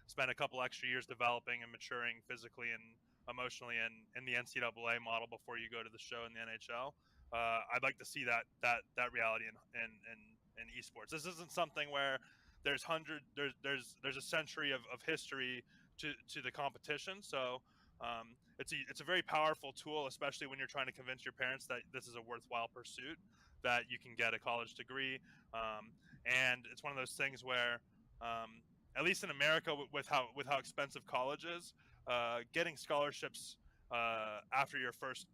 spend a couple extra years developing and maturing physically and emotionally in the NCAA model before you go to the show in the NHL. I'd like to see that reality in esports. This isn't something where there's a century of history to the competition. So it's a very powerful tool, especially when you're trying to convince your parents that this is a worthwhile pursuit, that you can get a college degree. And it's one of those things where, at least in America, with how expensive college is, getting scholarships after your first,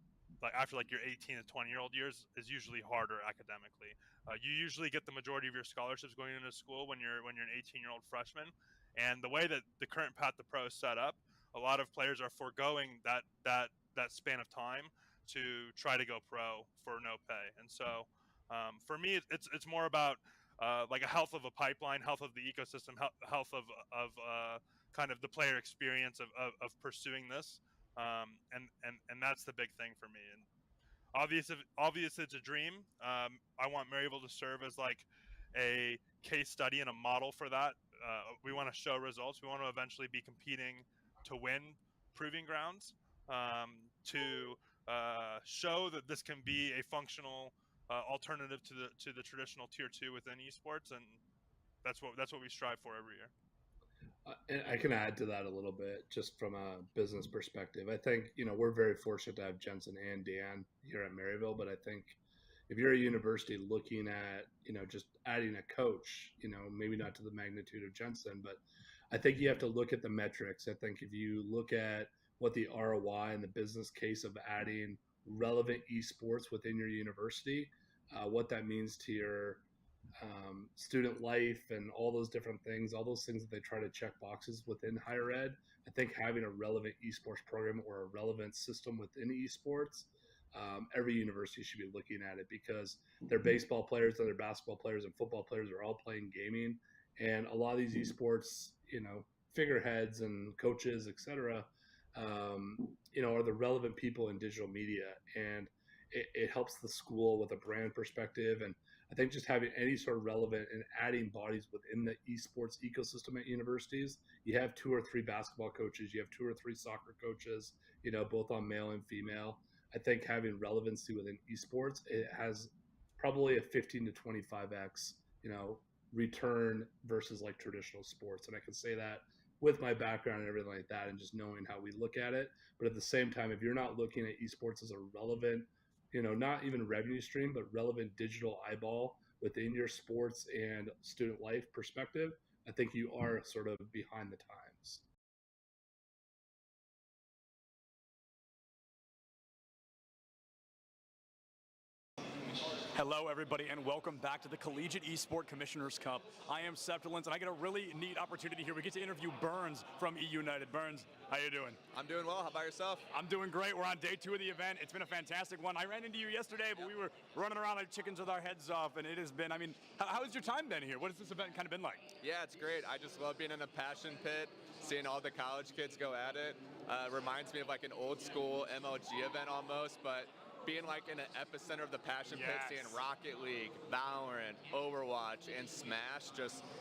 after your 18 to 20-year-old years is usually harder academically. You usually get the majority of your scholarships going into school when you're an 18-year-old freshman, and the way that the current path to pro is set up, a lot of players are foregoing that span of time to try to go pro for no pay. And so for me, it's more about like a health of a pipeline, health of the ecosystem, health of kind of the player experience of pursuing this, and that's the big thing for me. And obvious it's a dream. I want Maryville to serve as like a case study and a model for that. We want to show results. We want to eventually be competing to win proving grounds, to show that this can be a functional alternative to the traditional tier 2 within esports, and that's what we strive for every year. And I can add to that a little bit, just from a business perspective. I think, we're very fortunate to have Jensen and Dan here at Maryville, but I think if you're a university looking at, just adding a coach, maybe not to the magnitude of Jensen, but I think you have to look at the metrics. I think if you look at what the ROI and the business case of adding relevant esports within your university, what that means to your student life and all those different things, all those things that they try to check boxes within higher ed. I think having a relevant esports program or a relevant system within esports, every university should be looking at it, because their baseball players and their basketball players and football players are all playing gaming. And a lot of these esports, figureheads and coaches, etc., are the relevant people in digital media. And it helps the school with a brand perspective. And I think just having any sort of relevant and adding bodies within the esports ecosystem at universities, you have 2 or 3 basketball coaches, you have 2 or 3 soccer coaches, both on male and female. I think having relevancy within esports, it has probably a 15 to 25x, return versus like traditional sports. And I can say that with my background and everything like that, and just knowing how we look at it. But at the same time, if you're not looking at esports as a relevant, not even revenue stream, but relevant digital eyeball within your sports and student life perspective, I think you are sort of behind the times. Hello, everybody, and welcome back to the Collegiate Esport Commissioners Cup. I am Septilins, and I get a really neat opportunity here. We get to interview Burns from E United. Burns, how you doing? I'm doing well. How about yourself? I'm doing great. We're on day 2 of the event. It's been a fantastic one. I ran into you yesterday, but we were running around like chickens with our heads off, and it has been, how has your time been here? What has this event kind of been like? Yeah, it's great. I just love being in the passion pit, seeing all the college kids go at it. Reminds me of like an old school MLG event almost, but being like in the epicenter of the passion pit, seeing Rocket League, Valorant, Overwatch, and Smash,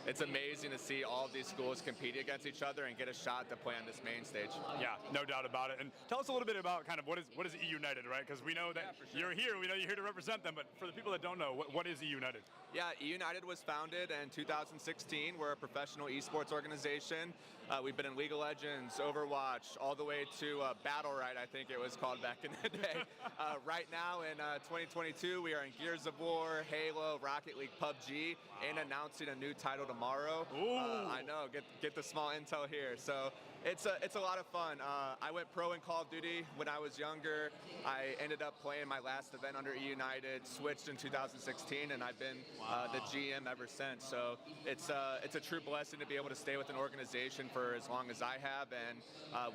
it's amazing to see all of these schools compete against each other and get a shot to play on this main stage. Yeah, no doubt about it. And tell us a little bit about kind of what is E United, right? Because we know that you're here, we know you're here to represent them, but for the people that don't know, what is E United? Yeah, E United was founded in 2016. We're a professional esports organization. We've been in League of Legends, Overwatch, all the way to Battle Right, I think it was called back in the day. Right now in 2022, we are in Gears of War, Halo, Rocket League, PUBG, and announcing a new title tomorrow. I know, get the small intel here. So it's a lot of fun. I went pro in Call of Duty when I was younger. I ended up playing my last event under E United, switched in 2016, and I've been the GM ever since. So it's a true blessing to be able to stay with an organization for as long as I have, and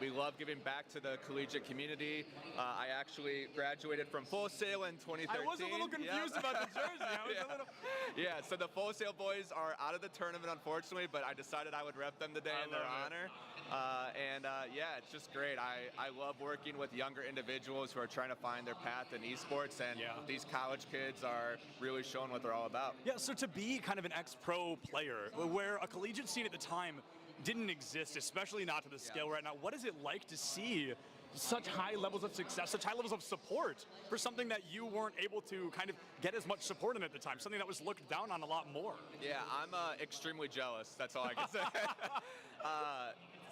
we love giving back to the collegiate community. I actually graduated from Full Sail in 2013. I was a little confused about the jersey. Yeah, so the Full Sail boys are out of the tournament, unfortunately, but I decided I would rep them today in their honor. Yeah, it's just great. I love working with younger individuals who are trying to find their path in esports, and these college kids are really showing what they're all about. Yeah, so to be kind of an ex-pro player, where a collegiate scene at the time didn't exist, especially not to the scale right now. What is it like to see such high levels of success, such high levels of support for something that you weren't able to kind of get as much support in at the time, something that was looked down on a lot more? Yeah, I'm extremely jealous. That's all I can say.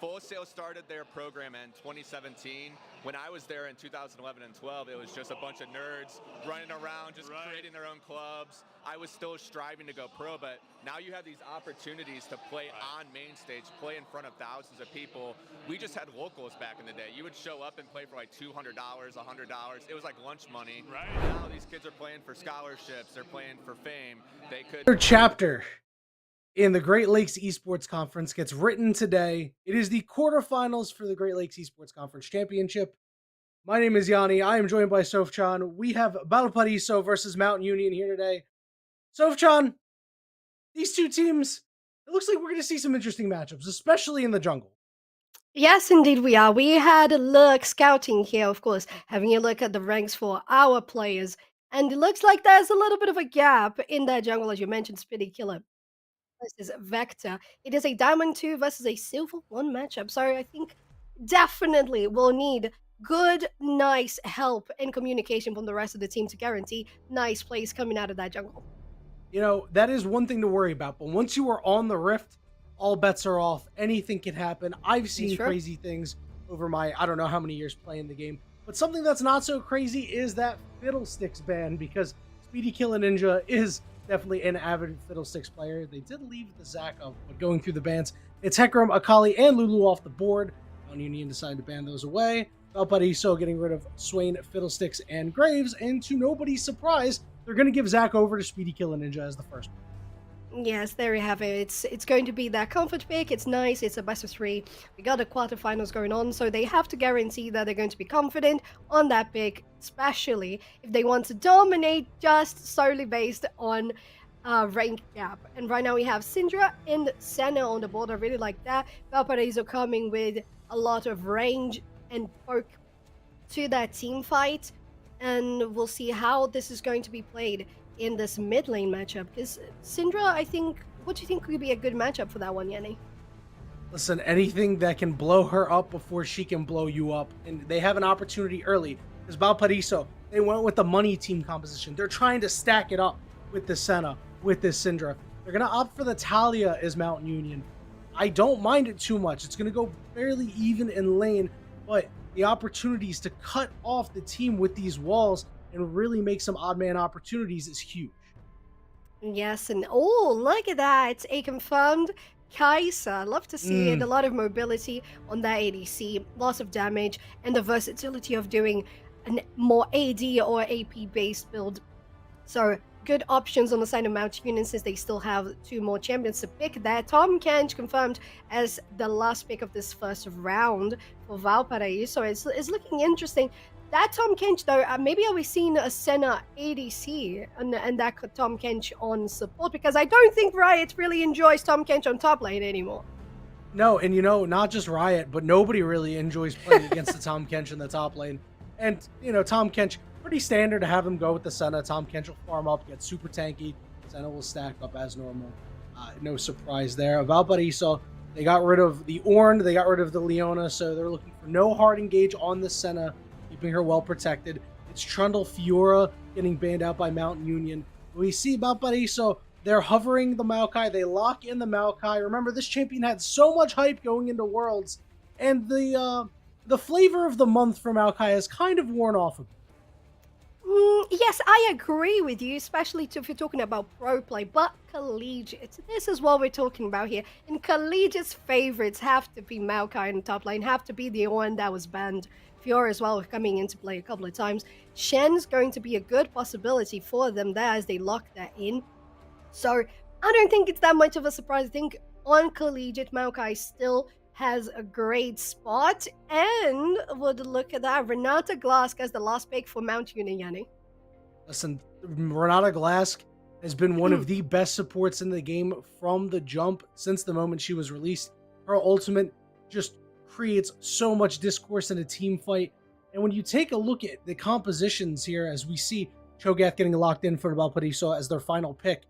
Full Sail started their program in 2017. When I was there in 2011 and 12, it was just a bunch of nerds running around, just creating their own clubs. I was still striving to go pro, but now you have these opportunities to play on main stage, play in front of thousands of people. We just had locals back in the day. You would show up and play for like $200, $100. It was like lunch money. Right. Now these kids are playing for scholarships. They're playing for fame. They could. Third chapter in the Great Lakes Esports Conference gets written today. It is the quarterfinals for the Great Lakes Esports Conference Championship. My name is Yanni. I am joined by Sofchan. We have Valparaiso versus Mountain Union here today. Sofchan, these two teams, it looks like we're going to see some interesting matchups, especially in the jungle. Yes, indeed we are. We had a look scouting here, of course, having a look at the ranks for our players. And it looks like there's a little bit of a gap in that jungle, as you mentioned, Speedy Killer versus Vector. It is a Diamond 2 versus a Silver 1 matchup. So I think definitely we'll need good, nice help and communication from the rest of the team to guarantee nice plays coming out of that jungle. You know, that is one thing to worry about. But once you are on the Rift, all bets are off. Anything can happen. I've seen crazy things over my, I don't know how many years playing the game. But something that's not so crazy is that Fiddlesticks ban, because Speedy Killer Ninja is definitely an avid Fiddlesticks player. They did leave the Zac up, but going through the bans, it's Hecarim, Akali, and Lulu off the board. Mountain Union decided to ban those away. Valparaiso getting rid of Swain, Fiddlesticks, and Graves, and to nobody's surprise, they're going to give Zac over to Speedy Killer Ninja as the first one. Yes, there you have it. It's going to be that comfort pick. It's nice. It's a best of 3. We got the quarterfinals going on, so they have to guarantee that they're going to be confident on that pick, especially if they want to dominate just solely based on rank gap. And right now we have Syndra and Senna on the board. I really like that. Valparaiso coming with a lot of range and poke to that team fight, and we'll see how this is going to be played in this mid lane matchup, because Syndra, I think, what do you think could be a good matchup for that one, Yanni? Listen, anything that can blow her up before she can blow you up, and they have an opportunity early, because Valparaiso, they went with the money team composition. They're trying to stack it up with the Senna, with this Syndra. They're going to opt for the Talia as Mountain Union. I don't mind it too much. It's going to go fairly even in lane, but the opportunities to cut off the team with these walls and really make some odd man opportunities is huge. Yes, and oh, look at that. It's a confirmed Kai'Sa. Love to see it. A lot of mobility on that ADC, lots of damage, and the versatility of doing a more AD or AP based build. So good options on the side of Mountain Union, since they still have 2 more champions to pick there. Tahm Kench confirmed as the last pick of this first round for Valparaiso. So it's looking interesting. That Tahm Kench, though, maybe are we seeing a Senna ADC and that Tahm Kench on support? Because I don't think Riot really enjoys Tahm Kench on top lane anymore. No, and you know, not just Riot, but nobody really enjoys playing against the Tahm Kench in the top lane. And, you know, Tahm Kench, pretty standard to have him go with the Senna. Tahm Kench will farm up, get super tanky. Senna will stack up as normal. No surprise there. Valparaiso, they got rid of the Ornn, they got rid of the Leona, so they're looking for no hard engage on the Senna, keeping her well protected. It's Trundle Fiora getting banned out by Mountain Union. We see Valparaiso, they're hovering the Maokai, they lock in the Maokai. Remember, this champion had so much hype going into Worlds, and the flavor of the month for Maokai has kind of worn off a bit. Yes, I agree with you, especially if you're talking about pro play, but collegiate. This is what we're talking about here. And collegiate's favorites have to be Maokai in the top lane, have to be the one that was banned. Fiora as well, coming into play a couple of times. Shen's going to be a good possibility for them there as they lock that in. So I don't think it's that much of a surprise. I think on collegiate, Maokai still has a great spot, and would look at that. Renata Glask as the last pick for Mount Union. Listen, Renata Glask has been one of the best supports in the game from the jump since the moment she was released. Her ultimate just creates so much discourse in a team fight. And when you take a look at the compositions here, as we see Cho'Gath getting locked in for Valparaiso as their final pick,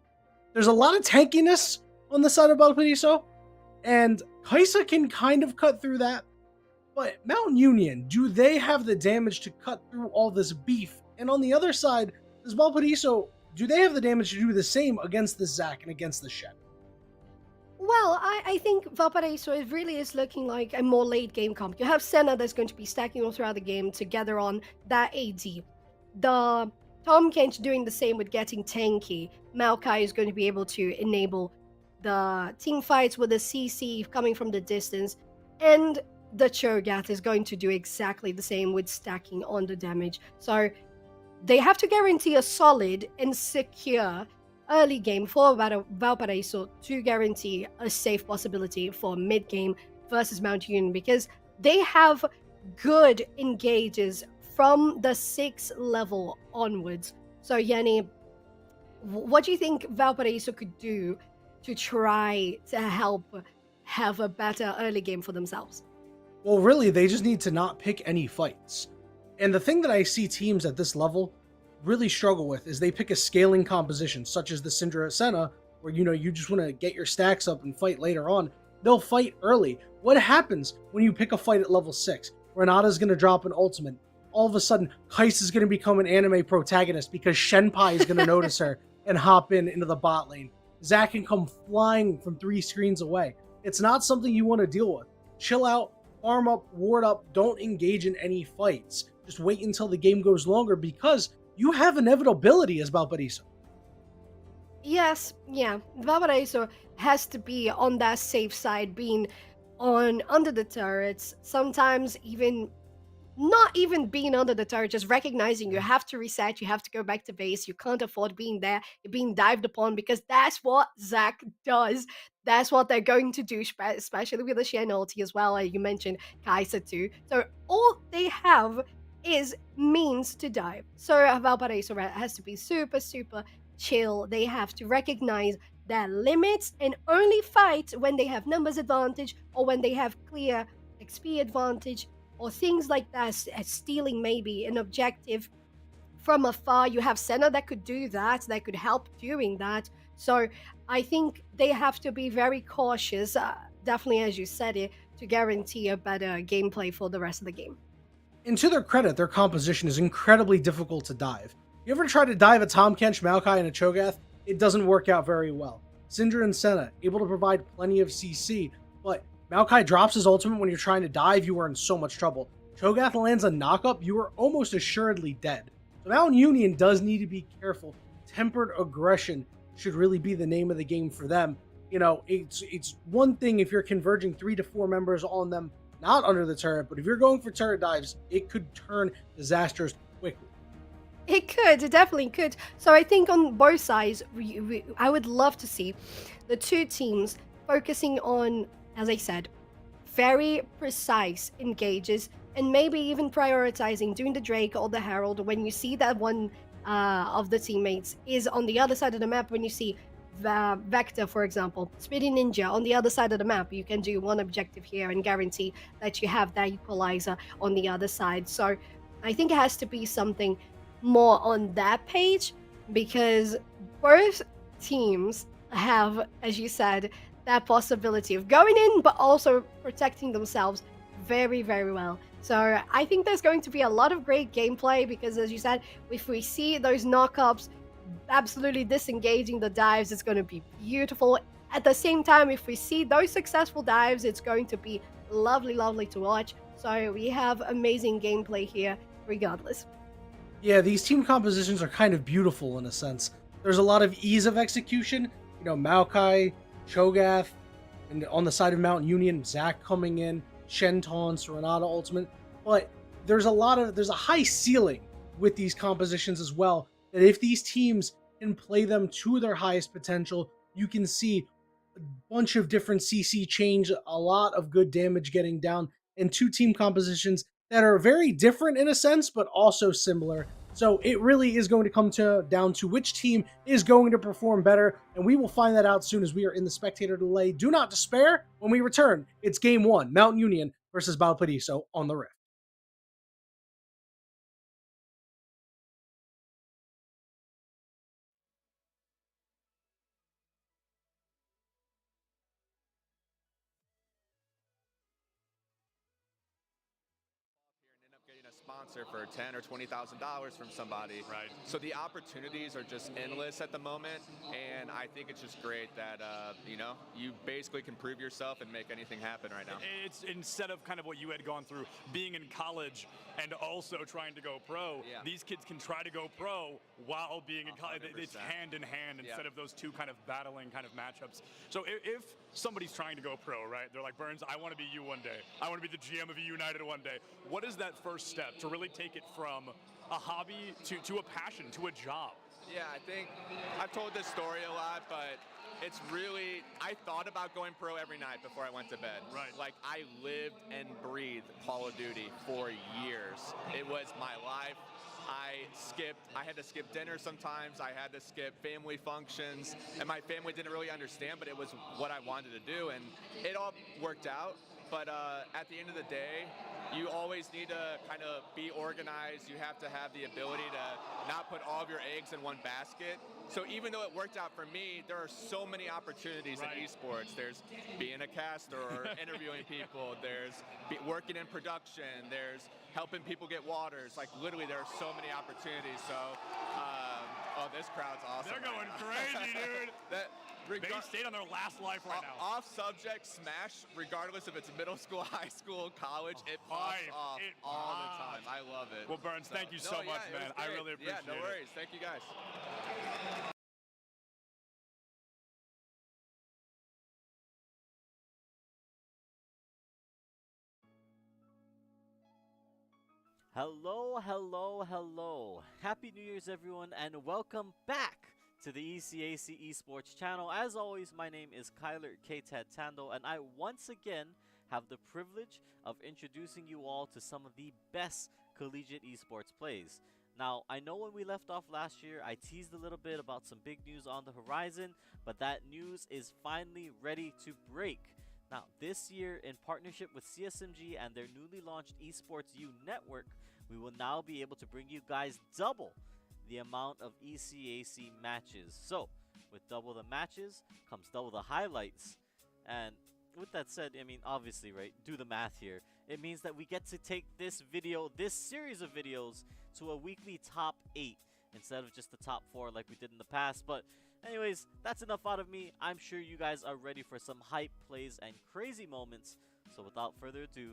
there's a lot of tankiness on the side of Valparaiso, And Kaisa can kind of cut through that. But Mountain Union, do they have the damage to cut through all this beef? And on the other side, does Valparaiso, do they have the damage to do the same against the Zac and against the Shen? Well, I think Valparaiso it really is looking like a more late game comp. You have Senna that's going to be stacking all throughout the game together on that AD. The Tom Kench doing the same with getting tanky. Maokai is going to be able to enable the team fights with the CC coming from the distance. And the Cho'Gath is going to do exactly the same with stacking on the damage. So they have to guarantee a solid and secure early game for Valparaiso to guarantee a safe possibility for mid game versus Mount Union, because they have good engages from the 6th level onwards. So Yanni, what do you think Valparaiso could do to try to help have a better early game for themselves? Well, really, they just need to not pick any fights. And the thing that I see teams at this level really struggle with is they pick a scaling composition, such as the Syndra Senna, where, you just want to get your stacks up and fight later on. They'll fight early. What happens when you pick a fight at level 6? Renata's going to drop an ultimate. All of a sudden, Kais is going to become an anime protagonist because Shenpai is going to notice her and hop into the bot lane. Zac can come flying from 3 screens away. It's not something you want to deal with. Chill out, farm up, ward up, don't engage in any fights. Just wait until the game goes longer, because you have inevitability as Valparaiso. Yes, yeah. Valparaiso has to be on that safe side, being under the turrets, sometimes even not even being under the turret, just recognizing you have to reset, you have to go back to base, you can't afford being there, you're being dived upon, because that's what Zac does. That's what they're going to do, especially with the Shen ulti as well. You mentioned Kai'Sa too. So all they have is means to dive. So Valparaiso has to be super, super chill. They have to recognize their limits and only fight when they have numbers advantage or when they have clear XP advantage, or things like that, as stealing maybe an objective from afar. You have Senna that could do that, that could help doing that. So I think they have to be very cautious, definitely as you said it, to guarantee a better gameplay for the rest of the game. And to their credit, their composition is incredibly difficult to dive. You ever try to dive a Tahm Kench, Maokai, and a Cho'Gath? It doesn't work out very well. Syndra and Senna, able to provide plenty of CC, but Maokai drops his ultimate when you're trying to dive, you are in so much trouble. Cho'Gath lands a knockup, you are almost assuredly dead. So Mountain Union does need to be careful. Tempered aggression should really be the name of the game for them. It's one thing if you're converging 3 to 4 members on them, not under the turret, but if you're going for turret dives, it could turn disastrous quickly. It definitely could. So I think on both sides, I would love to see the two teams focusing on, as I said, very precise engages, and maybe even prioritizing doing the Drake or the Herald when you see that one of the teammates is on the other side of the map. When you see Vector, for example, Speedy Ninja on the other side of the map, you can do one objective here and guarantee that you have that equalizer on the other side. So I think it has to be something more on that page, because both teams have, as you said, that possibility of going in but also protecting themselves very, very well. So I think there's going to be a lot of great gameplay, because as you said, if we see those knockups absolutely disengaging the dives, it's going to be beautiful. At the same time, if we see those successful dives, it's going to be lovely to watch. So we have amazing gameplay here regardless. Yeah, these team compositions are kind of beautiful in a sense. There's a lot of ease of execution. Maokai, Cho'Gath, and on the side of Mountain Union, Zac coming in, Shen taunts, Renata ultimate. But there's a high ceiling with these compositions as well, that if these teams can play them to their highest potential, you can see a bunch of different CC change, a lot of good damage getting down, and two team compositions that are very different in a sense, but also similar. So it really is going to come down to which team is going to perform better, and we will find that out soon as we are in the spectator delay. Do not despair when we return. It's Game 1, Mountain Union versus Valparaiso on the Rift. sponsor for $10,000 or $20,000 from somebody. Right. So the opportunities are just endless at the moment, and I think it's just great that you basically can prove yourself and make anything happen right now. It's instead of kind of what you had gone through, being in college and also trying to go pro. Yeah. These kids can try to go pro while being in college. 100%. It's hand in hand instead of those two kind of battling kind of matchups. So if somebody's trying to go pro, right? They're like, Burns, I want to be you one day. I want to be the GM of E United one day. What is that first step to really take it from a hobby to a passion, to a job? Yeah, I think I've told this story a lot, but it's really, I thought about going pro every night before I went to bed. Right. Like, I lived and breathed Call of Duty for years. It was my life. I had to skip dinner sometimes. I had to skip family functions, and my family didn't really understand, but it was what I wanted to do, and it all worked out. But at the end of the day, you always need to kind of be organized. You have to have the ability to not put all of your eggs in one basket. So even though it worked out for me, there are so many opportunities in esports. There's being a caster or interviewing people. There's working in production. There's helping people get waters. Like, literally, there are so many opportunities. So, oh, this crowd's awesome. They're going crazy, dude. They stayed on their last life right now. Off subject smash, regardless if it's middle school, high school, college, it pops off all the time. I love it. Well, Burns, thank you so much, man. I really appreciate it. Yeah, no worries. Thank you, guys. Hello, hello, hello. Happy New Year's, everyone, and welcome back to the ECAC Esports channel. As always, my name is Kyler K-Ted Tando, and I once again have the privilege of introducing you all to some of the best collegiate esports plays. Now, I know when we left off last year, I teased a little bit about some big news on the horizon, but that news is finally ready to break. Now, this year, in partnership with CSMG and their newly launched Esports U network, we will now be able to bring you guys double the amount of ECAC matches. So, with double the matches comes double the highlights. And with that said, I mean, obviously, right, do the math here. It means that we get to take this series of videos to a weekly top 8 instead of just the top 4 like we did in the past. But anyways, that's enough out of me. I'm sure you guys are ready for some hype plays and crazy moments. So without further ado,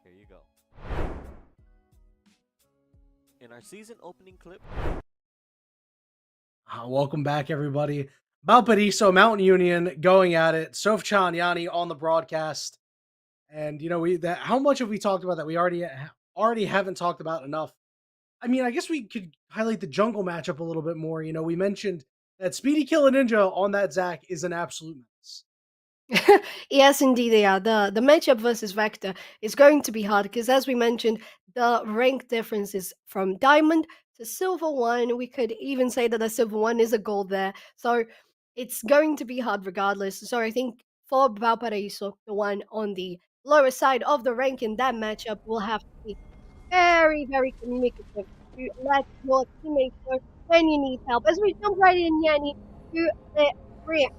here you go. In our season opening clip. Welcome back, everybody. Valparaiso, Mountain Union going at it. Sofchan Yanni on the broadcast. And, you know, how much have we talked about that we already haven't talked about enough? I mean, I guess we could highlight the jungle matchup a little bit more. You know, we mentioned that Speedy Killer Ninja on that Zac is an absolute mess. Yes, indeed they are. The matchup versus Vector is going to be hard because, as we mentioned, the rank difference is from Diamond to Silver 1. We could even say that the Silver 1 is a gold there. So it's going to be hard regardless. So I think for Valparaiso, the one on the lower side of the rank in that matchup, will have to be very, very communicative to let your teammates know when you need help. As we jump right in, Yanni, to the Bryant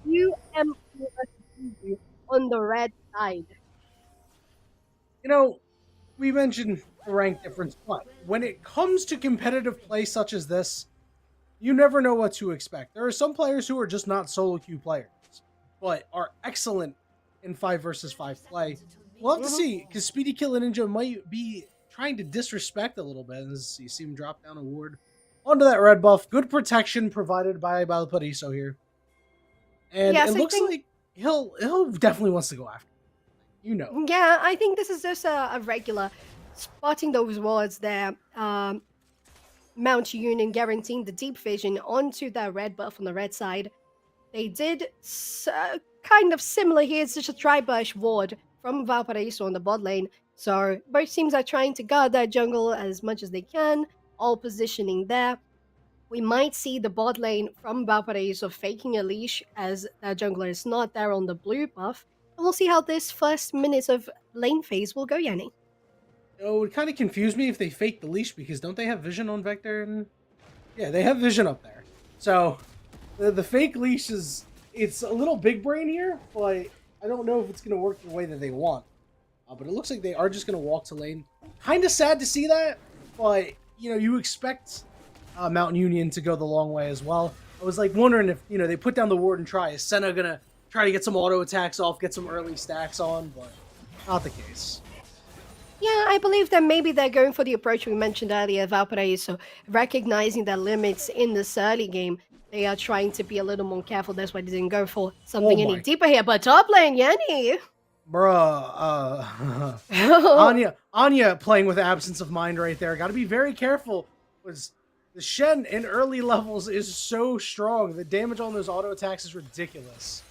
UMU on the red side. You know, we mentioned the rank difference, but when it comes to competitive play such as this, you never know what to expect. There are some players who are just not solo queue players, but are excellent in 5 versus 5 play. We'll have to see, because Speedy Killer Ninja might be trying to disrespect a little bit. As you see him drop down a ward onto that red buff. Good protection provided by Valparaiso here. And yes, it looks like he'll definitely wants to go after. You know. Yeah, I think this is just a regular spotting those wards there. Mount Union guaranteeing the deep vision onto that red buff on the red side. They did kind of similar here. It's just a tri-bush ward from Valparaiso on the bot lane. So both teams are trying to guard that jungle as much as they can, all positioning there. We might see the bot lane from Valparaiso faking a leash as that jungler is not there on the blue buff. And we'll see how this first minute of lane phase will go, Yanni. It would kind of confuse me if they fake the leash, because don't they have vision on Vector? And yeah, they have vision up there. So the fake leash it's a little big brain here, but I don't know if it's going to work the way that they want. But it looks like they are just going to walk to lane. Kind of sad to see that, but, you expect Mountain Union to go the long way as well. I was like wondering if, they put down the ward and try. Is Senna going to try to get some auto attacks off, get some early stacks on, but not the case. Yeah, I believe that maybe they're going for the approach we mentioned earlier, Valparaiso, recognizing their limits in this early game. They are trying to be a little more careful. That's why they didn't go for something any deeper here. But top lane, Yanni. Bruh, Anya playing with absence of mind right there. Got to be very careful. Was the Shen in early levels is so strong. The damage on those auto attacks is ridiculous.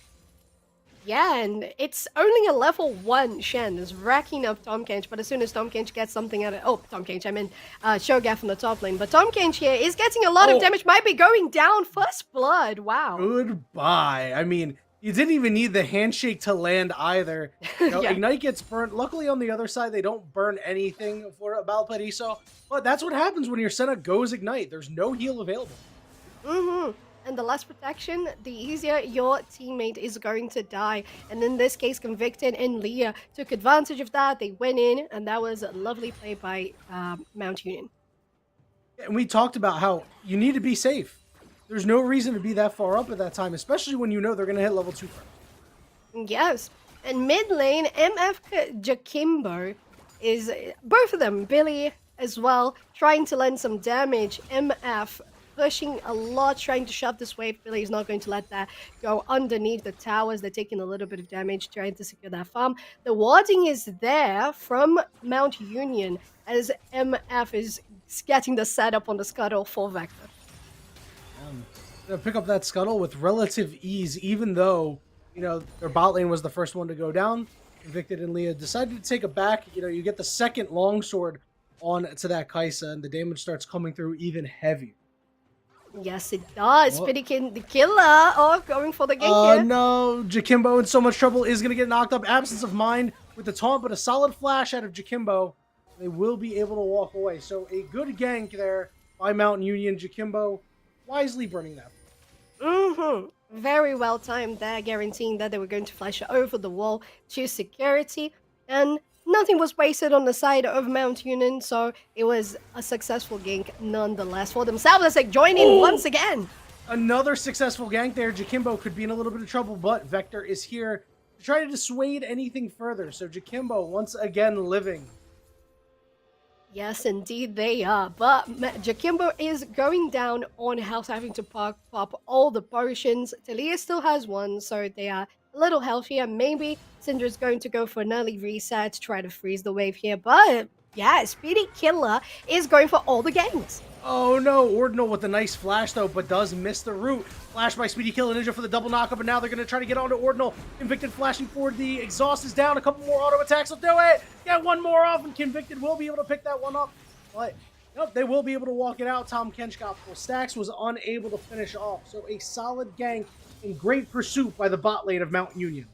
Yeah, and it's only a level 1 Shen is racking up Tahm Kench, but as soon as Tahm Kench gets something out of... Oh, Tahm Kench, I mean Shogath from the top lane. But Tahm Kench here is getting a lot of damage, might be going down. First blood, wow. Goodbye. I mean, you didn't even need the handshake to land either. Yeah. Ignite gets burnt. Luckily on the other side, they don't burn anything for Valparaiso. But that's what happens when your Senna goes Ignite. There's no heal available. Mm-hmm. And the less protection, the easier your teammate is going to die. And in this case, Convicted and Leah took advantage of that. They went in, and that was a lovely play by Mount Union. And we talked about how you need to be safe. There's no reason to be that far up at that time, especially when you know they're going to hit level 2 first. Yes. And mid lane, MF Jakimbo is, both of them, Billy as well, trying to lend some damage. MF pushing a lot, trying to shove this wave. Billy is not going to let that go underneath the towers. They're taking a little bit of damage, trying to secure that farm. The warding is there from Mount Union as MF is getting the setup on the scuttle for Vector. Gonna pick up that scuttle with relative ease, even though, their bot lane was the first one to go down. Convicted and Leah decided to take it back. You get the second longsword on to that Kaisa, and the damage starts coming through even heavier. Yes, it does. Pinikin the killer. Going for the gank here. No. Jakimbo in so much trouble is going to get knocked up. Absence of mind with the taunt, but a solid flash out of Jakimbo. They will be able to walk away. So a good gank there by Mountain Union. Jakimbo wisely burning that. Very well timed there, guaranteeing that they were going to flash over the wall to security. And nothing was wasted on the side of Mount Union, so it was a successful gank nonetheless for themselves. As they join in once again. Another successful gank there. Jakimbo could be in a little bit of trouble, but Vector is here to try to dissuade anything further. So Jakimbo once again living. Yes, indeed they are. But Jakimbo is going down on health, having to pop all the potions. Talia still has one, so they are a little healthier. Maybe Syndra's going to go for an early reset to try to freeze the wave here. But yeah, Speedy Killer is going for all the ganks. Oh no, Ordinal with a nice flash though, but does miss the root. Flash by Speedy Killer Ninja for the double knockup, and now they're going to try to get onto Ordinal. Convicted flashing forward, the exhaust is down, a couple more auto attacks will do it! Get one more off, and Convicted will be able to pick that one up. But, nope, they will be able to walk it out. Tahm Kench got full stacks, was unable to finish off. So a solid gank in great pursuit by the bot lane of Mountain Union.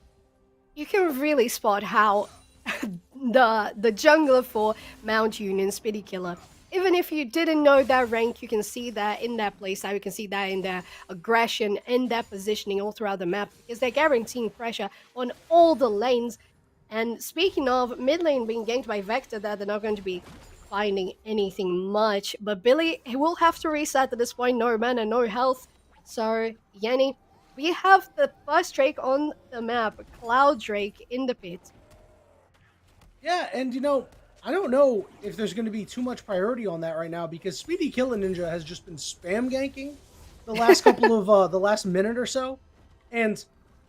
You can really spot how the jungler for Mount Union, Speedy Killer, even if you didn't know that rank, you can see that in their playstyle, you can see that in their aggression and their positioning all throughout the map, because they're guaranteeing pressure on all the lanes. And speaking of mid lane being ganked by Vector, that they're not going to be finding anything much. But Billy will have to reset at this point, no mana, no health. So, Yanni, we have the first Drake on the map, Cloud Drake in the pit. Yeah, and I don't know if there's going to be too much priority on that right now, because Speedy Killer Ninja has just been spam ganking the last couple of the last minute or so, and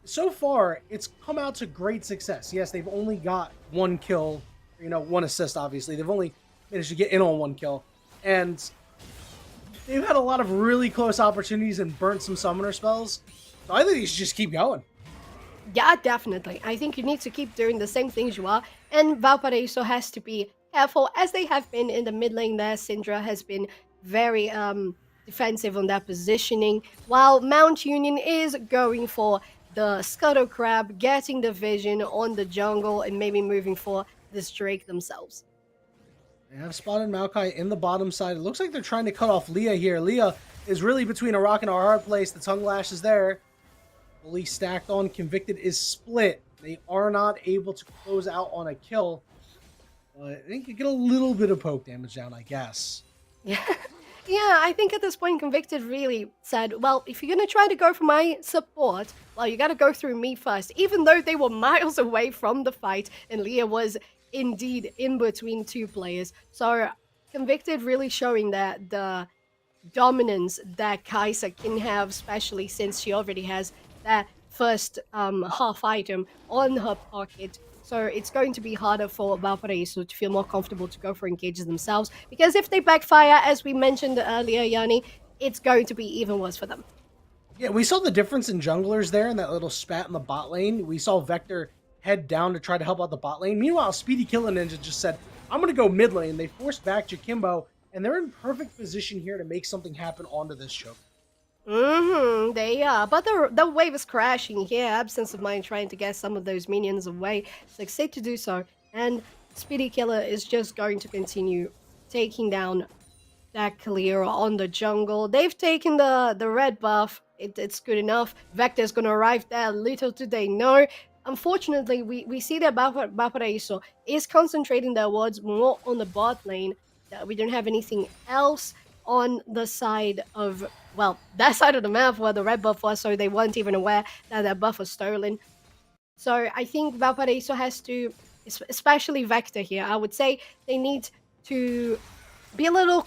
so far it's come out to great success. Yes, they've only got one kill, one assist. Obviously, they've only managed to get in on one kill, and they've had a lot of really close opportunities and burnt some summoner spells. So I think you should just keep going. Yeah, definitely. I think you need to keep doing the same things you are. And Valparaiso has to be careful, as they have been in the mid lane there. Syndra has been very defensive on that positioning, while Mount Union is going for the Scuttle Crab, getting the vision on the jungle, and maybe moving for this Drake themselves. They have spotted Maokai in the bottom side. It looks like they're trying to cut off Leah here. Leah is really between a rock and a hard place. The tongue lash is there. Fully stacked on. Convicted is split. They are not able to close out on a kill. But they could get a little bit of poke damage down, I guess. Yeah. Yeah, I think at this point, Convicted really said, well, if you're going to try to go for my support, well, you got to go through me first. Even though they were miles away from the fight, and Leah was indeed in between two players. So Convicted really showing that the dominance that Kai'Sa can have, especially since she already has that first half item on her pocket. So it's going to be harder for Valparaiso to feel more comfortable to go for engages themselves. Because if they backfire, as we mentioned earlier, Yanni, it's going to be even worse for them. Yeah, we saw the difference in junglers there in that little spat in the bot lane. We saw Vector head down to try to help out the bot lane. Meanwhile, Speedy Killer Ninja just said, I'm going to go mid lane. They forced back Jakimbo, and they're in perfect position here to make something happen onto this choke. They are. But the wave is crashing here. Absence of Mind trying to get some of those minions away. Succeed to do so. And Speedy Killer is just going to continue taking down that clear on the jungle. They've taken the red buff. It's good enough. Vector's going to arrive there. Little do they know. Unfortunately, we see that Valparaiso is concentrating their words more on the bot lane. We don't have anything else on the side of, well, that side of the map where the red buff was, so they weren't even aware that their buff was stolen. So I think Valparaiso has to, especially Vector here, I would say they need to be a little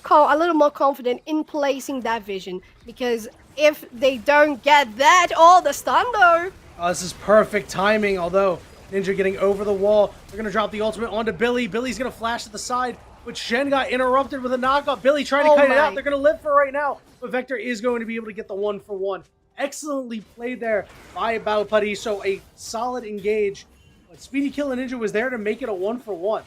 more confident in placing that vision, because if they don't get that, the stun though. Oh, this is perfect timing, although Ninja getting over the wall. They're going to drop the ultimate onto Billy. Billy's going to flash to the side, but Shen got interrupted with a knockup. Billy trying to cut it out. They're going to live for right now, but Vector is going to be able to get the 1-for-1. Excellently played there by Valparaiso. A solid engage, but Speedy Killer Ninja was there to make it a 1-for-1.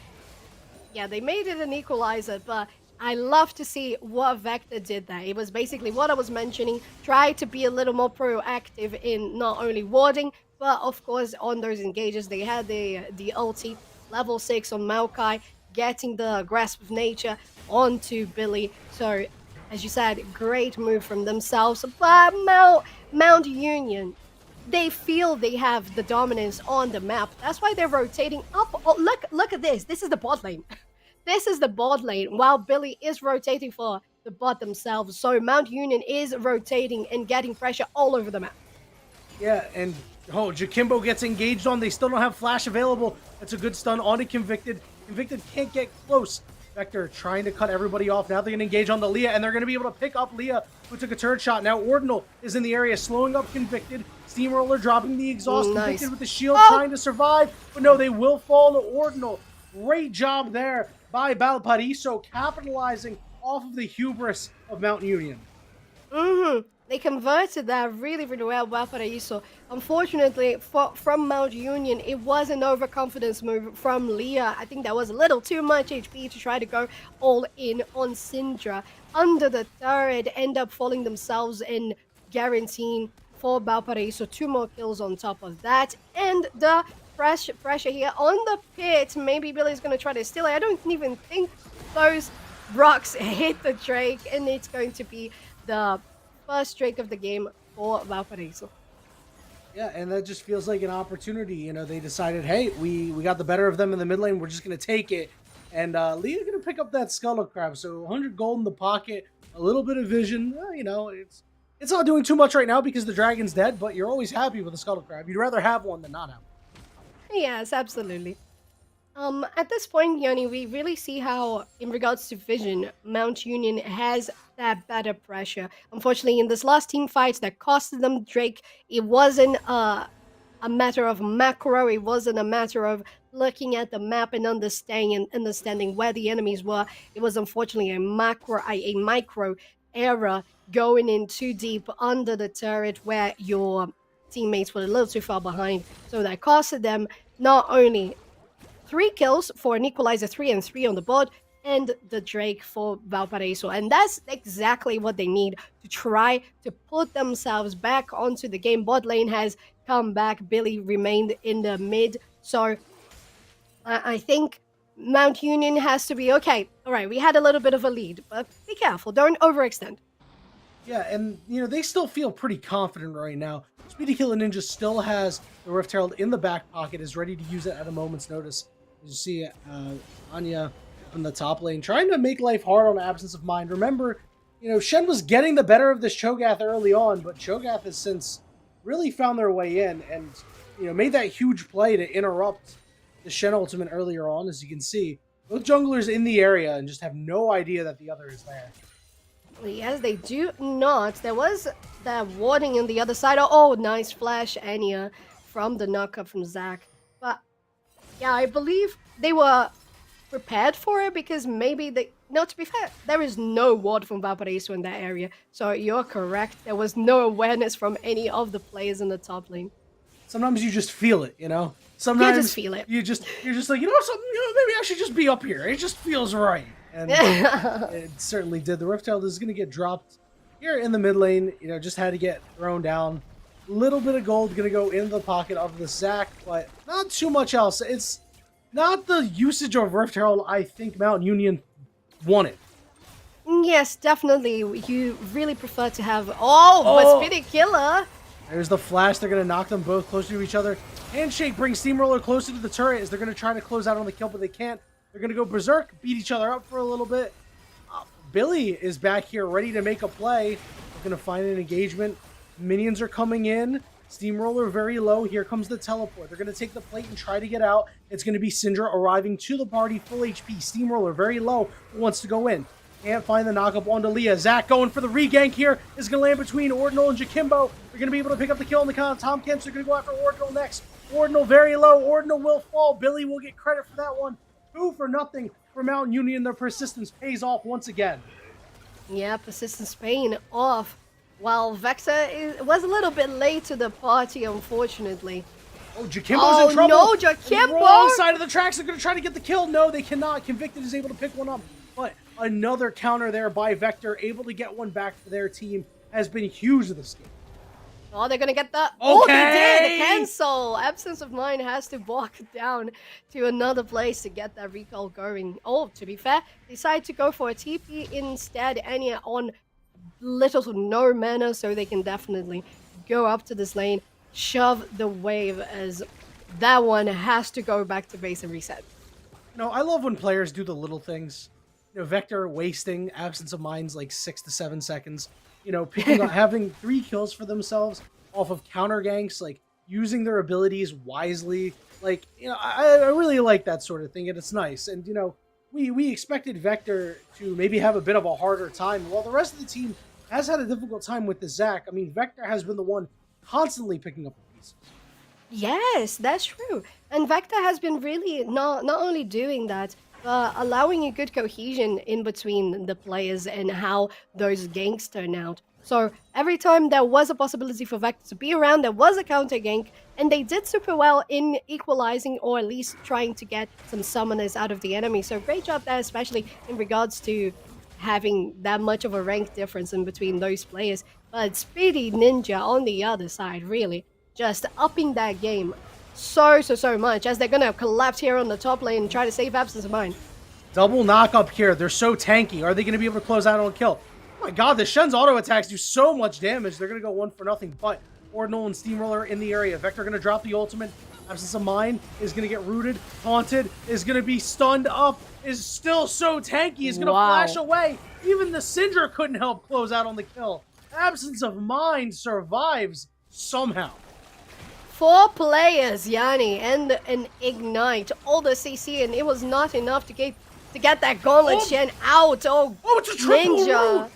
Yeah, they made it an equalizer, but I love to see what Vector did there. It was basically what I was mentioning. Try to be a little more proactive in not only warding, but of course on those engages. They had the ulti, level 6 on Maokai, getting the Grasp of Nature onto Billy. So, as you said, great move from themselves. But Mount Union, they feel they have the dominance on the map. That's why they're rotating up. Oh, look at this. This is the bot lane. This is the bot lane, while Billy is rotating for the bot themselves. So Mount Union is rotating and getting pressure all over the map. Yeah, and Jakimbo gets engaged on. They still don't have flash available. That's a good stun onto Convicted. Convicted can't get close. Vector trying to cut everybody off. Now they're going to engage on the Leah, and they're going to be able to pick up Leah, who took a turret shot. Now Ordinal is in the area, slowing up Convicted. Steamroller dropping the exhaust. Nice. Convicted with the shield, trying to survive. But no, they will fall to Ordinal. Great job there by Valparaiso, capitalizing off of the hubris of Mount Union. They converted that really, really well, Valparaiso. Unfortunately, from Mount Union, it was an overconfidence move from Leah. I think that was a little too much HP to try to go all in on Syndra. Under the turret, end up falling themselves and guaranteeing for Valparaiso 2 more kills on top of that. And the pressure here on the pit. Maybe Billy's going to try to steal it. I don't even think those rocks hit the Drake, and it's going to be the first Drake of the game for Valparaiso. Yeah, and that just feels like an opportunity. You know, they decided, hey, we got the better of them in the mid lane. We're just going to take it. And Leah's going to pick up that Scuttle Crab. So 100 gold in the pocket, a little bit of vision. You know, it's not doing too much right now because the dragon's dead, but you're always happy with a Scuttle Crab. You'd rather have one than not have one. Yes, absolutely. At this point, Yoni, we really see how, in regards to vision, Mount Union has that better pressure. Unfortunately, in this last team fight that costed them Drake, it wasn't a matter of macro. It wasn't a matter of looking at the map and understanding where the enemies were. It was unfortunately a micro error going in too deep under the turret where your teammates were a little too far behind. So that costed them not only 3 kills for an equalizer 3 and 3 on the board, and the Drake for Valparaiso. And that's exactly what they need to try to put themselves back onto the game. Bot lane has come back. Billy remained in the mid. So I think Mount Union has to be, okay, all right, we had a little bit of a lead, but be careful. Don't overextend. Yeah, and, you know, they still feel pretty confident right now. Speedy Killer Ninja still has the Rift Herald in the back pocket, is ready to use it at a moment's notice. As you see Anya in the top lane, trying to make life hard on Absence of Mind. Remember, Shen was getting the better of this Cho'Gath early on, but Cho'Gath has since really found their way in and, made that huge play to interrupt the Shen ultimate earlier on. As you can see, both junglers in the area and just have no idea that the other is there. Yes, they do not. There was that warning on the other side. Oh, nice flash, Anya, from the knockup from Zach. But, yeah, I believe they were prepared for it because maybe they... No, to be fair, there is no ward from Valparaiso in that area. So you're correct. There was no awareness from any of the players in the top lane. Sometimes you just feel it, Sometimes you just feel it. You're just like, maybe I should just be up here. It just feels right. And it certainly did. The Rift Herald is going to get dropped here in the mid lane. Just had to get thrown down. Little bit of gold going to go into the pocket of the Zac, but not too much else. It's not the usage of Rift Herald I think Mount Union wanted. Yes, definitely. You really prefer to have... but Speedy Killer... There's the flash. They're going to knock them both closer to each other. Handshake brings Steamroller closer to the turret as they're going to try to close out on the kill, but they can't. They're going to go berserk, beat each other up for a little bit. Billy is back here ready to make a play. They're going to find an engagement. Minions are coming in. Steamroller very low. Here comes the teleport. They're going to take the plate and try to get out. It's going to be Syndra arriving to the party, full HP. Steamroller very low, wants to go in. Can't find the knockup onto Leah. Zac going for the regank here. Is going to land between Ordinal and Jakimbo. They're going to be able to pick up the kill on the count of Tom Kent. They're going to go after Ordinal next. Ordinal very low. Ordinal will fall. Billy will get credit for that one. 2-0 for Mount Union. Their persistence pays off once again. Yeah, persistence paying off. While Vector was a little bit late to the party, unfortunately. Oh, Jakimbo's in trouble. No, Jakimbo! Wrong side of the tracks. They're going to try to get the kill. No, they cannot. Convicted is able to pick one up. But another counter there by Vector, able to get one back for their team, has been huge this game. Oh, they're going to get the... Okay. Oh, they did! Cancel! Absence of Mind has to walk down to another place to get that recall going. Oh, to be fair, decide to go for a TP instead. Anya on little to no mana, so they can definitely go up to this lane, shove the wave, as that one has to go back to base and reset. I love when players do the little things. Vector wasting Absence of Mind's like 6 to 7 seconds. Picking up, having 3 kills for themselves off of counter ganks, like using their abilities wisely. I really like that sort of thing, and it's nice. And we expected Vector to maybe have a bit of a harder time, while the rest of the team has had a difficult time with the Zac. I mean, Vector has been the one constantly picking up the pieces. Yes, that's true. And Vector has been really not only doing that, allowing a good cohesion in between the players and how those ganks turn out. So every time there was a possibility for Vector to be around, there was a counter gank, and they did super well in equalizing, or at least trying to get some summoners out of the enemy. So great job there, especially in regards to having that much of a rank difference in between those players. But Speedy Ninja on the other side, really just upping that game so much, as they're gonna collapse here on the top lane and try to save Absence of Mind. Double knock up here. They're so tanky. Are they going to be able to close out on a kill? Oh my god, the Shen's auto attacks do so much damage. They're going to go 1-0, but Ordinal and Steamroller in the area. Vector going to drop the ultimate. Absence of Mind is going to get rooted, haunted, is going to be stunned up, is still so tanky, is going to flash away. Even the Syndra couldn't help close out on the kill. Absence of Mind survives somehow. 4 players, Yanni, and an Ignite, all the CC, and it was not enough to get that Gauntlet Shen out. It's a triple Ninja. root.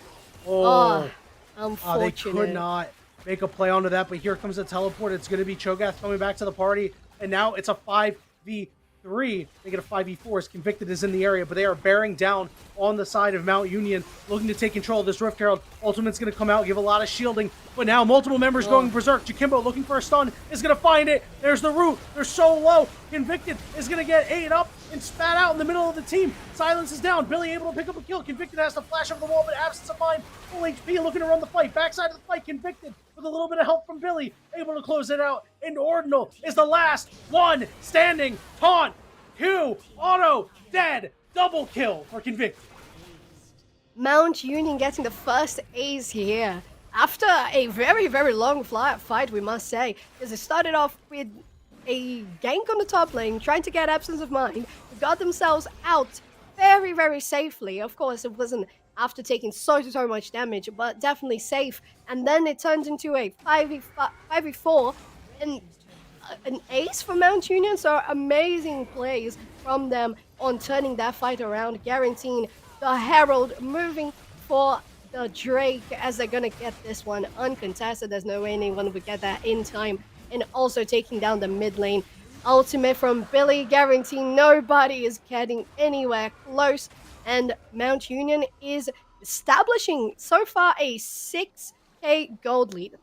Oh, unfortunate. They could not make a play onto that, but here comes the teleport. It's going to be Cho'Gath coming back to the party, and now it's a 5v3. They get a 5v4 as Convicted is in the area, but they are bearing down on the side of Mount Union, looking to take control of this Rift Herald. Ultimate's going to come out, give a lot of shielding, but now multiple members going berserk. Jakimbo looking for a stun, is going to find it. There's the root. They're so low. Convicted is going to get ate up and spat out in the middle of the team. Silence is down. Billy able to pick up a kill. Convicted has to flash over the wall, but Absence of Mind, full HP, looking to run the fight. Backside of the fight, Convicted with a little bit of help from Billy, able to close it out. And Ordinal is the last one standing. Taunt, 2, auto, dead, double kill for Convicted. Mount Union getting the first ace here. after a very, very long fight, we must say, because it started off with a gank on the top lane, trying to get Absence of Mind, got themselves out very, very safely. Of course, it wasn't after taking so much damage, but definitely safe. And then it turned into a 5v4, and an ace for Mount Union. So amazing plays from them on turning that fight around, guaranteeing the Herald moving for the Drake, as they're gonna get this one uncontested. There's no way anyone would get that in time. And also taking down the mid lane. Ultimate from Billy, guaranteeing nobody is getting anywhere close. And Mount Union is establishing so far a 6k gold lead.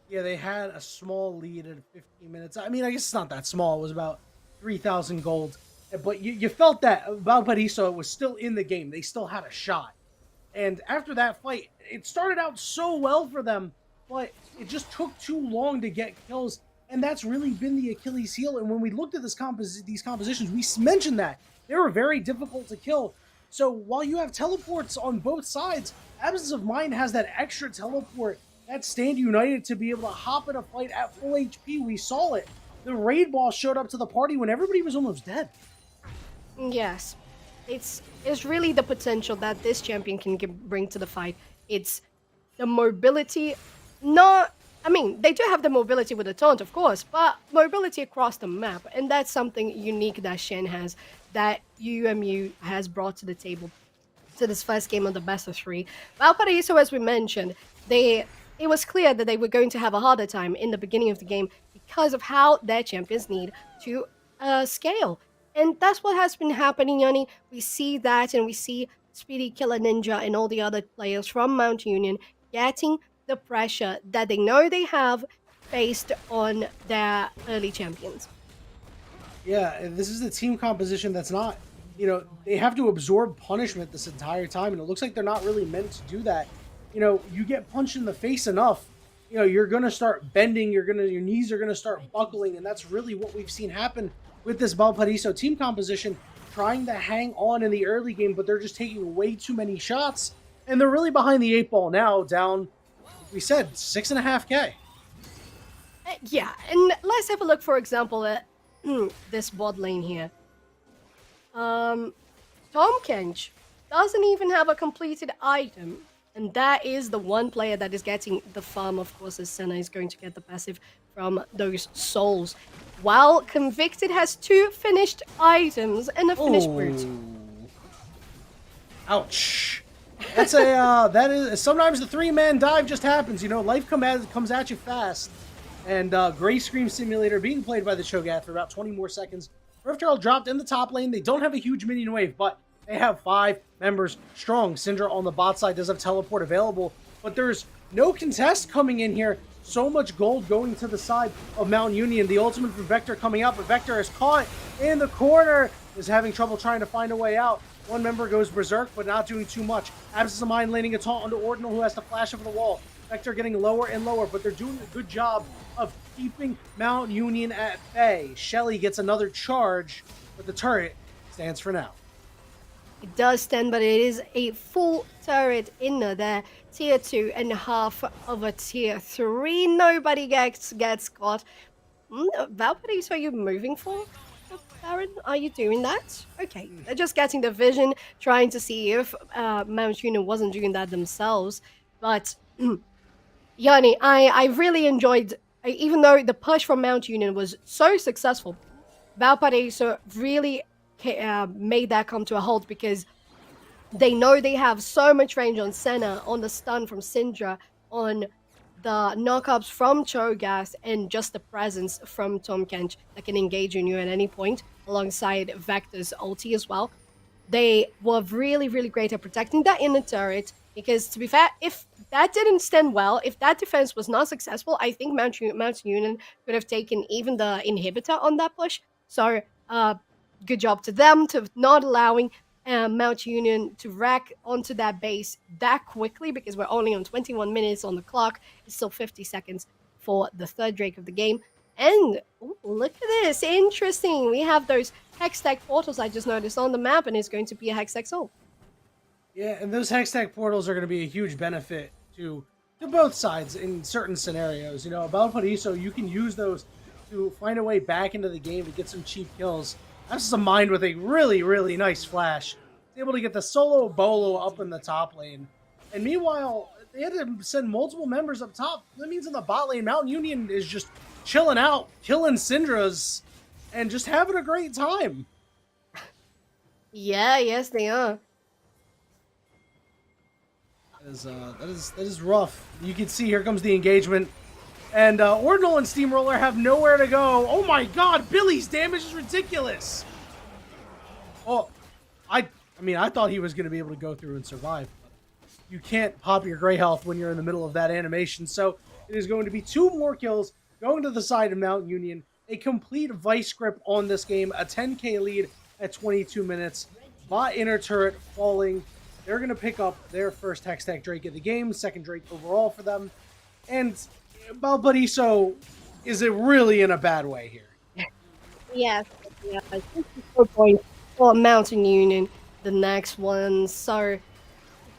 Yeah, they had a small lead at 15 minutes. I mean, I guess it's not that small. It was about 3,000 gold. But you felt that Valparaiso was still in the game. They still had a shot. And after that fight, it started out so well for them, but it just took too long to get kills. And that's really been the Achilles heel. And when we looked at these compositions, we mentioned that. They were very difficult to kill. So while you have teleports on both sides, Absence of Mind has that extra teleport, that Stand United to be able to hop in a fight at full HP. We saw it. The raid boss showed up to the party when everybody was almost dead. Yes. It's really the potential that this champion can bring to the fight. It's the mobility, they do have the mobility with the taunt, of course, but mobility across the map. And that's something unique that Shen has, that UMU has brought to the table to this first game of the best of 3. Valparaiso, as we mentioned, it was clear that they were going to have a harder time in the beginning of the game because of how their champions need to scale. And that's what has been happening, Yanni. We see that, and we see Speedy, Killer Ninja, and all the other players from Mount Union getting the pressure that they know they have based on their early champions. Yeah, this is the team composition that's not, they have to absorb punishment this entire time, and it looks like they're not really meant to do that. You get punched in the face enough, you're going to start bending, your knees are going to start buckling, and that's really what we've seen happen with this Valparaiso team composition, trying to hang on in the early game, but they're just taking way too many shots, and they're really behind the 8 ball now, down, we said, 6.5k. Yeah, and let's have a look, for example, at this bot lane here. Tom Kench doesn't even have a completed item, and that is the one player that is getting the farm. Of course, as Senna is going to get the passive from those souls, while Convicted has 2 finished items and a finished brute. Ouch. That's that is sometimes the 3-man dive just happens. Life comes at you fast. And Gray Scream Simulator being played by the Cho'Gath for about 20 more seconds. Rift Herald dropped in the top lane. They don't have a huge minion wave, but they have 5 members strong. Syndra on the bot side does have teleport available, but there's no contest coming in here. So much gold going to the side of Mount Union. The ultimate from Vector coming out, but Vector is caught in the corner, is having trouble trying to find a way out. One member goes berserk, but not doing too much. Absence of Mind landing a taunt onto Ordinal, who has to flash over the wall. Vector getting lower and lower, but they're doing a good job of keeping Mount Union at bay. Shelly gets another charge, but the turret stands for now. It does stand, but it is a full turret in there. Tier 2.5 of a tier 3. Nobody gets caught. Valparaiso, are you moving for? Baron, are you doing that? Okay, they're just getting the vision, trying to see if Mount Union wasn't doing that themselves. But Yanni, I really enjoyed, even though the push from Mount Union was so successful, Valparaiso really made that come to a halt because they know they have so much range on Senna, on the stun from Syndra, on the knockups from Cho'Gath, and just the presence from Tom Kench that can engage on you at any point, alongside Vector's ulti as well. They were really, really great at protecting that inner turret, because to be fair, if that didn't stand well, if that defense was not successful, I think Mount Union could have taken even the inhibitor on that push. So, good job to them to not allowing Mount Union to rack onto that base that quickly, because we're only on 21 minutes on the clock. It's still 50 seconds for the third Drake of the game. And ooh, look at this. Interesting. We have those Hextech portals I just noticed on the map, and it's going to be a Hextech soul. Yeah, and those Hextech portals are going to be a huge benefit to to both sides in certain scenarios. You know, Valparaiso, you can use those to find a way back into the game to get some cheap kills. That's just a mind with a really, really nice flash. He's able to get the solo bolo up in the top lane. And meanwhile, they had to send multiple members up top. That means in the bot lane, Mountain Union is just chilling out, killing Syndras, and just having a great time. Yeah, yes, they are. That is rough. You can see here comes the engagement. And Ordinal and Steamroller have nowhere to go. Oh my god, Billy's damage is ridiculous. Oh, I mean, I thought he was going to be able to go through and survive. You can't pop your gray health when you're in the middle of that animation. So it is going to be 2 more kills going to the side of Mountain Union. A complete vice grip on this game. A 10k lead at 22 minutes. Bot inner turret falling. They're going to pick up their first Hextech Drake of the game. Second Drake overall for them. And Valparaiso is it really in a bad way here. Yes, yeah. I think it's going for Mountain Union, the next one. So,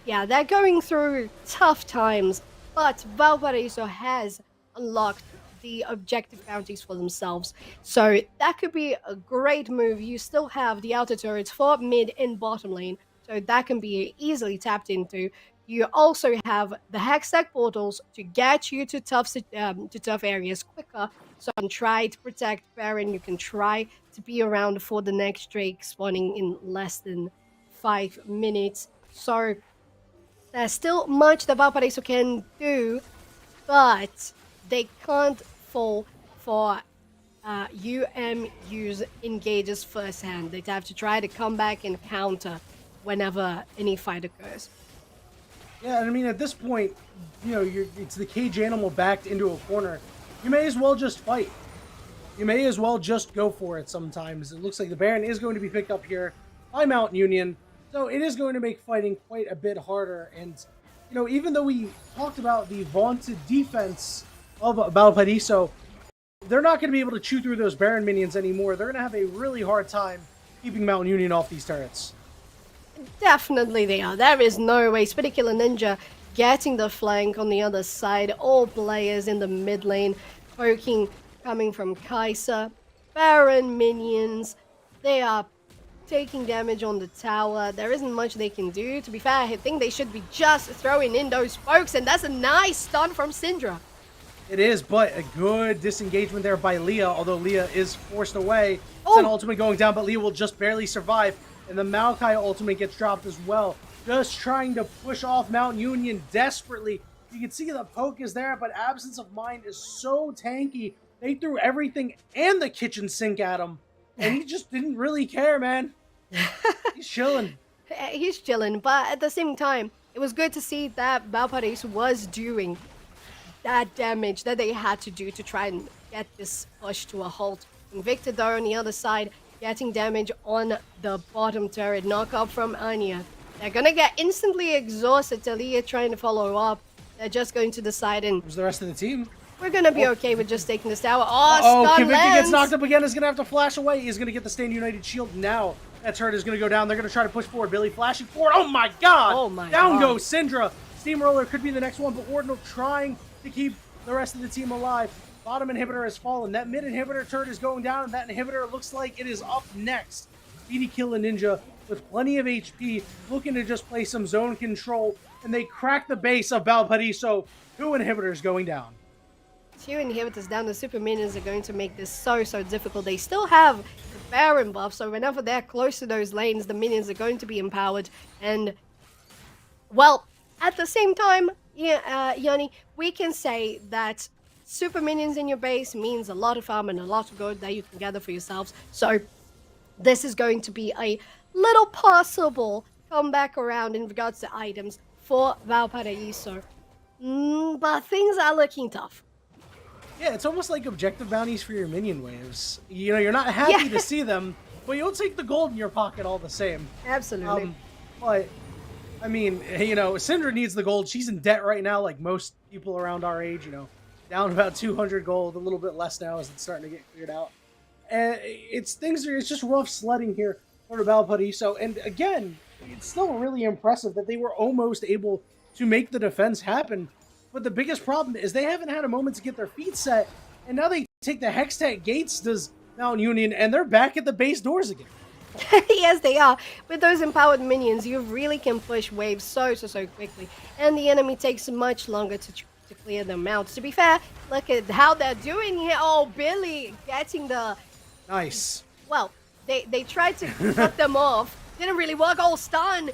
yeah, they're going through tough times, but Valparaiso has unlocked the objective bounties for themselves. So that could be a great move. You still have the outer turrets for mid and bottom lane, so that can be easily tapped into. You also have the Hextech portals to get you to tough areas quicker. So you can try to protect Baron. You can try to be around for the next Drake spawning in less than 5 minutes. So there's still much that Valparaiso can do, but they can't fall for UMU's engages firsthand. They have to try to come back and counter whenever any fight occurs. Yeah, and I mean, at this point, you know, it's the cage animal backed into a corner. You may as well just fight. You may as well just go for it sometimes. It looks like the Baron is going to be picked up here by Mountain Union, so it is going to make fighting quite a bit harder. And, you know, even though we talked about the vaunted defense of Valparaiso, they're not going to be able to chew through those Baron minions anymore. They're going to have a really hard time keeping Mountain Union off these turrets. Definitely they are. There is no way. Spitty Killer Ninja getting the flank on the other side. All players in the mid lane. Poking coming from Kaiser. Baron minions. They are taking damage on the tower. There isn't much they can do. To be fair, I think they should be just throwing in those pokes. And that's a nice stun from Syndra. It is, but a good disengagement there by Leah, although Leah is forced away. Oh. Sen ultimate going down, but Leah will just barely survive. And the Maokai ultimate gets dropped as well. Just trying to push off Mountain Union desperately. You can see the poke is there, but Absence of Mind is so tanky. They threw everything and the kitchen sink at him. And he just didn't really care, man. He's chilling. He's chilling, but at the same time, it was good to see that Valparaiso was doing that damage that they had to do to try and get this push to a halt. Invicta, though, on the other side, getting damage on the bottom turret. Knock up from Anya. They're gonna get instantly exhausted. Talia trying to follow up. They're just going to decide, and Who's the rest of the team? we're gonna be okay with just taking this tower. Oh, stun Kivicki lands. gets knocked up again. Is gonna have to flash away. He's gonna get the Stand United shield now. That turret is gonna go down. They're gonna try to push forward. Billy flashing forward. Oh my god! Oh my down god. goes Syndra. Steamroller could be the next one, but Ordinal trying to keep the rest of the team alive. Bottom inhibitor has fallen. That mid inhibitor turret is going down, and that inhibitor looks like it is up next. Speedy Killer Ninja with plenty of HP, looking to just play some zone control, and they crack the base of Valparaiso. 2 inhibitors going down. 2 inhibitors down. The super minions are going to make this so difficult. They still have the Baron buff, so whenever they're close to those lanes, the minions are going to be empowered. And, well, at the same time, yeah, Yanni, we can say that super minions in your base means a lot of farm and a lot of gold that you can gather for yourselves. So this is going to be a little possible comeback around in regards to items for Valparaiso. But things are looking tough. Yeah, it's almost like objective bounties for your minion waves. You know, you're not happy to see them, but you'll take the gold in your pocket all the same. Absolutely. But, I mean, you know, Syndra needs the gold. She's in debt right now, like most people around our age, you know. Down about 200 gold, a little bit less now as it's starting to get cleared out. And it's just rough sledding here for Valparaiso. And again, it's still really impressive that they were almost able to make the defense happen. But the biggest problem is they haven't had a moment to get their feet set, and now they take the Hextech Gates, does Mount Union, and they're back at the base doors again. Yes, they are. With those empowered minions, you really can push waves so quickly, and the enemy takes much longer to clear them out. To be fair, look at how they're doing here. Oh, Billy getting the... Nice. Well, they tried to cut them off. Didn't really work. Oh, stun.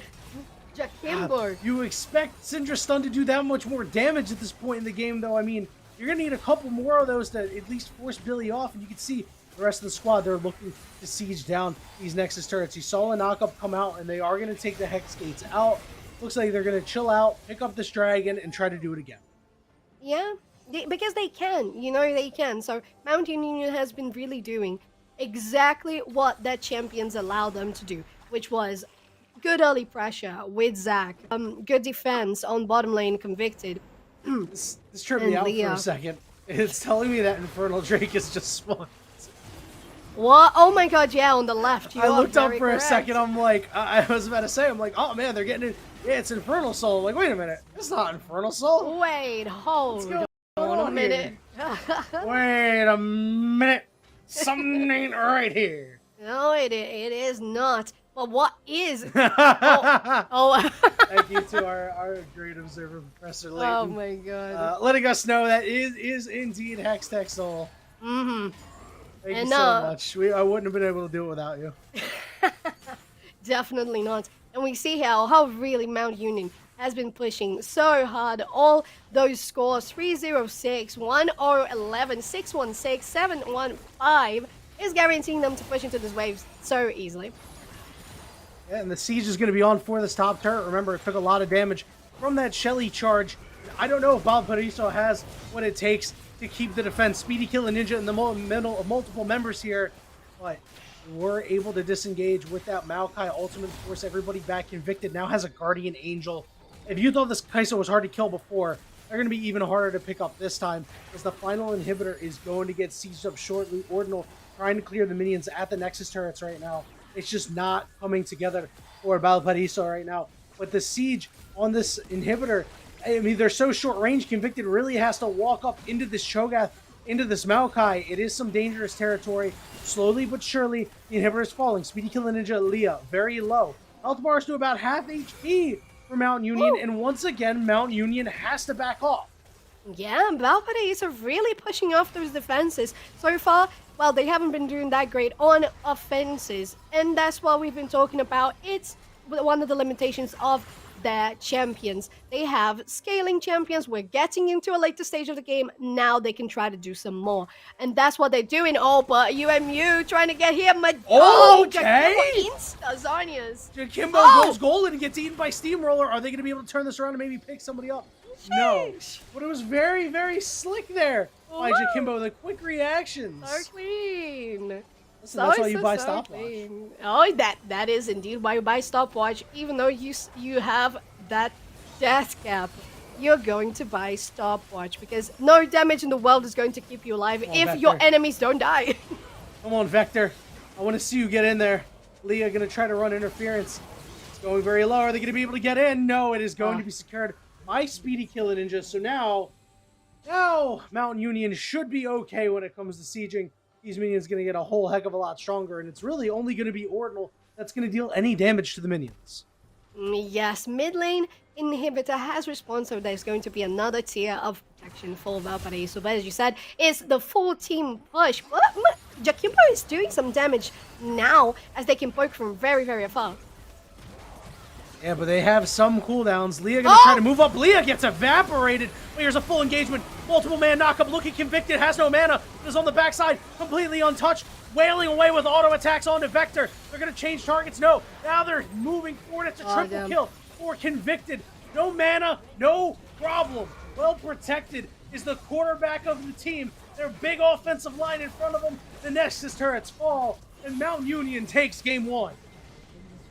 Jakimbo. You expect Syndra Stun to do that much more damage at this point in the game, though. I mean, you're going to need a couple more of those to at least force Billy off, and you can see the rest of the squad, they're looking to siege down these Nexus turrets. You saw a knockup come out, and they are going to take the Hex Gates out. Looks like they're going to chill out, pick up this dragon, and try to do it again. Yeah, because they can. You know, they can. So Mount Union has been really doing exactly what their champions allowed them to do, which was good early pressure with Zach, good defense on bottom lane, Convicted. This tripped me out for a second. It's telling me that Infernal Drake is just spawned. What? Oh my god, yeah, on the left. I looked up for a second, I'm like, I was about to say, I'm like, oh man, they're getting it. Yeah, it's Infernal Soul. I'm like, wait a minute. It's not Infernal Soul. Wait, hold on a minute. Wait a minute. Something ain't right here. No, it is not. But what is? Oh. Thank you to our great observer, Professor Layton. Oh my god. Letting us know that is indeed Hextech Soul. Mm-hmm. Thank you so much. I wouldn't have been able to do it without you. Definitely not. And we see how really Mount Union has been pushing so hard. All those scores, 306, 1011, 616, 715, is guaranteeing them to push into these waves so easily. Yeah, and the siege is going to be on for this top turret. Remember, it took a lot of damage from that Shelly charge. I don't know if Valparaiso has what it takes to keep the defense. Speedy Kill and Ninja in the middle of multiple members here, but we're able to disengage with that Maokai ultimate, force everybody back. Convicted now has a Guardian Angel. If you thought this Kai'Sa was hard to kill before, they're going to be even harder to pick up this time, as the final inhibitor is going to get sieged up shortly. Ordinal trying to clear the minions at the Nexus turrets right now. It's just not coming together for Valparaiso right now. But the siege on this inhibitor, I mean, they're so short range. Convicted really has to walk up into this Cho'Gath, into this Maokai. It is some dangerous territory. Slowly but surely, the inhibitor is falling. Speedy Kill Ninja Leah, very low. Health bars to about half HP for Mount Union, and once again, Mount Union has to back off. Yeah, Valparaiso really pushing off those defenses. So far, well, they haven't been doing that great on offenses, and that's what we've been talking about. It's one of the limitations of their champions. They have scaling champions. We're getting into a later stage of the game. Now they can try to do some more. And that's what they're doing. Oh, but UMU trying to get here. Okay. Lasagnas. Jakimbo goes golden and gets eaten by Steamroller. Are they going to be able to turn this around and maybe pick somebody up? Sheesh. No. But it was very, very slick there by Jakimbo. The quick reactions. So clean. Listen, that's why you buy stopwatch. Oh, that is indeed why you buy stopwatch. Even though you have that death cap, you're going to buy stopwatch because no damage in the world is going to keep you alive if your enemies don't die. Come on, Vector. I want to see you get in there. Leah going to try to run interference. It's going very low. Are they going to be able to get in? No, it is going to be secured by Speedy Kill Ninja. So now Mountain Union should be okay when it comes to sieging. These minions going to get a whole heck of a lot stronger, and it's really only going to be Ordinal that's going to deal any damage to the minions. Yes, mid lane inhibitor has respawned, so there's going to be another tier of protection for Valparaiso. But as you said, it's the full team push. But Jakimbo is doing some damage now, as they can poke from very, very far. Yeah, but they have some cooldowns. Leah going to try to move up. Leah gets evaporated. But here's a full engagement. Multiple man knockup. Looking Convicted. Has no mana. Is on the backside. Completely untouched. Wailing away with auto attacks onto Vector. They're going to change targets. No. Now they're moving forward. It's a triple kill for Convicted. No mana. No problem. Well protected is the quarterback of the team. Their big offensive line in front of them. The Nexus turrets fall. And Mount Union takes game one.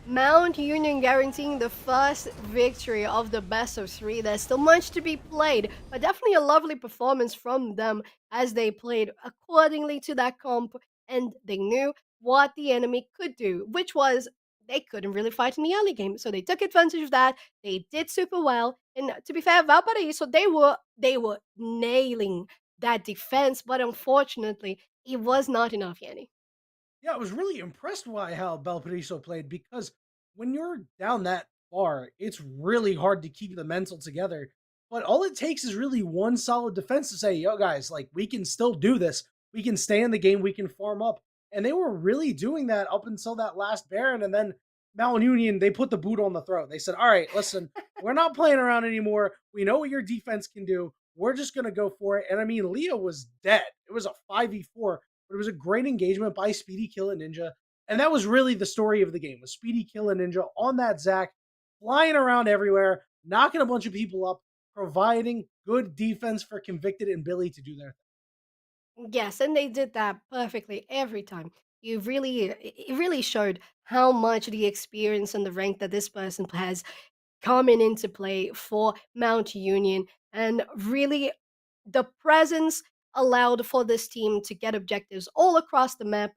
Mount Union guaranteeing the first victory of the best of three. There's still much to be played, but definitely a lovely performance from them as they played accordingly to that comp, and they knew what the enemy could do, which was they couldn't really fight in the early game. So they took advantage of that. They did super well. And to be fair, Valparaiso, they were nailing that defense, but unfortunately, it was not enough, Yanni. Yeah, I was really impressed by how Valparaiso played because when you're down that far, it's really hard to keep the mental together. But all it takes is really one solid defense to say, yo, guys, like, we can still do this. We can stay in the game. We can farm up. And they were really doing that up until that last Baron. And then Mountain Union, they put the boot on the throat. They said, all right, listen, we're not playing around anymore. We know what your defense can do. We're just going to go for it. And I mean, Leo was dead. It was a 5v4, but it was a great engagement by Speedy Kill and Ninja. And that was really the story of the game, was Speedy Kill and Ninja on that Zac, flying around everywhere, knocking a bunch of people up, providing good defense for Convicted and Billy to do their thing. Yes, and they did that perfectly every time. It really showed how much the experience and the rank that this person has coming into play for Mount Union, and really the presence allowed for this team to get objectives all across the map,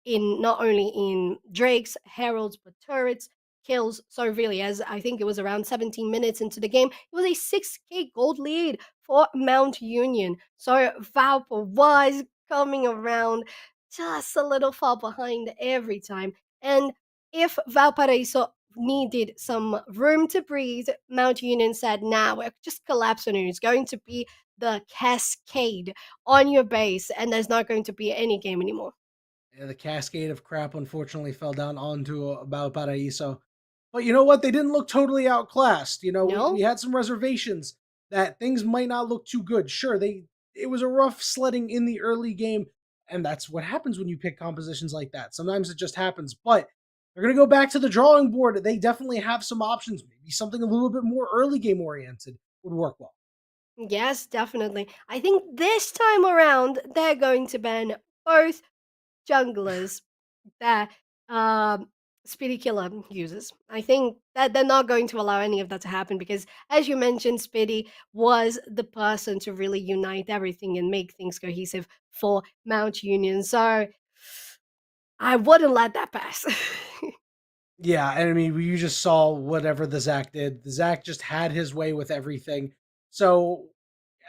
in not only in Drakes, Heralds, but turrets, kills. So really, as I think it was around 17 minutes into the game, it was a 6k gold lead for Mount Union. So Valpo was coming around just a little far behind every time. And if Valparaiso needed some room to breathe, Mount Union said, nah, we're just collapsing it. It's going to be the cascade on your base, and there's not going to be any game anymore. Yeah, the cascade of crap unfortunately fell down onto Valparaiso. But you know what? They didn't look totally outclassed. You know, No? we had some reservations that things might not look too good. Sure, it was a rough sledding in the early game, and that's what happens when you pick compositions like that. Sometimes it just happens, but they're going to go back to the drawing board. They definitely have some options. Maybe something a little bit more early game oriented would work well. Yes, definitely. I think this time around, they're going to ban both junglers that Speedy Killer uses. I think that they're not going to allow any of that to happen because, as you mentioned, Speedy was the person to really unite everything and make things cohesive for Mount Union. So I wouldn't let that pass. Yeah, and I mean, you just saw whatever the Zac did. The Zac just had his way with everything. So,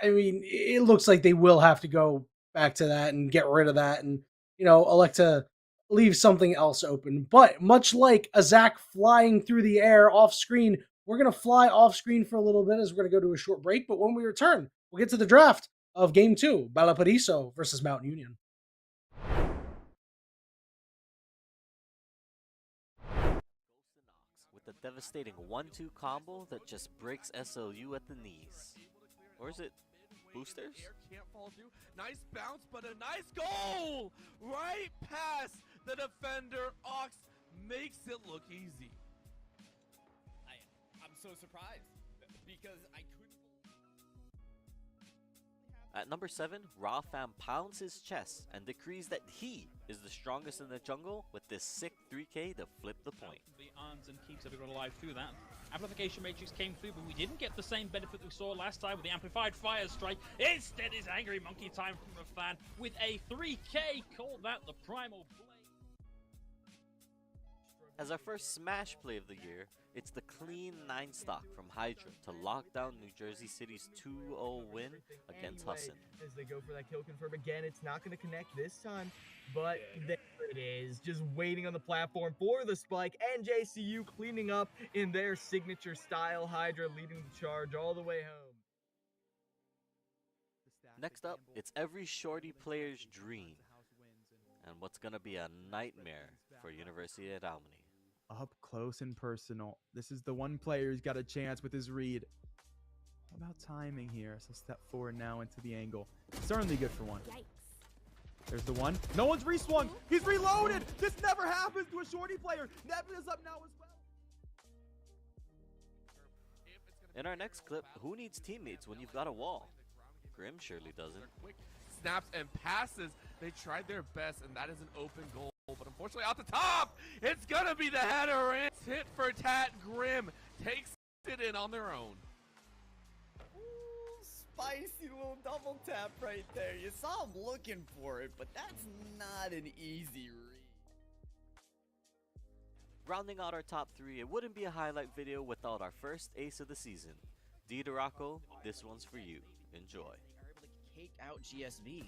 I mean, it looks like they will have to go back to that and get rid of that and, elect to leave something else open. But much like a Zac flying through the air off screen, we're going to fly off screen for a little bit as we're going to go to a short break. But when we return, we'll get to the draft of Game 2, Valparaiso versus Mountain Union. With a devastating 1-2 combo that just breaks SLU at the knees. Or is it boosters? Can't fall through. Nice bounce, but a nice goal! Right past the defender. Ox makes it look easy. I'm so surprised because I couldn't. At number 7, Rawfam pounds his chest and decrees that he is the strongest in the jungle with this sick 3k to flip the point. The arms and keeps everyone alive through that. Amplification Matrix came through, but we didn't get the same benefit we saw last time with the Amplified Fire Strike. Instead is Angry Monkey time from a fan with a 3k, call that the Primal Blade. As our first Smash play of the year, it's the clean 9 stock from Hydra to lock down New Jersey City's 2-0 win against Husson. As they go for that kill confirm again, it's not going to connect this time, but there it is, just waiting on the platform for the spike. NJCU cleaning up in their signature style. Hydra leading the charge all the way home. Next up, it's every shorty player's dream, and what's going to be a nightmare for University at Alma. Up close and personal. This is the one player who's got a chance with his read. What about timing here? So step forward now into the angle. Certainly good for one. Yikes. There's the one. No one's reswung. He's reloaded. This never happens to a shorty player. Nebula's up now as well. In our next clip, who needs teammates when you've got a wall? Grim surely doesn't. Snaps and passes. They tried their best, and that is an open goal. But unfortunately, out the top, it's gonna be the header. It's hit for Tat. Grim takes it in on their own. Ooh, spicy little double tap right there. You saw him looking for it, but that's not an easy read. Rounding out our top 3, it wouldn't be a highlight video without our first ace of the season. D to Rocco, this one's for you. Enjoy. Are able to cake out GSV.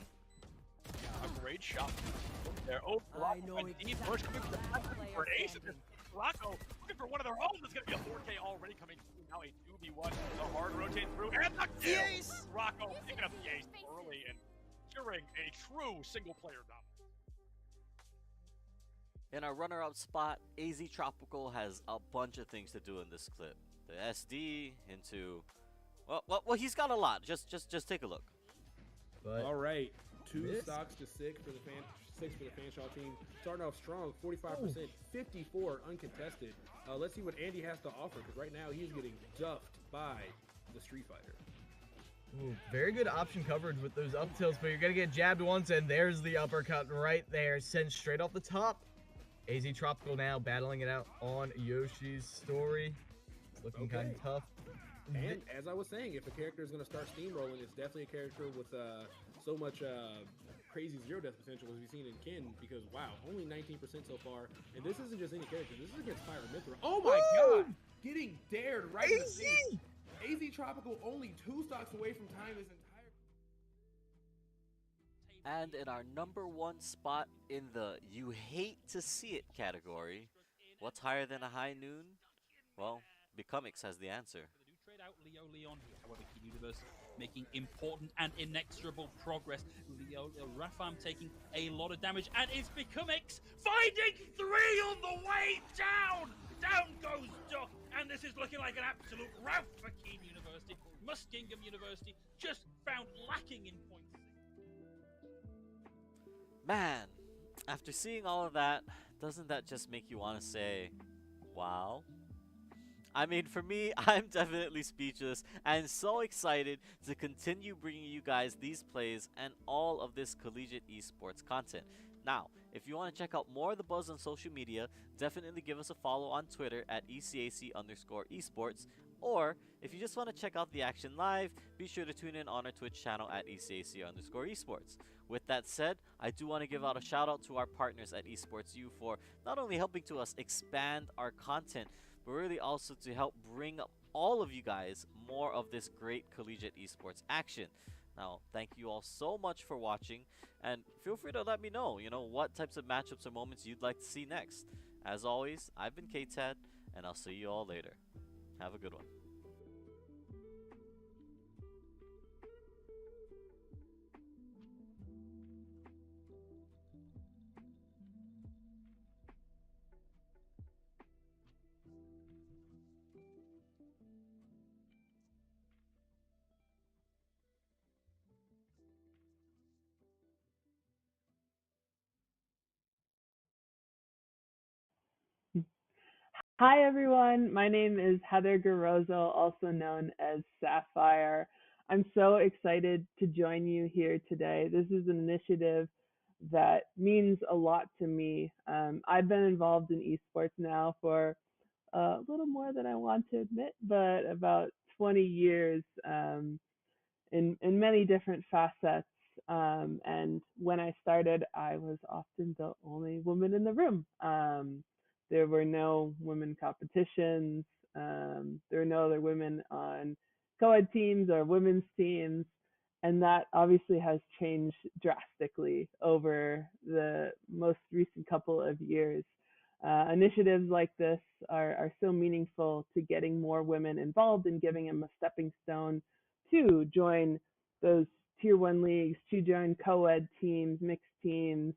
A great shot there. Oh, I know deep push coming for an ace. Rocco looking for one of their own. There's going to be a 4K already coming through. Now a 2v1. The hard rotate through. And the kill! Ace! Rocco picking up the ace early and securing a true single-player dominance. In our runner-up spot, AZ Tropical has a bunch of things to do in this clip. The SD into, well, he's got a lot. Just take a look. But all right, 2 this- stocks to 6 for the Fanshawe team. Starting off strong, 45%, 54 uncontested. Let's see what Andy has to offer, because right now he's getting duffed by the Street Fighter. Ooh, very good option coverage with those up tilts, but you're gonna get jabbed once, and there's the uppercut right there, sent straight off the top. AZ Tropical now battling it out on Yoshi's story. It's looking kind of tough. And as I was saying, if a character is going to start steamrolling, it's definitely a character with so much crazy zero death potential as we've seen in Kin, because wow, only 19% so far. And this isn't just any character, this is against Fire Mithra. Oh my god! Getting dared right in the face. AZ Tropical only 2 stocks away from tying this entire. And in our number 1 spot in the you hate to see it category, what's higher than a high noon? Well, Becomix has the answer. They do trade out Leo Leon here. However, Kid Universe making important and inexorable progress. Leo Rafam taking a lot of damage, and it's Becomix finding 3 on the way down! Down goes Duck, and this is looking like an absolute rout for Keen University. Muskingum University just found lacking in points. Man, after seeing all of that, doesn't that just make you want to say, wow? I mean, for me, I'm definitely speechless and so excited to continue bringing you guys these plays and all of this collegiate esports content. Now, if you want to check out more of the buzz on social media, definitely give us a follow on Twitter at ECAC_esports. Or, if you just want to check out the action live, be sure to tune in on our Twitch channel at ECAC_esports. With that said, I do want to give out a shout out to our partners at EsportsU for not only helping to us expand our content, but really also to help bring up all of you guys more of this great collegiate esports action. Now, thank you all so much for watching, and feel free to let me know, what types of matchups or moments you'd like to see next. As always, I've been KTAD, and I'll see you all later. Have a good one. Hi everyone, my name is Heather Garozzo, also known as Sapphire. I'm so excited to join you here today. This is an initiative that means a lot to me. I've been involved in esports now for a little more than I want to admit, but about 20 years in many different facets. And when I started, I was often the only woman in the room. There were no women competitions. There were no other women on co-ed teams or women's teams. And that obviously has changed drastically over the most recent couple of years. Initiatives like this are so meaningful to getting more women involved and giving them a stepping stone to join those tier 1 leagues, to join co-ed teams, mixed teams,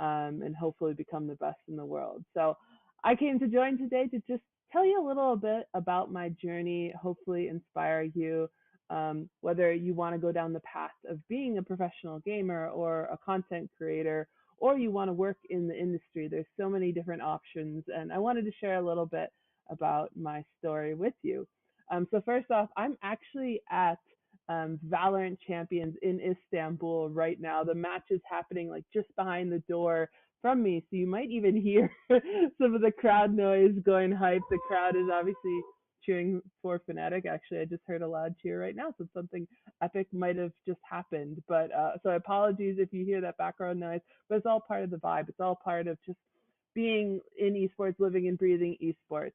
and hopefully become the best in the world. So I came to join today to just tell you a little bit about my journey, hopefully inspire you, whether you want to go down the path of being a professional gamer or a content creator, or you want to work in the industry. There's so many different options, and I wanted to share a little bit about my story with you. So first off, I'm actually at Valorant Champions in Istanbul right now. The match is happening like just behind the door from me, so you might even hear some of the crowd noise going hype. The crowd is obviously cheering for Fnatic. Actually, I just heard a loud cheer right now, so something epic might have just happened. But so apologies if you hear that background noise, but it's all part of the vibe. It's all part of just being in esports, living and breathing esports.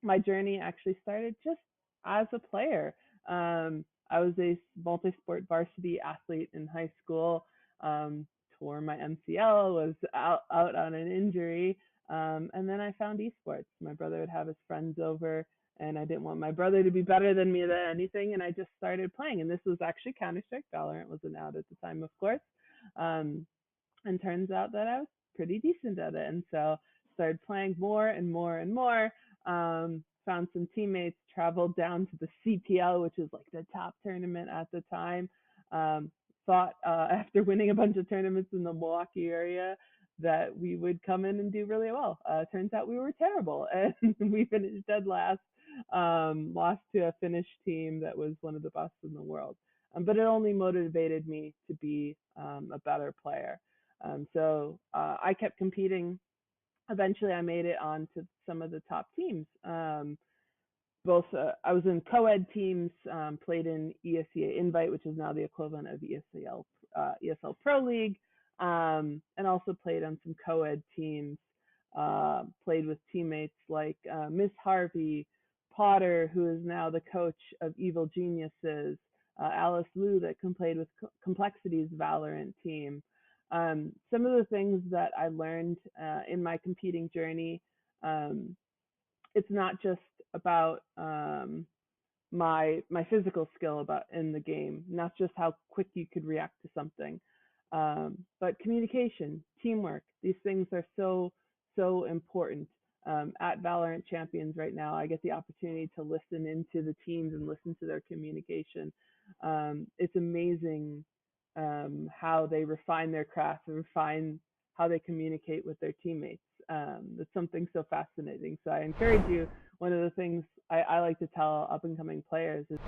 My journey actually started just as a player. I was a multi-sport varsity athlete in high school, tore my MCL, was out on an injury, and then I found esports. My brother would have his friends over, and I didn't want my brother to be better than me at anything, and I just started playing. And this was actually Counter-Strike. Valorant wasn't out at the time, of course. And turns out that I was pretty decent at it, and so started playing more and more and more. Found some teammates, traveled down to the CPL, which is like the top tournament at the time. Thought after winning a bunch of tournaments in the Milwaukee area that we would come in and do really well. Turns out we were terrible, and we finished dead last. Lost to a Finnish team that was one of the best in the world. But it only motivated me to be a better player. So I kept competing. Eventually, I made it on to some of the top teams. I was in co-ed teams, played in ESCA Invite, which is now the equivalent of ESL Pro League, and also played on some co-ed teams. Played with teammates like Miss Harvey, Potter, who is now the coach of Evil Geniuses, Alice Liu, that played with Complexity's Valorant team. Some of the things that I learned in my competing journey, it's not just about my physical skill in the game, not just how quick you could react to something, but communication, teamwork. These things are so important. At Valorant Champions right now, I get the opportunity to listen into the teams and listen to their communication. It's amazing how they refine their craft and refine how they communicate with their teammates. It's something so fascinating. So I encourage you, one of the things I like to tell up-and-coming players is...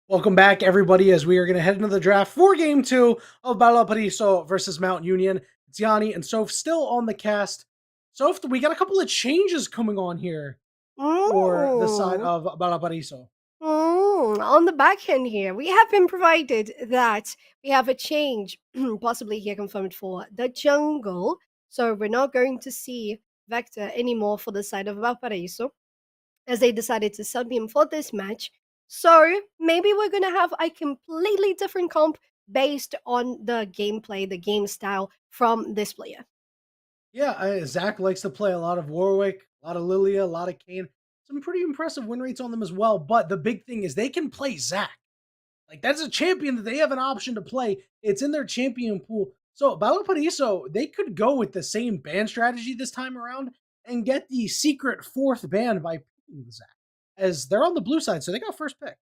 Welcome back, everybody, as we are going to head into the draft for Game 2 of Valparaiso versus Mount Union. It's Yanni and Soph still on the cast. Soph, we got a couple of changes coming on here for the side of Valparaiso. On the back end here, we have been provided that we have a change, possibly here confirmed for the jungle. So we're not going to see Vector anymore for the side of Valparaiso, as they decided to sub him for this match. So maybe we're going to have a completely different comp based on the gameplay, the game style from this player. Yeah, Zach likes to play a lot of Warwick, a lot of Lilia, a lot of Kane. Some pretty impressive win rates on them as well. But the big thing is they can play Zach. Like, that's a champion that they have an option to play. It's in their champion pool. So Valparaiso, they could go with the same ban strategy this time around and get the secret fourth ban by picking Zach, as they're on the blue side, so they got first pick.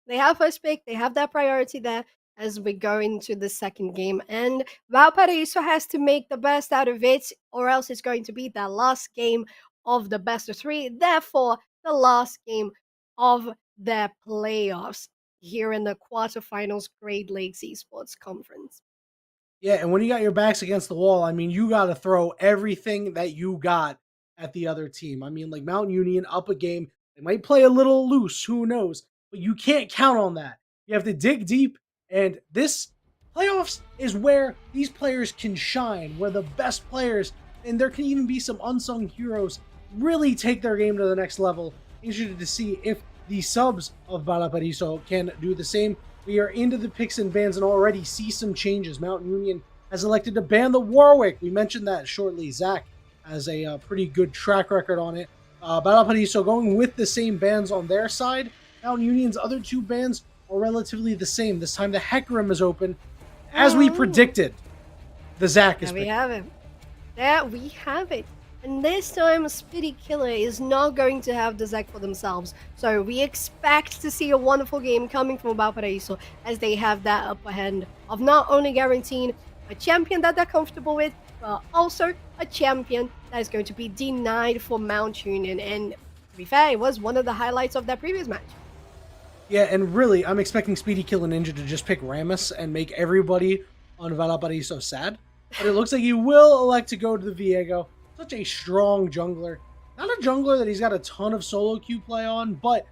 They have first pick. They have that priority there as we go into the second game. And Valparaiso has to make the best out of it, or else it's going to be the last game of the best of three. Therefore, the last game of their playoffs here in the quarterfinals Great Lakes Esports Conference. Yeah, and when you got your backs against the wall, I mean, you got to throw everything that you got at the other team. I mean, like Mount Union up a game, they might play a little loose, who knows, but you can't count on that. You have to dig deep, and this playoffs is where these players can shine, where the best players, and there can even be some unsung heroes, really take their game to the next level. Interested to see if the subs of Valparaiso can do the same. We are into the picks and bans and already see some changes. Mount Union has elected to ban the Warwick. We mentioned that shortly. Zach has a pretty good track record on it. Valparaiso going with the same bans on their side. Mount Union's other two bans are relatively the same. This time the Hecarim is open. As we predicted, the Zach is There we have it. There we have it. And this time, Speedy Killer is not going to have the Zach for themselves. So we expect to see a wonderful game coming from Valparaiso, as they have that upper hand of not only guaranteeing a champion that they're comfortable with, but also a champion that is going to be denied for Mount Union. And to be fair, it was one of the highlights of that previous match. Yeah, and really, I'm expecting Speedy Killer Ninja to just pick Ramus and make everybody on Valparaiso sad. But it looks like he will elect to go to the Viego. Such a strong jungler. Not a jungler that he's got a ton of solo queue play on, but,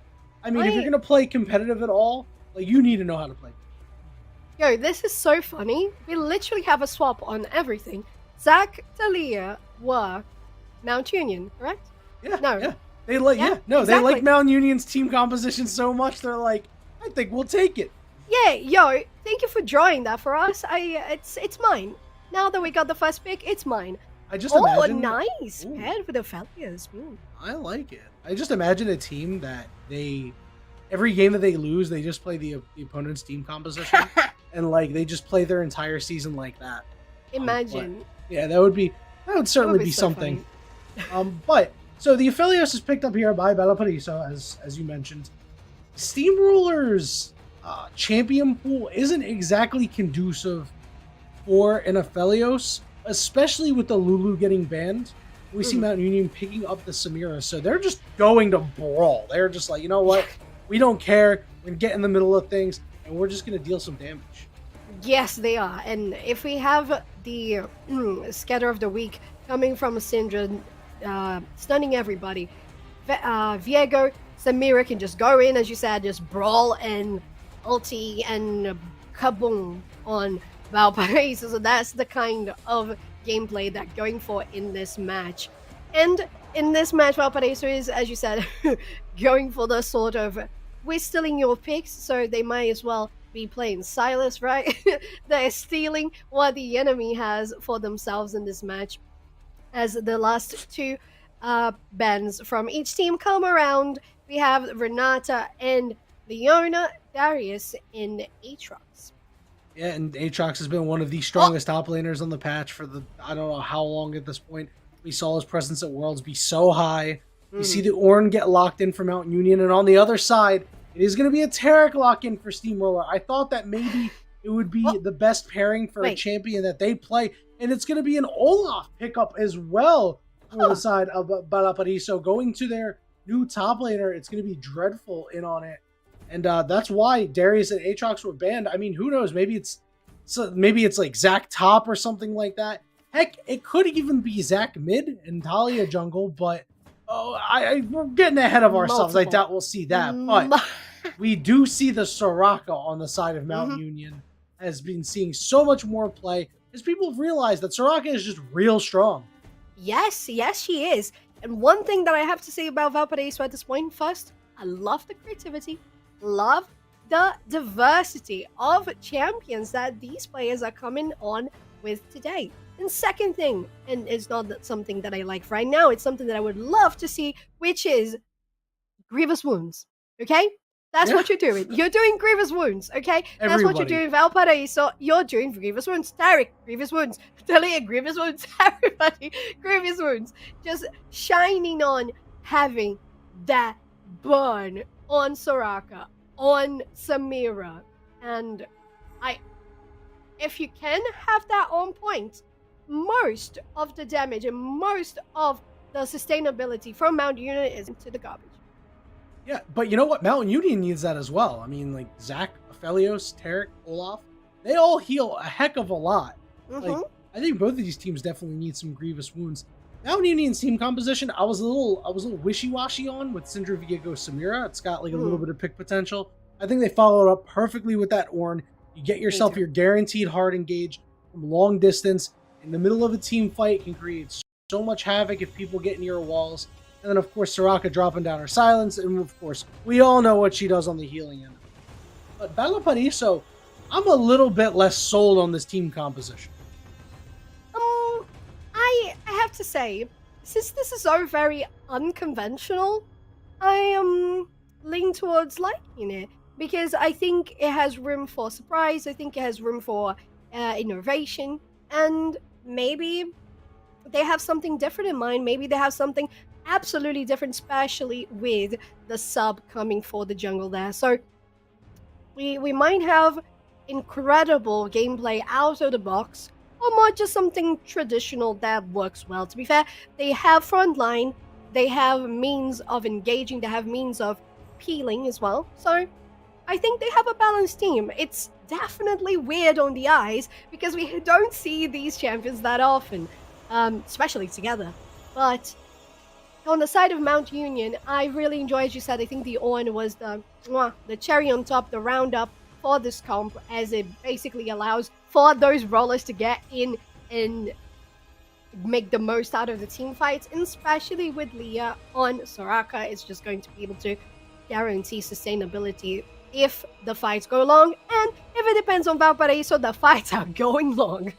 I mean, if you're going to play competitive at all, like, you need to know how to play. Yo, this is so funny. We literally have a swap on everything. Zach, Talia were Mount Union, correct? Yeah. No. Yeah. They like they like Mount Union's team composition so much they're like, I think we'll take it. Yeah, yo, thank you for drawing that for us. It's mine. Now that we got the first pick, it's mine. I just imagine. Nice paired with the Falcons. I like it. I just imagine a team that every game that they lose, they just play the opponent's team composition, and like they just play their entire season like that. Imagine. Yeah, that would certainly be so something. But so the Aphelios is picked up here by Valparaiso, as you mentioned. Steamroller's champion pool isn't exactly conducive for an Aphelios, especially with the Lulu getting banned. We see Mount Union picking up the Samira, so they're just going to brawl. They're just like, you know what? We don't care. We're going to get in the middle of things, and we're just going to deal some damage. Yes, they are. And if we have the scatter of the week coming from Syndra, stunning everybody, Viego, Samira can just go in, as you said, just brawl and ulti and kaboom on Valparaiso. So that's the kind of gameplay that going for in this match. And in this match, Valparaiso is, as you said, going for the sort of, we're stealing your picks, so they might as well be playing Silas, right? They're stealing what the enemy has for themselves in this match. As the last two bans from each team come around, we have Renata and Leona, Darius in Aatrox. Yeah, and Aatrox has been one of the strongest top laners on the patch for I don't know how long at this point. We saw his presence at Worlds be so high. You see the Ornn get locked in for Mount Union, and on the other side, it is going to be a Taric lock-in for Steamroller. I thought that maybe it would be the best pairing for a champion that they play, and it's going to be an Olaf pickup as well for the side of Valparaiso. Going to their new top laner, it's going to be Dreadful in on it. And that's why Darius and Aatrox were banned. I mean, who knows? Maybe it's like Zach top or something like that. Heck, it could even be Zach mid and Talia jungle, but we're getting ahead of ourselves. I doubt we'll see that. But we do see the Soraka on the side of Mount Union has been seeing so much more play as people have realized that Soraka is just real strong. Yes, she is. And one thing that I have to say about Valparaiso at this point, first, I love the creativity. Love the diversity of champions that these players are coming on with today. And second thing, and it's not something that I like right now, it's something that I would love to see, which is Grievous Wounds. Okay? That's what you're doing. You're doing Grievous Wounds, okay? That's what you're doing. Valparaiso, you're doing Grievous Wounds. Taric, Grievous Wounds. Talia, Grievous Wounds. Everybody, Grievous Wounds. Just shining on having that burn on Soraka, on Samira. And if you can have that on point, most of the damage and most of the sustainability from Mount Union is into the garbage. Yeah, but you know what? Mount Union needs that as well. I mean, like Zach, Aphelios, Taric, Olaf, they all heal a heck of a lot. Like, I think both of these teams definitely need some Grievous Wounds. Mount Union's team composition, I was a little wishy-washy on with Syndra, Viego, Samira. It's got like a little bit of pick potential. I think they followed up perfectly with that Ornn. You get yourself your guaranteed hard engage from long distance. In the middle of a team fight can create so much havoc if people get near walls. And then, of course, Soraka dropping down her silence. And, of course, we all know what she does on the healing end. But Valparaiso, I'm a little bit less sold on this team composition. I have to say, since this is so very unconventional, I am leaning towards liking it. Because I think it has room for surprise. I think it has room for innovation. And maybe they have something different in mind. Maybe they have something absolutely different, especially with the sub coming for the jungle there. So we might have incredible gameplay out of the box, or more just something traditional that works well. To be fair, they have frontline, they have means of engaging, they have means of peeling as well. So I think they have a balanced team. It's definitely weird on the eyes because we don't see these champions that often, especially together. But on the side of Mount Union, I really enjoy, as you said, I think the Ornn was the cherry on top, the roundup for this comp, as it basically allows for those rollers to get in and make the most out of the team fights, and especially with Leah on Soraka, it's just going to be able to guarantee sustainability if the fights go long, and if it depends on Valparaiso, the fights are going long.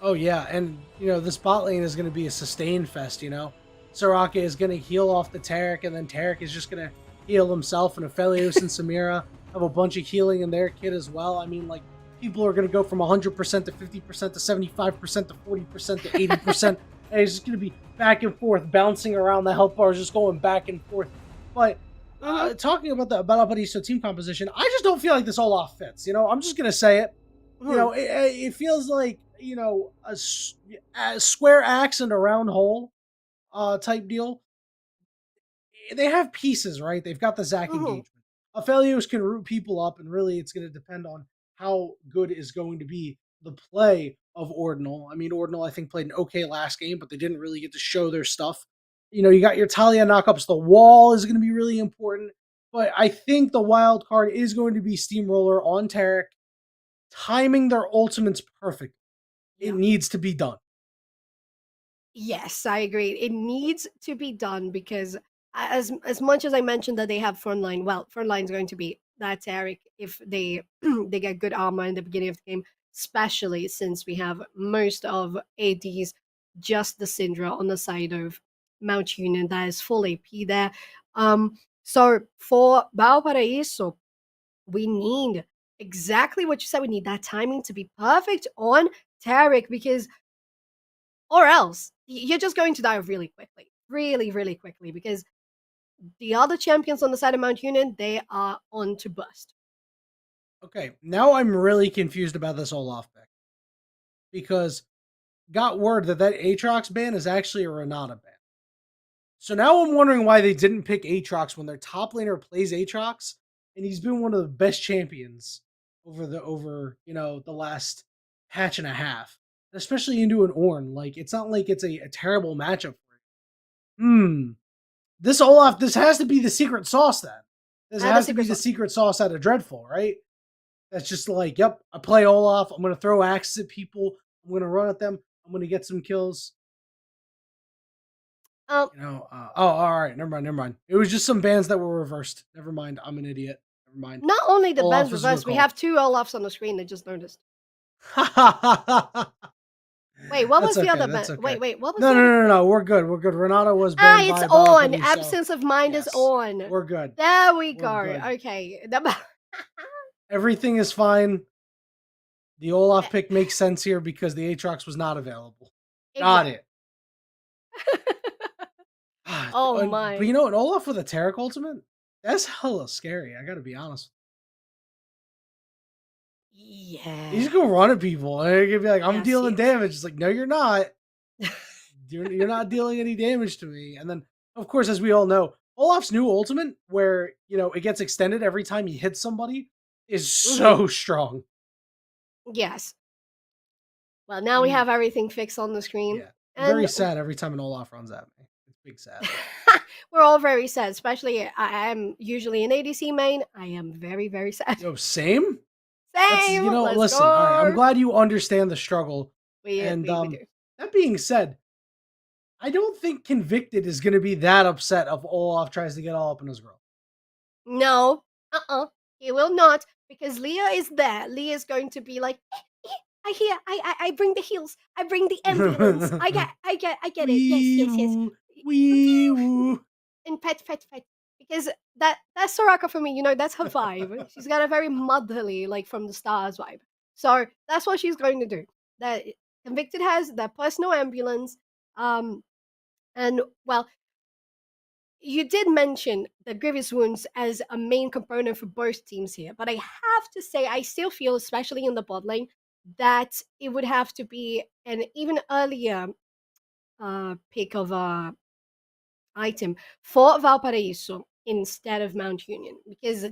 Oh yeah, and this bot lane is going to be a sustain fest. Soraka is going to heal off the Taric, and then Taric is just going to heal himself, and Aphelios and Samira have a bunch of healing in their kit as well. I mean, like, people are going to go from 100% to 50% to 75% to 40% to 80%, and it's just going to be back and forth, bouncing around the health bars, just going back and forth. But talking about the Valparaiso team composition, I just don't feel like this Olaf fits. I'm just going to say it. It feels like, a square axe and a round hole type deal. They have pieces, right? They've got the Zac engagement. Aphelios can root people up, and really it's going to depend on how good is going to be the play of Ordinal. I mean, Ordinal, I think, played an okay last game, but they didn't really get to show their stuff. You got your Talia knockups. The wall is going to be really important. But I think the wild card is going to be Steamroller on Taric. Timing their ultimates perfect. Yeah. It needs to be done. Yes, I agree. It needs to be done because as much as I mentioned that they have frontline, well, frontline is going to be that Taric if they they get good armor in the beginning of the game, especially since we have most of ADs, just the Syndra on the side of Mount Union that is full AP there. So for Valparaiso, we need exactly what you said. We need that timing to be perfect on Taric, because or else you're just going to die really quickly. Really, really quickly, because the other champions on the side of Mount Union, they are on to bust. Okay, now I'm really confused about this Olaf pick. Because got word that Aatrox ban is actually a Renata ban. So now I'm wondering why they didn't pick Aatrox when their top laner plays Aatrox, and he's been one of the best champions over the last patch and a half. Especially into an Ornn. Like, it's not like it's a terrible matchup for him. This Olaf, this has to be the secret sauce then. This has to be the secret sauce out of Dreadful, right? That's just like, yep, I play Olaf. I'm going to throw axes at people. I'm going to run at them. I'm going to get some kills. All right. Never mind. It was just some bans that were reversed. Never mind. I'm an idiot. Never mind. Not only the bans reversed, we have 2 Olafs on the screen. I just noticed. Wait, what was the other ban? Okay. Wait, what was No. We're good. Renata was banned it's on. Absence of mind is on. We're good. There we go. Okay. Everything is fine. The Olaf pick makes sense here because the Aatrox was not available. Got it. Oh my. But an Olaf with a Taric ultimate? That's hella scary. I gotta be honest. Yeah. You just go run at people and you're gonna be like, I'm dealing damage. It's like, no, you're not. You're not dealing any damage to me. And then, of course, as we all know, Olaf's new ultimate, where it gets extended every time he hits somebody, is so strong. Yes. Well, now we have everything fixed on the screen. Yeah. Very sad every time an Olaf runs at me. It's big sad. We're all very sad, especially I am usually an ADC main. I am very, very sad. Yo, same? Same. Listen, all right, I'm glad you understand the struggle. We do. That being said, I don't think Convicted is going to be that upset if Olaf tries to get all up in his grill. No. He will not, because Leah is there. Leah is going to be like, I bring the heals. I bring the ambulance. I get it. Yes. Wee woo. And pet. Because that's Soraka for me, that's her vibe. She's got a very motherly, like from the stars vibe. So that's what she's going to do. That Convicted has that personal ambulance. And well, you did mention the grievous wounds as a main component for both teams here, but I have to say I still feel, especially in the bot lane, that it would have to be an even earlier pick of a item for Valparaiso instead of Mount Union, because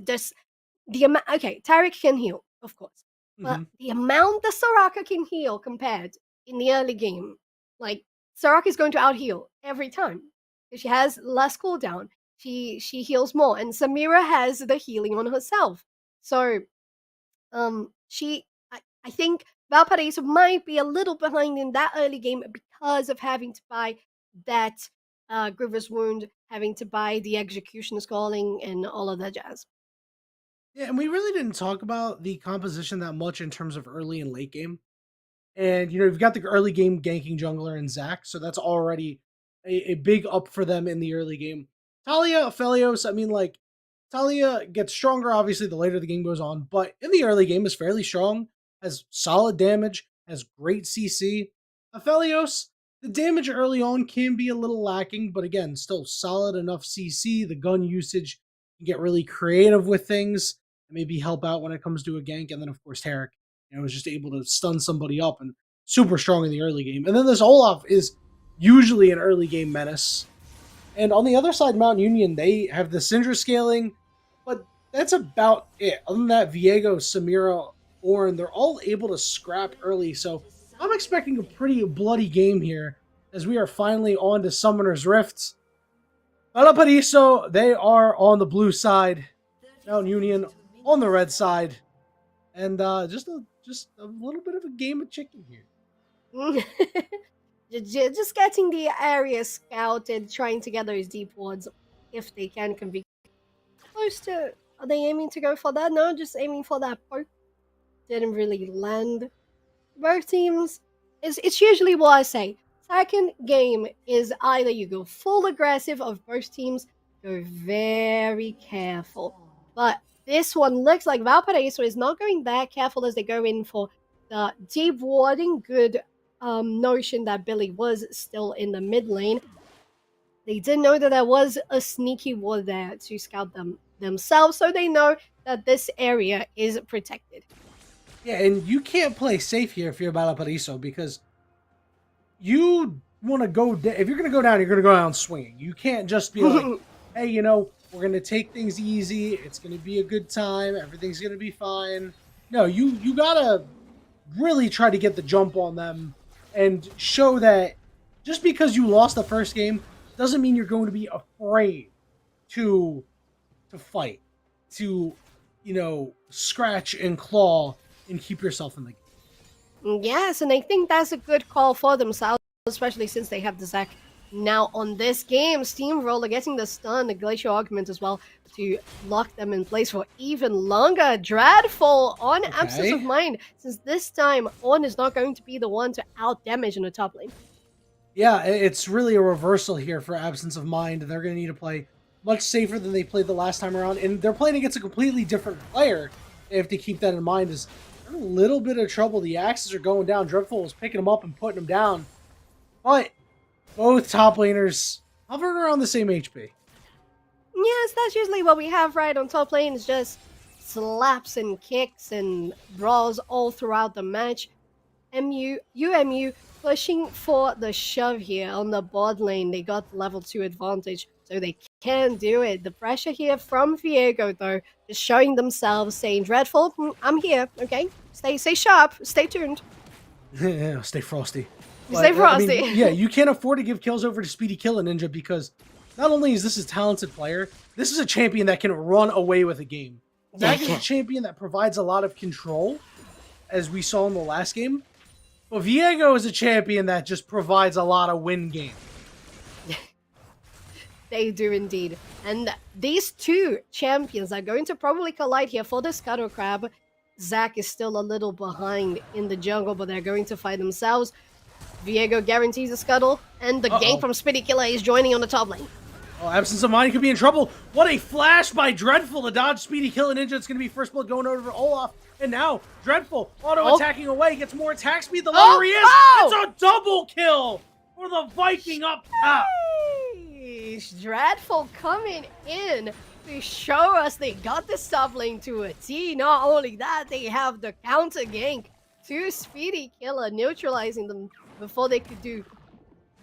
the amount. Okay, Taric can heal, of course, but the amount that Soraka can heal compared in the early game, like Soraka is going to out heal every time because she has less cooldown. She heals more, and Samira has the healing on herself. So I think Valparaiso might be a little behind in that early game because of having to buy that Grievous Wound, having to buy the Executioner's Calling, and all of that jazz. Yeah, and we really didn't talk about the composition that much in terms of early and late game. And, you've got the early game ganking jungler and Zach, so that's already a big up for them in the early game. Talia, Aphelios, I mean, like, Talia gets stronger, obviously, the later the game goes on, but in the early game is fairly strong, has solid damage, has great CC. Aphelios, the damage early on can be a little lacking, but again, still solid enough CC. The gun usage can get really creative with things and maybe help out when it comes to a gank. And then, of course, Tarek, was just able to stun somebody up and super strong in the early game. And then this Olaf is usually an early game menace. And on the other side, Mount Union, they have the Syndra scaling, but that's about it. Other than that, Viego, Samira, Ornn, they're all able to scrap early. So I'm expecting a pretty bloody game here as we are finally on to Summoner's Rift. Valparaiso, they are on the blue side. Mount Union on the red side. And just a little bit of a game of chicken here. Just getting the area scouted, trying to get those deep wards if they can be close to. Are they aiming to go for that? No, just aiming for that poke. Didn't really land. Both teams, it's usually what I say. Second game is either you go full aggressive, of both teams go very careful. But this one looks like Valparaiso is not going that careful as they go in for the deep warding. Good notion that Billy was still in the mid lane. They didn't know that there was a sneaky ward there to scout themselves, so they know that this area is protected. Yeah, and you can't play safe here if you're Valparaiso because you want to go. If you're going to go down, you're going to go down swinging. You can't just be like, hey, we're going to take things easy. It's going to be a good time. Everything's going to be fine. No, you got to really try to get the jump on them and show that just because you lost the first game doesn't mean you're going to be afraid to fight, to, scratch and claw and keep yourself in the game. Yes, and I think that's a good call for themselves, especially since they have the Zac now on this game. Steamroller getting the stun, the Glacial Augment as well to lock them in place for even longer. Dreadful on Absence of Mind, since this time Ornn is not going to be the one to out-damage in the top lane. Yeah, it's really a reversal here for Absence of Mind. They're going to need to play much safer than they played the last time around, and they're playing against a completely different player. They have to keep that in mind. Is they're in a little bit of trouble. The axes are going down. Dreadful is picking them up and putting them down. But both top laners hovering around the same HP. Yes, that's usually what we have right on top lane, is just slaps and kicks and brawls all throughout the match. UMU pushing for the shove here on the bot lane. They got level 2 advantage, so they can do it. The pressure here from Viego, though, is showing themselves, saying, Dreadful, I'm here, okay? Stay sharp, stay tuned. Yeah, stay frosty. Stay frosty. Yeah, you can't afford to give kills over to Speedy Killer Ninja because not only is this a talented player, this is a champion that can run away with a game. That is a champion that provides a lot of control, as we saw in the last game. But Viego is a champion that just provides a lot of win game. They do indeed. And these two champions are going to probably collide here for the Scuttle Crab. Zac is still a little behind in the jungle, but they're going to fight themselves. Viego guarantees a scuttle, and the gank from Speedy Killer is joining on the top lane. Oh, Absence of Mind could be in trouble. What a flash by Dreadful to dodge Speedy Killer Ninja. It's going to be first blood going over to Olaf. And now, Dreadful auto-attacking away, gets more attack speed the longer he is. It's a double kill for the Viking up top. Dreadful coming in to show us they got the sub lane to a T. Not only that, they have the counter gank to Speedy Killer, neutralizing them before they could do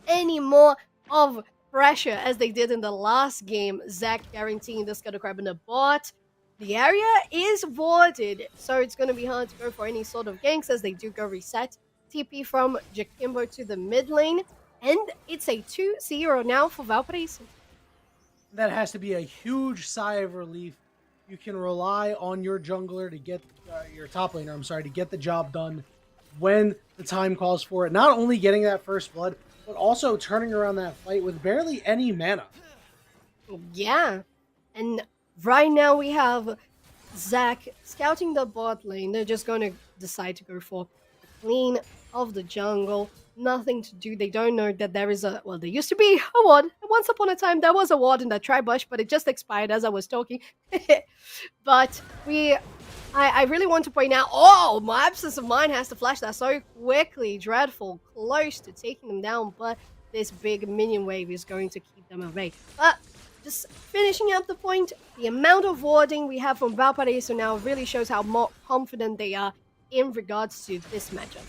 any more of pressure as they did in the last game. Zac guaranteeing the Scuttle Crab in the bot. The area is warded, so it's going to be hard to go for any sort of ganks as they do go reset. TP from Jakimbo to the mid lane, and it's a 2-0 now for Valparaiso. That has to be a huge sigh of relief you can rely on your jungler to get your top laner, I'm sorry, to get the job done when the time calls for it. Not only getting that first blood, but also turning around that fight with barely any mana. Yeah. And right now we have Zach scouting the bot lane. They're just going to decide to go for the clean of the jungle. Nothing to do. They don't know that there is a... Well, there used to be a ward. Once upon a time, there was a ward in that tri-bush, but it just expired as I was talking. But I really want to point out... Oh, my absence of mind has to flash that so quickly. Dreadful. Close to taking them down, but this big minion wave is going to keep them away. But just finishing up the point, the amount of warding we have from Valparaiso now really shows how more confident they are in regards to this matchup.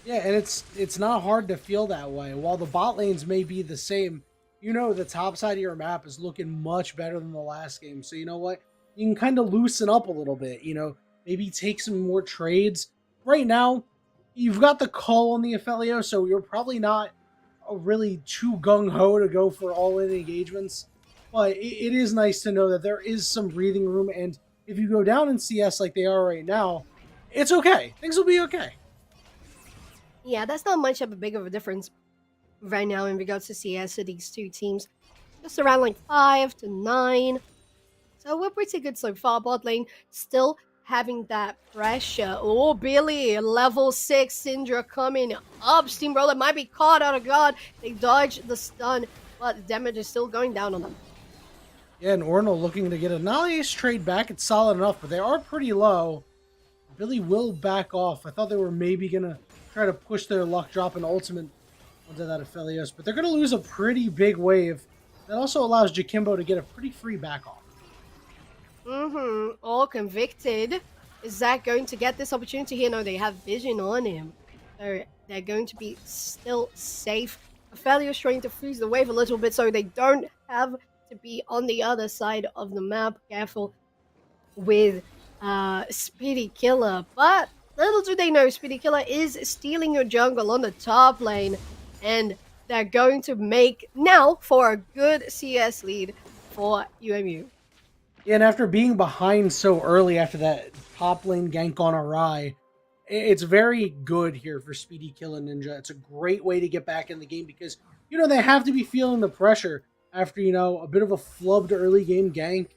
Yeah, and it's not hard to feel that way. While the bot lanes may be the same, you know the top side of your map is looking much better than the last game. So you know what? You can kind of loosen up a little bit, you know, maybe take some more trades. Right now, you've got the call on the Ophelio, so you're probably not really too gung-ho to go for all-in engagements. But it is nice to know that there is some breathing room, and if you go down in CS like they are right now, it's okay. Things will be okay. Yeah, that's not much of a big of a difference right now in regards to CS of these two teams. Just around like 5 to 9. So we're pretty good so far. Bot lane still having that pressure. Oh, Billy, level 6 Syndra coming up. Steamroller might be caught out of guard. They dodge the stun, but the damage is still going down on them. Yeah, and Ornal looking to get a nice trade back. It's solid enough, but they are pretty low. Billy will back off. I thought they were maybe going to try to push their luck, drop an ultimate onto that Aphelios, but they're going to lose a pretty big wave. That also allows Jakimbo to get a pretty free back off. All convicted. Is Zach going to get this opportunity here? No, they have vision on him. So they're going to be still safe. Aphelios trying to freeze the wave a little bit so they don't have to be on the other side of the map. Careful with Speedy Killer. But little do they know, Speedy Killer is stealing your jungle on the top lane. And they're going to make now for a good CS lead for UMU. Yeah, and after being behind so early after that top lane gank gone awry, it's very good here for Speedy Killer Ninja. It's a great way to get back in the game because, you know, they have to be feeling the pressure after, you know, a bit of a flubbed early game gank,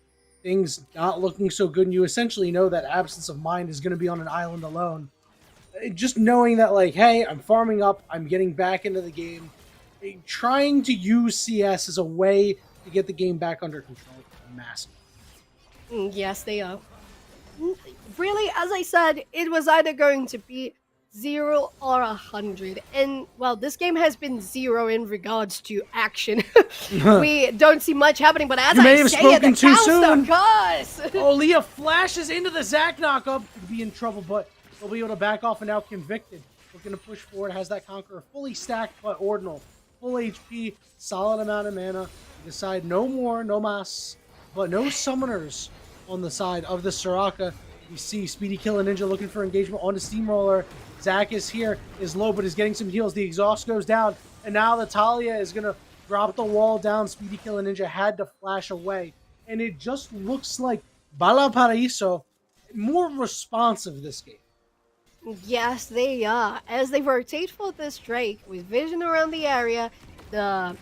things not looking so good, and you essentially know that absence of mind is going to be on an island alone. Just knowing that, like, hey, I'm farming up, I'm getting back into the game, trying to use CS as a way to get the game back under control. Massive. Yes, they are. Really, as I said, it was either going to be 0 or 100. And, well, this game has been 0 in regards to action. We don't see much happening, but as I say it, the counter goes! Oh, Leah flashes into the Zac knockup. Could be in trouble, but they'll be able to back off and now Convicted. Looking to push forward, has that Conqueror fully stacked, but Ordinal. Full HP, solid amount of mana. They decide no more, no mas, but no summoners on the side of the Soraka. We see Speedy Killer Ninja looking for engagement on the Steamroller. Zac is here, is low, but is getting some heals. The exhaust goes down, and now the Talia is going to drop the wall down. Speedy Killer Ninja had to flash away, and it just looks like Valparaiso more responsive this game. Yes, they are. As they rotate for this Drake with vision around the area, the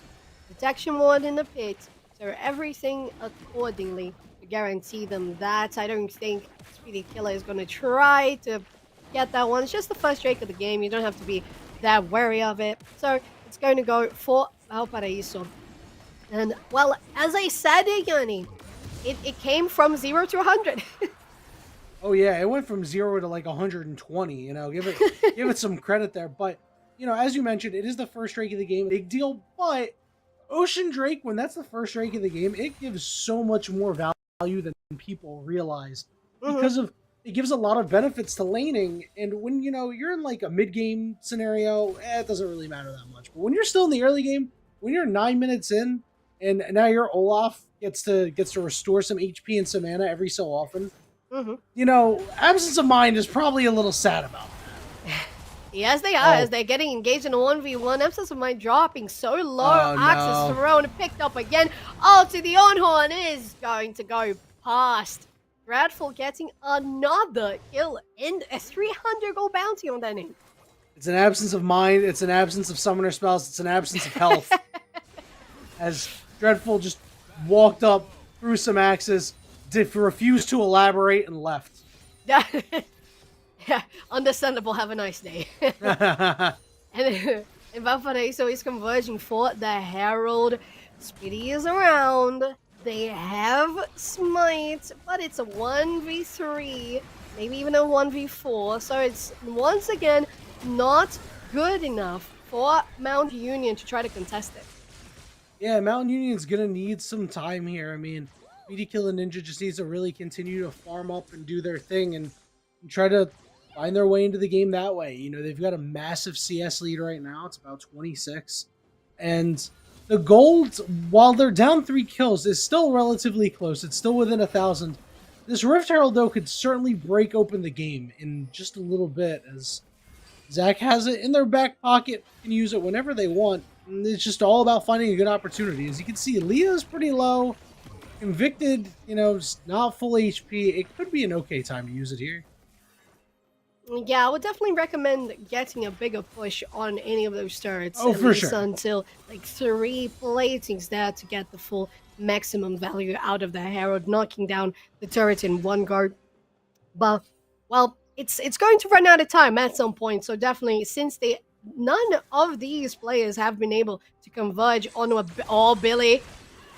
detection ward in the pit, so everything accordingly to guarantee them that. I don't think Speedy Killer is going to try to get that one. It's just the first Drake of the game. You don't have to be that wary of it. So it's going to go for Valparaiso. And, well, as I said, Yanni, it came from 0 to 100. Oh yeah, it went from 0 to like 120, you know, give it some credit there. But, you know, as you mentioned, it is the first Drake of the game, big deal, but Ocean Drake, when that's the first Drake of the game, it gives so much more value than people realize because of, it gives a lot of benefits to laning. And when, you know, you're in like a mid-game scenario, it doesn't really matter that much. But when you're still in the early game, when you're 9 minutes in, and now your Olaf gets to restore some HP and some mana every so often, you know, absence of mind is probably a little sad about that. Yes, they are, as they're getting engaged in a 1v1. Absence of mind dropping so low. Axe is thrown and picked up again. Ulti, the on-horn is going to go past Dreadful getting another kill and a 300 gold bounty on that name. It's an absence of mind. It's an absence of summoner spells. It's an absence of health. As Dreadful just walked up, threw some axes, refused to elaborate, and left. Yeah, understandable. Have a nice day. And Valparaiso is converging for the Herald. Speedy is around. They have Smite, but it's a 1v3, maybe even a 1v4. So it's once again not good enough for Mount Union to try to contest it. Yeah, Mountain Union's gonna need some time here. I mean, BD Killer Ninja just needs to really continue to farm up and do their thing and try to find their way into the game that way. You know, they've got a massive CS lead right now. It's about 26. And the gold, while they're down 3 kills, is still relatively close. It's still within 1,000. This Rift Herald, though, could certainly break open the game in just a little bit, as Zach has it in their back pocket, can use it whenever they want. And it's just all about finding a good opportunity. As you can see, Leah's pretty low. Convicted, you know, not full HP. It could be an okay time to use it here. Yeah, I would definitely recommend getting a bigger push on any of those turrets. Oh, at for least sure. Until like 3 platings there to get the full maximum value out of the Herald, knocking down the turret in one guard. But, well, it's going to run out of time at some point. So definitely, since none of these players have been able to converge on Billy.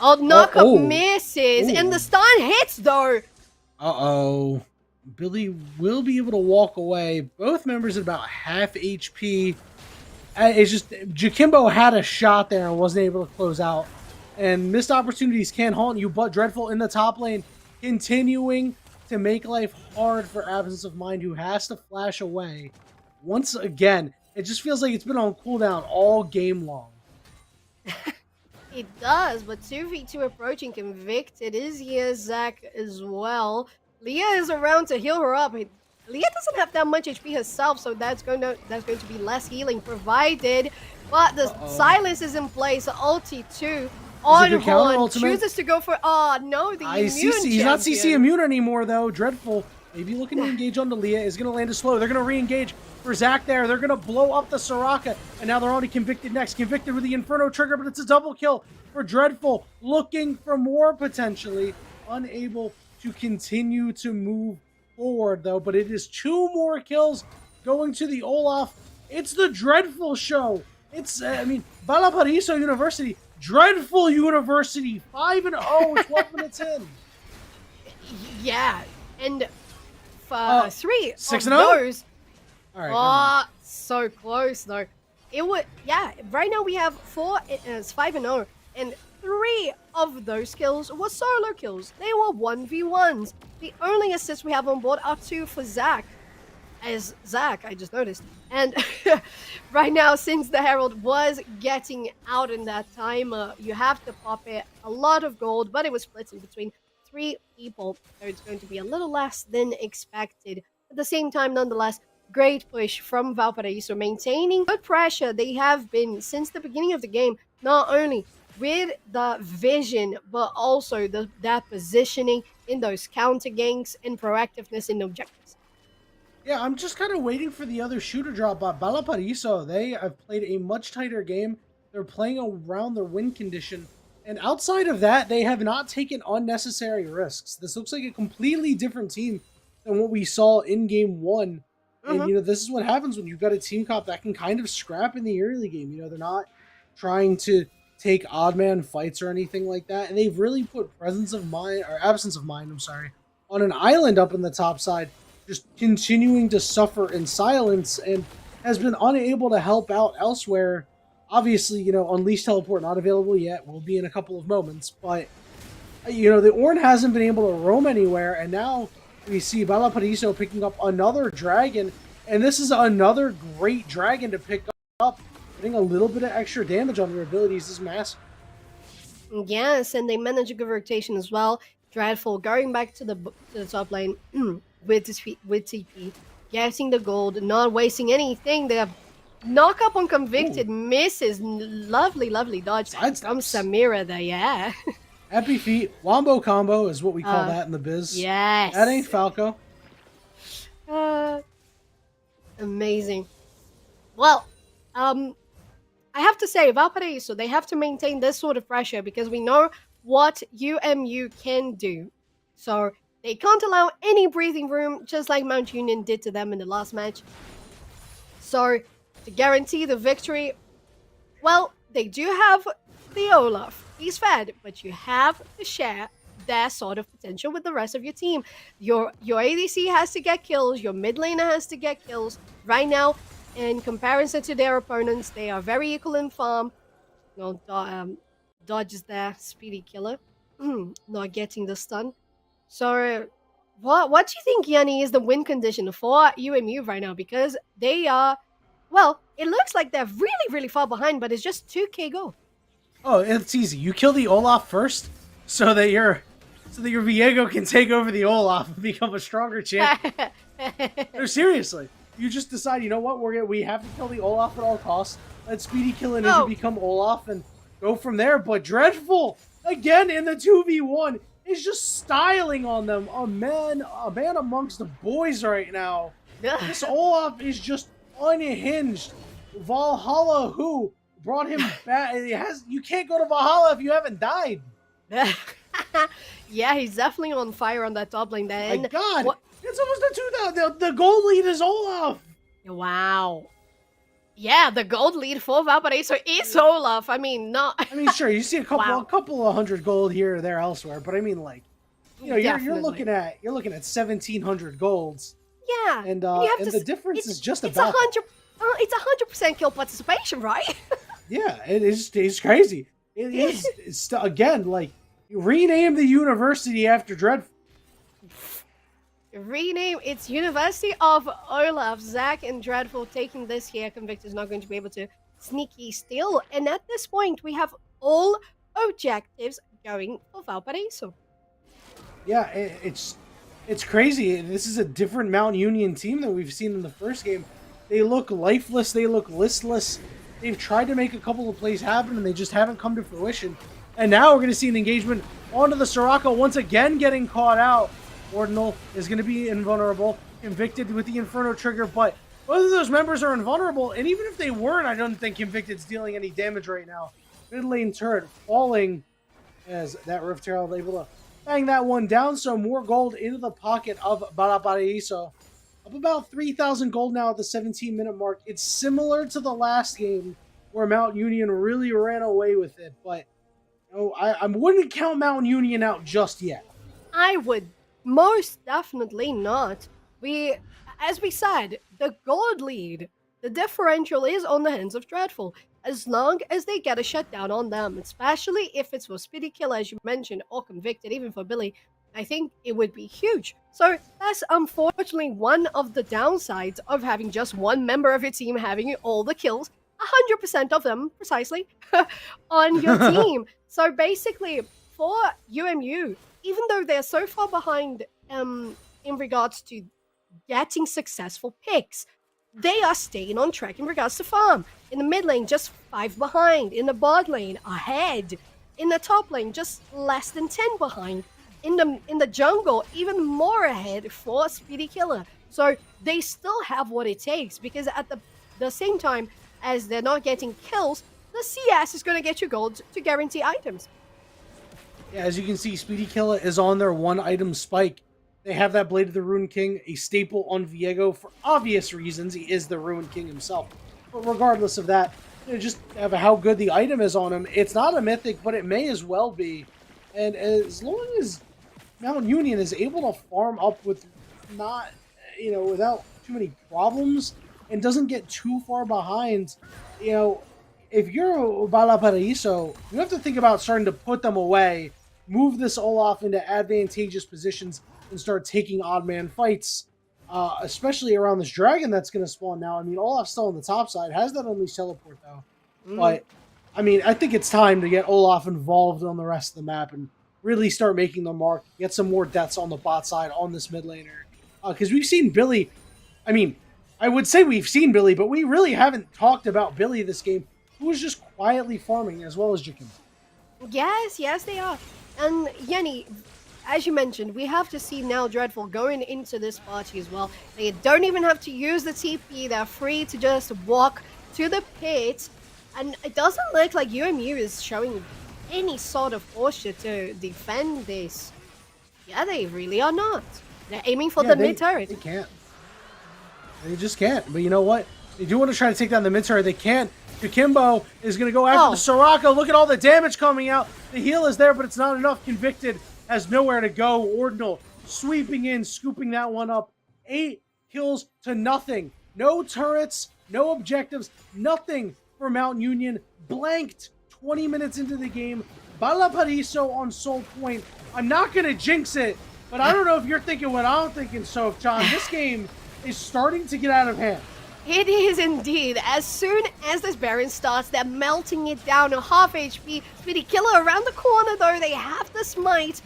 Oh, knockup misses, and the stun hits though. Uh-oh. Billy will be able to walk away. Both members at about half HP. It's just Jakimbo had a shot there and wasn't able to close out. And missed opportunities can haunt you, but Dreadful in the top lane, continuing to make life hard for Absence of Mind, who has to flash away. Once again, it just feels like it's been on cooldown all game long. It does, but 2v2 approaching. Convicted is here, Zach as well. Leah is around to heal her up. Leah doesn't have that much HP herself, so that's going to be less healing provided. But the silence is in place. Ulti 2 on Horn chooses to go for. Oh no, the immune champion. He's not CC immune anymore though. Dreadful maybe looking to engage onto Leah, is going to land a slow. They're going to re-engage for Zach there. They're going to blow up the Soraka, and now they're already Convicted next. Convicted with the Inferno trigger, but it's a double kill for Dreadful. Looking for more potentially. Unable to continue to move forward though, but it is 2 more kills going to the Olaf. It's the Dreadful show. It's, Valparaiso University. Dreadful University. 5-0, 12 minutes in. Yeah, and 3 6-0? of those. All right. So close though. It would, yeah. Right now we have 5-0, and 3 of those kills were solo kills. They were 1v1s. The only assists we have on board are 2 for Zach. As Zach, I just noticed. And right now, since the Herald was getting out in that time, you have to pop it. A lot of gold, but it was split in between 3 people. So it's going to be a little less than expected. At the same time, nonetheless, great push from Valparaiso, maintaining good pressure. They have been since the beginning of the game, not only with the vision, but also that positioning in those counter ganks and proactiveness in objectives. Yeah, I'm just kind of waiting for the other shooter drop. But Valparaiso, they have played a much tighter game. They're playing around their win condition. And outside of that, they have not taken unnecessary risks. This looks like a completely different team than what we saw in game 1. And, this is what happens when you've got a team comp that can kind of scrap in the early game. They're not trying to take odd man fights or anything like that. And they've really put absence of mind, on an island up in the top side, just continuing to suffer in silence, and has been unable to help out elsewhere. Obviously, Unleashed Teleport not available yet. Will be in a couple of moments. But, the Ornn hasn't been able to roam anywhere. And now we see Valparaiso picking up another dragon. And this is another great dragon to pick up. Getting a little bit of extra damage on their abilities is massive. Yes, and they manage a good rotation as well. Dreadful going back to the top lane with TP, getting the gold, not wasting anything. They have knock up on Convicted, misses. Lovely dodge from Samira there, yeah. Happy feet. Wombo combo is what we call that in the biz. Yes. That ain't Falco. Amazing. Well, I have to say, Valparaiso, they have to maintain this sort of pressure because we know what UMU can do. So they can't allow any breathing room, just like Mount Union did to them in the last match. So to guarantee the victory, well, they do have the Olaf. He's fed, but you have to share their sort of potential with the rest of your team. Your ADC has to get kills. Your mid laner has to get kills. Right now, in comparison to their opponents, they are very equal in farm. No, Dodge is there, speedy killer, not getting the stun. So, what do you think, Yanni, is the win condition for UMU right now? Because they are, well, it looks like they're really, really far behind, but it's just 2k gold. Oh, it's easy. You kill the Olaf first, so that your Viego can take over the Olaf and become a stronger champ. No, seriously. You just decide, you know what, we have to kill the Olaf at all costs. Let Speedy kill and Ninja become Olaf and go from there. But Dreadful, again in the 2v1, is just styling on them. A man amongst the boys right now. This Olaf is just unhinged. Valhalla, who brought him back? You can't go to Valhalla if you haven't died. Yeah, he's definitely on fire on that top lane there. My God, it's almost a 2,000. The gold lead is Olaf. Wow. Yeah, the gold lead for Valparaiso is Olaf. I mean, sure, you see a couple of hundred gold here or there elsewhere, but I mean, like, you know, you're looking at 1,700 golds. Yeah, and the difference is just about. It's 100% kill participation, right? Yeah, it's crazy. It's again, like, rename the university after Dreadful. Rename its University of Olaf. Zach and Dreadful taking this here. Convictor's not going to be able to sneaky steal. And at this point, we have all objectives going for Valparaiso. Yeah, it's crazy. This is a different Mount Union team than we've seen in the first game. They look lifeless. They look listless. They've tried to make a couple of plays happen, and they just haven't come to fruition. And now we're going to see an engagement onto the Soraka once again getting caught out. Ordinal is going to be invulnerable, Convicted with the Inferno trigger, but both of those members are invulnerable, and even if they weren't, I don't think Convicted's dealing any damage right now. Mid lane turret falling as that Rift Herald able to bang that one down, so more gold into the pocket of Valparaiso. Up about 3,000 gold now at the 17-minute mark. It's similar to the last game where Mount Union really ran away with it, but I wouldn't count Mount Union out just yet. I would most definitely not. As we said, the gold lead, the differential is on the hands of Dreadful. As long as they get a shutdown on them, especially if it's for Speedy Kill, as you mentioned, or Convicted, even for Billy, I think it would be huge. So that's unfortunately one of the downsides of having just one member of your team having all the kills, 100% of them, precisely, on your team. So basically, for UMU, even though they're so far behind in regards to getting successful picks, they are staying on track in regards to farm. In the mid lane, just 5 behind. In the bot lane, ahead. In the top lane, just less than 10 behind. In the jungle, even more ahead for Speedy Killer. So they still have what it takes, because at the same time as they're not getting kills, the CS is going to get you gold to guarantee items. Yeah, as you can see, Speedy Killer is on their one-item spike. They have that Blade of the Ruined King, a staple on Viego for obvious reasons. He is the Ruined King himself. But regardless of that, just have how good the item is on him. It's not a mythic, but it may as well be. And as long as Mount Union is able to farm up with without too many problems and doesn't get too far behind, if you're Valparaiso, you have to think about starting to put them away, move this Olaf into advantageous positions, and start taking odd man fights, especially around this dragon that's going to spawn now. I mean, Olaf's still on the top side, has that Unleashed Teleport though. But, I mean, I think it's time to get Olaf involved on the rest of the map and really start making the mark, get some more deaths on the bot side on this mid laner. Because we've seen Billy, I mean, I would say we've seen Billy, but we really haven't talked about Billy this game, who is just quietly farming as well as Jikin. Yes, they are. And Yenny, as you mentioned, we have to see now Dreadful going into this party as well. They don't even have to use the TP. They're free to just walk to the pit. And it doesn't look like UMU is showing any sort of posture to defend this. Yeah, they really are not. They're aiming for the mid turret. They can't. They just can't. But you know what? They do want to try to take down the mid turret. They can't. Yukimbo is going to go after the Soraka. Look at all the damage coming out. The heal is there, but it's not enough. Convicted has nowhere to go. Ordinal sweeping in, scooping that one up. 8 kills to nothing. No turrets, no objectives, nothing for Mount Union. Blanked 20 minutes into the game. Valparaiso on Soul Point. I'm not going to jinx it, but I don't know if you're thinking what I'm thinking, so John. This game is starting to get out of hand. It is indeed. As soon as this Baron starts, they're melting it down to half HP. Speedy Killer around the corner, though. They have the smite.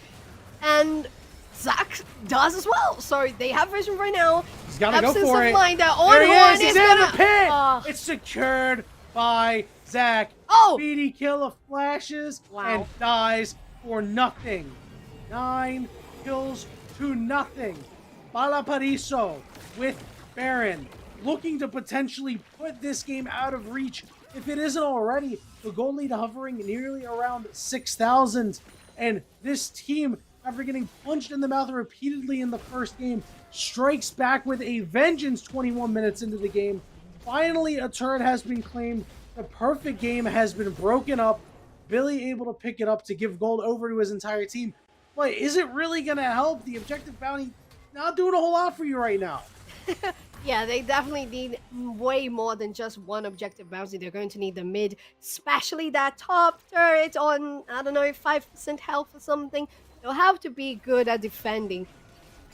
And Zac does as well. So they have vision right now. He's got to go for it. There he is. He's in the pit. It's secured by Zac. Speedy Killer flashes and dies for nothing. 9 kills to nothing. Valparaiso with Baron, looking to potentially put this game out of reach if it isn't already. The goal lead hovering nearly around 6,000. And this team, after getting punched in the mouth repeatedly in the first game, strikes back with a vengeance 21 minutes into the game. Finally, a turret has been claimed. The perfect game has been broken up. Billy able to pick it up to give gold over to his entire team. But is it really going to help? The objective bounty not doing a whole lot for you right now. Yeah, they definitely need way more than just one objective bounty. They're going to need the mid, especially that top turret on, I don't know, 5% health or something. They'll have to be good at defending.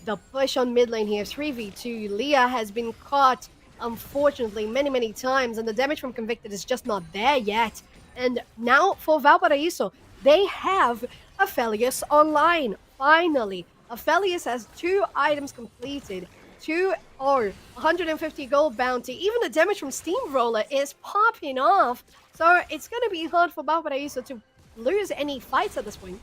The push on mid lane here, 3v2. Leah has been caught, unfortunately, many times, and the damage from Convicted is just not there yet. And now for Valparaiso, they have Aphelios online, finally. Aphelios has 2 items completed. 150 gold bounty. Even the damage from Steamroller is popping off. So it's going to be hard for Valparaiso to lose any fights at this point.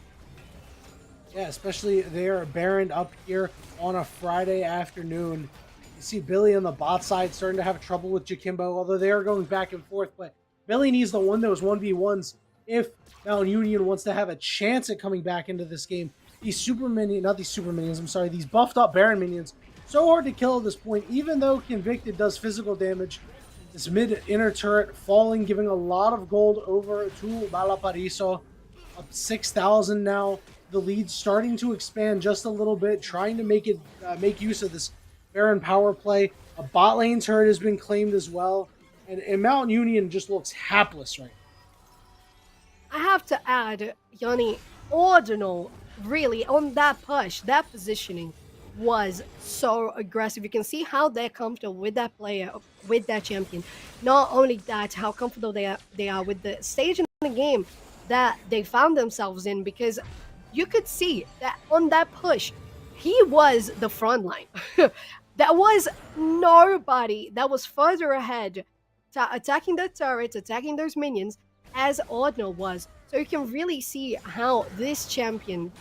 Yeah, especially they're Baron up here on a Friday afternoon. You see Billy on the bot side starting to have trouble with Jakimbo, although they are going back and forth. But Billy needs to win those 1v1s if Mount Union wants to have a chance at coming back into this game. These these buffed up Baron minions, so hard to kill at this point, even though Convicted does physical damage. This mid inner turret falling, giving a lot of gold over to Valparaiso. Up 6,000 now. The lead starting to expand just a little bit, trying to make use of this Baron power play. A bot lane turret has been claimed as well. And Mount Union just looks hapless right now. I have to add, Yanni, Ordinal, really, on that push, that positioning was so aggressive. You can see how they're comfortable with that player, with that champion. Not only that, how comfortable they are with the stage in the game that they found themselves in, because you could see that on that push, he was the front line. There was nobody that was further ahead attacking the turrets, attacking those minions, as Ordinal was. So you can really see how this champion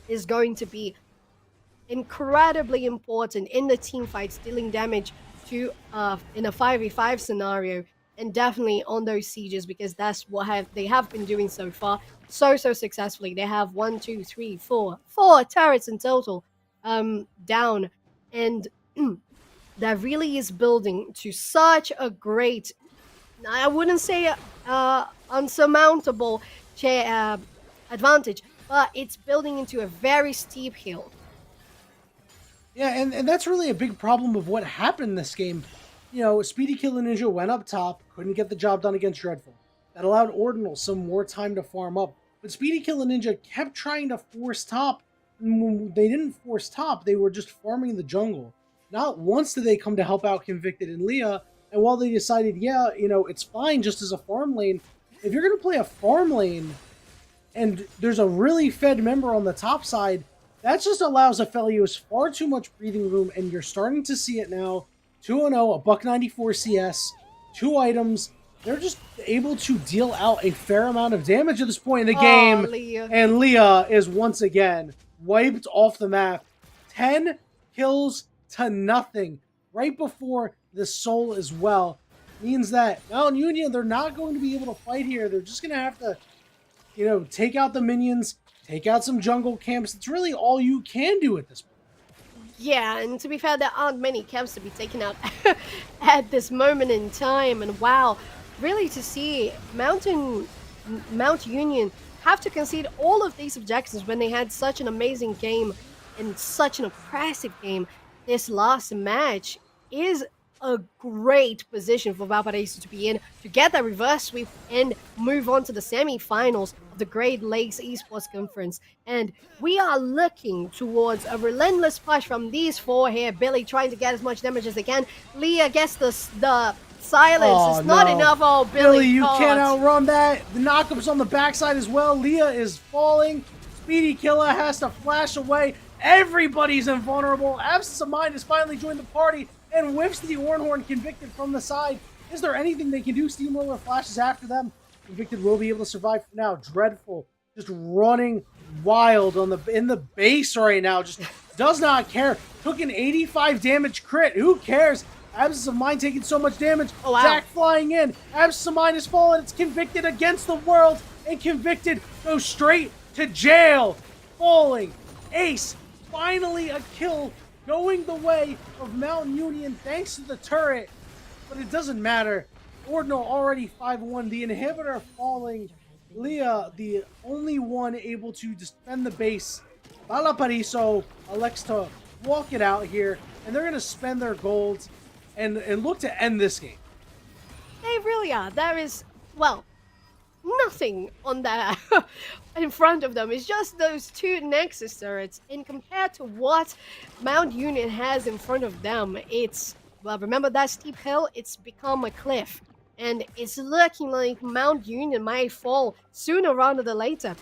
is going to be incredibly important in the team fights, dealing damage to in a 5v5 scenario, and definitely on those sieges, because that's what they have been doing so far so successfully. They have 4 turrets in total down, and that really is building to such a great, I wouldn't say unsurmountable advantage, but it's building into a very steep hill. Yeah, and that's really a big problem of what happened in this game. You know, Speedy Killer Ninja went up top, couldn't get the job done against Dreadful. That allowed Ordinal some more time to farm up. But Speedy Killer Ninja kept trying to force top. And when they didn't force top, they were just farming the jungle. Not once did they come to help out Convicted and Leah. And while they decided, yeah, you know, it's fine just as a farm lane, if you're going to play a farm lane and there's a really fed member on the top side, that just allows Aphelios far too much breathing room, and you're starting to see it now. 2-0, a $194 CS, 2 items, they're just able to deal out a fair amount of damage at this point in the game. Leah. And Leah is once again wiped off the map. 10 kills to nothing right before the soul as well. Means that Mount Union, they're not going to be able to fight here. They're just going to have to, take out the minions, take out some jungle camps. It's really all you can do at this point. Yeah, and to be fair, there aren't many camps to be taken out at this moment in time. And wow, really to see Mount Union have to concede all of these objectives when they had such an amazing game and such an impressive game. This last match is a great position for Valparaiso to be in to get that reverse sweep and move on to the semi-finals of the Great Lakes Esports Conference. And we are looking towards a relentless push from these four here. Billy trying to get as much damage as they can. Leah gets the silence. It's not enough. Oh, Billy, you can't outrun that. The knockup's on the backside as well. Leah is falling. Speedy Killer has to flash away. Everybody's invulnerable. Absence of Mind has finally joined the party and whiffs the Ornhorn. Convicted from the side. Is there anything they can do? Steamroller flashes after them. Convicted will be able to survive for now. Dreadful just running wild in the base right now. Just does not care. Took an 85 damage crit. Who cares? Absence of Mind taking so much damage. Oh, wow. Zach flying in. Absence of Mind is fallen. It's Convicted against the world. And Convicted goes straight to jail. Falling. Ace. Finally a kill going the way of Mount Union thanks to the turret. But it doesn't matter. Ordinal already 5-1. The inhibitor falling. Leah, the only one able to defend the base. Valparaiso elects to walk it out here. And they're going to spend their gold and look to end this game. They really are. There is, well, nothing on that in front of them. It's just those two Nexus turrets. And compared to what Mount Union has in front of them, it's, well, remember that steep hill? It's become a cliff. And it's looking like Mount Union might fall sooner rather than later.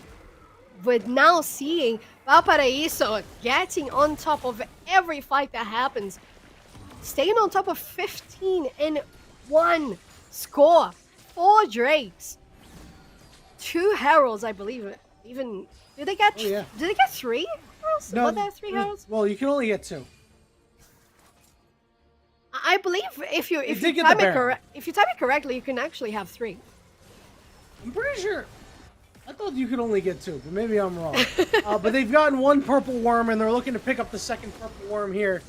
But now seeing Valparaiso getting on top of every fight that happens, staying on top of 15-1 score, 4 Drakes, 2 Heralds, I believe. Even did they get? Did they get 3 Heralds? No, Were there 3 Heralds? Well, you can only get 2. I believe if you time it correctly, you can actually have 3. I'm pretty sure. I thought you could only get 2, but maybe I'm wrong. But they've gotten 1 purple worm, and they're looking to pick up the 2nd purple worm here.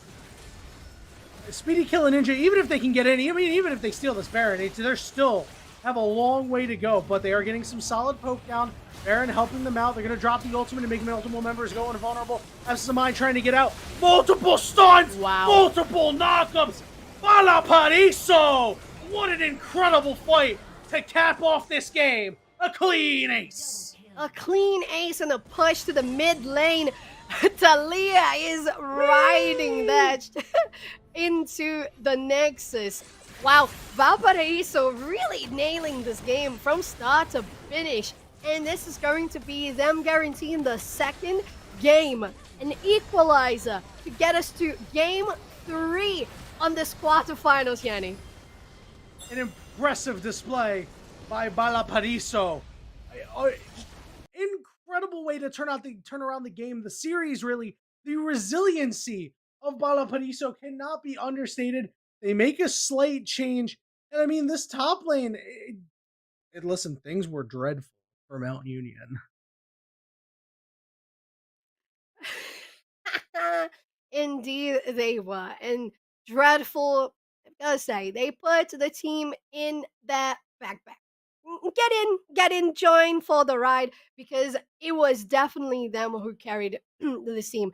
Speedy Kill and Ninja, even if they can get any, I mean, even if they steal this Baron, they're still have a long way to go, but they are getting some solid poke down. Baron helping them out. They're going to drop the ultimate and make multiple members go invulnerable. Absence of Mind trying to get out. Multiple stuns! Wow. Multiple knockups! Valparaiso! What an incredible fight to cap off this game. A clean ace. A clean ace and a push to the mid lane. Talia is riding that into the Nexus. Wow, Valparaiso really nailing this game from start to finish. And this is going to be them guaranteeing the 2nd game. An equalizer to get us to game 3 on this quarterfinals, Yanni. An impressive display by Valparaiso. Incredible way to turn around the game. The series, really, the resiliency of Valparaiso cannot be understated. They make a slight change, and I mean, this top lane. Listen, things were dreadful for Mount Union. Indeed, they were, and dreadful. I gotta say, they put the team in that backpack. Get in, join for the ride, because it was definitely them who carried this team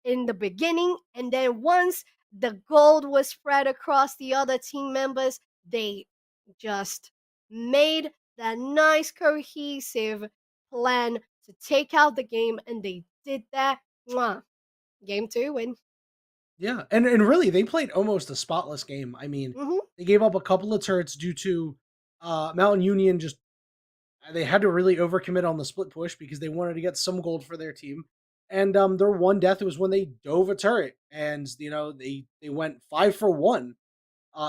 in the beginning, and then once the gold was spread across the other team members, they just made that nice cohesive plan to take out the game, and they did that. Mwah. Game 2 win. Yeah, and really, they played almost a spotless game. I mean, they gave up a couple of turrets due to Mountain Union just, they had to really overcommit on the split push because they wanted to get some gold for their team. And their one death was when they dove a turret, and they went 5 for 1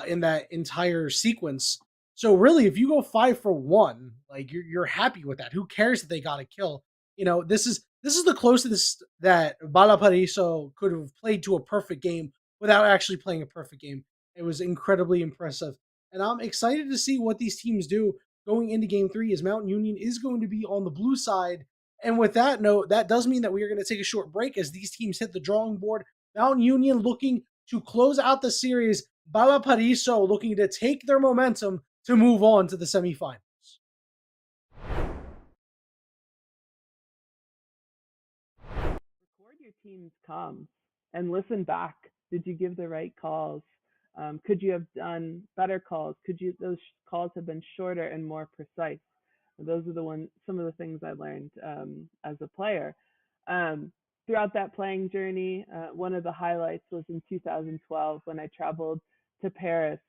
in that entire sequence. So really, if you go 5 for 1, like you're happy with that. Who cares that they got a kill? This is the closest that Valparaiso could have played to a perfect game without actually playing a perfect game. It was incredibly impressive, and I'm excited to see what these teams do going into Game 3. As Mountain Union is going to be on the blue side, and with that note, that does mean that we are going to take a short break as these teams hit the drawing board. Mountain Union looking to close out the series. Valparaiso looking to take their momentum to move on to the semifinals. Record your team's comms and listen back. Did you give the right calls? Could you have done better calls? Those calls have been shorter and more precise? Those are some of the things I learned as a player. Throughout that playing journey, one of the highlights was in 2012 when I traveled to Paris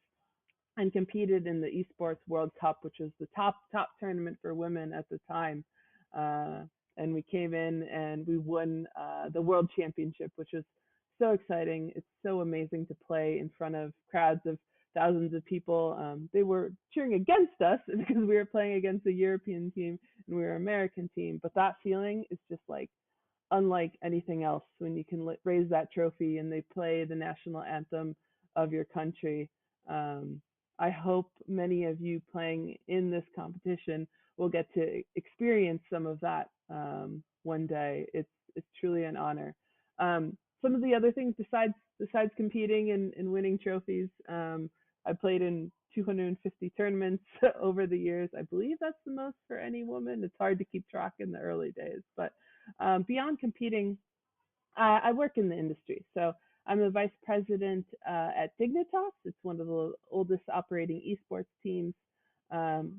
and competed in the Esports World Cup, which was the top tournament for women at the time. And we came in and we won the World Championship, which was so exciting. It's so amazing to play in front of crowds of thousands of people. They were cheering against us because we were playing against a European team and we were an American team. But that feeling is just like unlike anything else when you can raise that trophy and they play the national anthem of your country. I hope many of you playing in this competition will get to experience some of that one day. It's truly an honor. Some of the other things besides competing and winning trophies, I played in 250 tournaments over the years. I believe that's the most for any woman. It's hard to keep track in the early days, but beyond competing, I work in the industry. So I'm a vice president at Dignitas. It's one of the oldest operating esports teams.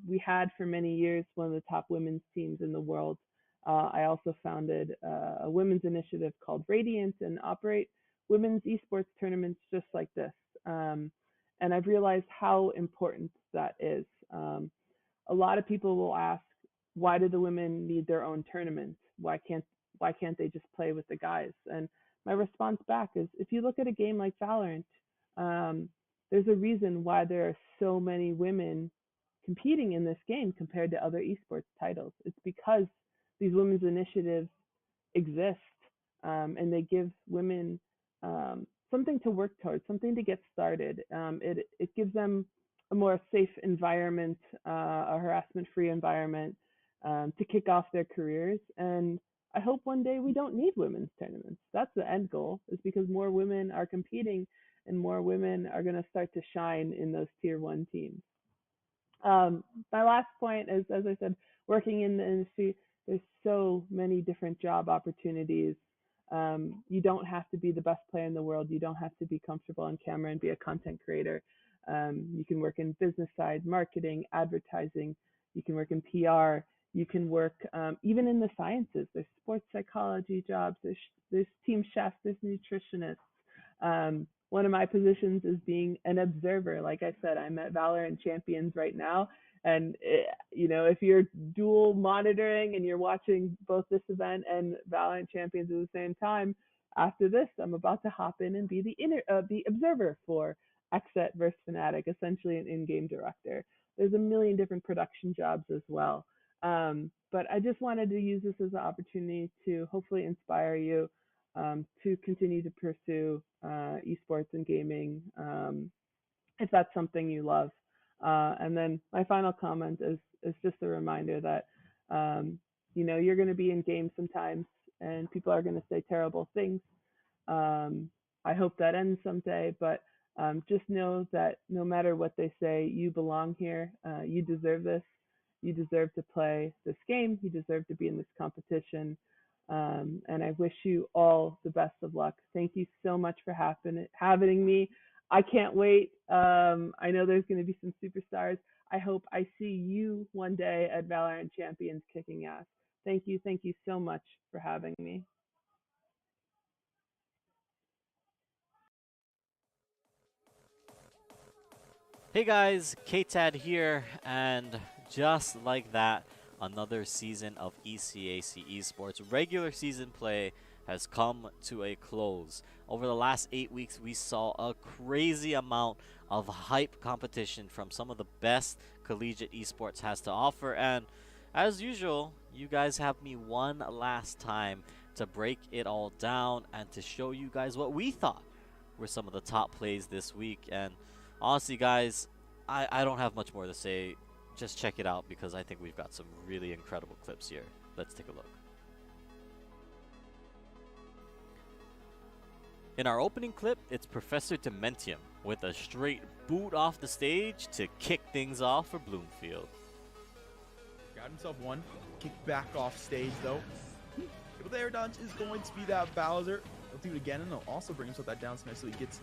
We had for many years one of the top women's teams in the world. I also founded a women's initiative called Radiant and operate women's esports tournaments just like this. And I've realized how important that is. A lot of people will ask, why do the women need their own tournaments? Why can't they just play with the guys? And my response back is, if you look at a game like Valorant, there's a reason why there are so many women competing in this game compared to other esports titles. It's because these women's initiatives exist, and they give women something to work towards, something to get started. It gives them a more safe environment, a harassment-free environment to kick off their careers. And I hope one day we don't need women's tournaments. That's the end goal, is because more women are competing and more women are going to start to shine in those tier 1 teams. My last point is, as I said, working in the industry, there's so many different job opportunities. You don't have to be the best player in the world. You don't have to be comfortable on camera and be a content creator. You can work in business side, marketing, advertising. You can work in PR. You can work even in the sciences. There's sports psychology jobs. There's team chefs. There's nutritionists. One of my positions is being an observer. Like I said, I'm at Valorant Champions right now. And, if you're dual monitoring and you're watching both this event and Valorant Champions at the same time, after this, I'm about to hop in and be the observer for XSET versus Fnatic, essentially an in-game director. There's a million different production jobs as well. But I just wanted to use this as an opportunity to hopefully inspire you to continue to pursue esports and gaming if that's something you love. And then my final comment is just a reminder that, you're going to be in games sometimes and people are going to say terrible things. I hope that ends someday, but just know that no matter what they say, you belong here. You deserve this. You deserve to play this game. You deserve to be in this competition. And I wish you all the best of luck. Thank you so much for having me. I can't wait. I know there's going to be some superstars. I hope I see you one day at Valorant Champions kicking ass. Thank you so much for having me. Hey guys, KTAD here, and just like that, another season of ECAC Esports. Regular season play has come to a close. Over the last 8 weeks, we saw a crazy amount of hype competition from some of the best collegiate esports has to offer, and as usual, you guys have me one last time to break it all down and to show you guys what we thought were some of the top plays this week. And honestly, guys, I don't have much more to say. Just check it out because I think we've got some really incredible clips here. Let's take a look. In our opening clip, it's Professor Dementium with a straight boot off the stage to kick things off for Bloomfield. Got himself one. Kick back off stage though. Able to air dodge is going to be that Bowser. He'll do it again and he'll also bring himself that down smash so he gets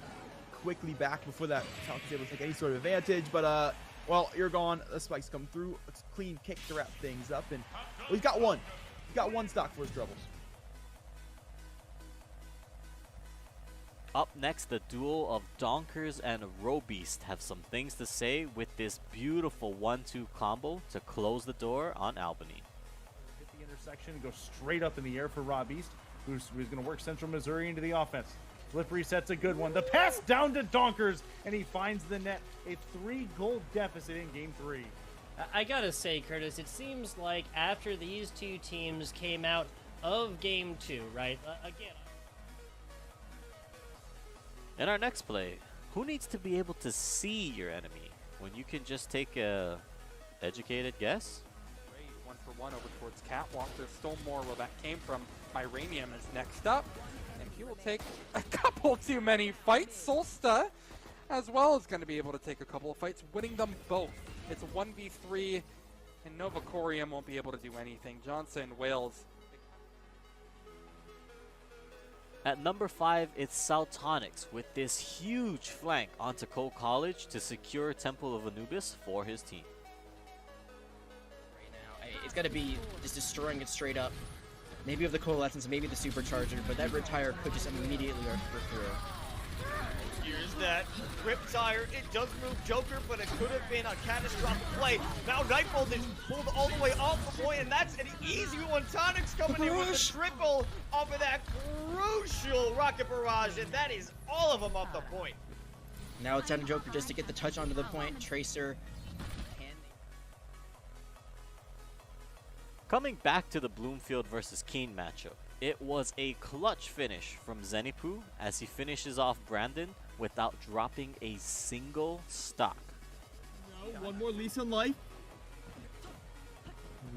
quickly back before that Falcon's able to take any sort of advantage. But well, you're gone. The spikes come through. It's a clean kick to wrap things up, and well, he's got one. He's got one stock for his troubles. Up next, the duel of Donkers and Robeast have some things to say with this beautiful 1-2 combo to close the door on Albany. Hit the intersection, go straight up in the air for Robeast, who's going to work Central Missouri into the offense. Flip reset's a good one. The pass down to Donkers, and he finds the net. A 3-goal deficit in Game 3. I gotta say, Curtis, it seems like after these two teams came out of Game 2, right? Again. In our next play, who needs to be able to see your enemy when you can just take a educated guess? Great, 1-for-1 over towards Catwalk. There's still more where that came from. Myranium is next up, and he will take a couple too many fights. Solsta as well is going to be able to take a couple of fights, winning them both. It's a 1v3, and Novacorium won't be able to do anything. Johnson, Wales. At number 5, it's Saltonics with this huge flank onto Cole College to secure Temple of Anubis for his team. Right now, it's got to be just destroying it straight up. Maybe with the Coalescence, maybe the Supercharger, but that Riptire could just immediately rip through. Here's that Riptire. It does move Joker, but it could have been a catastrophic play. Now Nightbolt is pulled all the way off the point, and that's an easy one. Tonic's coming in with the triple off of that crucial rocket barrage, and that is all of them off the point. Now it's down to Joker just to get the touch onto the point. Tracer. Coming back to the Bloomfield versus Keene matchup, it was a clutch finish from Zenipu as he finishes off Brandon without dropping a single stock. No, one more lease on life.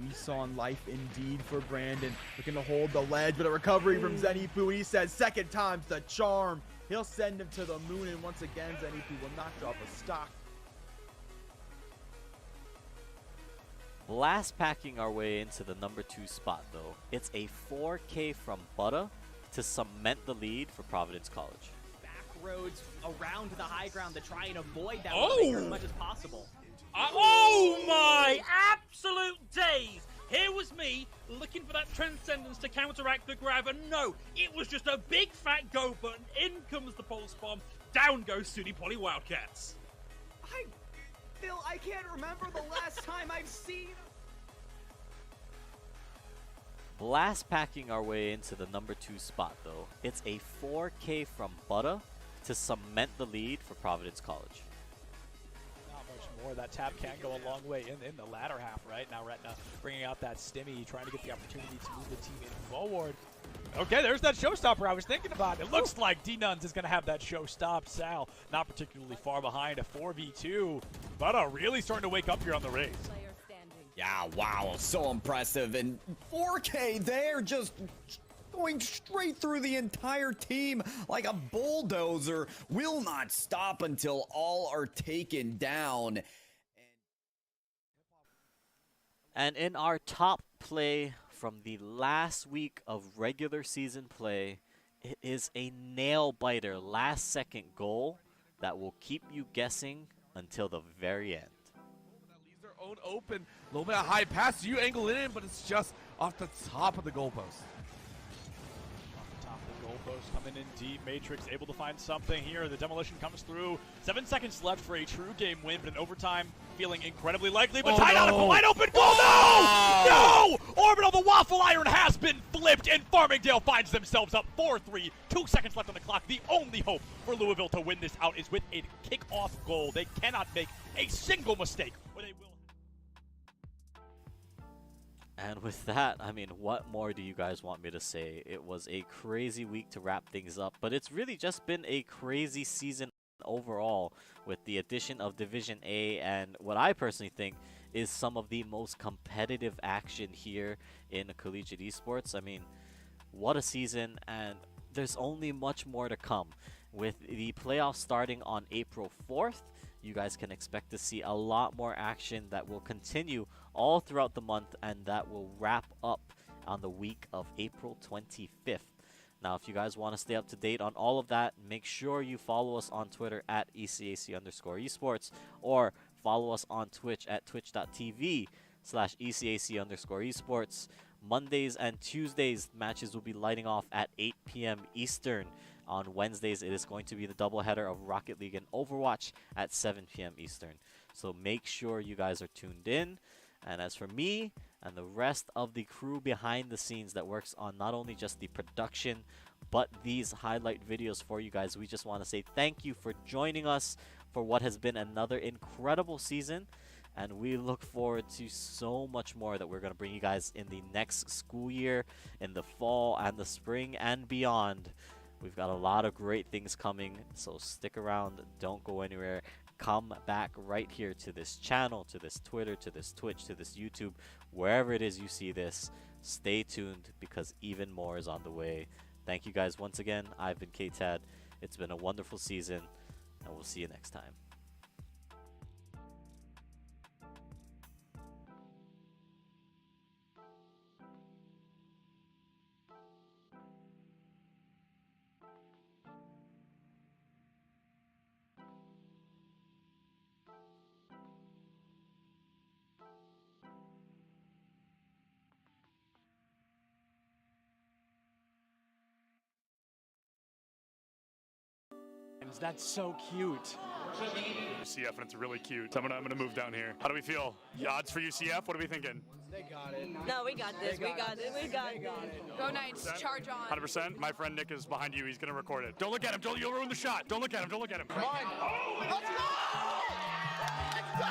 Lease on life indeed for Brandon. Looking to hold the ledge, but a recovery from Zenipu. He says second time's the charm. He'll send him to the moon, and once again, Zenipu will not drop a stock. Blast packing our way into the number 2 spot though. It's a 4K from Butta to cement the lead for Providence College. Back roads around the high ground to try and avoid that as much as possible. Oh my absolute days! Here was me looking for that Transcendence to counteract the grab, and no, it was just a big fat go button. In comes the pulse bomb. Down goes SUNY Poly Wildcats. Phil, I can't remember the last time I've seen... Blast packing our way into the number 2 spot though. It's a 4K from Butta to cement the lead for Providence College. Not much more. That tap can go a long way in the latter half, right? Now Retna bringing out that Stimmy, trying to get the opportunity to move the team in forward. Okay, there's that showstopper I was thinking about. It looks like D-Nuns is going to have that show stopped. Sal, not particularly far behind, a 4v2. But really starting to wake up here on the race. Yeah, wow, so impressive. And 4K there, just going straight through the entire team like a bulldozer. Will not stop until all are taken down. And in our top play from the last week of regular season play, it is a nail-biter last-second goal that will keep you guessing until the very end. That leaves their own open. A little bit of high pass. You angle it in, but it's just off the top of the goalpost. Off the top of the Shadows coming in deep. Matrix able to find something here. The demolition comes through. 7 seconds left for a true game win, but in overtime, feeling incredibly likely. But tied out of a wide open goal. No! Orbital, the waffle iron has been flipped, and Farmingdale finds themselves up 4-3. 2 seconds left on the clock. The only hope for Louisville to win this out is with a kickoff goal. They cannot make a single mistake, or they will. And with that, I mean, what more do you guys want me to say? It was a crazy week to wrap things up, but it's really just been a crazy season overall with the addition of Division A and what I personally think is some of the most competitive action here in collegiate esports. I mean, what a season, and there's only much more to come. With the playoffs starting on April 4th, you guys can expect to see a lot more action that will continue all throughout the month, and that will wrap up on the week of April 25th. Now, if you guys want to stay up to date on all of that, make sure you follow us on Twitter at ECAC_esports, or follow us on Twitch at twitch.tv/ECAC_esports. Mondays and Tuesdays, matches will be lighting off at 8 p.m. Eastern. On Wednesdays, it is going to be the doubleheader of Rocket League and Overwatch at 7 p.m. Eastern. So make sure you guys are tuned in. And as for me and the rest of the crew behind the scenes that works on not only just the production, but these highlight videos for you guys, we just want to say thank you for joining us for what has been another incredible season. And we look forward to so much more that we're going to bring you guys in the next school year, in the fall and the spring and beyond. We've got a lot of great things coming, so stick around, don't go anywhere. Come back right here to this channel, to this Twitter, to this Twitch, to this YouTube, wherever it is you see this. Stay tuned, because even more is on the way. Thank you guys once again. I've been KTAD. It's been a wonderful season, and we'll see you next time. That's so cute. UCF, and it's really cute. So I'm gonna move down here. How do we feel? The odds for UCF? What are we thinking? They got it. No, we got this. We got it. We got it. Go Knights. Charge on. 100%. My friend Nick is behind you. He's gonna record it. Don't look at him. You'll ruin the shot. Don't look at him. Don't look at him. Come on. Oh, let's go! Let's go!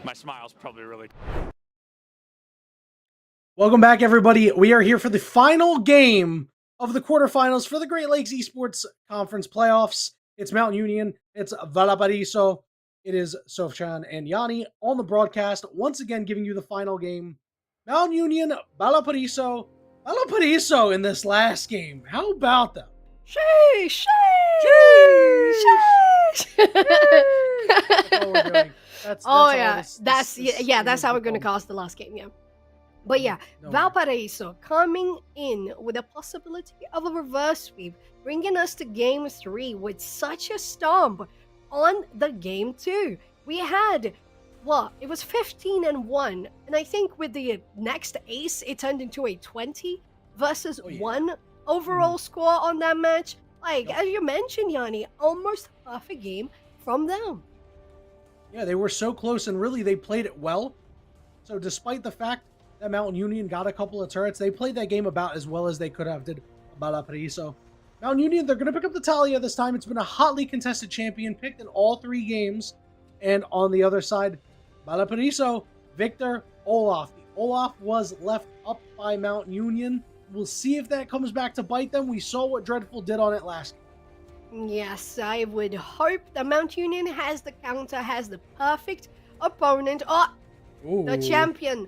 My smile's probably really... Welcome back, everybody. We are here for the final game of the quarterfinals for the Great Lakes Esports Conference playoffs. It's Mount Union. It's Valparaiso. It is Sofchan and Yanni on the broadcast, once again giving you the final game. Mount Union, Valparaiso. Valparaiso in this last game. How about them? Sheesh! That's what we're doing. That's That's how we're gonna cast the last game, yeah. But yeah, Valparaiso coming in with a possibility of a reverse sweep, bringing us to game 3 with such a stomp on the game 2. We had, it was 15-1, and I think with the next ace, it turned into a 20 versus 1 overall score on that match. Like, as you mentioned, Yanni, almost a perfect game from them. Yeah, they were so close, and really they played it well. So despite the fact that Mountain Union got a couple of turrets, they played that game about as well as they could have did Valparaiso. Mountain Union, they're going to pick up the Talia this time. It's been a hotly contested champion, picked in all 3 games. And on the other side, Valparaiso, Victor, Olaf. The Olaf was left up by Mountain Union. We'll see if that comes back to bite them. We saw what Dreadful did on it last game. Yes, I would hope that Mount Union has the counter, has the perfect opponent. The champion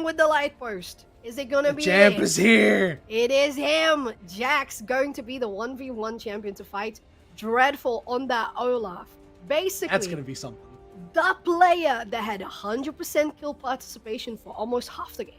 with the light burst. Is it gonna be Champ is here. It is him. Jack's going to be the 1v1 champion to fight Dreadful on that Olaf. Basically, that's gonna be something. the player that had 100% kill participation for almost half the game.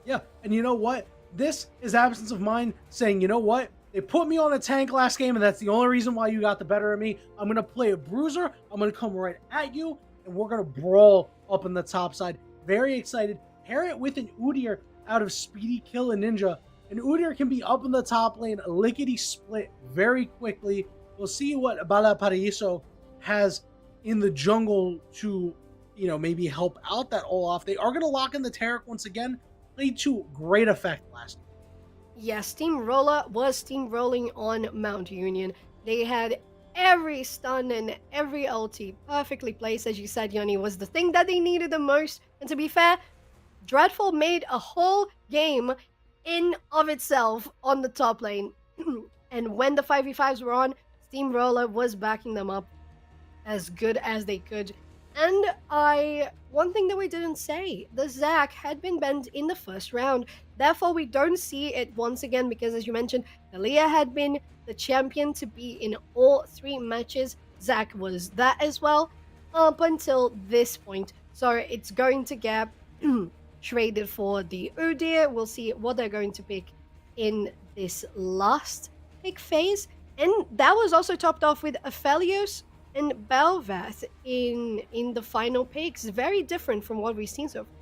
Yeah, and you know what? This is absence of mind saying, you know what? They put me on a tank last game, and that's the only reason why you got the better of me. I'm going to play a bruiser. I'm going to come right at you, and we're going to brawl up in the top side. Very excited. Pair it with an Udyr out of Speedy Kill and Ninja. And Udyr can be up in the top lane, lickety split very quickly. We'll see what Valparaiso has in the jungle to, you know, maybe help out that Olaf. They are going to lock in the Taric once again. Played to great effect last year. Yeah, Steamroller was steamrolling on Mount Union. They had every stun and every ulti perfectly placed, as you said, Yanni, was the thing that they needed the most. And to be fair, Dreadful made a whole game in of itself on the top lane. And when the 5v5s were on, Steamroller was backing them up as good as they could. And one thing that we didn't say, the Zac had been banned in the first round. Therefore, we don't see it once again because, as you mentioned, Talia had been the champion to be in all 3 matches. Zac was that as well up until this point. So it's going to get traded for the Udyr. We'll see what they're going to pick in this last pick phase. And that was also topped off with Aphelios and Belvath in the final picks. Very different from what we've seen so far.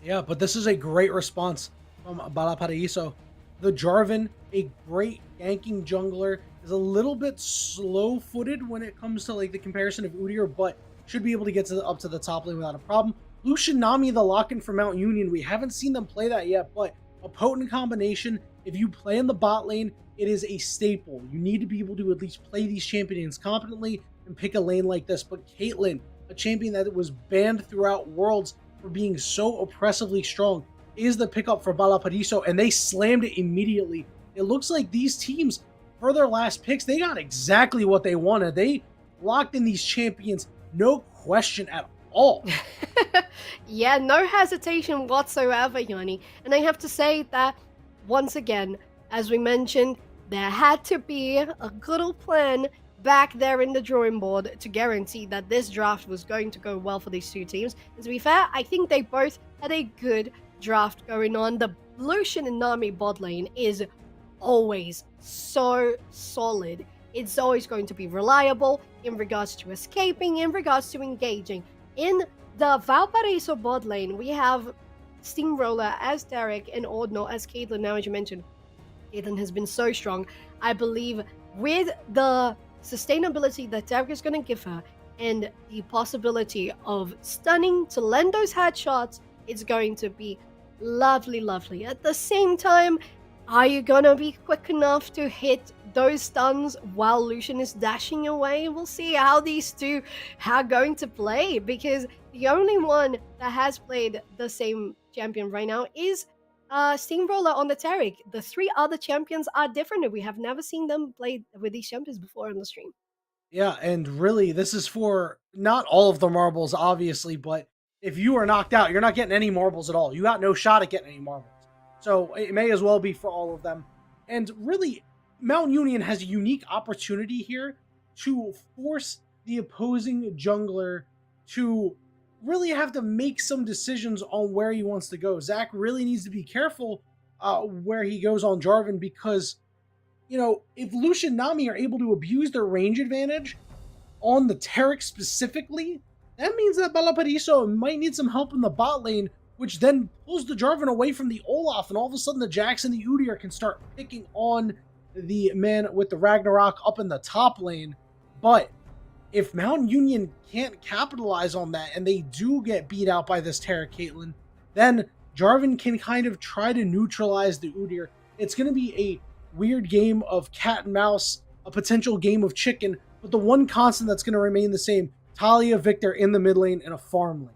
Yeah, but this is a great response from Valparaiso. The Jarvan, a great ganking jungler, is a little bit slow-footed when it comes to like the comparison of Udyr, but should be able to get up to the top lane without a problem. Lucian Nami, the lock-in for Mount Union, we haven't seen them play that yet, but a potent combination. If you play in the bot lane, it is a staple. You need to be able to at least play these champions competently and pick a lane like this. But Caitlyn, a champion that was banned throughout Worlds for being so oppressively strong, is the pickup for Valparaiso, and they slammed it immediately. It looks like these teams, for their last picks, they got exactly what they wanted. They locked in these champions, no question at all. Yeah, no hesitation whatsoever, Yanni. And I have to say that, once again, as we mentioned, there had to be a good old plan back there in the drawing board to guarantee that this draft was going to go well for these 2 teams. And to be fair, I think they both had a good draft going on. The Lucian and Nami bot lane is always so solid. It's always going to be reliable in regards to escaping, in regards to engaging. In the Valparaiso bot lane, we have Steamroller as Derek and Ordno as Caitlyn. Now, as you mentioned, Caitlyn has been so strong. I believe with the sustainability that Derek is going to give her and the possibility of stunning to land those headshots, it's going to be lovely, lovely. At the same time, are you going to be quick enough to hit those stuns while Lucian is dashing away? We'll see how these 2 are going to play, because the only one that has played the same champion right now is Steamroller on the Taric. The 3 other champions are different. We have never seen them play with these champions before on the stream. Yeah, and really, this is for not all of the marbles, obviously, but if you are knocked out, you're not getting any marbles at all. You got no shot at getting any marbles. So it may as well be for all of them. And really, Mount Union has a unique opportunity here to force the opposing jungler to really have to make some decisions on where he wants to go. Zac really needs to be careful where he goes on Jarvan, because, you know, if Lucian Nami are able to abuse their range advantage on the Taric specifically, that means that Valparaiso might need some help in the bot lane, which then pulls the Jarvan away from the Olaf, and all of a sudden the Jax and the Udyr can start picking on the man with the Ragnarok up in the top lane. But if Mount Union can't capitalize on that and they do get beat out by this Tara Caitlyn, then Jarvan can kind of try to neutralize the Udyr. It's going to be a weird game of cat and mouse, a potential game of chicken, but the one constant that's going to remain the same, Talia, Victor in the mid lane, and a farm lane.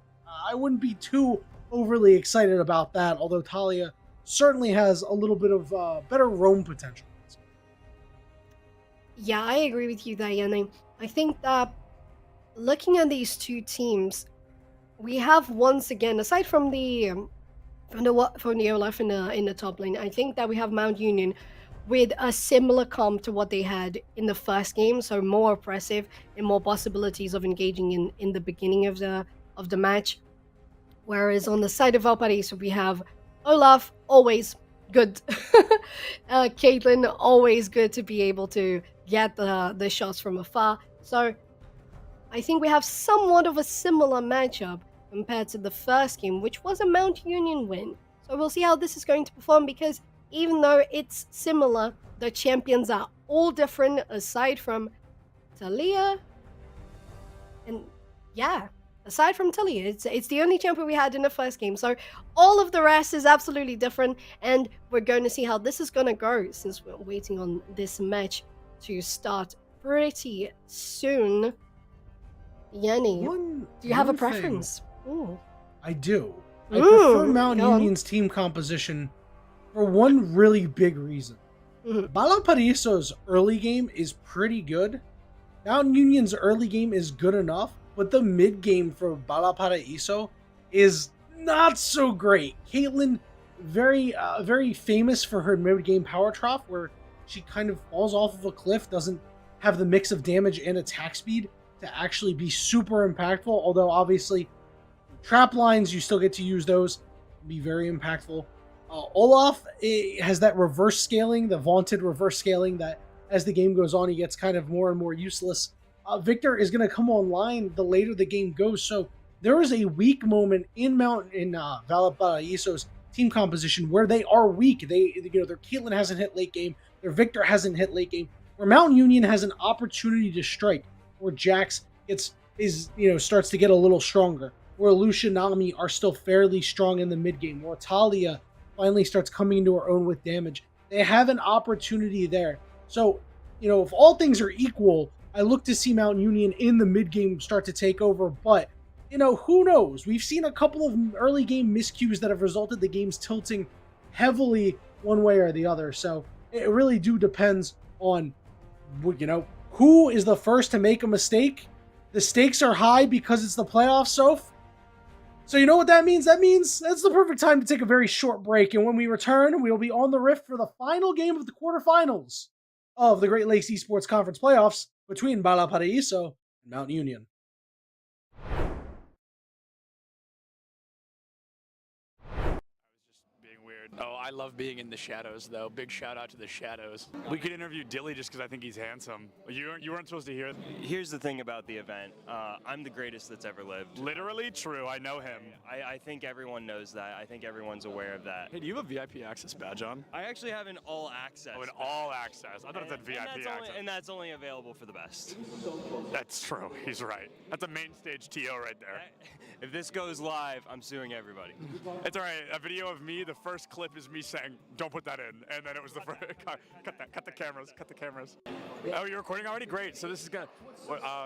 I wouldn't be too overly excited about that, although Talia certainly has a little bit of better roam potential. Yeah, I agree with you, Diana. I think that looking at these 2 teams, we have once again, aside from the Olaf in the top lane, I think that we have Mount Union with a similar comp to what they had in the first game, so more oppressive and more possibilities of engaging in the beginning of the match. Whereas on the side of Valparaiso, we have Olaf, always good. Caitlyn, always good to be able to get the shots from afar. So I think we have somewhat of a similar matchup compared to the first game, which was a Mount Union win. So we'll see how this is going to perform, because even though it's similar, the champions are all different aside from Talia. And yeah, aside from Talia, it's the only champion we had in the first game. So all of the rest is absolutely different, and we're going to see how this is going to go, since we're waiting on this match to start pretty soon. Yenny, do you have a preference? Ooh. I do. I prefer Mount Union's team composition for one really big reason. Valparaiso's early game is pretty good. Mount Union's early game is good enough, but the mid game for Valparaiso is not so great. Caitlyn, very famous for her mid game power trough, where she kind of falls off of a cliff, doesn't have the mix of damage and attack speed to actually be super impactful. Although obviously, trap lines, you still get to use those, be very impactful. Olaf has that reverse scaling, the vaunted reverse scaling, that as the game goes on, he gets kind of more and more useless. Victor is going to come online the later the game goes, so there is a weak moment in Valparaiso's team composition where they are weak. Their Caitlyn hasn't hit late game, their Victor hasn't hit late game, where Mount Union has an opportunity to strike, where Jax starts to get a little stronger, where Lucia and Nami are still fairly strong in the mid game, where Talia finally starts coming into her own with damage. They have an opportunity there. So, if all things are equal, I look to see Mount Union in the mid game start to take over, but who knows? We've seen a couple of early game miscues that have resulted the games tilting heavily one way or the other. So it really depends on, who is the first to make a mistake. The stakes are high because it's the playoffs, Soph. So you know what that means? That means that's the perfect time to take a very short break. And when we return, we'll be on the rift for the final game of the quarterfinals of the Great Lakes Esports Conference playoffs between Valparaiso and Mount Union. Oh, I love being in the shadows, though. Big shout out to the shadows. We could interview Dilly just because I think he's handsome. You weren't supposed to hear it. Here's the thing about the event. I'm the greatest that's ever lived. Literally true. I know him. I think everyone knows that. I think everyone's aware of that. Hey, do you have a VIP access badge on? I actually have an all access. Oh, an all access. I thought it said VIP access. And that's only available for the best. That's true. He's right. That's a main stage TO right there. If this goes live, I'm suing everybody. It's all right. A video of me, the first clip is me saying, don't put that in. And then it was the first, cut the cameras. Oh, you're recording already? Great. So this is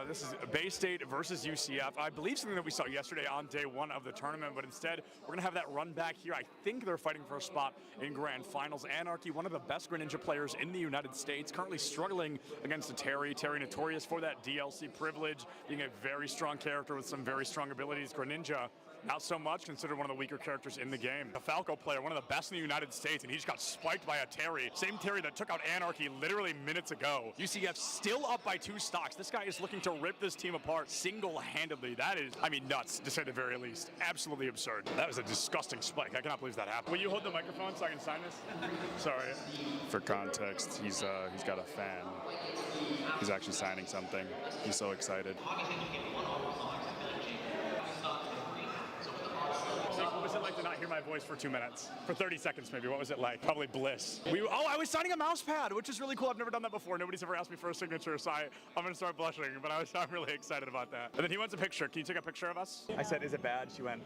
this is Bay State versus UCF. I believe something that we saw yesterday on day one of the tournament, but instead we're going to have that run back here. I think they're fighting for a spot in Grand Finals. Anarchy, one of the best Greninja players in the United States, currently struggling against a Terry. Terry notorious for that DLC privilege, being a very strong character with some very strong abilities. Greninja, not so much, considered one of the weaker characters in the game. A Falco player, one of the best in the United States, and he just got spiked by a Terry. Same Terry that took out Anarchy literally minutes ago. UCF still up by 2 stocks. This guy is looking to rip this team apart single-handedly. That is, nuts, to say the very least. Absolutely absurd. That was a disgusting spike. I cannot believe that happened. Will you hold the microphone so I can sign this? Sorry. For context, he's got a fan. He's actually signing something. He's so excited. What was it like to not hear my voice for 2 minutes? For 30 seconds, maybe. What was it like? Probably bliss. I was signing a mouse pad, which is really cool. I've never done that before. Nobody's ever asked me for a signature, so I'm going to start blushing, but I'm really excited about that. And then he wants a picture. Can you take a picture of us? I said, is it bad? She went,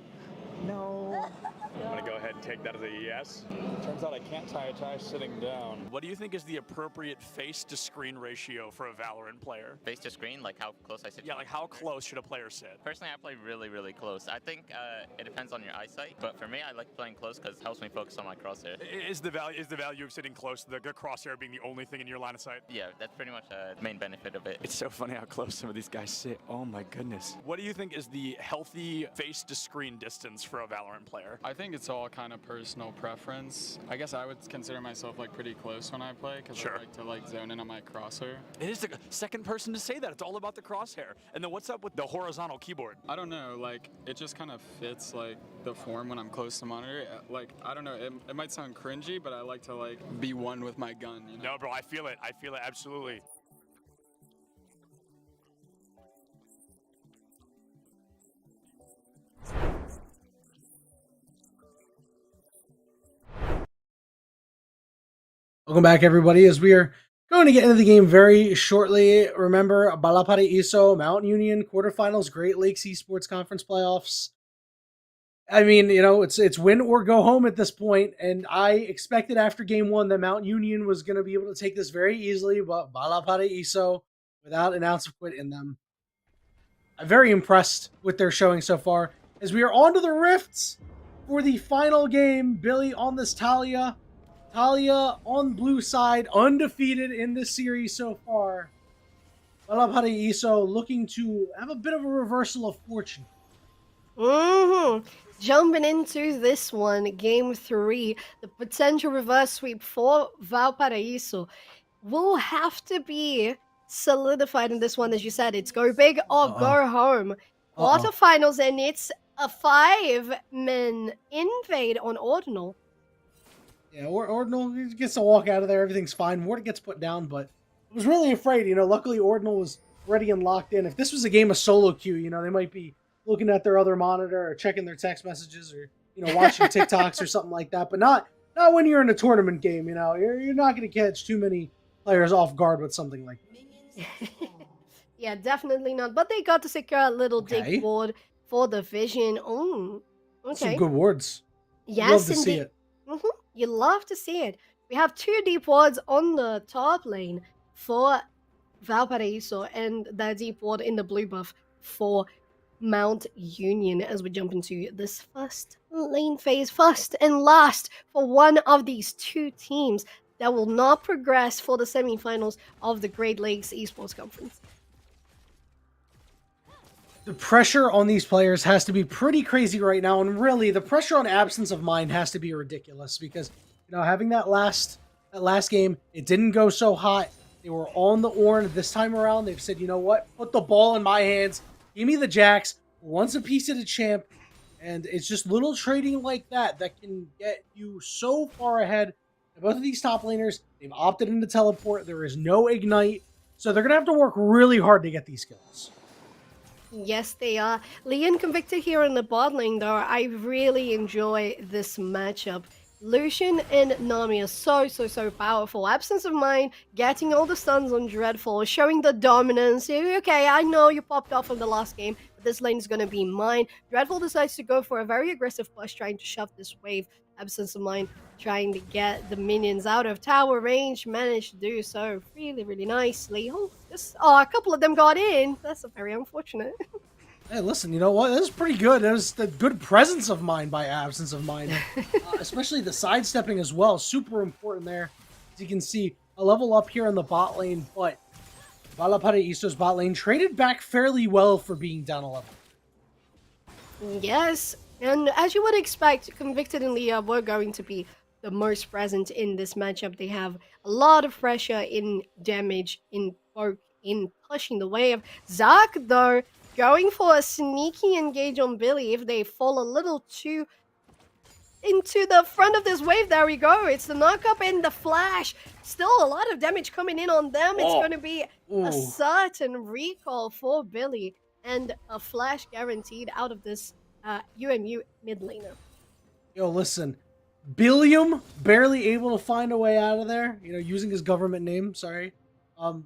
no. I'm going to go ahead and take that as a yes. Turns out I can't tie a tie sitting down. What do you think is the appropriate face-to-screen ratio for a Valorant player? Face to screen, like how close I sit? Yeah, like how close should a player sit? Personally, I play really, really close. I think it depends on your eyesight, but for me, I like playing close because it helps me focus on my crosshair. Is the value of sitting close, the crosshair being the only thing in your line of sight? Yeah, that's pretty much the main benefit of it. It's so funny how close some of these guys sit. Oh my goodness. What do you think is the healthy face-to-screen distance for a Valorant player? I think it's all kind of personal preference. I guess I would consider myself like pretty close when I play because I like to like zone in on my crosshair. It is the second person to say that. It's all about the crosshair. And then what's up with the horizontal keyboard? I don't know, like it just kind of fits like the form when I'm close to monitor. Like I don't know, it might sound cringy, but I like to like be one with my gun, you know? No, bro, I feel it. I feel it absolutely. Welcome back, everybody, as we are going to get into the game very shortly. Remember, Balapariso, Mount Union, quarterfinals, Great Lakes Esports Conference playoffs. I mean, you know, it's win or go home at this point, and I expected after game one that Mount Union was going to be able to take this very easily, but Balapariso, without an ounce of quit in them. I'm very impressed with their showing so far, as we are on to the Rifts for the final game. Billy on this Talia. Talia on blue side, undefeated in this series so far. Balapariso looking to have a bit of a reversal of fortune. Jumping into this one, game 3, the potential reverse sweep for Valparaiso will have to be solidified in this one. As you said, it's go big or go home. Quarterfinals, and it's a 5-man invade on Ordinal. Yeah, Ordinal gets to walk out of there. Everything's fine. Ward gets put down, but I was really afraid. You know, luckily Ordinal was ready and locked in. If this was a game of solo queue, you know, they might be looking at their other monitor or checking their text messages or, you know, watching TikToks or something like that. But not when you're in a tournament game, you know. You're not going to catch too many players off guard with something like that. Yeah, definitely not. But they got to secure a little dig ward for the Vision. Oh, okay. Some good wards. Yes, love to indeed. see it. You love to see it. We have 2 deep wards on the top lane for Valparaiso and the deep ward in the blue buff for Mount Union as we jump into this first lane phase, first and last for one of these 2 teams that will not progress for the semifinals of the Great Lakes Esports Conference. The pressure on these players has to be pretty crazy right now, and really, the pressure on Absence of Mind has to be ridiculous because, you know, having that last game, it didn't go so hot. They were on the Orn this time around. They've said, you know what, put the ball in my hands, give me the Jacks, once a piece of the champ, and it's just little trading like that that can get you so far ahead. And both of these top laners, they've opted into teleport. There is no ignite, so they're gonna have to work really hard to get these kills. Yes, they are. Leon Convicted here in the bot lane, though. I really enjoy this matchup. Lucian and Nami are so powerful. Absence of Mind, getting all the stuns on Dreadful, showing the dominance. Okay, I know you popped off in the last game, but this lane is going to be mine. Dreadful decides to go for a very aggressive push, trying to shove this wave. Absence of Mind trying to get the minions out of tower range, managed to do so really nicely. A couple of them got in. That's very unfortunate. Hey, listen, you know what? This is pretty good. There's the good presence of mind by Absence of Mind. Especially the sidestepping as well. Super important there. As you can see, a level up here in the bot lane, but Valparaiso's bot lane traded back fairly well for being down a level. Yes, and as you would expect, Convicted and Leah were going to be the most present in this matchup. They have a lot of pressure in damage, in poke, in pushing the wave. Zach, though, going for a sneaky engage on Billy if they fall a little too into the front of this wave. There we go. It's the knock-up and the flash. Still a lot of damage coming in on them. It's going to be a certain recall for Billy and a flash guaranteed out of this UMU mid laner. Yo, listen. Billiam barely able to find a way out of there, you know, using his government name, sorry. You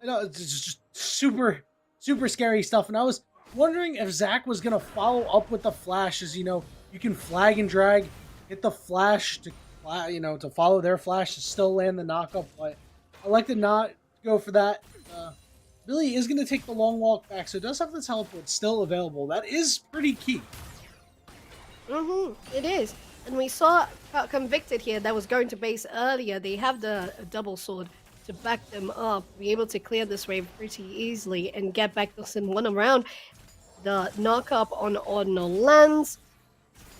know, it's just super scary stuff. And I was wondering if Zach was going to follow up with the flash, as, you know, you can flag and drag, hit the flash to, you know, to follow their flash to still land the knockup, but I elected not to go for that. Billy is going to take the long walk back, so it does have the teleport still available. That is pretty key. It is. And we saw Convicted here that was going to base earlier. They have the double sword to back them up, be able to clear this wave pretty easily and get back this in one around. The knock-up on Ordinal lands.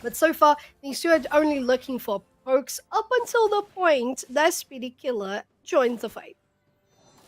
But so far, these two are only looking for pokes up until the point that Speedy Killer joins the fight.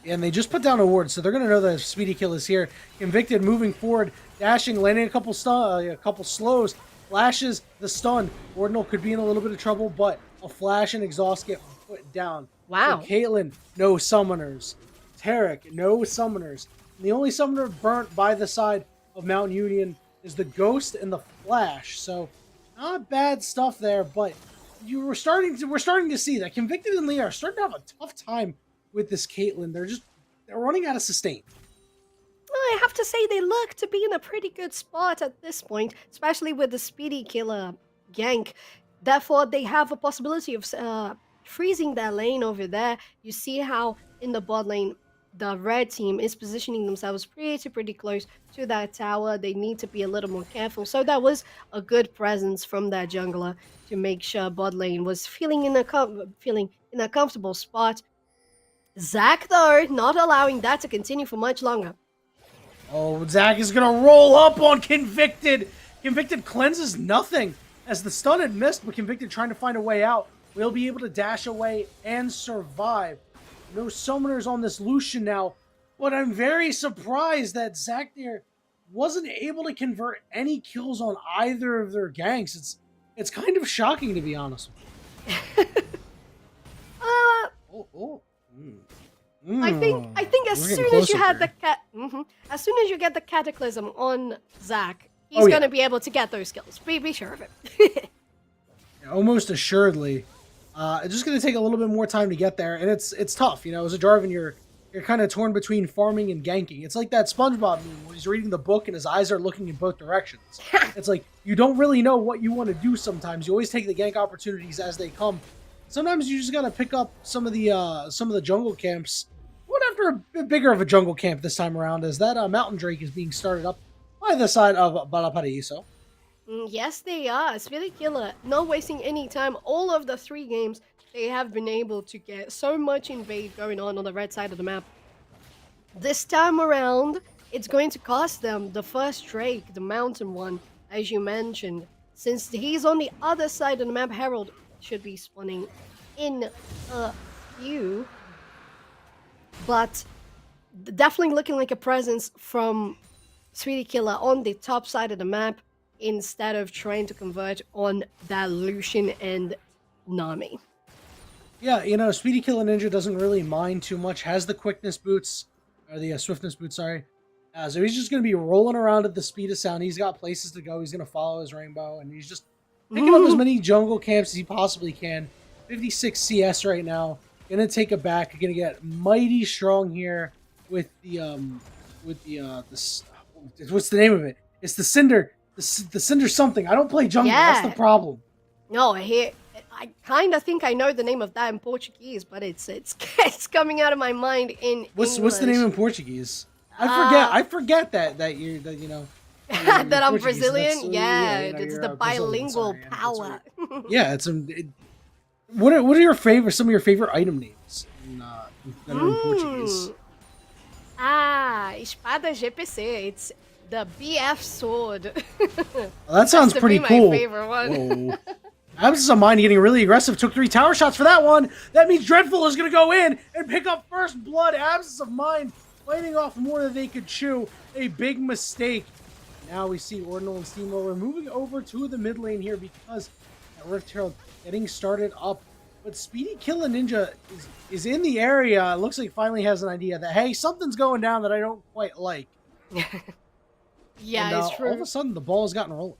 And they just put down a ward, so they're going to know that Speedy Kill is here. Convicted moving forward, dashing, landing a couple slows, flashes the stun. Ordinal could be in a little bit of trouble, but a flash and exhaust get put down. Wow. So Caitlyn, no summoners. Tarek, no summoners. And the only summoner burnt by the side of Mount Union is the Ghost and the Flash. So not bad stuff there, but we're starting to see that Convicted and Lee are starting to have a tough time with this Caitlyn. They're running out of sustain. I have to say they look to be in a pretty good spot at this point, especially with the Speedy Killer gank. Therefore, they have a possibility of freezing that lane over there. You see how in the bot lane, the red team is positioning themselves pretty close to that tower. They need to be a little more careful. So that was a good presence from that jungler to make sure bot lane was feeling in a comfortable spot. Zach, though, not allowing that to continue for much longer. Oh, Zach is going to roll up on Convicted. Convicted cleanses nothing as the stun had missed, but Convicted trying to find a way out. Will be able to dash away and survive. No summoners on this Lucian now, but I'm very surprised that Zach there wasn't able to convert any kills on either of their ganks. It's kind of shocking, to be honest with you. I think as soon as you had as soon as you get the Cataclysm on Zach, he's gonna be able to get those kills. Be sure of it. Almost assuredly. It's just going to take a little bit more time to get there, and it's tough. You know, as a Jarvan, you're kind of torn between farming and ganking. It's like that SpongeBob meme where he's reading the book and his eyes are looking in both directions. It's like you don't really know what you want to do sometimes. You always take the gank opportunities as they come. Sometimes you just got to pick up some of the jungle camps. Went after a bit bigger of a jungle camp this time around, as that Mountain Drake is being started up by the side of Valparaiso. Yes, they are. Speedy Killer, not wasting any time. All of the 3 games, they have been able to get so much invade going on the red side of the map. This time around, it's going to cost them the first Drake, the mountain one, as you mentioned. Since he's on the other side of the map, Herald should be spawning in a few. But definitely looking like a presence from Speedy Killer on the top side of the map, instead of trying to convert on that Lucian and Nami. Yeah, you know, Speedy Killer Ninja doesn't really mind too much. Has the quickness boots, or the swiftness boots, sorry. So he's just going to be rolling around at the speed of sound. He's got places to go. He's going to follow his rainbow, and he's just picking up as many jungle camps as he possibly can. 56 CS right now. Going to take it back. Going to get mighty strong here with what's the name of it? It's the Cinder. The Cinder something. I don't play jungle. Yeah. That's the problem. No, I kind of think I know the name of that in Portuguese, but it's coming out of my mind in What's the name in Portuguese? I forget that you know that I'm Brazilian. It's the bilingual power. Yeah, what are some of your favorite item names that are in Portuguese? Espada GPC. It's the BF sword. Well, that sounds pretty cool. My favorite one. Whoa. Absence of Mind getting really aggressive. Took 3 tower shots for that one. That means Dreadful is going to go in and pick up first blood. Absence of Mind fighting off more than they could chew. A big mistake. Now we see Ordinal and Steamroller moving over to the mid lane here because that Rift Herald getting started up. But Speedy Killer Ninja is in the area. It looks like finally has an idea that, hey, something's going down that I don't quite like. Yeah, and, it's true. All of a sudden, the ball has gotten rolling.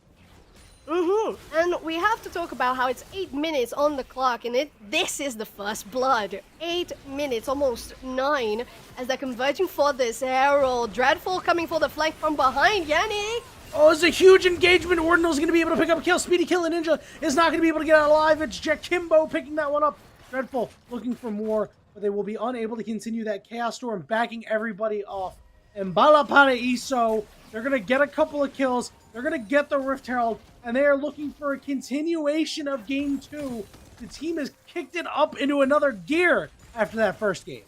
And we have to talk about how it's 8 minutes on the clock, and this is the first blood. 8 minutes, almost 9, as they're converging for this Herald. Dreadful coming for the flank from behind, Yanni. Oh, it's a huge engagement. Ordinal's going to be able to pick up a kill. Speedy Killer Ninja is not going to be able to get out alive. It's Jakimbo picking that one up. Dreadful looking for more, but they will be unable to continue that Chaos Storm, backing everybody off. And Valparaiso, they're going to get a couple of kills. They're going to get the Rift Herald, and they are looking for a continuation of Game 2. The team has kicked it up into another gear after that first game.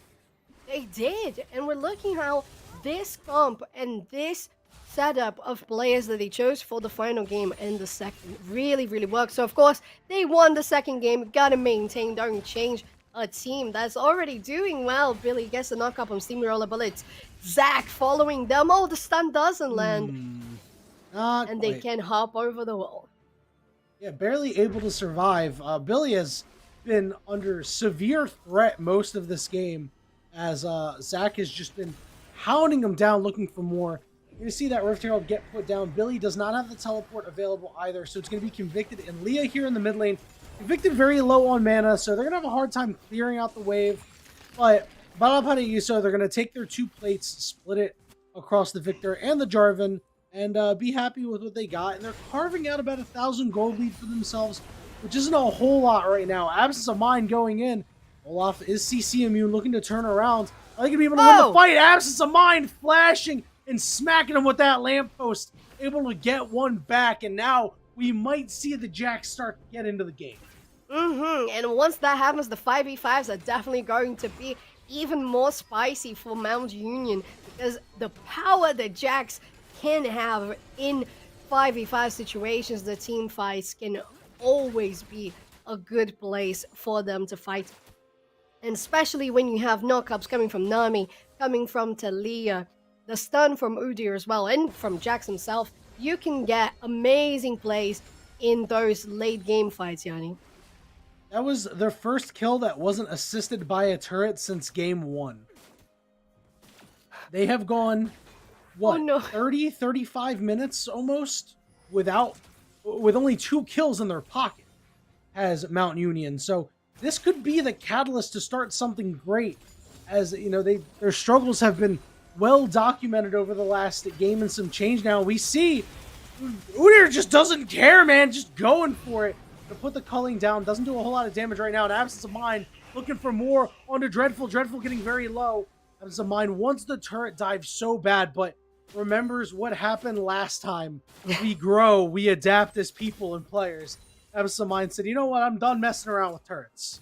They did, and we're looking how this comp and this setup of players that they chose for the final game and the second really, really worked. So, of course, they won the second game. Gotta maintain, don't change a team that's already doing well. Billy gets the knock up on Steamroller, but it's Zach following them. Oh, the stun doesn't land. And they can hop over the wall. Yeah, barely able to survive. Billy has been under severe threat most of this game as Zach has just been hounding him down, looking for more. You're going to see that Rift Herald get put down. Billy does not have the teleport available either, so it's going to be Convicted and Leah here in the mid lane. Convicted very low on mana, so they're going to have a hard time clearing out the wave. But Balapariuso, they're going to take their 2 plates, split it across the Victor and the Jarvan, and be happy with what they got. And they're carving out about 1,000 gold lead for themselves, which isn't a whole lot right now. Absence of Mind going in. Olaf is CC immune, looking to turn around. Are they going to be able to win the fight? Absence of Mind flashing and smacking him with that lamppost. Able to get one back, and now we might see the Jacks start to get into the game. And once that happens, the 5v5s are definitely going to be even more spicy for Mount Union, because the power that Jacks can have in 5v5 situations, the team fights can always be a good place for them to fight. And especially when you have knockups coming from Nami, coming from Talia, the stun from Udyr as well, and from Jax himself, you can get amazing plays in those late game fights, Yanni. That was their first kill that wasn't assisted by a turret since game 1. They have gone, what, 30, 35 minutes almost with only 2 kills in their pocket as Mount Union. So this could be the catalyst to start something great, as you know, their struggles have been well documented over the last game and some change now. We see Udyr just doesn't care, man, just going for it. To put the culling down, doesn't do a whole lot of damage right now. An Absence of Mind looking for more onto Dreadful. Dreadful getting very low. Absence of Mind wants the turret dive so bad, but remembers what happened last time. We grow, we adapt as people and players. Absence of Mind said, you know what, I'm done messing around with turrets.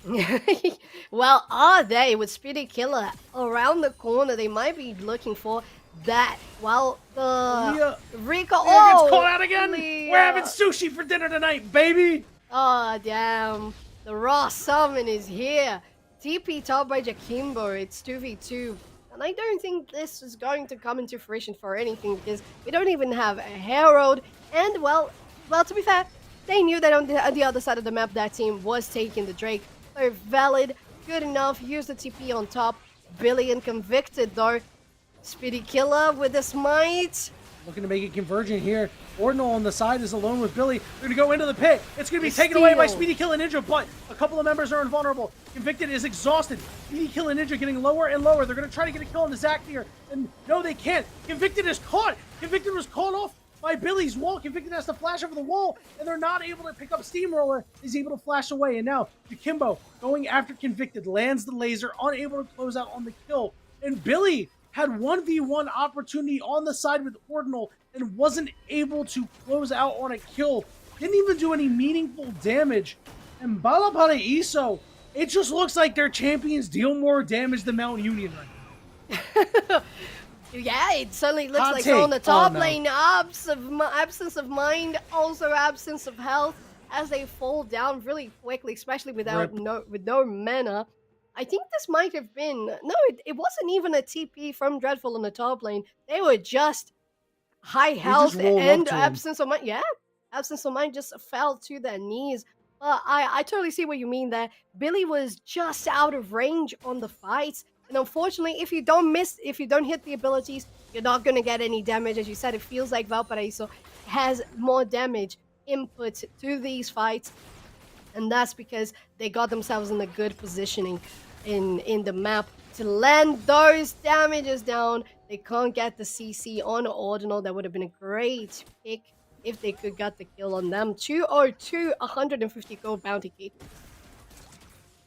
Well, are they? With Speedy Killer around the corner, they might be looking for that. Well, the Rico... Leah gets caught out again! We're having sushi for dinner tonight, baby! Oh, damn. The raw summon is here. TP top by Jakimbo. It's 2v2. And I don't think this is going to come into fruition for anything, because we don't even have a Herald. And, well, to be fair, they knew that on the other side of the map, that team was taking the Drake. So valid, good enough. Use the TP on top. Billy and Convicted, though. Speedy Killer with the smite. Looking to make it convergent here. Ordinal on the side is alone with Billy. They're going to go into the pit. It's going to be taken away by Speedy Killer Ninja, but a couple of members are invulnerable. Convicted is exhausted. Speedy Killer Ninja getting lower and lower. They're going to try to get a kill on the Zac here. And no, they can't. Convicted is caught. Convicted was caught off by Billy's wall. Convicted has to flash over the wall, and they're not able to pick up Steamroller. Is able to flash away, and now Jakimbo going after Convicted, lands the laser, unable to close out on the kill. And Billy had 1v1 opportunity on the side with Ordinal and wasn't able to close out on a kill. Didn't even do any meaningful damage. And Balapariuso, it just looks like their champions deal more damage than Mount Union right now. Yeah, it certainly looks like they're on the top lane. Absence of mind, also absence of health as they fall down really quickly, especially with no mana. I think this might have been... No, it wasn't even a TP from Dreadful on the top lane. They were just high health and absence of mind. Yeah, absence of mind just fell to their knees. I totally see what you mean there. Billy was just out of range on the fights. And unfortunately, if you don't hit the abilities, you're not going to get any damage. As you said, it feels like Valparaiso has more damage input to these fights. And that's because they got themselves in a good positioning in the map to land those damages down. They can't get the CC on Ordinal. That would have been a great pick if they could get the kill on them. 202, 150 gold bounty key.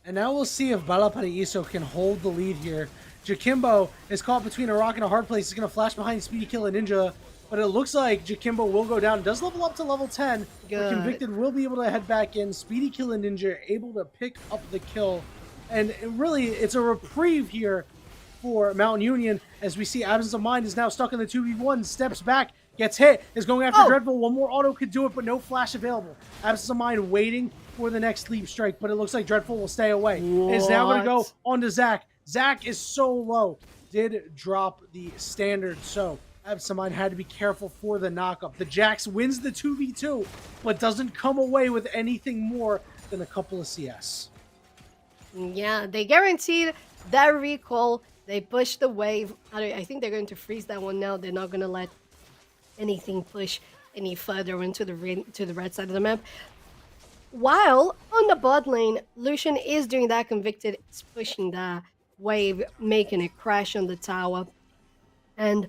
And now we'll see if Balapariuso can hold the lead here. Jakimbo is caught between a rock and a hard place. He's going to flash behind Speedy Killer Ninja. But it looks like Jakimbo will go down. Does level up to level 10. But Convicted will be able to head back in. Speedy Killer Ninja able to pick up the kill. And really, it's a reprieve here for Mount Union, as we see Absence of Mind is now stuck in the 2v1. Steps back, gets hit, is going after Dreadful. One more auto could do it, but no flash available. Absence of Mind waiting for the next leap strike, but it looks like Dreadful will stay away. It's now going to go on to Zach. Zach is so low. Did drop the standard, so Absence of Mind had to be careful for the knockup. The Jax wins the 2v2, but doesn't come away with anything more than a couple of CS. Yeah, they guaranteed that recall. They pushed the wave. I think they're going to freeze that one now. They're not going to let anything push any further into the red side of the map. While on the bot lane, Lucian is doing that convicted. It's pushing the wave, making it crash on the tower. And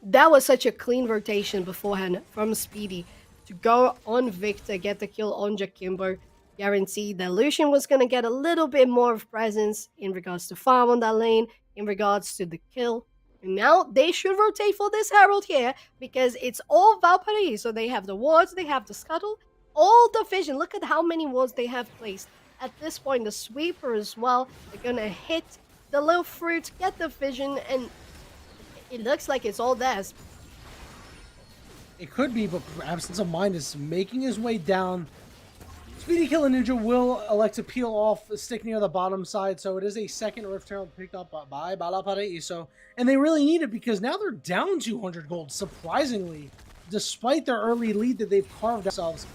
that was such a clean rotation beforehand from Speedy to go on Victor, get the kill on Jakimbo. Guaranteed that Lucian was going to get a little bit more of presence in regards to farm on that lane, in regards to the kill. And now they should rotate for this Herald here because it's all Valkyrie. So they have the wards, they have the scuttle, all the vision. Look at how many wards they have placed. At this point, the sweeper as well. They're going to hit the little fruit, get the vision, and it looks like it's all theirs. It could be, but Absence of Mind is making his way down. Speedy Killer Ninja will elect to peel off a stick near the bottom side, so it is a second Rift Herald picked up by Valparaiso. And they really need it because now they're down 200 gold, surprisingly, despite their early lead that they've carved themselves.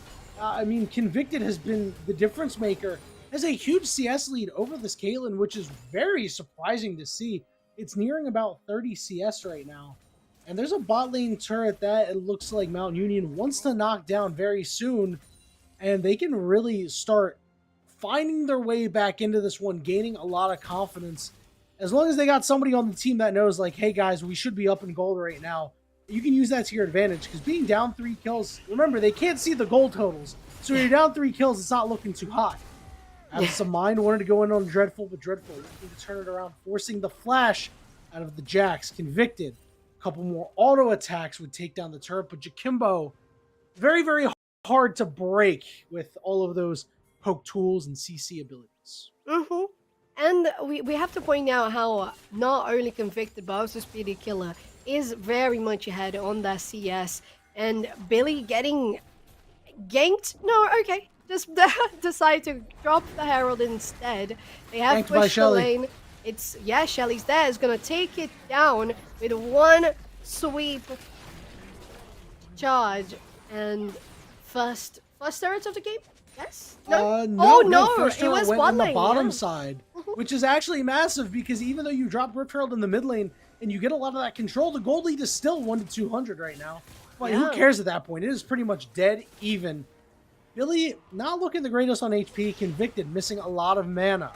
I mean, Convicted has been the difference maker, has a huge CS lead over this Caitlyn, which is very surprising to see. It's nearing about 30 CS right now. And there's a bot lane turret that it looks like Mount Union wants to knock down very soon. And they can really start finding their way back into this one, gaining a lot of confidence. As long as they got somebody on the team that knows, like, hey guys, we should be up in gold right now. You can use that to your advantage, because being down 3 kills, remember, they can't see the gold totals. So when you're down 3 kills, it's not looking too hot. Absence of Mind wanted to go in on Dreadful, but Dreadful looking to turn it around, forcing the flash out of the Jax. Convicted. A couple more auto attacks would take down the turret, but Jakimbo, very, very hard to break with all of those poke tools and CC abilities. And we have to point out how not only Convicted but also Speedy Killer is very much ahead on that CS. And Billy getting ganked? No, okay. Just decide to drop the Herald instead. They have pushed the lane. It's, yeah, Shelly's there. Is going to take it down with one sweep charge. And first turret of the game? Yes? No? First it was went on the bottom yeah. side, which is actually massive because even though you drop Rift Herald in the mid lane and you get a lot of that control, the gold lead is still 1 to 200 right now. But who cares at that point? It is pretty much dead even. Billy not looking the greatest on HP. Convicted, missing a lot of mana.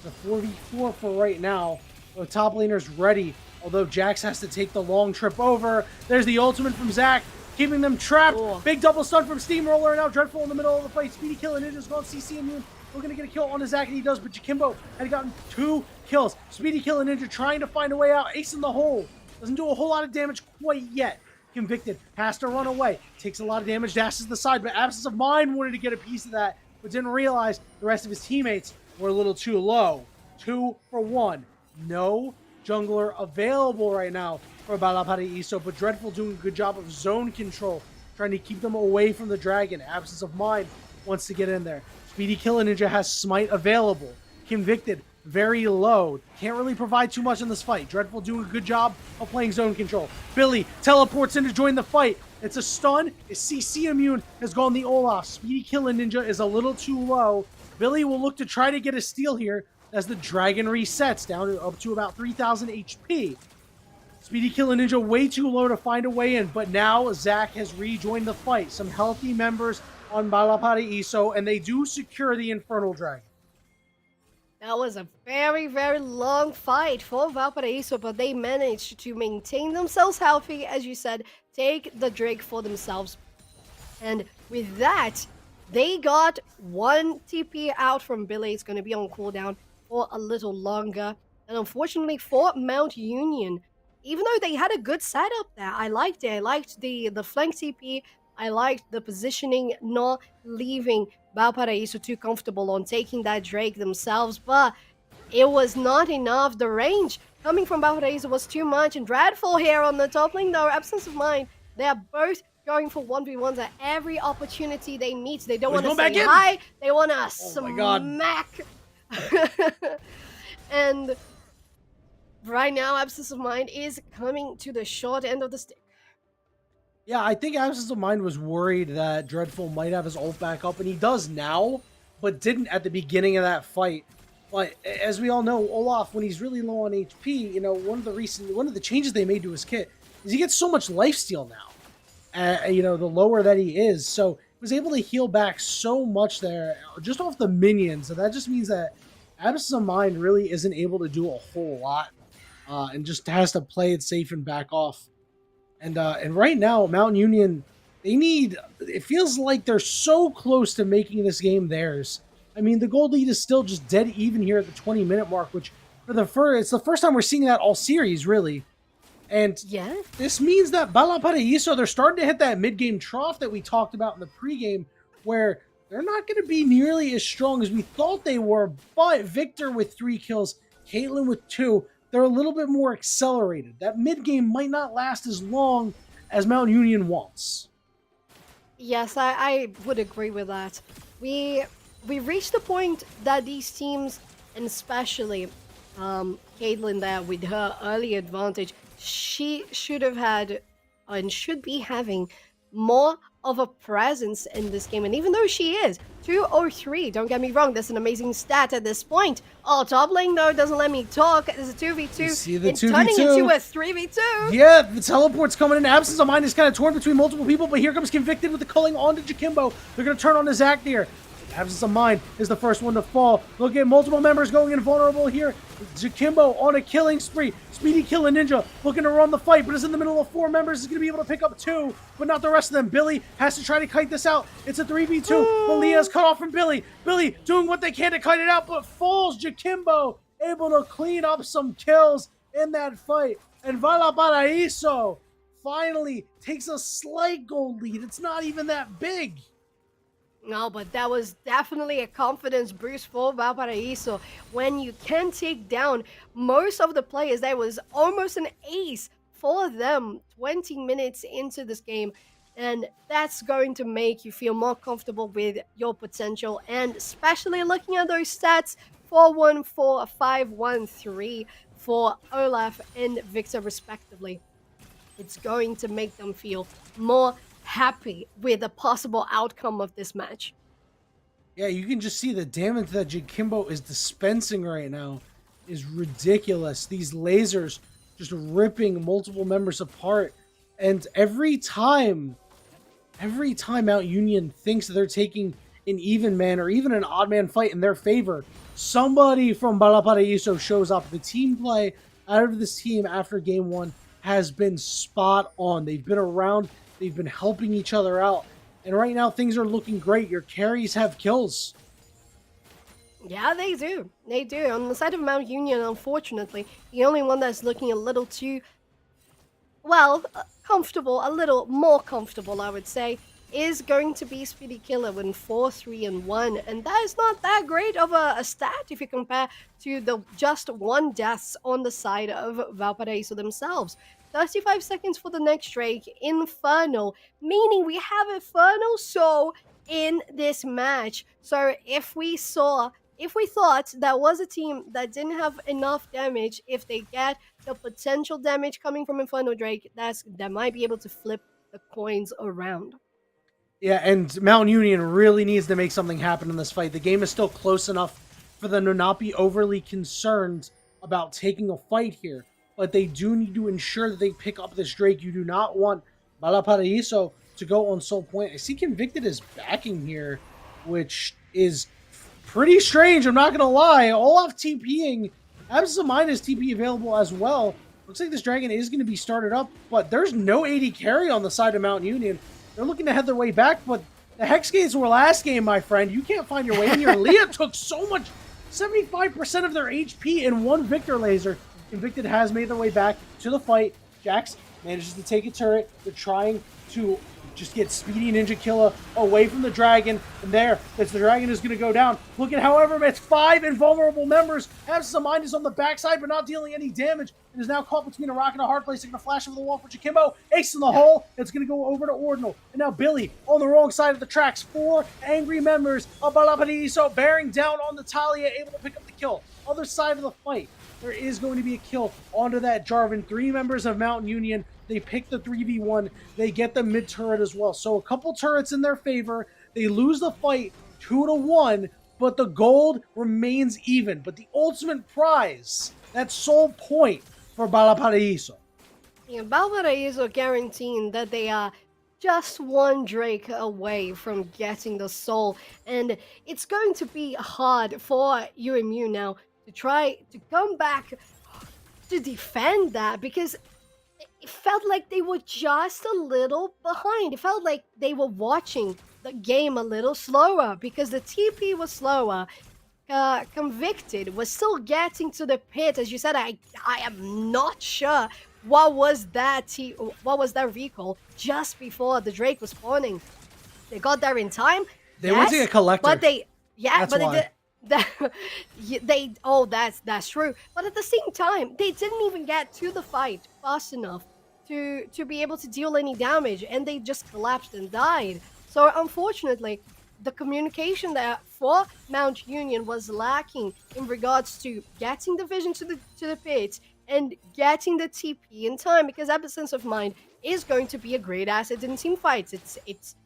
The 4v4 for right now. The top laner's ready, although Jax has to take the long trip over. There's the ultimate from Zach, keeping them trapped. Big double stun from Steamroller, and now Dreadful in the middle of the fight. Speedy Killer Ninja's gone CC immune. We're going to get a kill on the Zach, and he does, but Jakimbo had gotten 2 kills. Speedy Killer Ninja trying to find a way out. Ace in the hole. Doesn't do a whole lot of damage quite yet. Convicted has to run away. Takes a lot of damage, dashes the side, but Absence of Mind wanted to get a piece of that, but didn't realize the rest of his teammates were a little too low. 2 for 1. No jungler available right now for Valparaiso, but Dreadful doing a good job of zone control, trying to keep them away from the dragon. Absence of Mind wants to get in there. Speedy Killer Ninja has Smite available. Convicted, very low. Can't really provide too much in this fight. Dreadful doing a good job of playing zone control. Billy teleports in to join the fight. It's a stun. His CC immune has gone the Olaf. Speedy Killer Ninja is a little too low. Billy will look to try to get a steal here as the dragon resets down to up to about 3,000 HP. Speedy Killer Ninja way too low to find a way in, but now Zach has rejoined the fight. Some healthy members on Valparaiso, and they do secure the Infernal Dragon. That was a very, very long fight for Valparaiso, but they managed to maintain themselves healthy, as you said, take the Drake for themselves. And with that, they got 1 TP out from Billy. It's going to be on cooldown for a little longer. And unfortunately for Mount Union, even though they had a good setup there, I liked it. I liked the flank TP. I liked the positioning, not leaving Valparaiso too comfortable on taking that Drake themselves, but it was not enough. The range coming from Valparaiso was too much, and Dreadful here on the top lane, though, Absence of Mind They are both going for 1v1s at every opportunity they meet. They don't want to back say in. hi. They want to Oh my God. smack. And right now, Absence of Mind is coming to the short end of the stick. Yeah, I think Absence of Mind was worried that Dreadful might have his ult back up, and he does now, but didn't at the beginning of that fight. But as we all know, Olaf, when he's really low on HP, you know, one of the changes they made to his kit is he gets so much lifesteal now. You know, the lower that he is, so he was able to heal back so much there just off the minions. So that just means that Absence of Mind really isn't able to do a whole lot, and just has to play it safe and back off. And right now, Mountain Union, it feels like they're so close to making this game theirs. I mean, the gold lead is still just dead even here at the 20-minute mark, which it's the first time we're seeing that all series, really. And yeah, this means that Valparaíso, they're starting to hit that mid-game trough that we talked about in the pregame, where they're not going to be nearly as strong as we thought they were, but Victor with 3 kills, Caitlyn with 2, they're a little bit more accelerated. That mid-game might not last as long as Mount Union wants. Yes, I would agree with that. We reached the point that these teams, and especially Caitlyn there with her early advantage, she should have had and should be having more of a presence in this game. And even though she is 203, don't get me wrong, that's an amazing stat at this point. Oh, top lane though doesn't let me talk. It's a 2v2. See the it's 2v2. turning into a 3v2. Yeah, the teleport's coming in. Absence of Mind is kind of torn between multiple people, but here comes Convicted with the culling onto Jakimbo. They're going to turn on his Zaknir. Absence of Mind is the first one to fall. Look at multiple members going invulnerable here. Jakimbo on a killing spree. Speedy Kill and Ninja looking to run the fight, but is in the middle of 4 members. Is going to be able to pick up 2, but not the rest of them. Billy has to try to kite this out. It's a 3v2, but Leah's cut off from Billy. Billy doing what they can to kite it out, but falls. Jakimbo able to clean up some kills in that fight. And Valparaíso finally takes a slight gold lead. It's not even that big. No, but that was definitely a confidence boost for Valparaíso. When you can take down most of the players, that was almost an ace for them 20 minutes into this game. And that's going to make you feel more comfortable with your potential. And especially looking at those stats, 4-1-4, 5-1-3 for Olaf and Victor respectively. It's going to make them feel more happy with the possible outcome of this match. Yeah, you can just see the damage that Jakimbo is dispensing right now is ridiculous. These lasers just ripping multiple members apart. And every time Mount Union thinks they're taking an even man or even an odd man fight in their favor, somebody from Valparaíso shows up. The team play out of this team after game 1 has been spot on. They've been around. They've been helping each other out. And right now, things are looking great. Your carries have kills. Yeah, they do. They do. On the side of Mount Union, unfortunately, the only one that's looking a little too, well, comfortable, a little more comfortable, I would say, is going to be Speedy Killer with 4-3-1. And that is not that great of a stat if you compare to the just 1 deaths on the side of Valparaíso themselves. 35 seconds for the next Drake, Infernal, meaning we have Infernal Soul in this match. So if we thought that was a team that didn't have enough damage, if they get the potential damage coming from Infernal Drake, that might be able to flip the coins around. Yeah, and Mount Union really needs to make something happen in this fight. The game is still close enough for them to not be overly concerned about taking a fight here. But they do need to ensure that they pick up this Drake. You do not want Valparaíso to go on Soul Point. I see Convicted is backing here, which is pretty strange. I'm not going to lie. Olaf TPing. Absence of Mind is TP available as well. Looks like this Dragon is going to be started up, but there's no AD carry on the side of Mount Union. They're looking to head their way back, but the Hex Gates were last game, my friend. You can't find your way in here. Leah took so much, 75% of their HP in 1 Victor laser. Convicted has made their way back to the fight. Jax manages to take a turret. They're trying to just get Speedy Ninja Killer away from the Dragon. And there, the Dragon is going to go down. Look at, however, it's 5 invulnerable members. Absence of Mind is on the backside, but not dealing any damage. It is now caught between a rock and a hard place. They're going to flash over the wall for Jakimbo. Ace in the hole. It's going to go over to Ordinal. And now Billy on the wrong side of the tracks. 4 angry members of Balapadiso bearing down on the Talia, able to pick up the kill. Other side of the fight, there is going to be a kill onto that Jarvan. 3 members of Mountain Union. They pick the 3v1. They get the mid turret as well. So a couple turrets in their favor. They lose the fight 2-1, but the gold remains even. But the ultimate prize, that sole point for Valparaíso. Yeah, Valparaíso guaranteeing that they are just 1 Drake away from getting the soul. And it's going to be hard for UMU now to try to come back to defend that, because it felt like they were just a little behind. It felt like they were watching the game a little slower because the TP was slower. Convicted was still getting to the pit. As you said, I am not sure what was that recall just before the Drake was spawning. They got there in time. They went to get Collector. But they, That's why. That's true. But at the same time, they didn't even get to the fight fast enough to be able to deal any damage, and they just collapsed and died. So unfortunately, the communication there for Mount Union was lacking in regards to getting the vision to the pit and getting the TP in time, because Absence of Mind is going to be a great asset in team fights. It's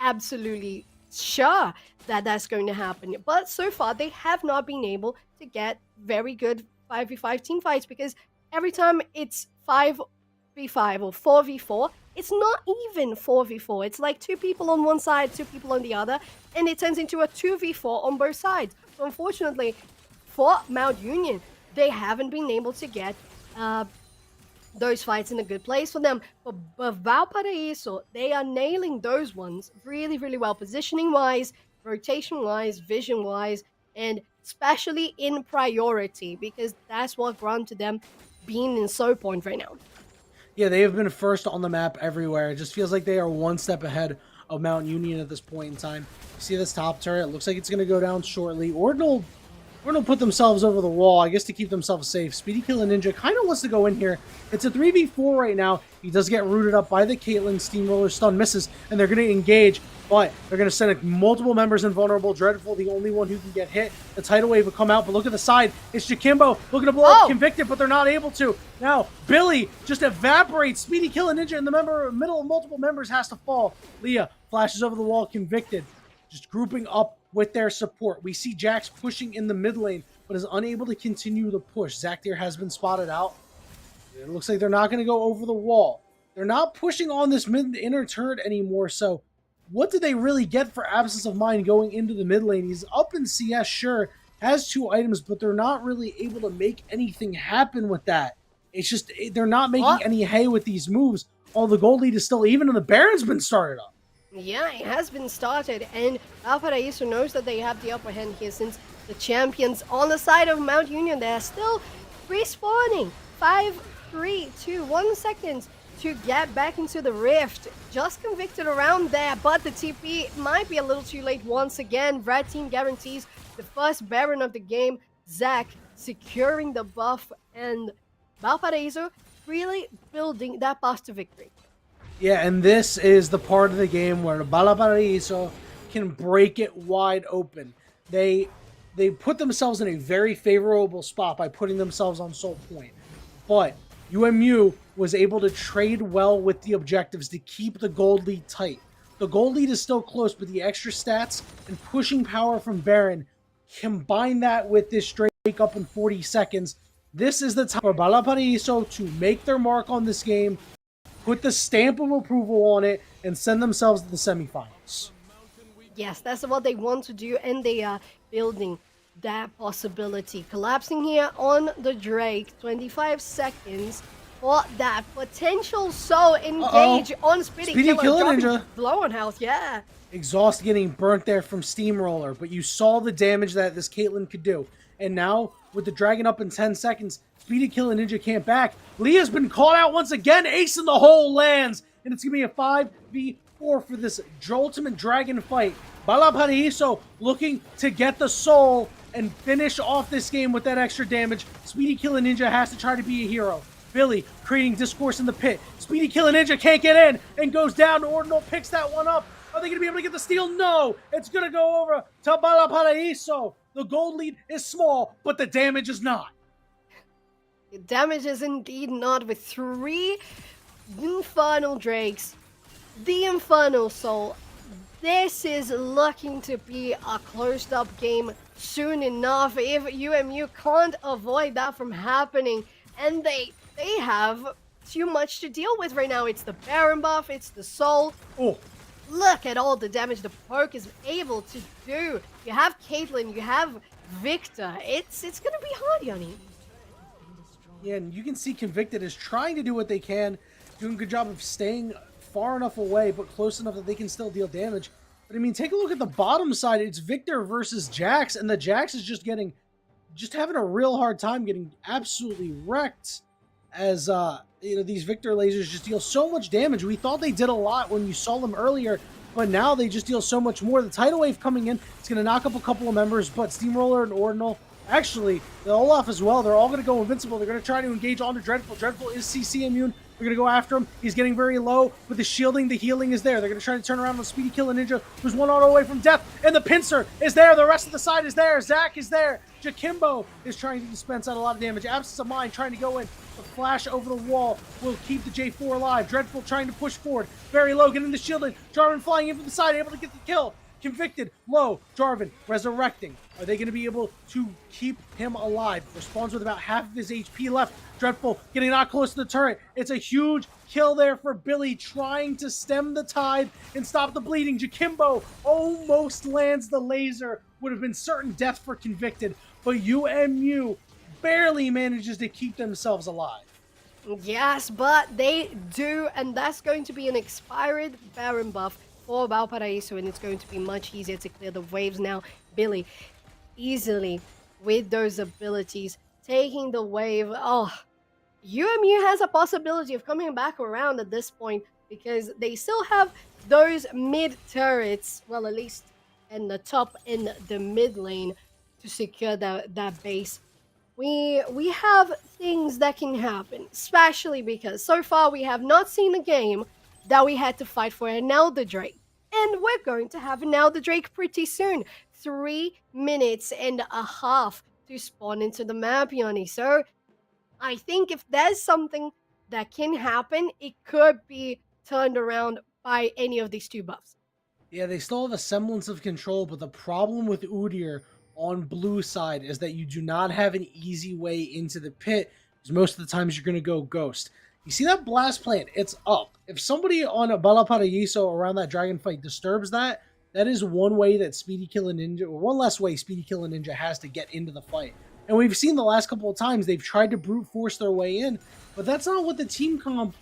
absolutely sure that that's going to happen. But so far, they have not been able to get very good 5v5 team fights, because every time it's 5v5 or 4v4, it's not even 4v4. It's like 2 people on one side, 2 people on the other, and it turns into a 2v4 on both sides. So unfortunately, for Mount Union, they haven't been able to get those fights in a good place for them. But Valparaíso, they are nailing those ones really, really well, positioning-wise, rotation-wise, vision-wise, and especially in priority, because that's what granted them being in so point right now. Yeah, they have been first on the map everywhere. It just feels like they are 1 step ahead of Mount Union at this point in time. You see this top turret? It looks like it's going to go down shortly. Ordinal put themselves over the wall, I guess, to keep themselves safe. Speedy Killer Ninja kind of wants to go in here. It's a 3v4 right now. He does get rooted up by the Caitlyn. Steamroller stun misses, and they're going to engage, but they're going to send multiple members invulnerable. Dreadful, the only one who can get hit. The tidal wave will come out, but look at the side. It's Jakimbo looking to blow up Convicted, but they're not able to. Now, Billy just evaporates. Speedy Killer Ninja in the middle of multiple members has to fall. Leah flashes over the wall, Convicted, just grouping up with their support. We see Jax pushing in the mid lane, but is unable to continue the push. Zakdir has been spotted out. It looks like they're not going to go over the wall. They're not pushing on this inner turret anymore, so what do they really get for Absence of Mind going into the mid lane? He's up in CS, sure, has 2 items, but they're not really able to make anything happen with that. It's just, they're not making any hay with these moves. All the gold lead is still even, and the Baron's been started up. Yeah, it has been started, and Valparaíso knows that they have the upper hand here, since the champions on the side of Mount Union, they're still respawning. 5, 3, 2, 1 seconds to get back into the rift. Just Convicted around there, but the TP might be a little too late once again. Red team guarantees the first Baron of the game. Zach securing the buff, and Valparaíso really building that path to victory. Yeah, and this is the part of the game where Valparaíso can break it wide open. They put themselves in a very favorable spot by putting themselves on Soul Point. But UMU was able to trade well with the objectives to keep the gold lead tight. The gold lead is still close, but the extra stats and pushing power from Baron, combine that with this Drake up in 40 seconds. This is the time for Valparaíso to make their mark on this game, put the stamp of approval on it, and send themselves to the semifinals. Yes, that's what they want to do, and they are building that possibility. Collapsing here on the Drake, 25 seconds for that potential soul engage on Speedy Killer Ninja. Blow on health, yeah. Exhaust getting burnt there from Steamroller, but you saw the damage that this Caitlyn could do. And now, with the Dragon up in 10 seconds, Speedy Killer Ninja can't back. Leah's been caught out once again. Ace in the hole lands. And it's going to be a 4 for this ultimate dragon fight. Valparaiso looking to get the soul and finish off this game with that extra damage. Speedy Killer Ninja has to try to be a hero. Billy creating discourse in the pit. Speedy Killer Ninja can't get in and goes down. Ordinal picks that one up. Are they going to be able to get the steal? No. It's going to go over to Valparaiso. The gold lead is small, but the damage is not. The damage is indeed not, with 3 Infernal Drakes, the Infernal Soul. This is looking to be a closed up game soon enough if UMU can't avoid that from happening. And they have too much to deal with right now. It's the Baron buff, it's the Soul. Oh. Look at all the damage the Poke is able to do. You have Caitlyn, you have Victor. It's gonna be hard, Yanni. Yeah, and you can see Convicted is trying to do what they can, doing a good job of staying far enough away, but close enough that they can still deal damage. But I mean, take a look at the bottom side. It's Victor versus Jax, and the Jax is just having a real hard time getting absolutely wrecked as, these Victor lasers just deal so much damage. We thought they did a lot when you saw them earlier, but now they just deal so much more. The Tidal Wave coming in, it's going to knock up a couple of members, but Steamroller and Ordinal, actually, the Olaf as well, they're all going to go invincible. They're going to try to engage onto Dreadful. Dreadful is CC immune. They're going to go after him. He's getting very low, but the shielding, the healing is there. They're going to try to turn around on Speedy Killer Ninja, who's 1 auto away from death, and the pincer is there. The rest of the side is there. Zach is there. Jakimbo is trying to dispense out a lot of damage. Absence of Mind trying to go in. The flash over the wall will keep the J4 alive. Dreadful trying to push forward. Very low, getting the shielding. Jarvan flying in from the side, able to get the kill. Convicted, low. Jarvan resurrecting. Are they going to be able to keep him alive? Responds with about half of his HP left. Dreadful getting not close to the turret. It's a huge kill there for Billy, trying to stem the tide and stop the bleeding. Jakimbo almost lands the laser. Would have been certain death for Convicted, but UMU barely manages to keep themselves alive. Yes, but they do, and that's going to be an expired Baron buff for Valparaiso, and it's going to be much easier to clear the waves now. Billy, easily with those abilities, taking the wave. Oh, UMU has a possibility of coming back around at this point because they still have those mid turrets, well, at least in the top in the mid lane, to secure that base. We have things that can happen, especially because so far we have not seen a game that we had to fight for an Elder Drake. And we're going to have an Elder Drake pretty soon. 3 minutes and a half to spawn into the map, Yanni. So I think if there's something that can happen, it could be turned around by any of these 2 buffs. Yeah, they still have a semblance of control, but the problem with Udyr on blue side is that you do not have an easy way into the pit, because most of the times you're going to go Ghost. You see that blast plant? It's up. If somebody on a Valparaiso around that dragon fight disturbs that, that is one way that Speedy Killer Ninja, or one less way Speedy Killer Ninja has to get into the fight. And we've seen the last couple of times they've tried to brute force their way in, but that's not what the team comp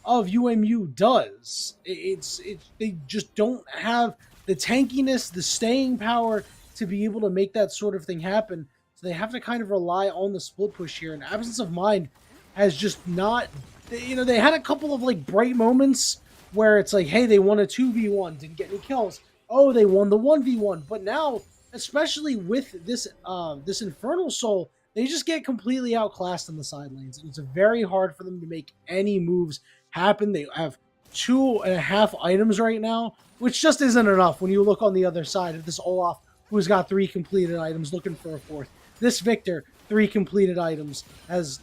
of UMU does. They just don't have the tankiness, the staying power to be able to make that sort of thing happen. So they have to kind of rely on the split push here. And Absence of Mind has just not, they had a couple of like bright moments where it's like, hey, they won a 2v1, didn't get any kills. Oh, they won the 1v1. But now, especially with this this Infernal Soul, they just get completely outclassed in the side lanes. And it's very hard for them to make any moves happen. They have 2.5 items right now, which just isn't enough when you look on the other side of this Olaf, who's got 3 completed items, looking for a 4th. This Victor, 3 completed items, has,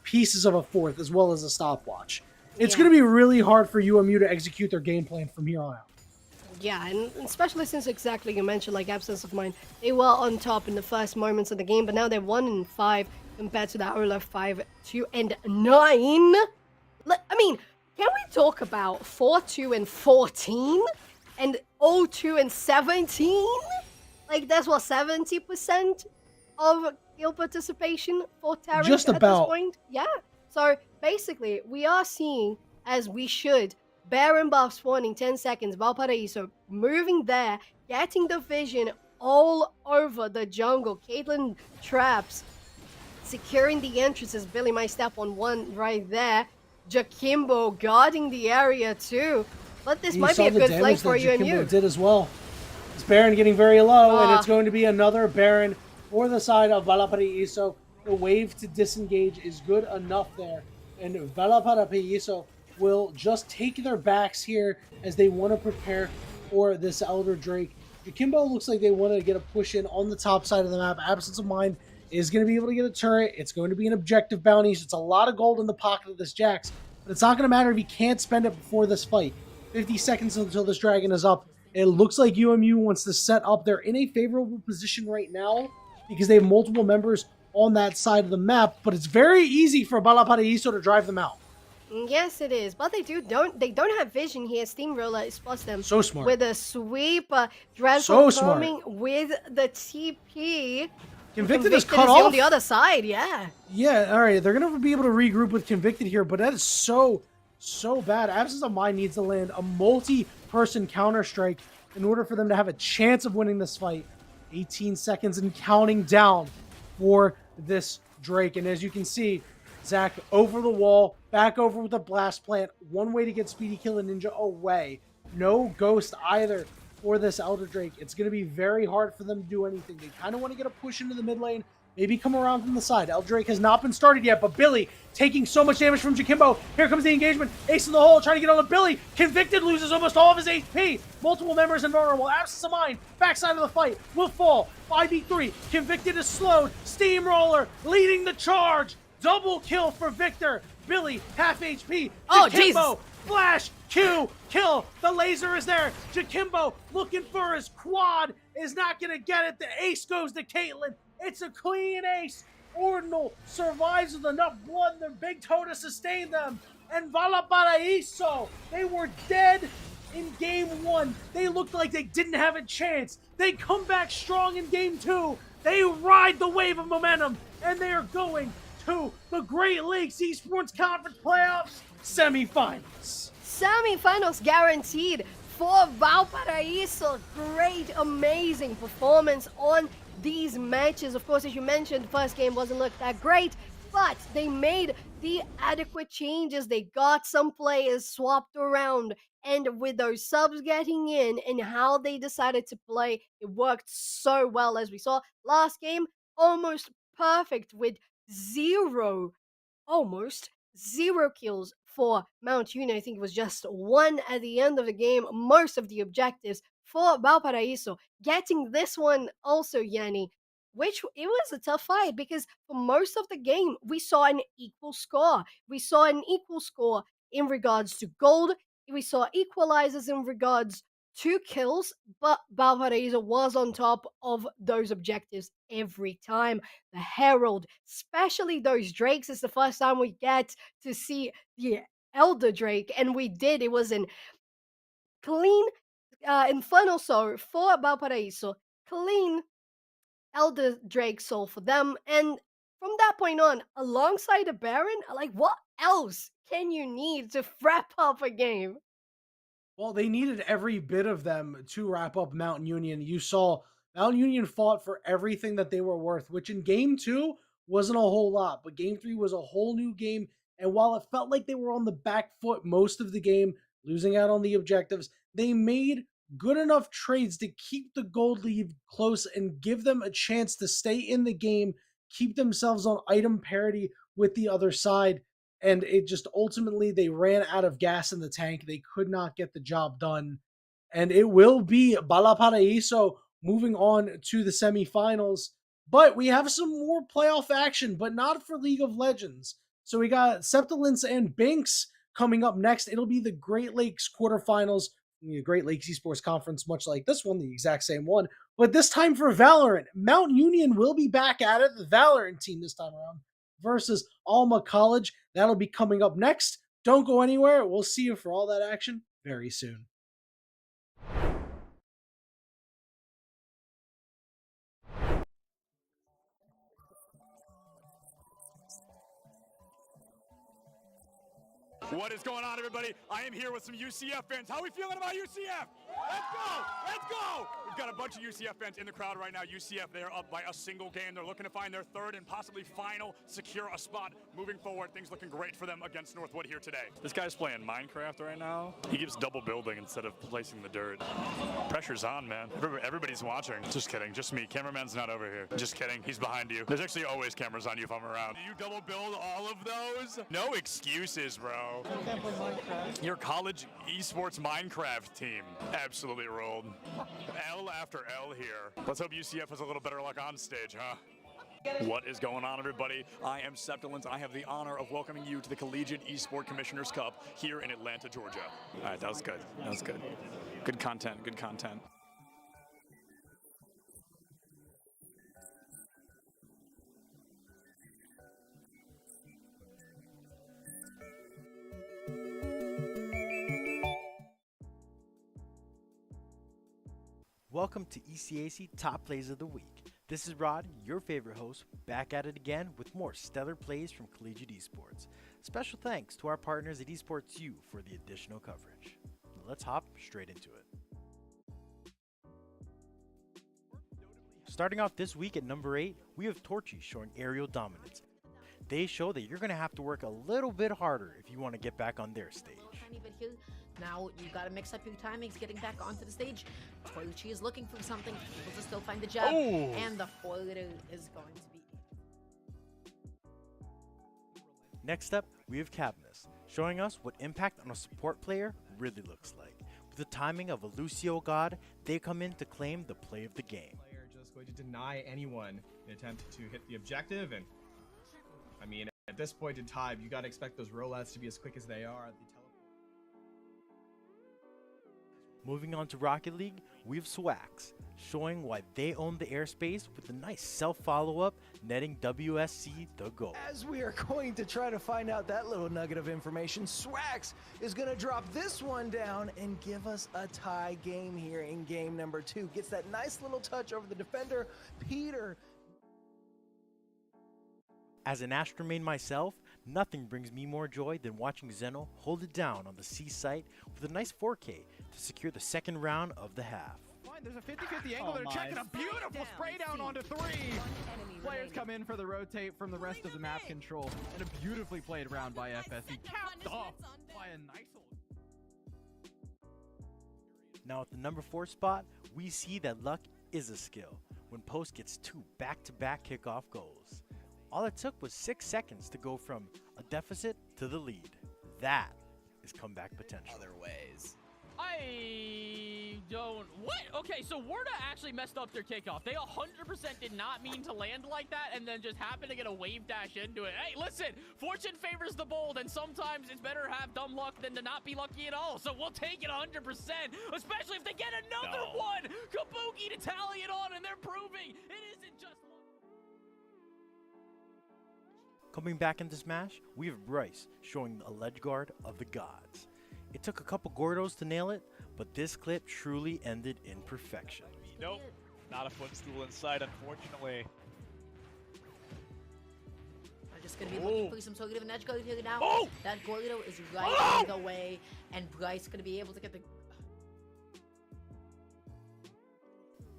pieces of a 4th, as well as a stopwatch. It's going to be really hard for UMU to execute their game plan from here on out. Yeah, and especially since exactly you mentioned, like, Absence of Mind, they were on top in the first moments of the game, but now they're 1-5 compared to that Olaf 5-2-9. I mean, can we talk about 4-2-14 and 0-2-17? Like, that's what, 70% of kill participation for Terran Just at about. this point? Yeah. So basically, we are seeing, as we should, Baron buff spawning 10 seconds, Valparaiso moving there, getting the vision all over the jungle. Caitlyn traps, securing the entrances. Billy might step on one right there. Jakimbo guarding the area too. But this You might saw be a the good flank damage for that UMU. Jakimbo did as well. This Baron getting very low, and Ah. it's going to be another Baron for the side of Valparaiso. The wave to disengage is good enough there, and Valparaiso will just take their backs here as they want to prepare for this Elder Drake. Jakimbo looks like they want to get a push in on the top side of the map. Absence of Mind is going to be able to get a turret. It's going to be an objective bounty, so it's a lot of gold in the pocket of this Jax, but it's not going to matter if he can't spend it before this fight. 50 seconds until this dragon is up. It looks like UMU wants to set up. They're in a favorable position right now because they have multiple members on that side of the map, but it's very easy for Valparaiso to drive them out. Yes, it is, but they don't have vision here. Steamroller is plus them So smart. with a sweep. Dreadful So smart. coming with the TP. Convicted is cut on off. the other side. Yeah. Yeah, all right. They're going to be able to regroup with Convicted here, but that is so bad. Absence of Mind needs to land a multi-person counter-strike in order for them to have a chance of winning this fight. 18 seconds and counting down for this Drake. And as you can see, Zach over the wall, back over with a blast plant. One way to get Speedy Kill and Ninja away. No ghost either for this Elder Drake. It's going to be very hard for them to do anything. They kind of want to get a push into the mid lane, maybe come around from the side. Elder Drake has not been started yet, but Billy taking so much damage from Jakimbo. Here comes the engagement. Ace in the hole, trying to get on the Billy. Convicted loses almost all of his HP. Multiple members invulnerable. Absence of Mind, backside of the fight, will fall. 5v3. Convicted is slowed. Steamroller leading the charge. Double kill for Victor. Billy, half HP. Oh, Jakimbo, Jesus. flash, Q, kill. The laser is there. Jakimbo looking for his quad. Is not going to get it. The ace goes to Caitlyn. It's a clean ace. Ordinal survives with enough blood in their big toe to sustain them. And Valparaiso, they were dead in game one. They looked like they didn't have a chance. They come back strong in game two. They ride the wave of momentum, and they are going to the Great Lakes Esports Conference Playoffs semifinals. Semifinals guaranteed for Valparaiso. Great, amazing performance on these matches. Of course, as you mentioned, the first game wasn't look that great, but they made the adequate changes. They got some players swapped around, and with those subs getting in and how they decided to play, it worked so well. As we saw last game, almost perfect with almost zero kills for Mount Union. I think it was just one at the end of the game. Most of the objectives for Valparaiso. Getting this one also, Yanni, which it was a tough fight because for most of the game, we saw an equal score. We saw an equal score in regards to gold. We saw equalizers in regards to kills, but Valparaiso was on top of those objectives every time. The Herald, especially those Drakes, is the first time we get to see the Elder Drake, and we did. It was in clean Infernal Soul for Valparaiso, clean Elder Drake Soul for them, and from that point on, alongside the Baron, like what else can you need to wrap up a game? Well, they needed every bit of them to wrap up Mountain Union. You saw Mountain Union fought for everything that they were worth, which in game 2 wasn't a whole lot, but game 3 was a whole new game. And while it felt like they were on the back foot most of the game, losing out on the objectives, they made good enough trades to keep the gold lead close and give them a chance to stay in the game, keep themselves on item parity with the other side. And it just ultimately, they ran out of gas in the tank. They could not get the job done. And it will be Valparaiso moving on to the semifinals. But we have some more playoff action, but not for League of Legends. So we got Septilence and Binks coming up next. It'll be the Great Lakes quarterfinals, the Great Lakes Esports Conference, much like this one, the exact same one. But this time for Valorant, Mount Union will be back at it, the Valorant team this time around, versus Alma College. That'll be coming up next. Don't go anywhere. We'll see you for all that action very soon. What is going on, everybody? I am here with some UCF fans. How are we feeling about UCF? Let's go! Let's go! We've got a bunch of UCF fans in the crowd right now. UCF, they're up by a single game. They're looking to find their third and possibly final, secure a spot moving forward. Things looking great for them against Northwood here today. This guy's playing Minecraft right now. He keeps double building instead of placing the dirt. Pressure's on, man. Everybody's watching. Just kidding. Just me. Cameraman's not over here. Just kidding. He's behind you. There's actually always cameras on you if I'm around. Do you double build all of those? No excuses, bro. Your college esports Minecraft team absolutely rolled. L after L here. Let's hope UCF has a little better luck on stage, huh? What is going on, everybody? I am Septilins. I have the honor of welcoming you to the Collegiate Esport Commissioners Cup here in Atlanta, Georgia. All right, that was good. That was good. Good content, good content. Welcome to ECAC Top Plays of the Week. This is Rod, your favorite host, back at it again with more stellar plays from Collegiate Esports. Special thanks to our partners at Esports U for the additional coverage. Let's hop straight into it. Starting off this week at number 8, we have Torchy showing aerial dominance. They show that you're going to have to work a little bit harder if you want to get back on their stage. Tiny bit here. Now you got to mix up your timings getting back onto the stage. Torchy is looking for something, able to still find the jab, and the foiler is going to be. Next up, we have Cavness, showing us what impact on a support player really looks like. With the timing of a Lucio God, they come in to claim the play of the game. Player just going to deny anyone an attempt to hit the objective, and I mean, at this point in time, you got to expect those rollouts to be as quick as they are. Moving on to Rocket League, we have Swax, showing why they own the airspace with a nice self-follow-up, netting WSC the goal. As we are going to try to find out that little nugget of information, Swax is going to drop this one down and give us a tie game here in game number 2. Gets that nice little touch over the defender, Peter. As an Astra main myself, nothing brings me more joy than watching Zeno hold it down on the C site with a nice 4K to secure the second round of the half. Fine, there's a 50-50 angle. They're checking a beautiful spray down onto 3. Players come in for the rotate from the rest of the map control, and a beautifully played round by FSE, capped off by a nice old. Now at the number 4 spot, we see that luck is a skill when Post gets 2 back-to-back kickoff goals. All it took was 6 seconds to go from a deficit to the lead. That is comeback potential. Other ways. I don't... What? Okay, so Warda actually messed up their kickoff. They 100% did not mean to land like that and then just happened to get a wave dash into it. Hey, listen, fortune favors the bold, and sometimes it's better to have dumb luck than to not be lucky at all. So we'll take it 100%, especially if they get another one. Kabuki to tally it on, and they're proving it isn't just... Coming back into Smash, we have Bryce showing a ledge guard of the gods. It took a couple Gordos to nail it, but this clip truly ended in perfection. Nope, not a footstool inside, unfortunately. I'm just going to be looking for some sort of an edge guard here now. That Gordo is right in the way, and Bryce going to be able to get the...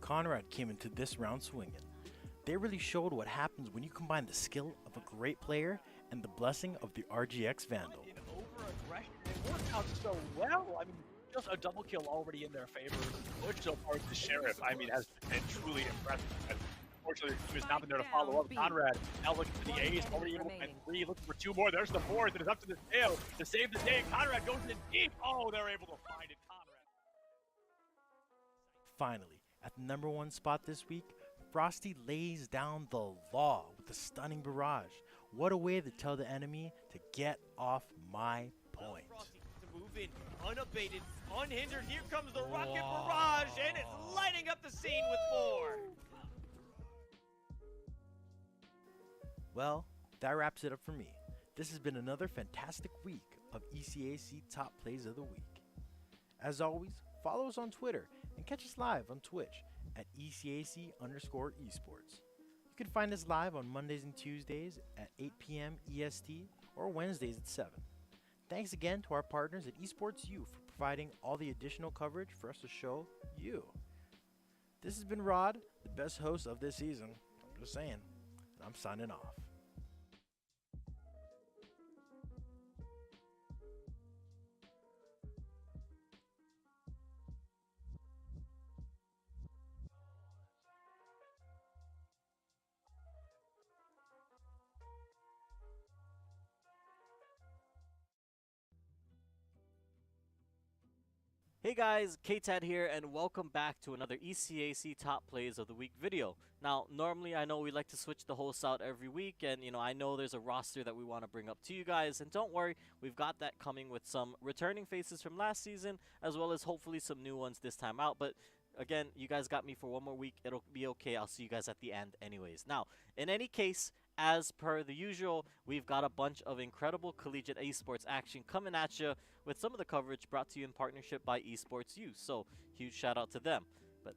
Conrad came into this round swinging. They really showed what happens when you combine the skill of a great player and the blessing of the RGX Vandal. Over-aggression, it worked out so well. I mean, just a double kill already in their favor. Push so far the Sheriff, I mean, has been truly impressive. Unfortunately, he was not been there to follow up. Conrad now looking for the A's, already able to find 3, looking for 2 more. There's the 4th, and it's up to the tail to save the day. Conrad goes in deep. Oh, they're able to find it. Conrad. Finally, at the number 1 spot this week, Frosty lays down the law with a stunning barrage. What a way to tell the enemy to get off my point. Frosty to move in, unabated, unhindered. Here comes the rocket barrage, and it's lighting up the scene with 4. Well, that wraps it up for me. This has been another fantastic week of ECAC Top Plays of the Week. As always, follow us on Twitter and catch us live on Twitch at ECAC_esports. You can find us live on Mondays and Tuesdays at 8 p.m. EST or Wednesdays at 7. Thanks again to our partners at Esports U for providing all the additional coverage for us to show you. This has been Rod, the best host of this season. I'm just saying. I'm signing off. Hey guys, KTAD here, and welcome back to another ECAC Top Plays of the Week video. Now, normally I know we like to switch the hosts out every week, and I know there's a roster that we want to bring up to you guys, and don't worry, we've got that coming with some returning faces from last season, as well as hopefully some new ones this time out. But again, you guys got me for one more week. It'll be okay. I'll see you guys at the end anyways. Now, in any case, as per the usual, we've got a bunch of incredible collegiate esports action coming at you, with some of the coverage brought to you in partnership by Esports U. So, huge shout out to them. But,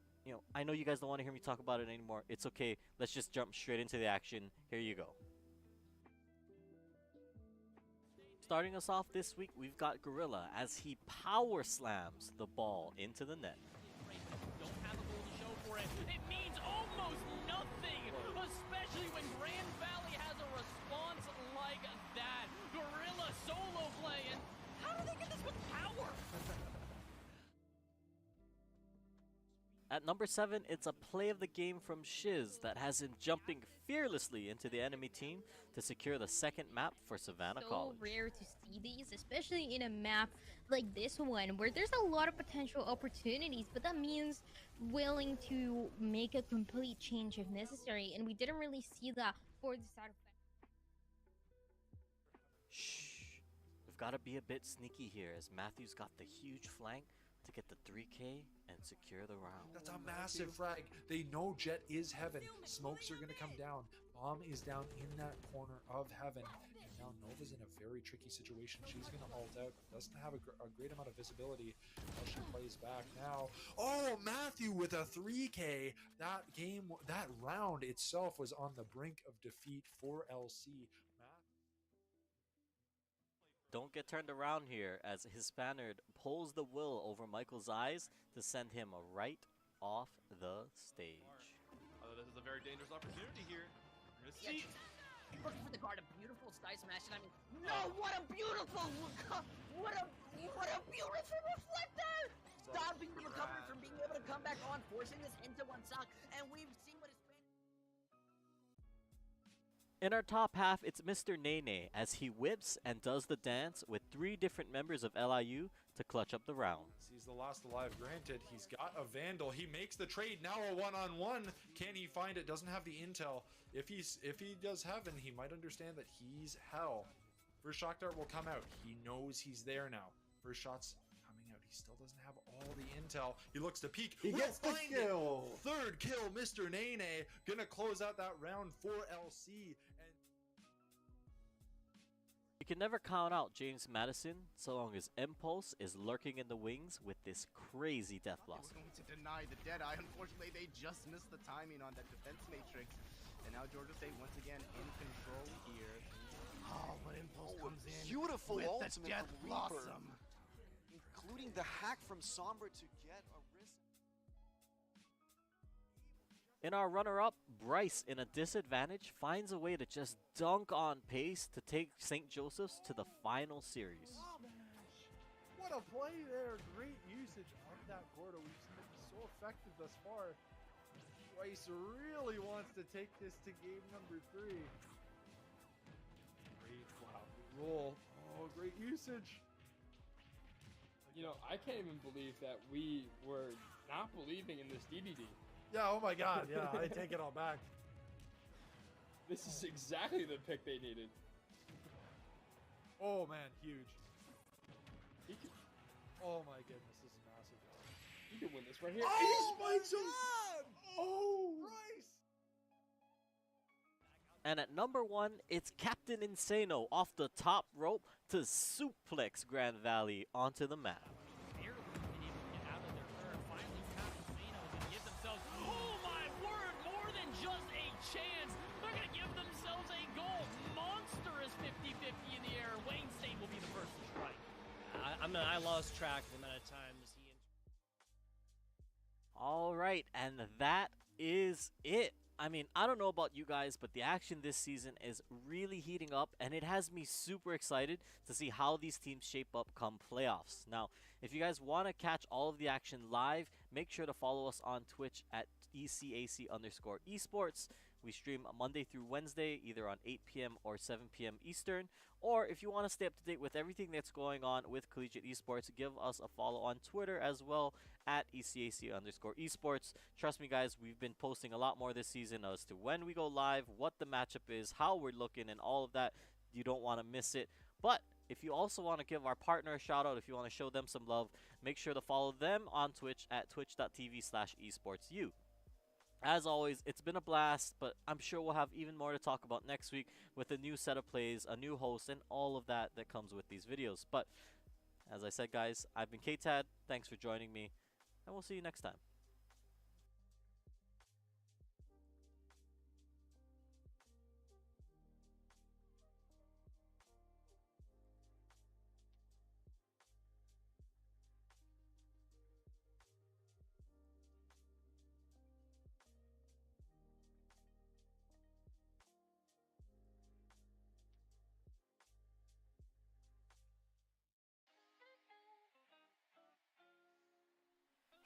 I know you guys don't want to hear me talk about it anymore. It's okay. Let's just jump straight into the action. Here you go. Starting us off this week, we've got Gorilla as he power slams the ball into the net. Don't have a goal to show for it. It means almost nothing, especially when Grand Valley has a response like that. Gorilla solo play, and how do they get this with power? At number 7, it's a play of the game from Shiz that has him jumping fearlessly into the enemy team to secure the second map for Savannah College. So rare to see these, especially in a map like this one, where there's a lot of potential opportunities, but that means willing to make a complete change if necessary, and we didn't really see that for the side of Shh. We've got to be a bit sneaky here, as Matthew's got the huge flank to get the 3K and secure the round. That's a massive frag. They know Jet is heaven. Smokes are going to come down. Bomb is down in that corner of heaven. And now Nova's in a very tricky situation. She's going to ult out. Doesn't have a great amount of visibility as she plays back now. Oh, Matthew with a 3K. That round itself was on the brink of defeat for LC. Don't get turned around here, as his Spaniard pulls the will over Michael's eyes to send him right off the stage. This is a very dangerous opportunity here. We're gonna see. Looking for the guard, a beautiful sky smash, and I mean, no, what a beautiful reflector! Stopping the recovery from being able to come back on, forcing this into one sock, and we've seen what his In our top half, it's Mr. Nene as he whips and does the dance with 3 different members of LIU to clutch up the round. He's the last alive, granted. He's got a Vandal. He makes the trade. Now a one-on-one. Can he find it? Doesn't have the intel. If he does heaven, he might understand that he's hell. First shock dart will come out. He knows he's there now. First shot's coming out. He still doesn't have all the intel. He looks to peek. He gets the kill. Third kill, Mr. Nene. Gonna close out that round for LC. You can never count out James Madison so long as Impulse is lurking in the wings with this crazy death blossom. Going to deny the Deadeye. Unfortunately, they just missed the timing on that defense matrix. And now Georgia State once again in control here. Oh, but Impulse comes in Beautiful with ultimate the death from Reaper, blossom. including the hack from Sombra to get a wrist. In our runner-up, Bryce, in a disadvantage, finds a way to just dunk on pace to take St. Joseph's to the final series. What a play there. Great usage of that corridor. We've seen it be so effective thus far. Bryce really wants to take this to game number 3. Great roll. Oh, great usage. I can't even believe that we were not believing in this DDD. Yeah, oh my god, yeah, I take it all back. This is exactly the pick they needed. Oh man, huge. Oh my goodness, this is massive. He could win this right here. Oh, he spikes him! Oh! Bryce! And at number 1, it's Captain Insano off the top rope to suplex Grand Valley onto the map. I lost track of the amount of times All right, and that is it. I mean, I don't know about you guys, but the action this season is really heating up, and it has me super excited to see how these teams shape up come playoffs. Now, if you guys want to catch all of the action live, make sure to follow us on Twitch at ECAC_esports. We stream Monday through Wednesday, either on 8 p.m. or 7 p.m. Eastern. Or if you want to stay up to date with everything that's going on with collegiate esports, give us a follow on Twitter as well at ECAC_esports. Trust me, guys, we've been posting a lot more this season as to when we go live, what the matchup is, how we're looking, and all of that. You don't want to miss it. But if you also want to give our partner a shout out, if you want to show them some love, make sure to follow them on Twitch at twitch.tv/esportsu. As always, it's been a blast, but I'm sure we'll have even more to talk about next week with a new set of plays, a new host, and all of that that comes with these videos. But as I said, guys, I've been KTAD. Thanks for joining me, and we'll see you next time.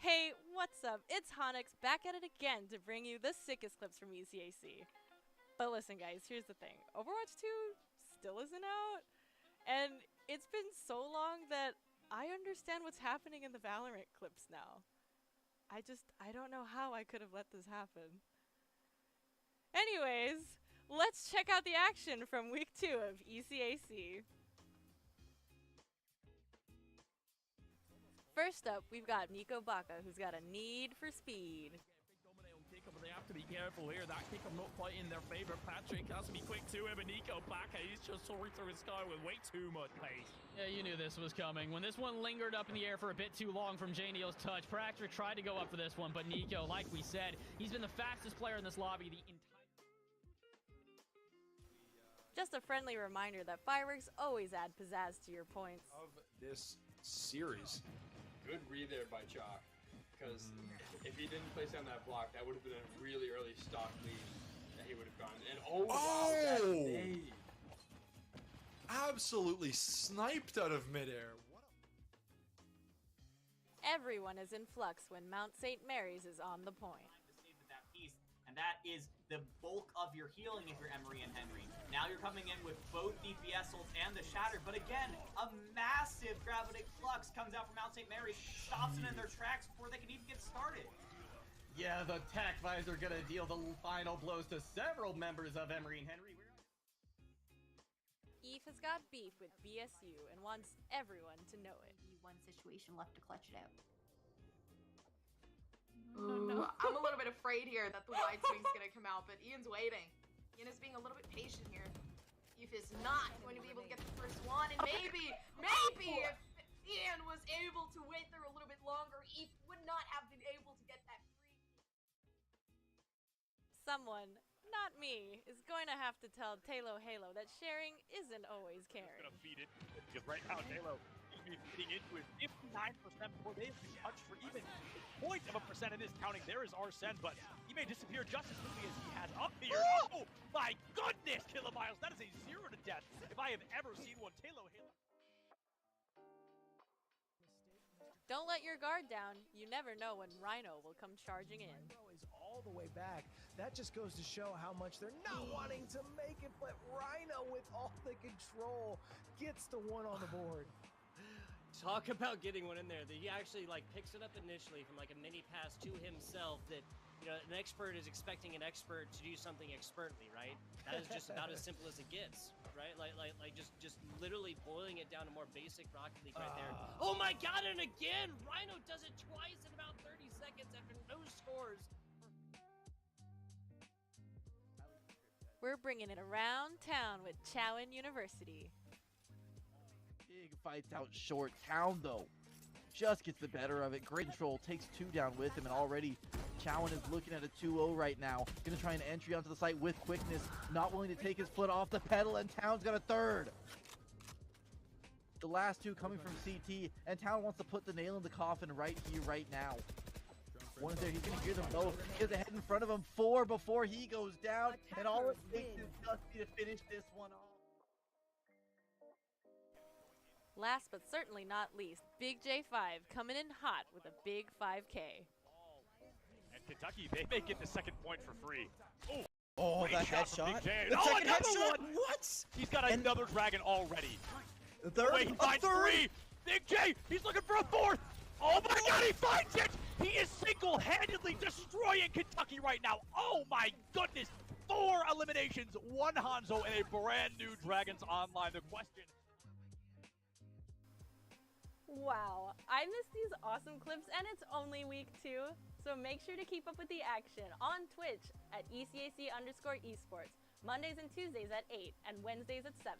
Hey, what's up? It's Honix back at it again to bring you the sickest clips from ECAC. But listen, guys, here's the thing. Overwatch 2 still isn't out, and it's been so long that I understand what's happening in the Valorant clips now. I don't know how I could have let this happen. Anyways, let's check out the action from week 2 of ECAC. First up, we've got Nico Baca, who's got a need for speed. But they have to be careful here. That kick I'm not quite in their favor. Patrick has to be quick too. But Nico Baca, he's just soaring through the sky with way too much pace. Yeah, you knew this was coming. When this one lingered up in the air for a bit too long from J-Neil's touch, Patrick tried to go up for this one, but Nico, like we said, he's been the fastest player in this lobby the entire... Just a friendly reminder that fireworks always add pizzazz to your points. Of this series. Good read there by Chalk, because if he didn't place down that block, that would have been a really early stock lead that he would have gotten. And wow, that nade. Absolutely sniped out of midair. Everyone is in flux when Mount St. Mary's is on the point. That piece, and that is the bulk of your healing if you're Emery and Henry. Now you're coming in with both DPS ults and the Shattered, but again, a massive Gravitic Flux comes out from Mount St. Mary, stops it in their tracks before they can even get started. Yeah, the Tac Visor gonna deal the final blows to several members of Emery and Henry. Eve has got beef with BSU and wants everyone to know it. One situation left to clutch it out. Ooh, I'm a little bit afraid here that the wide swing's gonna come out, but Ian's waiting. Ian is being a little bit patient here. Eve is not going to be able to get the first one, and maybe if Ian was able to wait there a little bit longer, Eve would not have been able to get that free. Someone, not me, is going to have to tell Talo Halo that sharing isn't always caring. Gonna feed it, because right now Halo is feeding into it 59% before they've been touched for even 0.1% in this counting. There is Arsene, but he may disappear just as quickly as he has up here. Oh my goodness, Kilomiles, that is a 0 to death if I have ever seen one. Talo Halo. Don't let your guard down. You never know when Rhino will come charging in. All the way back. That just goes to show how much they're not wanting to make it, but Rhino with all the control gets the one on the board. Talk about getting one in there. That he actually picks it up initially from a mini pass to himself. That an expert is expecting an expert to do something expertly, right? That is just about as simple as it gets, right? Just literally boiling it down to more basic Rocket League right there. Oh my God! And again, Rhino does it twice in about 30 seconds after no scores. We're bringing it around town with Chowan University. Big fights out short. Town, though, just gets the better of it. Great control, takes 2 down with him, and already Chowan is looking at a 2-0 right now. Gonna try an entry onto the site with quickness. Not willing to take his foot off the pedal, and Town's got a 3rd. The last 2 coming from CT, and Town wants to put the nail in the coffin right here, right now. One's there, he's gonna hear them both. He has a head in front of him, 4 before he goes down, and all it takes is Dusty to finish this one off. Last but certainly not least, Big J5 coming in hot with a big 5K. And Kentucky, they may get the second point for free. Oh, great that shot from headshot. Big J. The Oh, second another headshot. one. What? He's got another dragon already. The third. Wait, he finds three. Big J, he's looking for a fourth. Oh my God, he finds it. He is single-handedly destroying Kentucky right now. Oh my goodness. 4 eliminations, 1 Hanzo, and a brand new Dragons Online. The question. Wow, I miss these awesome clips, and it's only week 2, so make sure to keep up with the action on Twitch at ECAC_esports, Mondays and Tuesdays at 8, and Wednesdays at 7.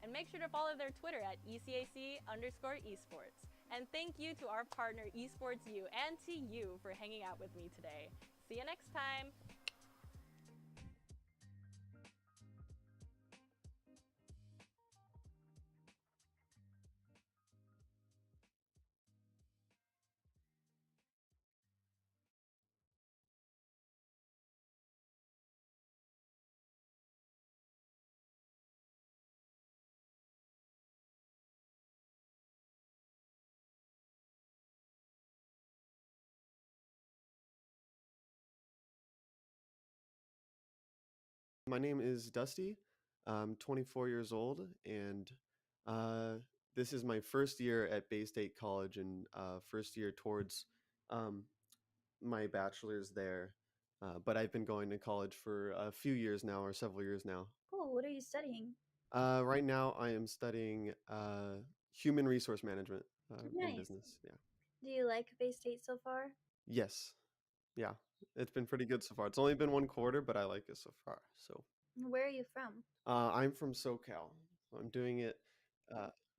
And make sure to follow their Twitter at ECAC_esports. And thank you to our partner eSportsU and to you for hanging out with me today. See you next time! My name is Dusty. I'm 24 years old, and this is my first year at Bay State College and first year towards my bachelor's there. But I've been going to college for a few years now, or several years now. Cool. What are you studying? Right now, I am studying human resource management in Nice. business. Yeah. Do you like Bay State so far? Yes. Yeah. It's been pretty good so far. It's only been 1 quarter, but I like it so far. So. Where are you from? I'm from SoCal. I'm doing it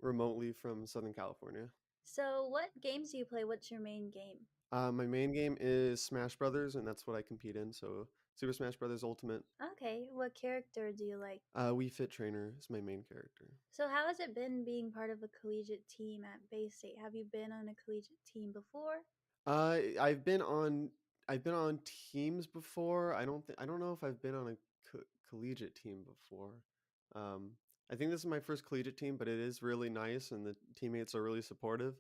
remotely from Southern California. So, what games do you play? What's your main game? My main game is Smash Brothers, and that's what I compete in. So Super Smash Brothers Ultimate. Okay. What character do you like? Wii Fit Trainer is my main character. So, how has it been being part of a collegiate team at Bay State? Have you been on a collegiate team before? I've been on teams before. I don't know if I've been on a collegiate team before. I think this is my first collegiate team, but it is really nice, and the teammates are really supportive,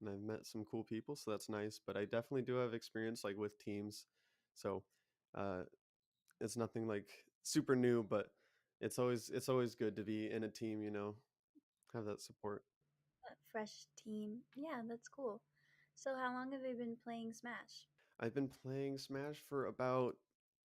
and I've met some cool people, so that's nice. But I definitely do have experience like with teams, so it's nothing like super new, but it's always good to be in a team, you know, have that support. A fresh team. Yeah, that's cool. So, how long have you been playing Smash? I've been playing Smash for about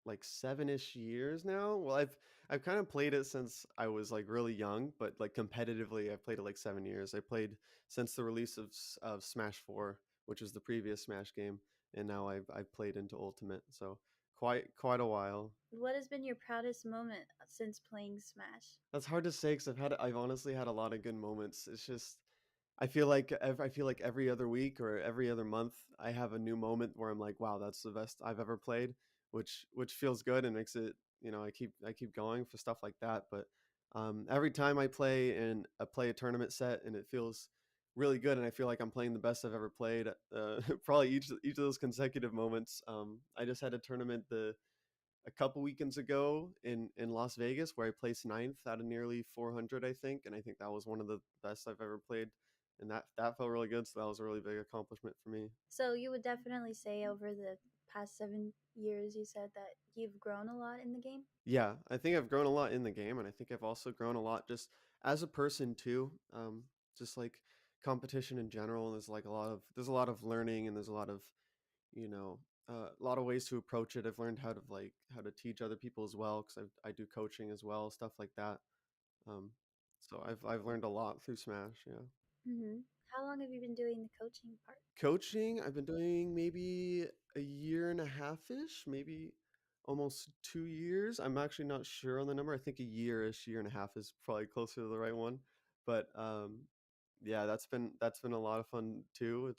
like 7-ish years now. Well, I've kind of played it since I was like really young, but like competitively, I've played it like 7 years. I played since the release of Smash 4, which was the previous Smash game, and now I've played into Ultimate, so quite a while. What has been your proudest moment since playing Smash? That's hard to say because I've honestly had a lot of good moments. It's just I feel like every other week or every other month I have a new moment where I'm like, wow, that's the best I've ever played, which feels good and makes it, you know, I keep going for stuff like that. But every time I play a tournament set and it feels really good and I feel like I'm playing the best I've ever played, probably each of those consecutive moments. I just had a tournament a couple weekends ago in Las Vegas where I placed 9th out of nearly 400, I think, and I think that was one of the best I've ever played. And that felt really good, so that was a really big accomplishment for me. So you would definitely say over the past 7 years, you said that you've grown a lot in the game? Yeah, I think I've grown a lot in the game, and I think I've also grown a lot just as a person too. Just like competition in general, and there's a lot of learning, and there's a lot of, you know, a lot of ways to approach it. I've learned how to teach other people as well, because I do coaching as well, stuff like that. So I've learned a lot through Smash. Yeah. How long have you been doing the coaching part? Coaching, I've been doing maybe a year and a half-ish, maybe almost 2 years. I'm actually not sure on the number. I think a year-ish, year and a half is probably closer to the right one. But yeah, that's been a lot of fun too.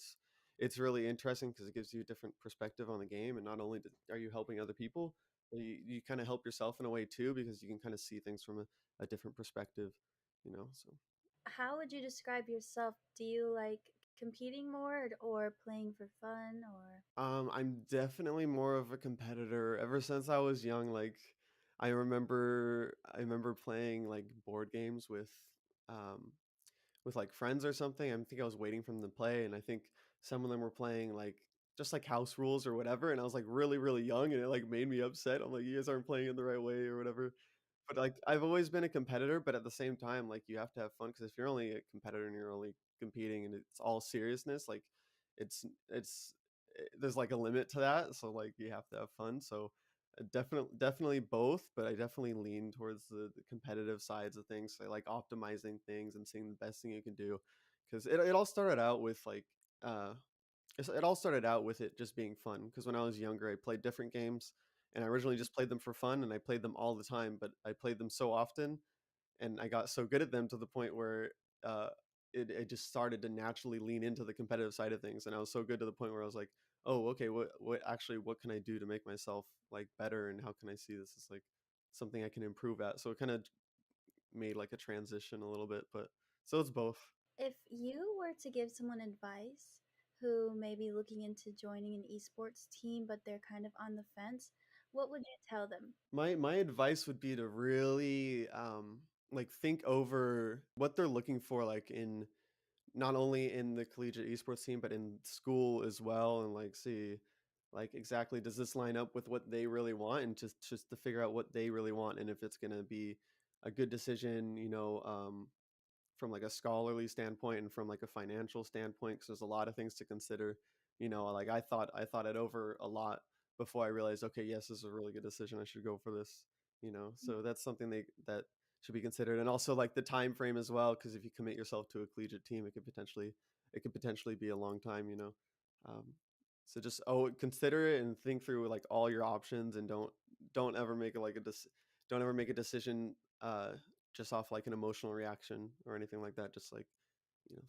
It's really interesting because it gives you a different perspective on the game, and not only are you helping other people, but you kind of help yourself in a way too, because you can kind of see things from a different perspective, you know. So How would you describe yourself? Do you like competing more or playing for fun or? I'm definitely more of a competitor ever since I was young. Like, I remember playing like board games um, with like friends or something. I think I was waiting for them to play, and I think some of them were playing like just like house rules or whatever. And I was like really, really young, and it like made me upset. I'm like, you guys aren't playing it the right way or whatever. But like, I've always been a competitor, but at the same time, like, you have to have fun because if you're only a competitor and you're only competing and it's all seriousness, like, it's there's like a limit to that. So like, you have to have fun. So definitely both, but I definitely lean towards the competitive sides of things. So I like optimizing things and seeing the best thing you can do, because it all started out with like uh it all started out with it just being fun. Because when I was younger, I played different games, and I originally just played them for fun, and I played them all the time. But I played them so often, and I got so good at them to the point where uh, it just started to naturally lean into the competitive side of things. And I was so good to the point where I was like, oh, okay, what can I do to make myself like better, and how can I see this as like something I can improve at? So it kind of made like a transition a little bit, but so it's both. If you were to give someone advice who may be looking into joining an esports team but they're kind of on the fence, what would you tell them? My advice would be to really like think over what they're looking for, like in not only in the collegiate esports team but in school as well, and like see like exactly does this line up with what they really want, and just to figure out what they really want, and if it's going to be a good decision, from like a scholarly standpoint and from like a financial standpoint, because there's a lot of things to consider. Like I thought it over a lot before I realized, okay, yes, this is a really good decision, I should go for this. So that's something that should be considered. And also like the time frame as well, because if you commit yourself to a collegiate team, it could potentially be a long time. um, so just consider it and think through like all your options, and don't ever make it like don't ever make a decision just off like an emotional reaction or anything like that. Just like,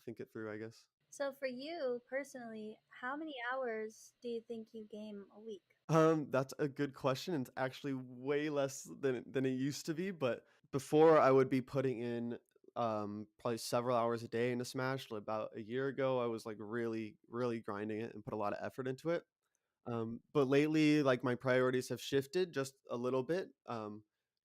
think it through, I guess. So for you personally, how many hours do you think you game a week? That's a good question. It's actually way less than it used to be, but before I would be putting in probably several hours a day into Smash. About a year ago, I was like really, really grinding it and put a lot of effort into it. But lately, like, my priorities have shifted just a little bit,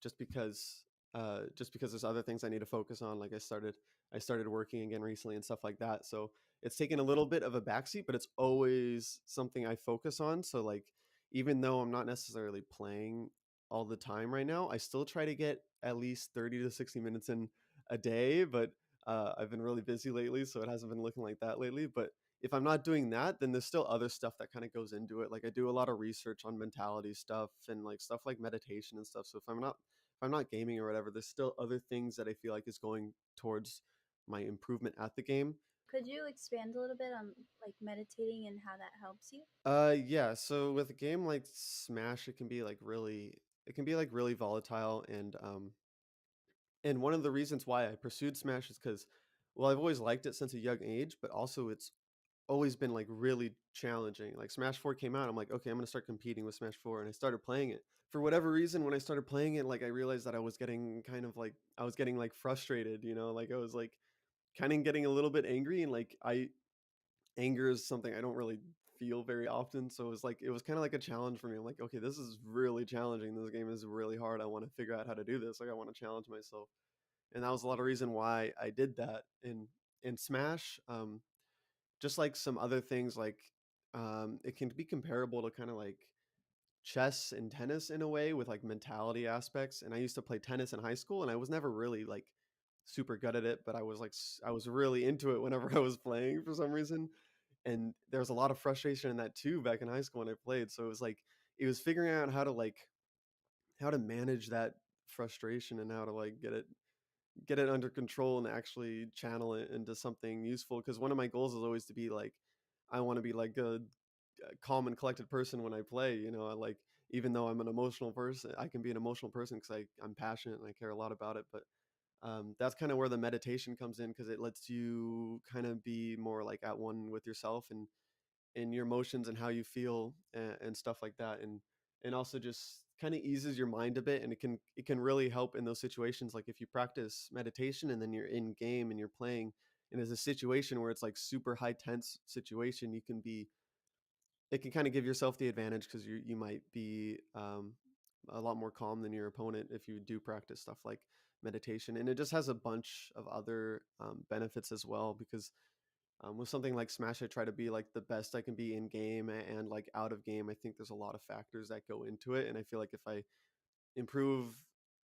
just because there's other things I need to focus on. Like I started working again recently and stuff like that. So it's taken a little bit of a backseat, but it's always something I focus on. So like, even though I'm not necessarily playing all the time right now, I still try to get at least 30 to 60 minutes in a day. But I've been really busy lately, so it hasn't been looking like that lately. But if I'm not doing that, then there's still other stuff that kind of goes into it. Like, I do a lot of research on mentality stuff and like stuff like meditation and stuff. So if I'm not gaming or whatever, there's still other things that I feel like is going towards my improvement at the game. Could you expand a little bit on like meditating and how that helps you? Yeah, so with a game like Smash, it can be like really volatile, and one of the reasons why I pursued Smash is because, well, I've always liked it since a young age, but also it's always been like really challenging. Like, Smash 4 came out, I'm like, okay, I'm gonna start competing with Smash 4, and I started playing it. For whatever reason, when I started playing it, like, I realized that I was getting like frustrated, like I was like kind of getting a little bit angry, and like I anger is something I don't really feel very often. So it was kind of like a challenge for me. I'm like, okay, this is really challenging. This game is really hard. I want to figure out how to do this. Like, I want to challenge myself, and that was a lot of reason why I did that in Smash. Just like some other things, like it can be comparable to kind of like chess and tennis in a way, with like mentality aspects. And I used to play tennis in high school, and I was never really like super good at it, but I was like I was really into it whenever I was playing for some reason. And there was a lot of frustration in that too back in high school when I played. So it was figuring out how to manage that frustration, and how to like get it under control and actually channel it into something useful. Because one of my goals is always to be like, I want to be like a calm and collected person when I play. I like, even though I'm an emotional person, I can be an emotional person because I'm passionate and I care a lot about it. But that's kind of where the meditation comes in, because it lets you kind of be more like at one with yourself and your emotions and how you feel, and stuff like that. And also just kind of eases your mind a bit, and it can really help in those situations. Like, if you practice meditation and then you're in game and you're playing, and it's a situation where it's like super high tense situation, it can kind of give yourself the advantage because you might be a lot more calm than your opponent if you do practice stuff like meditation. And it just has a bunch of other benefits as well, because with something like Smash, I try to be like the best I can be in game and like out of game. I think there's a lot of factors that go into it, and I feel like if I improve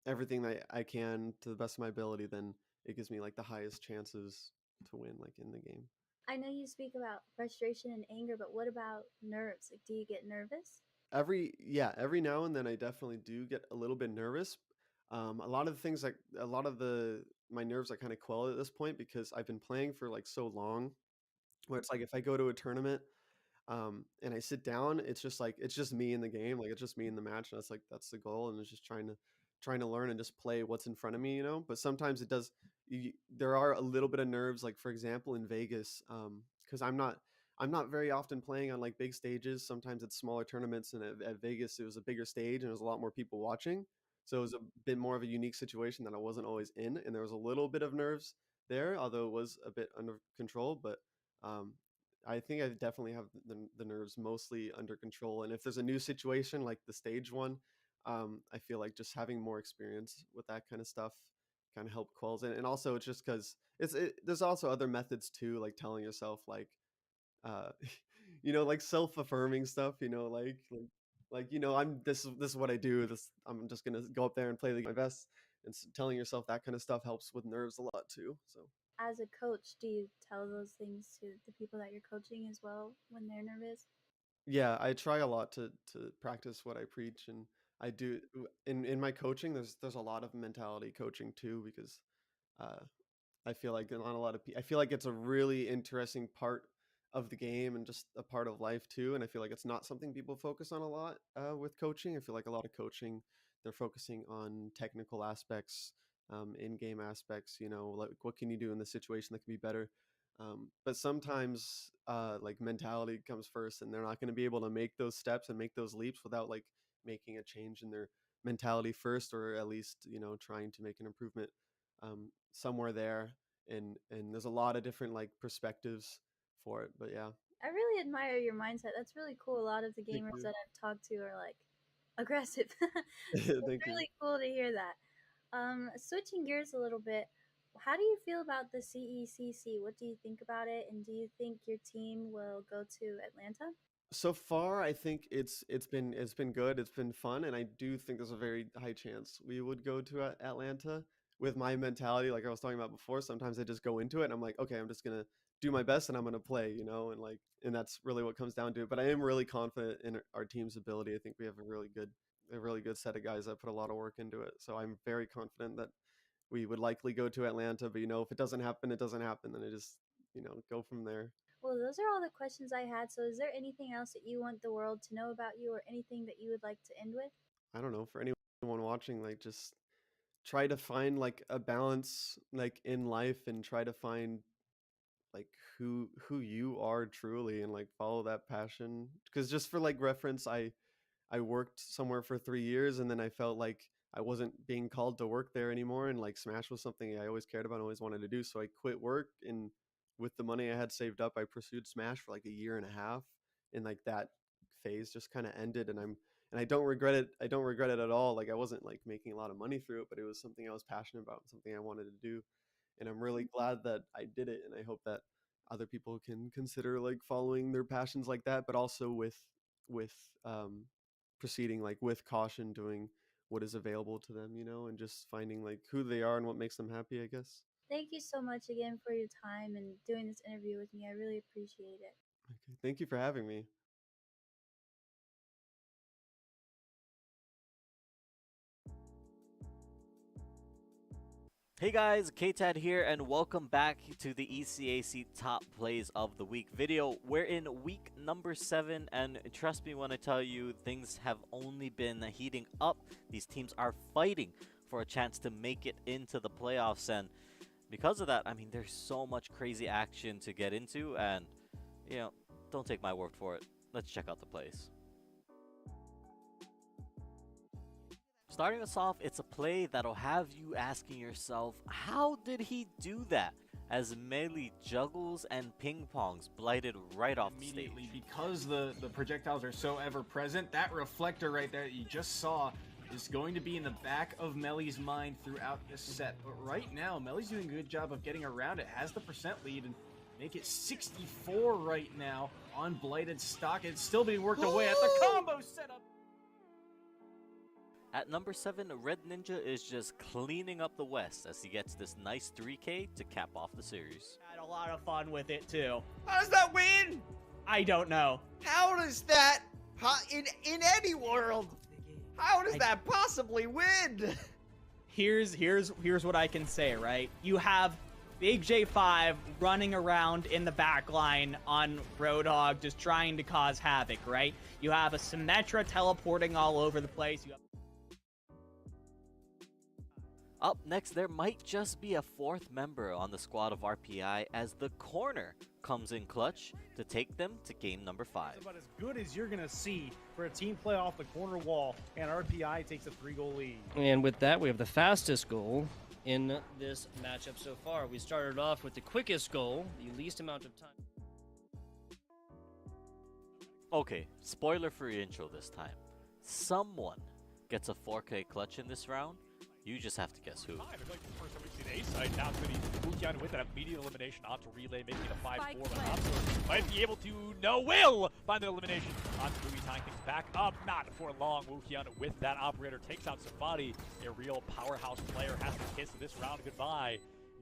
everything that I can to the best of my ability, then it gives me like the highest chances to win like in the game. I know you speak about frustration and anger, but what about nerves? Like, do you get nervous? Every now and then I definitely do get a little bit nervous. A lot of the things like a lot of the my nerves I kind of quell at this point because I've been playing for like so long, where it's like if I go to a tournament and I sit down, it's just like it's just me in the game, like it's just me in the match, and that's the goal, and it's just trying to learn and just play what's in front of me, you know. But sometimes it does. There are a little bit of nerves, like for example in Vegas, because I'm not very often playing on like big stages. Sometimes it's smaller tournaments, and at Vegas it was a bigger stage and there was a lot more people watching, so it was a bit more of a unique situation that I wasn't always in, and there was a little bit of nerves there, although it was a bit under control. But um, I think I definitely have the nerves mostly under control. And if there's a new situation like the stage one, I feel like just having more experience with that kind of stuff kind of help quells it. And also it's just because there's also other methods too, like telling yourself like, uh, like self-affirming stuff, I'm this is what I do. I'm just gonna go up there and play my best. And telling yourself that kind of stuff helps with nerves a lot too. So. As a coach, do you tell those things to the people that you're coaching as well when they're nervous? Yeah, I try a lot to practice what I preach, and I do in my coaching. There's a lot of mentality coaching too, because uh, I feel like not a lot of people. I feel like it's a really interesting part of the game and just a part of life too. And I feel like it's not something people focus on a lot with coaching. I feel like a lot of coaching, they're focusing on technical aspects, in-game aspects. Like what can you do in this situation that can be better. But sometimes like mentality comes first, and they're not going to be able to make those steps and make those leaps without like making a change in their mentality first, or at least trying to make an improvement somewhere there. And there's a lot of different like perspectives for it, but yeah. I really admire your mindset. That's really cool. A lot of the Thank gamers you. that I've talked to are like aggressive. It's Thank you. really cool to hear that. Switching gears a little bit, how do you feel about the CECC? What do you think about it? And do you think your team will go to Atlanta? So far, I think it's been good. It's been fun, and I do think there's a very high chance we would go to Atlanta. With my mentality, like I was talking about before, sometimes I just go into it and I'm like, okay, I'm just gonna do my best and I'm gonna play, and that's really what comes down to it. But I am really confident in our team's ability. I think we have a really good set of guys that put a lot of work into it. So I'm very confident that we would likely go to Atlanta. But if it doesn't happen, it doesn't happen. Then I just go from there. Well, those are all the questions I had. So, is there anything else that you want the world to know about you, or anything that you would like to end with? I don't know, for anyone watching, like just try to find like a balance like in life, and try to find like who you are truly, and like follow that passion. Because just for like reference, I worked somewhere for 3 years, and then I felt like I wasn't being called to work there anymore, and like Smash was something I always cared about and always wanted to do. So I quit work, and with the money I had saved up, I pursued Smash for like a year and a half, and like that phase just kind of ended. And I don't regret it. I don't regret it at all. Like I wasn't like making a lot of money through it, but it was something I was passionate about, something I wanted to do. And I'm really glad that I did it, and I hope that other people can consider like following their passions like that, but also with proceeding like with caution, doing what is available to them, and just finding like who they are and what makes them happy, I guess. Thank you so much again for your time and doing this interview with me. I really appreciate it. Okay, thank you for having me. Hey guys, KTAD here, and welcome back to the ECAC Top Plays of the Week video. We're in week number 7, and trust me when I tell you, things have only been heating up. These teams are fighting for a chance to make it into the playoffs, and because of that, I mean, there's so much crazy action to get into, and, don't take my word for it. Let's check out the plays. Starting us off, it's a play that'll have you asking yourself, how did he do that? As Melee juggles and ping pongs blighted right off the stage. Because the projectiles are so ever present, that reflector right there that you just saw is going to be in the back of Melee's mind throughout this set. But right now, Melee's doing a good job of getting around it, has the percent lead, and make it 64 right now on blighted stock. It's still being worked away at the combo setup. At number 7, Red Ninja is just cleaning up the West as he gets this nice 3K to cap off the series. Had a lot of fun with it too. How does that win? I don't know. How does that, in any world, how does that possibly win? Here's what I can say, right? You have Big J5 running around in the back line on Roadhog just trying to cause havoc, right? You have a Symmetra teleporting all over the place. You have Up next, there might just be a 4th member on the squad of RPI as the corner comes in clutch to take them to game number 5. It's about as good as you're going to see for a team play off the corner wall, and RPI takes a 3-goal lead. And with that, we have the fastest goal in this matchup so far. We started off with the quickest goal, the least amount of time. Okay, spoiler for your intro this time. Someone gets a 4K clutch in this round. You just have to guess who. I feel like the first time we've seen A-side down to the Wukian with an immediate elimination onto Relay, making it a 5-4, but Optor might be able to, will find the elimination onto Louis, tying things back up. Not for long. Wukian with that operator takes out Safari, a real powerhouse player, has to kiss this round goodbye.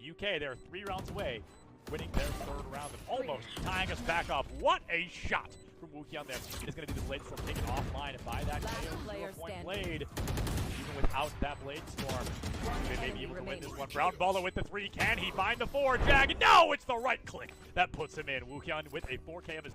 UK, they're 3 rounds away, winning their 3rd round and almost tying us back up. What a shot from Wukian there. It is going to do the Blade Storm taken offline, and by that KO, 4-point Blade. Even without that Blade Storm, they may be able to win this one. Brown Baller with the 3. Can he find the 4? Jag? No, it's the right click that puts him in. Wukian with a 4K of his.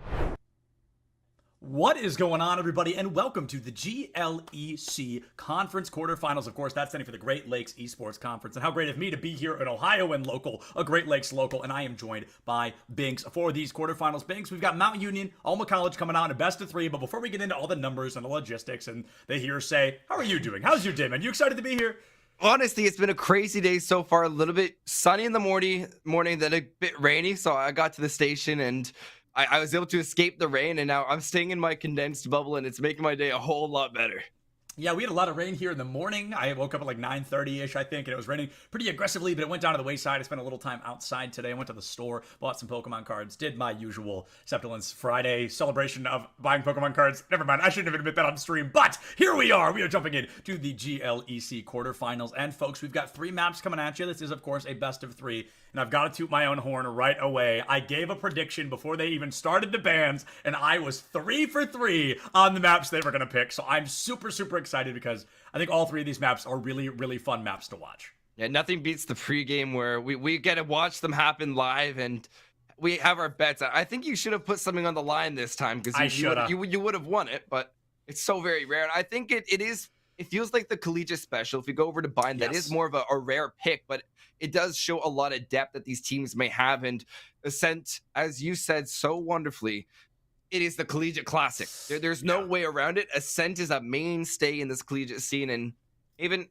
What is going on, everybody, and welcome to the GLEC Conference Quarterfinals. Of course, that's standing for the Great Lakes Esports Conference. And how great of me to be here in Ohio and local, a Great Lakes local, and I am joined by Binks for these quarterfinals. Binks, we've got Mount Union, Alma College coming out in a best of 3, but before we get into all the numbers and the logistics and the hearsay, how are you doing? How's your day, man? You excited to be here? Honestly, it's been a crazy day so far. A little bit sunny in the morning, then a bit rainy, so I got to the station and I was able to escape the rain, and now I'm staying in my condensed bubble, and it's making my day a whole lot better. Yeah, we had a lot of rain here in the morning. I woke up at like 9:30-ish, I think, and it was raining pretty aggressively, but it went down to the wayside. I spent a little time outside today. I went to the store, bought some Pokemon cards, did my usual Septilence Friday celebration of buying Pokemon cards. Never mind, I shouldn't have admitted that on stream, but here we are. We are jumping in to the GLEC quarterfinals, and folks, we've got 3 maps coming at you. This is, of course, a best of 3, and I've got to toot my own horn right away. I gave a prediction before they even started the bans, and I was 3 for 3 on the maps they were going to pick, so I'm super, super excited because I think all 3 of these maps are really, really fun maps to watch. Yeah, nothing beats the pregame where we get to watch them happen live and we have our bets. I think you should have put something on the line this time because you would have won it, but it's so very rare. And I think it feels like the collegiate special. If you go over to Bind, that is more of a rare pick, but it does show a lot of depth that these teams may have. And Ascent, as you said so wonderfully, it is the collegiate classic. There's no way around it. Ascent is a mainstay in this collegiate scene, and even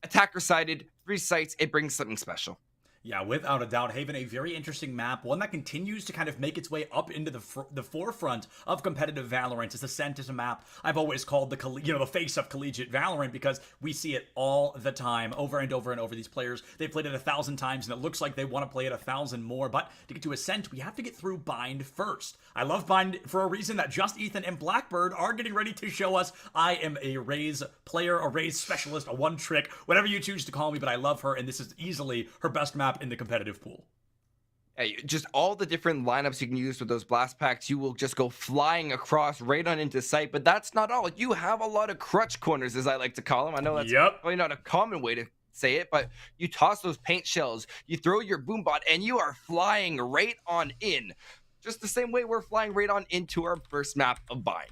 attacker-sided, 3 sites, it brings something special. Yeah, without a doubt, Haven, a very interesting map, one that continues to kind of make its way up into the forefront of competitive Valorant. Ascent is a map I've always called the face of collegiate Valorant because we see it all the time, over and over and over. These players, they've played it 1,000 times, and it looks like they want to play it 1,000 more. But to get to Ascent, we have to get through Bind first. I love Bind for a reason that Just Ethan and Blackbird are getting ready to show us. I am a Raze player, a Raze specialist, a one-trick, whatever you choose to call me, but I love her, and this is easily her best map in the competitive pool. Hey, just all the different lineups you can use with those blast packs, you will just go flying across right on into sight. But that's not all. You have a lot of crutch corners, as I like to call them. I know that's probably not a common way to say it, but you toss those paint shells, you throw your boombot, and you are flying right on in. Just the same way we're flying right on into our first map of Bind.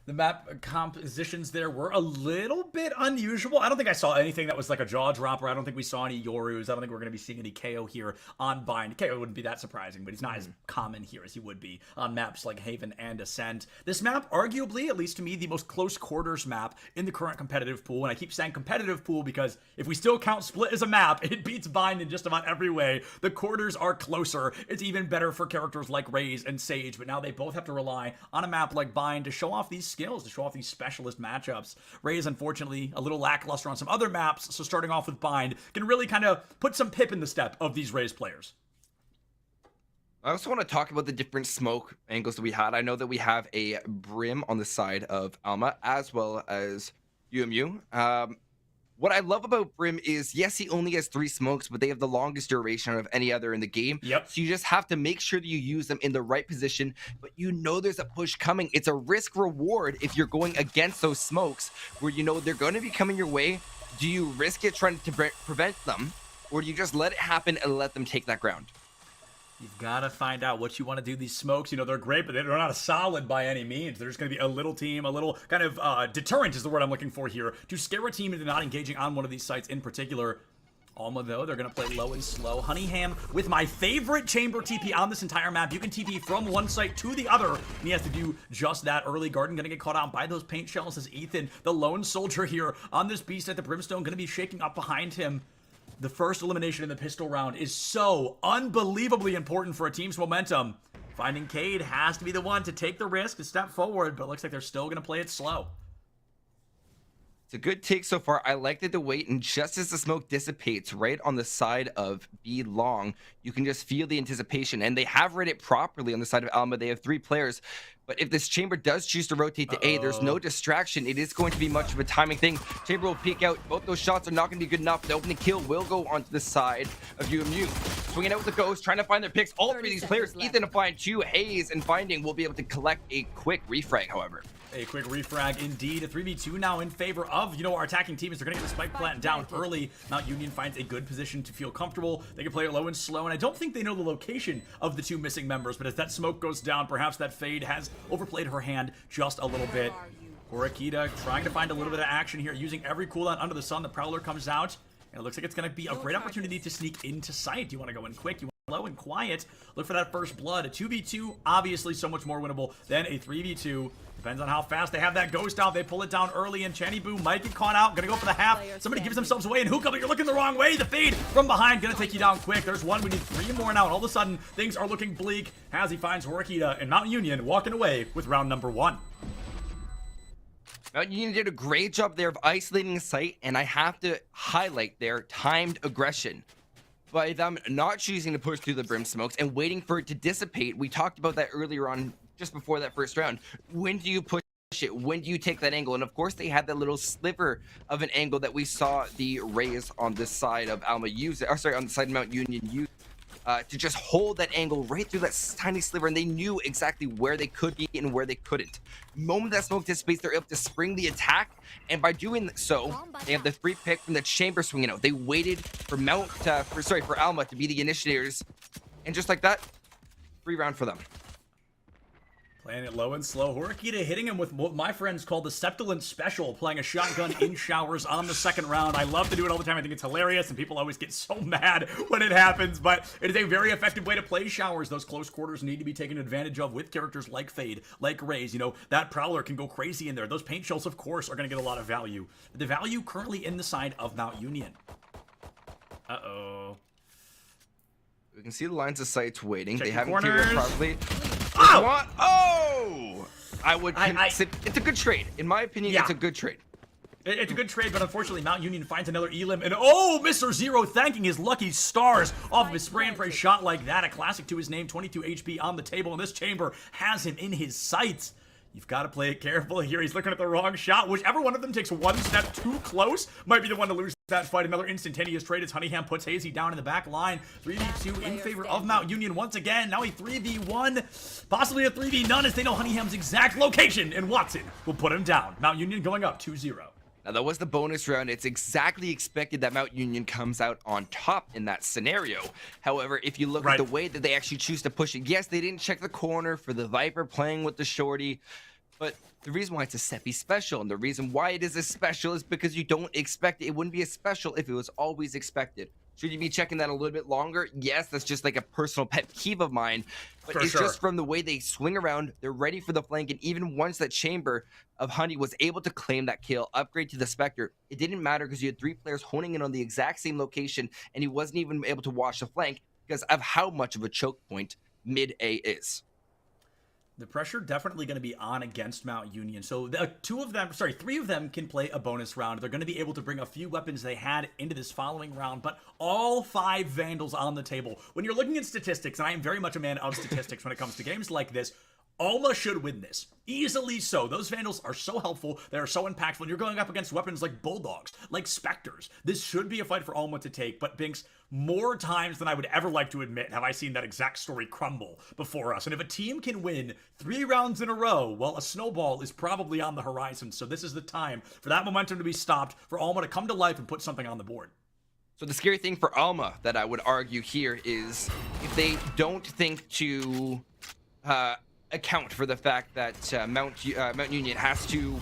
The map compositions there were a little bit unusual. I don't think I saw anything that was like a jaw dropper. I don't think we saw any Yorus. I don't think we're going to be seeing any KO here on Bind. KO wouldn't be that surprising, but he's not as common here as he would be on maps like Haven and Ascent. This map, arguably, at least to me, the most close quarters map in the current competitive pool. And I keep saying competitive pool because if we still count Split as a map, it beats Bind in just about every way. The quarters are closer. It's even better for characters like Raze and Sage, but now they both have to rely on a map like Bind to show off these skills, to show off these specialist matchups. Raze, unfortunately, a little lackluster on some other maps, so starting off with Bind can really kind of put some pip in the step of these Raze players. I also want to talk about the different smoke angles that we had. I know that we have a Brim on the side of Alma, as well as UMU. What I love about Brim is, yes, he only has 3 smokes, but they have the longest duration of any other in the game. Yep. So you just have to make sure that you use them in the right position, but you know there's a push coming. It's a risk reward if you're going against those smokes where you know they're going to be coming your way. Do you risk it trying to prevent them, or do you just let it happen and let them take that ground? You've got to find out what you want to do. These smokes, you know, they're great, but they're not a solid by any means. There's going to be a little team, a little kind of deterrent is the word I'm looking for here, to scare a team into not engaging on one of these sites in particular. Alma, though, they're going to play low and slow. Honeyham with my favorite chamber TP on this entire map. You can TP from one site to the other, and he has to do just that. Early Garden going to get caught out by those paint shells as Ethan, the lone soldier here on this beast at the Brimstone, going to be shaking up behind him. The first elimination in the pistol round is so unbelievably important for a team's momentum. Finding Cade has to be the one to take the risk, to step forward, but it looks like they're still going to play it slow. It's a good take so far. I like that the wait, and just as the smoke dissipates right on the side of B long, you can just feel the anticipation, and they have read it properly on the side of Alma. They have 3 players, but if this chamber does choose to rotate to A, there's no distraction. It is going to be much of a timing thing. Chamber will peek out. Both those shots are not going to be good enough. The opening kill will go onto the side of UMU. Swinging out with the Ghost, trying to find their picks. All 3 of these players, Ethan to find 2, Hayes and Finding will be able to collect a quick refrag, however. A quick refrag indeed. A 3v2 now in favor of, our attacking team as they're going to get the spike plant down early. Mount Union finds a good position to feel comfortable. They can play it low and slow, and I don't think they know the location of the 2 missing members, but as that smoke goes down, perhaps that Fade has overplayed her hand just a little bit. Horakita trying to find a little bit of action here, using every cooldown under the sun. The Prowler comes out, and it looks like it's going to be a great opportunity to sneak into sight. You want to go in quick, you want low and quiet. Look for that first blood. A 2v2, obviously so much more winnable than a 3v2. Depends on how fast they have that Ghost out. They pull it down early, and Channy Boo might get caught out. Gonna go for the half. Somebody gives themselves away, and Hookah, but you're looking the wrong way. The Fade from behind, gonna take you down quick. There's one. We need 3 more now, and all of a sudden, things are looking bleak as he finds Horakita and Mount Union walking away with round number 1. Mount Union did a great job there of isolating the site, and I have to highlight their timed aggression. By them not choosing to push through the Brim smokes and waiting for it to dissipate. We talked about that earlier on, just before that first round. When do you push it? When do you take that angle? And of course, they had that little sliver of an angle that we saw the Rays on this side of Alma use, or sorry, on the side of Mount Union use, to just hold that angle right through that tiny sliver, and they knew exactly where they could be and where they couldn't. The moment that smoke dissipates, they're able to spring the attack, and by doing so, they have the 3 pick from the chamber swinging out. They waited for for Alma to be the initiators, and just like that, 3 round for them. Playing it low and slow. Horakita hitting him with what my friends call the Septulant Special, playing a shotgun in showers on the second round. I love to do it all the time. I think it's hilarious, and people always get so mad when it happens, but it is a very effective way to play showers. Those close quarters need to be taken advantage of with characters like Fade, like Raze. That Prowler can go crazy in there. Those paint shells, of course, are going to get a lot of value. The value currently in the side of Mount Union. Uh-oh. We can see the lines of sights waiting. Checking they haven't corners. cleared properly. Oh! I would. It's a good trade, in my opinion. It's a good trade. It's a good trade, but unfortunately, Mount Union finds another elim, and Mr. Zero thanking his lucky stars off of his spray and pray shot like that. A classic to his name, 22 HP on the table, and this chamber has him in his sights. You've got to play it careful here. He's looking at the wrong shot. Whichever one of them takes one step too close might be the one to lose that fight. Another instantaneous trade as Honeyham puts Hazy down in the back line. 3v2 in favor of Mount Union once again. Now a 3v1, possibly a 3v none, as they know Honeyham's exact location, and Watson will put him down. Mount Union going up 2-0. Now, that was the bonus round. It's exactly expected that Mount Union comes out on top in that scenario. However, if you look at the way that they actually choose to push it, yes, they didn't check the corner for the Viper playing with the Shorty, But the reason why it's a Seppi special, and the reason why it is a special, is because you don't expect it. It wouldn't be a special if it was always expected. Should you be checking that a little bit longer? Yes, that's just like a personal pet peeve of mine. But it's just from the way they swing around, they're ready for the flank, and even once that chamber of Honey was able to claim that kill, upgrade to the Spectre, it didn't matter because you had 3 players honing in on the exact same location, and he wasn't even able to watch the flank because of how much of a choke point mid-A is. The pressure definitely going to be on against Mount Union. So three of them can play a bonus round. They're going to be able to bring a few weapons they had into this following round, but all 5 Vandals on the table. When you're looking at statistics, and I am very much a man of statistics when it comes to games like this, Alma should win this. Easily so. Those Vandals are so helpful. They are so impactful. And you're going up against weapons like Bulldogs, like Spectres. This should be a fight for Alma to take. But Binks, more times than I would ever like to admit, have I seen that exact story crumble before us. And if a team can win 3 rounds in a row, well, a snowball is probably on the horizon. So this is the time for that momentum to be stopped, for Alma to come to life and put something on the board. So the scary thing for Alma that I would argue here is if they don't think to account for the fact that Mount Union has to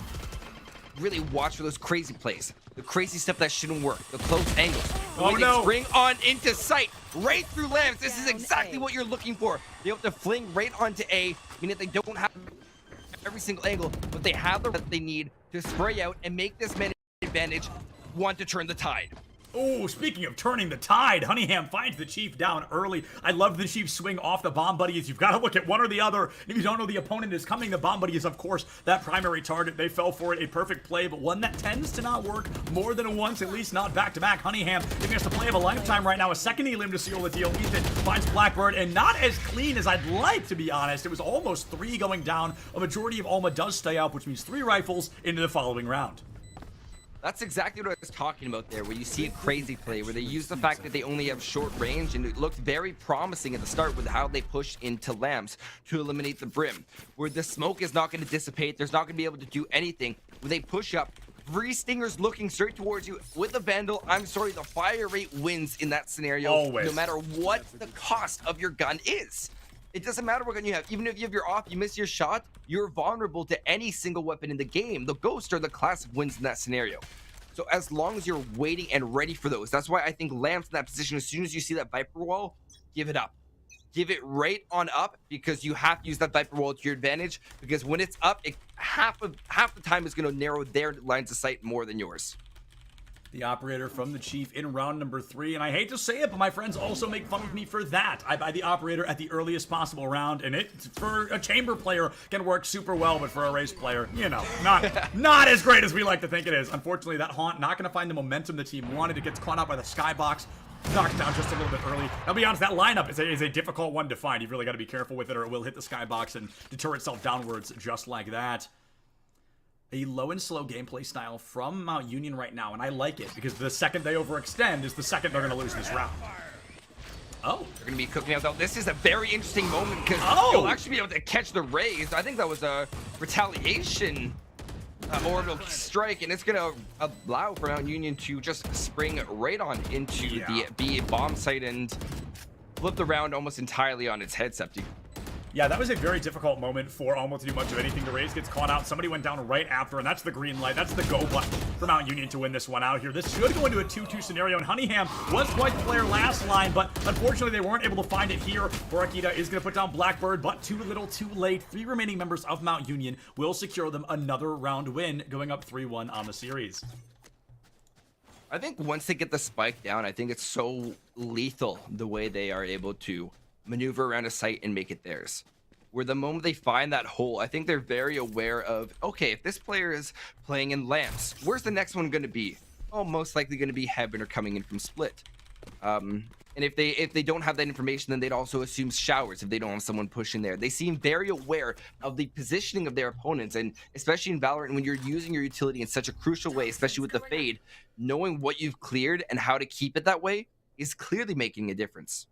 really watch for those crazy plays, the crazy stuff that shouldn't work, the close angles. Oh no! Spring on into sight, right through Lambs. This is exactly what you're looking for. They have to fling right onto A, meaning they don't have every single angle, but they have the that they need to spray out and make this man advantage want to turn the tide. Oh, speaking of turning the tide, Honeyham finds the Chief down early. I love the Chief swing off the Bomb Buddies. You've got to look at one or the other. If you don't know the opponent is coming, the Bomb Buddy is, of course, that primary target. They fell for it, a perfect play, but one that tends to not work more than once, at least not back-to-back. Honeyham giving us the play of a lifetime right now. A second elim to seal the deal. Ethan finds Blackbird, and not as clean as I'd like, to be honest. It was almost 3 going down. A majority of Alma does stay up, which means 3 rifles into the following round. That's exactly what I was talking about there, where you see a crazy play, where they use the fact that they only have short range, and it looked very promising at the start with how they pushed into Lambs to eliminate the Brim, where the smoke is not going to dissipate, there's not going to be able to do anything. When they push up, 3 Stingers looking straight towards you with a Vandal, I'm sorry, the fire rate wins in that scenario, always, no matter what the cost of your gun is. It doesn't matter what gun you have. Even if you have your off, you miss your shot, you're vulnerable to any single weapon in the game. The Ghost or the classic wins in that scenario. So as long as you're waiting and ready for those, that's why I think Lamb's in that position. As soon as you see that Viper wall, give it up. Give it right on up, because you have to use that Viper wall to your advantage, because when it's up, half the time is going to narrow their lines of sight more than yours. The operator from the Chief in round number 3, and I hate to say it, but my friends also make fun of me for that. I buy the operator at the earliest possible round, and it, for a chamber player, can work super well, but for a race player, you know, not as great as we like to think it is. Unfortunately, that Haunt not going to find the momentum the team wanted. It gets caught out by the skybox, knocked down just a little bit early. I'll be honest, that lineup is a difficult one to find. You've really got to be careful with it, or it will hit the skybox and deter itself downwards just like that. A low and slow gameplay style from Mount Union right now, and I like it, because the second they overextend is the second they're going to lose this round. Oh. They're going to be cooking out, though. This is a very interesting moment, because you'll actually be able to catch the raise. I think that was a retaliation orbital strike, and it's going to allow for Mount Union to just spring right on into the B bomb site and flip the round almost entirely on its head, Septi. Yeah, that was a very difficult moment for Alma to do much of anything. The raise gets caught out. Somebody went down right after, and that's the green light. That's the go button for Mount Union to win this one out here. This should go into a 2-2 scenario, and Honeyham was quite the player last line, but unfortunately they weren't able to find it here. Borakita is going to put down Blackbird, but too little, too late. 3 remaining members of Mount Union will secure them another round win, going up 3-1 on the series. I think once they get the spike down, I think it's so lethal the way they are able to maneuver around a site and make it theirs. Where the moment they find that hole, I think they're very aware of, okay, if this player is playing in Lamps, where's the next one going to be? Oh, most likely going to be Heaven or coming in from Split. And if they don't have that information, then they'd also assume Showers if they don't have someone pushing there. They seem very aware of the positioning of their opponents, and especially in Valorant, when you're using your utility in such a crucial way, especially with the Fade, knowing what you've cleared and how to keep it that way is clearly making a difference.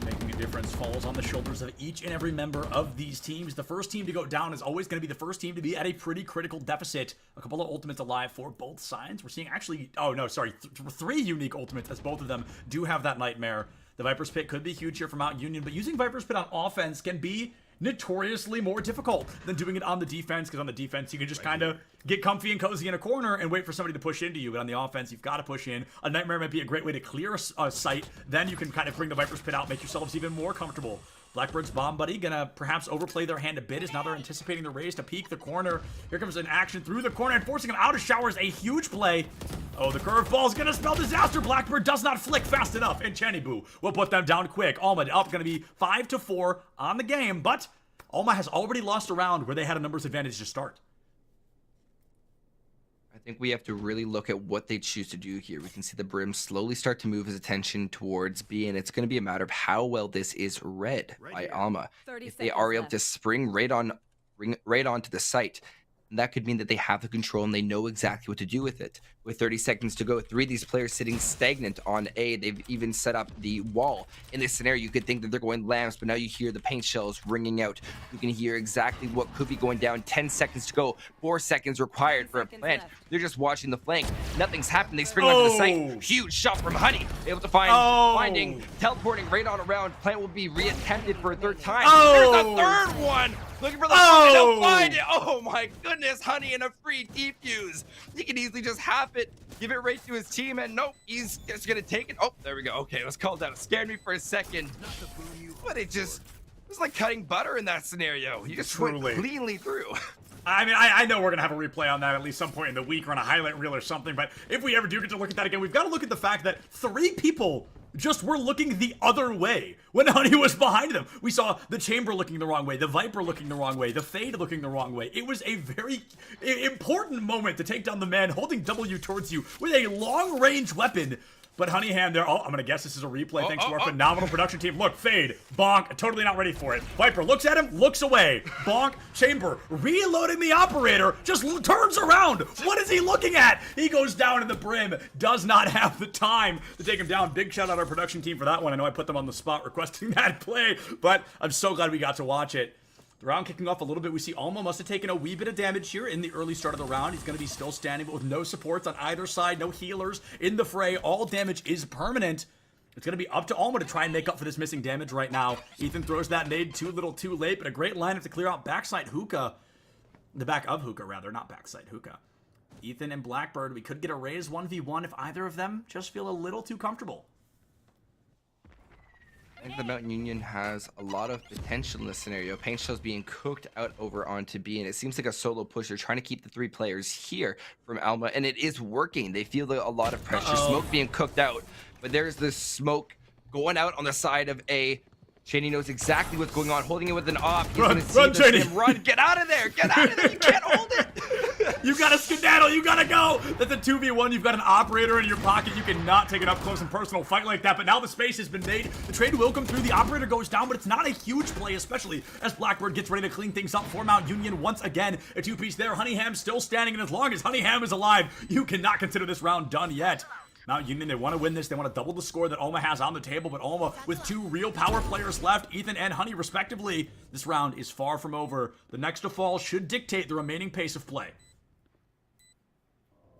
Making a difference falls on the shoulders of each and every member of these teams. The first team to go down is always going to be the first team to be at a pretty critical deficit. A couple of ultimates alive for both sides. We're seeing actually, oh no, sorry, 3 unique ultimates, as both of them do have that Nightmare. The Viper's Pit could be huge here for Mount Union, but using Viper's Pit on offense can be notoriously more difficult than doing it on the defense, because on the defense you can just kind of get comfy and cozy in a corner and wait for somebody to push into you. But on the offense, you've got to push in. A Nightmare might be a great way to clear a site. Then you can kind of bring the Viper's Pit out, make yourselves even more comfortable. Blackbird's Bomb Buddy gonna perhaps overplay their hand a bit, as now they're anticipating the raise to peek the corner. Here comes an action through the corner and forcing him out of showers. A huge play. Oh, the curveball's gonna spell disaster. Blackbird does not flick fast enough, and Chanibu will put them down quick. Alma up, gonna be 5-4 on the game, but Alma has already lost a round where they had a numbers advantage to start. I think we have to really look at what they choose to do here. We can see the Brim slowly start to move his attention towards B, and it's going to be a matter of how well this is read by Alma. If they are able to spring right onto the site, that could mean that they have the control and they know exactly what to do with it. With 30 seconds to go, 3 of these players sitting stagnant on A. They've even set up the wall. In this scenario, you could think that they're going lambs, but now you hear the paint shells ringing out. You can hear exactly what could be going down. 10 seconds to go, 4 seconds required for a plant. They're just watching the flank. Nothing's happened. They spring onto the site. Huge shot from Honey. Able to find finding, teleporting right on around. Plant will be reattempted for a 3rd time. There's a 3rd one. Looking for the Honey. They'll find it. Oh my goodness, Honey in a free defuse. He can easily just half it, give it right to his team, and nope, he's just gonna take it. Oh, there we go. Okay, let's call down. It scared me for a second, but it was like cutting butter in that scenario. You just went cleanly through. I mean, I know we're going to have a replay on that at least some point in the week or on a highlight reel or something, but if we ever do get to look at that again, we've got to look at the fact that 3 people just were looking the other way when Honey was behind them. We saw the Chamber looking the wrong way, the Viper looking the wrong way, the Fade looking the wrong way. It was a very important moment to take down the man holding W towards you with a long-range weapon. But Honeyham there, I'm gonna guess this is a replay thanks to our phenomenal production team. Look, Fade, bonk, totally not ready for it. Viper looks at him, looks away. Bonk, Chamber, reloading the operator, just turns around. What is he looking at? He goes down in the Brim, does not have the time to take him down. Big shout out our production team for that one. I know I put them on the spot requesting that play, but I'm so glad we got to watch it. The round kicking off a little bit. We see Alma must have taken a wee bit of damage here in the early start of the round. He's going to be still standing, but with no supports on either side, no healers in the fray. All damage is permanent. It's going to be up to Alma to try and make up for this missing damage right now. Ethan throws that nade too little too late, but a great lineup to clear out backside Hookah. The back of Hookah, rather, not backside Hookah. Ethan and Blackbird, we could get a raise 1v1 if either of them just feel a little too comfortable. I think the Mountain Union has a lot of potential in this scenario. Paint Shell's being cooked out over onto B, and it seems like a solo push. They're trying to keep the 3 players here from Alma, and it is working. They feel a lot of pressure. Smoke being cooked out, but there's this smoke going out on the side of A. Shady knows exactly what's going on, holding it with an op. He's going to see him run. Get out of there! Get out of there! You can't hold it! You gotta skedaddle, you gotta go! That's a 2v1, you've got an operator in your pocket, you cannot take an up close and personal fight like that, but now the space has been made. The trade will come through, the operator goes down, but it's not a huge play, especially as Blackbird gets ready to clean things up for Mount Union once again. A 2-piece there, Honeyham still standing, and as long as Honeyham is alive, you cannot consider this round done yet. Mount Union, they want to win this. They want to double the score that Alma has on the table, but Alma with 2 real power players left, Ethan and Honey respectively. This round is far from over. The next to fall should dictate the remaining pace of play.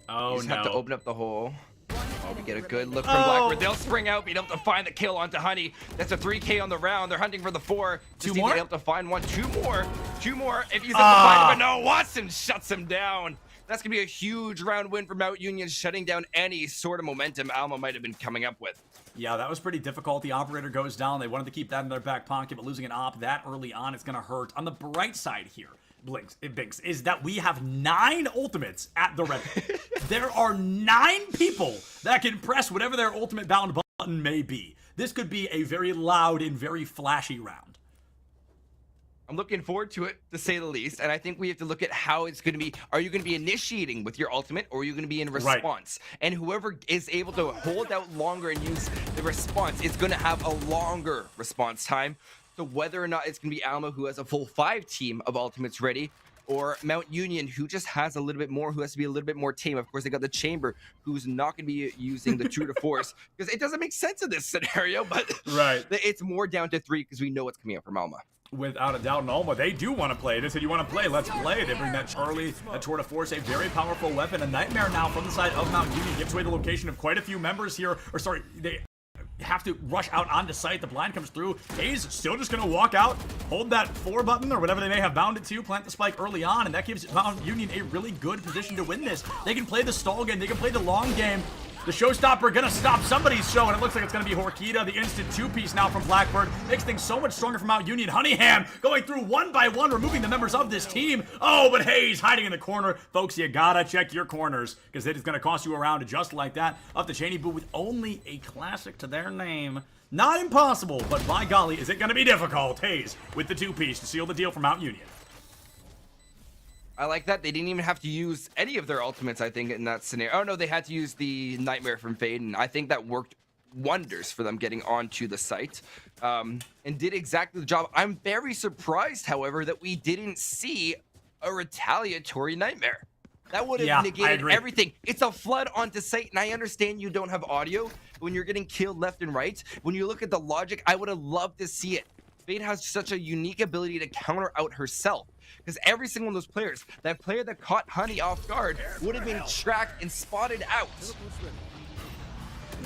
Oh, you just have to open up the hole. Oh, we get a good look from Blackbird. They'll spring out, being able to find the kill onto Honey. That's a 3K on the round. They're hunting for the 4. 2 more? Able to find 1. 2 more. 2 more. If he's able to find him, but no, Watson shuts him down. That's going to be a huge round win for Mount Union, shutting down any sort of momentum Alma might have been coming up with. Yeah, that was pretty difficult. The operator goes down. They wanted to keep that in their back pocket, but losing an op that early on, it's going to hurt. On the bright side here, Binks, is that we have 9 ultimates at the red. There are 9 people that can press whatever their ultimate bound button may be. This could be a very loud and very flashy round. I'm looking forward to it, to say the least, and I think we have to look at how it's going to be. Are you going to be initiating with your ultimate, or are you going to be in response? Right. And whoever is able to hold out longer and use the response is going to have a longer response time. So whether or not it's going to be Alma, who has a full 5 team of ultimates ready, or Mount Union, who just has a little bit more, who has to be a little bit more tame. Of course, they got the Chamber, who's not going to be using the true to force, because it doesn't make sense in this scenario, but it's more down to 3 because we know what's coming up from Alma. Without a doubt, in Alma, they do want to play. They said, you want to play? Let's play. They bring that Charlie, that tour de force, a very powerful weapon. A Nightmare now from the side of Mount Union gives away the location of quite a few members here. Or sorry, have to rush out onto site. The blind comes through. Hayes still just going to walk out, hold that 4 button or whatever they may have bound it to, plant the spike early on, and that gives Mount Union a really good position to win this. They can play the stall game. They can play the long game. The showstopper gonna stop somebody's show, and it looks like it's gonna be Horkita, the instant 2-piece now from Blackbird. Makes things so much stronger for Mount Union. Honeyham going through one by one, removing the members of this team. Oh, but Hayes hiding in the corner. Folks, you gotta check your corners, because it is gonna cost you a round just like that. Up to Cheney Boo with only a classic to their name. Not impossible, but by golly, is it gonna be difficult. Hayes with the 2-piece to seal the deal for Mount Union. I like that. They didn't even have to use any of their ultimates, I think, in that scenario. Oh, no, they had to use the Nightmare from Fade, and I think that worked wonders for them getting onto the site and did exactly the job. I'm very surprised, however, that we didn't see a retaliatory Nightmare. That would have negated everything. It's a flood onto site, and I understand you don't have audio when you're getting killed left and right. When you look at the logic, I would have loved to see it. Fade has such a unique ability to counter out herself. Because every single one of those players, that player that caught Honey off guard would have been tracked and spotted out.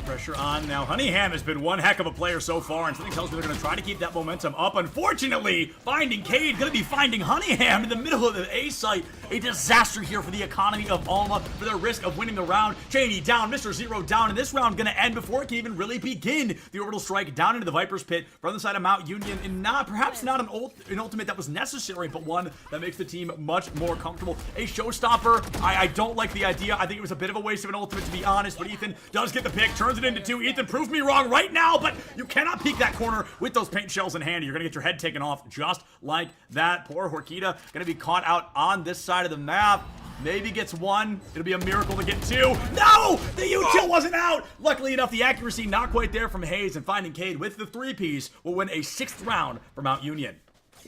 Pressure on now. Honeyham has been one heck of a player so far, and something tells me they're going to try to keep that momentum up. Unfortunately, finding Cade, going to be finding Honeyham in the middle of the A site. A disaster here for the economy of Alma, for their risk of winning the round. Cheney down, Mr. Zero down, and this round going to end before it can even really begin. The orbital strike down into the Viper's pit from the side of Mount Union, and perhaps not an ultimate that was necessary, but one that makes the team much more comfortable. A showstopper, I don't like the idea. I think it was a bit of a waste of an ultimate, to be honest, but Ethan does get the pick, turns it into 2. Ethan, prove me wrong right now, but you cannot peek that corner with those paint shells in hand. You're going to get your head taken off just like that. Poor Horkita going to be caught out on this side of the map. Maybe gets 1. It'll be a miracle to get 2. No! The U-tilt wasn't out! Luckily enough, the accuracy not quite there from Hayes, and finding Cade with the 3-piece will win a 6th round for Mount Union.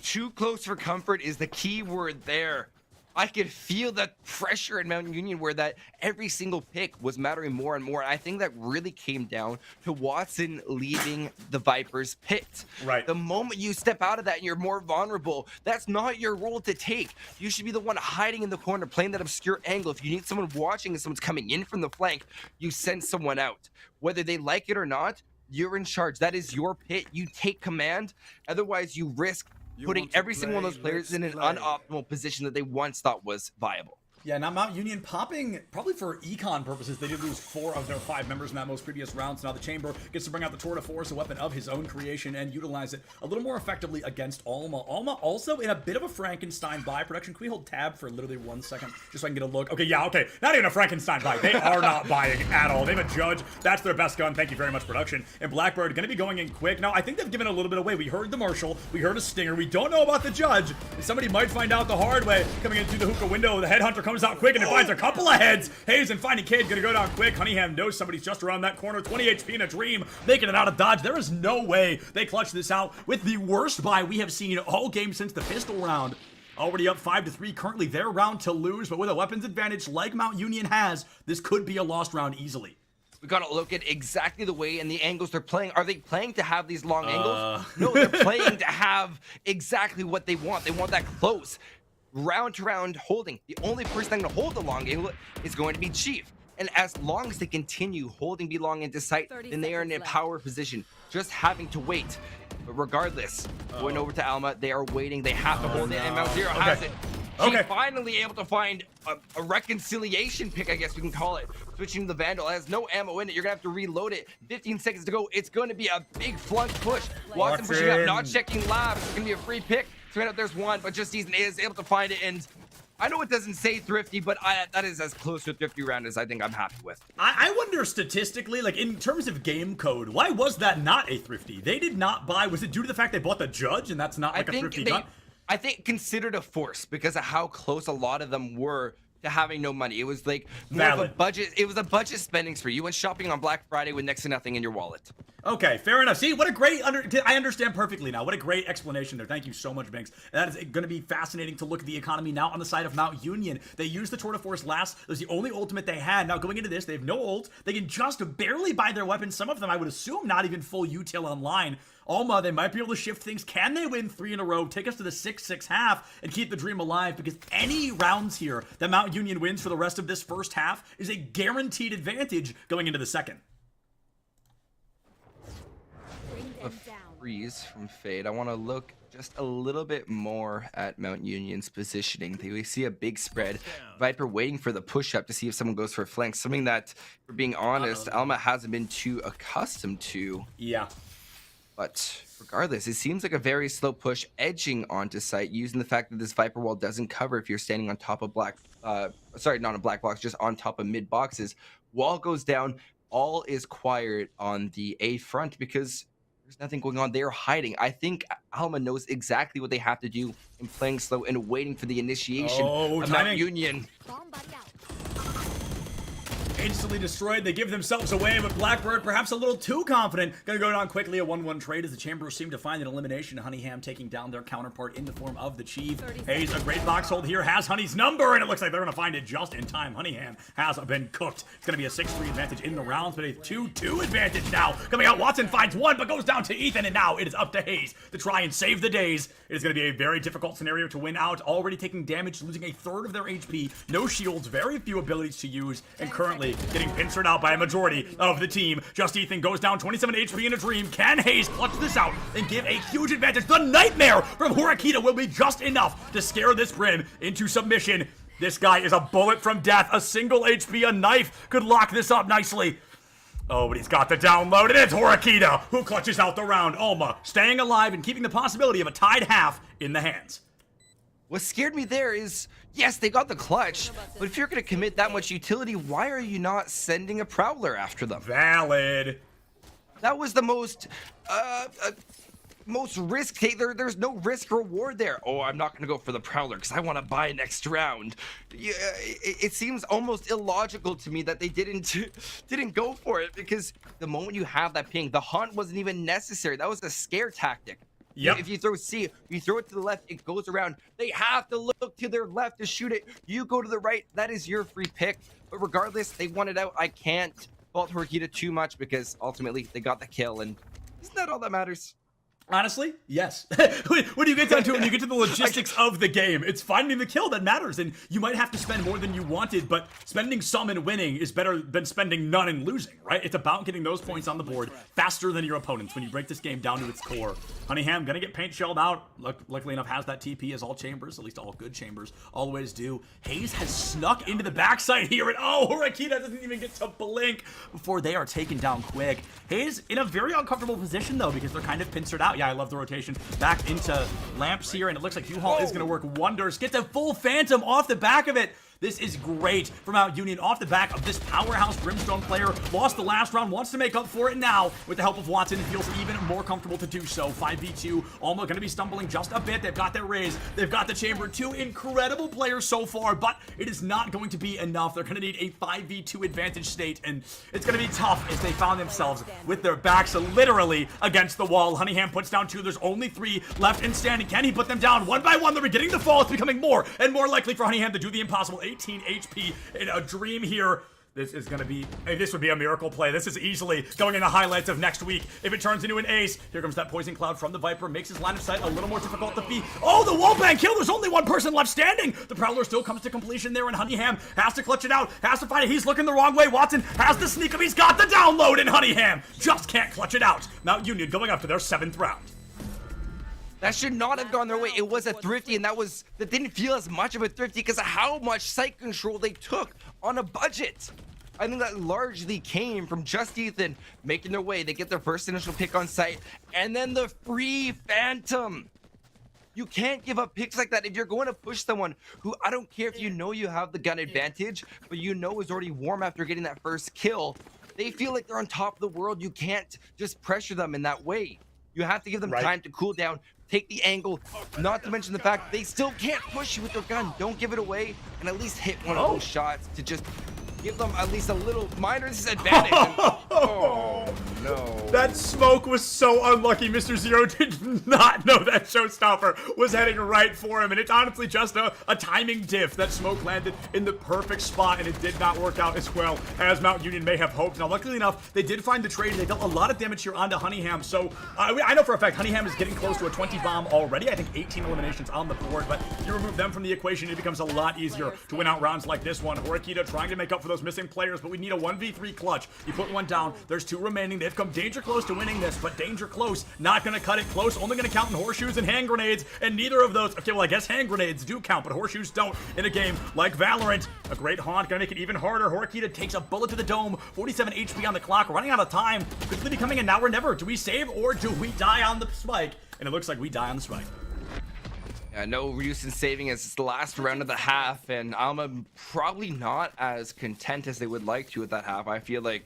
Too close for comfort is the key word there. I could feel that pressure in Mount Union where that every single pick was mattering more and more. I think that really came down to Watson leaving the Vipers pit. Right. The moment you step out of that and you're more vulnerable, that's not your role to take. You should be the one hiding in the corner, playing that obscure angle. If you need someone watching and someone's coming in from the flank, you send someone out. Whether they like it or not, you're in charge. That is your pit. You take command. Otherwise, you risk putting every single one of those players in an unoptimal position that they once thought was viable. Yeah, now Mount Union popping, probably for econ purposes, they did lose 4 of their 5 members in that most previous round, so now the Chamber gets to bring out the Tour de Force, a weapon of his own creation, and utilize it a little more effectively against Alma. Alma also in a bit of a Frankenstein buy. Production, can we hold tab for literally 1 second, just so I can get a look? Okay, yeah, okay, not even a Frankenstein buy. They are not buying at all. They have a Judge. That's their best gun. Thank you very much, Production. And Blackbird going to be going in quick. Now, I think they've given a little bit away. We heard the Marshal. We heard a Stinger. We don't know about the Judge. And somebody might find out the hard way. Coming in through the hookah window, the Headhunter comes out quick, and it finds a couple of heads. Hayes and finding Cade gonna go down quick. Honeyham knows somebody's just around that corner. 20 HP in a dream, making it out of dodge. There is no way they clutch this out with the worst buy we have seen all game since the pistol round. Already up 5-3, currently their round to lose, but with a weapons advantage like Mount Union has, this could be a lost round easily. We gotta look at exactly the way and the angles they're playing. Are they playing to have these long angles? No, they're playing to have exactly what they want. They want that close. Round to round holding. The only person that can hold the long angle is going to be Chief. And as long as they continue holding B long into sight, then they are in a power position, just having to wait. But regardless, going over to Alma, they are waiting. They have to hold it, and Mount Zero has it. She's finally able to find a reconciliation pick, I guess we can call it. Switching to the Vandal, it has no ammo in it. You're gonna have to reload it. 15 seconds to go. It's going to be a big flunk push. Watson pushing up, not checking labs. It's gonna be a free pick. Straight up, there's one, but just Eason is able to find it, and I know it doesn't say thrifty, but that is as close to a thrifty round as I think I'm happy with. I wonder statistically, like in terms of game code, why was that not a thrifty? They did not buy. Was it due to the fact they bought the Judge and that's not like a thrifty gun? I think considered a force because of how close a lot of them were to having no money. It was like more of a budget. It was a budget spending spree. You went shopping on Black Friday with next to nothing in your wallet. Okay, fair enough. See, what a great I understand perfectly now. What a great explanation there. Thank you so much, Banks. That is going to be fascinating to look at the economy now on the side of Mount Union. They used the Tour de Force last. It was the only ultimate they had. Now going into this, they have no ult. They can just barely buy their weapons. Some of them, I would assume, not even full util online. Alma, they might be able to shift things. Can they win 3 in a row, take us to the 6-6 half, and keep the dream alive? Because any rounds here that Mount Union wins for the rest of this first half is a guaranteed advantage going into the second. a freeze from Fade. I want to look just a little bit more at Mount Union's positioning. We see a big spread. Viper waiting for the push-up to see if someone goes for a flank. Something that, for being honest, Alma hasn't been too accustomed to. Yeah. But regardless, it seems like a very slow push edging onto site, using the fact that this Viper wall doesn't cover if you're standing on top of black, sorry, not on black box, just on top of mid boxes. Wall goes down, all is quiet on the A front because there's nothing going on. They're hiding. I think Alma knows exactly what they have to do in playing slow and waiting for the initiation of Mount Union. Instantly destroyed. They give themselves away, but Blackbird perhaps a little too confident. Gonna go down quickly. A 1-1 trade as the Chambers seem to find an elimination. Honeyham taking down their counterpart in the form of the Chief. Hayes, a great box hold here, has Honey's number, and it looks like they're gonna find it just in time. Honeyham has been cooked. It's gonna be a 6-3 advantage in the rounds, but a 2-2 advantage now. Coming out, Watson finds one, but goes down to Ethan, and now it is up to Hayes to try and save the days. It is gonna be a very difficult scenario to win out. Already taking damage, losing a third of their HP. No shields, very few abilities to use, and currently getting pincered out by a majority of the team. Just Ethan goes down 27 HP in a dream. Can Hayes clutch this out and give a huge advantage? The nightmare from Hurakita will be just enough to scare this Brim into submission. This guy is a bullet from death. A single HP, a knife could lock this up nicely. Oh, but he's got the download, and it's Hurakita who clutches out the round. Alma staying alive and keeping the possibility of a tied half in the hands. What scared me there is, yes, they got the clutch, but if you're going to commit that much utility, why are you not sending a Prowler after them? Valid. That was the most risk take. There's no risk reward there. Oh, I'm not going to go for the Prowler because I want to buy next round. Yeah, it seems almost illogical to me that they didn't go for it, because the moment you have that ping, the hunt wasn't even necessary. That was a scare tactic. Yep. If you throw C, you throw it to the left, it goes around. They have to look to their left to shoot it. You go to the right, that is your free pick. But regardless, they won it out. I can't fault Horikita too much because ultimately they got the kill, and isn't that all that matters? Honestly, yes. When you get down to it, when you get to the logistics of the game, it's finding the kill that matters, and you might have to spend more than you wanted, but spending some and winning is better than spending none and losing, right? It's about getting those points on the board faster than your opponents when you break this game down to its core. Honeyham gonna get paint shelled out. Luckily enough, has that TP as all Chambers, at least all good Chambers, always do. Hayes has snuck into the backside here, and oh, Hurakita doesn't even get to blink before they are taken down quick. Hayes in a very uncomfortable position, though, because they're kind of pincered out. Yeah, I love the rotation. Back into Lamps here, and it looks like U-Haul is going to work wonders. Gets a full Phantom off the back of it. This is great from Mount Union off the back of this powerhouse Brimstone player. Lost the last round, wants to make up for it now. With the help of Watson, feels even more comfortable to do so. 5v2, Alma going to be stumbling just a bit. They've got their raise. They've got the Chamber. Two incredible players so far, but it is not going to be enough. They're going to need a 5v2 advantage state, and it's going to be tough as they found themselves with their backs literally against the wall. Honeyham puts down two. There's only three left and standing. Can he put them down one by one? They're beginning to fall. It's becoming more and more likely for Honeyham to do the impossible. 18 HP in a dream here. This is going to be, this would be a miracle play. This is easily going in the highlights of next week if it turns into an ace. Here comes that poison cloud from the Viper, makes his line of sight a little more difficult to beat. Oh, the wallbang kill. There's only one person left standing. The Prowler still comes to completion there, and Honeyham has to clutch it out, has to find it. He's looking the wrong way. Watson has the sneak up. He's got the download, and Honeyham just can't clutch it out. Mount Union going up to their 7th round. That should not have gone their way. It was a thrifty, and that didn't feel as much of a thrifty because of how much site control they took on a budget. I think that largely came from Just Ethan making their way. They get their first initial pick on site, and then the free Phantom. You can't give up picks like that if you're going to push someone who, I don't care if you know you have the gun advantage, but you know is already warm after getting that first kill. They feel like they're on top of the world. You can't just pressure them in that way. You have to give them time to cool down, take the angle, not to mention the fact they still can't push you with their gun. Don't give it away, and at least hit one of those shots to just give them at least a little minor disadvantage. Oh, no. That smoke was so unlucky. Mr. Zero did not know that showstopper was heading right for him, and it's honestly just a timing diff. That smoke landed in the perfect spot, and it did not work out as well as Mount Union may have hoped. Now, luckily enough, they did find the trade. They dealt a lot of damage here onto Honeyham, so I know for a fact Honeyham is getting close to a 20 bomb already. I think 18 eliminations on the board, but you remove them from the equation, it becomes a lot easier to win out rounds like this one. Hurakita trying to make up for those missing players, but we need a 1v3 clutch. You put one down, there's two remaining. They've come danger close to winning winning this, but danger close. Not going to cut it close. Only going to count in horseshoes and hand grenades, and neither of those. Okay, well, I guess hand grenades do count, but horseshoes don't in a game like Valorant. A great haunt, going to make it even harder. Horkita takes a bullet to the dome. 47 HP on the clock, running out of time. Quickly becoming a now or never. Do we save or do we die on the spike? And it looks like we die on the spike. No use in saving as it's the last round of the half, and Alma probably not as content as they would like to at that half. I feel like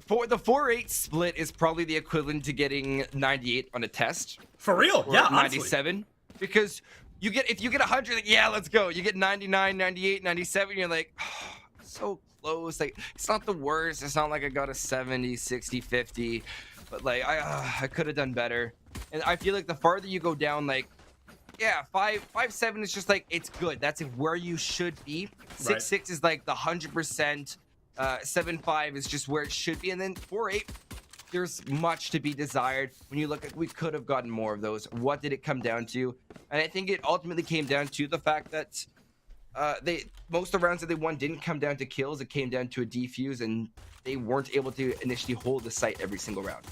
for the 4-8 split is probably the equivalent to getting 98 on a test. For real? Or Yeah, 97. Honestly. Because you get, if you get 100, like, yeah, let's go. You get 99, 98, 97, you're like, oh, so close. Like, it's not the worst. It's not like I got a 70, 60, 50, but like I could have done better. And I feel like the farther you go down, like, yeah, 5-7 is just like, it's good. That's where you should be. 6-6 is like the 100%. 7-5 is just where it should be. And then 4-8, there's much to be desired. When you look at, we could have gotten more of those. What did it come down to? And I think it ultimately came down to the fact that most of the rounds that they won didn't come down to kills. It came down to a defuse, and they weren't able to initially hold the site every single round.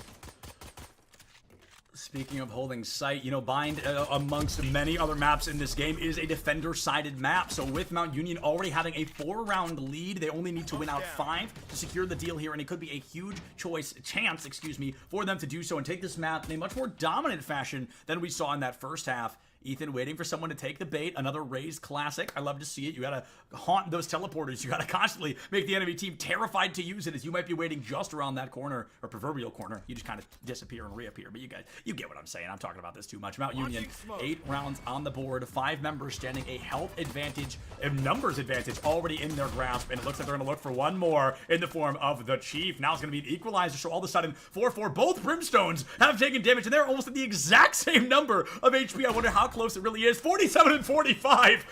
Speaking of holding site, you know, Bind, amongst many other maps in this game, is a defender-sided map. So with Mount Union already having a 4-round lead, they only need to win out 5 to secure the deal here, and it could be a huge chance, for them to do so and take this map in a much more dominant fashion than we saw in that first half. Ethan waiting for someone to take the bait. Another raised classic. I love to see it. You gotta haunt those teleporters. You gotta constantly make the enemy team terrified to use it, as you might be waiting just around that corner, or proverbial corner. You just kind of disappear and reappear. But you guys, you get what I'm saying. I'm talking about this too much. Mount Union, 8 rounds on the board. 5 members standing a health advantage, a numbers advantage already in their grasp. And it looks like they're gonna look for one more in the form of the Chief. Now it's gonna be an equalizer. So all of a sudden, 4-4, both Brimstones have taken damage, and they're almost at the exact same number of HP. I wonder how close it really is. 47 and 45.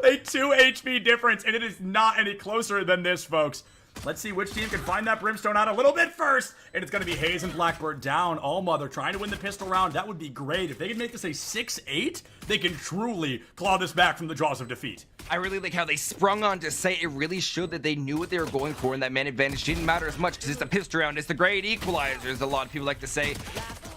A 2 HP difference, and it is not any closer than this, folks. Let's see which team can find that Brimstone out a little bit first. And it's going to be Hayes and Blackbird down. Alma, they're trying to win the pistol round. That would be great. If they can make this a 6-8, they can truly claw this back from the jaws of defeat. I really like how they sprung on to say it really showed that they knew what they were going for, and that man advantage didn't matter as much because it's a pistol round. It's the great equalizer, as a lot of people like to say.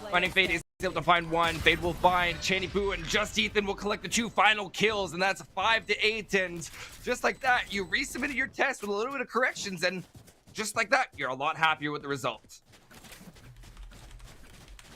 Finding Fade is able to find one. Fade will find Chaney Boo, and just Ethan will collect the 2 final kills, and that's 5-8. And just like that, you resubmitted your test with a little bit of corrections, and just like that, you're a lot happier with the results.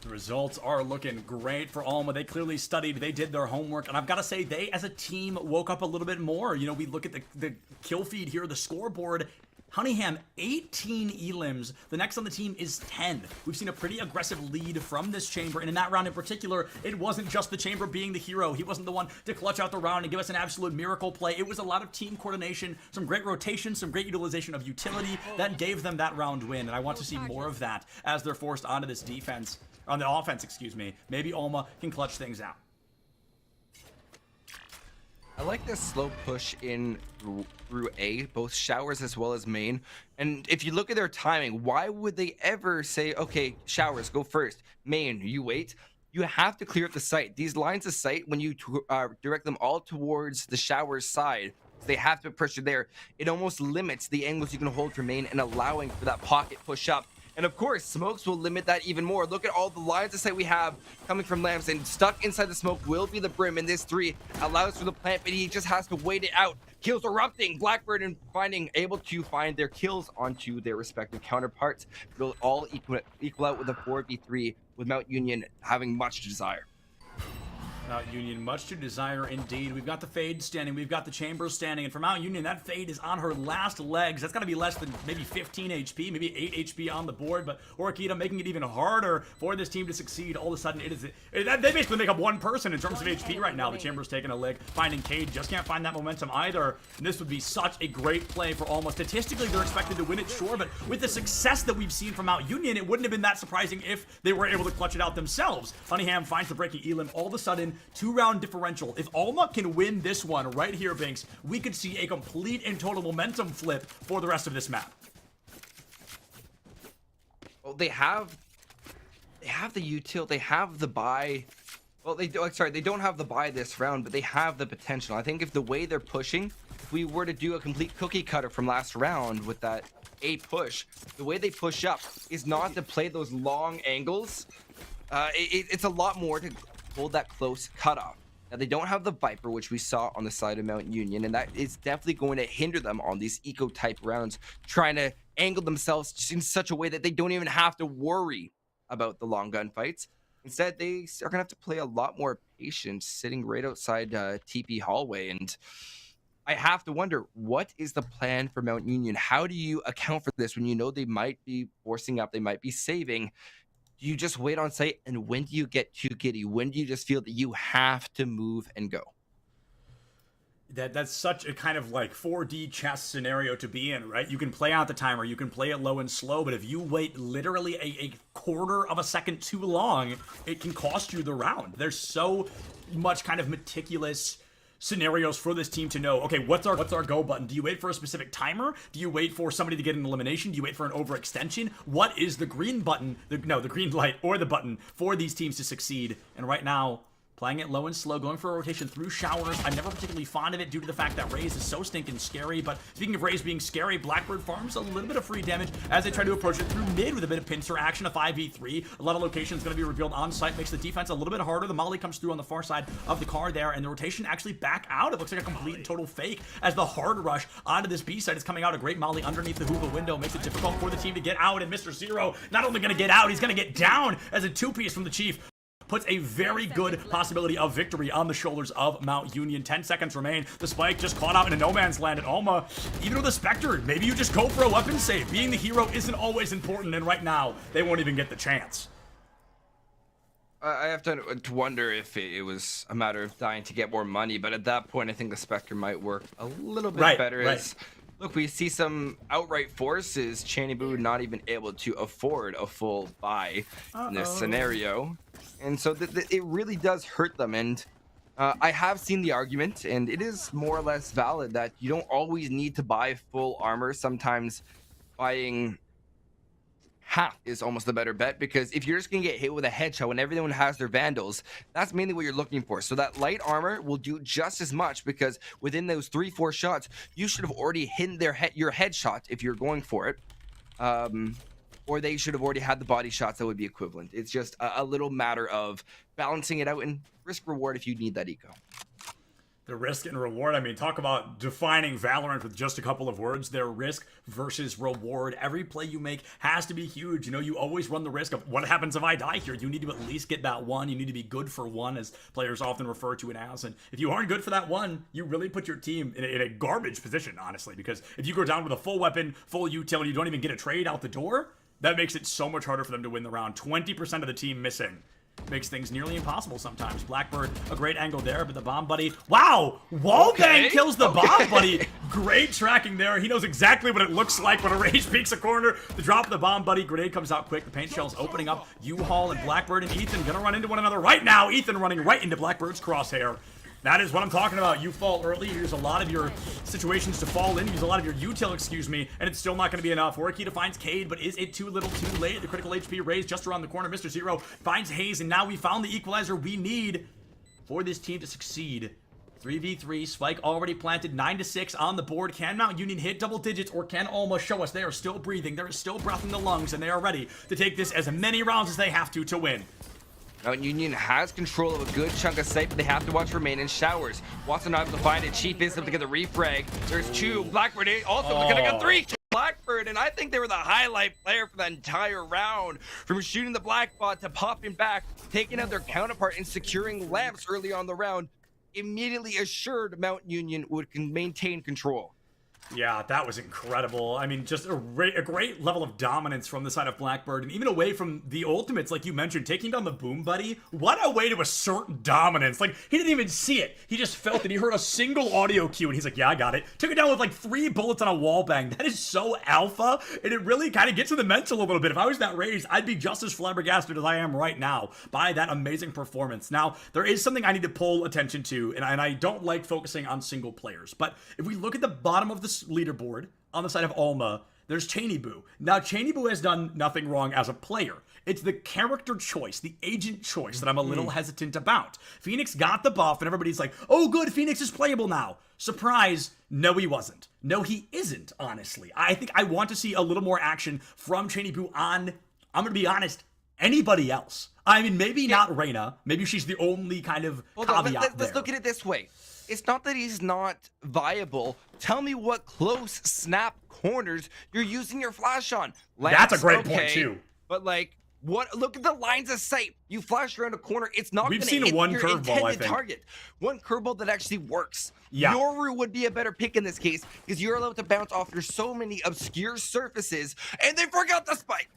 The results are looking great for Alma. They clearly studied, they did their homework, and I've got to say, they as a team woke up a little bit more. You know, we look at the kill feed here, the scoreboard. Honeyham, 18 elims. The next on the team is 10. We've seen a pretty aggressive lead from this Chamber, and in that round in particular, it wasn't just the Chamber being the hero. He wasn't the one to clutch out the round and give us an absolute miracle play. It was a lot of team coordination, some great rotation, some great utilization of utility that gave them that round win, and I want to see more of that as they're forced onto this defense, on the offense, excuse me. Maybe Alma can clutch things out. I like this slow push in through A, both showers as well as main. And if you look at their timing, why would they ever say, okay, showers, go first, main, you wait? You have to clear up the site. These lines of sight, when you direct them all towards the showers side, they have to pressure there. It almost limits the angles you can hold for main and allowing for that pocket push up. And of course, smokes will limit that even more. Look at all the lines of sight we have coming from Lamps, and stuck inside the smoke will be the Brim, and this 3 allows for the plant, but he just has to wait it out. Kills erupting, Blackbird and able to find their kills onto their respective counterparts. They'll all equal out with a 4v3, with Mount Union having much to desire. Mount Union, much to desire indeed. We've got the Fade standing, we've got the Chambers standing, and for Mount Union, that Fade is on her last legs. That's got to be less than maybe 15 HP, maybe 8 HP on the board, but Horkita making it even harder for this team to succeed. All of a sudden, they basically make up one person in terms of HP right now. The Chambers taking a lick, finding Cade, just can't find that momentum either. And this would be such a great play for Alma. Statistically, they're expected to win it, sure, but with the success that we've seen from Mount Union, it wouldn't have been that surprising if they were able to clutch it out themselves. Honeyham finds the breaking elim. All of a sudden, 2-round differential. If Alma can win this one right here, Binks, we could see a complete and total momentum flip for the rest of this map. Well, they have the util, they have the buy. Well, they don't have the buy this round, but they have the potential. I think if the way they're pushing, if we were to do a complete cookie cutter from last round with that a push, the way they push up is not to play those long angles. It's a lot more to hold that close cutoff. Now, they don't have the Viper, which we saw on the side of Mount Union, and that is definitely going to hinder them on these eco-type rounds, trying to angle themselves in such a way that they don't even have to worry about the long gun fights. Instead, they are going to have to play a lot more patient, sitting right outside TP hallway. And I have to wonder, what is the plan for Mount Union? How do you account for this when you know they might be forcing up, they might be saving? Do you just wait on site? And when do you get too giddy? When do you just feel that you have to move and go? That's such a kind of like 4D chess scenario to be in, right? You can play out the timer, you can play it low and slow, but if you wait literally a quarter of a second too long, it can cost you the round. There's so much kind of meticulous scenarios for this team to know, okay, what's our go button? Do you wait for a specific timer? Do you wait for somebody to get an elimination? Do you wait for an overextension? What is the green button, the green light or the button for these teams to succeed? And right now, playing it low and slow, going for a rotation through showers. I'm never particularly fond of it due to the fact that Raze is so stinking scary. But speaking of Raze being scary, Blackbird farms a little bit of free damage as they try to approach it through mid with a bit of pincer action, a 5v3. A lot of locations going to be revealed on site, makes the defense a little bit harder. The Molly comes through on the far side of the car there, and the rotation actually back out. It looks like a complete and total fake as the hard rush onto this B side is coming out. A great Molly underneath the Hoover window makes it difficult for the team to get out, and Mr. Zero not only going to get out, he's going to get down as a two-piece from the Chief. Puts a very good possibility of victory on the shoulders of Mount Union. 10 seconds remain. The Spike just caught out in a no man's land at Alma. Even with the Spectre, maybe you just go for a weapon save. Being the hero isn't always important, and right now, they won't even get the chance. I have to wonder if it was a matter of dying to get more money, but at that point, I think the Spectre might work a little bit better. As, look, we see some outright forces, Chanibu not even able to afford a full buy in this scenario. And so it really does hurt them. And I have seen the argument, and it is more or less valid, that you don't always need to buy full armor. Sometimes buying half is almost a better bet, because if you're just going to get hit with a headshot when everyone has their Vandals, that's mainly what you're looking for. So that light armor will do just as much, because within those 3-4 shots, you should have already hit your headshot if you're going for it. Or they should have already had the body shots that would be equivalent. It's just a little matter of balancing it out and risk reward if you need that eco. The risk and reward, I mean, talk about defining Valorant with just a couple of words. Their risk versus reward. Every play you make has to be huge. You know, you always run the risk of what happens if I die here. You need to at least get that one. You need to be good for one, as players often refer to it as. And if you aren't good for that one, you really put your team in a garbage position, honestly. Because if you go down with a full weapon, full util, and you don't even get a trade out the door, that makes it so much harder for them to win the round. 20% of the team missing makes things nearly impossible sometimes. Blackbird, a great angle there, but the bomb buddy, wow! Wallbang kills the bomb buddy. Great tracking there. He knows exactly what it looks like when a Rage peeks a corner. The drop of the bomb buddy, grenade comes out quick. The paint shell's opening up. U-Haul and Blackbird and Ethan gonna run into one another right now. Ethan running right into Blackbird's crosshair. That is what I'm talking about. You fall early, you use a lot of your situations to fall in, use a lot of your util, excuse me, and it's still not going to be enough. Orikita finds Cade, but is it too little too late? The critical HP raised just around the corner. Mr. Zero finds Hayes, and now we found the equalizer we need for this team to succeed. 3v3, Spike already planted, 9-6 on the board. Can Mount Union hit double digits, or can Alma show us they are still breathing, there is still breath in the lungs, and they are ready to take this as many rounds as they have to win? Mount Union has control of a good chunk of site, but they have to watch remain in showers. Watson not able to find it. Chief is able to get the refrag. There's two. Blackbird also gonna get 3. Blackbird, and I think they were the highlight player for the entire round. From shooting the black bot to popping back, taking out their counterpart and securing lamps early on the round, immediately assured Mount Union would maintain control. Yeah, that was incredible. I mean, just a great level of dominance from the side of Blackbird, and even away from the ultimates, like you mentioned, taking down the Boom Buddy. What a way to assert dominance. Like, he didn't even see it. He just felt it. He heard a single audio cue, and he's like, yeah, I got it. Took it down with like 3 bullets on a wall bang. That is so alpha, and it really kind of gets to the mental a little bit. If I was that Raze, I'd be just as flabbergasted as I am right now by that amazing performance. Now, there is something I need to pull attention to, and I don't like focusing on single players, but if we look at the bottom of the leaderboard on the side of Alma, there's Chanibu. Now, Chanibu has done nothing wrong as a player. It's the character choice, the agent choice that I'm a little hesitant about. Phoenix got the buff, and everybody's like, oh, good, Phoenix is playable now. Surprise, No, he wasn't. No, he isn't, honestly. I think I want to see a little more action from Cheney Boo on, I'm going to be honest, anybody else. I mean, maybe not Reyna. Maybe she's the only kind of caveat Let's look at it this way. It's not that he's not viable. Tell me what close snap corners you're using your flash on. That's a great point, too. But, like, what? Look at the lines of sight. You flash around a corner, it's not going to seen hit one your curveball, I intended think. target. One curveball that actually works. Yeah. Yoru would be a better pick in this case because you're allowed to bounce off your so many obscure surfaces, and they forgot the spike.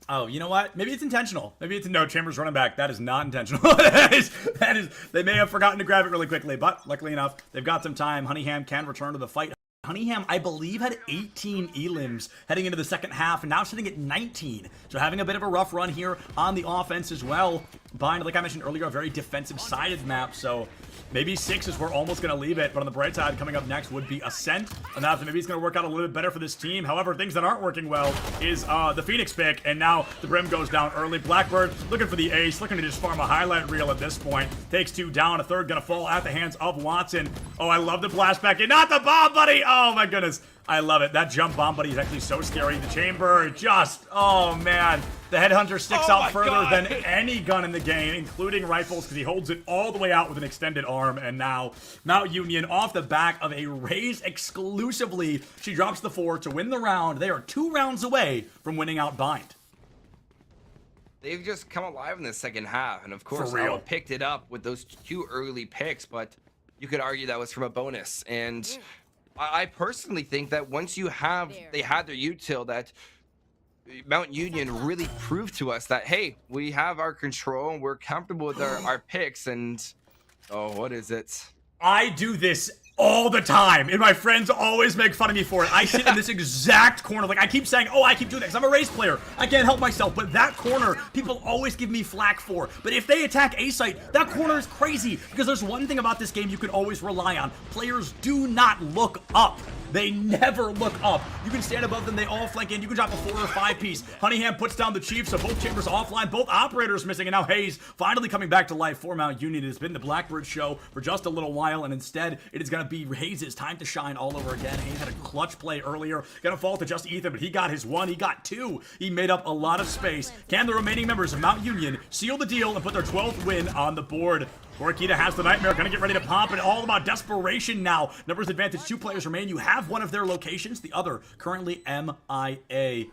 Oh, you know what? Maybe it's intentional. Maybe it's no Chambers running back. That is not intentional. that is. They may have forgotten to grab it really quickly, but luckily enough, they've got some time. Honeyham can return to the fight. Honeyham, I believe, had 18 elims heading into the second half, and now sitting at 19. So having a bit of a rough run here on the offense as well. Bind, like I mentioned earlier, a very defensive-sided map, so maybe 6 is where almost going to leave it. But on the bright side, coming up next would be Ascent, and that maybe it's going to work out a little bit better for this team. However, things that aren't working well is the Phoenix pick, and now the Brim goes down early. Blackbird looking for the ace, looking to just farm a highlight reel at this point. Takes 2 down, a third going to fall at the hands of Watson. Oh, I love the blast back in. Not the bomb, buddy! Oh, my goodness. I love it. That jump bomb, buddy, is actually so scary. The chamber just, oh, man. The Headhunter sticks out further than any gun in the game, including rifles, because he holds it all the way out with an extended arm. And now, Mount Union, off the back of a raise exclusively, she drops the 4 to win the round. They are 2 rounds away from winning out Bind. They've just come alive in the second half, and of course, Alma picked it up with those 2 early picks, but you could argue that was from a bonus. And I personally think that once you have, they had their util, that Mount Union really proved to us that, hey, we have our control and we're comfortable with our picks. And oh, what is it? I do this all the time, and my friends always make fun of me for it. I sit in this exact corner. Like, I keep saying, oh, I keep doing this. I'm a race player. I can't help myself. But that corner, people always give me flack for. But if they attack A site, that corner is crazy. Because there's one thing about this game you can always rely on. Players do not look up. They never look up. You can stand above them. They all flank in. You can drop a 4 or 5 piece. Honeyham puts down the Chief, so both chambers offline. Both operators missing. And now Hayes finally coming back to life for Mount Union. It has been the Blackbird show for just a little while. And instead, it is going to be Hayes' time to shine all over again. Hayes had a clutch play earlier. Going to fall to just Ethan, but he got his 1. He got 2. He made up a lot of space. Can the remaining members of Mount Union seal the deal and put their 12th win on the board? Orkita has the Nightmare, gonna get ready to pop it. All about desperation now. Numbers advantage, 2 players remain. You have one of their locations, the other currently MIA.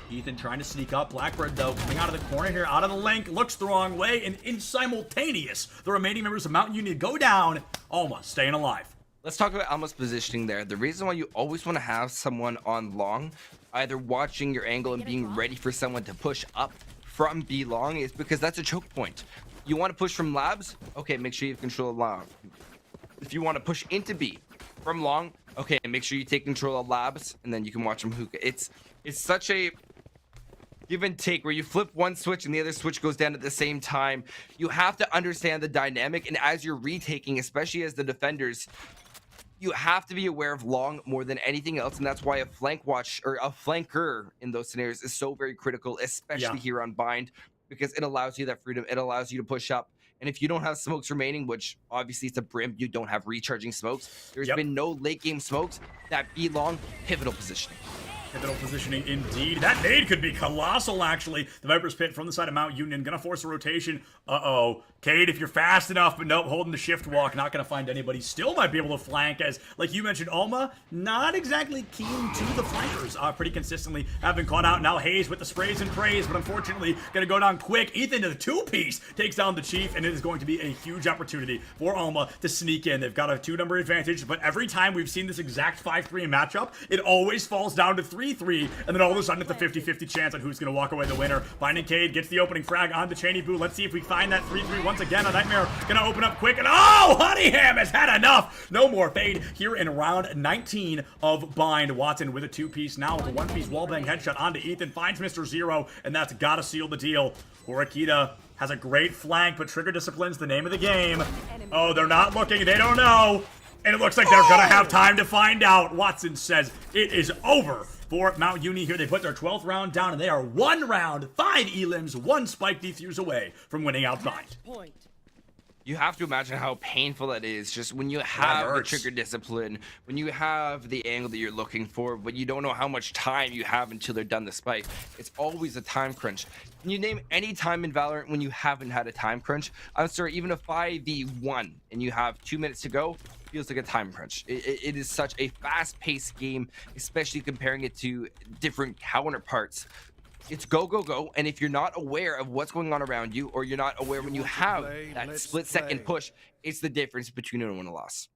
Ethan trying to sneak up. Blackbird, though, coming out of the corner here, out of the link, looks the wrong way, and in simultaneous, the remaining members of Mount Union go down. Alma staying alive. Let's talk about Alma's positioning there. The reason why you always want to have someone on long, either watching your angle and being ready for someone to push up from B long, is because that's a choke point. You want to push from labs? Okay, make sure you have control of long. If you want to push into B from long, okay, make sure you take control of labs, and then you can watch them hookah. It's such a give and take where you flip one switch and the other switch goes down at the same time. You have to understand the dynamic, and as you're retaking, especially as the defenders, you have to be aware of long more than anything else, and that's why a flank watch or a flanker in those scenarios is so very critical, especially here on Bind, because it allows you that freedom. It allows you to push up. And if you don't have smokes remaining, which obviously it's a Brim, you don't have recharging smokes. There's been no late game smokes. That be long, pivotal positioning. Pivotal positioning indeed. That nade could be colossal, actually. The Viper's Pit from the side of Mount Union. Gonna force a rotation. Uh-oh. Cade, if you're fast enough, but nope, holding the shift walk, not gonna find anybody. Still might be able to flank, as, like you mentioned, Alma, not exactly keen to the flankers. Pretty consistently have been caught out. Now Hayes with the sprays and praise, but unfortunately gonna go down quick. Ethan to the 2-piece takes down the Chief, and it is going to be a huge opportunity for Alma to sneak in. They've got a 2-number advantage, but every time we've seen this exact 5-3 matchup, it always falls down to 3-3, and then all of a sudden it's a 50-50 chance on who's gonna walk away the winner. Binding Cade gets the opening frag on the Cheney Boo. Let's see if we find that 3-3 once again. A Nightmare gonna open up quick, and oh, Honeyham has had enough. No more fade here in round 19 of Bind. Watson with a 2-piece now with a 1-piece wallbang headshot onto Ethan, finds Mr. Zero, and that's gotta seal the deal. Horikita has a great flank, but trigger discipline's the name of the game. Oh, they're not looking, they don't know, and it looks like they're gonna have time to find out. Watson says it is over for Mount Uni here. They put their 12th round down, and they are 1 round, 5 elims, 1 spike defuse away from winning out Bind. You have to imagine how painful that is, just when you have the trigger discipline, when you have the angle that you're looking for, but you don't know how much time you have until they're done the spike. It's always a time crunch. Can you name any time in Valorant when you haven't had a time crunch? I'm sorry, even a 5v1 and you have 2 minutes to go, feels like a time crunch. It is such a fast-paced game, especially comparing it to different counterparts. It's go, go, go, and if you're not aware of what's going on around you, or you're not aware when you have that split-second push, it's the difference between a win and a loss.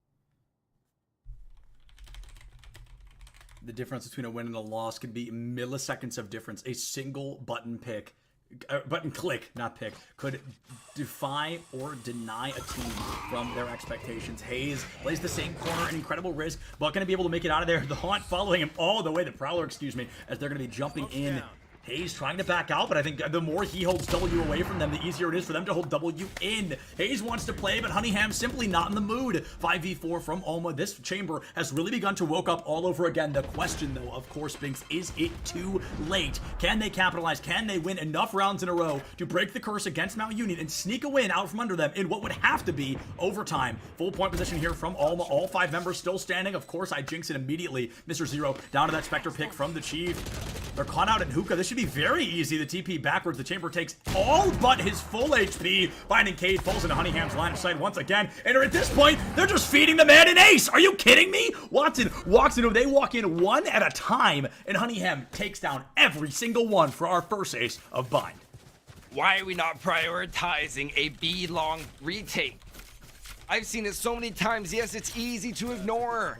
The difference between a win and a loss could be milliseconds of difference. A single button pick, button click, not pick, could defy or deny a team from their expectations. Hayes plays the same corner, an incredible risk, but going to be able to make it out of there. The Haunt following him all the way, the Prowler, excuse me, as they're going to be jumping in. Hayes trying to back out, but I think the more he holds W away from them, the easier it is for them to hold W in. Hayes wants to play, but Honeyham simply not in the mood. 5v4 from Alma. This chamber has really begun to woke up all over again. The question, though, of course, Binks, is it too late? Can they capitalize? Can they win enough rounds in a row to break the curse against Mount Union and sneak a win out from under them in what would have to be overtime? Full point position here from Alma. All 5 members still standing. Of course, I jinx it immediately. Mr. Zero down to that Spectre pick from the Chief. They're caught out in Hookah. This should be very easy. The TP backwards. The chamber takes all but his full HP. Finding Cade falls into Honeyham's line of sight once again. And at this point, they're just feeding the man an ace. Are you kidding me? Watson walks in. They walk in one at a time. And Honeyham takes down every single one for our first ace of Bind. Why are we not prioritizing a B-long retake? I've seen it so many times. Yes, it's easy to ignore.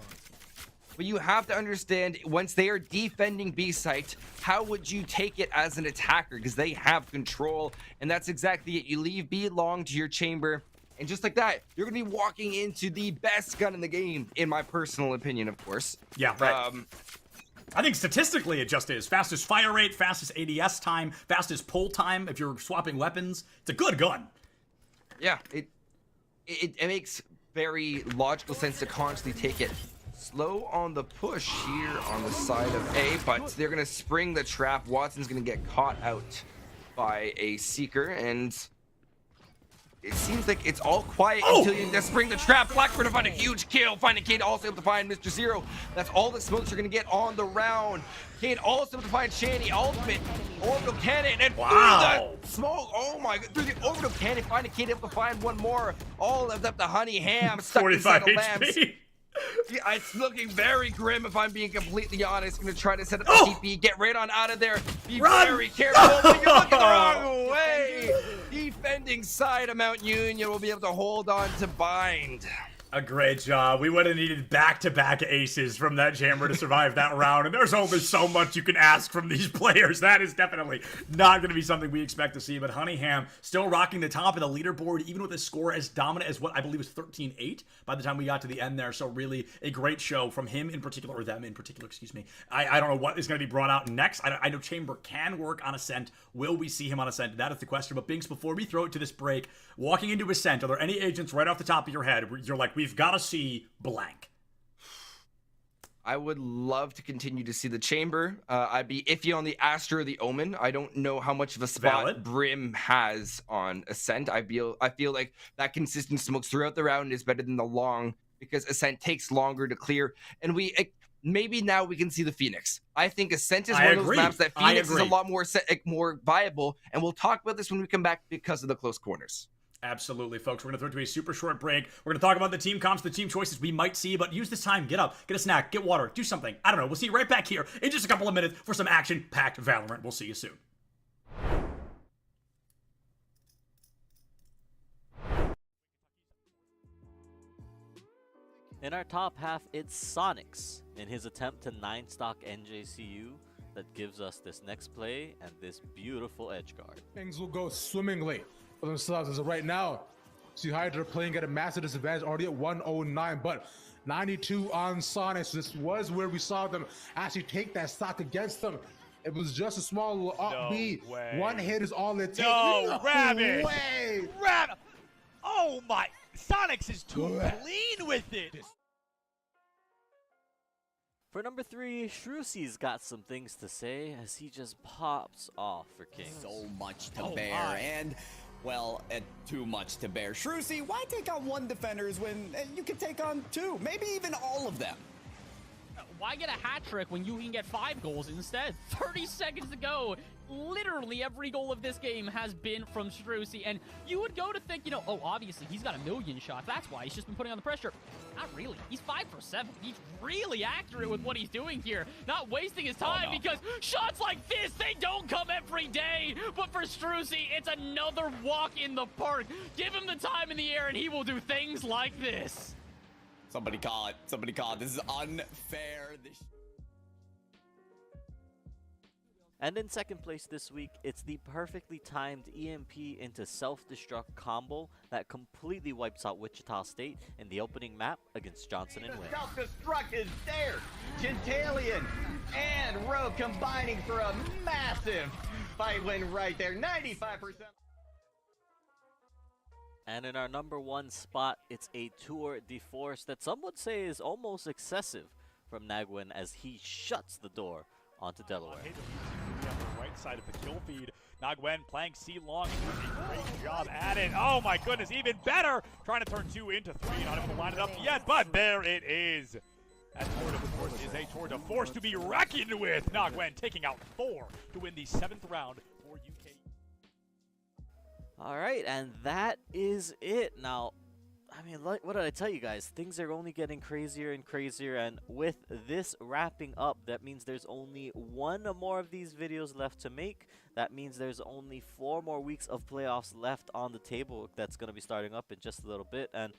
But you have to understand, once they are defending B site, how would you take it as an attacker? Because they have control, and that's exactly it. You leave B long to your chamber, and just like that, you're going to be walking into the best gun in the game, in my personal opinion, of course. Yeah, right. I think statistically it just is. Fastest fire rate, fastest ADS time, fastest pull time if you're swapping weapons. It's a good gun. Yeah, it makes very logical sense to constantly take it slow on the push here on the side of A, but they're going to spring the trap. Watson's going to get caught out by a Seeker, and it seems like it's all quiet until you spring the trap. Blackbird to find a huge kill. Finding Cade also able to find Mr. Zero. That's all the smokes are going to get on the round. Cade also able to find Shanny. Ultimate orbital cannon, and through the smoke. Oh my god, through the orbital cannon, finding Cade able to find one more. All left up the Honeyham stuck 45 inside the HP. lamps. Yeah, it's looking very grim, if I'm being completely honest. Gonna try to set up the TP, get right on out of there. Be very careful. But you're looking the wrong way. Defending side of Mount Union will be able to hold on to Bind. A great job. We would have needed back-to-back aces from that chamber to survive that round, and there's only so much you can ask from these players. That is definitely not going to be something we expect to see, but Honeyham still rocking the top of the leaderboard, even with a score as dominant as what I believe was 13-8 by the time we got to the end there. So really a great show from him in particular, or them in particular, excuse me. I don't know what is going to be brought out next. I know Chamber can work on Ascent. Will we see him on Ascent? That is the question. But Binks, before we throw it to this break, walking into Ascent, are there any agents right off the top of your head where you're like, we've got to see blank? I would love to continue to see the Chamber. I'd be iffy on the Astra or the Omen. I don't know how much of a spot Brim has on Ascent. I feel like that consistent smokes throughout the round is better than the long, because Ascent takes longer to clear. And maybe now we can see the Phoenix. I think Ascent is one of those maps that Phoenix is a lot more viable, and we'll talk about this when we come back because of the close corners. Absolutely, folks. We're going to throw it to a super short break. We're going to talk about the team comps, the team choices we might see, but use this time. Get up, get a snack, get water, do something. I don't know. We'll see you right back here in just a couple of minutes for some action-packed Valorant. We'll see you soon. In our top half, it's Sonics in his attempt to 9-stock NJCU that gives us this next play and this beautiful edge guard. Things will go swimmingly for themselves as of right now. See Hydra playing at a massive disadvantage, already at 109, but 92 on Sonics. This was where we saw them actually take that stock against them. It was just a small little up B. One hit is all it takes. No, Rabbit! Way. Rabbit! Oh my! Sonics is too clean with it! For number 3, Shrusi's got some things to say as he just pops off for King. So much to bear, and well, too much to bear. Shrusi, why take on one defenders when you can take on 2, maybe even all of them? Why get a hat trick when you can get 5 goals instead? 30 seconds to go. Literally every goal of this game has been from Strusi, and you would go to think, you know, oh, obviously he's got a million shots. That's why he's just been putting on the pressure. Not really. He's 5 for 7. He's really accurate with what he's doing here. Not wasting his time because shots like this, they don't come every day. But for Strusi, it's another walk in the park. Give him the time in the air and he will do things like this. Somebody call it. Somebody call it. This is unfair. And in second place this week, it's the perfectly timed EMP into self-destruct combo that completely wipes out Wichita State in the opening map against Johnson and Wynn. Self-destruct is there. Gentalian and Rogue combining for a massive fight win right there. 95%. And in our number 1 spot, it's a tour de force that some would say is almost excessive from Nagwin as he shuts the door onto Delaware. On the right side of the kill feed. Nagwen playing C-Long, doing a great job at it. Oh my goodness, even better! Trying to turn 2 into 3, not able to line it up yet, but there it is. That tour de force is a tour de force to be reckoned with. Nagwen taking out 4 to win the 7th round for UK. All right, and that is it. Now, I mean, what did I tell you guys? Things are only getting crazier and crazier, and with this wrapping up, that means there's only 1 more of these videos left to make. That means there's only 4 more weeks of playoffs left on the table that's going to be starting up in just a little bit. And,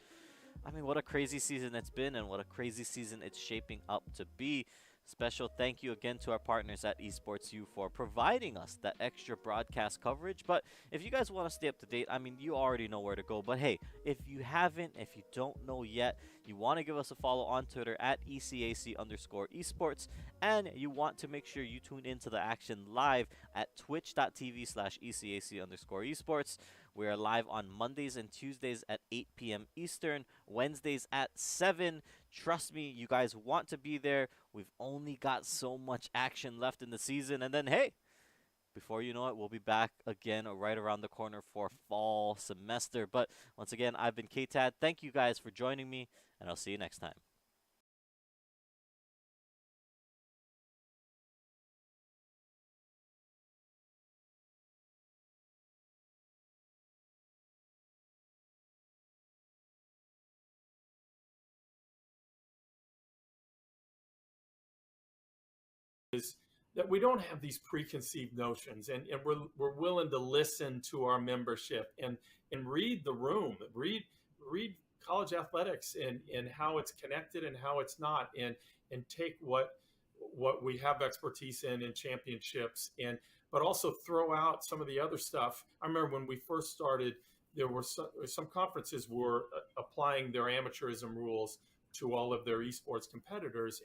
I mean, what a crazy season it's been, and what a crazy season it's shaping up to be. Special thank you again to our partners at Esports U for providing us that extra broadcast coverage. But if you guys want to stay up to date, I mean, you already know where to go. But hey, if you haven't, if you don't know yet, you want to give us a follow on Twitter at ECAC_esports, and you want to make sure you tune into the action live at twitch.tv/ECAC_esports. We are live on Mondays and Tuesdays at 8 p.m. Eastern, Wednesdays at 7. Trust me, you guys want to be there. We've only got so much action left in the season. And then, hey, before you know it, we'll be back again right around the corner for fall semester. But once again, I've been KTAD. Thank you guys for joining me, and I'll see you next time. Is that we don't have these preconceived notions, and we're willing to listen to our membership and read the room, read college athletics and how it's connected and how it's not, and take what we have expertise in championships, but also throw out some of the other stuff. I remember when we first started, there were some conferences were applying their amateurism rules to all of their esports competitors,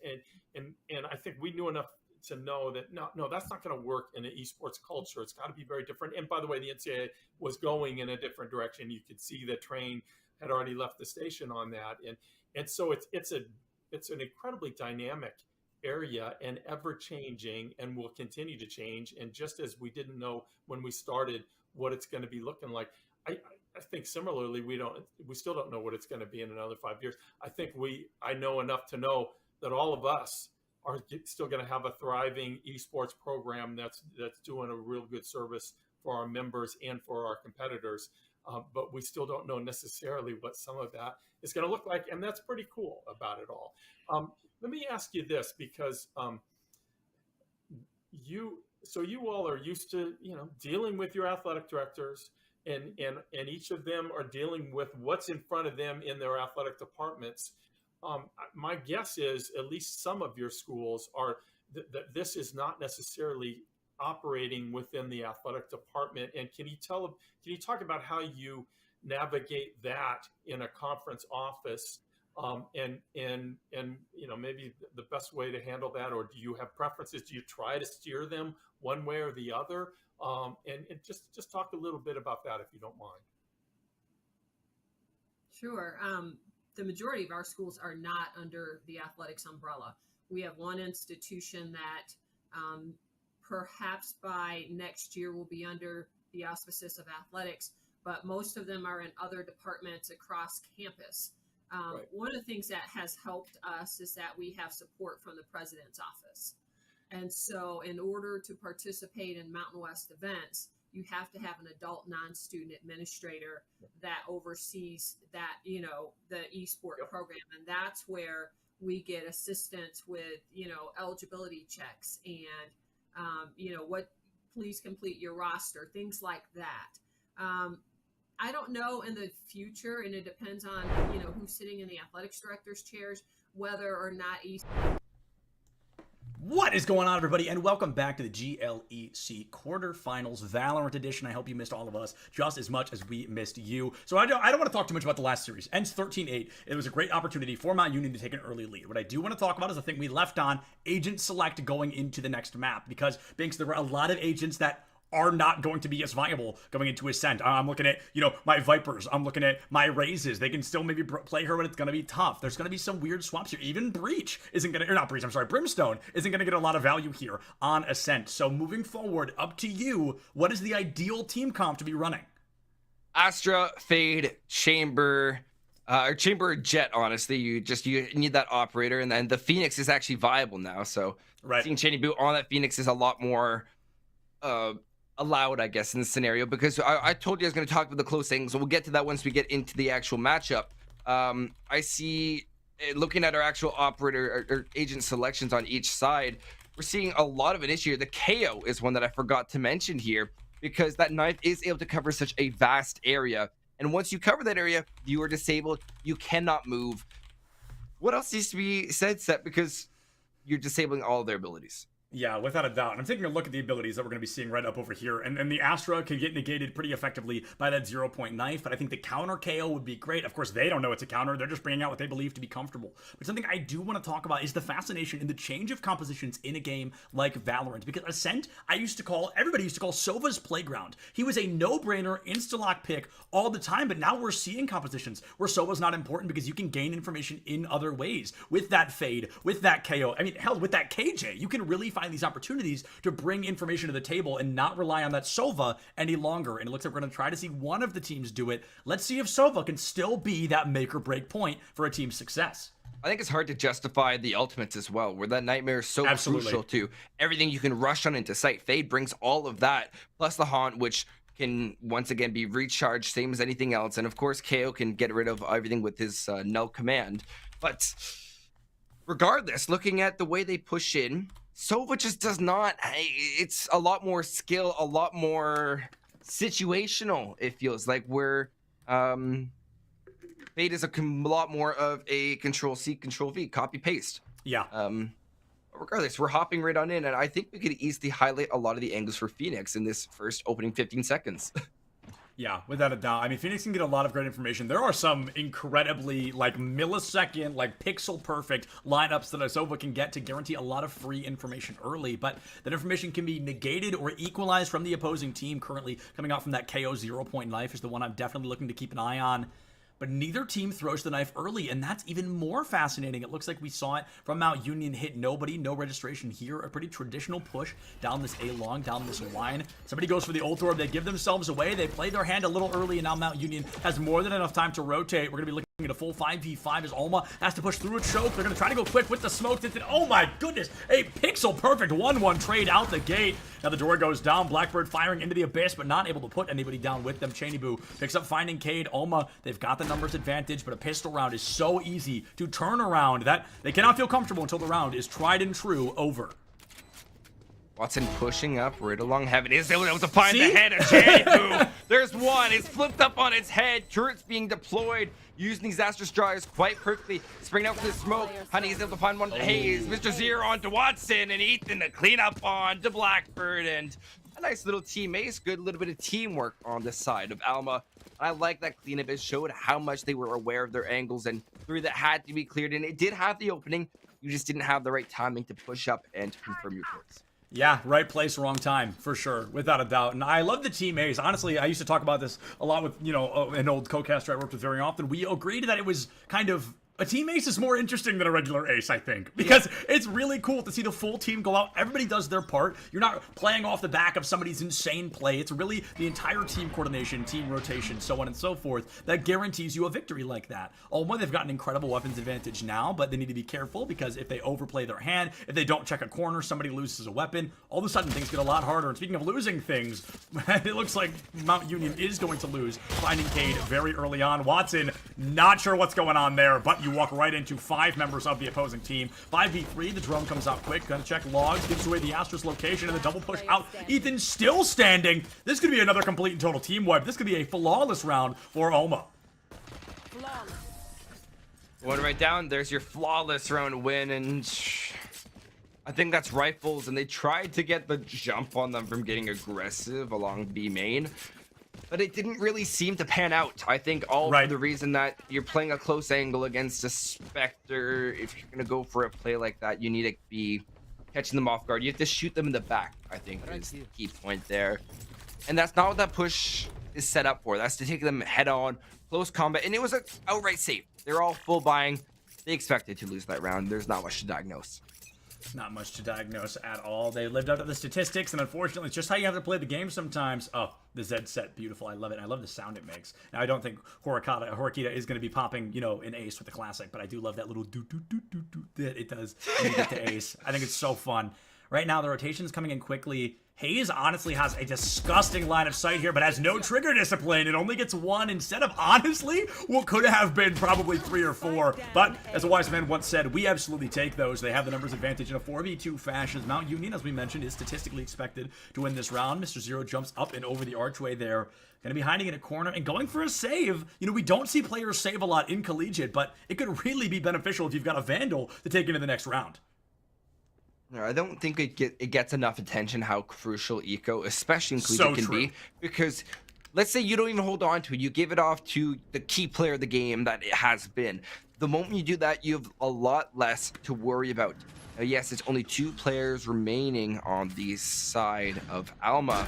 and I think we knew enough to know that no, that's not going to work in an esports culture. It's got to be very different. And by the way, the NCAA was going in a different direction. You could see the train had already left the station on that, and so it's an incredibly dynamic area and ever changing, and will continue to change. And just as we didn't know when we started what it's going to be looking like, I think similarly we still don't know what it's going to be in another 5 years. I know enough to know that all of us are still going to have a thriving esports program that's doing a real good service for our members and for our competitors. But we still don't know necessarily what some of that is going to look like, and that's pretty cool about it all. Let me ask you this, because you all are used to dealing with your athletic directors, and each of them are dealing with what's in front of them in their athletic departments. My guess is at least some of your schools are that this is not necessarily operating within the athletic department. And can you talk about how you navigate that in a conference office, and maybe the best way to handle that, or do you have preferences? Do you try to steer them one way or the other? And just talk a little bit about that if you don't mind. Sure. The majority of our schools are not under the athletics umbrella. we have one institution that perhaps by next year will be under the auspices of athletics, but most of them are in other departments across campus. Right. One of the things that has helped us is that we have support from the president's office. And so in order to participate in Mountain West events, you have to have an adult non-student administrator that oversees that, you know, the eSport program. And that's where we get assistance with, you know, eligibility checks and, you know, please complete your roster, things like that. I don't know in the future, and it depends on, you know, who's sitting in the athletics director's chairs, whether or not What is going on, everybody, and welcome back to the GLEC quarterfinals Valorant edition. I hope you missed all of us just as much as we missed you. So I don't want to talk too much about the last series. Ends 13-8. It was a great opportunity for Mount Union to take an early lead. What I do want to talk about is the thing we left on, agent select going into the next map, because Binks, there were a lot of agents that are not going to be as viable going into Ascent. I'm looking at, you know, my Vipers. I'm looking at my Raises. They can still maybe play her, but it's going to be tough. There's going to be some weird swaps here. Even Breach isn't going to, or not Breach, I'm sorry, Brimstone isn't going to get a lot of value here on Ascent. So moving forward, up to you, what is the ideal team comp to be running? Astra, Fade, Chamber, or Chamber Jet, honestly. You need that operator, and then the Phoenix is actually viable now. So seeing Cheney Boo on that Phoenix is a lot more allowed, I guess, in this scenario, because I told you I was going to talk about the close angles, so we'll get to that once we get into the actual matchup. I see, looking at our actual operator or agent selections on each side, we're seeing a lot of an issue here. The KO is one that I forgot to mention here, because that knife is able to cover such a vast area, and once you cover that area, you are disabled. You cannot move. What else needs to be said, Seth? Because you're disabling all of their abilities. Yeah, without a doubt. And I'm taking a look at the abilities that we're going to be seeing right up over here. And the Astra can get negated pretty effectively by that 0-point knife, but I think the counter KO would be great. Of course, they don't know it's a counter. They're just bringing out what they believe to be comfortable. But something I do want to talk about is the fascination in the change of compositions in a game like Valorant. Because Ascent, everybody used to call Sova's playground. He was a no-brainer, insta-lock pick all the time, but now we're seeing compositions where Sova's not important because you can gain information in other ways. With that Fade, with that KO, I mean, hell, with that KJ, you can really find these opportunities to bring information to the table and not rely on that Sova any longer. And it looks like we're going to try to see one of the teams do it. Let's see if Sova can still be that make or break point for a team's success. I think it's hard to justify the ultimates as well, where that Nightmare is so crucial to everything you can rush on into sight. Fade brings all of that, plus the Haunt, which can once again be recharged, same as anything else. And of course, KO can get rid of everything with his null command. But regardless, looking at the way they push in, Sova just does not. It's a lot more skill, a lot more situational, it feels like, where Fade is a lot more of a Control-C, Control-V, copy-paste. Yeah. Regardless, we're hopping right on in, and I think we could easily highlight a lot of the angles for Phoenix in this first opening 15 seconds. Yeah, without a doubt. I mean, Phoenix can get a lot of great information. There are some incredibly, like, millisecond, like, pixel-perfect lineups that Sova can get to guarantee a lot of free information early, but that information can be negated or equalized from the opposing team. Currently coming out from that KO 0-point knife is the one I'm definitely looking to keep an eye on. But neither team throws the knife early, and that's even more fascinating. It looks like we saw it from Mount Union hit nobody, no registration here. A pretty traditional push down this A-long, down this line. Somebody goes for the ult orb. They give themselves away. They play their hand a little early, and now Mount Union has more than enough time to rotate. We're going to be looking at a full 5v5 as Alma has to push through a choke. They're going to try to go quick with the smoke. Oh my goodness, a pixel-perfect 1-1 trade out the gate. Now the door goes down. Blackbird firing into the abyss, but not able to put anybody down with them. Cheney Boo picks up Finding Cade. Alma, they've got the numbers advantage, but a pistol round is so easy to turn around that they cannot feel comfortable until the round is tried and true over. Watson pushing up right along heaven. Is able to find the head of Cheney Boo. There's one. It's flipped up on its head. Turrets being deployed. Using these Astra Stars quite quickly. Springing out for the smoke. Honey is able to find one. Hayes. Mr. Zero onto Watson. And Ethan to clean up on to Blackbird. And a nice little team ace. Good little bit of teamwork on the side of Alma. I like that cleanup. It showed how much they were aware of their angles and three that had to be cleared. And it did have the opening. You just didn't have the right timing to push up and to confirm your kills. Yeah, right place, wrong time, for sure, without a doubt. And I love the team A's. Honestly, I used to talk about this a lot with, you know, an old co-caster I worked with very often. We agreed that it was kind of A team ace is more interesting than a regular ace, I think, because it's really cool to see the full team go out. Everybody does their part. You're not playing off the back of somebody's insane play. It's really the entire team coordination, team rotation, so on and so forth, that guarantees you a victory like that. Alma, they've got an incredible weapons advantage now, but they need to be careful because if they overplay their hand, if they don't check a corner, somebody loses a weapon, all of a sudden things get a lot harder. And speaking of losing things, it looks like Mount Union is going to lose, finding Cade very early on. Watson, not sure what's going on there, but you walk right into 5 members of the opposing team. 5v3, the drone comes out quick, gonna check logs, gives away the Astra's location, and the double push out. Ethan still standing. This could be another complete and total team wipe. This could be a flawless round for Alma. Going right down, there's your flawless round win, and I think that's Rifles, and they tried to get the jump on them from getting aggressive along B main. But it didn't really seem to pan out. I think for the reason that you're playing a close angle against a Spectre. If you're going to go for a play like that, you need to be catching them off guard. You have to shoot them in the back, I think, is the key point there. And that's not what that push is set up for. That's to take them head on, close combat. And it was an outright save. They're all full buying. They expected to lose that round. There's not much to diagnose. Not much to diagnose at all. They lived up to the statistics, and unfortunately, it's just how you have to play the game sometimes. Oh, the Z set, beautiful. I love it. I love the sound it makes. Now, I don't think Horikita is going to be popping, an ace with the classic, but I do love that little do-do-do-do-do that it does when you get to ace. I think it's so fun. Right now, the rotation's coming in quickly. Hayes honestly has a disgusting line of sight here, but has no trigger discipline. It only gets 1 instead of, honestly, what could have been probably 3 or 4. But as a wise man once said, we absolutely take those. They have the numbers advantage in a 4v2 fashion. Mount Union, as we mentioned, is statistically expected to win this round. Mr. Zero jumps up and over the archway there. Going to be hiding in a corner and going for a save. We don't see players save a lot in Collegiate, but it could really be beneficial if you've got a Vandal to take into the next round. I don't think it gets enough attention how crucial eco, especially in Collegiate, can be. Because let's say you don't even hold on to it. You give it off to the key player of the game that it has been. The moment you do that, you have a lot less to worry about. Yes, it's only 2 players remaining on the side of Alma,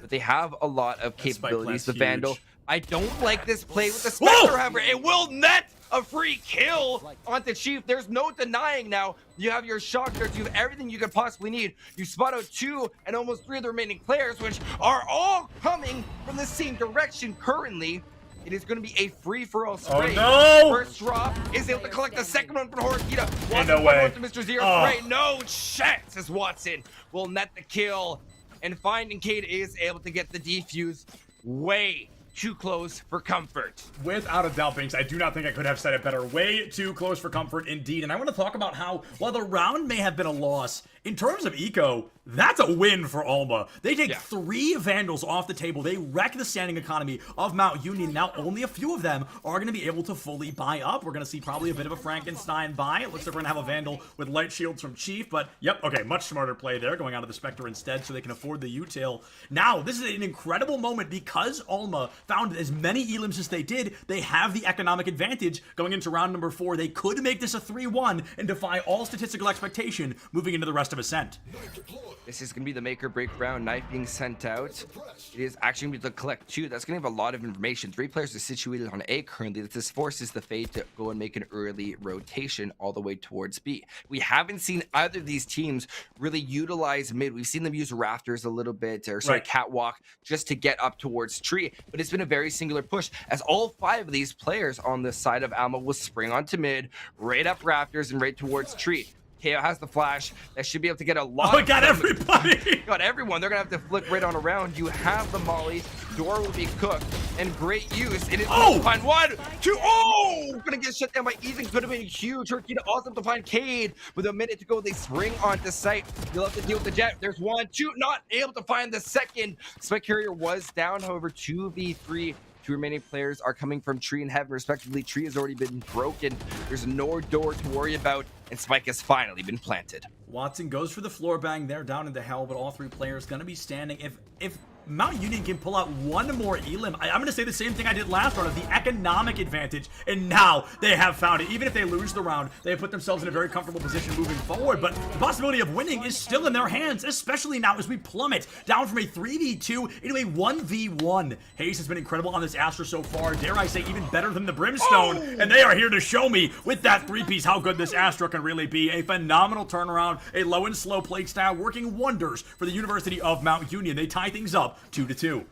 but they have a lot of capabilities. The Vandal. I don't like this play with the Spectre, however. It will net a free kill onto Chief. There's no denying now. You have your shock darts. You have everything you could possibly need. You spot out 2 and almost 3 of the remaining players, which are all coming from the same direction currently. It is going to be a free-for-all spray. Oh, no! First drop is able to collect the second one from Horikita. Watson no way. To Mr. Zero spray. No chance as Watson will net the kill. And finding Cade is able to get the defuse way too close for comfort. Without a doubt, Binks, I do not think I could have said it better. Way too close for comfort indeed. And I want to talk about how, while the round may have been a loss, in terms of eco, that's a win for Alma. They take 3 Vandals off the table. They wreck the standing economy of Mount Union. Now, only a few of them are going to be able to fully buy up. We're going to see probably a bit of a Frankenstein buy. It looks like we're going to have a Vandal with light shields from Chief, but okay, much smarter play there, going out of the Spectre instead so they can afford the U-tail. Now, this is an incredible moment because Alma found as many elims as they did. They have the economic advantage going into round number 4. They could make this a 3-1 and defy all statistical expectation moving into the rest of Ascent. This is going to be the make or break round. Knife being sent out. It is actually going to be the collect 2. That's going to have a lot of information. 3 players are situated on A currently. This forces the Fade to go and make an early rotation all the way towards B. We haven't seen either of these teams really utilize mid. We've seen them use rafters a little bit, or catwalk, just to get up towards tree. But it's been a very singular push, as all 5 of these players on the side of Alma will spring onto mid, right up rafters and right towards tree. KO has the flash. That should be able to get a lot. Oh, it got everybody. Got everyone. They're going to have to flick right on around. You have the molly. Door will be cooked. And great use. It is to find 1, 2. Oh! Going to get shut down by Ethan. Could have been huge. Turkey awesome to find Cade. With a minute to go, they spring onto site. You'll have to deal with the jet. There's 1, 2. Not able to find the second. Spike Carrier was down. However, 2v3. 2 remaining players are coming from Tree and Heaven, respectively. Tree has already been broken. There's no door to worry about, and Spike has finally been planted. Watson goes for the floor bang there down into hell, but all 3 players going to be standing. If Mount Union can pull out one more elim. I'm going to say the same thing I did last round of the economic advantage, and now they have found it. Even if they lose the round, they have put themselves in a very comfortable position moving forward, but the possibility of winning is still in their hands, especially now as we plummet down from a 3v2 into a 1v1. Hayes has been incredible on this Astra so far, dare I say even better than the Brimstone, and they are here to show me with that 3-piece how good this Astra can really be. A phenomenal turnaround, a low and slow play style working wonders for the University of Mount Union. They tie things up 2-2.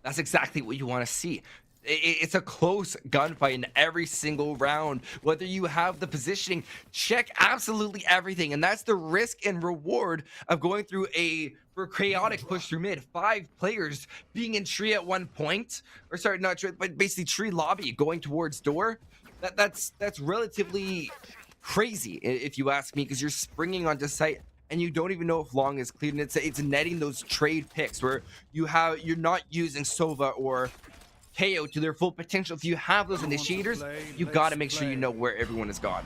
That's exactly what you want to see. It's a close gunfight in every single round. Whether you have the positioning, check absolutely everything. And that's the risk and reward of going through a chaotic push through mid. 5 players being in tree at one point. Or sorry, not tree, but basically tree lobby going towards door. That's relatively crazy, if you ask me, because you're springing onto site and you don't even know if long is cleared. And it's netting those trade picks where you're not using Sova or KO to their full potential. If you have those initiators, you got to make sure you know where everyone has gone.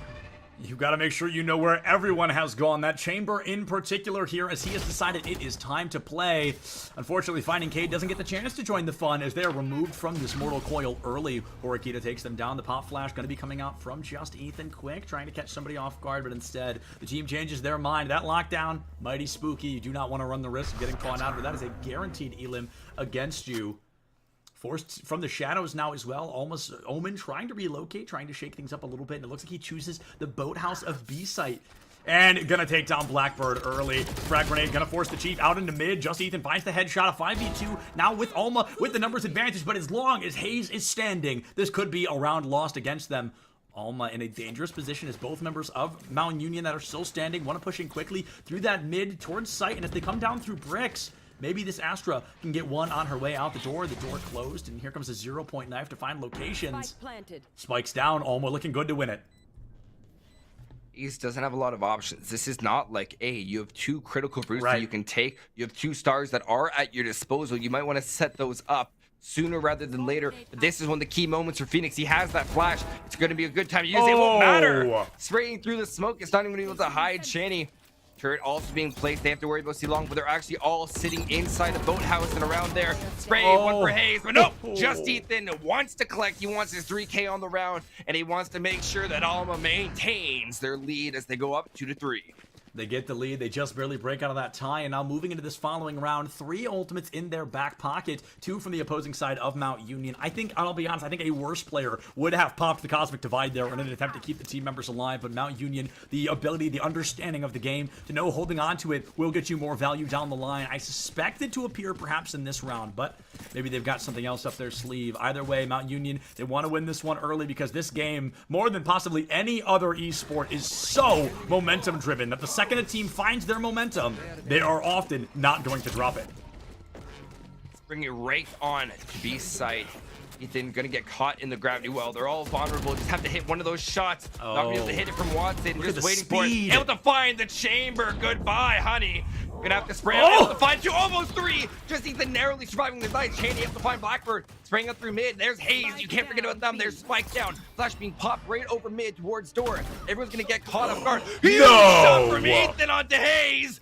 You got to make sure you know where everyone has gone. That Chamber in particular here, as he has decided it is time to play. Unfortunately, Finding Cade doesn't get the chance to join the fun as they are removed from this Mortal Coil early. Horikita takes them down. The Pop Flash going to be coming out from just Ethan Quick, trying to catch somebody off guard, but instead the team changes their mind. That lockdown, mighty spooky. You do not want to run the risk of getting caught out, but that is a guaranteed elim against you. Forced from the shadows now as well. Almost Omen trying to relocate, trying to shake things up a little bit. And it looks like he chooses the boathouse of B site. And gonna take down Blackbird early. Frag grenade gonna force the Chief out into mid. Just Ethan finds the headshot. A 5v2 now with Alma with the numbers advantage. But as long as Hayes is standing, this could be a round lost against them. Alma in a dangerous position as both members of Mount Union that are still standing. One pushing quickly through that mid towards site. And as they come down through bricks, maybe this Astra can get one on her way out the door. The door closed, and here comes a 0-point knife to find locations. Spikes down, Alma looking good to win it. East doesn't have a lot of options. This is not like, hey, you have 2 critical routes that you can take. You have 2 stars that are at your disposal. You might want to set those up sooner rather than later. But this is one of the key moments for Phoenix. He has that flash. It's going to be a good time to use it. It won't matter. Spraying through the smoke. It's not even able to hide Shani. Turret also being placed. They have to worry about C-Long, but they're actually all sitting inside the boathouse and around there. Spray one for Hayes, but no! Just Ethan wants to collect. He wants his 3K on the round, and he wants to make sure that Alma maintains their lead as they go up 2-3. They get the lead. They just barely break out of that tie. And now moving into this following round, 3 ultimates in their back pocket, 2 from the opposing side of Mount Union. I think, I'll be honest, I think a worse player would have popped the Cosmic Divide there in an attempt to keep the team members alive. But Mount Union, the ability, the understanding of the game, to know holding on to it will get you more value down the line. I suspect it to appear perhaps in this round, but maybe they've got something else up their sleeve. Either way, Mount Union, they want to win this one early because this game, more than possibly any other esport, is so momentum driven that the second a team finds their momentum, they are often not going to drop it. Let's bring it right on to B site. Ethan gonna get caught in the gravity well. They're all vulnerable. Just have to hit one of those shots. Not gonna be able to hit it from Watson. Look just at waiting the for speed. it. Able to find the chamber. Goodbye, honey. Gonna have to spray out. Able to find 2, almost 3. Just Ethan narrowly surviving the night. Cheney able to find Blackbird. Spraying up through mid. There's Hayes. You can't forget about them. There's Spike down. Flash being popped right over mid towards door. Everyone's gonna get caught off guard. Huge shot from Ethan onto Hayes.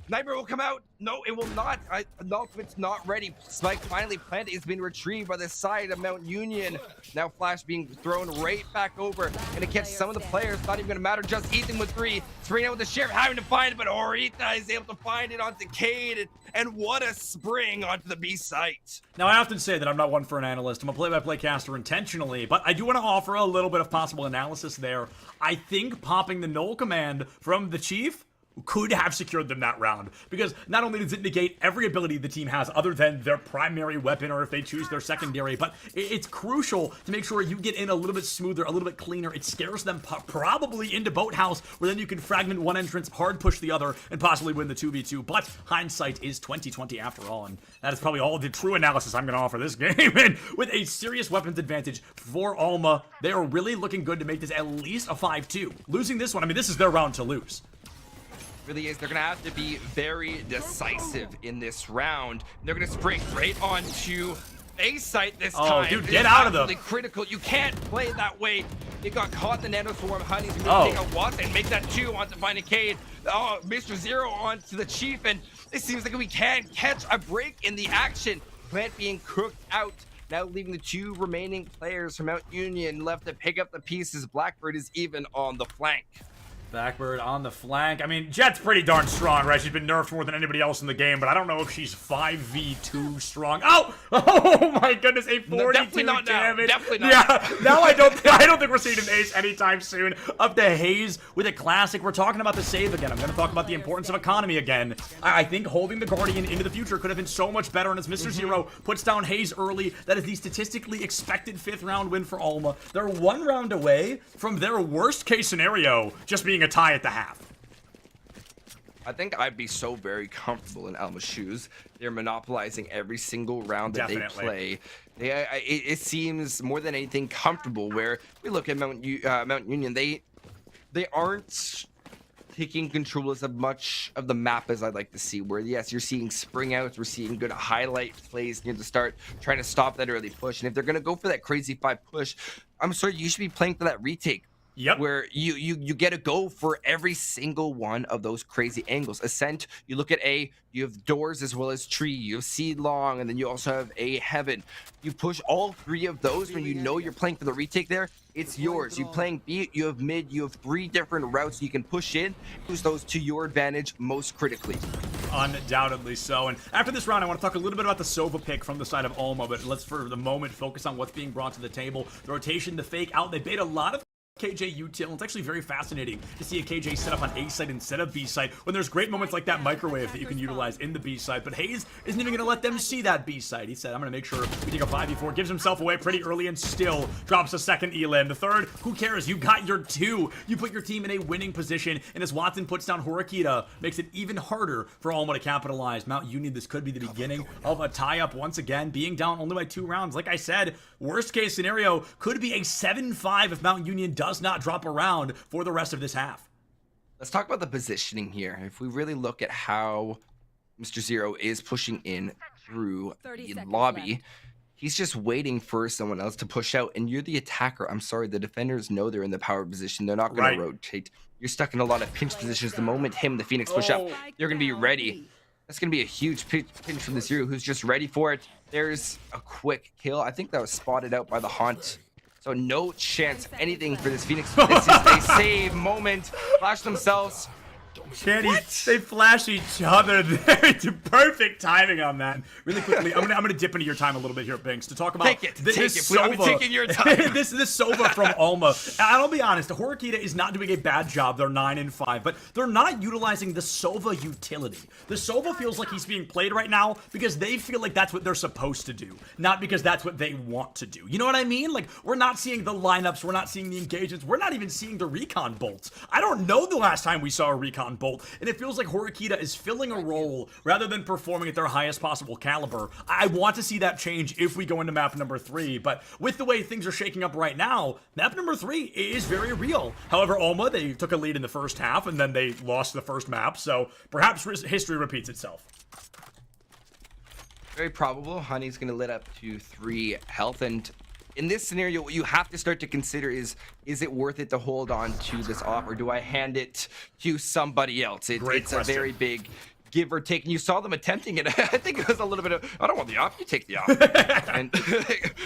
Nightmare will come out. No, it will not. No, it's not ready. Spike finally planted. It's been retrieved by the side of Mount Union. Now Flash being thrown right back over. Gonna catch some of the players. Not even gonna matter. Just Ethan with 3. Spraying out with the Sheriff, having to find it, but Horikita is able to find it onto Cade. And what a spring onto the B site. Now, I often say that I'm not one for an analyst. I'm a play-by-play caster intentionally, but I do want to offer a little bit of possible analysis there. I think popping the null command from the Chief could have secured them that round, because not only does it negate every ability the team has other than their primary weapon or if they choose their secondary, but it's crucial to make sure you get in a little bit smoother, a little bit cleaner. It scares them probably into Boathouse, where then you can fragment one entrance, hard push the other, and possibly win the 2v2. But hindsight is 20/20 after all, and that is probably all the true analysis I'm going to offer this game. And with a serious weapons advantage for Alma, they are really looking good to make this at least a 5-2. Losing this one, I mean, this is their round to lose. Really is. They're gonna have to be very decisive in this round. They're gonna spring right onto A site this time. Oh, dude, get out of them. Critical. You can't play that way. It got caught in the nanoswarm. Honey's gonna take a Watson, make that 2 onto finding Cade. Oh, Mr. Zero onto the Chief, and It seems like we can't catch a break in the action. Plant being cooked out, now leaving the 2 remaining players from Mount Union left to pick up the pieces. Blackbird is even on the flank. Blackbird on the flank. I mean, Jet's pretty darn strong, right? She's been nerfed more than anybody else in the game, but I don't know if she's 5v2 strong. Oh! Oh my goodness, a 42 definitely not damage. Now. Definitely not. Yeah, now I don't think we're seeing an ace anytime soon. Up to Hayes with a classic. We're talking about the save again. I'm going to talk about the importance of economy again. I think holding the Guardian into the future could have been so much better, and as Mr. Zero puts down Hayes early, that is the statistically expected 5th round win for Alma. They're 1 round away from their worst case scenario just being a tie at the half. I think I'd be so very comfortable in Alma's shoes. They're monopolizing every single round that they play. It seems more than anything comfortable. Where we look at Mount Union, they aren't taking control as much of the map as I'd like to see. Where yes, you're seeing spring outs, we're seeing good highlight plays near the start, trying to stop that early push. And if they're gonna go for that crazy 5 push, I'm sorry, you should be playing for that retake. Yep. Where you get to go for every single one of those crazy angles. Ascent, you look at A, you have doors as well as tree, you have seed long, and then you also have A heaven. You push all 3 of those when you know you're playing for the retake there, it's yours. You playing B, you have mid, you have 3 different routes you can push in, use those to your advantage most critically. Undoubtedly so. And after this round, I want to talk a little bit about the Sova pick from the side of Alma, but let's for the moment focus on what's being brought to the table. The rotation, the fake out, they bait a lot of KJ util. It's actually very fascinating to see a KJ set up on A site instead of B site when there's great moments like that microwave that you can utilize in the B site. But Hayes isn't even going to let them see that B site. He said, I'm going to make sure we take a 5v4, gives himself away pretty early and still drops a second elim. The third, who cares? You got your 2. You put your team in a winning position, and as Watson puts down Horikita, makes it even harder for Alma to capitalize. Mount Union, this could be the beginning of a tie-up once again, being down only by 2 rounds. Like I said, worst case scenario could be a 7-5 if Mount Union does not drop around for the rest of this half. Let's talk about the positioning here. If we really look at how Mr. Zero is pushing in through the lobby, he's just waiting for someone else to push out, and you're the attacker. I'm sorry, the defenders know they're in the power position. They're not going to rotate. You're stuck in a lot of pinch positions. The moment the Phoenix push up, you're going to be ready. That's going to be a huge pinch from the Zero, who's just ready for it. There's a quick kill. I think that was spotted out by the Haunt. So no chance of anything for this Phoenix. This is a save moment. Flash themselves. They flash each other there. Perfect timing on that. Really quickly, I'm gonna dip into your time a little bit here, Binks, to talk about this Sova. I'm taking your time. this Sova from Alma. And I'll be honest, Horikita is not doing a bad job. They're 9-5, but they're not utilizing the Sova utility. The Sova feels like he's being played right now because they feel like that's what they're supposed to do, not because that's what they want to do. You know what I mean? Like, we're not seeing the lineups, we're not seeing the engagements, we're not even seeing the recon bolts. I don't know the last time we saw a recon bolt, and it feels like Horikita is filling a role rather than performing at their highest possible caliber. I want to see that change if we go into map number 3, but with the way things are shaking up right now, map number 3 is very real. However, Alma, they took a lead in the first half, and then they lost the first map, so perhaps history repeats itself. Very probable. Honey's going to lit up to 3 health, and in this scenario, what you have to start to consider is it worth it to hold on to this off, or do I hand it to somebody else? It's a very big give or take, and you saw them attempting it. I think it was a little bit of, I don't want the off, you take the off. And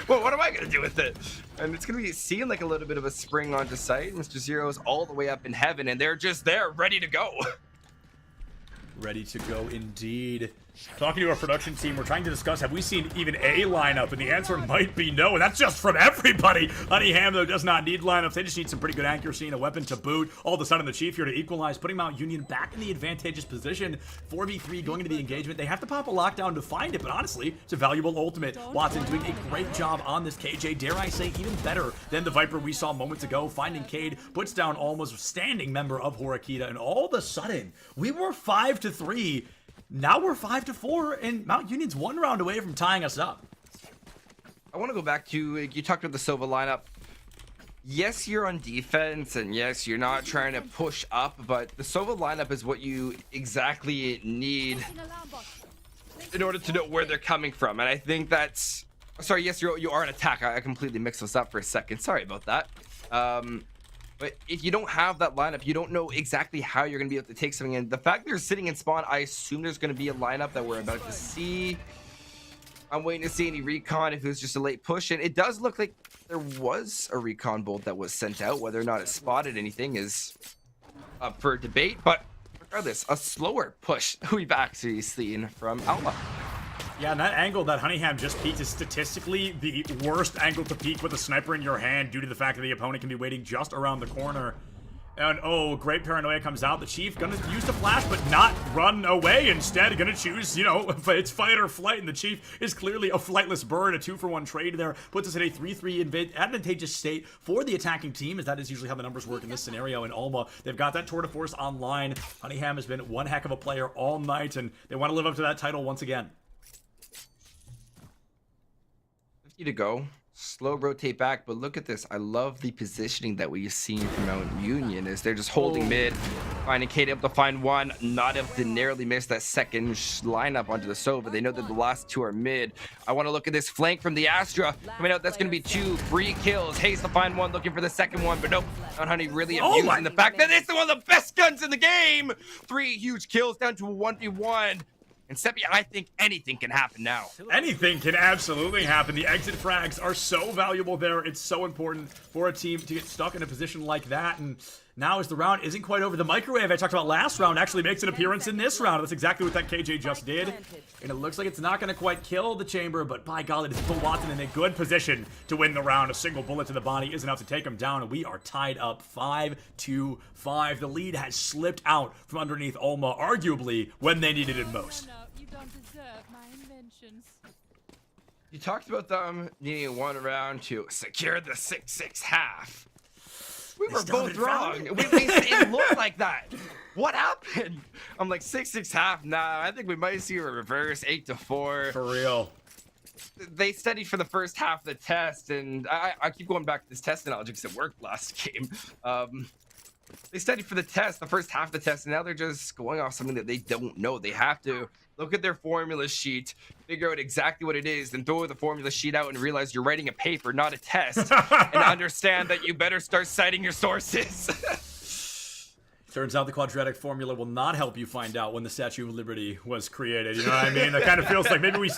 well, what am I going to do with it? And it's going to be seeing like a little bit of a spring onto site. Mr. Zero's all the way up in heaven, and they're just there, ready to go. Ready to go indeed. Talking to our production team, we're trying to discuss, have we seen even a lineup? And the answer might be no, and that's just from everybody. Honey Ham, though, does not need lineups. They just need some pretty good accuracy and a weapon to boot. All of a sudden, the Chief here to equalize, putting Mount Union back in the advantageous position. 4v3 going into the engagement. They have to pop a lockdown to find it, but honestly, it's a valuable ultimate. Watson doing a great job on this KJ. Dare I say, even better than the Viper we saw moments ago. Finding Cade, puts down Alma's standing member of Horikita, and all of a sudden, we were 5-3. Now we're 5-4, and Mount Union's 1 round away from tying us up. I want to go back to, you talked about the Sova lineup. Yes, you're on defense, and yes, you're not trying to push up, but the Sova lineup is what you exactly need in order to know where they're coming from. And I think that's... Sorry, yes, you are an attack. I completely mixed this up for a second. Sorry about that. But if you don't have that lineup, you don't know exactly how you're going to be able to take something in. The fact that you're sitting in spawn, I assume there's going to be a lineup that we're about to see. I'm waiting to see any recon if it was just a late push. And it does look like there was a recon bolt that was sent out. Whether or not it spotted anything is up for debate. But regardless, a slower push we've actually seen from Alma. Yeah, and that angle that Honeyham just peeked is statistically the worst angle to peek with a sniper in your hand due to the fact that the opponent can be waiting just around the corner. And oh, great paranoia comes out. The Chief gonna use the flash, but not run away. Instead, gonna choose, you know, it's fight or flight. And the Chief is clearly a flightless bird. A 2-for-1 trade there puts us in a 3-3 advantageous state for the attacking team, as that is usually how the numbers work in this scenario. In Alma, they've got that tour de force online. Honeyham has been one heck of a player all night, and they want to live up to that title once again. To go, slow rotate back, but look at this. I love the positioning that we've seen from Mount Union as they're just holding mid, finding Kate able to find one, not able to narrowly miss that second lineup onto the Sova. They know that the last two are mid. I want to look at this flank from the Astra coming out. That's going to be 2 free kills. Hayes to find one, looking for the second one, but nope. Not Honey really abusing the fact that it's one of the best guns in the game. 3 huge kills down to a 1v1. And Seppi, I think anything can happen now. Anything can absolutely happen. The exit frags are so valuable there. It's so important for a team to get stuck in a position like that. And now as the round isn't quite over, the microwave I talked about last round actually makes an appearance in this round. That's exactly what that KJ just did. And it looks like it's not going to quite kill the chamber, but by golly, does it put Watson in a good position to win the round. A single bullet to the body is enough to take him down, and we are tied up 5-5. The lead has slipped out from underneath Alma, arguably when they needed it most. You talked about them needing one round to secure the 6-6 half. We were both wrong. It looked like that. What happened? I'm like 6-6 half. Nah, I think we might see a reverse 8-4. For real. They studied for the first half of the test, and I keep going back to this test analogy because it worked last game. They studied for the test, the first half of the test, and now they're just going off something that they don't know. They have to look at their formula sheet, figure out exactly what it is, then throw the formula sheet out and realize you're writing a paper, not a test, and understand that you better start citing your sources. Turns out the quadratic formula will not help you find out when the Statue of Liberty was created. You know what I mean? That kind of feels like maybe we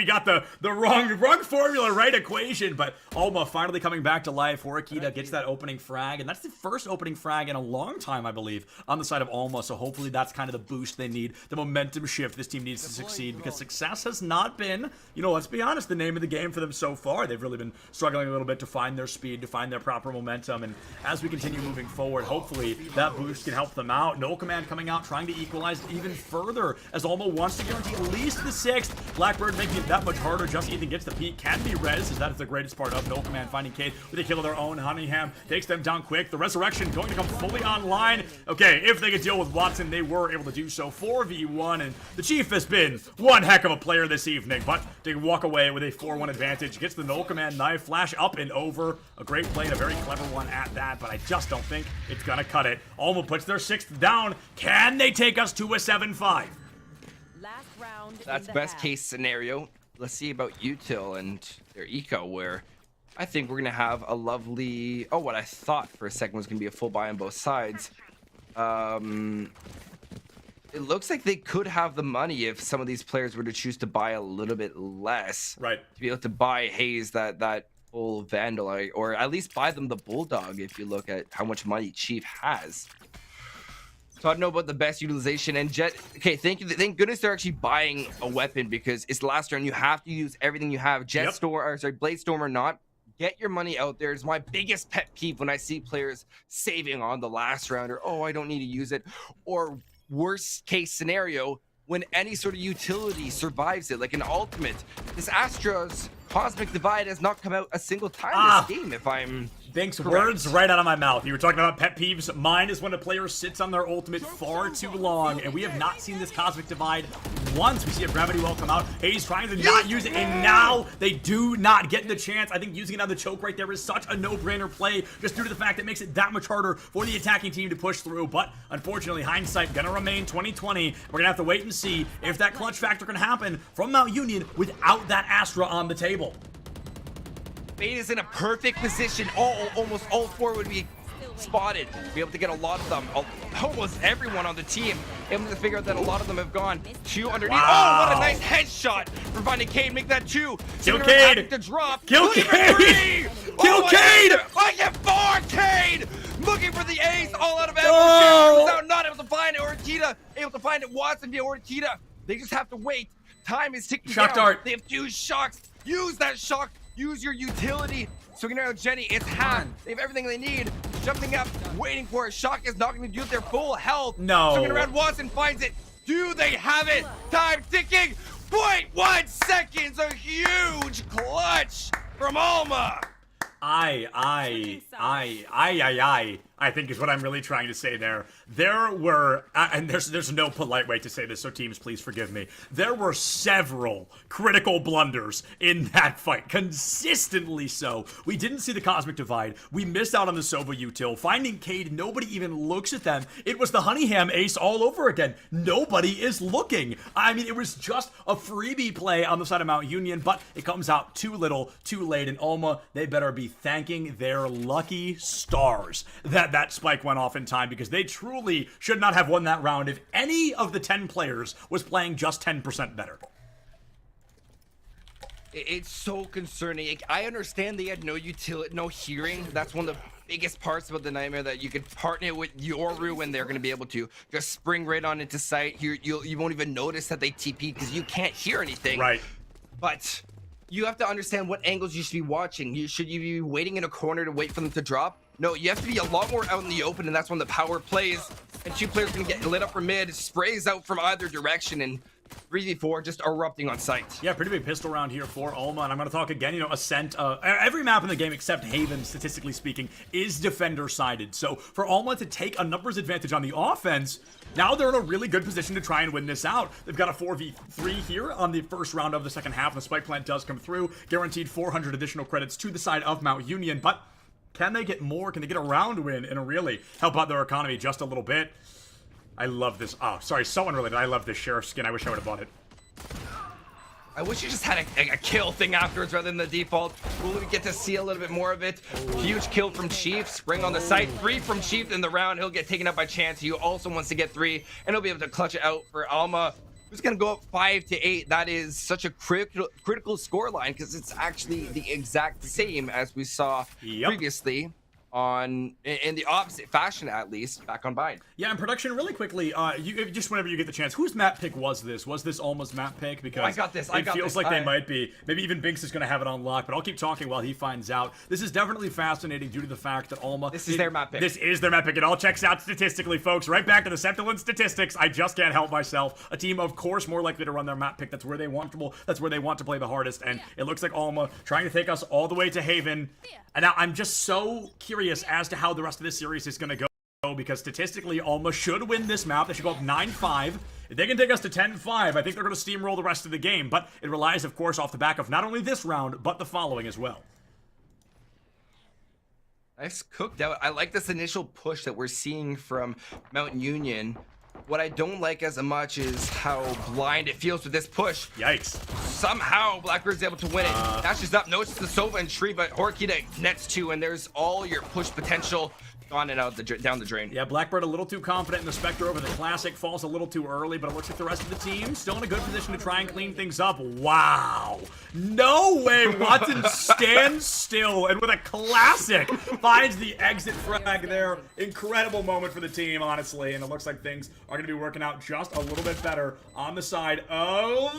got the wrong formula, right equation. But Alma finally coming back to life. Horikita gets that opening frag, and that's the first opening frag in a long time, I believe, on the side of Alma. So hopefully that's kind of the boost they need, the momentum shift this team needs to succeed, because success has not been, you know, let's be honest, the name of the game for them so far. They've really been struggling a little bit to find their speed, to find their proper momentum. And as we continue moving forward, hopefully that boost can help them out. No Command coming out, trying to equalize even further, as Alma wants to guarantee at least the 6th. Blackbird making it that much harder. Just Ethan gets the peak, can be res, as that is the greatest part of No Command finding Cade with a kill of their own. Honeyham takes them down quick. The Resurrection going to come fully online. Okay, if they could deal with Watson, they were able to do so. 4v1, and the Chief has been one heck of a player this evening, but they walk away with a 4-1 advantage. Gets the No Command knife flash up and over. A great play and a very clever one at that, but I just don't think it's gonna cut it. Alma puts their 6th down. Can they take us to a 7-5? That's best case scenario. Let's see about Util and their eco, where I think we're gonna have a lovely, what I thought for a second was gonna be a full buy on both sides. It looks like they could have the money if some of these players were to choose to buy a little bit less, right, to be able to buy Hayes that full Vandal, or at least buy them the Bulldog if you look at how much money Chief has. So I don't know about the best utilization. And Jet, okay, thank goodness they're actually buying a weapon, because it's the last round. You have to use everything you have. Blade Storm or not, get your money out there. It's my biggest pet peeve when I see players saving on the last round, or I don't need to use it, or worst case scenario, when any sort of utility survives it, like an ultimate. This Astra's Cosmic Divide has not come out a single time this game, if I'm Thanks, words right out of my mouth. You were talking about pet peeves. Mine is when a player sits on their ultimate far too long, and we have not seen this Cosmic Divide once. We see a Gravity Well come out. Hayes trying to not use it, and now they do not get the chance. I think using it on the choke right there is such a no-brainer play, just due to the fact that it makes it that much harder for the attacking team to push through. But unfortunately, hindsight gonna remain 2020. We're gonna have to wait and see if that clutch factor can happen from Mount Union without that Astra on the table. Fate is in a perfect position. Almost all 4 would be spotted, be able to get a lot of them, almost everyone on the team, able to figure out that a lot of them have gone 2 underneath. Wow. Oh, what a nice headshot from finding Cade, make that 2. Kill Cade! To drop. Kill Cade! Kill Cade! I get 4, Cade! Looking for the ace, all out of ammo. Oh! Not able to find it. Ortita able to find it. Watson via Ortita. They just have to wait. Time is ticking Shock down. dart. They have 2 shocks. Use that shock. Use your utility. Swinging around Jenny. It's half. They have everything they need. Jumping up, waiting for it. Shock is not going to do their full health. No. Swinging around, Watson finds it. Do they have it? Time ticking. 0.1 seconds. A huge clutch from Alma. I think is what I'm really trying to say there. There were, and there's no polite way to say this, so teams, please forgive me. There were several critical blunders in that fight, consistently so. We didn't see the Cosmic Divide. We missed out on the Sova util. Finding Cade, nobody even looks at them. It was the Honeyham ace all over again. Nobody is looking. I mean, it was just a freebie play on the side of Mount Union, but it comes out too little, too late, and Alma, they better be thanking their lucky stars that spike went off in time, because they truly should not have won that round if any of the 10 players was playing just 10% better. It's so concerning. I understand they had no utility, no hearing. That's one of the biggest parts about the Nightmare, that you could partner with Yoru and they're going to be able to just spring right on into sight. You won't even notice that they TP because you can't hear anything. Right. But you have to understand what angles you should be watching. Should you be waiting in a corner to wait for them to drop? No, you have to be a lot more out in the open, and that's when the power plays. And 2 players can get lit up from mid, sprays out from either direction, and 3v4 just erupting on sight. Yeah, pretty big pistol round here for Alma, and I'm going to talk again, Ascent. Every map in the game except Haven, statistically speaking, is defender-sided. So for Alma to take a numbers advantage on the offense, now they're in a really good position to try and win this out. They've got a 4v3 here on the first round of the second half. The spike plant does come through, guaranteed 400 additional credits to the side of Mount Union, but can they get more? Can they get a round win and really help out their economy just a little bit? I love this. Oh, sorry, so unrelated. I love this sheriff skin. I wish I would have bought it. I wish you just had a kill thing afterwards rather than the default. Will we get to see a little bit more of it? Huge kill from Chief. Spring on the site. 3 from Chief in the round. He'll get taken up by Chance. He also wants to get 3, and he'll be able to clutch it out for Alma, who's going to go up 5-8. That is such a critical score line, because it's actually the exact same as we saw previously in the opposite fashion, at least, back on Bide. Yeah, and production, really quickly, just whenever you get the chance, whose map pick was this? Was this Alma's map pick? Because I got this. It feels like they might be. Maybe even Binks is going to have it on lock, but I'll keep talking while he finds out. This is definitely fascinating due to the fact that Alma... This is their map pick. This is their map pick. It all checks out statistically, folks. Right back to the Septilan statistics. I just can't help myself. A team, of course, more likely to run their map pick. That's where they want to play the hardest, and it looks like Alma trying to take us all the way to Haven. And now I'm just so curious as to how the rest of this series is going to go, because statistically Alma should win this map. They should go up 9-5. If they can take us to 10-5, I think they're going to steamroll the rest of the game, but it relies, of course, off the back of not only this round, but the following as well. Nice cooked out. I like this initial push that we're seeing from Mount Union. What I don't like as much is how blind it feels with this push. Yikes. Somehow Blackbird's able to win it. Dashes up, notes the Sova and Tree, but Horkita nets 2, and there's all your push potential gone and out down the drain. Yeah, Blackbird a little too confident in the Spectre over the Classic, falls a little too early, but it looks like the rest of the team still in a good position to try and clean things up. Wow. No way. Watson stands still and with a Classic finds the exit frag there. Incredible moment for the team, honestly, and it looks like things are going to be working out just a little bit better on the side of...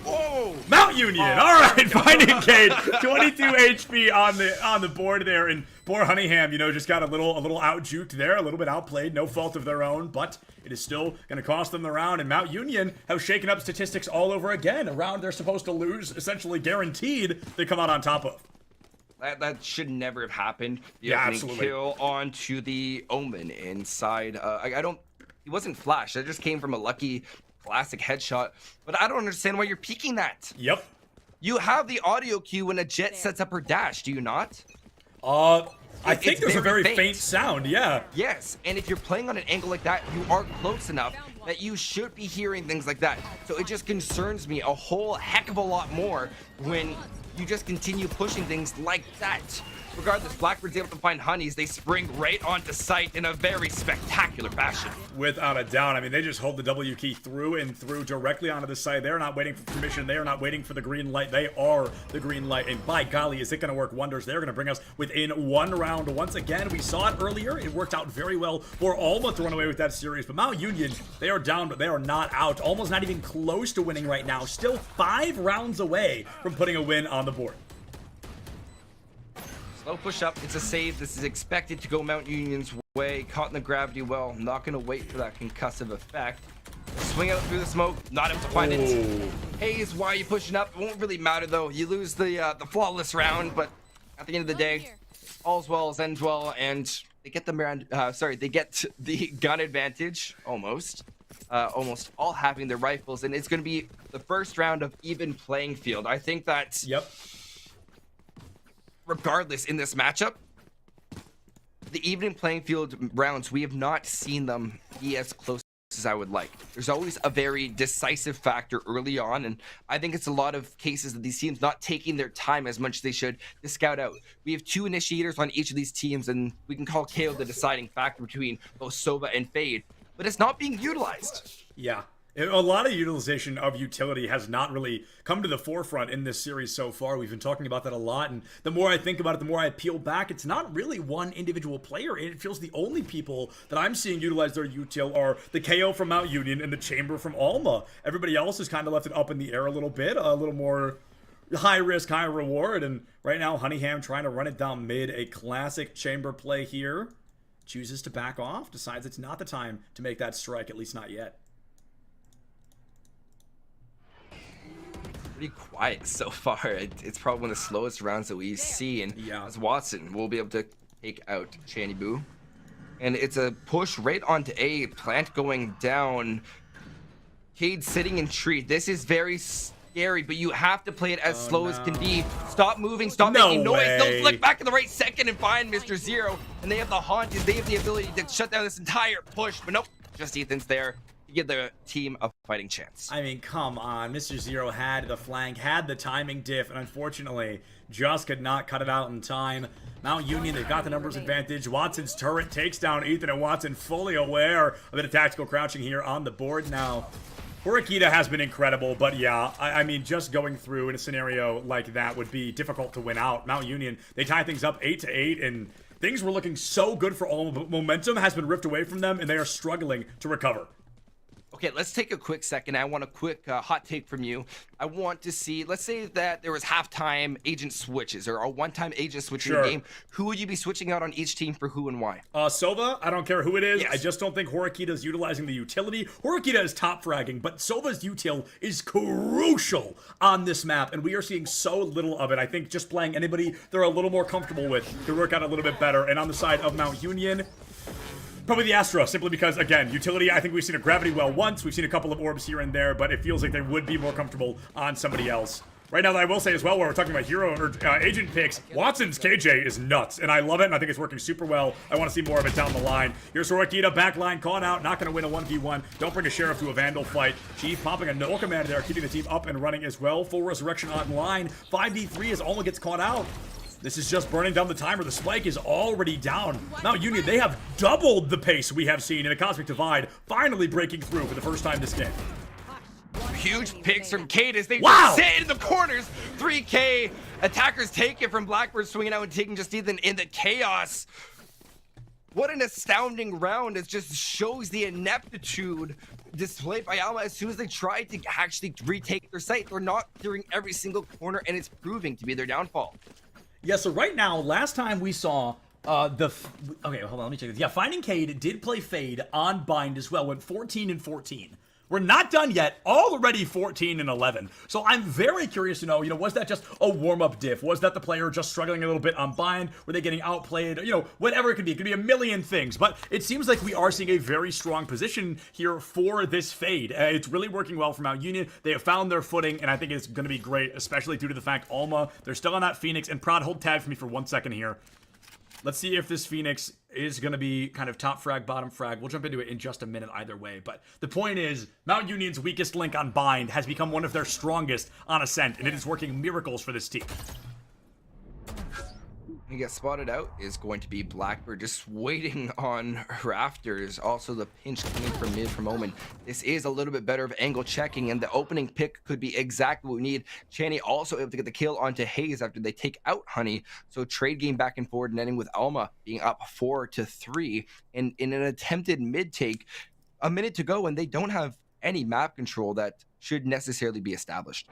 Whoa. Mount Union. All right, finding Cade. 22 HP on the board there, and poor Honeyham, just got a little out-juked there, a little bit outplayed, no fault of their own, but it is still going to cost them the round, and Mount Union have shaken up statistics all over again. A round they're supposed to lose, essentially guaranteed, they come out on top of. That should never have happened. Yeah, absolutely. Kill onto the Omen inside. He wasn't flash. That just came from a lucky Classic headshot. But I don't understand why you're peeking that. Yep. You have the audio cue when a Jet sets up her dash, do you not? I think there's a very faint sound, yeah. Yes, and if you're playing on an angle like that, you are close enough that you should be hearing things like that. So it just concerns me a whole heck of a lot more when you just continue pushing things like that. Regardless, Blackbird's able to find honeys. They spring right onto site in a very spectacular fashion. Without a doubt. I mean, they just hold the W key through and through directly onto the site. They're not waiting for permission. They are not waiting for the green light. They are the green light. And by golly, is it going to work wonders. They're going to bring us within one round. Once again, we saw it earlier. It worked out very well for Alma to run away with that series. But Mount Union, they are down, but they are not out. Almost not even close to winning right now. Still 5 rounds away from putting a win on the board. Slow push up, it's a save. This is expected to go Mount Union's way. Caught in the gravity well. Not going to wait for that concussive effect. Swing out through the smoke, not able to find it. Hayes, why are you pushing up? It won't really matter though. You lose the flawless round, but at the end of the day, all's well as ends well, and they get the they get the gun advantage almost. Almost all having their rifles, and it's going to be the first round of even playing field. I think that's regardless in this matchup, the evening playing field rounds, we have not seen them be as close as I would like. There's always a very decisive factor early on, and I think it's a lot of cases that these teams not taking their time as much as they should to scout out. We have 2 initiators on each of these teams, and we can call KO the deciding factor between both Sova and Fade, but it's not being utilized. Yeah. A lot of utilization of utility has not really come to the forefront in this series so far. We've been talking about that a lot, and the more I think about it, the more I peel back. It's not really one individual player, and it feels the only people that I'm seeing utilize their util are the KO from Mount Union and the Chamber from Alma. Everybody else has kind of left it up in the air a little bit, a little more high risk, high reward, and right now Honeyham trying to run it down mid. A classic Chamber play here. Chooses to back off, decides it's not the time to make that strike, at least not yet. Pretty quiet so far. It's probably one of the slowest rounds that we see, and as Watson will be able to take out Channy Boo. And it's a push right onto A. Plant going down. Cade sitting in tree. This is very scary, but you have to play it as slow as can be. Stop moving, stop making noise. They'll flick back in the right second and find Mr. Zero, and they have the haunches. They have the ability to shut down this entire push, but nope, just Ethan's there. Give the team a fighting chance. I mean, come on. Mr. Zero had the flank, had the timing diff, and unfortunately, just could not cut it out in time. Mount Union, they've got the numbers advantage. Watson's turret takes down Ethan, and Watson fully aware of a bit of tactical crouching here on the board now. Horikita has been incredible, but yeah, I mean, just going through in a scenario like that would be difficult to win out. Mount Union, they tie things up 8-8, and things were looking so good for Alma, but momentum has been ripped away from them, and they are struggling to recover. Okay, let's take a quick second. I want a quick hot take from you. I want to see, let's say that there was halftime agent switches or a one-time agent switch in the game. Who would you be switching out on each team for who and why? Sova, I don't care who it is. Yes. I just don't think Horikita is utilizing the utility. Horikita is top fragging, but Sova's util is crucial on this map, and we are seeing so little of it. I think just playing anybody they're a little more comfortable with could work out a little bit better. And on the side of Mount Union, probably the Astra, simply because, again, utility, I think we've seen a gravity well once. We've seen a couple of orbs here and there, but it feels like they would be more comfortable on somebody else. Right now, I will say as well, while we're talking about hero or agent picks, Watson's KJ is nuts, and I love it, and I think it's working super well. I want to see more of it down the line. Here's Horikita, backline, caught out, not going to win a 1v1. Don't bring a Sheriff to a Vandal fight. Chief popping a no command there, keeping the team up and running as well. Full Resurrection online. 5v3 as Alma gets caught out. This is just burning down the timer. The spike is already down. Mount Union, they have doubled the pace we have seen in a Cosmic Divide, finally breaking through for the first time this game. Huge picks from Cade as they sit in the corners. 3K. Attackers take it from Blackbird, swinging out and taking just Ethan in the chaos. What an astounding round. It just shows the ineptitude displayed by Alma as soon as they try to actually retake their site. They're not clearing every single corner, and it's proving to be their downfall. Yeah, so right now, last time we saw okay, hold on, let me check this. Yeah, Finding Cade did play Fade on Bind as well, went 14-14. We're not done yet, already 14-11. So I'm very curious to know, was that just a warm-up diff? Was that the player just struggling a little bit on Bind? Were they getting outplayed? Whatever it could be. It could be a million things. But it seems like we are seeing a very strong position here for this Fade. It's really working well for Mount Union. They have found their footing, and I think it's going to be great, especially due to the fact Alma, they're still on that Phoenix. And Prod, hold tab for me for 1 second here. Let's see if this Phoenix is going to be kind of top frag, bottom frag. We'll jump into it in just a minute either way. But the point is, Mount Union's weakest link on Bind has become one of their strongest on Ascent, and it is working miracles for this team. He gets spotted out is going to be Blackbird, just waiting on Rafters. Also the pinch coming from mid from Omen. This is a little bit better of angle checking, and the opening pick could be exactly what we need. Channy also able to get the kill onto Hayes after they take out Honey. So trade game back and forward, and ending with Alma being up 4-3. And in an attempted mid take, a minute to go, and they don't have any map control that should necessarily be established.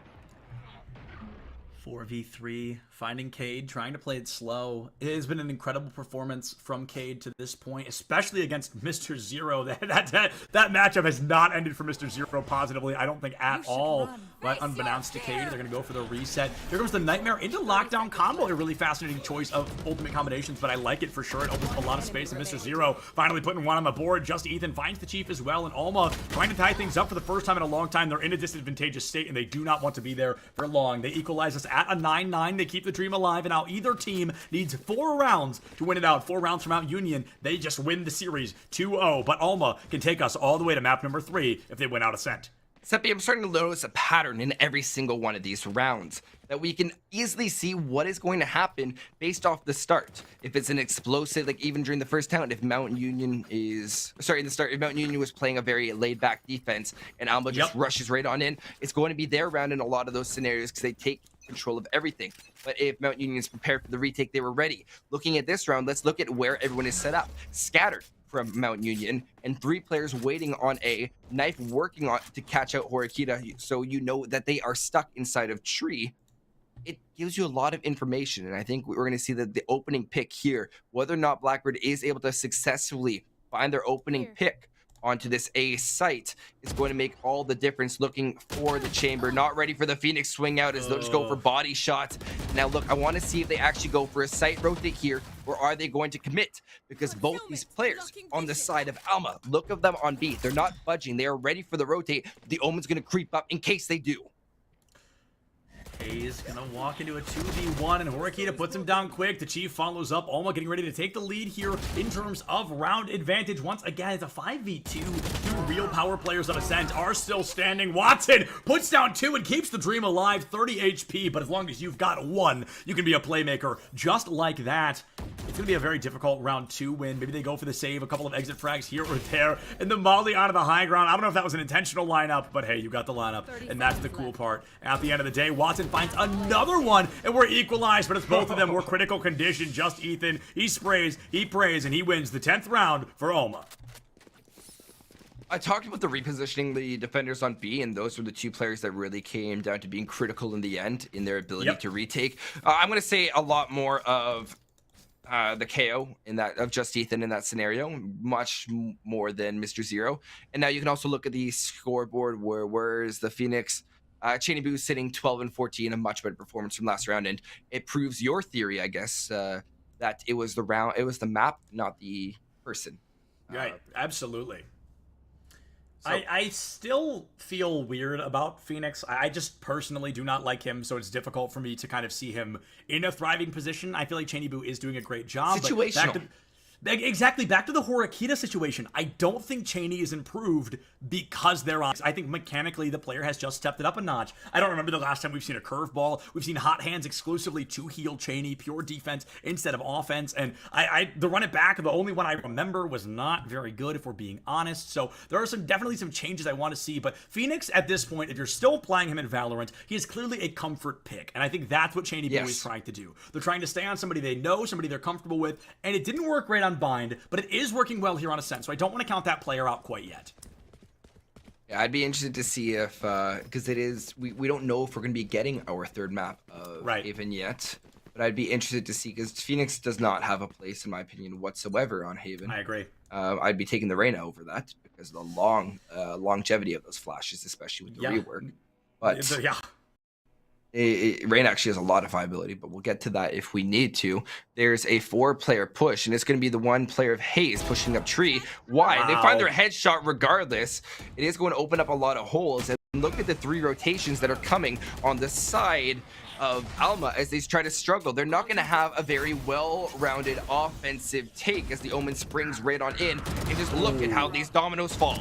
4v3, finding Cade, trying to play it slow. It has been an incredible performance from Cade to this point, especially against Mr. Zero. That matchup has not ended for Mr. Zero positively, I don't think, at all. But unbeknownst to Cade, they're going to go for the reset. Here comes the Nightmare into Lockdown combo. A really fascinating choice of ultimate combinations, but I like it for sure. It opens up a lot of space, and Mr. Zero finally putting one on the board. Just Ethan finds the Chief as well, and Alma trying to tie things up for the first time in a long time. They're in a disadvantageous state, and they do not want to be there for long. They equalize us at a 9-9. They keep the dream alive, and now either team needs 4 rounds to win it out. 4 rounds from Mount Union. They just win the series 2-0, but Alma can take us all the way to map number 3 if they win out Ascent. Seppi, I'm starting to notice a pattern in every single one of these rounds that we can easily see what is going to happen based off the start. If it's an explosive, like even during the first round, if Mount Union is, sorry, in the start, if Mount Union was playing a very laid-back defense and Alma just rushes right on in, it's going to be their round in a lot of those scenarios because they take control of everything. But if Mount Union is prepared for the retake, they were ready. Looking at this round, let's look at where everyone is set up. Scattered from Mount Union, and 3 players waiting on A, Knife working on to catch out Horikita, so you know that they are stuck inside of tree. It gives you a lot of information, and I think we're going to see that the opening pick here, whether or not Blackbird is able to successfully find their opening pick onto this A site, is going to make all the difference. Looking for the chamber, not ready for the Phoenix swing out as they'll just go for body shots. Now look, I want to see if they actually go for a site rotate here, or are they going to commit? Because both these players on the side of Alma, look at them on B, they're not budging. They are ready for the rotate. The Omen's going to creep up in case they do. Hayes gonna walk into a 2v1, and Horikita puts him down quick. The Chief follows up. Alma getting ready to take the lead here in terms of round advantage. Once again, it's a 5v2. 2 real power players on Ascent are still standing. Watson puts down 2 and keeps the dream alive. 30 HP, but as long as you've got 1, you can be a playmaker just like that. It's gonna be a very difficult round 2 win. Maybe they go for the save, a couple of exit frags here or there, and the Molly onto the high ground. I don't know if that was an intentional lineup, but hey, you got the lineup, and that's the cool part. At the end of the day, Watson finds another one, and we're equalized, but it's both of them were critical condition. Just Ethan, he sprays, he prays, and he wins the 10th round for Alma. I talked about the repositioning the defenders on B, and those were the 2 players that really came down to being critical in the end in their ability to retake. I'm going to say a lot more of the KO in that of Just Ethan in that scenario, much more than Mr. Zero. And now you can also look at the scoreboard where is the Phoenix. Chaney Boo sitting 12-14, a much better performance from last round, and it proves your theory, I guess, that it was the map, not the person. Right, absolutely. So, I still feel weird about Phoenix. I just personally do not like him, so it's difficult for me to kind of see him in a thriving position. I feel like Chaney Boo is doing a great job. Situational. Exactly, back to the Horikita situation. I don't think Chaney is improved because they're on. I think mechanically the player has just stepped it up a notch. I don't remember the last time we've seen a curveball. We've seen hot hands exclusively to heal Chaney, pure defense instead of offense. And the run it back, the only one I remember was not very good, if we're being honest. So there are definitely some changes I want to see. But Phoenix at this point, if you're still playing him in Valorant, he is clearly a comfort pick. And I think that's what Chaney Boo is trying to do. They're trying to stay on somebody they know, somebody they're comfortable with. And it didn't work great on Bind, but it is working well here on Ascent, so I don't want to count that player out quite yet. Yeah, I'd be interested to see if, because it is, we don't know if we're going to be getting our 3rd map of Haven yet, but I'd be interested to see, because Phoenix does not have a place, in my opinion, whatsoever on Haven. I agree. I'd be taking the Reyna over that, because of the longevity of those flashes, especially with the rework. But Rain actually has a lot of viability, but we'll get to that if we need to. There's a 4-player push, and it's going to be the 1 player of Hayes pushing up tree. Why? Wow. They find their headshot regardless. It is going to open up a lot of holes. And look at the 3 rotations that are coming on the side of Alma as they try to struggle. They're not going to have a very well-rounded offensive take as the Omen springs right on in, and just look at how these dominoes fall.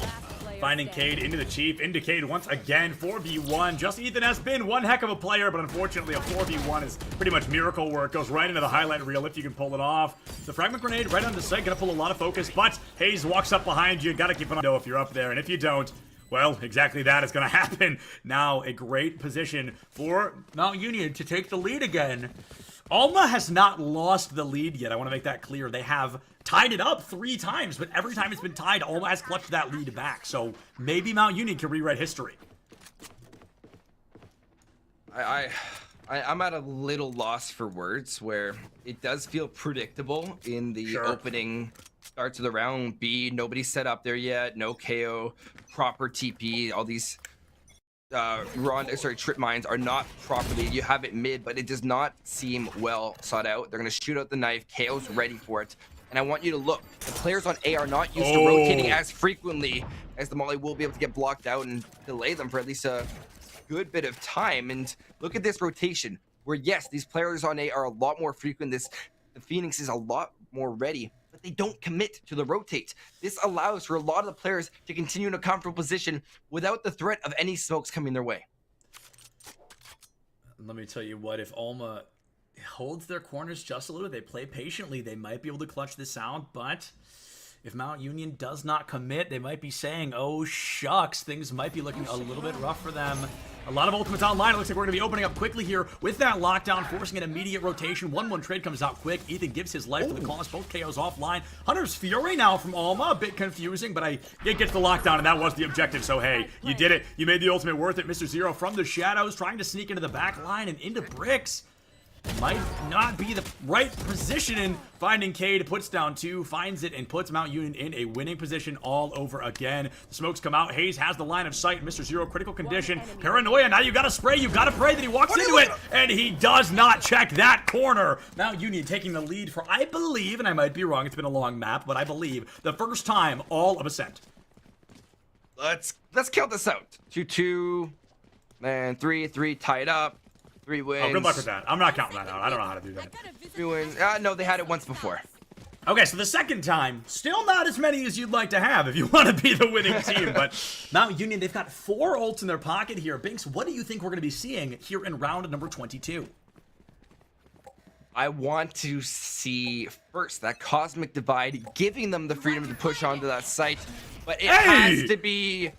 Finding Cade into the Chief, into Cade once again, 4v1. Just Ethan has been one heck of a player, but unfortunately a 4v1 is pretty much miracle work. Goes right into the highlight reel if you can pull it off. The fragment grenade right on the site, gonna pull a lot of focus, but Hayes walks up behind you. Gotta keep an eye if you're up there, and if you don't, well, exactly that is gonna happen. Now a great position for Mount Union to take the lead again. Alma has not lost the lead yet. I want to make that clear. They have tied it up 3 times, but every time it's been tied, Alma has clutched that lead back. So maybe Mount Union can rewrite history. I'm at a little loss for words, where it does feel predictable in the opening starts of the round. Nobody's set up there yet. No KO, proper TP. All these trip mines are not properly. You have it mid, but it does not seem well sought out. They're gonna shoot out the knife. KO's ready for it. And I want you to look. The players on A are not used to rotating as frequently as the Molloy will be able to get blocked out and delay them for at least a good bit of time. And look at this rotation, where yes, these players on A are a lot more frequent. The Phoenix is a lot more ready, but they don't commit to the rotate. This allows for a lot of the players to continue in a comfortable position without the threat of any smokes coming their way. Let me tell you what, if Alma holds their corners just a little, they play patiently, they might be able to clutch this out. But if Mount Union does not commit, they might be saying, oh shucks, things might be looking a little bit rough for them. A lot of ultimates online. It looks like we're going to be opening up quickly here with that lockdown, forcing an immediate rotation. 1-1 trade comes out quick. Ethan gives his life for the cause. Both KOs offline. Hunter's Fury now from Alma. A bit confusing, but I did get to the lockdown, and that was the objective. So, hey, you did it. You made the ultimate worth it. Mr. Zero from the shadows, trying to sneak into the back line and into bricks. Might not be the right position in finding Cade. Puts down 2, finds it, and puts Mount Union in a winning position all over again. The smokes come out. Hayes has the line of sight. Mr. Zero, critical condition. Paranoia. Now you gotta spray. You gotta pray that he walks into it, and he does not check that corner. Mount Union taking the lead for, I believe, and I might be wrong, it's been a long map, but I believe the first time all of Ascent. Let's count this out. 2-2, and 3-3 tied up. 3 wins. Oh, good luck with that. I'm not counting that out. I don't know how to do that. 3 wins. No, they had it once before. Okay, so the second time, still not as many as you'd like to have if you want to be the winning team. But Mount Union, they've got 4 ults in their pocket here. Binks, what do you think we're going to be seeing here in round number 22? I want to see, first, that Cosmic Divide, giving them the freedom to push onto that site. But it has to be...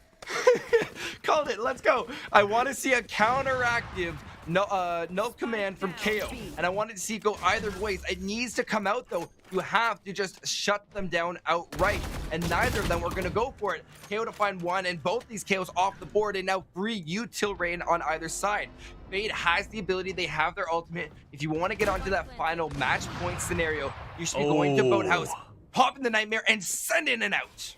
Called it. Let's go. I want to see a counteractive null command from KO, and I wanted to see it go either ways. It needs to come out though. You have to just shut them down outright, and neither of them were going to go for it. KO to find 1, and both these KOs off the board, and now free util rain on either side. Fade has the ability. They have their ultimate. If you want to get onto that final match point scenario, you should be going to Boathouse, pop in the Nightmare, and send in and out.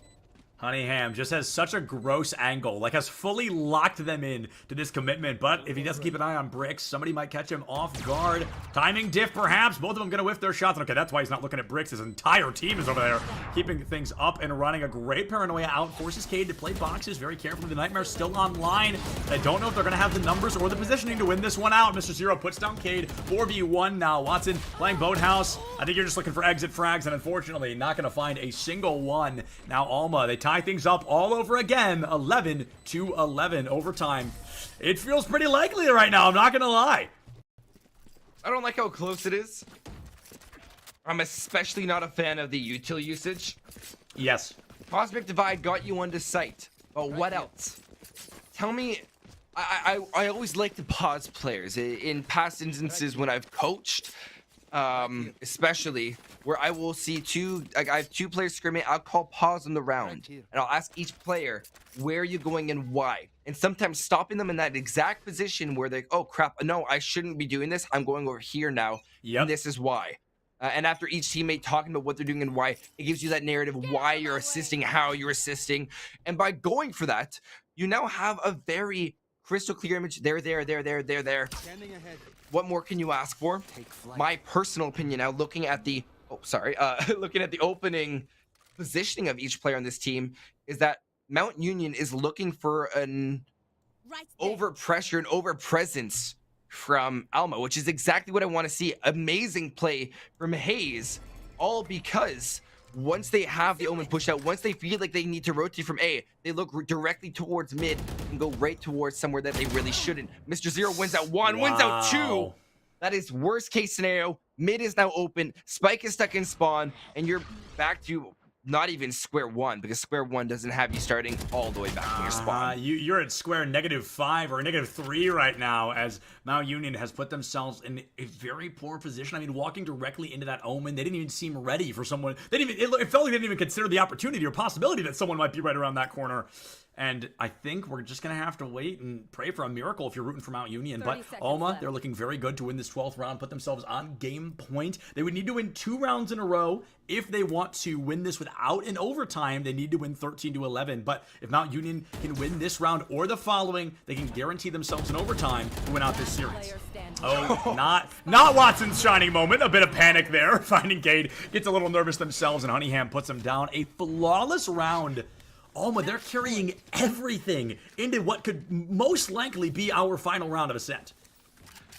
Honeyham just has such a gross angle, like has fully locked them in to this commitment, but if he doesn't keep an eye on bricks, somebody might catch him off guard. Timing diff perhaps, both of them gonna whiff their shots. Okay, that's why he's not looking at bricks. His entire team is over there keeping things up and running. A great Paranoia out, forces Cade to play boxes very carefully. The Nightmare's still online. I don't know if they're gonna have the numbers or the positioning to win this one out. Mr. Zero puts down Cade, 4v1 now. Watson playing Boathouse. I think you're just looking for exit frags, and unfortunately not gonna find a single one. Now Alma, they tie things up all over again, 11-11 overtime. It feels pretty likely right now, I'm not gonna lie. I don't like how close it is. I'm especially not a fan of the util usage. Yes. Cosmic Divide got you onto site, but what else? Tell me, I always like to pause players. In past instances when I've coached, especially where I will see I have 2 players screaming, I'll call pause on the round, and I'll ask each player, where are you going and why? And sometimes stopping them in that exact position where they, oh crap, no, I shouldn't be doing this. I'm going over here now, and this is why. And after each teammate talking about what they're doing and why, it gives you that narrative of why you're assisting, how you're assisting. And by going for that, you now have a very crystal clear image. There. What more can you ask for? My personal opinion now, looking at the looking at the opening positioning of each player on this team, is that Mount Union is looking for an over pressure and over presence from Alma, which is exactly what I want to see. Amazing play from Hayes, all because once they have the Omen pushed out, once they feel like they need to rotate from A, they look directly towards mid and go right towards somewhere that they really shouldn't. Mr. Zero wins out 1, wins out 2. That is worst case scenario. Mid is now open, Spike is stuck in spawn, and you're back to not even square one, because square one doesn't have you starting all the way back in your spawn. You're at square -5 or -3 right now, as Mount Union has put themselves in a very poor position. I mean, walking directly into that Omen, they didn't even seem ready for someone. They didn't even, it felt like they didn't even consider the opportunity or possibility that someone might be right around that corner. And I think we're just going to have to wait and pray for a miracle if you're rooting for Mount Union. But Alma, they're looking very good to win this 12th round, put themselves on game point. They would need to win 2 rounds in a row. If they want to win this without an overtime, they need to win 13-11. But if Mount Union can win this round or the following, they can guarantee themselves an overtime to win out this series. Oh, not Watson's shining moment. A bit of panic there. Finding Cade gets a little nervous themselves, and Honeyham puts them down. A flawless round. Alma, they're carrying everything into what could most likely be our final round of Ascent.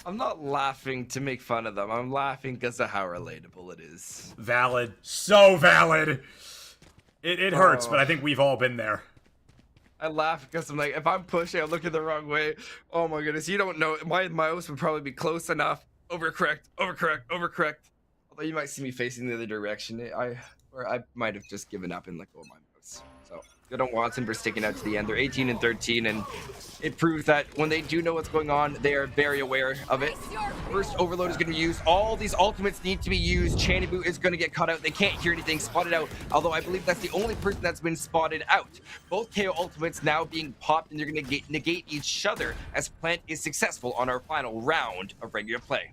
I'm not laughing to make fun of them. I'm laughing because of how relatable it is. Valid. So valid. It hurts, but I think we've all been there. I laugh because I'm like, if I'm pushing, I'm looking the wrong way. Oh my goodness, you don't know. My mouse would probably be close enough. Overcorrect. Although you might see me facing the other direction. I might have just given up and let go of my mouse. So good on Watson for sticking out to the end. They're 18 and 13, and it proves that when they do know what's going on, they are very aware of it. First overload is going to be used. All these ultimates need to be used. Chanibu is going to get cut out. They can't hear anything. Spotted out, although I believe that's the only person that's been spotted out. Both KO ultimates now being popped, and they're going to negate each other as Plant is successful on our final round of regular play.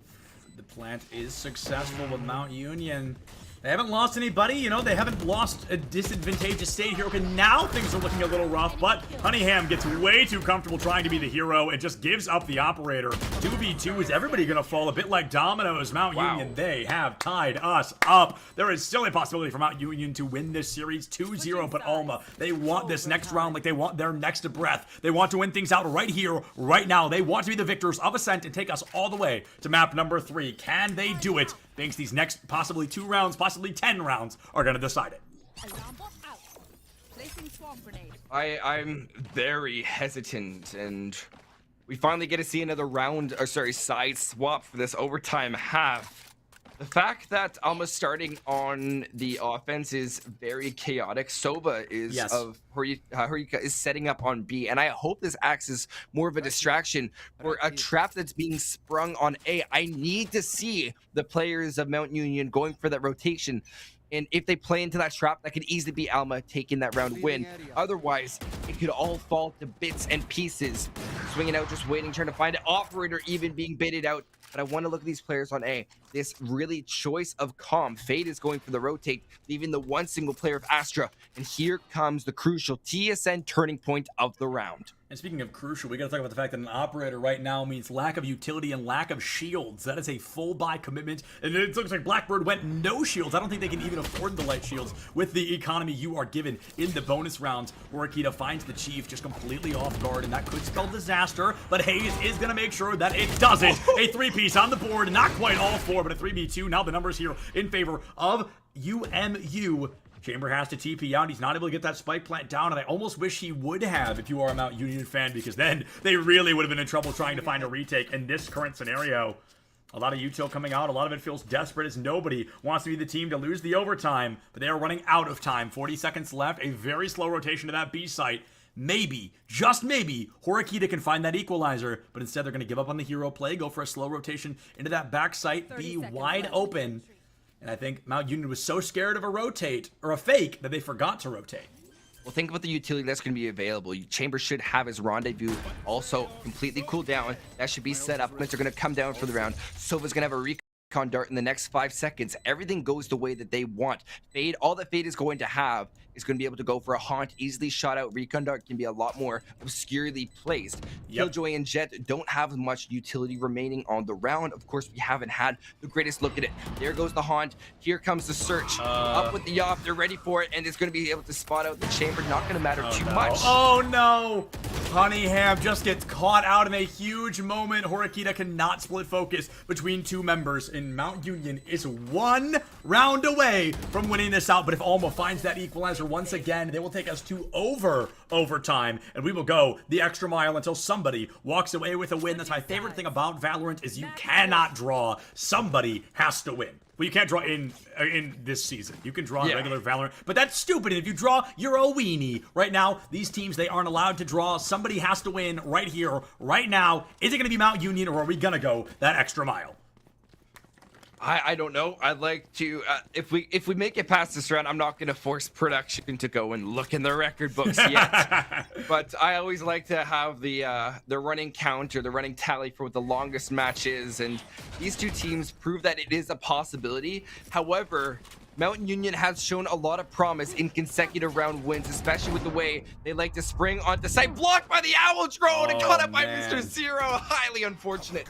The Plant is successful with Mount Union. They haven't lost anybody, you know, they haven't lost a disadvantageous state here. Okay, now things are looking a little rough, but Honeyham gets way too comfortable trying to be the hero and just gives up the operator. 2v2, is everybody gonna fall? A bit like dominoes. Mount Union, they have tied us up. There is still a possibility for Mount Union to win this series 2-0, but Alma, they want this next round like they want their next breath. They want to win things out right here, right now. They want to be the victors of Ascent and take us all the way to map number 3. Can they do it? Thinks these next possibly 2 rounds, possibly 10 rounds are going to decide it. I'm very hesitant, and we finally get to see another round, or sorry, side swap for this overtime half. The fact that Alma's starting on the offense is very chaotic. Sova is of Horika is setting up on B, and I hope this acts as more of a distraction for a trap that's being sprung on A. I need to see the players of Mount Union going for that rotation. And if they play into that trap, that could easily be Alma taking that round win. Otherwise, it could all fall to bits and pieces. Swinging out, just waiting, trying to find an operator even being baited out. But I want to look at these players on A. This really choice of calm. Fade is going for the rotate, leaving the one single player of Astra. And here comes the crucial TSN turning point of the round. And speaking of crucial, we got to talk about the fact that an operator right now means lack of utility and lack of shields. That is a full buy commitment. And it looks like Blackbird went no shields. I don't think they can even afford the light shields with the economy you are given in the bonus rounds. Workita finds the Chief just completely off guard, and that could spell disaster. But Hayes is going to make sure that it doesn't. A 3-piece on the board, not quite all 4, but a 3v2. Now the numbers here in favor of UMU. Chamber has to TP out. He's not able to get that spike plant down, and I almost wish he would have if you are a Mount Union fan, because then they really would have been in trouble trying to find a retake in this current scenario. A lot of util coming out. A lot of it feels desperate as nobody wants to be the team to lose the overtime, but they are running out of time. 40 seconds left. A very slow rotation to that B site. Maybe, just maybe, Horikita can find that equalizer, but instead they're going to give up on the hero play, go for a slow rotation into that back site, be wide open. And I think Mount Union was so scared of a rotate, or a fake, that they forgot to rotate. Well, think about the utility that's going to be available. Chamber should have his rendezvous also completely cooled down. That should be set up. Points are going to come down for the round. Sova's going to have a recon dart in the next 5 seconds. Everything goes the way that they want. Fade, all that Fade is going to have is going to be able to go for a haunt, easily shot out. Recon dart can be a lot more obscurely placed. Killjoy and Jet don't have much utility remaining on the round. Of course, we haven't had the greatest look at it. There goes the haunt. Here comes the search. Up with the off. They're ready for it, and it's going to be able to spot out the chamber. Not going to matter too much. Oh no! Honeyham just gets caught out in a huge moment. Horikita cannot split focus between two members, and Mount Union is 1 round away from winning this out. But if Alma finds that equalizer once again, they will take us to overtime, and we will go the extra mile until somebody walks away with a win. That's my favorite thing about Valorant, is you cannot draw. Somebody has to win. Well, you can't draw in this season. You can draw in regular Valorant, but that's stupid. And if you draw, you're a weenie. Right now, these teams, they aren't allowed to draw. Somebody has to win right here, right now. Is it going to be Mount Union, or are we going to go that extra mile? I don't know. I'd like to, if we make it past this round, I'm not going to force production to go and look in the record books yet. But I always like to have the running count or the running tally for what the longest match is. And these two teams prove that it is a possibility. However, Mountain Union has shown a lot of promise in consecutive round wins, especially with the way they like to spring onto site. Blocked by the Owl drone and caught up by Mr. Zero. Highly unfortunate.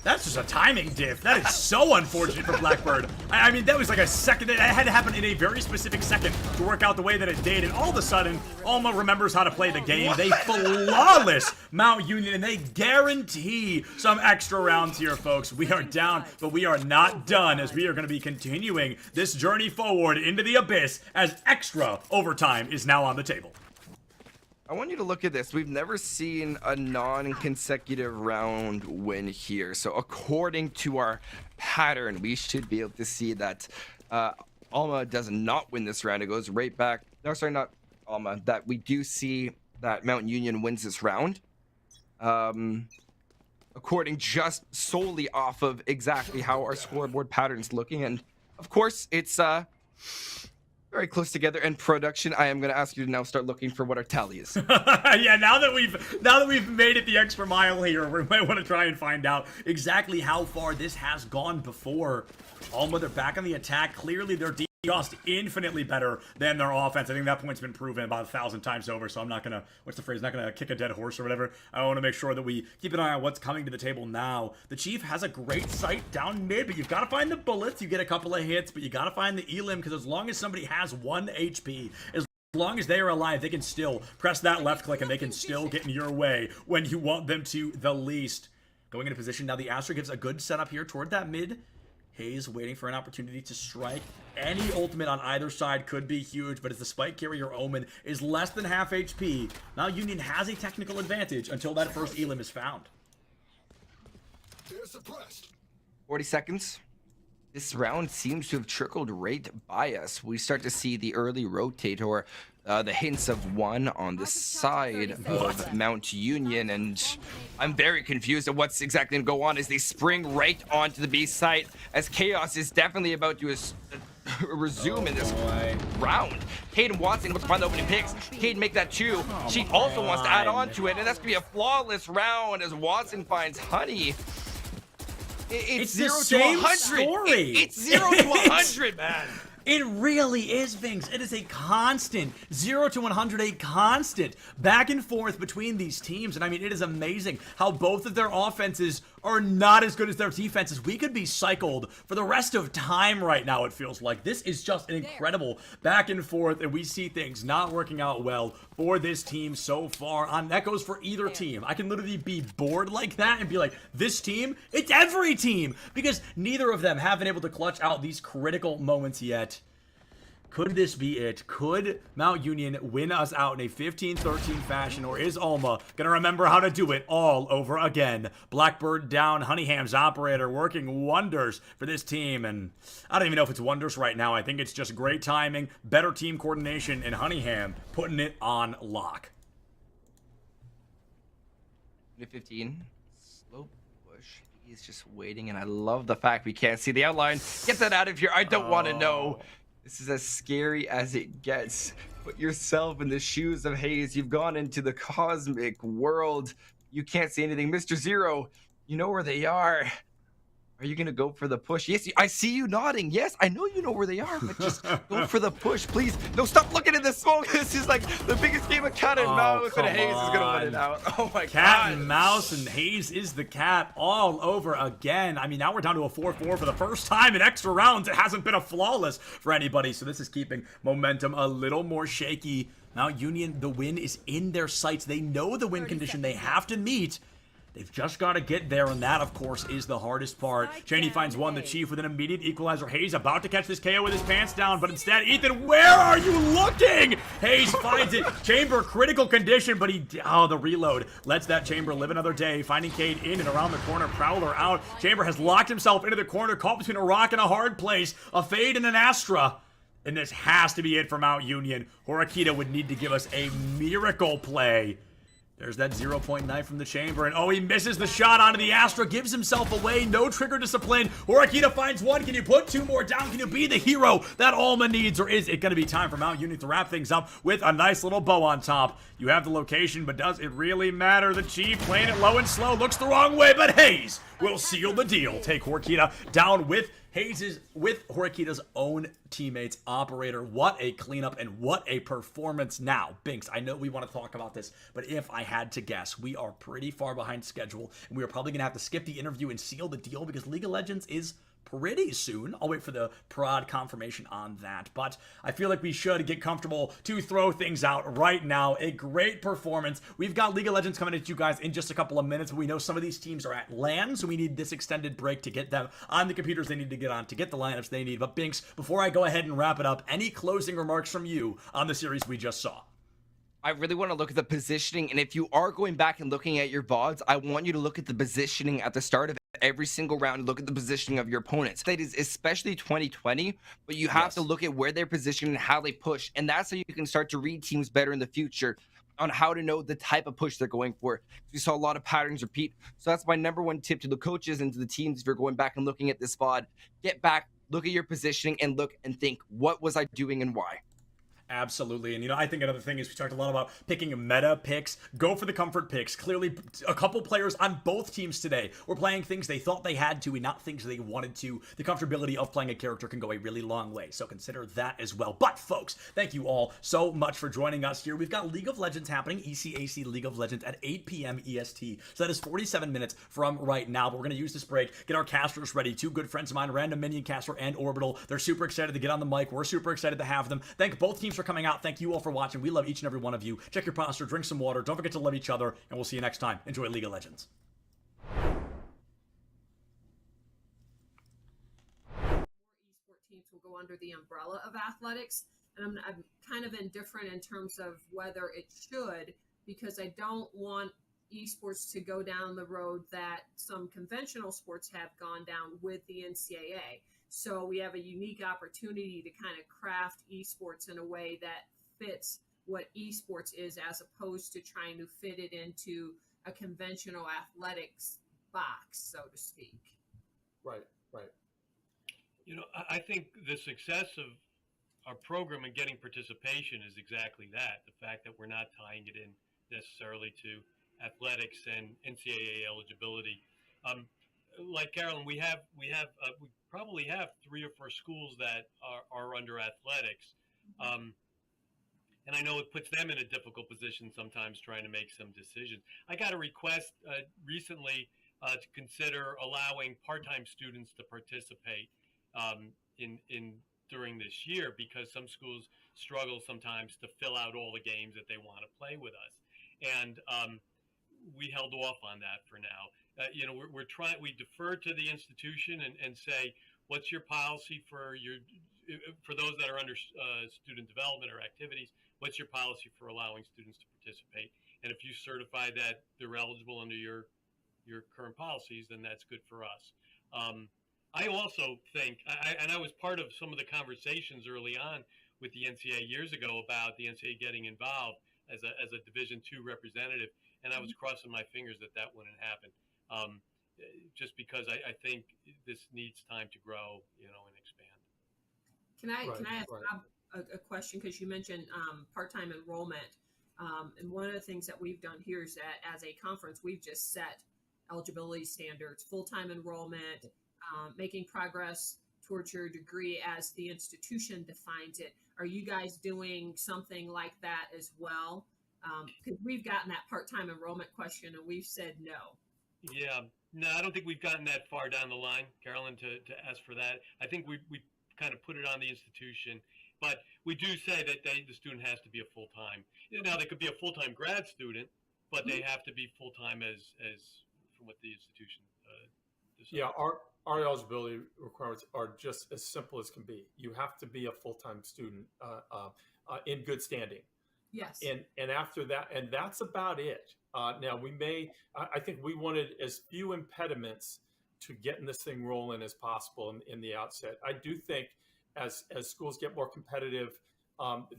That's just a timing diff. That is so unfortunate for Blackbird. I mean, that was like a second. It had to happen in a very specific second to work out the way that it did. And all of a sudden, Alma remembers how to play the game. They flawless Mount Union, and they guarantee some extra rounds here, folks. We are down, but we are not done, as we are going to be continuing this journey forward into the abyss as extra overtime is now on the table. I want you to look at this. We've never seen a non-consecutive round win here. So according to our pattern, we should be able to see that Alma does not win this round. It goes right back. No, sorry, not Alma. That we do see that Mountain Union wins this round. According just solely off of exactly how our scoreboard pattern is looking. And of course, it's very close together. And production, I am going to ask you to now start looking for what our tally is. Yeah, now that we've made it the extra mile here, we might want to try and find out exactly how far this has gone before. Alma, they're back on the attack. Clearly, they're just infinitely better than their offense. I think that point's been proven about 1,000 times over, so I'm not gonna, what's the phrase, not gonna kick a dead horse or whatever. I want to make sure that we keep an eye on what's coming to the table now. The Chief has a great sight down mid, but you've got to find the bullets. You get a couple of hits, but you got to find the elim, because as long as somebody has 1 HP, as long as they are alive, they can still press that left click and they can still get in your way when you want them to the least. Going into position now, the Astra gives a good setup here toward that mid. Hayes waiting for an opportunity to strike. Any ultimate on either side could be huge, but as the spike carrier Omen is less than half HP, now Union has a technical advantage until that first elim is found. 40 seconds. This round seems to have trickled right by us. We start to see the early rotate, or the hints of one on the side of Mount Union, and I'm very confused at what's exactly going to go on as they spring right onto the B site, as Chaos is definitely about to resume in this round. Caden Watson wants to find the opening picks. Caden make that 2. She also wants to add on to it, and that's going to be a flawless round as Watson finds Honey. It's 0 to 100. Story. It's 0 to 100, man. It really is, Vince. It is a constant. 0 to 100, a constant back and forth between these teams. And I mean, it is amazing how both of their offenses are not as good as their defenses. We could be cycled for the rest of time right now, it feels like. This is just an incredible back and forth, and we see things not working out well for this team so far. That goes for either team. I can literally be bored like that and be like, this team? It's every team! Because neither of them have been able to clutch out these critical moments yet. Could this be it? Could Mount Union win us out in a 15-13 fashion, or is Alma gonna remember how to do it all over again? Blackbird down, Honeyham's operator working wonders for this team, and I don't even know if it's wonders right now. I think it's just great timing, better team coordination, and Honeyham putting it on lock. 15. Slow push. He's just waiting, and I love the fact we can't see the outline. Get that out of here. I don't want to know. This is as scary as it gets. Put yourself in the shoes of Hayes. You've gone into the cosmic world. You can't see anything. Mr. Zero, you know where they are. Are you going to go for the push? Yes, I see you nodding. Yes, I know you know where they are, but just go for the push, please. No, stop looking at the smoke. This is like the biggest game of cat and mouse, and Hayes is going to win it out. Oh my god. Cat and mouse, and Hayes is the cat all over again. I mean, now we're down to a 4-4 for the first time in extra rounds. It hasn't been a flawless for anybody, so this is keeping momentum a little more shaky. Mount Union, the win is in their sights. They know the win condition they have to meet. They've just got to get there, and that, of course, is the hardest part. Cheney finds one, the Chief, with an immediate equalizer. Hayes about to catch this KO with his pants down, but instead, Ethan, where are you looking? Hayes finds it. Chamber, critical condition, but the reload lets that Chamber live another day. Finding Cade in and around the corner, Prowler out. Chamber has locked himself into the corner, caught between a rock and a hard place. A fade and an Astra. And this has to be it for Mount Union. Horikita would need to give us a miracle play. There's that 0.9 from the Chamber, and he misses the shot onto the Astra, gives himself away, no trigger discipline. Horikita finds one. Can you put two more down? Can you be the hero that Alma needs, or is it going to be time for Mount Union to wrap things up with a nice little bow on top? You have the location, but does it really matter? The Chief playing it low and slow, looks the wrong way, but Hayes will seal the deal. Take Horikita down with Horikita's own teammates. Operator, what a cleanup and what a performance. Now, Binks, I know we want to talk about this, but if I had to guess, we are pretty far behind schedule, and we are probably going to have to skip the interview and seal the deal because League of Legends is pretty soon. I'll wait for the prod confirmation on that, but I feel like we should get comfortable to throw things out right now. A great performance. We've got League of Legends coming at you guys in just a couple of minutes, but we know some of these teams are at LAN, so we need this extended break to get them on the computers they need to get on, to get the lineups they need. But Binks, before I go ahead and wrap it up, any closing remarks from you on the series we just saw? I really want to look at the positioning, and if you are going back and looking at your VODs, I want you to look at the positioning at the start of every single round and look at the positioning of your opponents. That is especially 2020, but you have to look at where they're positioned and how they push, and that's how you can start to read teams better in the future on how to know the type of push they're going for. We saw a lot of patterns repeat, so that's my number one tip to the coaches and to the teams. If you're going back and looking at this VOD, get back, look at your positioning, and look and think, what was I doing and why? Absolutely. And, I think another thing is we talked a lot about picking meta picks. Go for the comfort picks. Clearly, a couple players on both teams today were playing things they thought they had to and not things they wanted to. The comfortability of playing a character can go a really long way, so consider that as well. But, folks, thank you all so much for joining us here. We've got League of Legends happening, ECAC League of Legends at 8 p.m. EST. So that is 47 minutes from right now. But we're going to use this break, get our casters ready. Two good friends of mine, Random Minion Caster and Orbital. They're super excited to get on the mic. We're super excited to have them. Thank both teams for coming out. Thank you all for watching. We love each and every one of you. Check your posture, drink some water. Don't forget to love each other, and we'll see you next time. Enjoy League of Legends. Esport teams will go under the umbrella of athletics, and I'm kind of indifferent in terms of whether it should, because I don't want esports to go down the road that some conventional sports have gone down with the NCAA. So we have a unique opportunity to kind of craft esports in a way that fits what esports is, as opposed to trying to fit it into a conventional athletics box, so to speak. Right. I think the success of our program and getting participation is exactly that. The fact that we're not tying it in necessarily to athletics and NCAA eligibility. Like Carolyn, we probably have 3 or 4 schools that are under athletics. And I know it puts them in a difficult position sometimes trying to make some decisions. I got a request recently to consider allowing part-time students to participate during this year, because some schools struggle sometimes to fill out all the games that they want to play with us. And we held off on that for now. We defer to the institution and say, what's your policy for those that are under student development or activities? What's your policy for allowing students to participate? And if you certify that they're eligible under your current policies, then that's good for us. I also think, and I was part of some of the conversations early on with the NCAA years ago about the NCAA getting involved as a Division II representative, and I was crossing my fingers that wouldn't happen. Just because I think this needs time to grow, and expand. Can I ask a question? Because you mentioned part-time enrollment, and one of the things that we've done here is that as a conference, we've just set eligibility standards, full-time enrollment, making progress towards your degree as the institution defines it. Are you guys doing something like that as well? Because we've gotten that part-time enrollment question and we've said no. Yeah, no, I don't think we've gotten that far down the line, Carolyn, to ask for that. I think we kind of put it on the institution, But we do say that the student has to be a full-time. Now, they could be a full-time grad student, but they have to be full-time as from what the institution decides. Yeah, our eligibility requirements are just as simple as can be. You have to be a full-time student in good standing. Yes. And after that, and that's about it. Now I think we wanted as few impediments to getting this thing rolling as possible in the outset. I do think as schools get more competitive,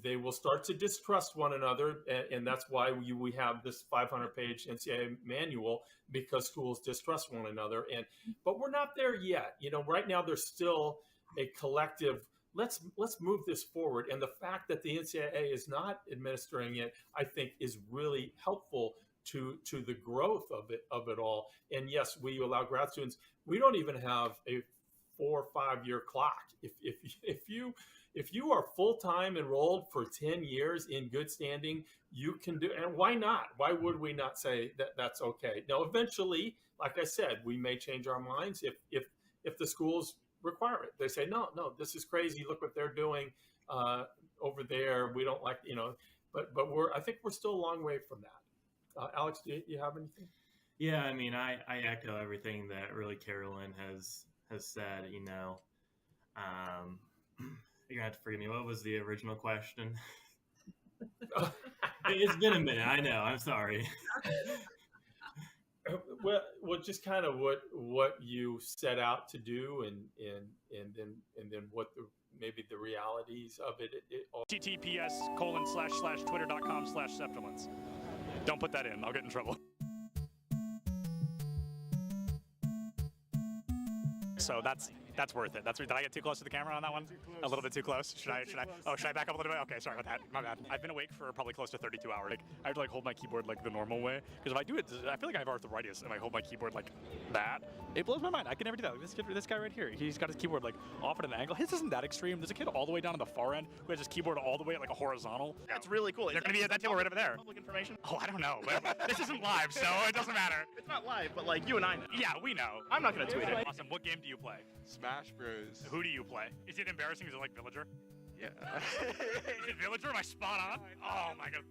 they will start to distrust one another, and that's why we have this 500-page NCAA manual, because schools distrust one another. But we're not there yet. Right now there's still a collective. Let's move this forward, and the fact that the NCAA is not administering it, I think, is really helpful to the growth of it all. And yes, we allow grad students. We don't even have a 4 or 5 year clock. If you are full-time enrolled for 10 years in good standing, you can do. And why not? Why would we not say that that's okay? Now, eventually, like I said, we may change our minds if the schools require it. They say, no, this is crazy. Look what they're doing over there. We don't like, but I think we're still a long way from that. Alex, do you have anything? Yeah, I mean, I echo everything that really Carolyn has said. You're gonna have to forgive me. What was the original question? It's been a minute. I know. I'm sorry. Well, just kind of what you set out to do, and then what maybe the realities of it. https://twitter.com/Septilence. Don't put that in. I'll get in trouble. So that's worth it. Did I get too close to the camera on that one? A little bit too close. Should I? Oh, should I back up a little bit? Okay, sorry about that. My bad. I've been awake for probably close to 32 hours. I have to hold my keyboard the normal way, because if I do it, I feel like I have arthritis and I hold my keyboard like that. It blows my mind. I can never do that. This guy right here, he's got his keyboard off at an angle. His isn't that extreme. There's a kid all the way down on the far end who has his keyboard all the way at a horizontal. That's really cool. They're going to be at that table right over there. Public information? Oh, I don't know. But this isn't live, so it doesn't matter. It's not live, but you and I know. Yeah, we know. I'm not going to tweet it. Awesome. What game do you play? Smash Bros. Who do you play? Is it embarrassing? Is it like Villager? Yeah. Is it Villager? Am I spot on? Oh my god.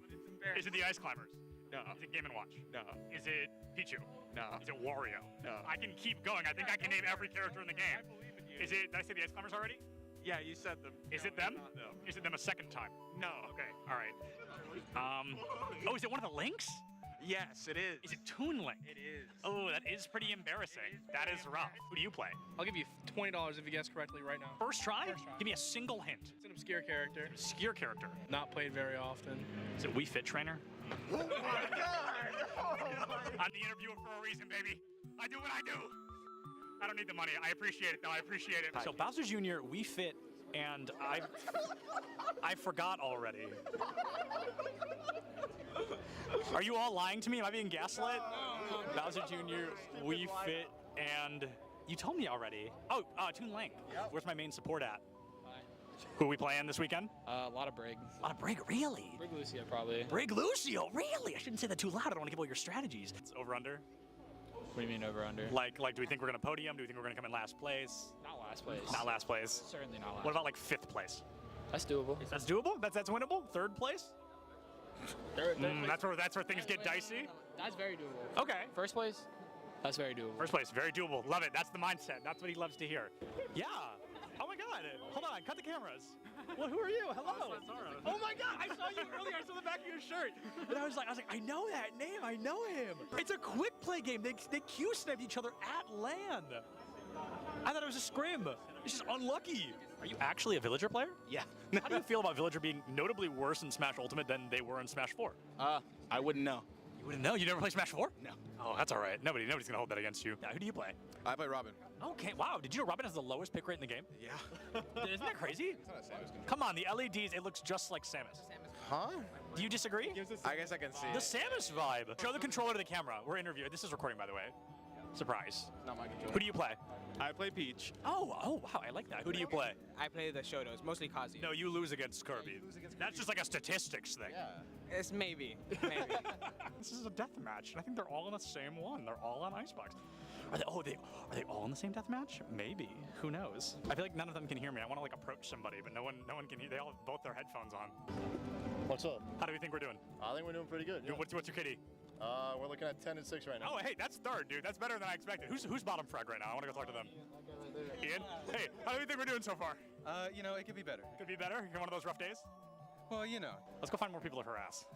Is it the Ice Climbers? No. Is it Game & Watch? No. Is it Pichu? No. Is it Wario? No. I can keep going. I think I can name every character in the game. Is it? Did I say the Ice Climbers already? Yeah, you said them. Is it them? No. Is it them a second time? No. Okay. All right. Oh, is it one of the Links? Yes, it is. Is it Toon Link? It is. Oh, that is pretty embarrassing. That is rough. Who do you play? I'll give you $20 if you guess correctly right now. First try? Give me a single hint. It's an obscure character. Obscure character. Not played very often. Is it Wii Fit Trainer? Oh my god! I'm the interviewer for a reason, baby. I do what I do. I don't need the money. I appreciate it, though. I appreciate it. So Bowser Jr., Wii Fit, and I forgot already. Are you all lying to me? Am I being gaslit? No. Bowser Jr., Wii Fit, and you told me already. Oh, Toon Link. Yep. Where's my main support at? Who are we playing this weekend? A lot of Brig. A lot of Brig, really? Brig Lucio, probably. Brig Lucio, really? I shouldn't say that too loud. I don't want to give all your strategies. It's over-under? What do you mean over-under? Like, do we think we're going to podium? Do we think we're going to come in last place? Not last place. Not last place? Certainly not last. What about, 5th place? That's doable. That's doable? That's winnable? 3rd place? Third place. That's where things get dicey? That's very doable. Okay. First place? That's very doable. First place, very doable. Love it. That's the mindset. That's what he loves to hear. Yeah. Oh my god. Hold on. Cut the cameras. Well, who are you? Hello. Oh my god. I saw you earlier. I saw the back of your shirt. And I was like, I know that name. I know him. It's a quick play game. They Q-sniped each other at land. I thought it was a scrim. It's just unlucky. Are you actually a Villager player? Yeah. How do you feel about Villager being notably worse in Smash Ultimate than they were in Smash 4? I wouldn't know. You wouldn't know? You never play Smash 4? No. Oh, that's all right. Nobody's gonna hold that against you. Now, who do you play? I play Robin. Okay, wow. Did you know Robin has the lowest pick rate in the game? Yeah. Isn't that crazy? Come on, the LEDs, it looks just like Samus. Huh? Do you disagree? I guess I can see The it. Samus vibe. Show the controller to the camera. We're interviewing. This is recording, by the way. Surprise. Not my controller. Who do you play? I play Peach. Oh, wow. I like that. Who do you play? I play the Shotos, mostly Kazuya. No, you lose against Kirby. That's just like a statistics thing. Yeah. It's maybe. This is a death match. I think they're all in the same one. They're all on Icebox. Are they all in the same death match? Maybe. Who knows? I feel like none of them can hear me. I want to like approach somebody, but no one can hear. They all have both their headphones on. What's up? How do we think we're doing? I think we're doing pretty good. Yeah. What's your KD? We're looking at 10 and 6 right now. Oh, hey, that's third, dude. That's better than I expected. Who's bottom frag right now? I want to go talk to them. Ian? Hey, how do you think we're doing so far? It could be better. Could be better? You're one of those rough days? Well, Let's go find more people to harass.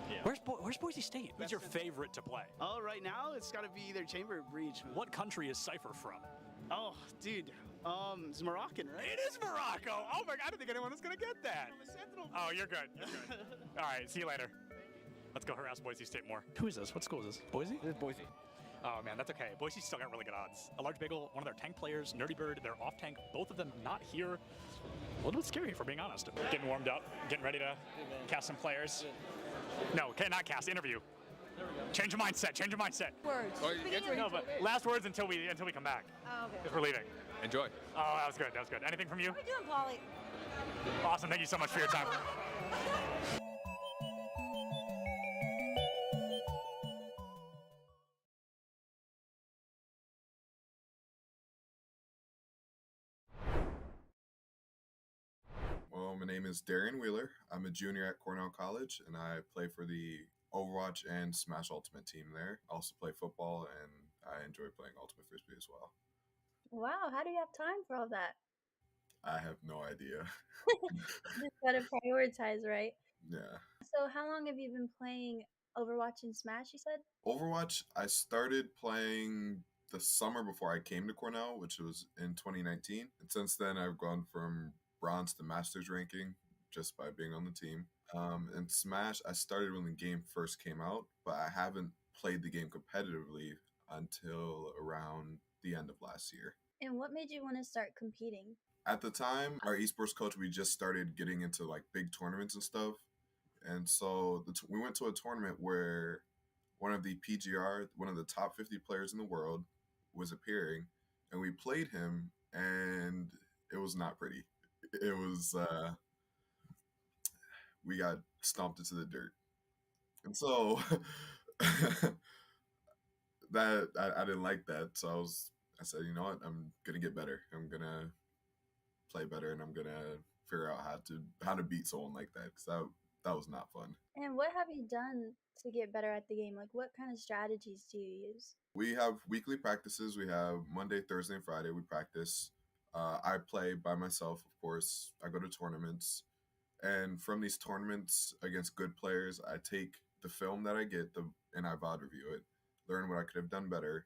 Yeah. Where's Boise State? Who's your favorite to play? Oh, right now it's got to be either Chamber or Breach. What country is Cypher from? Oh, dude. It's Moroccan, right? It is Morocco! Oh my god, I didn't think anyone was gonna get that. Oh, you're good. You're good. All right, see you later. Let's go harass Boise State more. Who is this? What school is this? Boise? This is Boise. Oh man, that's okay. Boise's still got really good odds. A Large Bagel, one of their tank players, Nerdy Bird, they're off tank. Both of them not here. A little bit scary, if we're being honest. Getting warmed up, getting ready to cast some players. No, okay, not cast, interview. Change your mindset, change your mindset. Words. No, but last words until we come back. Oh, okay. Because we're leaving. Enjoy. Oh, that was good, that was good. Anything from you? How are you doing, Polly? Awesome, thank you so much for your time. Well, my name is Darian Wheeler. I'm a junior at Cornell College, and I play for the Overwatch and Smash Ultimate team there. I also play football, and I enjoy playing Ultimate Frisbee as well. Wow, how do you have time for all that? I have no idea. Just gotta prioritize, right? Yeah. So how long have you been playing Overwatch and Smash, you said? Overwatch, I started playing the summer before I came to Cornell, which was in 2019. And since then, I've gone from bronze to master's ranking just by being on the team. And Smash, I started when the game first came out, but I haven't played the game competitively until around the end of last year. And what made you want to start competing? At the time, our esports coach, we just started getting into like big tournaments and stuff. And so we went to a tournament where one of the PGR, one of the top 50 players in the world, was appearing, and we played him, and it was not pretty. It was, we got stomped into the dirt. And so that I didn't like that. So I said, you know what, I'm gonna get better. I'm gonna play better, and I'm gonna figure out how to beat someone like that, because that was not fun. And what have you done to get better at the game? Like, what kind of strategies do you use? We have weekly practices. We have Monday, Thursday, and Friday. We practice. I play by myself, of course. I go to tournaments. And from these tournaments against good players, I take the film that I get and I VOD review it, learn what I could have done better,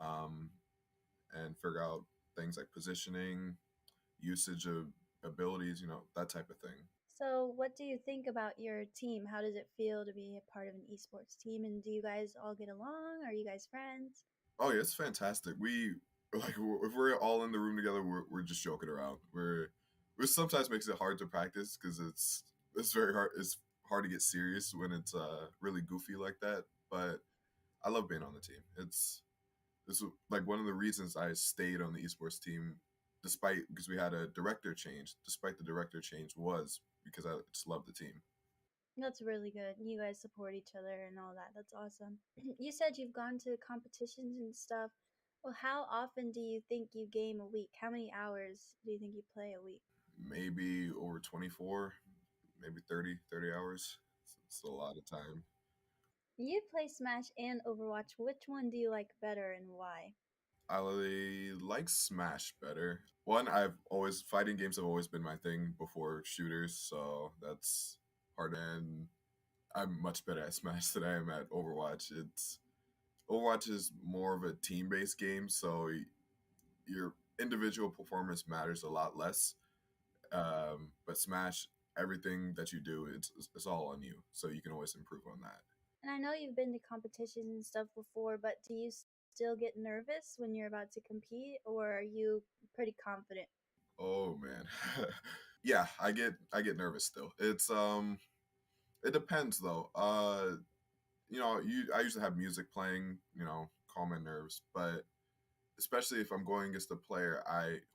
and figure out things like positioning, usage of abilities, that type of thing. So what do you think about your team? How does it feel to be a part of an esports team? And do you guys all get along? Are you guys friends? Oh yeah, it's fantastic. If we're all in the room together, we're just joking around. Which sometimes makes it hard to practice because it's very hard. It's hard to get serious when it's really goofy like that. But I love being on the team. It's like one of the reasons I stayed on the esports team, because we had a director change. Despite the director change, was because I just love the team. That's really good. You guys support each other and all that. That's awesome. You said you've gone to competitions and stuff. Well, how often do you think you game a week? How many hours do you think you play a week? Maybe over 24, maybe 30 hours. It's a lot of time. You play Smash and Overwatch. Which one do you like better and why? I like Smash better. One, fighting games have always been my thing before shooters, so that's hard. And I'm much better at Smash than I am at Overwatch. Overwatch is more of a team-based game, so your individual performance matters a lot less. But Smash, everything that you do, it's all on you, so you can always improve on that. And I know you've been to competitions and stuff before, but do you still get nervous when you're about to compete, or are you pretty confident? Oh man. Yeah, I get nervous still. It depends though. I usually have music playing, calm my nerves, but especially if I'm going against a player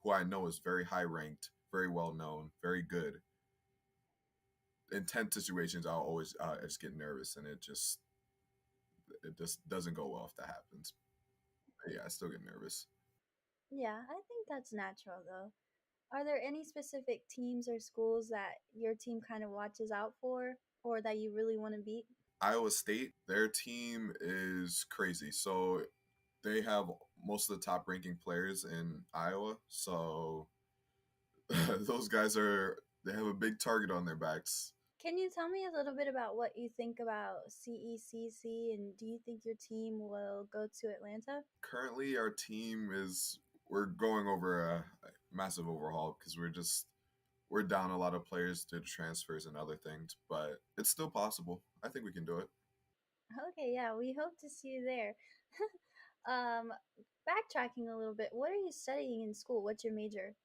who I know is very high ranked, very well known, very good. In tense situations, I'll always I just get nervous, and it just doesn't go well if that happens. Yeah, I still get nervous. Yeah, I think that's natural though. Are there any specific teams or schools that your team kind of watches out for or that you really want to beat? Iowa State, their team is crazy. So they have most of the top ranking players in Iowa. So those guys they have a big target on their backs. Can you tell me a little bit about what you think about CECC and do you think your team will go to Atlanta? Currently, our team we're going over a massive overhaul because we're down a lot of players due to transfers and other things, but it's still possible. I think we can do it. Okay, yeah, we hope to see you there. um, Backtracking a little bit, what are you studying in school? What's your major?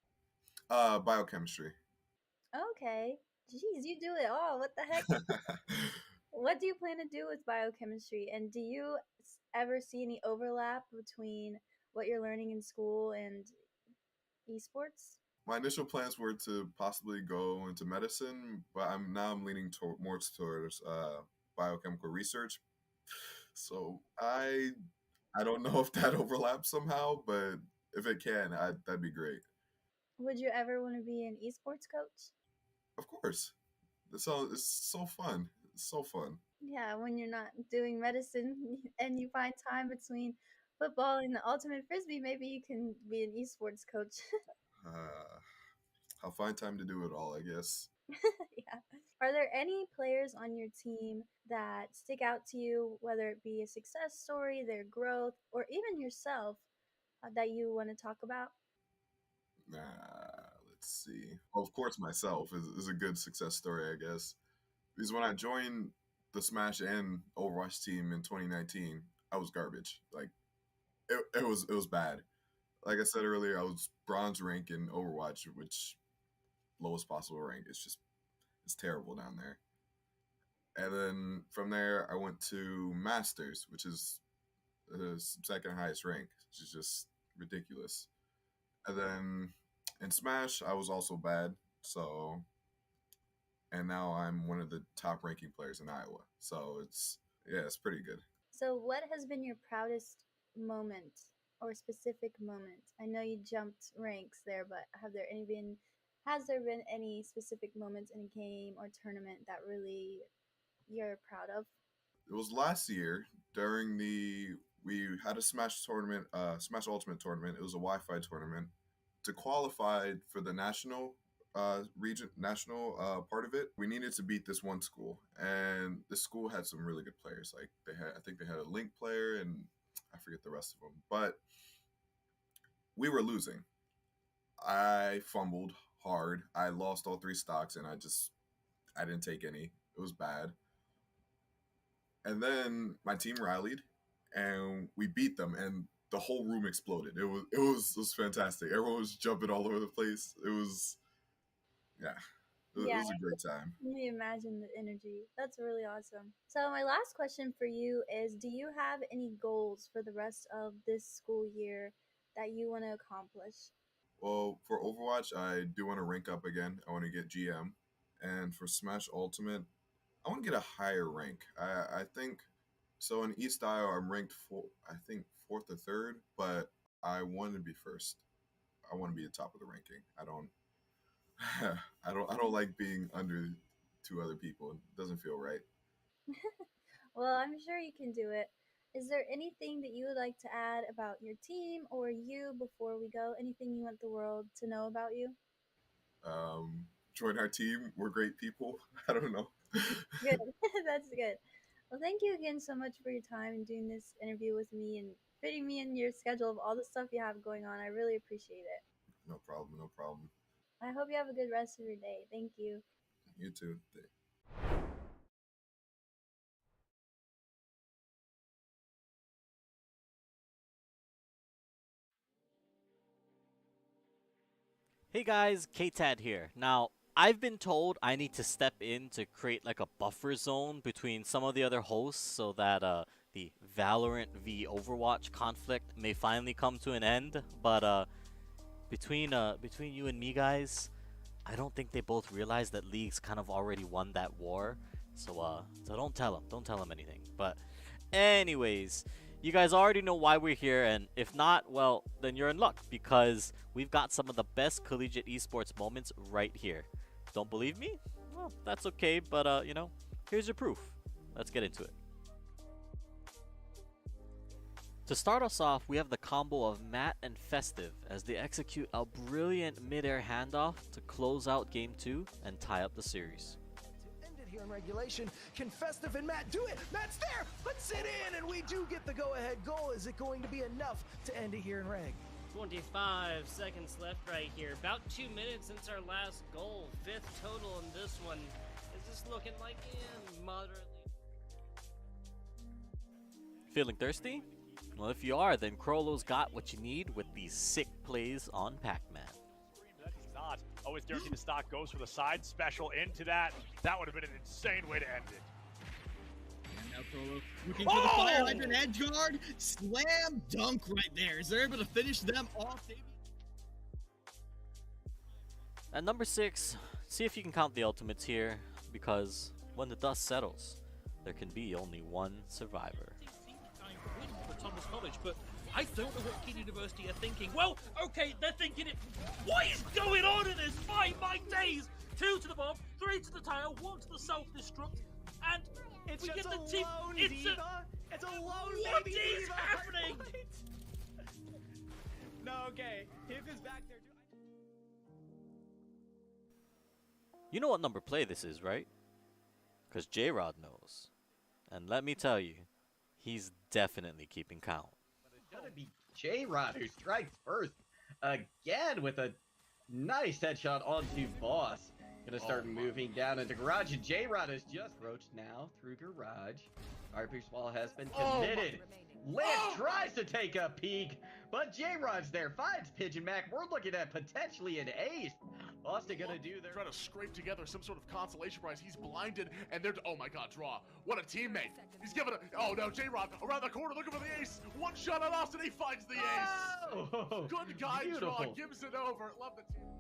Biochemistry. Okay. Jeez, you do it all. What the heck? What do you plan to do with biochemistry? And do you ever see any overlap between what you're learning in school and esports? My initial plans were to possibly go into medicine, but I'm leaning more towards biochemical research. So I don't know if that overlaps somehow, but if it can, that'd be great. Would you ever want to be an esports coach? Of course. It's so fun. It's so fun. Yeah, when you're not doing medicine and you find time between football and the ultimate frisbee, maybe you can be an esports coach. I'll find time to do it all, I guess. Yeah. Are there any players on your team that stick out to you, whether it be a success story, their growth, or even yourself that you want to talk about? Let's see. Well, of course, myself is a good success story, I guess. Because when I joined the Smash and Overwatch team in 2019, I was garbage. Like, it was bad. Like I said earlier, I was bronze rank in Overwatch, which lowest possible rank. It's terrible down there. And then from there, I went to Masters, which is the second highest rank, which is just ridiculous. And then in Smash, I was also bad. So, and now I'm one of the top ranking players in Iowa. So it's pretty good. So, what has been your proudest moment or specific moment? I know you jumped ranks there, but has there been any specific moments in a game or tournament that really you're proud of? It was last year during we had a Smash tournament, Smash Ultimate tournament. It was a Wi-Fi tournament. To qualify for the national part of it, we needed to beat this one school, and the school had some really good players. Like I think they had a Link player, and I forget the rest of them. But we were losing. I fumbled hard. I lost all 3 stocks, and I didn't take any. It was bad. And then my team rallied, and we beat them, and the whole room exploded. It was fantastic. Everyone was jumping all over the place. It was it was a great time. Let me imagine the energy. That's really awesome. So my last question for you is, do you have any goals for the rest of this school year that you want to accomplish? Well, for Overwatch, I do want to rank up again. I want to get GM. And for Smash Ultimate, I want to get a higher rank. I think so. In East Iowa, I'm ranked I think 4th or 3rd, but I want to be 1st. I want to be the top of the ranking. I don't like being under 2 other people. It doesn't feel right. Well, I'm sure you can do it. Is there anything that you would like to add about your team or you before we go? Anything you want the world to know about you? Join our team. We're great people. I don't know. Good. That's good. Well, thank you again so much for your time and doing this interview with me and fitting me in your schedule of all the stuff you have going on. I really appreciate it. No problem. No problem. I hope you have a good rest of your day. Thank you. You too. Hey guys, KTAD here. Now, I've been told I need to step in to create like a buffer zone between some of the other hosts so that the Valorant v Overwatch conflict may finally come to an end. But between you and me guys, I don't think they both realize that League's kind of already won that war. So don't tell them anything. But anyways, You guys already know why we're here, and if not, well, then you're in luck, because we've got some of the best collegiate esports moments right here. Don't believe me? Well, that's okay, but you know, here's your proof. Let's get into it. To start us off, we have the combo of Matt and Festive as they execute a brilliant mid-air handoff to close out Game 2 and tie up the series. Ended here in regulation. Can Festive and Matt do it? Matt's there! Let's sit in, and we do get the go-ahead goal. Is it going to be enough to end it here in reg? 25 seconds left right here. About 2 minutes since our last goal. 5th total in this one. Is this looking like moderately? Feeling thirsty? Well, if you are, then Crollo's got what you need with these sick plays on Pac-Man. That's not always guaranteed to stock. Goes for the side special into that. That would have been an insane way to end it. And now Crollo looking for the fire hydrant edge guard. Slam dunk right there. Is there able to finish them off? At number 6, see if you can count the ultimates here, because when the dust settles, there can be only one survivor. Thomas College, but I don't know what Keene University are thinking. Well, okay, they're thinking it. What is going on in this fight? My days! 2 to the bomb, 3 to the tile, 1 to the self-destruct, and it's we just get the a team. lone It's diva. It's a lone what baby is diva. happening? No, okay. Hip is back there. You know what number play this is, right? Because J-Rod knows. And let me tell you, he's definitely keeping count. It's gonna be J-Rod who strikes first again with a nice headshot onto Boss. Gonna start moving down into Garage, and J-Rod is just roached now through Garage. Fireproof Wall has been committed. Lance tries to take a peek, but J-Rod's there, finds Pigeon Mac. We're looking at potentially an ace. Boston gonna do their... Trying to scrape together some sort of consolation prize. He's blinded, and they're... Oh my god, draw. What a teammate. He's giving a... Oh no, J-Rod around the corner looking for the ace. One shot on Austin, he finds the ace. Oh, good guy beautiful. draw, gives it over. Love the team.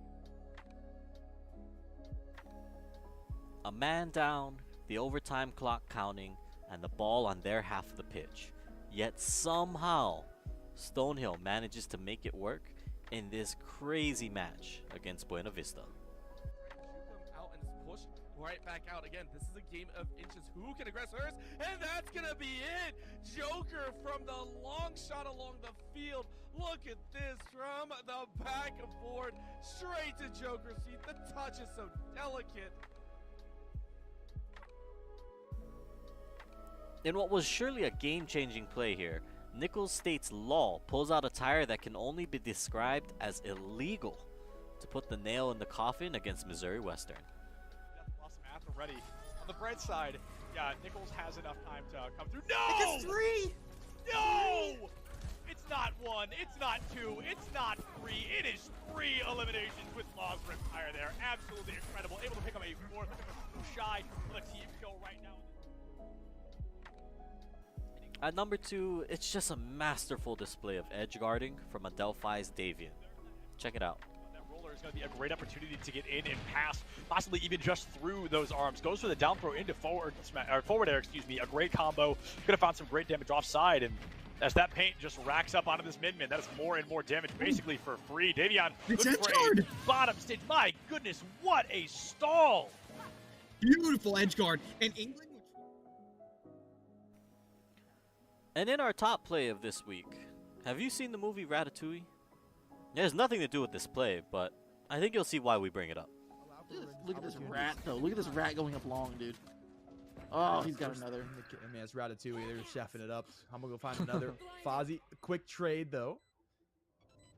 A man down, the overtime clock counting, and the ball on their half of the pitch. Yet somehow, Stonehill manages to make it work in this crazy match against Buena Vista. Out and push right back out again. This is a game of inches. Who can aggress first? And that's gonna be it. Joker from the long shot along the field. Look at this from the back of board, straight to Joker's feet. The touch is so delicate. In what was surely a game-changing play here, Nichols State's Law pulls out a tire that can only be described as illegal to put the nail in the coffin against Missouri Western. Lost some math already. On the bright side, yeah, Nichols has enough time to come through. No! It gets 3! No! It's not 1, it's not 2, it's not 3. It is 3 eliminations with Law's rim tire there. Absolutely incredible. Able to pick up a 4th. Shy for the team kill right now. At number 2, it's just a masterful display of edge guarding from Adelphi's Davian. Check it out. That roller is going to be a great opportunity to get in and pass, possibly even just through those arms. Goes for the down throw into forward air, excuse me. A great combo. Could have found some great damage offside, and as that paint just racks up onto this mid-man, that is more and more damage basically for free. Davian looks great. Bottom stage. My goodness, what a stall! Beautiful edge guard. And England. And in our top play of this week, have you seen the movie Ratatouille? It has nothing to do with this play, but I think you'll see why we bring it up. Look at this rat, though. Look at this rat going up long, dude. Oh, he's got another. I mean, it's Ratatouille. They're chefing it up. I'm going to go find another. Fozzie, quick trade, though.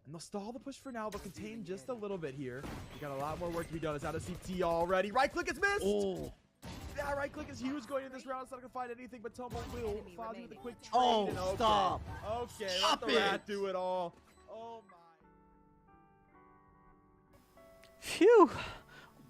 And they'll stall the push for now, but contain just a little bit here. We got a lot more work to be done. It's out of CT already. Right click is missed! Oh. Yeah, right click is huge going in this round. It's not going to find anything but Tumble will. Fozzie with a quick trade. Oh, and okay. stop. Okay, Stop let the rat do it all. Oh, my. Phew!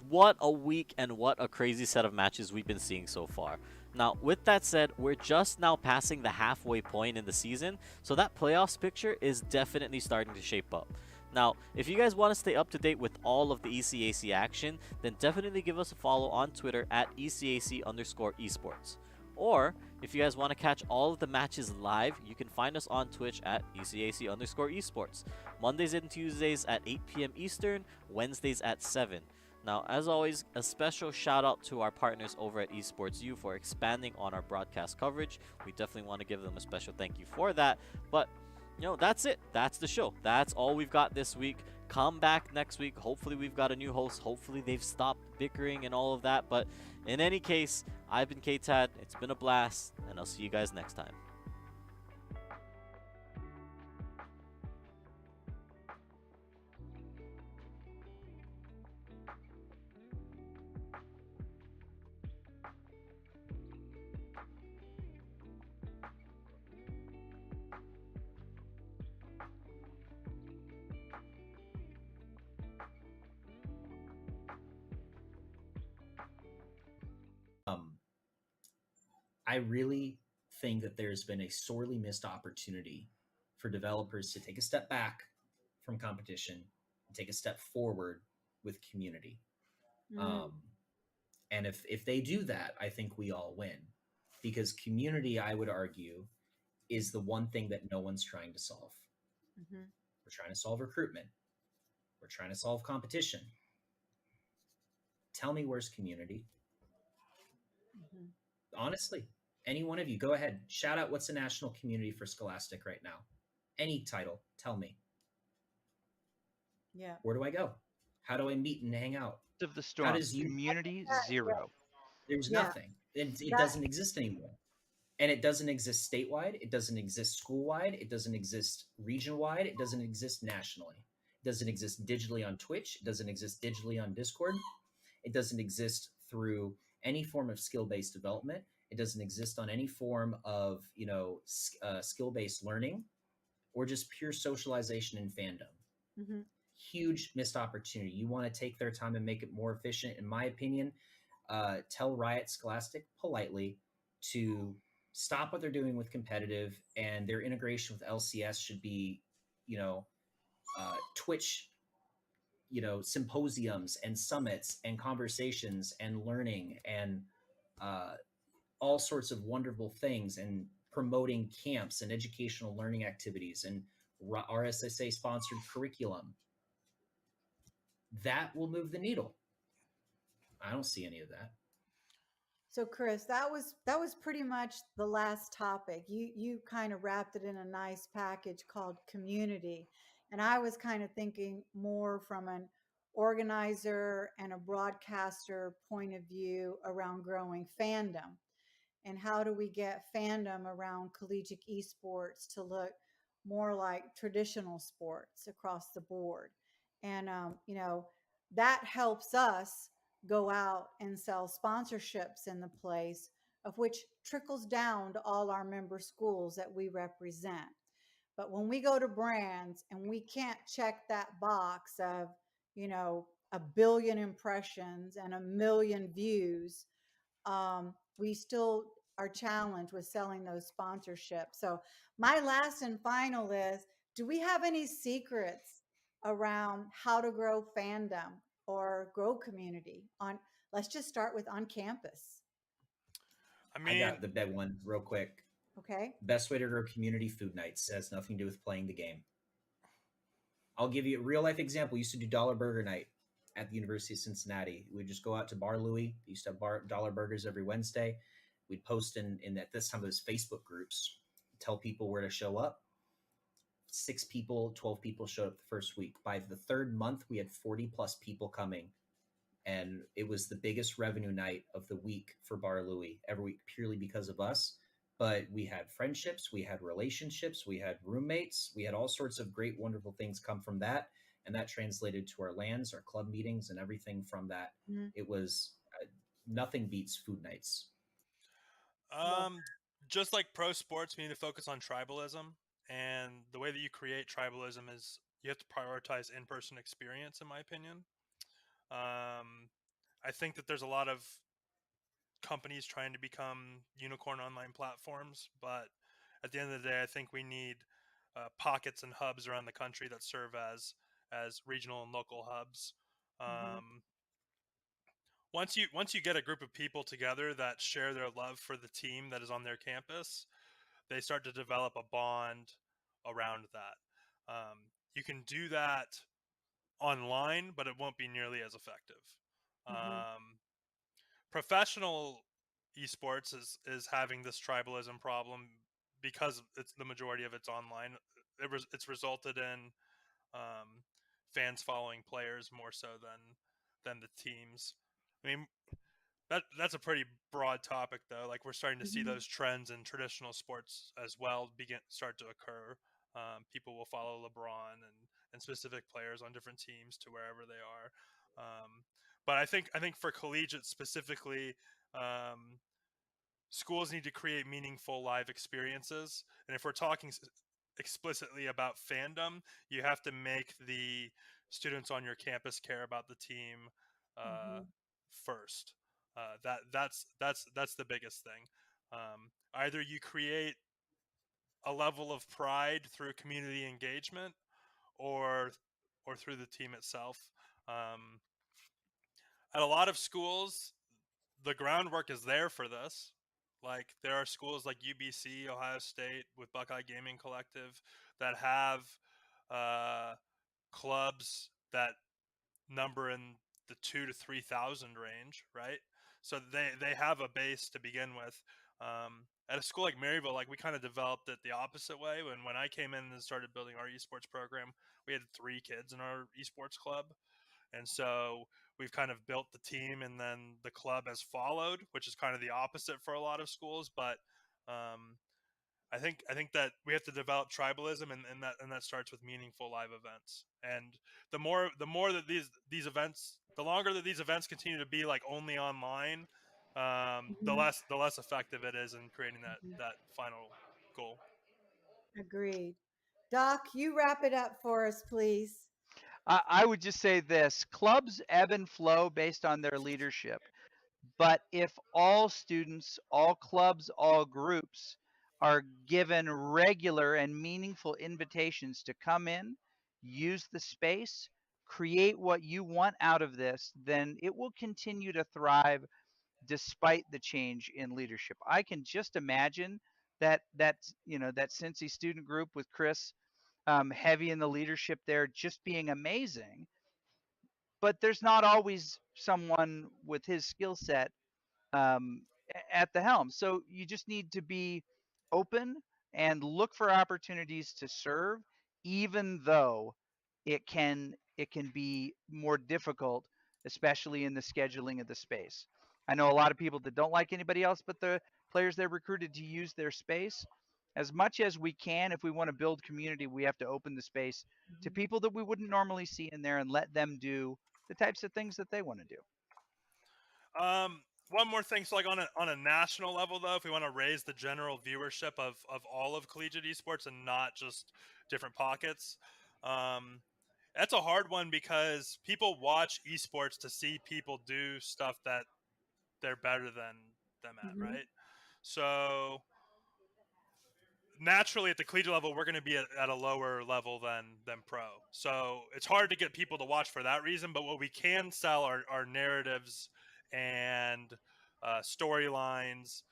What a week and what a crazy set of matches we've been seeing so far. Now, with that said, we're just now passing the halfway point in the season, so that playoffs picture is definitely starting to shape up. Now, if you guys want to stay up to date with all of the ECAC action, then definitely give us a follow on Twitter at ECAC_esports. Or If you guys want to catch all of the matches live, you can find us on Twitch at ECAC_esports. Mondays and Tuesdays at 8 p.m. Eastern, Wednesdays at 7. Now, as always, a special shout out to our partners over at Esports U for expanding on our broadcast coverage. We definitely want to give them a special thank you for that. But, that's it. That's the show. That's all we've got this week. Come back next week. Hopefully we've got a new host. Hopefully they've stopped bickering and all of that. But in any case, I've been KTAD. It's been a blast, and I'll see you guys next time. I really think that there's been a sorely missed opportunity for developers to take a step back from competition and take a step forward with community. And if they do that, I think we all win, because community, I would argue, is the one thing that no one's trying to solve. We're trying to solve recruitment. We're trying to solve competition. Tell me, where's community? Honestly, any one of you, go ahead. Shout out what's the national community for Scholastic right now. Any title, tell me. Yeah. Where do I go? How do I meet and hang out? Of the storm. Community 0. There's nothing. It doesn't exist anymore. And it doesn't exist statewide. It doesn't exist school-wide. It doesn't exist region-wide. It doesn't exist nationally. It doesn't exist digitally on Twitch. It doesn't exist digitally on Discord. It doesn't exist through any form of skill-based development. It doesn't exist on any form of, skill-based learning or just pure socialization and fandom. Huge missed opportunity. You want to take their time and make it more efficient, in my opinion, tell Riot Scholastic politely to stop what they're doing with competitive, and their integration with LCS should be, Twitch, symposiums and summits and conversations and learning and all sorts of wonderful things, and promoting camps and educational learning activities and RSSA sponsored curriculum. That will move the needle. I don't see any of that. So Chris, that was pretty much the last topic. You kind of wrapped it in a nice package called community. And I was kind of thinking more from an organizer and a broadcaster point of view around growing fandom. And how do we get fandom around collegiate esports to look more like traditional sports across the board? And, that helps us go out and sell sponsorships in the place, of which trickles down to all our member schools that we represent. But when we go to brands and we can't check that box of, 1 billion impressions and 1 million views, we still are challenged with selling those sponsorships. So my last and final is, do we have any secrets around how to grow fandom or grow community let's just start with on campus? I got the big one real quick. Okay. Best way to grow community: food nights. It has nothing to do with playing the game. I'll give you a real life example. We used to do dollar burger night at the University of Cincinnati. We'd just go out to Bar Louie. We used to have dollar burgers every Wednesday. We'd post in at this time those Facebook groups, tell people where to show up. 6 people, 12 people showed up the first week. By the 3rd month, we had 40 plus people coming. And it was the biggest revenue night of the week for Bar Louie every week, purely because of us. But we had friendships, we had relationships, we had roommates, we had all sorts of great, wonderful things come from that. And that translated to our LANs, our club meetings, and everything from that. It was nothing beats food nights. Just like pro sports, we need to focus on tribalism. And the way that you create tribalism is you have to prioritize in-person experience, in my opinion. I think that there's a lot of companies trying to become unicorn online platforms, but at the end of the day, I think we need pockets and hubs around the country that serve as regional and local hubs. once you get a group of people together that share their love for the team that is on their campus, they start to develop a bond around that. You can do that online, but it won't be nearly as effective. Professional esports is having this tribalism problem because it's the majority of it's online. It's resulted in fans following players more so than the teams. I mean, that's a pretty broad topic though. Like we're starting to see those trends in traditional sports as well start to occur. People will follow LeBron and specific players on different teams to wherever they are. But I think for collegiate specifically, schools need to create meaningful live experiences. And if we're talking explicitly about fandom, you have to make the students on your campus care about the team first. That's the biggest thing. Either you create a level of pride through community engagement, or through the team itself. At a lot of schools, the groundwork is there for this. Like there are schools like UBC, Ohio State, with Buckeye Gaming Collective that have clubs that number in the 2,000 to 3,000 range, right? So they have a base to begin with. At a school like Maryville, like we kind of developed it the opposite way. When I came in and started building our esports program, we had 3 kids in our esports club. And so we've kind of built the team, and then the club has followed, which is kind of the opposite for a lot of schools. But I think that we have to develop tribalism, and that starts with meaningful live events. And the more that these events, the longer that these events continue to be like only online, the less effective it is in creating that final goal. Agreed. Doc, you wrap it up for us, please. I would just say this: clubs ebb and flow based on their leadership. But if all students, all clubs, all groups are given regular and meaningful invitations to come in, use the space, create what you want out of this, then it will continue to thrive despite the change in leadership. I can just imagine that Cincy student group with Chris heavy in the leadership there just being amazing. But there's not always someone with his skill set at the helm. So you just need to be open and look for opportunities to serve, even though it can be more difficult, especially in the scheduling of the space. I know a lot of people that don't like anybody else but the players they're recruited to use their space. As much as we can, if we want to build community, we have to open the space to people that we wouldn't normally see in there and let them do the types of things that they want to do. One more thing, so like on a national level though, if we want to raise the general viewership of all of collegiate esports and not just different pockets, that's a hard one because people watch esports to see people do stuff that they're better than them at, right? So naturally at the collegiate level, we're going to be at a lower level than pro. So it's hard to get people to watch for that reason, but what we can sell are narratives and storylines,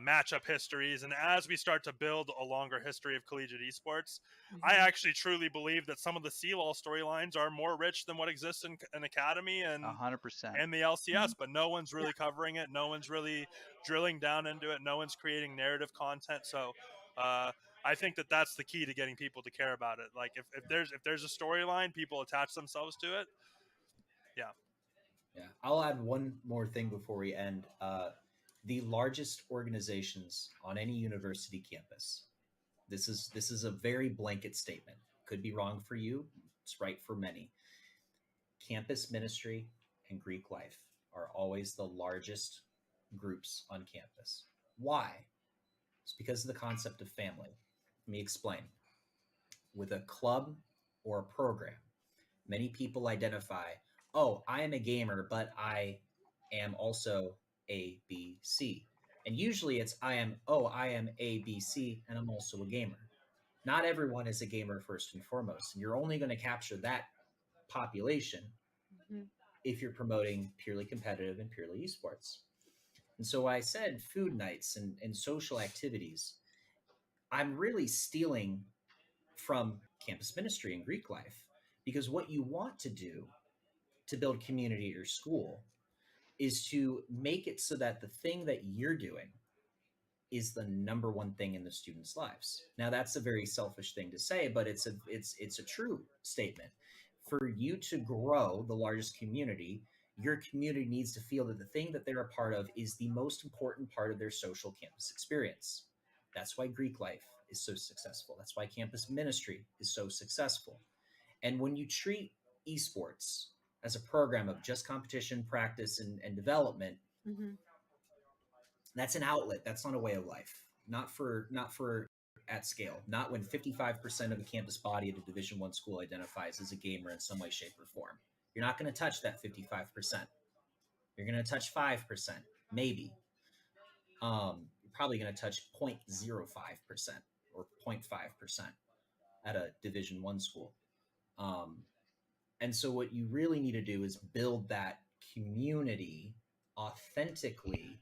matchup histories. And as we start to build a longer history of collegiate esports, I actually truly believe that some of the CLOL storylines are more rich than what exists in Academy and 100%. and the LCS, but no one's really covering it. No one's really drilling down into it. No one's creating narrative content. So I think that that's the key to getting people to care about it. Like if there's a storyline, people attach themselves to it. Yeah. Yeah. I'll add one more thing before we end. The largest organizations on any university campus. This is a very blanket statement. Could be wrong for you. It's right for many. Campus ministry and Greek life are always the largest groups on campus. Why? It's because of the concept of family. Let me explain. With a club or a program, many people identify, oh, I am a gamer, but I am also A, B, C. And usually it's I am A, B, C, and I'm also a gamer. Not everyone is a gamer first and foremost. And you're only going to capture that population if you're promoting purely competitive and purely esports. And so I said food nights and social activities, I'm really stealing from campus ministry and Greek life, because what you want to do to build community at your school is to make it so that the thing that you're doing is the number one thing in the students' lives. Now, that's a very selfish thing to say, but it's a true statement. For you to grow the largest community, your community needs to feel that the thing that they're a part of is the most important part of their social campus experience. That's why Greek life is so successful. That's why campus ministry is so successful. And when you treat esports as a program of just competition, practice, and development, that's an outlet. That's not a way of life. Not for at scale. Not when 55% of the campus body at a Division I school identifies as a gamer in some way, shape, or form. You're not going to touch that 55%. You're going to touch 5%, maybe. You're probably going to touch 0.05% or 0.5% at a Division I school. And so what you really need to do is build that community authentically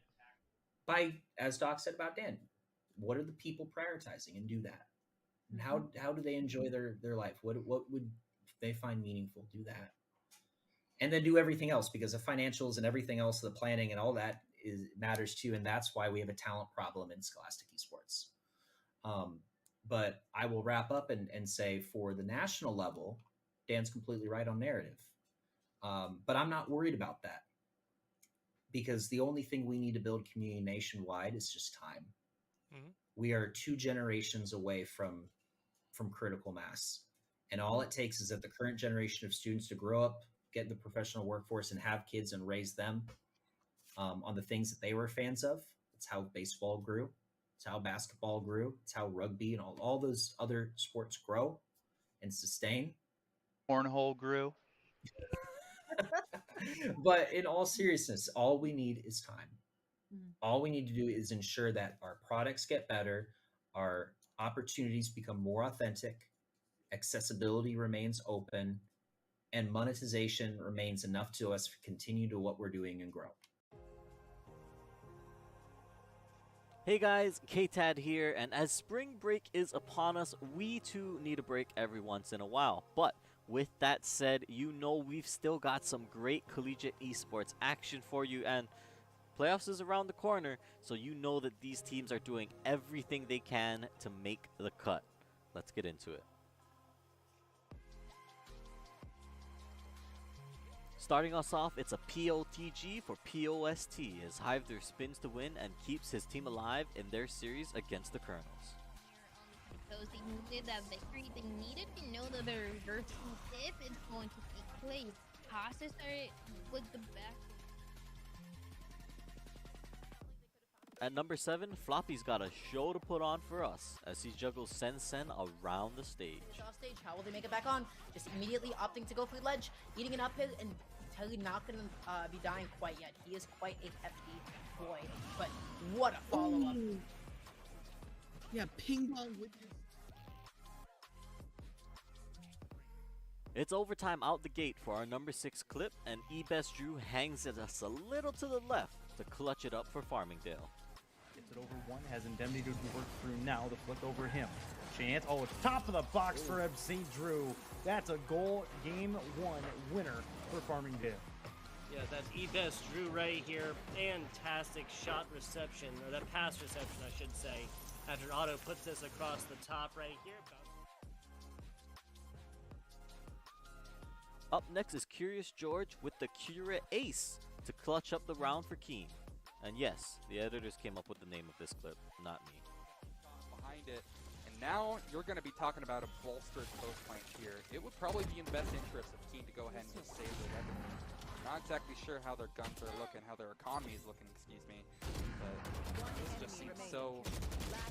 by, as Doc said about Dan, what are the people prioritizing, and do that. And how do they enjoy their life? What would they find meaningful? Do that. And then do everything else, because the financials and everything else, the planning and all that matters too. And that's why we have a talent problem in scholastic esports. But I will wrap up and say, for the national level, Dan's completely right on narrative. But I'm not worried about that, because the only thing we need to build community nationwide is just time. We are 2 generations away from critical mass. And all it takes is that the current generation of students to grow up, get in the professional workforce, and have kids and raise them on the things that they were fans of. It's how baseball grew. It's how basketball grew. It's how rugby and all those other sports grow and sustain. Cornhole grew. But in all seriousness, all we need is time. All we need to do is ensure that our products get better, our opportunities become more authentic, accessibility remains open, and monetization remains enough to us to continue to what we're doing and grow. Hey guys, KTAD here, and as spring break is upon us, we too need a break every once in a while. But with that said, you know we've still got some great collegiate esports action for you, and playoffs is around the corner, so you know that these teams are doing everything they can to make the cut. Let's get into it. Starting us off, it's a POTG for POST as Hiveter spins to win and keeps his team alive in their series against the Colonels. Because they needed that victory, they needed to know that the reverse if it's going to take place. Haas started with the best. At number 7, Floppy's got a show to put on for us as he juggles Sen around the stage. Off stage, how will they make it back on? Just immediately opting to go for the ledge, eating an up hit, and totally not going to be dying quite yet. He is quite a hefty boy, but what a follow-up. Yeah, ping pong with his... It's overtime out the gate for our number 6 clip, and eBest Drew hangs it us a little to the left to clutch it up for Farmingdale. Gets it over one, has Indemnity to work through now to flick over him. Chance, oh, it's top of the box for Eb St. Drew. That's a goal, game 1 winner for Farmingdale. Yeah, that's eBest Drew right here. Fantastic shot reception, or that pass reception, I should say. After Otto puts this across the top right here. Up next is Curious George with the Cura Ace to clutch up the round for Keen. And yes, the editors came up with the name of this clip, not me. Behind it, and now you're going to be talking about a bolstered close flank here. It would probably be in the best interest of Keen to go ahead and save the weapon. Not exactly sure how their guns are looking, how their economy is looking, excuse me. But this just seems so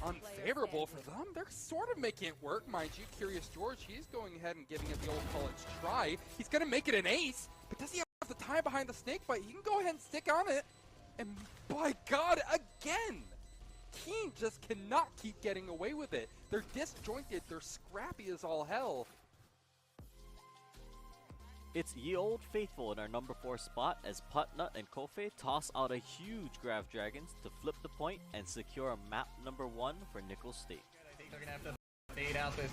unfavorable for them. They're sort of making it work, mind you. Curious George, he's going ahead and giving it the old college try. He's going to make it an ace, but does he have the time behind the snake bite? He can go ahead and stick on it. And by God, again! Keen just cannot keep getting away with it. They're disjointed, they're scrappy as all hell. It's Ye Old Faithful in our number 4 spot as Putnut and Kofe toss out a huge Grav Dragons to flip the point and secure map number 1 for Nickel State. I think they're going to have to fade out this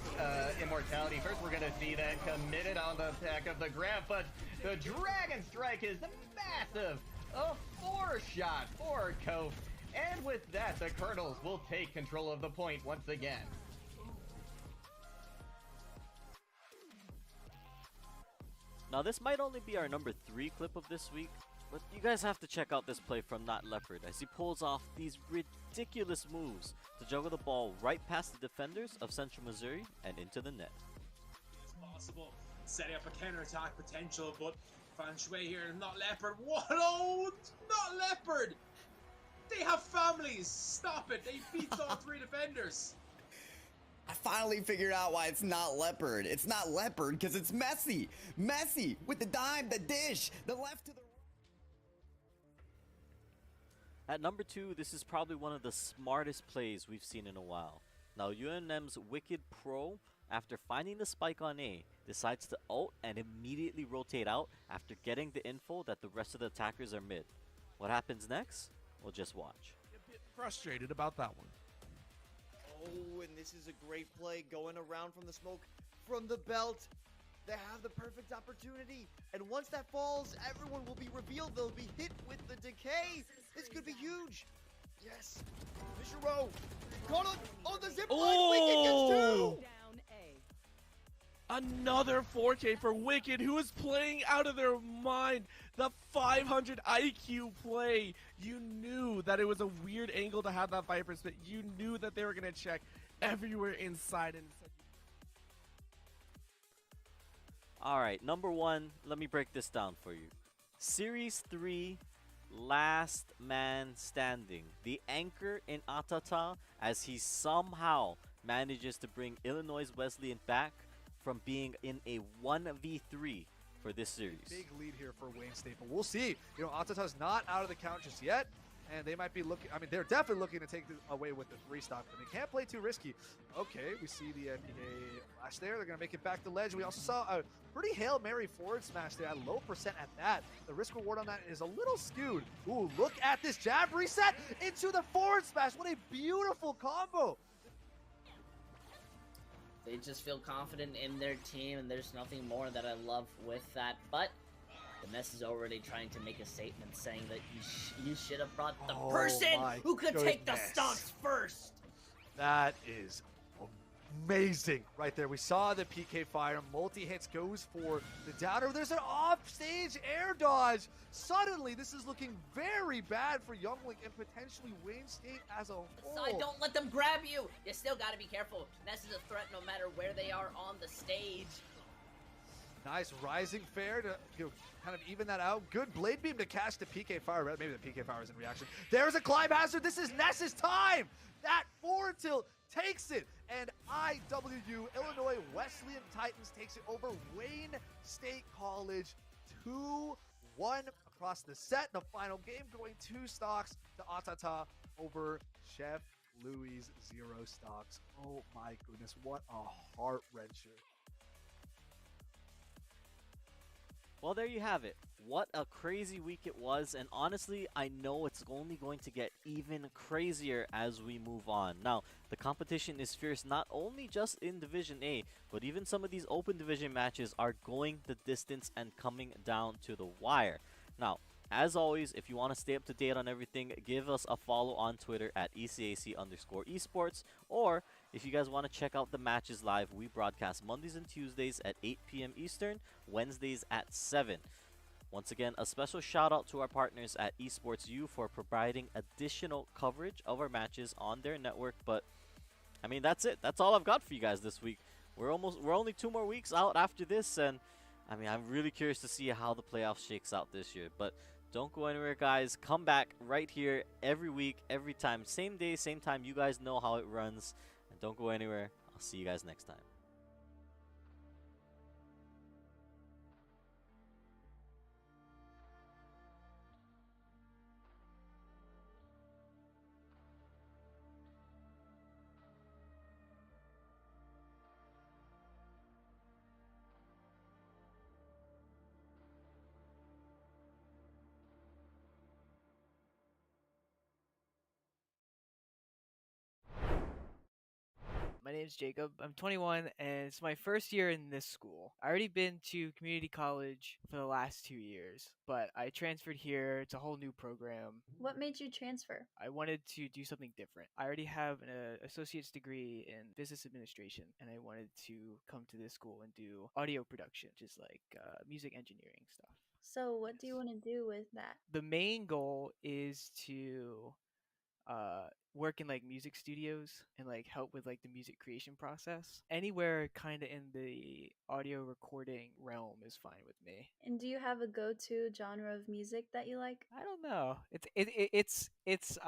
immortality. First, we're going to see that committed on the back of the Grav, but the Dragon Strike is massive. A 4-shot for Kofe. And with that, the Colonels will take control of the point once again. Now this might only be our number 3 clip of this week, but you guys have to check out this play from Not Leopard as he pulls off these ridiculous moves to juggle the ball right past the defenders of Central Missouri and into the net. It's possible, setting up a counter-attack potential, but Fan Shui here, Not Leopard, what? Oh, Not Leopard! They have families, stop it, they beat all 3 defenders. I finally figured out why it's not Leopard. It's not Leopard because it's Messi. Messi with the dime, the dish, the left to the right. At number 2, this is probably one of the smartest plays we've seen in a while. Now UNM's Wicked Pro, after finding the spike on A, decides to ult and immediately rotate out after getting the info that the rest of the attackers are mid. What happens next? We'll just watch. A bit frustrated about that one. Oh, and this is a great play going around from the smoke, from the belt. They have the perfect opportunity. And once that falls, everyone will be revealed. They'll be hit with the decay. This could be huge. Yes. Fisher Row. Caught on the zip line. Wicked gets 2. Another 4K for Wicked, who is playing out of their mind. The 500 IQ play. You knew that it was a weird angle to have that Viper spit. You knew that they were going to check everywhere inside. And Alright, number 1, let me break this down for you. Series 3, last man standing. The anchor in Atata as he somehow manages to bring Illinois Wesleyan back from being in a 1v3 for this series. Big lead here for Wayne State, but we'll see. You know, Atata's not out of the count just yet, and they might be looking, I mean, they're definitely looking to take away with the 3 stock, but they can't play too risky. Okay, we see the NPA flash there. They're going to make it back to ledge. We also saw a pretty Hail Mary forward smash there at low percent at that. The risk reward on that is a little skewed. Ooh, look at this jab reset into the forward smash. What a beautiful combo. They just feel confident in their team, and there's nothing more that I love with that. But the mess is already trying to make a statement saying that you should have brought the person who could take the stocks first. That is amazing right there. We saw the PK fire, multi-hits goes for the downer. There's an off-stage air dodge. Suddenly, this is looking very bad for Younglink and potentially Wayne State as a whole. Side, don't let them grab you. You still got to be careful. Ness is a threat no matter where they are on the stage. Nice rising fair to kind of even that out. Good blade beam to catch the PK fire. Maybe the PK fire is in reaction. There's a climb hazard. This is Ness's time. That forward tilt takes it. And IWU, Illinois Wesleyan Titans, takes it over Wayne State College 2-1 across the set. The final game going 2 stocks to Atata over Chef Louis 0 stocks. Oh my goodness, what a heart wrencher. Well, there you have it. What a crazy week it was, and honestly, I know it's only going to get even crazier as we move on. Now, the competition is fierce not only just in Division A, but even some of these open division matches are going the distance and coming down to the wire. Now, as always, if you want to stay up to date on everything, give us a follow on Twitter at ECAC_esports, or if you guys want to check out the matches live, we broadcast Mondays and Tuesdays at 8 p.m. Eastern, Wednesdays at 7. Once again, a special shout out to our partners at Esports U for providing additional coverage of our matches on their network. But I mean, that's it. That's all I've got for you guys this week. We're only 2 more weeks out after this, and I mean, I'm really curious to see how the playoffs shakes out this year. But don't go anywhere, guys. Come back right here every week, every time. Same day, same time. You guys know how it runs. And don't go anywhere. I'll see you guys next time. My name's Jacob. I'm 21 and it's my first year in this school. I already been to community college for the last 2 years, but I transferred here. It's a whole new program. What made you transfer? I wanted to do something different. I already have an associate's degree in business administration, and I wanted to come to this school and do audio production, just like music engineering stuff. So what do you want to do with that? The main goal is to work in like music studios and like help with like the music creation process. Anywhere kind of in the audio recording realm is fine with me. And do you have a go-to genre of music that you like? I don't know. It's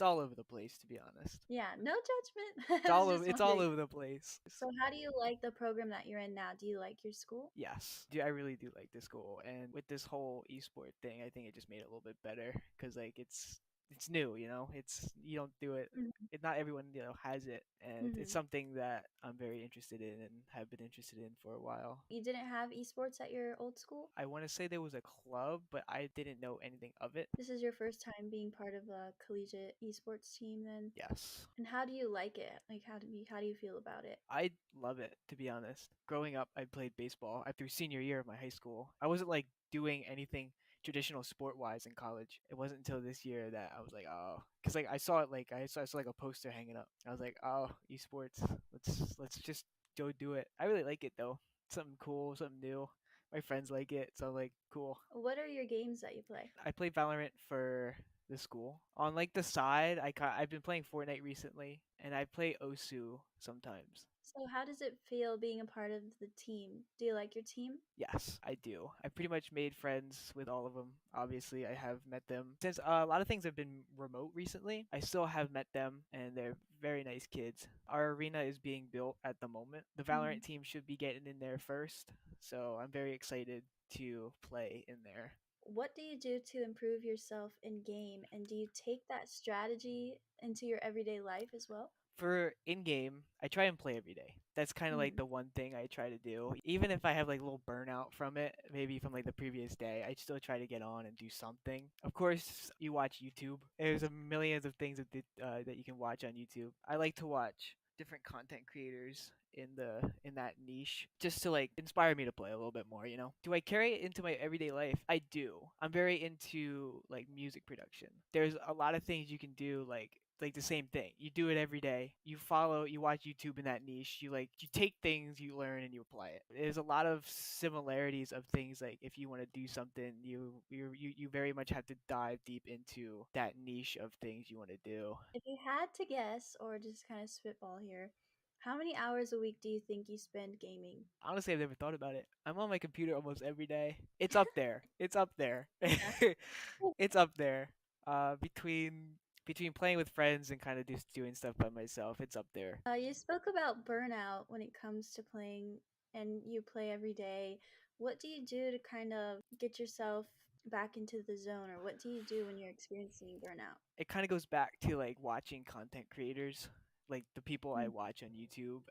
all over the place, to be honest. Yeah, no judgment. It's all over. It's all over the place. So how do you like the program that you're in now? Do you like your school? Yes, I really do like this school, and with this whole esport thing, I think it just made it a little bit better because like it's new, you know. It's you don't do it. It not everyone has it, and it's something that I'm very interested in and have been interested in for a while. You didn't have esports at your old school? I want to say there was a club, but I didn't know anything of it. This is your first time being part of a collegiate esports team then? Yes. And how do you like it? Like how do you feel about it? I love it, to be honest. Growing up, I played baseball through senior year of my high school. I wasn't like doing anything traditional sport wise in college. It wasn't until this year that I was like, oh, because like I saw it, like I saw like a poster hanging up. I was like, oh, esports, let's just go do it. I really like it though. Something cool, something new. My friends like it, so I'm like, cool. What are your games that you play? I play Valorant for the school. On like the side, I've been playing Fortnite recently, and I play Osu sometimes. So how does it feel being a part of the team? Do you like your team? Yes, I do. I pretty much made friends with all of them. Obviously, I have met them. Since a lot of things have been remote recently, I still have met them, and they're very nice kids. Our arena is being built at the moment. The Valorant team should be getting in there first, so I'm very excited to play in there. What do you do to improve yourself in game, and do you take that strategy into your everyday life as well? For in-game, I try and play every day. That's kind of like the one thing I try to do. Even if I have like a little burnout from it, maybe from like the previous day, I still try to get on and do something. Of course, you watch YouTube. There's a millions of things that you can watch on YouTube. I like to watch different content creators in that niche just to like inspire me to play a little bit more, you know. Do I carry it into my everyday life? I do. I'm very into like music production. There's a lot of things you can do like the same thing. You do it every day. You watch YouTube in that niche. You take things you learn and you apply it. There's a lot of similarities of things like if you want to do something, you very much have to dive deep into that niche of things you want to do. If you had to guess or just kind of spitball here, how many hours a week do you think you spend gaming? Honestly, I've never thought about it. I'm on my computer almost every day. It's up there. It's up there. It's up there. Between playing with friends and kind of just doing stuff by myself, it's up there. You spoke about burnout when it comes to playing, and you play every day. What do you do to kind of get yourself back into the zone, or what do you do when you're experiencing burnout? It kind of goes back to like watching content creators, like the people I watch on YouTube.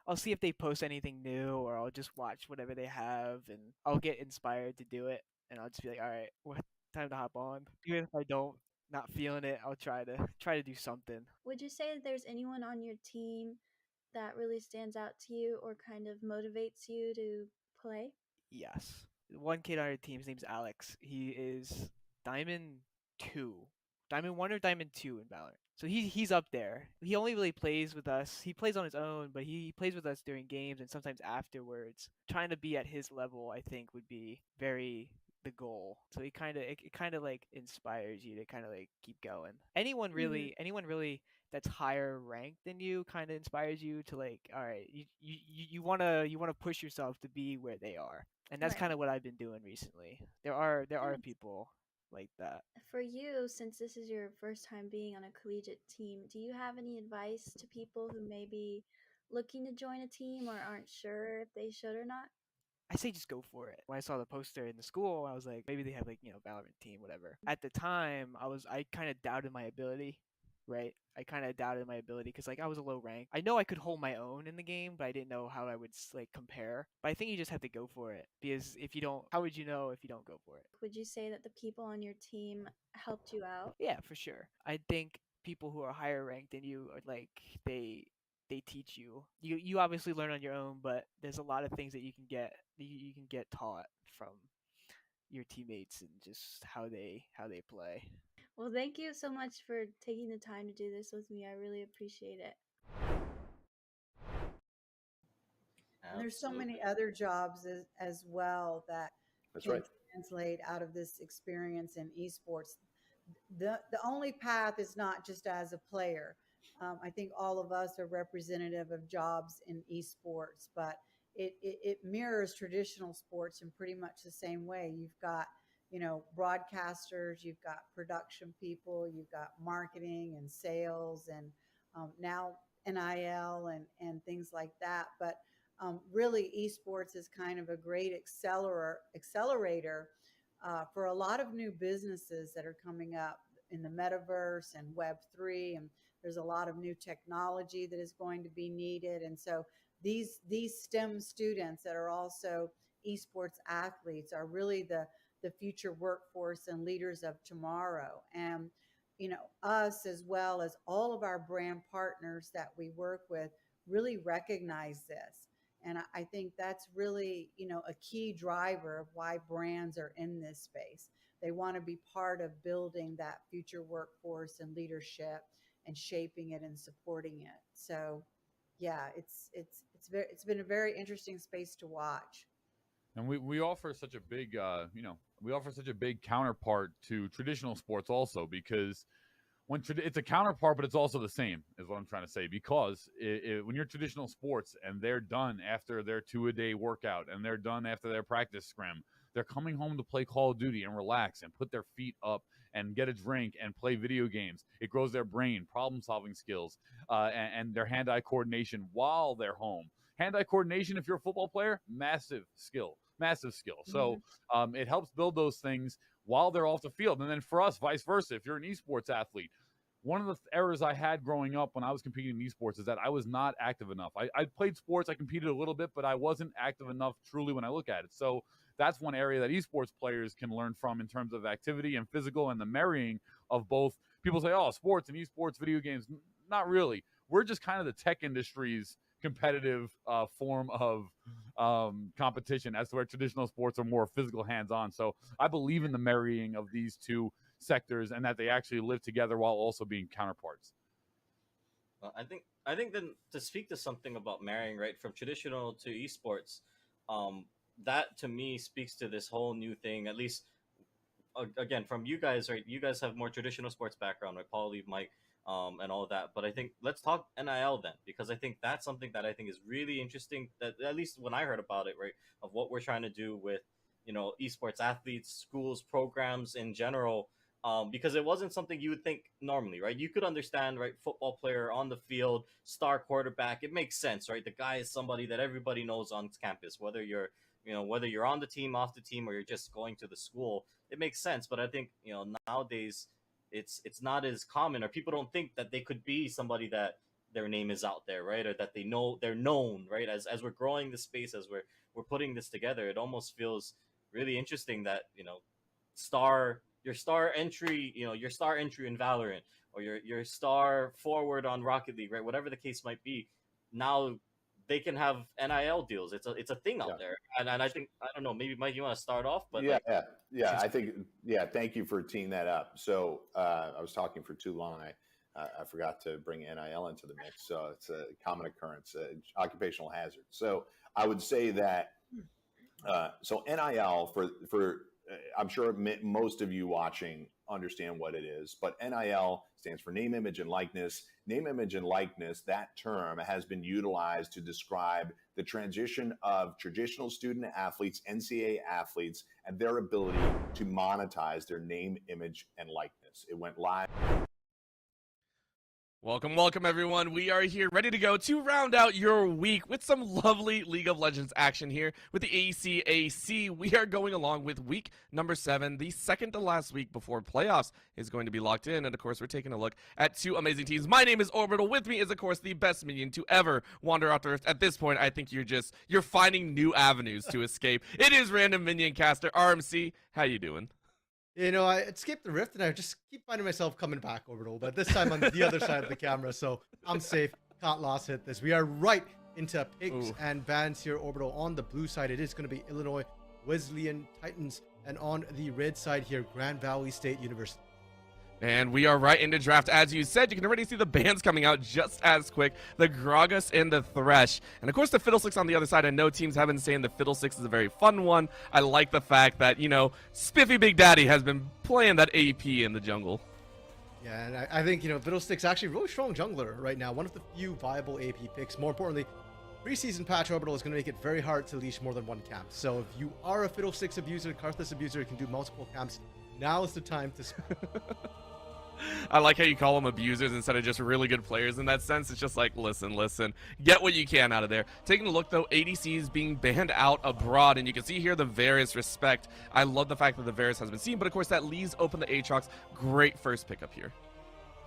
I'll see if they post anything new, or I'll just watch whatever they have, and I'll get inspired to do it, and I'll just be like, all right, what time to hop on. Even if I don't. Not feeling it, I'll try to do something. Would you say that there's anyone on your team that really stands out to you or kind of motivates you to play? Yes. One kid on our team, his name's Alex. He is Diamond 2. Diamond 1 or Diamond 2 in Valorant. So he's up there. He only really plays with us. He plays on his own, but he plays with us during games and sometimes afterwards. Trying to be at his level, I think, would be the goal. So it kind of like inspires you to kind of like keep going. Anyone really that's higher ranked than you kind of inspires you to like, all right, you want to push yourself to be where they are. And that's kind of what I've been doing recently. There are people like that. For you, since this is your first time being on a collegiate team, do you have any advice to people who may be looking to join a team or aren't sure if they should or not? I say just go for it. When I saw the poster in the school, I was like, maybe they have like, Valorant team, whatever. At the time, I kind of doubted my ability, right? I kind of doubted my ability because like I was a low rank. I know I could hold my own in the game, but I didn't know how I would like compare. But I think you just have to go for it because if you don't, how would you know if you don't go for it? Would you say that the people on your team helped you out? Yeah, for sure. I think people who are higher ranked than you are like they teach you. You obviously learn on your own, but there's a lot of things that you can get taught from your teammates and just how they play. Well, thank you so much for taking the time to do this with me. I really appreciate it. And there's so many other jobs as well that That's can right. translate out of this experience in esports. The only path is not just as a player. I think all of us are representative of jobs in esports, but it mirrors traditional sports in pretty much the same way. You've got, broadcasters, you've got production people, you've got marketing and sales, and now NIL and things like that. But really, esports is kind of a great accelerator for a lot of new businesses that are coming up in the metaverse and Web3, and there's a lot of new technology that is going to be needed. And so these STEM students that are also esports athletes are really the future workforce and leaders of tomorrow. And us, as well as all of our brand partners that we work with, really recognize this. And I think that's really, a key driver of why brands are in this space. They want to be part of building that future workforce and leadership and shaping it and supporting it. So, yeah, it's been a very interesting space to watch. And we offer such a big, we offer such a big counterpart to traditional sports also, because it's a counterpart, but it's also the same, is what I'm trying to say. Because when you're traditional sports and they're done after their 2-a-day workout and they're done after their practice scrim, they're coming home to play Call of Duty and relax and put their feet up and get a drink and play video games. It grows their brain, problem-solving skills, and their hand-eye coordination while they're home. Hand-eye coordination, if you're a football player, massive skill. So it helps build those things while they're off the field. And then for us, vice versa, if you're an esports athlete, one of the errors I had growing up when I was competing in esports is that I was not active enough. I played sports, I competed a little bit, but I wasn't active enough truly when I look at it. So that's one area that esports players can learn from in terms of activity and physical and the marrying of both. People say, oh, sports and esports, video games. Not really. We're just kind of the tech industry's competitive form of competition, as to where traditional sports are more physical, hands-on. So I believe in the marrying of these two sectors and that they actually live together while also being counterparts. Well, I think then to speak to something about marrying, right, from traditional to esports, that to me speaks to this whole new thing, at least again from you guys, right? You guys have more traditional sports background, right? Paul, Lee, Mike, and all of that. But I think let's talk NIL then, because I think that's something that I think is really interesting, that at least when I heard about it, right, of what we're trying to do with, esports athletes, schools, programs in general. Because it wasn't something you would think normally, right? You could understand, right? Football player on the field, star quarterback. It makes sense, right? The guy is somebody that everybody knows on campus, whether you're on the team, off the team, or you're just going to the school. It makes sense. But I think, nowadays it's not as common, or people don't think that they could be somebody that their name is out there, right? Or that they're known, right? As we're growing this space, as we're putting this together, it almost feels really interesting that, your star entry in Valorant, or your star forward on Rocket League, right? Whatever the case might be, now they can have NIL deals. It's a thing out there, and I think, I don't know, maybe Mike, you want to start off? But I think thank you for teeing that up. So I was talking for too long. I forgot to bring NIL into the mix. So it's a common occurrence, occupational hazard. So I would say that so NIL for I'm sure most of you watching understand what it is, but NIL stands for name, image, and likeness. Name, image, and likeness, that term has been utilized to describe the transition of traditional student athletes, NCAA athletes, and their ability to monetize their name, image, and likeness. It went live. Welcome, everyone. We are here ready to go to round out your week with some lovely League of Legends action here with the ECAC. We are going along with week number 7, the second to last week before playoffs is going to be locked in. And, of course, we're taking a look at 2 amazing teams. My name is Orbital. With me is, of course, the best minion to ever wander out Earth. At this point, I think you're finding new avenues to escape. It is Random Minion Caster. RMC, how you doing? You know, I escaped the rift and I just keep finding myself coming back, Orbital, but this time on the other side of the camera, so I'm safe. Can't loss hit this. We are right into picks and bans here, Orbital. On the blue side, it is going to be Illinois Wesleyan Titans, and on the red side here, Grand Valley State University. And we are right into draft. As you said, you can already see the bands coming out just as quick. The Gragas and the Thresh. And of course, the Fiddlesticks on the other side. I know teams have been saying the Fiddlesticks is a very fun one. I like the fact that, you know, Spiffy Big Daddy has been playing that AP in the jungle. Yeah, and I think, you know, Fiddlesticks actually a really strong jungler right now. One of the few viable AP picks. More importantly, preseason patch Orbital is going to make it very hard to leash more than one camp. So if you are a Fiddlesticks abuser, Karthus abuser, you can do multiple camps. Now is the time to... I like how you call them abusers instead of just really good players in that sense. It's just like, listen, get what you can out of there. Taking a look, though, ADC is being banned out abroad, and you can see here the Varus respect. I love the fact that the Varus has been seen, but of course that leaves open the Aatrox. Great first pickup here.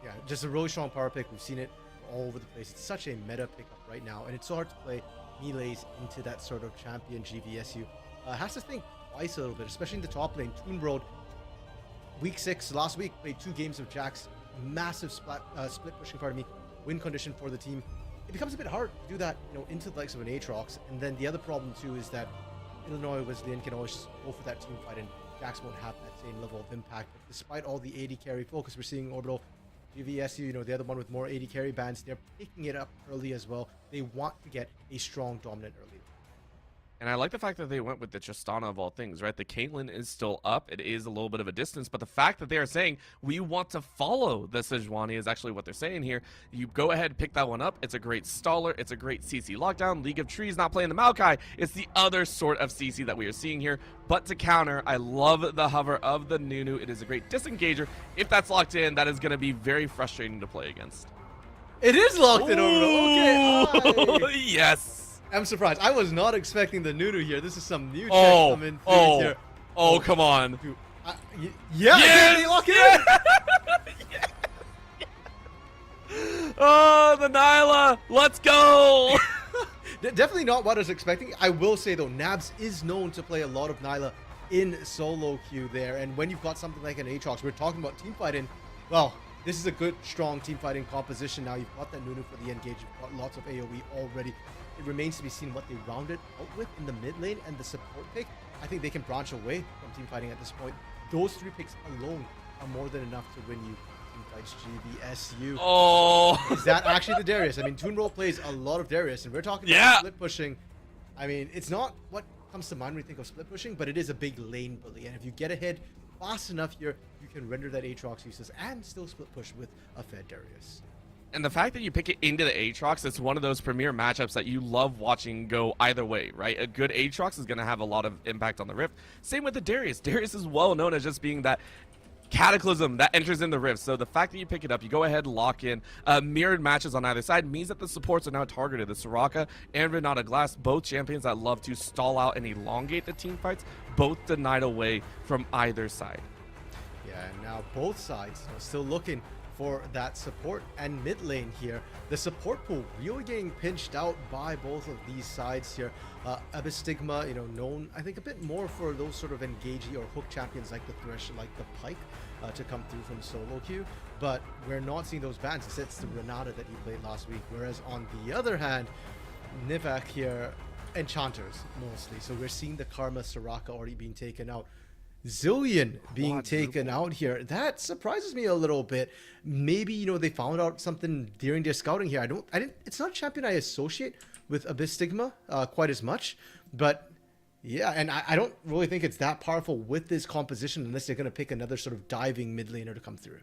Yeah, just a really strong power pick. We've seen it all over the place. It's such a meta pickup right now, and it's so hard to play melees into that sort of champion GVSU. Has to think twice a little bit, especially in the top lane. Toon World, week 6, last week, played 2 games of Jax. Massive split pushing, win condition for the team. It becomes a bit hard to do that, you know, into the likes of an Aatrox. And then the other problem, too, is that Illinois Wesleyan can always go for that team fight, and Jax won't have that same level of impact. But despite all the AD carry focus we're seeing Orbital, GVSU, you know, the other one with more AD carry bans, they're picking it up early as well. They want to get a strong dominant early. And I like the fact that they went with the Tristana of all things, right? The Caitlyn is still up. It is a little bit of a distance, but the fact that they are saying, we want to follow the Sejuani is actually what they're saying here. You go ahead, pick that one up. It's a great staller. It's a great CC lockdown. League of Trees not playing the Maokai. It's the other sort of CC that we are seeing here. But to counter, I love the hover of the Nunu. It is a great disengager. If that's locked in, that is going to be very frustrating to play against. It is locked in, Orbital. Okay. Yes. I'm surprised. I was not expecting the Nunu here. This is some new check coming here. Oh, come on. Yeah, yes! they lock in. Oh, the Nyla. Let's go. Definitely not what I was expecting. I will say, though, Nabs is known to play a lot of Nyla in solo queue there. And when you've got something like an Aatrox, we're talking about team fighting. Well, this is a good, strong team fighting composition. Now you've got that Nunu for the engage. You've got lots of AoE already. It remains to be seen what they round it out with in the mid lane and the support pick. I think they can branch away from team fighting at this point. Those 3 picks alone are more than enough to win you team fights GVSU. Oh! Is that actually the Darius? I mean, Toon Roll plays a lot of Darius, and we're talking about split pushing. I mean, it's not what comes to mind when we think of split pushing, but it is a big lane bully. And if you get ahead fast enough here, you can render that Aatrox useless and still split push with a fed Darius. And the fact that you pick it into the Aatrox, it's one of those premier matchups that you love watching go either way, right? A good Aatrox is going to have a lot of impact on the Rift. Same with the Darius. Darius is well known as just being that cataclysm that enters in the Rift. So the fact that you pick it up, you go ahead, lock in. Mirrored matches on either side means that the supports are now targeted. The Soraka and Renata Glass, both champions that love to stall out and elongate the team fights, both denied away from either side. Yeah, and now both sides are still looking for that support and mid lane here. The support pool really getting pinched out by both of these sides here. Abystigma, you know, known I think a bit more for those sort of engagey or hook champions like the Thresh, like the Pike, to come through from solo queue. But we're not seeing those bans. It's the Renata that he played last week. Whereas on the other hand, Nivak here, Enchanters mostly. So we're seeing the Karma Soraka already being taken out. Zillion being taken out here. That surprises me a little bit. Maybe, you know, they found out something during their scouting here. It's not a champion I associate with Abystigma quite as much, but yeah, and I don't really think it's that powerful with this composition unless they're going to pick another sort of diving mid laner to come through.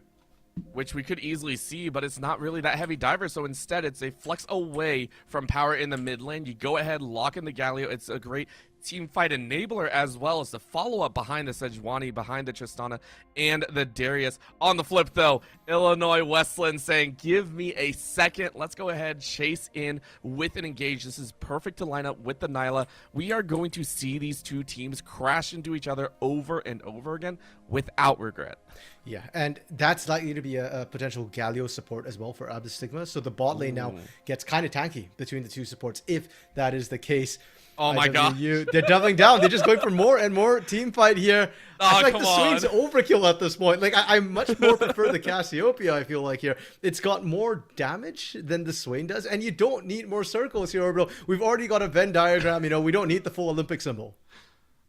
Which we could easily see, but it's not really that heavy diver, so instead it's a flex away from power in the mid lane. You go ahead, lock in the Galio. It's a great team fight enabler as well as the follow-up behind the Sejuani, behind the Tristana, and the Darius. On the flip, though, Illinois Wesleyan saying, give me a second. Let's go ahead, chase in with an engage. This is perfect to line up with the Nyla. We are going to see these two teams crash into each other over and over again without regret. Yeah, and that's likely to be a potential Galio support as well for Abystigma. So the bot lane now gets kind of tanky between the two supports if that is the case. Oh my god. They're doubling down. They're just going for more and more team fight here. I feel like the swing's overkill at this point. Like I much more prefer the Cassiopeia, I feel like here. It's got more damage than the Swain does, and you don't need more circles here, Orbital. We've already got a Venn diagram, we don't need the full Olympic symbol.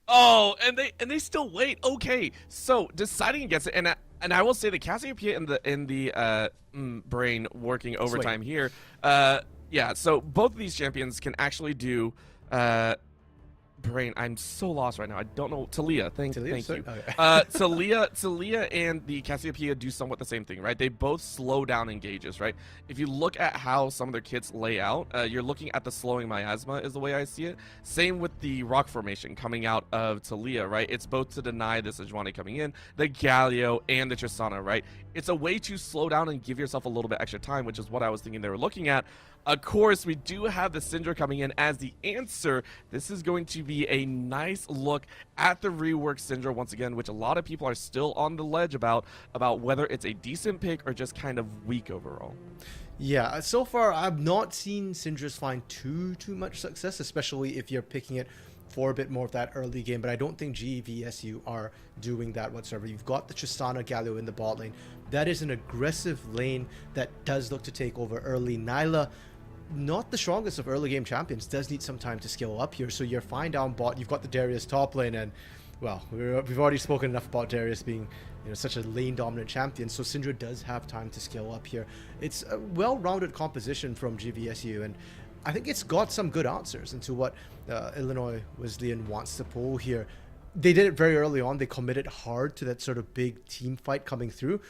Oh, and they still wait. Okay, so deciding against it, and I will say the Cassiopeia in the brain working overtime here. Yeah, so both of these champions can actually do. Brain, I'm so lost right now. I don't know. Talia, thank you. Okay. Talia and the Cassiopeia do somewhat the same thing, right? They both slow down engages, right? If you look at how some of their kits lay out, you're looking at the slowing miasma is the way I see it. Same with the rock formation coming out of Talia, right? It's both to deny the Sejuani coming in, the Galio, and the Tristana, right? It's a way to slow down and give yourself a little bit extra time, which is what I was thinking they were looking at. Of course, we do have the Syndra coming in as the answer. This is going to be a nice look at the reworked Syndra once again, which a lot of people are still on the ledge about whether it's a decent pick or just kind of weak overall. Yeah, so far I've not seen Syndra's find too much success, especially if you're picking it for a bit more of that early game, but I don't think GVSU are doing that whatsoever. You've got the Tristana Galio in the bot lane. That is an aggressive lane that does look to take over early. Nyla, not the strongest of early game champions, does need some time to scale up here, so you're fine down bot. You've got the Darius top lane, and well, we've already spoken enough about Darius being such a lane dominant champion, so Syndra does have time to scale up here. It's a well-rounded composition from GVSU, and I think it's got some good answers into what Illinois Wesleyan wants to pull here. They did it very early on. They committed hard to that sort of big team fight coming through.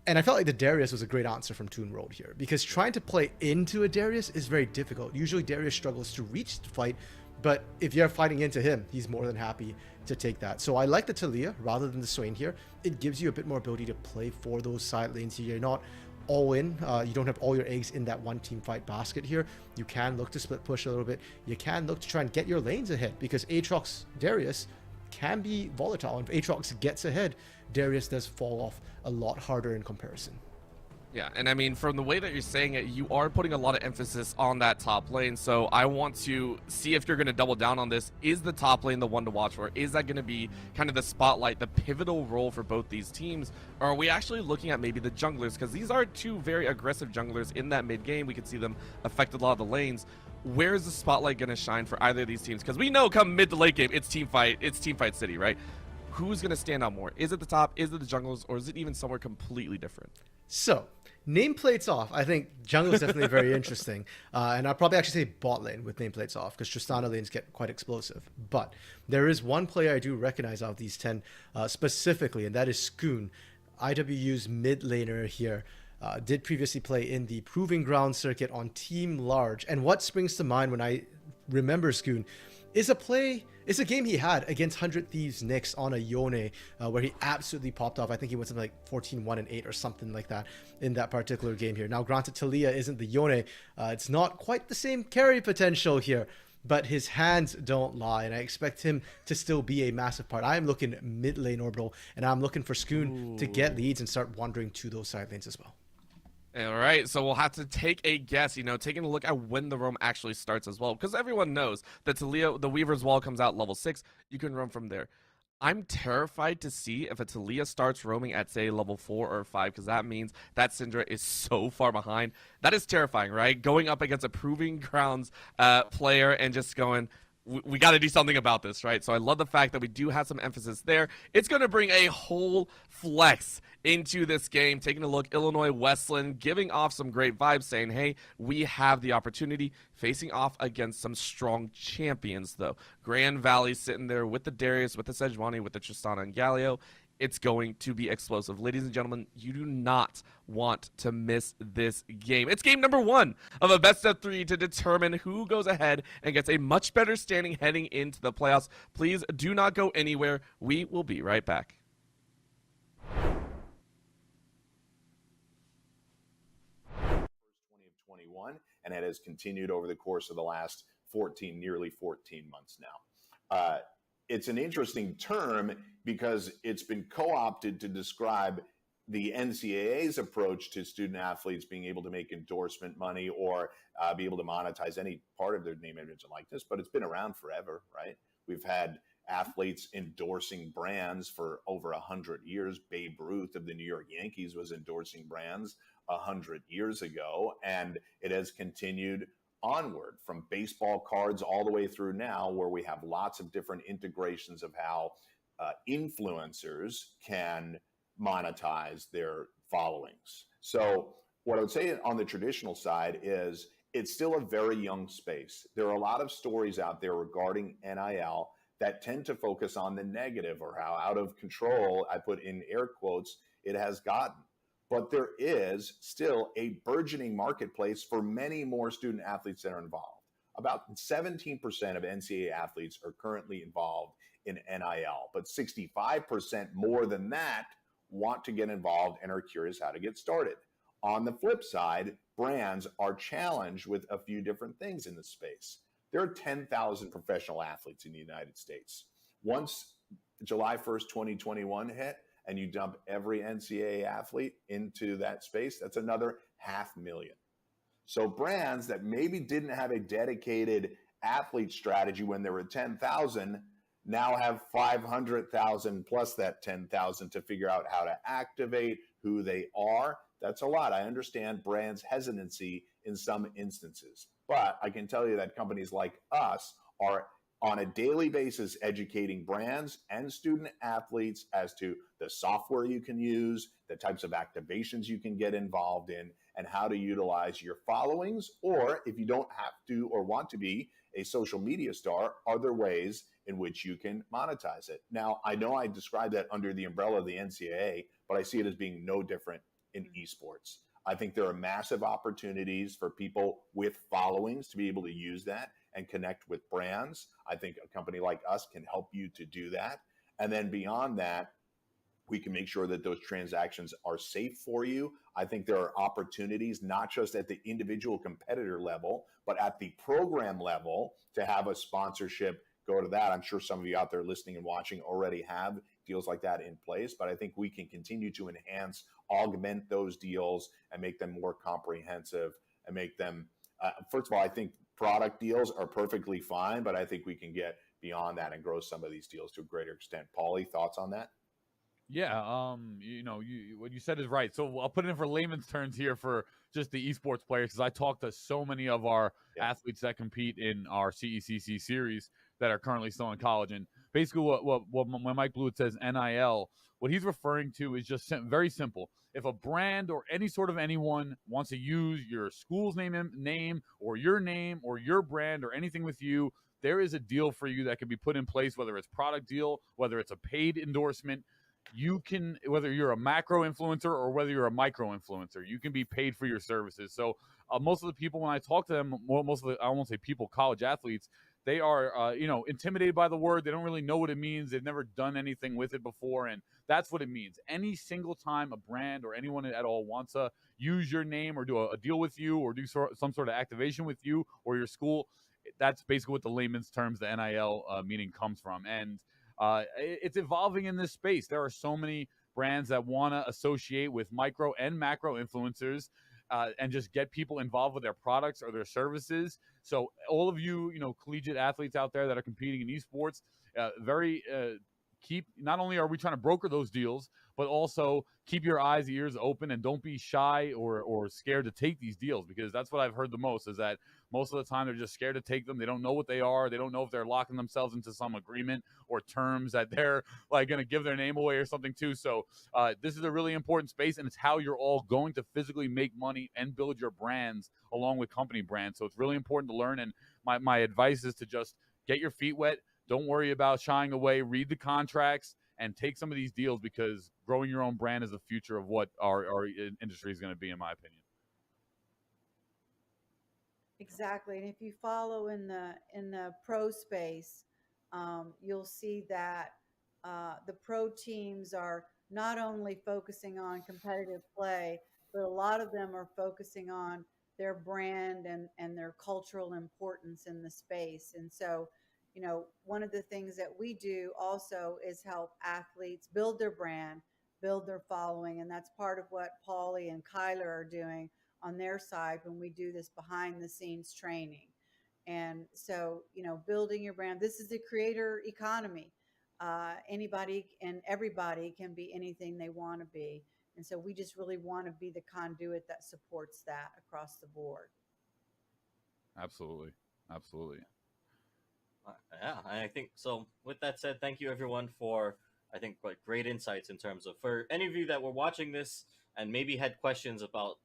And I felt like the Darius was a great answer from Toon World here, because trying to play into a Darius is very difficult. Usually Darius struggles to reach the fight, but if you're fighting into him, he's more than happy to take that. So I like the Talia rather than the Swain here. It gives you a bit more ability to play for those side lanes here. You're not all in. You don't have all your eggs in that one team fight basket here. You can look to split push a little bit. You can look to try and get your lanes ahead, because Aatrox Darius can be volatile, and if Aatrox gets ahead, Darius does fall off a lot harder in comparison. Yeah, and I mean, from the way that you're saying it, you are putting a lot of emphasis on that top lane, so I want to see if you're going to double down on this. Is the top lane the one to watch for? Is that going to be kind of the spotlight, the pivotal role for both these teams? Or are we actually looking at maybe the junglers? Because these are two very aggressive junglers in that mid game. We could see them affect a lot of the lanes. Where's the spotlight going to shine for either of these teams? Because we know come mid to late game, it's team fight city, right? Who's going to stand out more? Is it the top? Is it the junglers? Or is it even somewhere completely different? So, nameplates off. I think jungle is definitely very interesting. And I'll probably actually say bot lane with nameplates off, because Tristana lanes get quite explosive. But there is one player I do recognize out of these 10 specifically, and that is Skoon, IWU's mid laner here. Did previously play in the Proving Ground circuit on Team Large. And what springs to mind when I remember Skoon is a game he had against 100 Thieves Nyx on a Yone, where he absolutely popped off. I think he went something like 14-1 and 8 or something like that in that particular game here. Now, granted, Talia isn't the Yone. It's not quite the same carry potential here, but his hands don't lie, and I expect him to still be a massive part. I am looking mid lane Orbital, and I'm looking for Skoon to get leads and start wandering to those side lanes as well. All right, so we'll have to take a guess, taking a look at when the roam actually starts as well, because everyone knows that Talia, the Weaver's Wall comes out level 6, you can roam from there. I'm terrified to see if a Talia starts roaming at, say, level 4 or 5, because that means that Syndra is so far behind. That is terrifying, right? Going up against a Proving Grounds player and just going, we got to do something about this, right? So I love the fact that we do have some emphasis there. It's going to bring a whole flex into this game. Taking a look, Illinois Wesleyan giving off some great vibes, saying, hey, we have the opportunity, facing off against some strong champions, though. Grand Valley sitting there with the Darius, with the Sejuani, with the Tristana and Galio. It's going to be explosive. Ladies and gentlemen, you do not want to miss this game. It's game number 1 of a best of 3 to determine who goes ahead and gets a much better standing heading into the playoffs. Please do not go anywhere. We will be right back. And it has continued over the course of the last nearly 14 months now. It's an interesting term because it's been co-opted to describe the NCAA's approach to student athletes being able to make endorsement money or be able to monetize any part of their name, image, and likeness, but it's been around forever, right? We've had athletes endorsing brands for over 100 years. Babe Ruth of the New York Yankees was endorsing brands 100 years ago, and it has continued onward from baseball cards all the way through now, where we have lots of different integrations of how influencers can monetize their followings. So what I would say on the traditional side is it's still a very young space. There are a lot of stories out there regarding NIL that tend to focus on the negative or how out of control, I put in air quotes, it has gotten. But there is still a burgeoning marketplace for many more student athletes that are involved. About 17% of NCAA athletes are currently involved in NIL, but 65% more than that want to get involved and are curious how to get started. On the flip side, brands are challenged with a few different things in the space. There are 10,000 professional athletes in the United States. Once July 1st, 2021 hit, and you dump every NCAA athlete into that space, that's another 500,000. So brands that maybe didn't have a dedicated athlete strategy when there were 10,000 now have 500,000 plus that 10,000 to figure out how to activate who they are. That's a lot. I understand brands' hesitancy in some instances, but I can tell you that companies like us are on a daily basis educating brands and student athletes as to the software you can use, the types of activations you can get involved in, and how to utilize your followings, or if you don't have to or want to be a social media star, are there ways in which you can monetize it? Now, I know I described that under the umbrella of the NCAA, but I see it as being no different in esports. I think there are massive opportunities for people with followings to be able to use that and connect with brands. I think a company like us can help you to do that. And then beyond that, we can make sure that those transactions are safe for you. I think there are opportunities, not just at the individual competitor level, but at the program level to have a sponsorship go to that. I'm sure some of you out there listening and watching already have deals like that in place, but I think we can continue to enhance, augment those deals and make them more comprehensive and make them, first of all, I think product deals are perfectly fine, but I think we can get beyond that and grow some of these deals to a greater extent. Paulie, thoughts on that? Yeah, what you said is right. So I'll put it in for layman's terms here for just the esports players, because I talk to so many of our athletes that compete in our CECC series that are currently still in college. And basically when Mike Blewett says NIL, what he's referring to is just very simple. If a brand or any sort of anyone wants to use your school's name or your brand or anything with you, there is a deal for you that can be put in place, whether it's product deal, whether it's a paid endorsement. You can, whether you're a macro influencer or whether you're a micro influencer, you can be paid for your services. So most of the people, when I talk to them, most of the, I won't say people, college athletes, they are, intimidated by the word. They don't really know what it means. They've never done anything with it before. And that's what it means. Any single time a brand or anyone at all wants to use your name or do a deal with you or do some sort of activation with you or your school, that's basically what the layman's terms, the NIL meaning comes from. And it's evolving in this space. There are so many brands that want to associate with micro and macro influencers and just get people involved with their products or their services. So all of you, collegiate athletes out there that are competing in esports, not only are we trying to broker those deals, but also keep your eyes, ears open, and don't be shy or scared to take these deals, because that's what I've heard the most, is that most of the time they're just scared to take them. They don't know what they are. They don't know if they're locking themselves into some agreement or terms that they're like going to give their name away or something too. So this is a really important space, and it's how you're all going to physically make money and build your brands along with company brands. So it's really important to learn. And my advice is to just get your feet wet. Don't worry about shying away. Read the contracts and take some of these deals, because growing your own brand is the future of what our industry is going to be, in my opinion. Exactly. And if you follow in the pro space, you'll see that the pro teams are not only focusing on competitive play, but a lot of them are focusing on their brand and their cultural importance in the space. And so, one of the things that we do also is help athletes build their brand, build their following. And that's part of what Paulie and Kyler are doing on their side when we do this behind the scenes training. And so, building your brand, this is the creator economy. Anybody and everybody can be anything they want to be. And so we just really want to be the conduit that supports that across the board. Absolutely. Absolutely. Yeah, I think so. With that said, thank you everyone for, I think, great insights in terms of, for any of you that were watching this and maybe had questions about,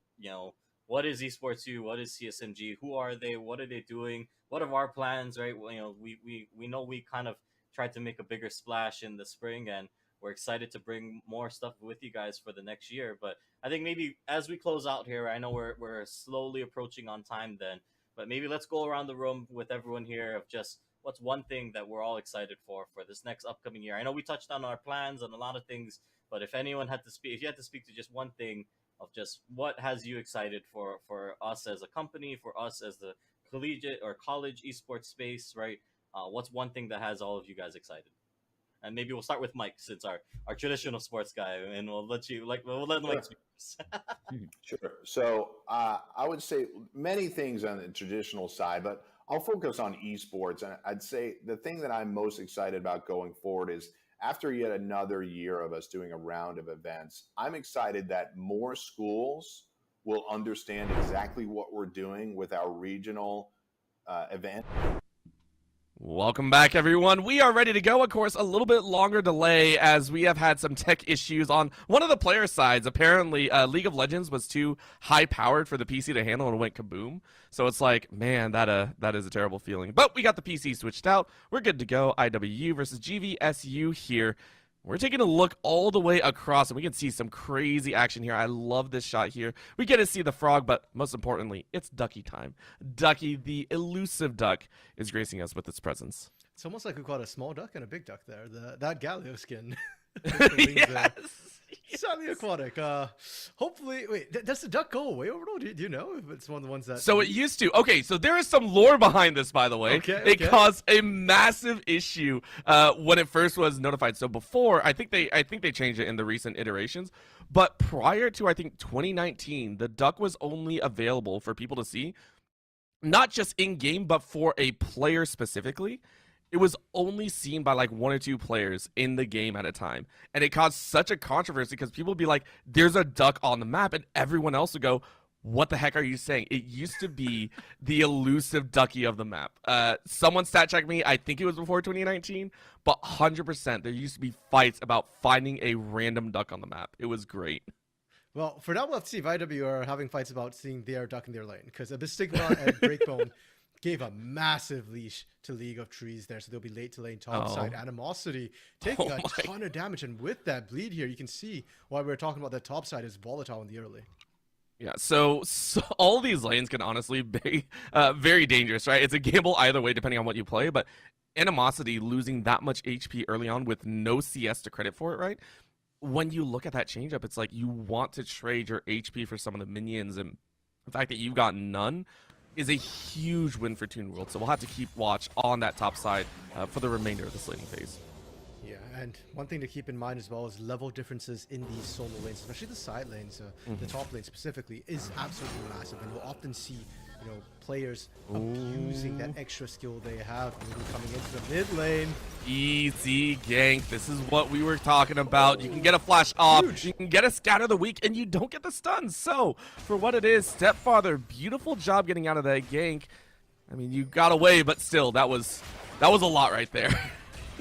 what is Esports U, what is CSMG, who are they, what are they doing, what are our plans, right? Well, we know we kind of tried to make a bigger splash in the spring, and we're excited to bring more stuff with you guys for the next year. But I think maybe as we close out here, I know we're slowly approaching on time then, but maybe let's go around the room with everyone here of just what's one thing that we're all excited for this next upcoming year. I know we touched on our plans and a lot of things, but if anyone had to speak, if you had to speak to just one thing of just what has you excited for us as a company, for us as the collegiate or college esports space, right? What's one thing that has all of you guys excited? And maybe we'll start with Mike, since our traditional sports guy, and we'll let Mike speak first. Sure. So I would say many things on the traditional side, but I'll focus on esports. And I'd say the thing that I'm most excited about going forward is after yet another year of us doing a round of events, I'm excited that more schools will understand exactly what we're doing with our regional event. Welcome back, everyone. We are ready to go. Of course, a little bit longer delay as we have had some tech issues on one of the player sides. Apparently, League of Legends was too high-powered for the PC to handle and went kaboom. So it's like, man, that is a terrible feeling. But we got the PC switched out. We're good to go. IWU versus GVSU here. We're taking a look all the way across, and we can see some crazy action here. I love this shot here. We get to see the frog, but most importantly, it's Ducky time. Ducky, the elusive duck, is gracing us with its presence. It's almost like we've got a small duck and a big duck there. That Galio skin. Yes. Slightly aquatic. Hopefully, wait, does the duck go away overall? Do you know if it's one of the ones that... So it used to. Okay, so there is some lore behind this, by the way. Okay. It caused a massive issue when it first was notified. So before, I think they changed it in the recent iterations. But prior to, I think, 2019, the duck was only available for people to see, not just in-game, but for a player specifically. It was only seen by like 1 or 2 players in the game at a time. And it caused such a controversy because people would be like, there's a duck on the map. And everyone else would go, what the heck are you saying? It used to be the elusive ducky of the map. Someone stat checked me. I think it was before 2019. But 100%, there used to be fights about finding a random duck on the map. It was great. Well, for now, we'll have to see if IW are having fights about seeing their duck in their lane. Because Stigma and Breakbone gave a massive leash to League of Trees there, so they'll be late to lane top side. Animosity taking a ton of damage, and with that bleed here, you can see why we were talking about that top side is volatile in the early. Yeah, so all these lanes can honestly be very dangerous, right? It's a gamble either way depending on what you play, but Animosity losing that much HP early on with no CS to credit for it, right? When you look at that changeup, it's like you want to trade your HP for some of the minions, and the fact that you've got none is a huge win for Toon World. So we'll have to keep watch on that top side for the remainder of this laning phase. Yeah, and one thing to keep in mind as well is level differences in these solo lanes, especially the side lanes, the top lane specifically, is absolutely massive. And you'll often see, players abusing that extra skill they have, maybe coming into the mid lane. Easy gank. This is what we were talking about. You can get a flash off, you can get a scatter the weak, and you don't get the stun. So, for what it is, Stepfather, beautiful job getting out of that gank. I mean, you got away, but still, that was a lot right there.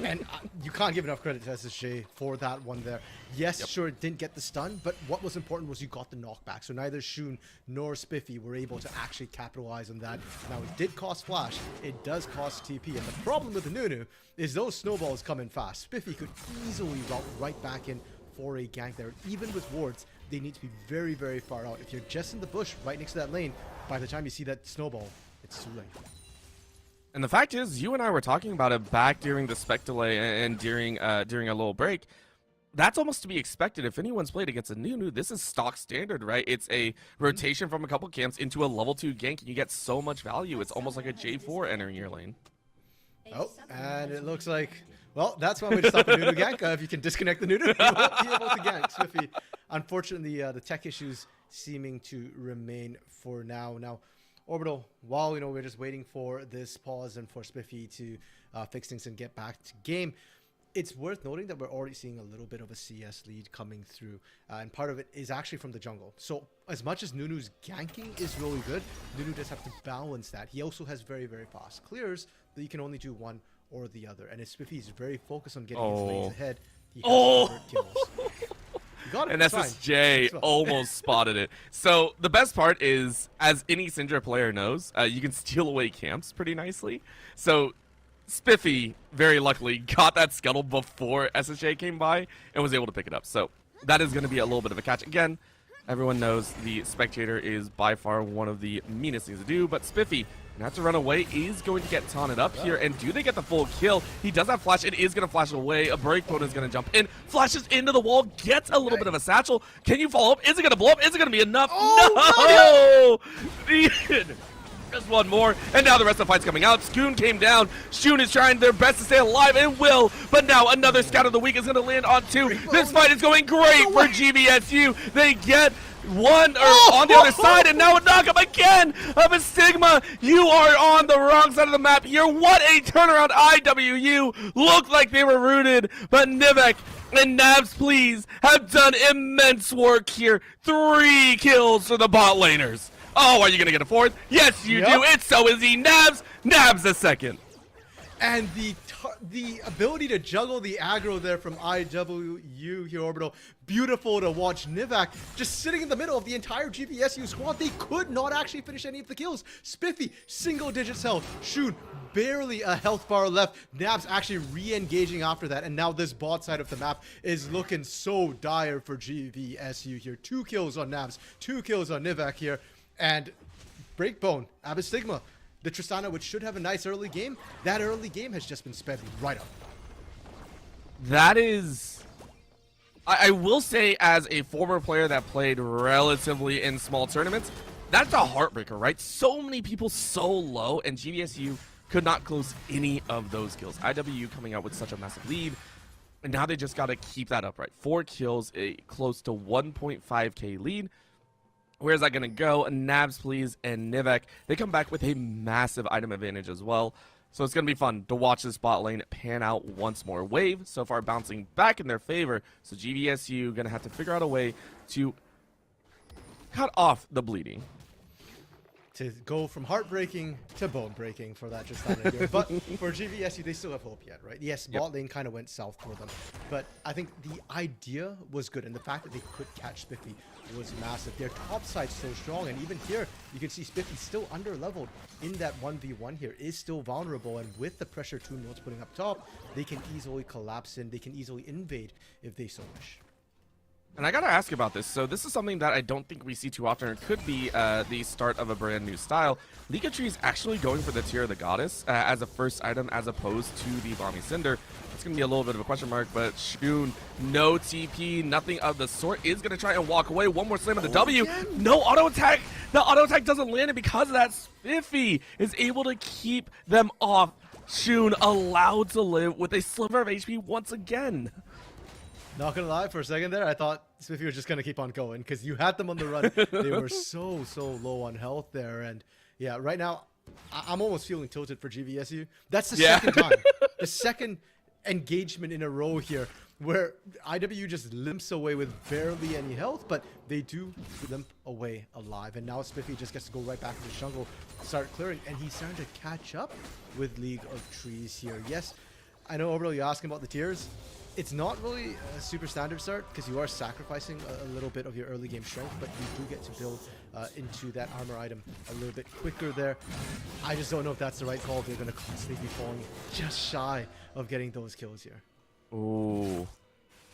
And you can't give enough credit to SSJ for that one there. Yes, sure, it didn't get the stun, but what was important was you got the knockback. So neither Shun nor Spiffy were able to actually capitalize on that. Now, it did cost Flash. It does cost TP. And the problem with the Nunu is those snowballs come in fast. Spiffy could easily route right back in for a gank there. Even with wards, they need to be very, very far out. If you're just in the bush right next to that lane, by the time you see that snowball, it's too late. And the fact is, you and I were talking about it back during the spec delay and during a little break. That's almost to be expected. If anyone's played against a Nunu, this is stock standard, right? It's a rotation from a couple camps into a level 2 gank, and you get so much value. It's almost like a J4 entering your lane. Oh, and it looks like Well, that's why we just stop the Nunu gank. If you can disconnect the Nunu, you won't be able to gank Spiffy. Unfortunately, the tech issues seeming to remain for now. Now, Orbital, while we're just waiting for this pause and for Spiffy to fix things and get back to game, it's worth noting that we're already seeing a little bit of a CS lead coming through, and part of it is actually from the jungle. So as much as Nunu's ganking is really good, Nunu does have to balance that. He also has very, very fast clears, but you can only do one or the other. And if Spiffy is very focused on getting his lanes ahead, he has to convert kills. You got it. And It's SSJ fine. almost spotted it. So the best part is, as any Syndra player knows, you can steal away camps pretty nicely. So Spiffy, very luckily, got that scuttle before SSJ came by and was able to pick it up. So that is going to be a little bit of a catch. Again, everyone knows the Spectator is by far one of the meanest things to do, but Spiffy, not to run away, is going to get taunted up here. And do they get the full kill? He does have flash. It is going to flash away. A breakpoint is going to jump in. Flashes into the wall. Gets a little bit of a satchel. Can you follow up? Is it going to blow up? Is it going to be enough? No! Just one more. And now the rest of the fight's coming out. Skoon came down. Shun is trying their best to stay alive and will. But now another scout of the week is going to land on 2. This fight is going great for GVSU. They get one on the other side, and now a knockup again of a Stigma. You are on the wrong side of the map here. What a turnaround. IWU looked like they were rooted, but Nivek and Nabs, please, have done immense work here. 3 kills for the bot laners. Oh, are you going to get a 4th? Yes, you do. It's so easy. Nabs a 2nd. And the ability to juggle the aggro there from IWU here, Orbital. Beautiful to watch. Nivak just sitting in the middle of the entire GVSU squad. They could not actually finish any of the kills. Spiffy, single digits health. Shun, barely a health bar left. Nabs actually re-engaging after that. And now this bot side of the map is looking so dire for GVSU here. 2 kills on Nabs, 2 kills on Nivak here. And Breakbone, Abystigma, the Tristana, which should have a nice early game, that early game has just been sped right up. That is... I will say, as a former player that played relatively in small tournaments, that's a heartbreaker, right? So many people so low, and GVSU could not close any of those kills. IWU coming out with such a massive lead, and now they just got to keep that up, right? 4 kills, a close to 1.5k lead. Where's that going to go? Nabs, please, and Nivek. They come back with a massive item advantage as well. So it's going to be fun to watch this bot lane pan out once more. Wave so far bouncing back in their favor. So GVSU going to have to figure out a way to cut off the bleeding. To go from heartbreaking to bone breaking for that Tristana here. But for GVSU, they still have hope yet, right? Yes, bot lane kind of went south for them. But I think the idea was good, and the fact that they could catch Spiffy was massive. Their top side's so strong, and even here, you can see Spiffy still under-leveled in that 1v1 here, is still vulnerable, and with the pressure Toon Notes putting up top, they can easily collapse in, they can easily invade if they so wish. And I gotta ask about this. So this is something that I don't think we see too often. It could be the start of a brand new style. League of Trees actually going for the Tear of the Goddess as a first item as opposed to the Balmy Cinder. It's gonna be a little bit of a question mark, but Shun, no TP, nothing of the sort, is gonna try and walk away. One more slam of the W. No auto attack. The auto attack doesn't land, and because of that, Spiffy is able to keep them off. Shun allowed to live with a sliver of HP once again. Not gonna lie, for a second there, I thought Spiffy was just gonna keep on going because you had them on the run. They were so low on health there, and yeah, right now I'm almost feeling tilted for GVSU. That's the second time, the second engagement in a row here where IWU just limps away with barely any health, but they do limp away alive. And now Spiffy just gets to go right back into the jungle, start clearing, and he's starting to catch up with League of Trees here. Yes, I know, Orbital, you're asking about the tiers. It's not really a super standard start because you are sacrificing a little bit of your early game strength, but you do get to build into that armor item a little bit quicker there. I just don't know if that's the right call. They're going to constantly be falling just shy of getting those kills here. Ooh.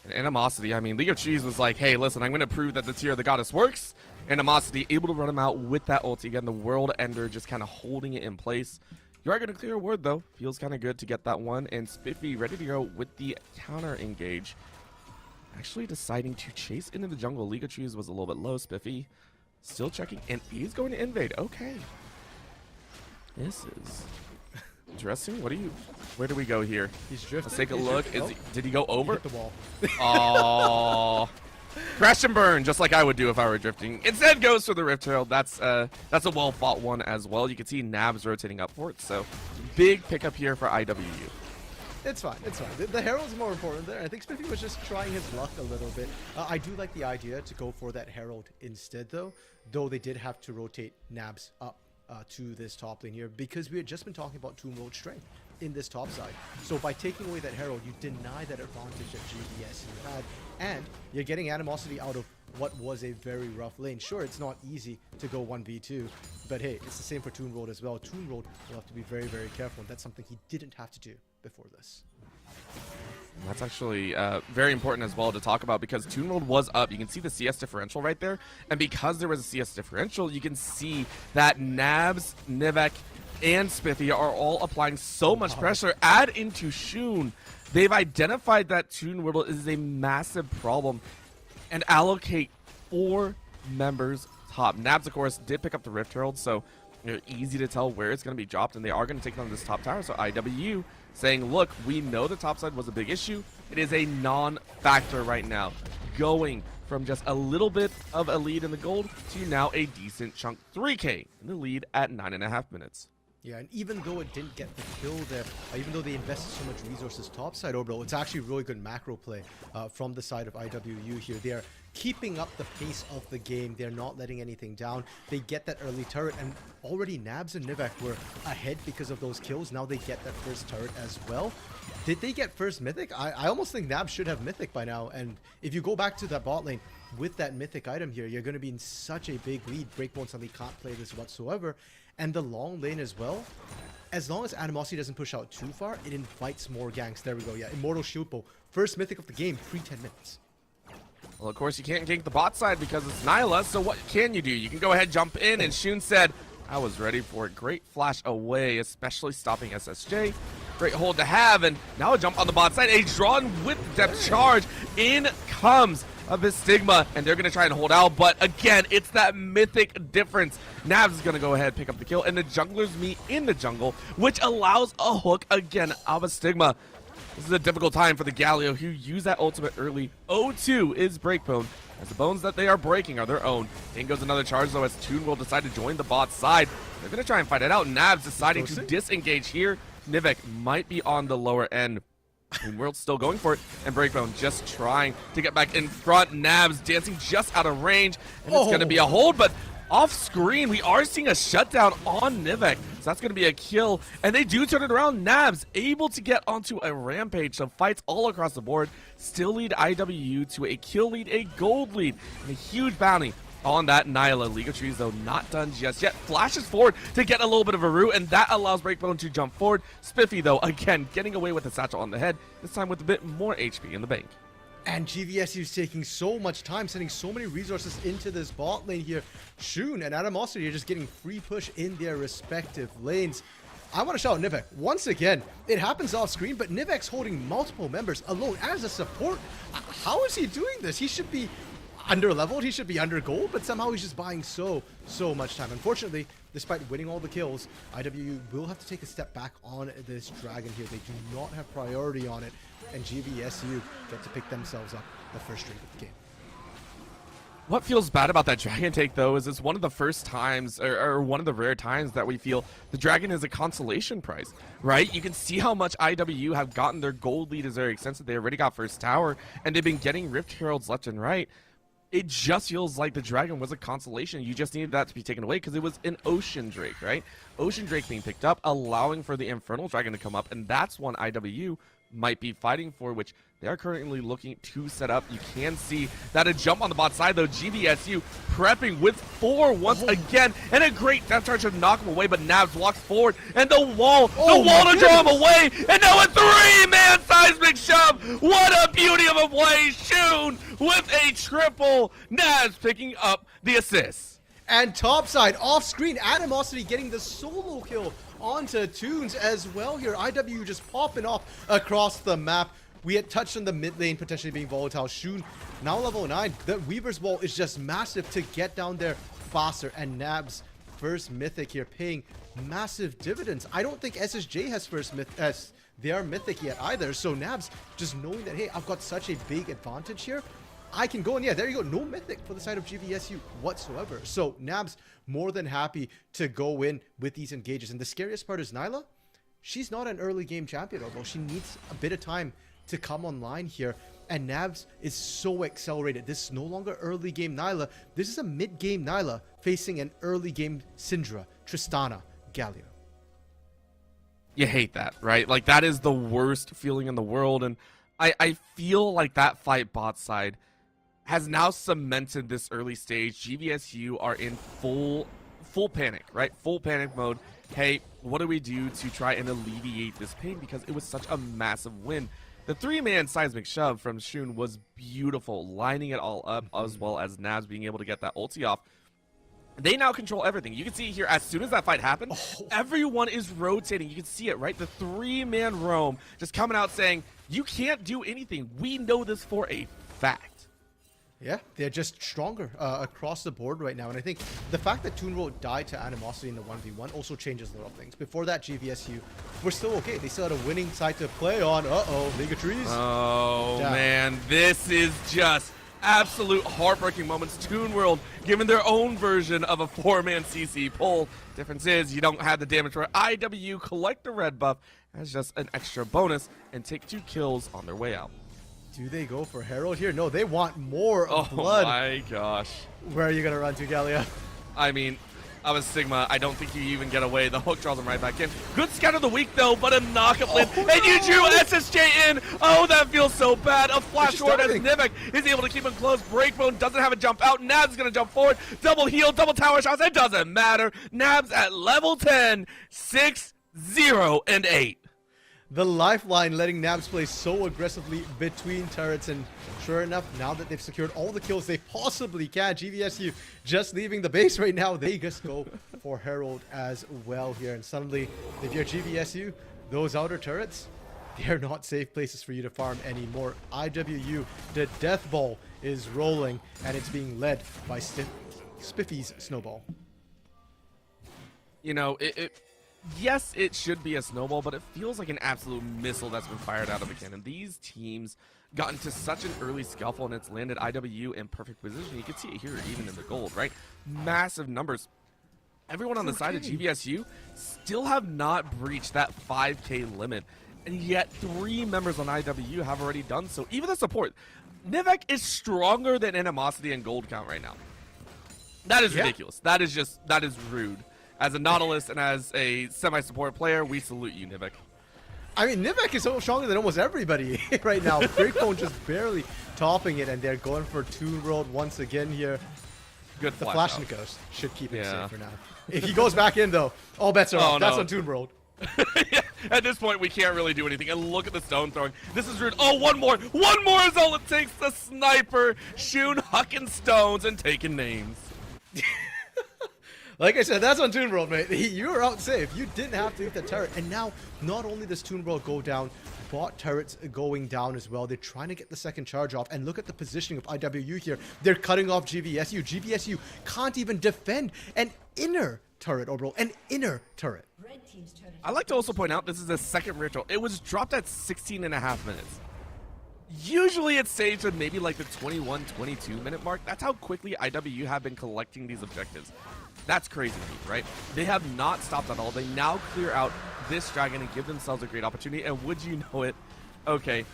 And Animosity, I mean, League of Trees was like, hey, listen, I'm going to prove that the Tear of the Goddess works. Animosity able to run him out with that ulti. Again, the World Ender just kind of holding it in place. You are going to clear a ward, though. Feels kind of good to get that one. And Spiffy ready to go with the counter engage. Actually deciding to chase into the jungle. League of Trees was a little bit low. Spiffy still checking. And he's going to invade. Okay. This is interesting. Where do we go here? He's drifting. Let's take a He's look. drifting. Did he go over? He hit the wall. Oh. Crash and burn, just like I would do if I were drifting. Instead goes for the Rift Herald. That's a well-fought one as well. You can see Nabs rotating up for it, so big pickup here for IWU. It's fine. It's fine. The Herald's more important there. I think Spiffy was just trying his luck a little bit. I do like the idea to go for that Herald instead, though they did have to rotate Nabs up to this top lane here because we had just been talking about Toon World strength in this top side. So by taking away that Herald, you deny that advantage that GVSU had, and you're getting animosity out of what was a very rough lane. Sure, it's not easy to go 1v2, but hey, it's the same for Toon World as well. Toon World will have to be very, very careful, and that's something he didn't have to do before this. That's actually very important as well to talk about because Toon World was up. You can see the CS differential right there, and because there was a CS differential, you can see that Nabs, Nivek, and Spiffy are all applying so much pressure. Add into Shun. They've identified that Toon World is a massive problem and allocate 4 members top. Nabs, of course, did pick up the Rift Herald, so easy to tell where it's going to be dropped, and they are going to take on this top tower. So IWU saying, look, we know the top side was a big issue. It is a non-factor right now. Going from just a little bit of a lead in the gold to now a decent chunk, 3K in the lead at 9.5 minutes. Yeah, and even though it didn't get the kill there, even though they invested so much resources topside, Orbital, it's actually really good macro play from the side of IWU here. They are keeping up the pace of the game. They're not letting anything down. They get that early turret, and already Nabs and Nivek were ahead because of those kills. Now they get that first turret as well. Did they get first Mythic? I almost think Nabs should have Mythic by now, and if you go back to that bot lane with that Mythic item here, you're going to be in such a big lead. Breakbone suddenly can't play this whatsoever. And the long lane as well, as long as Animosity doesn't push out too far, it invites more ganks. There we go. Yeah, Immortal Shield Bow. First Mythic of the game, free 10 minutes. Well, of course, you can't gank the bot side because it's Nyla, so what can you do? You can go ahead, jump in, and Shun said, I was ready for it. Great flash away, especially stopping SSJ. Great hold to have, and now a jump on the bot side. A drawn with depth charge. In comes a BSCVA, and they're going to try and hold out, but again, it's that Mythic difference. Nabs is going to go ahead, pick up the kill, and the junglers meet in the jungle, which allows a hook again of BSCVA. This is a difficult time for the Galio, who use that ultimate early. 0-2 is Breakbone, as the bones that they are breaking are their own. In goes another charge, though, as Toon will decide to join the bot side. They're going to try and fight it out. Nabs deciding to disengage here. Nivek might be on the lower end. And World's still going for it, and Breakbone just trying to get back in front. Nabs dancing just out of range, and it's going to be a hold, but off screen, we are seeing a shutdown on Nivek, so that's going to be a kill, and they do turn it around. Nabs able to get onto a rampage, so fights all across the board, still lead IWU to a kill lead, a gold lead, and a huge bounty on that Nyla. League of Trees, though, not done just yet. Flashes forward to get a little bit of a root, and that allows Breakbone to jump forward. Spiffy, though, again, getting away with a satchel on the head, this time with a bit more HP in the bank. And GVSU is taking so much time, sending so many resources into this bot lane here. Shun and Animosity are just getting free push in their respective lanes. I want to shout Nivek. Once again, it happens off screen, but Nivek's holding multiple members alone as a support. How is he doing this? He should be under leveled, he should be under gold, but somehow he's just buying so much time. Unfortunately, despite winning all the kills, IWU will have to take a step back on this dragon here. They do not have priority on it, and GVSU get to pick themselves up the first drink of the game. What feels bad about that dragon take, though, is it's one of the first times, or one of the rare times that we feel the dragon is a consolation prize, right? You can see how much IWU have gotten. Their gold lead is very extensive. They already got first tower, and they've been getting Rift Heralds left and right. It just feels like the dragon was a consolation. You just needed that to be taken away because it was an Ocean Drake, right? Ocean Drake being picked up, allowing for the Infernal Dragon to come up, and that's one IWU might be fighting for, which they are currently looking to set up. You can see that a jump on the bot side, though. GVSU prepping with 4 once again, and a great death charge to knock him away, but Nabs walks forward, and the wall to draw him away, and now a 3-man seismic shove. What a beauty of a play. Shun with a triple. Nabs picking up the assist. And topside, off screen, Animosity getting the solo kill onto Toons as well here. IWU just popping off across the map. We had touched on the mid lane potentially being volatile. Shun now level 9. The Weaver's Wall is just massive to get down there faster, and Nabs first mythic here, paying massive dividends. I don't think SSJ has first mythic, they are mythic yet either. So Nabs just knowing that, hey, I've got such a big advantage here, I can go, and yeah, there you go, no mythic for the side of GVSU whatsoever. So Nabs more than happy to go in with these engages. And the scariest part is Nyla, she's not an early game champion, although she needs a bit of time to come online here. And Nabs is so accelerated. This is no longer early game Nyla. This is a mid game Nyla facing an early game Syndra, Tristana, Galio. You hate that, right? Like, that is the worst feeling in the world. And I feel like that fight bot side has now cemented this early stage. GVSU are in full panic, right? Full panic mode. Hey, what do we do to try and alleviate this pain? Because it was such a massive win. The 3-man seismic shove from Shun was beautiful, lining it all up, as well as Nabs being able to get that ulti off. They now control everything. You can see here, as soon as that fight happened, everyone is rotating. You can see it, right? The 3-man roam just coming out saying, you can't do anything. We know this for a fact. Yeah, they're just stronger across the board right now. And I think the fact that Toon Road died to Animosity in the 1v1 also changes a lot of things. Before that, GVSU were still okay. They still had a winning side to play on. Uh-oh, Mega Trees. Oh, man. This is just absolute heartbreaking moments. Toon World given their own version of a 4-man CC pull. Difference is you don't have the damage for IWU collect the red buff as just an extra bonus and take 2 kills on their way out. Do they go for Herald here? No, they want more blood. Oh my gosh. Where are you going to run to, Gallia? I mean, I was Sigma. I don't think you even get away. The hook draws him right back in. Good scout of the week, though, but a knockup win. And you drew SSJ in. Oh, that feels so bad. A flash forward as Nivek is able to keep him close. Breakbone doesn't have a jump out. Nabs is going to jump forward. Double heal, double tower shots. It doesn't matter. Nabs at level 10, 6, 0, and 8. The lifeline letting Nabs play so aggressively between turrets, and sure enough, now that they've secured all the kills they possibly can, GVSU just leaving the base right now, they just go for Herald as well here. And suddenly, if you're GVSU, those outer turrets, they're not safe places for you to farm anymore. IWU, the death ball is rolling, and it's being led by Spiffy's snowball. You know, yes, it should be a snowball, but it feels like an absolute missile that's been fired out of a cannon. These teams got into such an early scuffle, and it's landed IWU in perfect position. You can see it here even in the gold, right? Massive numbers. Everyone on the side of GVSU still have not breached that 5K limit, and yet 3 members on IWU have already done so. Even the support. Nivek is stronger than Animosity and gold count right now. That is ridiculous. That is rude. As a Nautilus and as a semi-support player, we salute you, Nivek. I mean, Nivek is so stronger than almost everybody right now. Breakbone just barely topping it, and they're going for Toon World once again here. Good The flash Flashnikos should keep it safe for now. If he goes back in, though, all bets are off. That's on Toon World. Yeah, at this point, we can't really do anything. And look at the stone throwing. This is rude. Oh, one more. One more is all it takes. The sniper, Shun hucking stones and taking names. Like I said, that's on Toon World, mate. You were out safe. You didn't have to hit the turret. And now, not only does Toon World go down, bot turrets going down as well. They're trying to get the second charge off. And look at the positioning of IWU here. They're cutting off GVSU. GVSU can't even defend an inner turret, Orbital. An inner turret. I'd like to also point out this is a second ritual. It was dropped at 16.5 minutes. Usually it's staged at maybe like the 21, 22 minute mark. That's how quickly IWU have been collecting these objectives. That's crazy to me, right? They have not stopped at all. They now clear out this dragon and give themselves a great opportunity. And would you know it? Okay,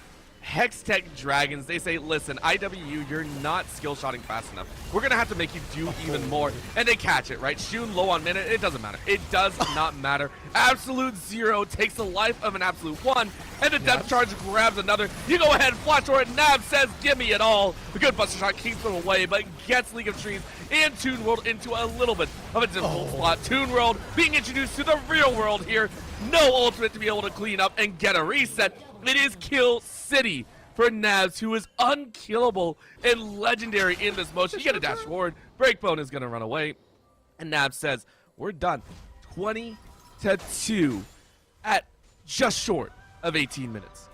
Hextech Dragons, they say, listen, IWU, you're not skill shotting fast enough. We're going to have to make you do even more. And they catch it, right? Shun low on minute, it doesn't matter. It does not matter. Absolute 0 takes the life of an absolute 1. And the depth charge grabs another. You go ahead, flash forward. Nab says, give me it all. A good buster shot keeps them away, but gets League of Trees and Toon World into a little bit of a difficult spot. Toon World being introduced to the real world here. No ultimate to be able to clean up and get a reset. It is Kill City for Nabs, who is unkillable and legendary in this motion. You get a dash forward. Breakbone is going to run away. And Nabs says, we're done. 20-2 at just short of 18 minutes.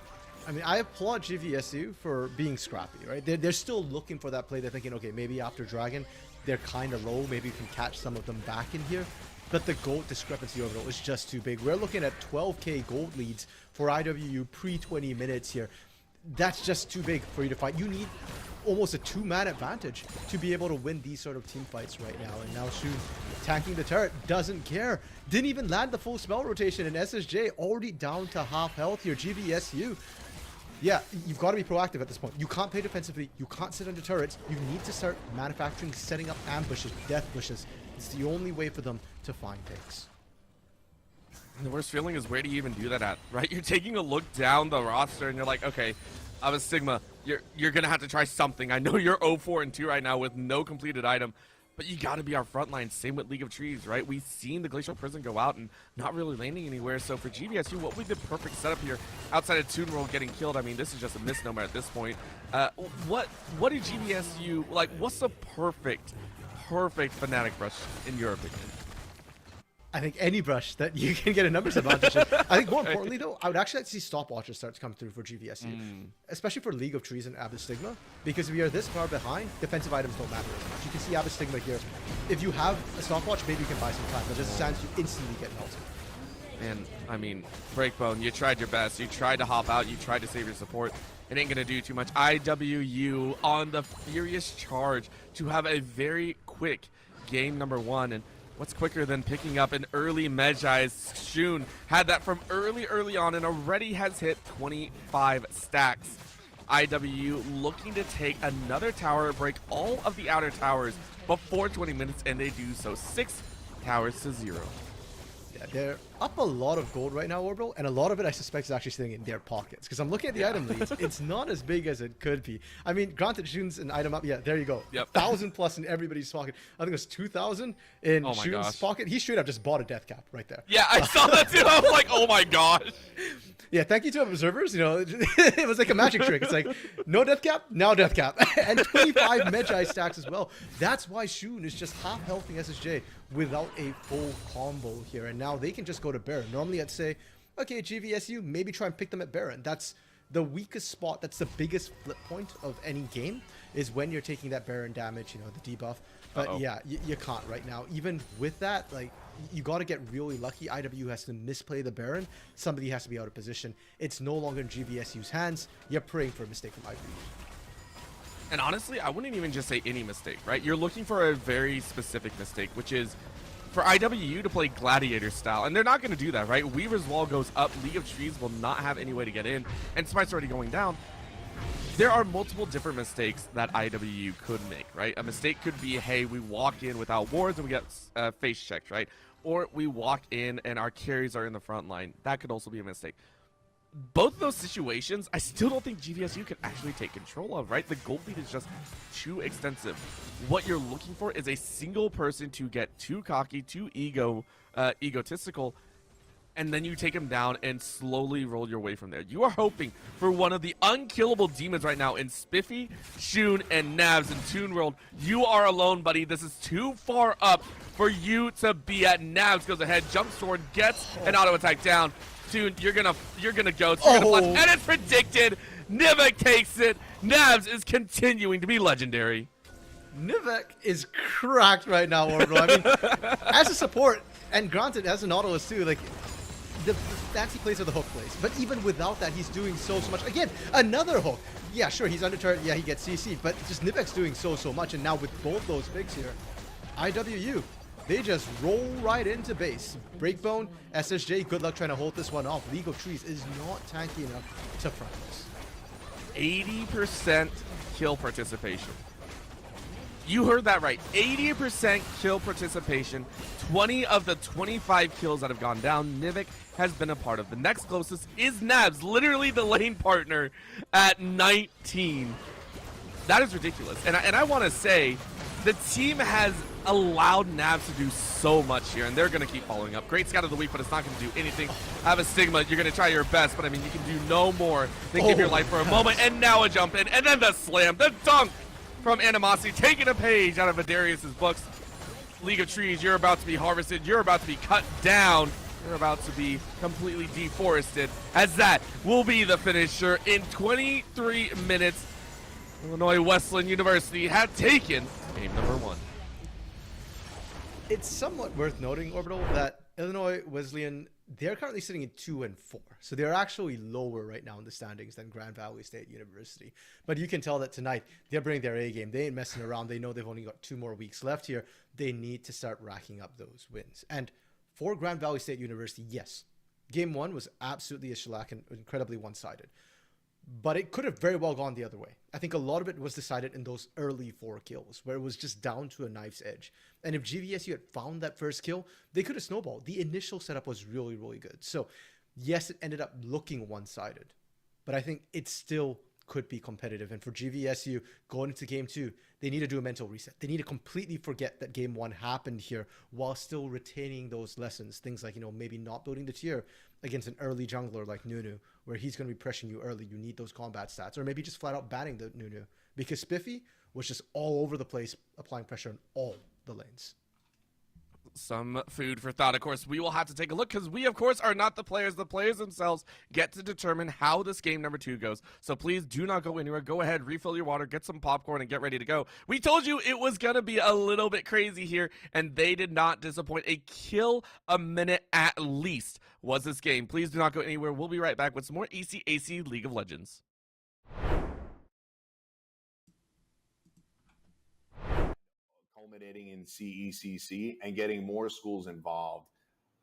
I mean, I applaud GVSU for being scrappy, right? They're still looking for that play. They're thinking, okay, maybe after Dragon, they're kind of low. Maybe you can catch some of them back in here. But the gold discrepancy overall is just too big. We're looking at 12k gold leads for IWU pre-20 minutes here. That's just too big for you to fight. You need almost a 2-man advantage to be able to win these sort of team fights right now. And now Shun tanking the turret, doesn't care. Didn't even land the full spell rotation, and SSJ already down to half health here. GVSU, yeah, you've got to be proactive at this point. You can't play defensively. You can't sit under turrets. You need to start manufacturing, setting up ambushes, death bushes. It's the only way for them to find picks. And the worst feeling is, where do you even do that at, right? You're taking a look down the roster and you're like, okay, I'm a Sigma. You're going to have to try something. I know you're 0-4-2 right now with no completed item, but you got to be our front line. Same with League of Trees, right? We've seen the Glacial Prison go out and not really landing anywhere. So for GVSU, what would be the perfect setup here outside of Toon World getting killed? I mean, this is just a misnomer at this point. What do GVSU, like, what's the perfect Fnatic brush in your opinion? I think any brush that you can get a numbers advantage in. I think more importantly, though, I would actually like to see stopwatches start to come through for GVSU, especially for League of Trees and Abystigma, because if you're this far behind, defensive items don't matter as much. You can see Abystigma here. If you have a stopwatch, maybe you can buy some time, but just stands you instantly get melted. And I mean, Breakbone, you tried your best. You tried to hop out. You tried to save your support. It ain't gonna do too much. IWU on the furious charge to have a very quick game number 1. And what's quicker than picking up an early Medjai's? Shun had that from early on and already has hit 25 stacks. IWU looking to take another tower, break all of the outer towers before 20 minutes, and they do so. 6 towers to 0. Yeah, they're up a lot of gold right now, Orbital, and a lot of it I suspect is actually sitting in their pockets. Because I'm looking at the item leads, it's not as big as it could be. I mean, granted, Shun's an item up. Yeah, there you go. 1,000 plus in everybody's pocket. I think it was 2,000 in Shun's pocket. He straight up just bought a death cap right there. Yeah, I saw that too. I was like, oh my gosh. Yeah, thank you to observers. You know, it was like a magic trick. It's like, no death cap, now death cap. And 25 Medjai stacks as well. That's why Shun is just half healthy SSJ without a full combo here. And now they can just go to Baron. Normally I'd say, okay, GVSU, maybe try and pick them at Baron. That's the weakest spot. That's the biggest flip point of any game, is when you're taking that Baron damage, you know, the debuff. But yeah, you can't right now. Even with that, like, you got to get really lucky. IW has to misplay the Baron. Somebody has to be out of position. It's no longer in GVSU's hands. You're praying for a mistake from IW. And honestly, I wouldn't even just say any mistake, right? You're looking for a very specific mistake, which is for IWU to play Gladiator style. And they're not going to do that, right? Weaver's Wall goes up. League of Trees will not have any way to get in. And Smite's already going down. There are multiple different mistakes that IWU could make, right? A mistake could be, hey, we walk in without wards and we get face checked, right? Or we walk in and our carries are in the front line. That could also be a mistake. Both of those situations, I still don't think GVSU can actually take control of, right? The gold lead is just too extensive. What you're looking for is a single person to get too cocky, too egotistical, and then you take him down and slowly roll your way from there. You are hoping for one of the unkillable demons right now in Spiffy, Shun, and Navs in Toon World. You are alone, buddy. This is too far up for you to be at. Navs goes ahead, jump sword, gets an auto attack down. Toon, you're gonna go, and it's predicted. Nivek takes it. Navs is continuing to be legendary. Nivek is cracked right now, Orbital. I mean, as a support, and granted, as an autolist too, like, the fancy plays are the hook plays. But even without that, he's doing so much. Again, another hook. Yeah, sure, he's under turret. Yeah, he gets CC'd. But just Nivek's doing so much. And now with both those picks here, IWU, they just roll right into base. Breakbone, SSJ, good luck trying to hold this one off. League of Trees is not tanky enough to front this. 80% kill participation. You heard that right. 80% kill participation. 20 of the 25 kills that have gone down, Nivek has been a part of. The next closest is Navs, literally the lane partner at 19. That is ridiculous. And I want to say, the team has allowed Navs to do so much here, and they're going to keep following up. Great scout of the week, but it's not going to do anything. Have a Stigma, you're going to try your best, but I mean, you can do no more than give your life for a moment. And now a jump in, and then the slam, the dunk from Animosity, taking a page out of Adarius's books. League of Trees, you're about to be harvested. You're about to be cut down. You're about to be completely deforested, as that will be the finisher in 23 minutes. Illinois Wesleyan University have taken game number 1. It's somewhat worth noting, Orbital, that Illinois Wesleyan, they're currently sitting in 2 and 4. So they're actually lower right now in the standings than Grand Valley State University. But you can tell that tonight they're bringing their A game. They ain't messing around. They know they've only got 2 more weeks left here. They need to start racking up those wins. And for Grand Valley State University, yes, game 1 was absolutely a shellac and incredibly one-sided. But it could have very well gone the other way. I think a lot of it was decided in those early 4 kills, where it was just down to a knife's edge. And if GVSU had found that first kill, they could have snowballed. The initial setup was really, really good. So, yes, it ended up looking one-sided. But I think it still could be competitive. And for GVSU, going into game 2, they need to do a mental reset. They need to completely forget that game 1 happened here while still retaining those lessons. Things like, maybe not building the tier against an early jungler like Nunu, where he's going to be pressuring you early. You need those combat stats. Or maybe just flat out banning the Nunu. Because Spiffy was just all over the place, applying pressure on all the lanes. Some food for thought. Of course, we will have to take a look because we, of course, are not the players. The players themselves get to determine how this game number 2 goes. So please do not go anywhere. Go ahead, refill your water, get some popcorn, and get ready to go. We told you it was going to be a little bit crazy here, and they did not disappoint. A kill a minute at least was this game. Please do not go anywhere. We'll be right back with some more ECAC League of Legends. Culminating in CECC and getting more schools involved.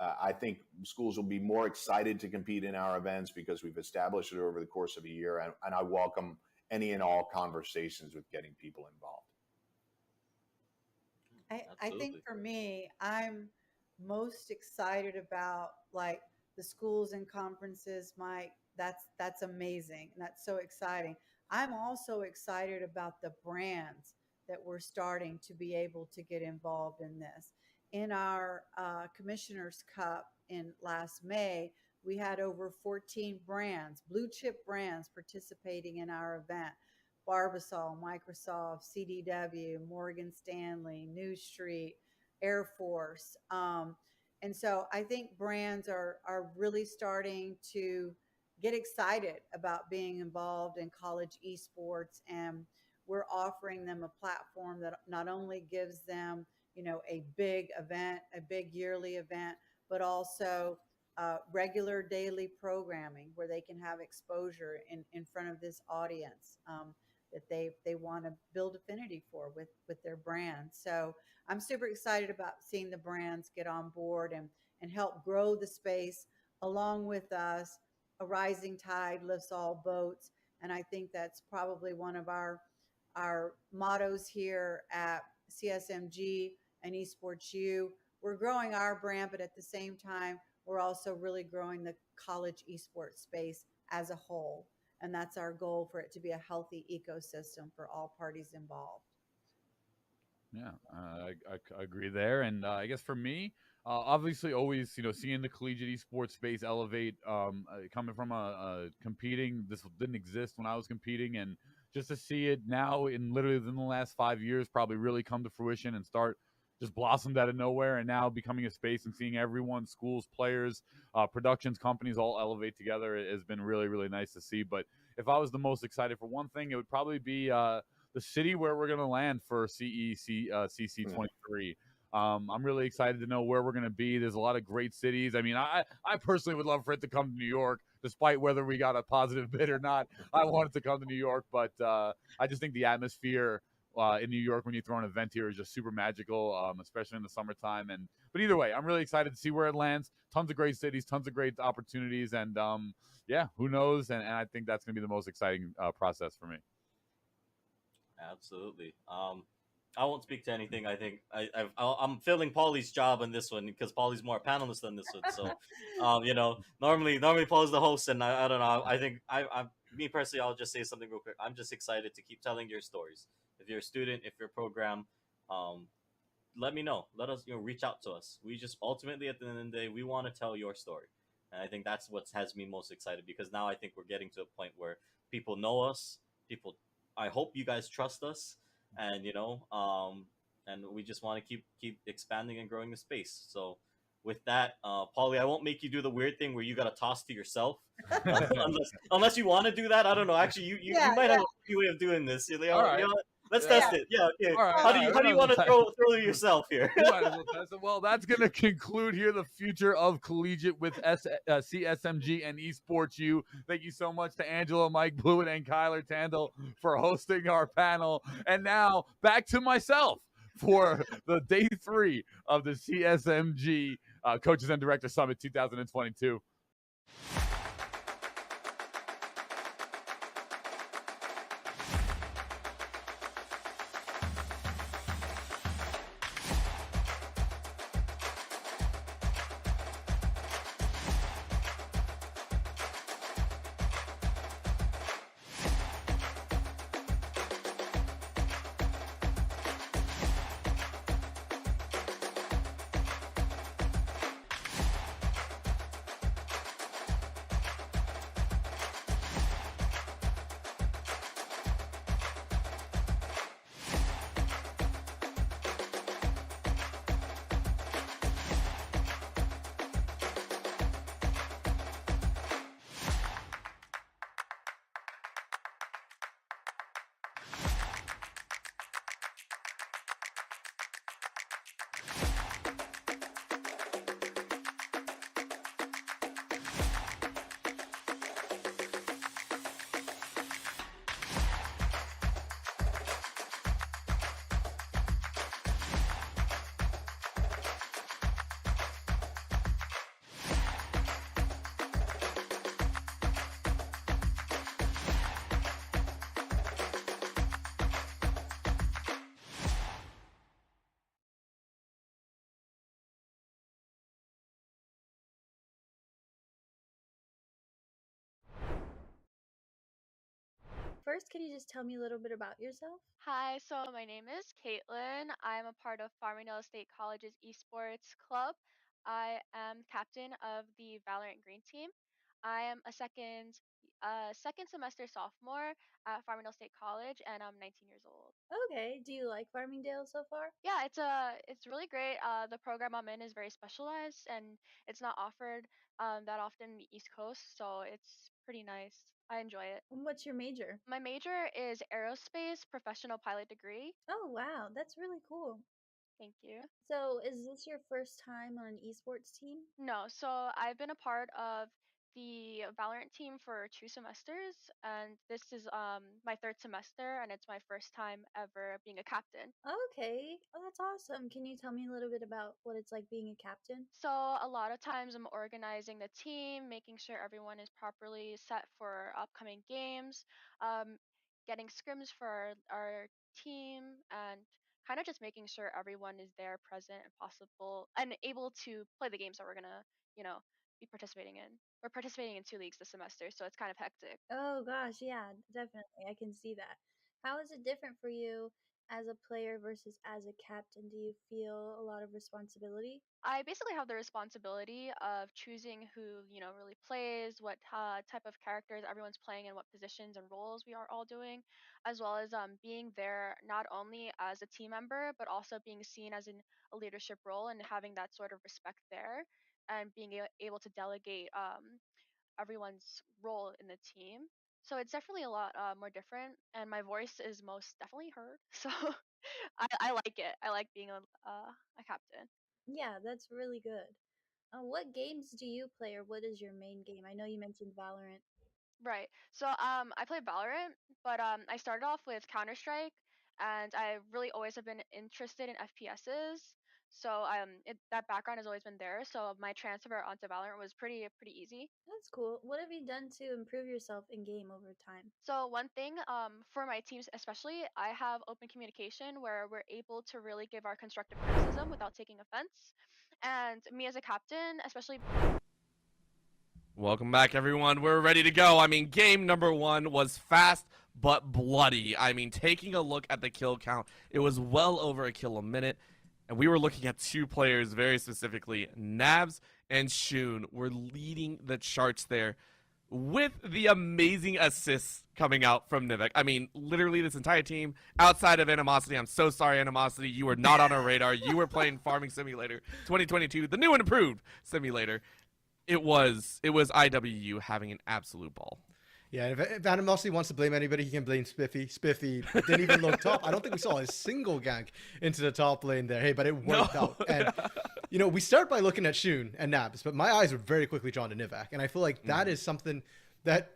I think schools will be more excited to compete in our events because we've established it over the course of a year, and I welcome any and all conversations with getting people involved. I think for me, I'm most excited about like the schools and conferences. Mike, that's amazing. That's so exciting. I'm also excited about the brands that we're starting to be able to get involved in this. In our Commissioner's Cup in last May, we had over 14 brands, blue chip brands participating in our event. Barbasol, Microsoft, CDW, Morgan Stanley, New Street, Air Force. And so I think brands are really starting to get excited about being involved in college esports, and we're offering them a platform that not only gives them, a big event, a big yearly event, but also regular daily programming where they can have exposure in front of this audience that they want to build affinity for with their brand. So I'm super excited about seeing the brands get on board and help grow the space along with us. A rising tide lifts all boats. And I think that's probably one of our mottos here at CSMG and Esports U. We're growing our brand, but at the same time, we're also really growing the college esports space as a whole. And that's our goal, for it to be a healthy ecosystem for all parties involved. Yeah, I agree there. And I guess for me, obviously always, seeing the collegiate esports space elevate, coming from competing, this didn't exist when I was competing, and just to see it now in literally within the last 5 years probably really come to fruition and start just blossomed out of nowhere, and now becoming a space and seeing everyone, schools, players, productions, companies all elevate together has been really, really nice to see. But if I was the most excited for one thing, it would probably be the city where we're going to land for CC23. I'm really excited to know where we're going to be. There's a lot of great cities. I mean, I personally would love for it to come to New York, despite whether we got a positive bid or not. I want it to come to New York, but I just think the atmosphere in New York when you throw an event here is just super magical, especially in the summertime. But either way, I'm really excited to see where it lands. Tons of great cities, tons of great opportunities, and yeah, who knows? And I think that's going to be the most exciting process for me. Absolutely. I won't speak to anything. I think I'm filling Paulie's job on this one because Paulie's more a panelist than this one. So, normally Paulie's the host, and I don't know. I think me personally, I'll just say something real quick. I'm just excited to keep telling your stories. If you're a student, if you're a program, let me know. Let us, reach out to us. We just ultimately, at the end of the day, we want to tell your story, and I think that's what has me most excited, because now I think we're getting to a point where people know us. I hope you guys trust us. And and we just want to keep expanding and growing the space. So with that, Paulie, I won't make you do the weird thing where you got to toss to yourself, unless you want to do that. I don't know. Actually, you might have a way of doing this. Let's test it. Yeah, okay. All right, How do you want to throw yourself here? You might as well test it. Well, that's going to conclude here the future of collegiate with CSMG and Esports U. Thank you so much to Angela, Mike Blewett, and Kyler Tandle for hosting our panel. And now back to myself for the day 3 of the CSMG Coaches and Director Summit 2022. First, can you just tell me a little bit about yourself? Hi, so my name is Caitlin. I'm a part of Farmingdale State College's esports club. I am captain of the Valorant Green team. I am a second semester sophomore at Farmingdale State College, and I'm 19 years old. Okay, do you like Farmingdale so far? Yeah, it's really great. The program I'm in is very specialized, and it's not offered that often in the East Coast, so it's pretty nice. I enjoy it. And what's your major? My major is aerospace professional pilot degree. Oh, wow, that's really cool. Thank you. So, is this your first time on an esports team? No, so I've been a part of the Valorant team for 2 semesters, and this is my 3rd semester, and it's my first time ever being a captain. Okay, oh, that's awesome. Can you tell me a little bit about what it's like being a captain? So a lot of times I'm organizing the team, making sure everyone is properly set for upcoming games, getting scrims for our team, and kind of just making sure everyone is there, present, and possible, and able to play the games that we're gonna, be participating in. We're participating in 2 leagues this semester, so it's kind of hectic. Oh gosh, yeah, definitely. I can see that. How is it different for you as a player versus as a captain? Do you feel a lot of responsibility? I basically have the responsibility of choosing who, really plays, what type of characters everyone's playing, and what positions and roles we are all doing, as well as being there not only as a team member, but also being seen as in a leadership role and having that sort of respect there, and being able to delegate everyone's role in the team. So it's definitely a lot more different, and my voice is most definitely heard. So I like it. I like being a captain. Yeah, that's really good. What games do you play, or what is your main game? I know you mentioned Valorant. Right. So I play Valorant, but I started off with Counter Strike, and I really always have been interested in FPSs. So that background has always been there. So my transfer onto Valorant was pretty easy. That's cool. What have you done to improve yourself in game over time? So one thing for my teams especially, I have open communication where we're able to really give our constructive criticism without taking offense. And me as a captain, especially. Welcome back, everyone. We're ready to go. I mean, game number 1 was fast but bloody. I mean, taking a look at the kill count, it was well over a kill a minute. And we were looking at 2 players very specifically. Nabs and Shun were leading the charts there with the amazing assists coming out from Nivek. I mean, literally this entire team, outside of Animosity, I'm so sorry, Animosity, you were not on our radar. You were playing Farming Simulator 2022, the new and improved simulator. It was IWU having an absolute ball. Yeah, if Animosity wants to blame anybody, he can blame Spiffy. Spiffy didn't even look top. I don't think we saw a single gank into the top lane there. Hey, but it worked out. And, you know, we start by looking at Shun and Nabs, but my eyes were very quickly drawn to Nivak. And I feel like that is something that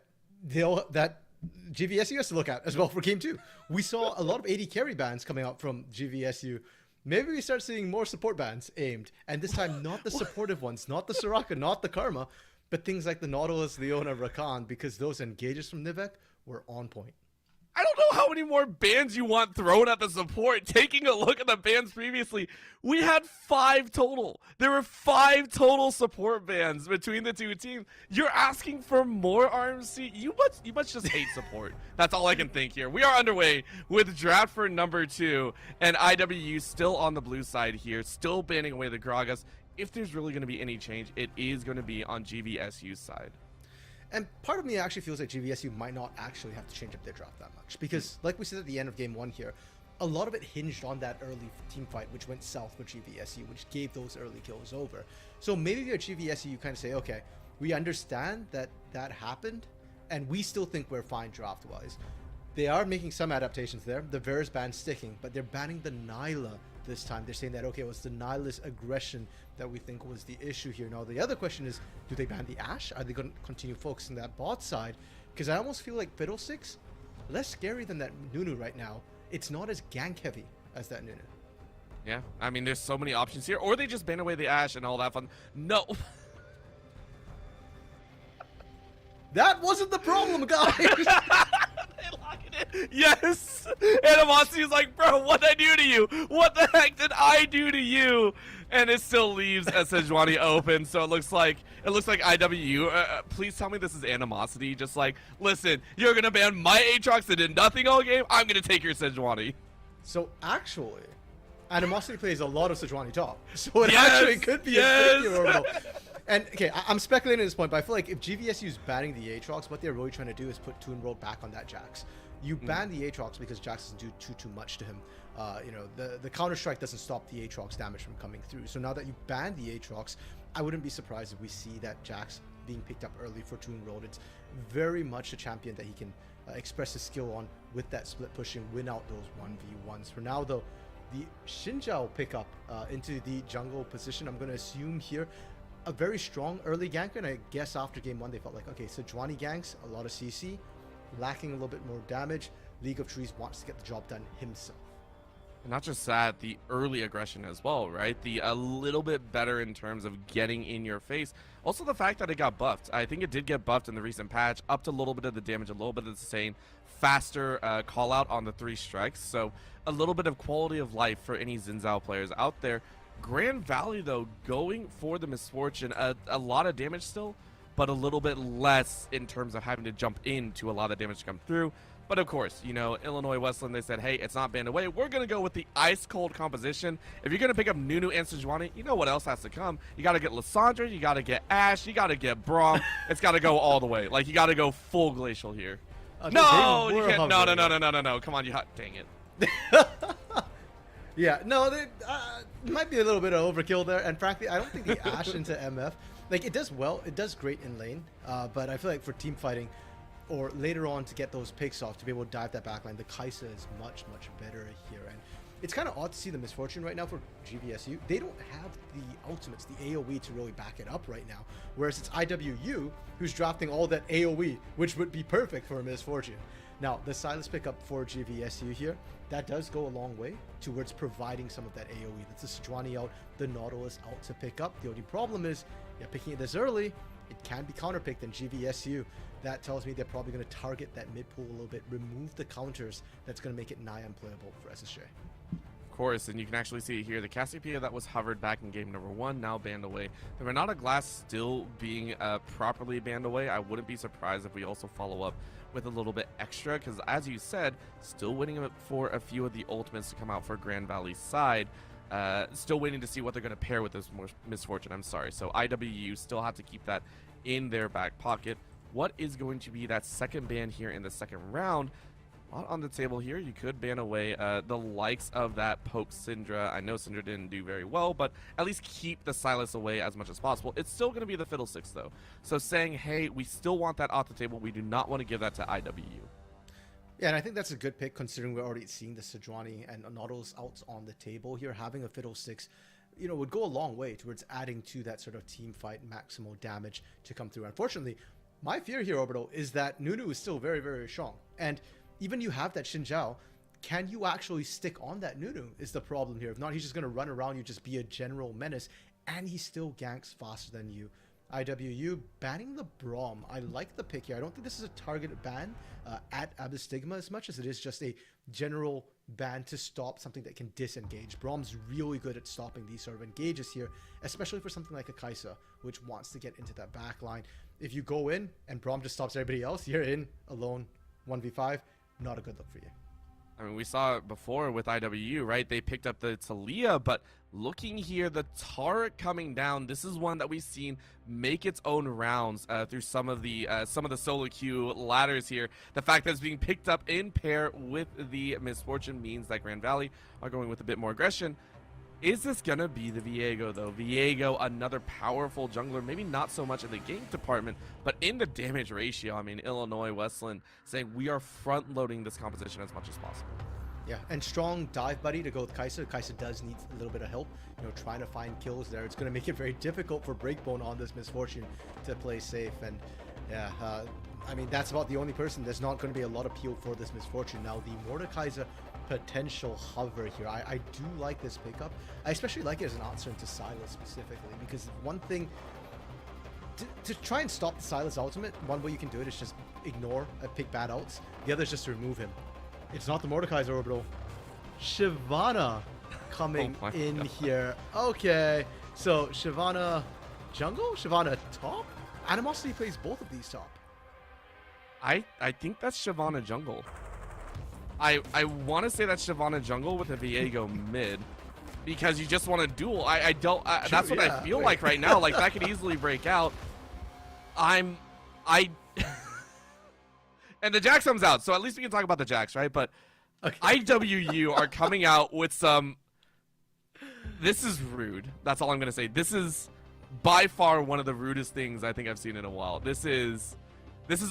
GVSU has to look at as well for Game 2. We saw a lot of AD carry bans coming out from GVSU. Maybe we start seeing more support bans aimed. And this time, not the supportive ones, not the Soraka, not the Karma, but things like the Nautilus, Leona, Rakan, because those engages from Nivek were on point. I don't know how many more bans you want thrown at the support. Taking a look at the bans previously, we had 5 total. There were 5 total support bans between the two teams. You're asking for more RMC? You must just hate support. That's all I can think here. We are underway with draft for number 2, and IWU still on the blue side here, still banning away the Gragas. If there's really going to be any change, it is going to be on GVSU's side. And part of me actually feels like GVSU might not actually have to change up their draft that much. Because, like we said at the end of Game 1 here, a lot of it hinged on that early team fight, which went south with GVSU, which gave those early kills over. So maybe if you're GVSU, you kind of say, okay, we understand that that happened, and we still think we're fine draft-wise. They are making some adaptations there. The Varus ban sticking, but they're banning the Nyla this time. They're saying that, okay, it was the Nyla's aggression that we think was the issue here. Now, the other question is, do they ban the Ashe? Are they going to continue focusing that bot side? Because I almost feel like Fiddlesticks, less scary than that Nunu right now. It's not as gank heavy as that Nunu. Yeah, I mean, there's so many options here. Or they just ban away the Ashe and all that fun. No. That wasn't the problem, guys. Yes! Animosity is like, bro, what did I do to you? What the heck did I do to you? And it still leaves Sejuani open, so it looks like IWU. Please tell me this is Animosity. Just like, listen, you're gonna ban my Aatrox that did nothing all game. I'm gonna take your Sejuani. So actually, Animosity plays a lot of Sejuani top, so it actually could be a sticky orbital. And okay, I'm speculating at this point, but I feel like if GVSU is banning the Aatrox, what they're really trying to do is put Toon World back on that Jax. You ban the Aatrox because Jax doesn't do too much to him. You know, the counter strike doesn't stop the Aatrox damage from coming through. So now that you ban the Aatrox, I wouldn't be surprised if we see that Jax being picked up early for Toon World. It's very much a champion that he can express his skill on with that split pushing, win out those 1v1s. For now, though, the Xinjiao pickup into the jungle position, I'm going to assume here, a very strong early gank, and I guess after Game 1 they felt like, okay, Sejuani ganks, a lot of CC, lacking a little bit more damage. League of Trees wants to get the job done himself. And not just that, the early aggression as well, right? A little bit better in terms of getting in your face. Also the fact that it got buffed. I think it did get buffed in the recent patch, upped a little bit of the damage, a little bit of the sustain, faster call out on the 3 strikes. So a little bit of quality of life for any Xin Zhao players out there. Grand Valley, though, going for the Misfortune, a lot of damage still, but a little bit less in terms of having to jump into a lot of damage to come through. But of course, you know, Illinois Westland, they said, hey, it's not banned away. We're going to go with the ice-cold composition. If you're going to pick up Nunu and Sejuani, you know what else has to come. You got to get Lissandra, you got to get Ashe, you got to get Braum. It's got to go all the way. Like, you got to go full glacial here. No, you can't. No. Come on, you hot. Dang it. Yeah, no, it might be a little bit of overkill there, and frankly, I don't think the Ashe into MF, like, it does well, it does great in lane, but I feel like for team fighting, or later on to get those picks off, to be able to dive that backline, the Kaisa is much, much better here, and it's kind of odd to see the Misfortune right now for GVSU. They don't have the ultimates, the AoE to really back it up right now, whereas it's IWU who's drafting all that AoE, which would be perfect for a Misfortune. Now, the Silas pickup for GVSU here, that does go a long way towards providing some of that AoE. That's the Sejuani out, the Nautilus out to pick up. The only problem is, picking it this early, it can be counterpicked, and GVSU, that tells me they're probably going to target that mid pool a little bit, remove the counters, that's going to make it nigh unplayable for SSJ. Of course, and you can actually see here, the Cassiopeia that was hovered back in game number 1, now banned away. The Renata Glass still being properly banned away. I wouldn't be surprised if we also follow up with a little bit extra, because as you said, still waiting for a few of the ultimates to come out for Grand Valley's side. Still waiting to see what they're going to pair with this Misfortune, I'm sorry. So IWU still have to keep that in their back pocket. What is going to be that second ban here in the second round? A lot on the table here. You could ban away the likes of that Poke Syndra. I know Syndra didn't do very well, but at least keep the Silas away as much as possible. It's still going to be the Fiddlesticks, though. So saying, hey, we still want that off the table. We do not want to give that to IWU. Yeah, and I think that's a good pick considering we're already seeing the Sejuani and Nautilus outs on the table here. Having a Fiddlesticks, you know, would go a long way towards adding to that sort of team fight maximal damage to come through. Unfortunately, my fear here, Orbital, is that Nunu is still very, very strong. And even you have that Xin Zhao, can you actually stick on that Nunu is the problem here. If not, he's just going to run around you, just be a general menace, and he still ganks faster than you. IWU banning the Braum. I like the pick here. I don't think this is a targeted ban at Abystigma as much as it is just a general ban to stop something that can disengage. Braum's really good at stopping these sort of engages here, especially for something like a Kaisa, which wants to get into that back line. If you go in and Braum just stops everybody else, you're in alone 1v5. Not a good look for you. I mean, we saw it before with IWU, right? They picked up the Talia, but looking here, the Taric coming down, this is one that we've seen make its own rounds through some of the solo queue ladders here. The fact that it's being picked up in pair with the Misfortune means that Grand Valley are going with a bit more aggression. Is this going to be the Viego, though? Viego, another powerful jungler, maybe not so much in the gank department, but in the damage ratio. I mean, Illinois, Westland saying we are front-loading this composition as much as possible. Yeah, and strong dive buddy to go with Kaisa. Kaisa does need a little bit of help, you know, trying to find kills there. It's going to make it very difficult for Breakbone on this Misfortune to play safe. And yeah, I mean, that's about the only person. There's not going to be a lot of appeal for this Misfortune. Now, the Mordekaiser potential hover here. I do like this pickup. I especially like it as an answer to Silas specifically, because one thing to try and stop the Silas ultimate, one way you can do it is just ignore and pick bad outs. The other is just to remove him. It's not the Mordekaiser Orbital. Shyvana coming in here. Okay, so Shyvana jungle? Shyvana top? Animosity plays both of these top. I think that's Shyvana jungle. I want to say that's Shyvana jungle with a Viego mid, because you just want to duel. That's what I feel like right now. Like that could easily break out. And the Jax comes out, so at least we can talk about the Jax, right? But okay. IWU are coming out with some. This is rude. That's all I'm gonna say. This is by far one of the rudest things I think I've seen in a while. This is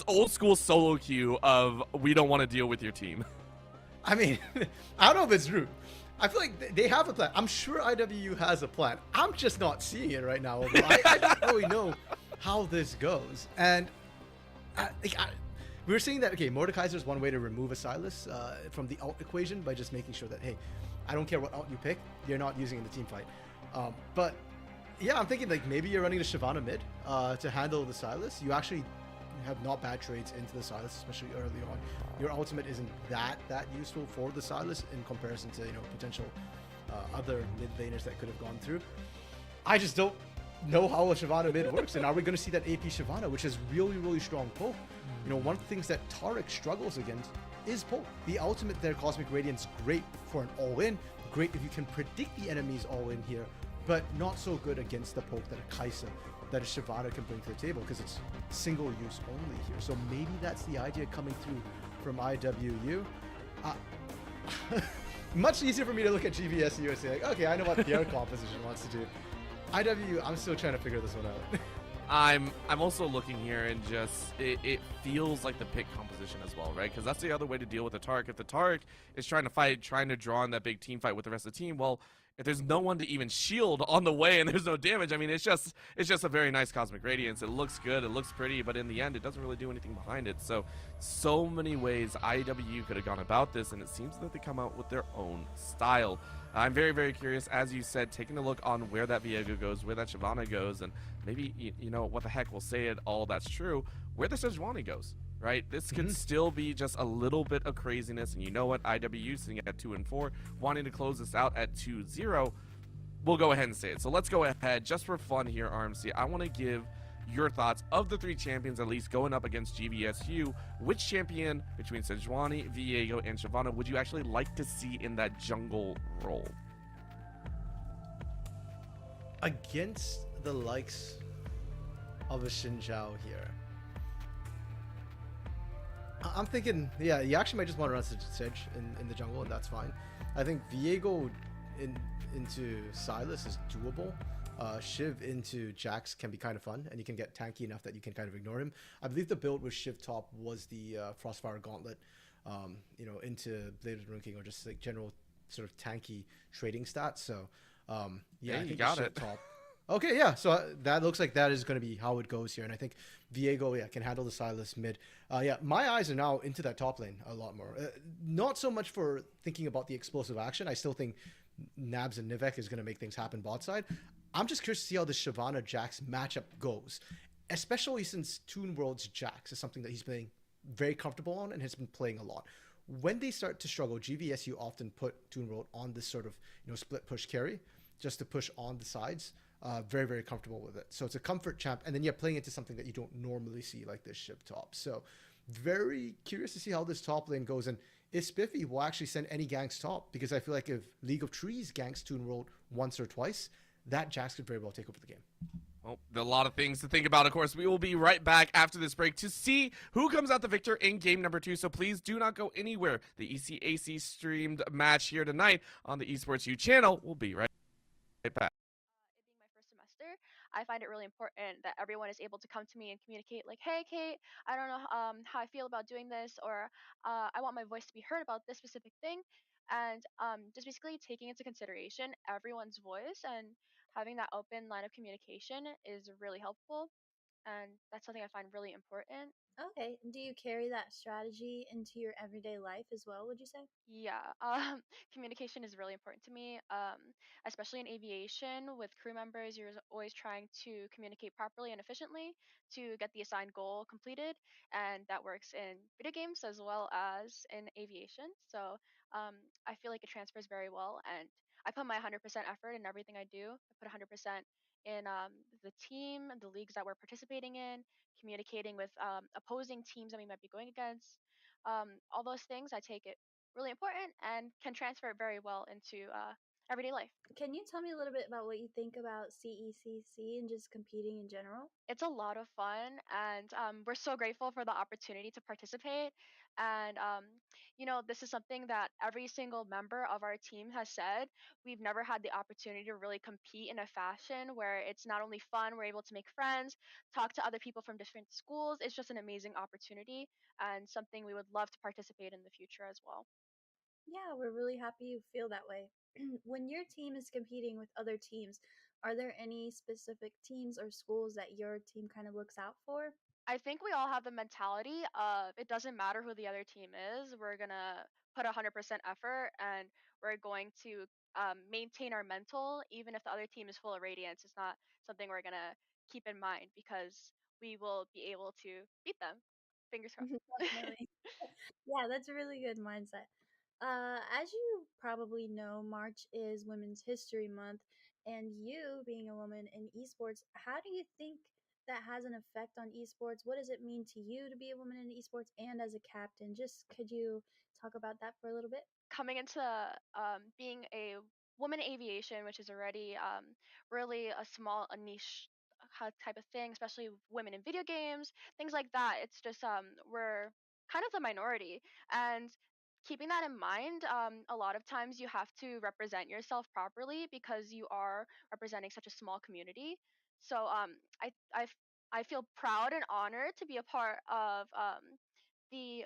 old school solo queue of we don't want to deal with your team. I mean, I don't know if it's rude. I feel like they have a plan. I'm sure IWU has a plan. I'm just not seeing it right now. I don't really know how this goes. And we were saying that, okay, Mordekaiser is one way to remove a Silas from the ult equation by just making sure that, hey, I don't care what ult you pick, you're not using it in the team fight. But yeah, I'm thinking like maybe you're running the Shyvana mid to handle the Silas. You actually have not bad trades into the Silas, especially early on. Your ultimate isn't that useful for the Silas in comparison to, you know, potential other mid laners that could have gone through. I just don't know how a Shyvana mid works, and are we going to see that AP Shyvana, which is really, really strong poke? You know, one of the things that Taric struggles against is poke. The ultimate there, Cosmic Radiance, great for an all-in, great if you can predict the enemies all-in here, but not so good against the poke that a Kaisa, that a Shyvana can bring to the table, because it's single use only here. So maybe that's the idea coming through from IWU. Much easier for me to look at GVSU and say, like, okay, I know what their composition wants to do. IWU, I'm still trying to figure this one out. I'm also looking here, and just it feels like the pick composition as well, right? Because that's the other way to deal with the Taric. If the Taric is trying to fight, trying to draw in that big team fight with the rest of the team, well, if there's no one to even shield on the way and there's no damage, I mean, it's just a very nice Cosmic Radiance. It looks good, it looks pretty, but in the end, it doesn't really do anything behind it. So many ways IWU could have gone about this, and it seems that they come out with their own style. I'm very, very curious, as you said, taking a look on where that Viego goes, where that Shyvana goes, and maybe, you know, what the heck, we'll say it all that's true, where the Sejuani goes. Right, this could still be just a little bit of craziness, and you know what? IWU sitting at 2-4, wanting to close this out at 2-0. We'll go ahead and say it. So let's go ahead, just for fun here, RMC. I want to give your thoughts of the three champions, at least going up against GVSU. Which champion between Sejuani, Viego, and Shyvana would you actually like to see in that jungle role? Against the likes of a Xin Zhao here, I'm thinking, yeah, you actually might just want to run Sedge in the jungle, and that's fine. I think Viego into Silas is doable. Shiv into Jax can be kind of fun, and you can get tanky enough that you can kind of ignore him. I believe the build with Shiv top was the Frostfire Gauntlet, into Bladed Rune King, or just like general sort of tanky trading stats. So, yeah, I think you got Shiv it. top. Okay, yeah. So that looks like that is going to be how it goes here, and I think Viego, yeah, can handle the Silas mid. Yeah, my eyes are now into that top lane a lot more. Not so much for thinking about the explosive action. I still think Nabs and Nivek is going to make things happen bot side. I'm just curious to see how the Shyvana Jax matchup goes, especially since Toon World's Jax is something that he's playing very comfortable on and has been playing a lot. When they start to struggle, GVSU often put Toon World on this sort of split push carry, just to push on the sides. Very, very comfortable with it. So it's a comfort champ, and then you're playing into something that you don't normally see, like this Shiv top. So very curious to see how this top lane goes, and if Spiffy will actually send any ganks top, because I feel like if League of Trees ganks Toon World once or twice, that Jax could very well take over the game. Well, there are a lot of things to think about. Of course, we will be right back after this break to see who comes out the victor in game number 2. So please do not go anywhere. The ECAC streamed match here tonight on the Esports U channel. We'll be right back. It being my first semester, I find it really important that everyone is able to come to me and communicate, like, hey, Kate, I don't know how I feel about doing this, or I want my voice to be heard about this specific thing. And just basically taking into consideration everyone's voice and having that open line of communication is really helpful. And that's something I find really important. Okay. Do you carry that strategy into your everyday life as well, would you say? Yeah, communication is really important to me, especially in aviation with crew members. You're always trying to communicate properly and efficiently to get the assigned goal completed, and that works in video games as well as in aviation. So I feel like it transfers very well, and I put my 100% effort in everything I do. I put 100% in the team, the leagues that we're participating in, communicating with opposing teams that we might be going against. All those things, I take it really important and can transfer it very well into everyday life. Can you tell me a little bit about what you think about CECC and just competing in general? It's a lot of fun, and we're so grateful for the opportunity to participate. And this is something that every single member of our team has said. We've never had the opportunity to really compete in a fashion where it's not only fun, we're able to make friends, talk to other people from different schools. It's just an amazing opportunity and something we would love to participate in the future as well. Yeah, we're really happy you feel that way. When your team is competing with other teams, are there any specific teams or schools that your team kind of looks out for? I think we all have the mentality of it doesn't matter who the other team is. We're gonna put 100% effort, and we're going to maintain our mental, even if the other team is full of radiance. It's not something we're gonna keep in mind because we will be able to beat them. Fingers crossed. Definitely. Yeah, that's a really good mindset. As you probably know, March is Women's History Month, and you, being a woman in esports, how do you think that has an effect on esports? What does it mean to you to be a woman in esports and as a captain? Just could you talk about that for a little bit? Coming into being a woman in aviation, which is already really a niche type of thing, especially women in video games, things like that. It's just we're kind of the minority, and keeping that in mind, a lot of times you have to represent yourself properly because you are representing such a small community. So I feel proud and honored to be a part of the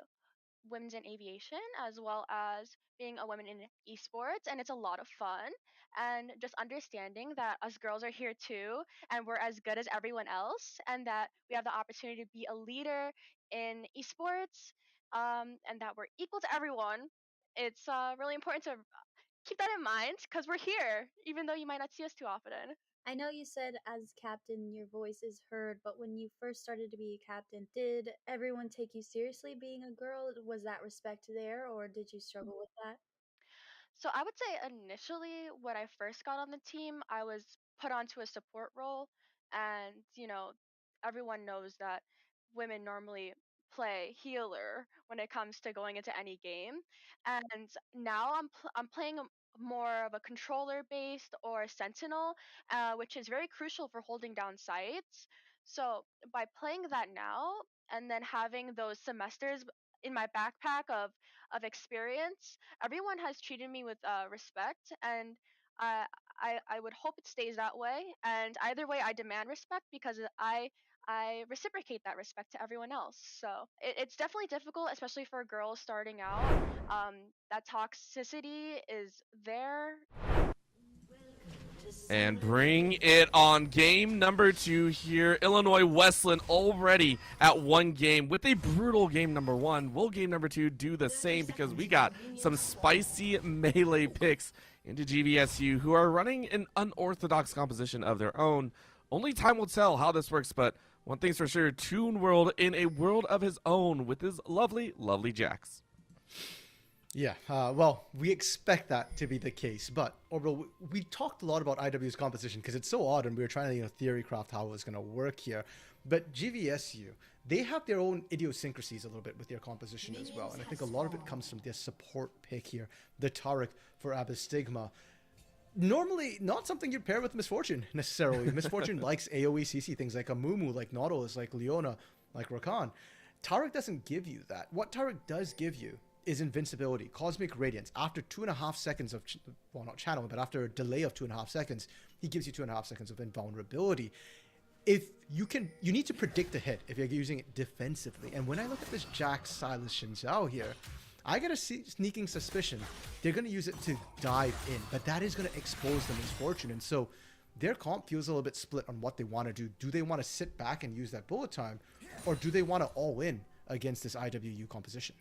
women's in aviation as well as being a woman in esports, and it's a lot of fun, and just understanding that us girls are here too and we're as good as everyone else, and that we have the opportunity to be a leader in esports, and that we're equal to everyone. It's really important to keep that in mind because we're here even though you might not see us too often. I know you said as captain your voice is heard, but when you first started to be a captain, did everyone take you seriously being a girl? Was that respect there, or did you struggle with that? So I would say initially when I first got on the team, I was put onto a support role, and everyone knows that women normally play healer when it comes to going into any game, and now I'm playing more of a controller based or sentinel, which is very crucial for holding down sites. So by playing that now and then having those semesters in my backpack of experience, everyone has treated me with respect, and I would hope it stays that way. And either way, I demand respect because I reciprocate that respect to everyone else. So it's definitely difficult, especially for girls starting out. That toxicity is there. And bring it on game number 2 here. Illinois Wesleyan already at 1 game with a brutal game number 1. Will game number 2 do the same? Because we got some spicy melee picks into GVSU, who are running an unorthodox composition of their own. Only time will tell how this works, but one thing's for sure, Toon World in a world of his own with his lovely, lovely Jax. Yeah, well, we expect that to be the case, but Orbital, we talked a lot about IW's composition because it's so odd, and we were trying to theory craft how it was going to work here. But GVSU, they have their own idiosyncrasies a little bit with their composition as well, and I think a lot of it comes from their support pick here, the Taric for Abystigma. Normally, not something you'd pair with Misfortune necessarily. Misfortune likes AoE CC, things like a Mumu, like Nautilus, like Leona, like Rakan. Taric doesn't give you that. What Taric does give you is invincibility, Cosmic Radiance. After 2.5 seconds of, well, not channeling, but after a delay of 2.5 seconds, he gives you 2.5 seconds of invulnerability. If you need to predict a hit if you're using it defensively. And when I look at this Jax, Silas, Xin Zhao here, I get a sneaking suspicion they're going to use it to dive in, but that is going to expose the Misfortune. And so their comp feels a little bit split on what they want to do. Do they want to sit back and use that bullet time, or do they want to all in against this IWU composition?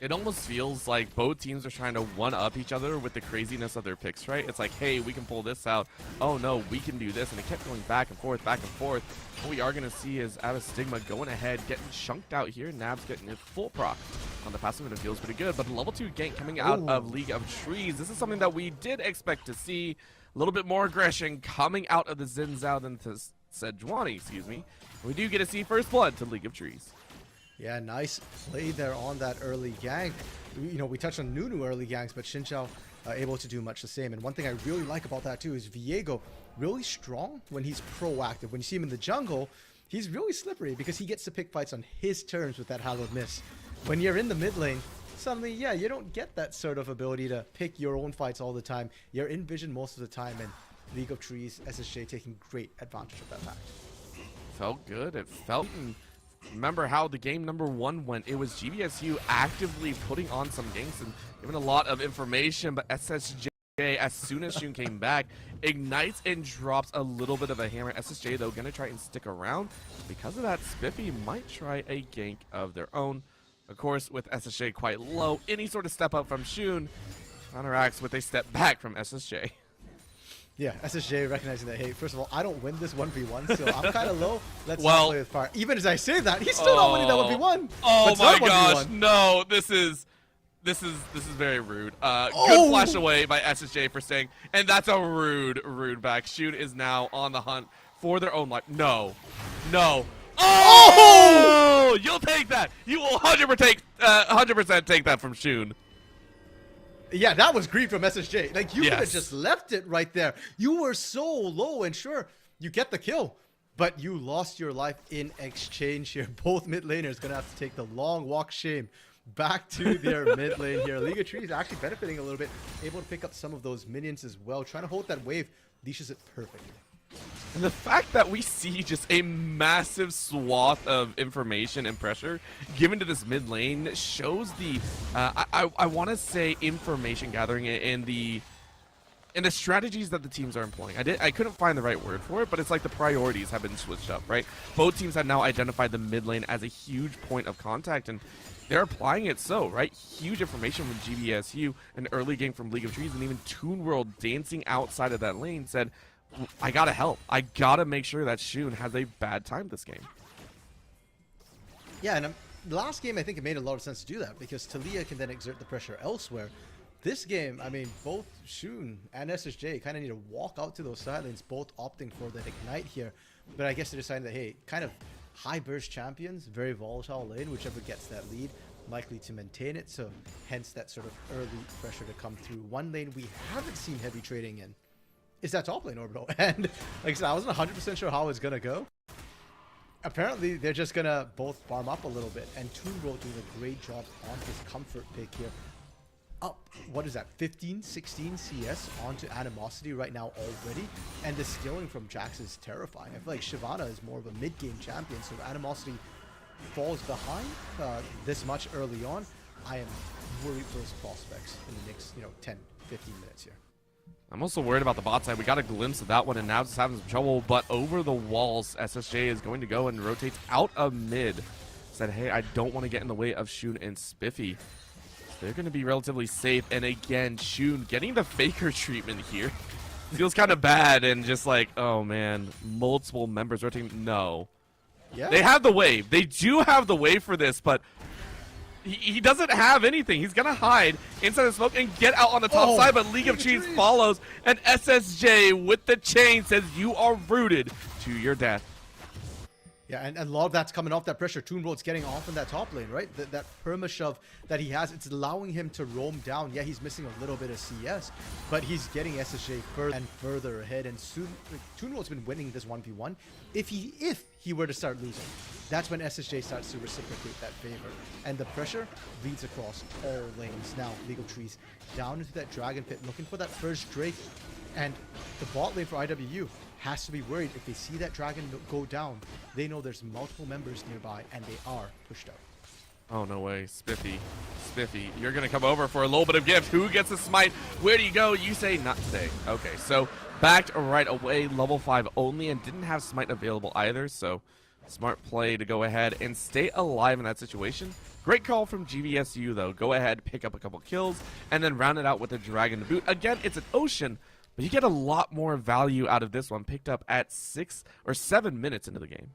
It almost feels like both teams are trying to one-up each other with the craziness of their picks, right? It's like, hey, we can pull this out. Oh, no, we can do this. And it kept going back and forth, back and forth. What we are going to see is Abystigma going ahead, getting chunked out here. Nabs getting a full proc on the passive, and it feels pretty good. But a level 2 gank coming out of League of Trees. This is something that we did expect to see. A little bit more aggression coming out of the Xin Zhao than the Sejuani, excuse me. We do get to see first blood to League of Trees. Yeah, nice play there on that early gank. You know, we touched on Nunu early ganks, but Xin Zhao able to do much the same. And one thing I really like about that too is Viego really strong when he's proactive. When you see him in the jungle, he's really slippery because he gets to pick fights on his terms with that Hallowed Miss. When you're in the mid lane, suddenly, yeah, you don't get that sort of ability to pick your own fights all the time. You're in vision most of the time, and League of Trees, SSJ taking great advantage of that fact. Felt good. It felt... Remember how the game number 1 went. It was GVSU actively putting on some ganks and giving a lot of information, but SSJ, as soon as Shun came back, ignites and drops a little bit of a hammer. SSJ, though, going to try and stick around. Because of that, Spiffy might try a gank of their own. Of course, with SSJ quite low, any sort of step up from Shun counteracts with a step back from SSJ. Yeah, SSJ recognizing that, hey, first of all, I don't win this 1v1, so I'm kind of low. Let's well, not play with fire. Even as I say that, he's still not winning that 1v1. Oh my gosh, no, this is very rude. Good flash away by SSJ for staying, and that's a rude back. Shun is now on the hunt for their own life. No. Oh! You'll take that. You will 100% take that from Shun. Yeah, that was greed from SSJ. Like, you could have just left it right there. You were so low, and sure, you get the kill, but you lost your life in exchange here. Both mid laners going to have to take the long walk shame back to their mid lane here. League of Trees actually benefiting a little bit, able to pick up some of those minions as well. Trying to hold that wave, leashes it perfectly. And the fact that we see just a massive swath of information and pressure given to this mid lane shows the, I want to say, information gathering and the strategies that the teams are employing. I couldn't find the right word for it, but it's like the priorities have been switched up, right? Both teams have now identified the mid lane as a huge point of contact, and they're applying it so, right? Huge information from GVSU, an early game from League of Trees, and even Toon World dancing outside of that lane said, I gotta help. I gotta make sure that Shun has a bad time this game. Yeah, and last game I think it made a lot of sense to do that because Talia can then exert the pressure elsewhere. This game, I mean, both Shun and SSJ kind of need to walk out to those side lanes, both opting for that ignite here. But I guess they decided that, hey, kind of high burst champions, very volatile lane, whichever gets that lead, likely to maintain it. So hence that sort of early pressure to come through. One lane we haven't seen heavy trading in is that top lane Orbital. And like I said, I wasn't 100% sure how it's going to go. apparently they're just gonna both farm up a little bit, and Toonbro doing a great job on his comfort pick here. Up, what is that, 15, 16 CS onto Animosity right now already, and the skilling from Jax is terrifying. I feel like Shyvana is more of a mid-game champion, so if Animosity falls behind this much early on, I am worried for his prospects in the next, 10, 15 minutes here. I'm also worried about the bot side. We got a glimpse of that one, and Nabs is having some trouble, but over the walls, SSJ is going to go and rotate out of mid. Said, hey, I don't want to get in the way of Shun and Spiffy. They're going to be relatively safe, and again, Shun getting the Faker treatment here. Feels kind of bad, and just like, oh man, multiple members rotating. No. Yeah. They have the wave. They do have the wave for this, but he doesn't have anything. He's going to hide inside the smoke and get out on the top side, but League of Trees follows, and SSJ with the chain says you are rooted to your death. Yeah, and a lot of that's coming off that pressure. Toonbro's getting off in that top lane, right? That perma-shove that he has, it's allowing him to roam down. Yeah, he's missing a little bit of CS, but he's getting SSJ further and further ahead, and soon Toonbro's been winning this 1v1. If he were to start losing, that's when SSJ starts to reciprocate that favor. And the pressure leads across all lanes. Now, League of Trees down into that Dragon Pit, looking for that first Drake. And the bot lane for IWU has to be worried. If they see that dragon go down, they know there's multiple members nearby, and they are pushed out. Oh, no way. Spiffy, you're going to come over for a little bit of gift. Who gets a smite? Where do you go? You say not today. Okay, so backed right away, level 5 only, and didn't have smite available either, so smart play to go ahead and stay alive in that situation. Great call from GVSU, though. Go ahead, pick up a couple kills, and then round it out with a dragon to boot. Again, it's an ocean, but you get a lot more value out of this one, picked up at 6 or 7 minutes into the game.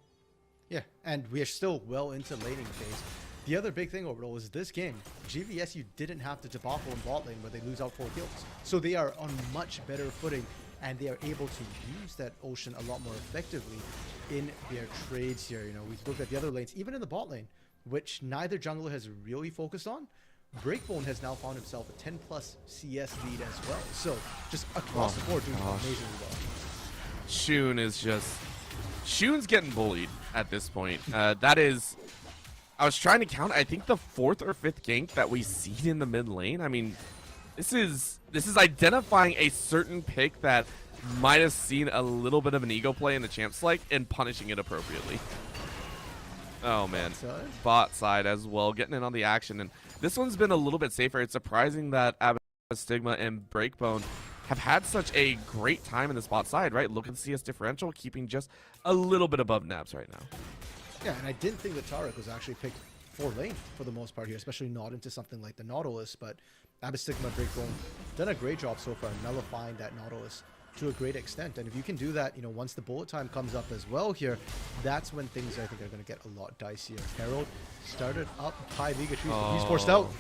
Yeah, and we are still well into laning phase. The other big thing, Orbital, is this game, GVSU didn't have to debacle in bot lane where they lose out 4 kills. So they are on much better footing, and they are able to use that ocean a lot more effectively in their trades here. We look at the other lanes, even in the bot lane, which neither jungler has really focused on. Breakbone has now found himself a 10+ CS lead as well. So just across the board doing amazingly well. Shun's getting bullied at this point. That is, I was trying to count, I think the 4th or 5th gank that we see in the mid lane. I mean, this is identifying a certain pick that might have seen a little bit of an ego play in the champ select and punishing it appropriately. Oh man, bot side as well, getting in on the action, and this one's been a little bit safer. It's surprising that Stigma and Breakbone have had such a great time in this bot side, right? Look at the CS differential, keeping just a little bit above Nabs right now. Yeah, and I didn't think that Tarek was actually picked for lane for the most part here, especially not into something like the Nautilus, but Stigma, Breakbone done a great job so far nullifying that Nautilus to a great extent. And if you can do that, once the bullet time comes up as well here, that's when things I think are going to get a lot dicier. Herald started up high League of Trees, but he's forced out.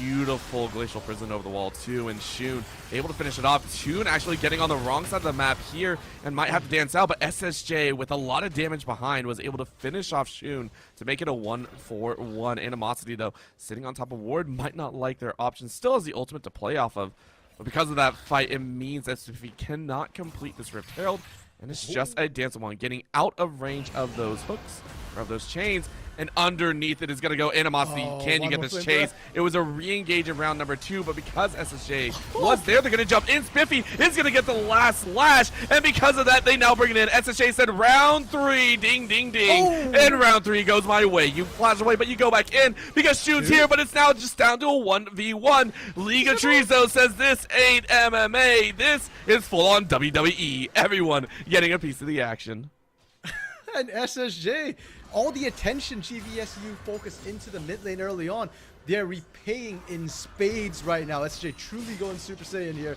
Beautiful Glacial Prison over the wall too, and Shun able to finish it off. Shun actually getting on the wrong side of the map here and might have to dance out, but SSJ with a lot of damage behind was able to finish off Shun to make it a 1-4-1. Animosity though sitting on top of Ward might not like their options, still has the ultimate to play off of, but because of that fight it means that if he cannot complete this Rift Herald, and it's just a dance one, getting out of range of those hooks or of those chains. And underneath it is going to go Animosity. Can you get this chase? It was a re-engage in round number 2, but because SSJ was there, they're going to jump in. Spiffy is going to get the last lash, and because of that, they now bring it in. SSJ said round 3, ding, ding, ding. And round 3 goes my way. You flash away, but you go back in because Shun's here, but it's now just down to a 1v1. League of Trees, though, says this ain't MMA. This is full-on WWE. Everyone getting a piece of the action. And SSJ, all the attention GVSU focused into the mid lane early on, they're repaying in spades right now. SSJ truly going Super Saiyan here,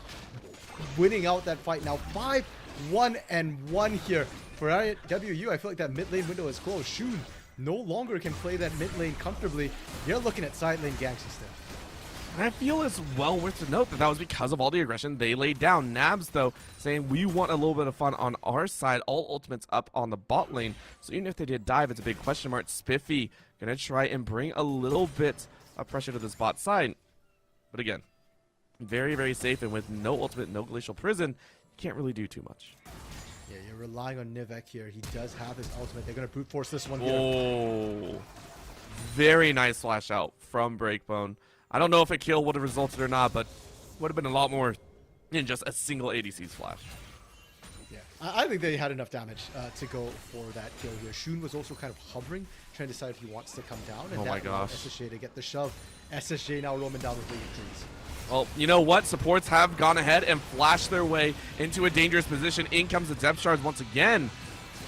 winning out that fight now. 5-1-1 here for IWU. I feel like that mid lane window is closed. Shun no longer can play that mid lane comfortably. You're looking at side lane ganks instead. And I feel it's well worth to note that that was because of all the aggression they laid down. Nabs, though, saying we want a little bit of fun on our side. All ultimates up on the bot lane. So even if they did dive, it's a big question mark. Spiffy going to try and bring a little bit of pressure to this bot side. But again, very, very safe. And with no ultimate, no Glacial Prison, you can't really do too much. Yeah, you're relying on Nivek here. He does have his ultimate. They're going to brute force this one here. Oh, very nice flash out from Breakbone. I don't know if a kill would have resulted or not, but would have been a lot more than just a single ADC's flash. Yeah, I think they had enough damage to go for that kill here. Shun was also kind of hovering, trying to decide if he wants to come down. And Oh my that allowed gosh. SSJ to get the shove. SSJ now roaming down with League of Trees. Well, you know what? Supports have gone ahead and flashed their way into a dangerous position. In comes the depth shards once again.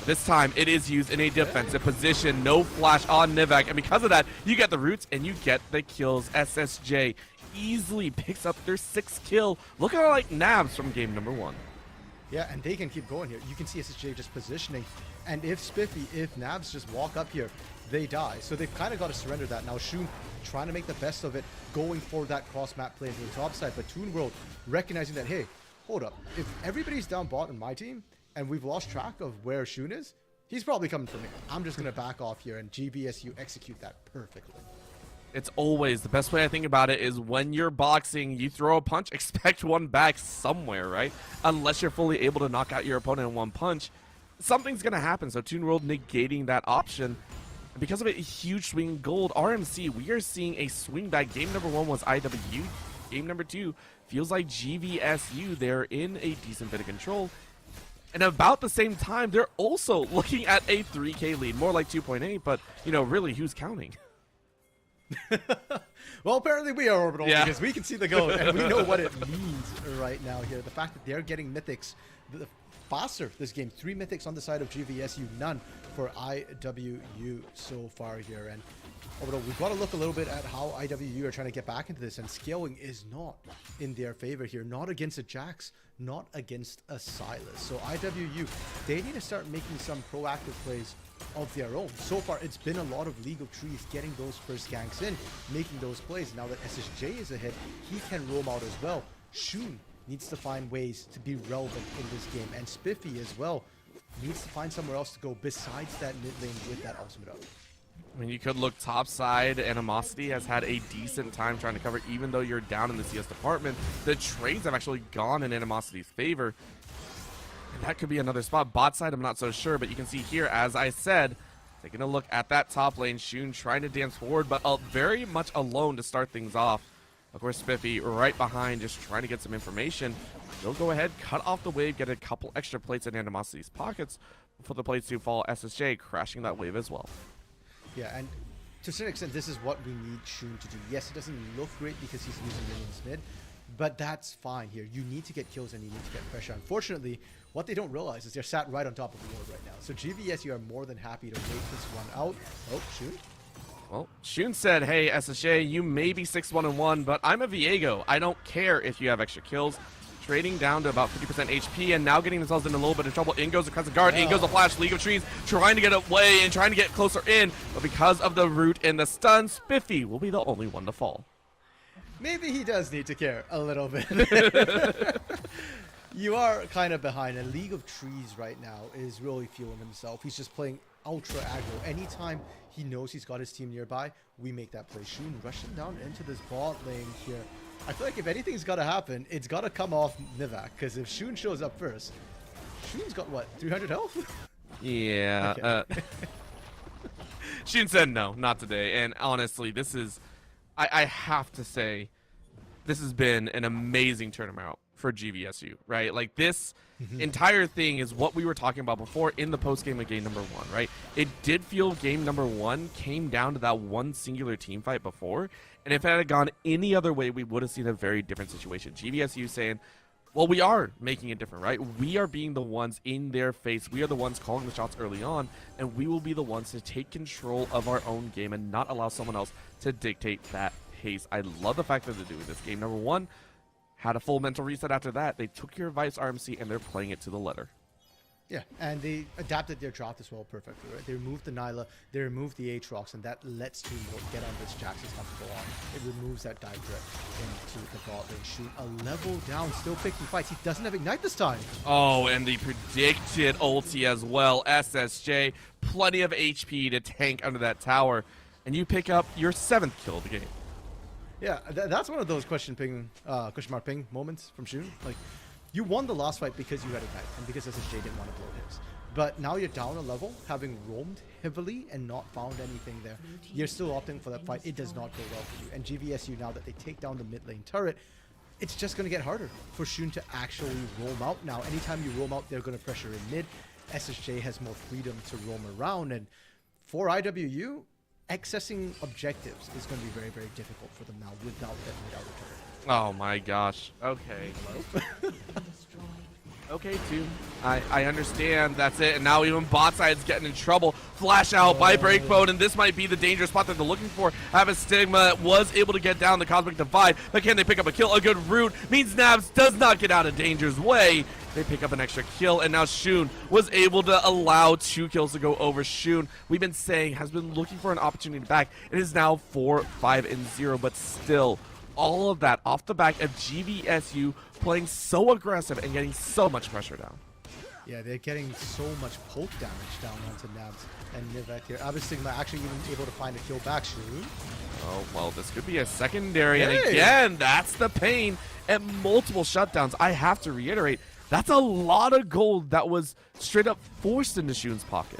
This time, it is used in a defensive position. No flash on Nivek. And because of that, you get the roots and you get the kills. SSJ easily picks up their 6th kill. Looking like Nabs from game number 1. Yeah, and they can keep going here. You can see SSJ just positioning. And if Spiffy, if Nabs just walk up here, they die. So they've kind of got to surrender that. Now Shun trying to make the best of it, going for that cross-map play into the top side. But Toon World recognizing that, hey, hold up. If everybody's down bot on my team, and we've lost track of where Shun is, he's probably coming for me. I'm just going to back off here, and GVSU execute that perfectly. It's always, the best way I think about it is when you're boxing, you throw a punch, expect one back somewhere, right? Unless you're fully able to knock out your opponent in one punch, something's going to happen. So Toon World negating that option. And because of a huge swing in gold, RMC, we are seeing a swing back. Game number 1 was IWU. Game number 2 feels like GVSU. They're in a decent bit of control. And about the same time, they're also looking at a 3K lead. More like 2.8, but, you know, really, who's counting? Well, apparently we are Orbital, Yeah. because we can see the goat, and we know what it means right now here. The fact that they're getting mythics the faster this game. 3 mythics on the side of GVSU, none for IWU so far here. And Orbital, we've got to look a little bit at how IWU are trying to get back into this, and scaling is not in their favor here. Not against a Jax, not against a Silas. So IWU, they need to start making some proactive plays of their own. So far, it's been a lot of League of Trees getting those first ganks in, making those plays. Now that SSJ is ahead, he can roam out as well. Shun needs to find ways to be relevant in this game, and Spiffy as well needs to find somewhere else to go besides that mid lane with that ultimate up. I mean, you could look top side. Animosity has had a decent time trying to cover, even though you're down in the CS department. The trades have actually gone in Animosity's favor. And that could be another spot. Bot side, I'm not so sure, but you can see here, as I said, taking a look at that top lane. Shun trying to dance forward, but very much alone to start things off. Of course, Spiffy right behind, just trying to get some information. They'll go ahead, cut off the wave, get a couple extra plates in Animosity's pockets before the plates do fall. SSJ crashing that wave as well. Yeah, and to a certain extent, this is what we need Shun to do. Yes, it doesn't look great because he's using minions mid, but that's fine here. You need to get kills and you need to get pressure. Unfortunately, what they don't realize is they're sat right on top of the world right now. So GVSU are more than happy to wait this one out. Oh, Shun? Well, Shun said, hey, SSJ, you may be 6-1-1, but I'm a Viego. I don't care if you have extra kills. Trading down to about 50% HP and now getting themselves in a little bit of trouble. In goes the Crescent Guard, in goes the Flash, League of Trees, trying to get away and trying to get closer in. But because of the root and the stun, Spiffy will be the only one to fall. Maybe he does need to care a little bit. You are kind of behind, and League of Trees right now is really fueling himself. He's just playing ultra aggro. Anytime he knows he's got his team nearby, we make that play. Shun rushing down into this bot lane here. I feel like if anything's got to happen, it's got to come off Nivek, because if Shun shows up first, Shun's got, what, 300 health? Yeah. Okay. Shun said no, not today. And honestly, this is, I have to say, this has been an amazing turnaround for GVSU, right? Like this entire thing is what we were talking about before in the post-game of game number 1, right? It did feel game number 1 came down to that one singular team fight before, and if it had gone any other way, we would have seen a very different situation. GVSU saying, well, we are making it different, right? We are being the ones in their face. We are the ones calling the shots early on, and we will be the ones to take control of our own game and not allow someone else to dictate that pace. I love the fact that they're doing this. Game number 1 had a full mental reset after that. They took your advice, RMC, and they're playing it to the letter. Yeah, and they adapted their draft as well perfectly, right? They removed the Nyla, they removed the Aatrox, and that lets Toon World get on this Jax as comfortable on. It removes that dive threat into the bot lane. Shoot a level down, still picking fights. He doesn't have Ignite this time. Oh, and the predicted ulti as well. SSJ, plenty of HP to tank under that tower, and you pick up your 7th kill of the game. Yeah, that's one of those question mark ping moments from Shun. Like, You won the last fight because you had Ignite and because SSJ didn't want to blow his. But now you're down a level, having roamed heavily and not found anything there. You're still opting for that fight. It does not go well for you. And GVSU, now that they take down the mid lane turret, it's just going to get harder for Shun to actually roam out now. Anytime you roam out, they're going to pressure in mid. SSJ has more freedom to roam around. And for IWU, accessing objectives is going to be very, very difficult for them now without that mid outer turret. Oh my gosh. Okay. Okay, Toon. I understand. That's it. And now even bot side's getting in trouble. Flash out by Breakbone, and this might be the dangerous spot that they're looking for. Have a Stigma was able to get down the Cosmic Divide, but can they pick up a kill? A good root means Nabs does not get out of Danger's way. They pick up an extra kill, and now Shun was able to allow 2 kills to go over. Shun, we've been saying, has been looking for an opportunity back. It is now 4-5-0, but still, all of that off the back of GVSU playing so aggressive and getting so much pressure down. Yeah, they're getting so much poke damage down onto Nabs and Nivek here. Abystigma actually even able to find a kill back. Shun. Oh, well, this could be a secondary. Hey. And again, that's the pain at multiple shutdowns. I have to reiterate, that's a lot of gold that was straight up forced into Shun's pocket.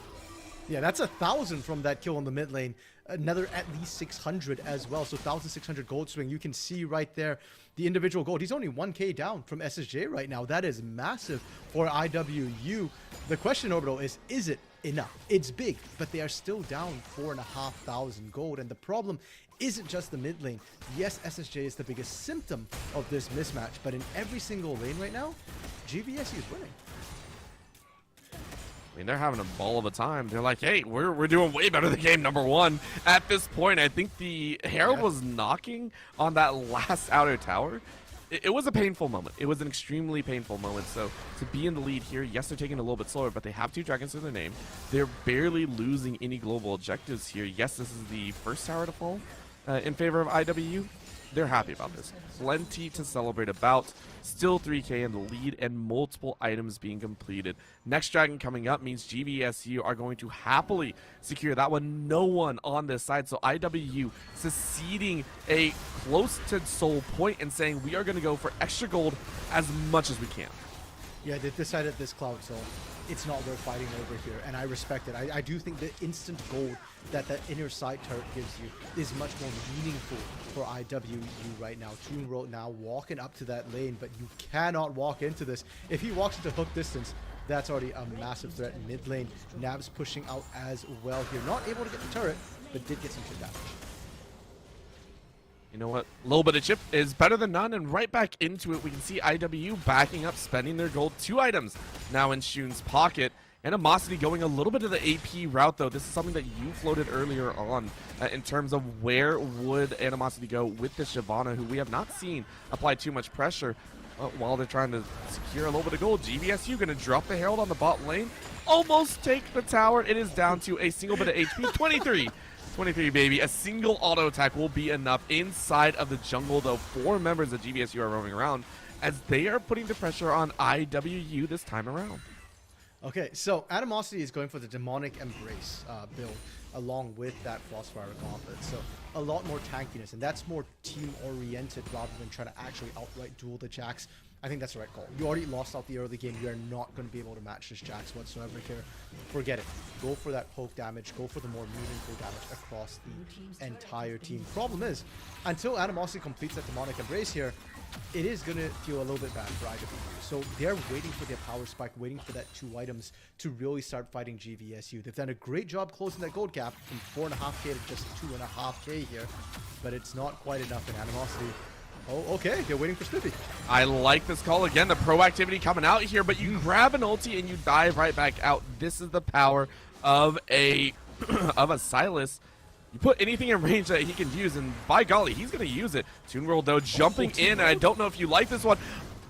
Yeah, that's 1,000 from that kill in the mid lane. Another at least 600 as well. So 1,600 gold swing. You can see right there the individual gold. He's only 1k down from SSJ right now. That is massive for IWU. The question, Orbital, is it enough? It's big, but they are still down 4,500 gold. And the problem isn't just the mid lane. Yes, SSJ is the biggest symptom of this mismatch, but in every single lane right now, GVSU is winning. I mean, they're having a ball of a time. They're like, hey, we're doing way better than game number 1. At this point, I think the Herald was knocking on that last outer tower. It was a painful moment. It was an extremely painful moment. So to be in the lead here, yes, they're taking it a little bit slower, but they have 2 dragons to their name. They're barely losing any global objectives here. Yes, this is the first tower to fall in favor of IWU. They're happy about this. Plenty to celebrate about. Still 3k in the lead and multiple items being completed. Next dragon coming up means GVSU are going to happily secure that one. No one on this side. So IWU seceding a close to soul point and saying we are going to go for extra gold as much as we can. Yeah, they decided this cloud zone, it's not worth fighting over here, and I respect it. I do think the instant gold that that inner side turret gives you is much more meaningful for IWU right now. Toon World now walking up to that lane, but you cannot walk into this. If he walks into hook distance, that's already a massive threat in mid lane. Nabs pushing out as well here. Not able to get the turret, but did get some chip damage. You know what? A little bit of chip is better than none, and right back into it, we can see IWU backing up, spending their gold. 2 items now in Shun's pocket. Animosity going a little bit of the AP route, though. This is something that you floated earlier on in terms of where would Animosity go with the Shyvana, who we have not seen apply too much pressure while they're trying to secure a little bit of gold. GVSU going to drop the Herald on the bot lane, almost take the tower. It is down to a single bit of HP, 23. 23, baby. A single auto attack will be enough inside of the jungle, though. 4 members of GVSU are roaming around as they are putting the pressure on IWU this time around. Okay, so Animosity is going for the Demonic Embrace build along with that Frostfire Gauntlet. So a lot more tankiness, and that's more team-oriented rather than trying to actually outright duel the Jax. I think that's the right call. You already lost out the early game. You are not going to be able to match this Jax whatsoever here. Forget it. Go for that poke damage. Go for the more meaningful damage across the entire team. Problem is, until Animosity completes that Demonic Embrace here, it is going to feel a little bit bad for IWU. So they're waiting for their power spike, waiting for that 2 items to really start fighting GVSU. They've done a great job closing that gold gap from 4.5k to just 2.5k here, but it's not quite enough in Animosity. Oh, okay. They're waiting for Smithy. I like this call. Again, the proactivity coming out here, but you grab an ulti and you dive right back out. This is the power of a Silas. You put anything in range that he can use, and by golly, he's going to use it. Toon World, though, jumping in, and I don't know if you like this one.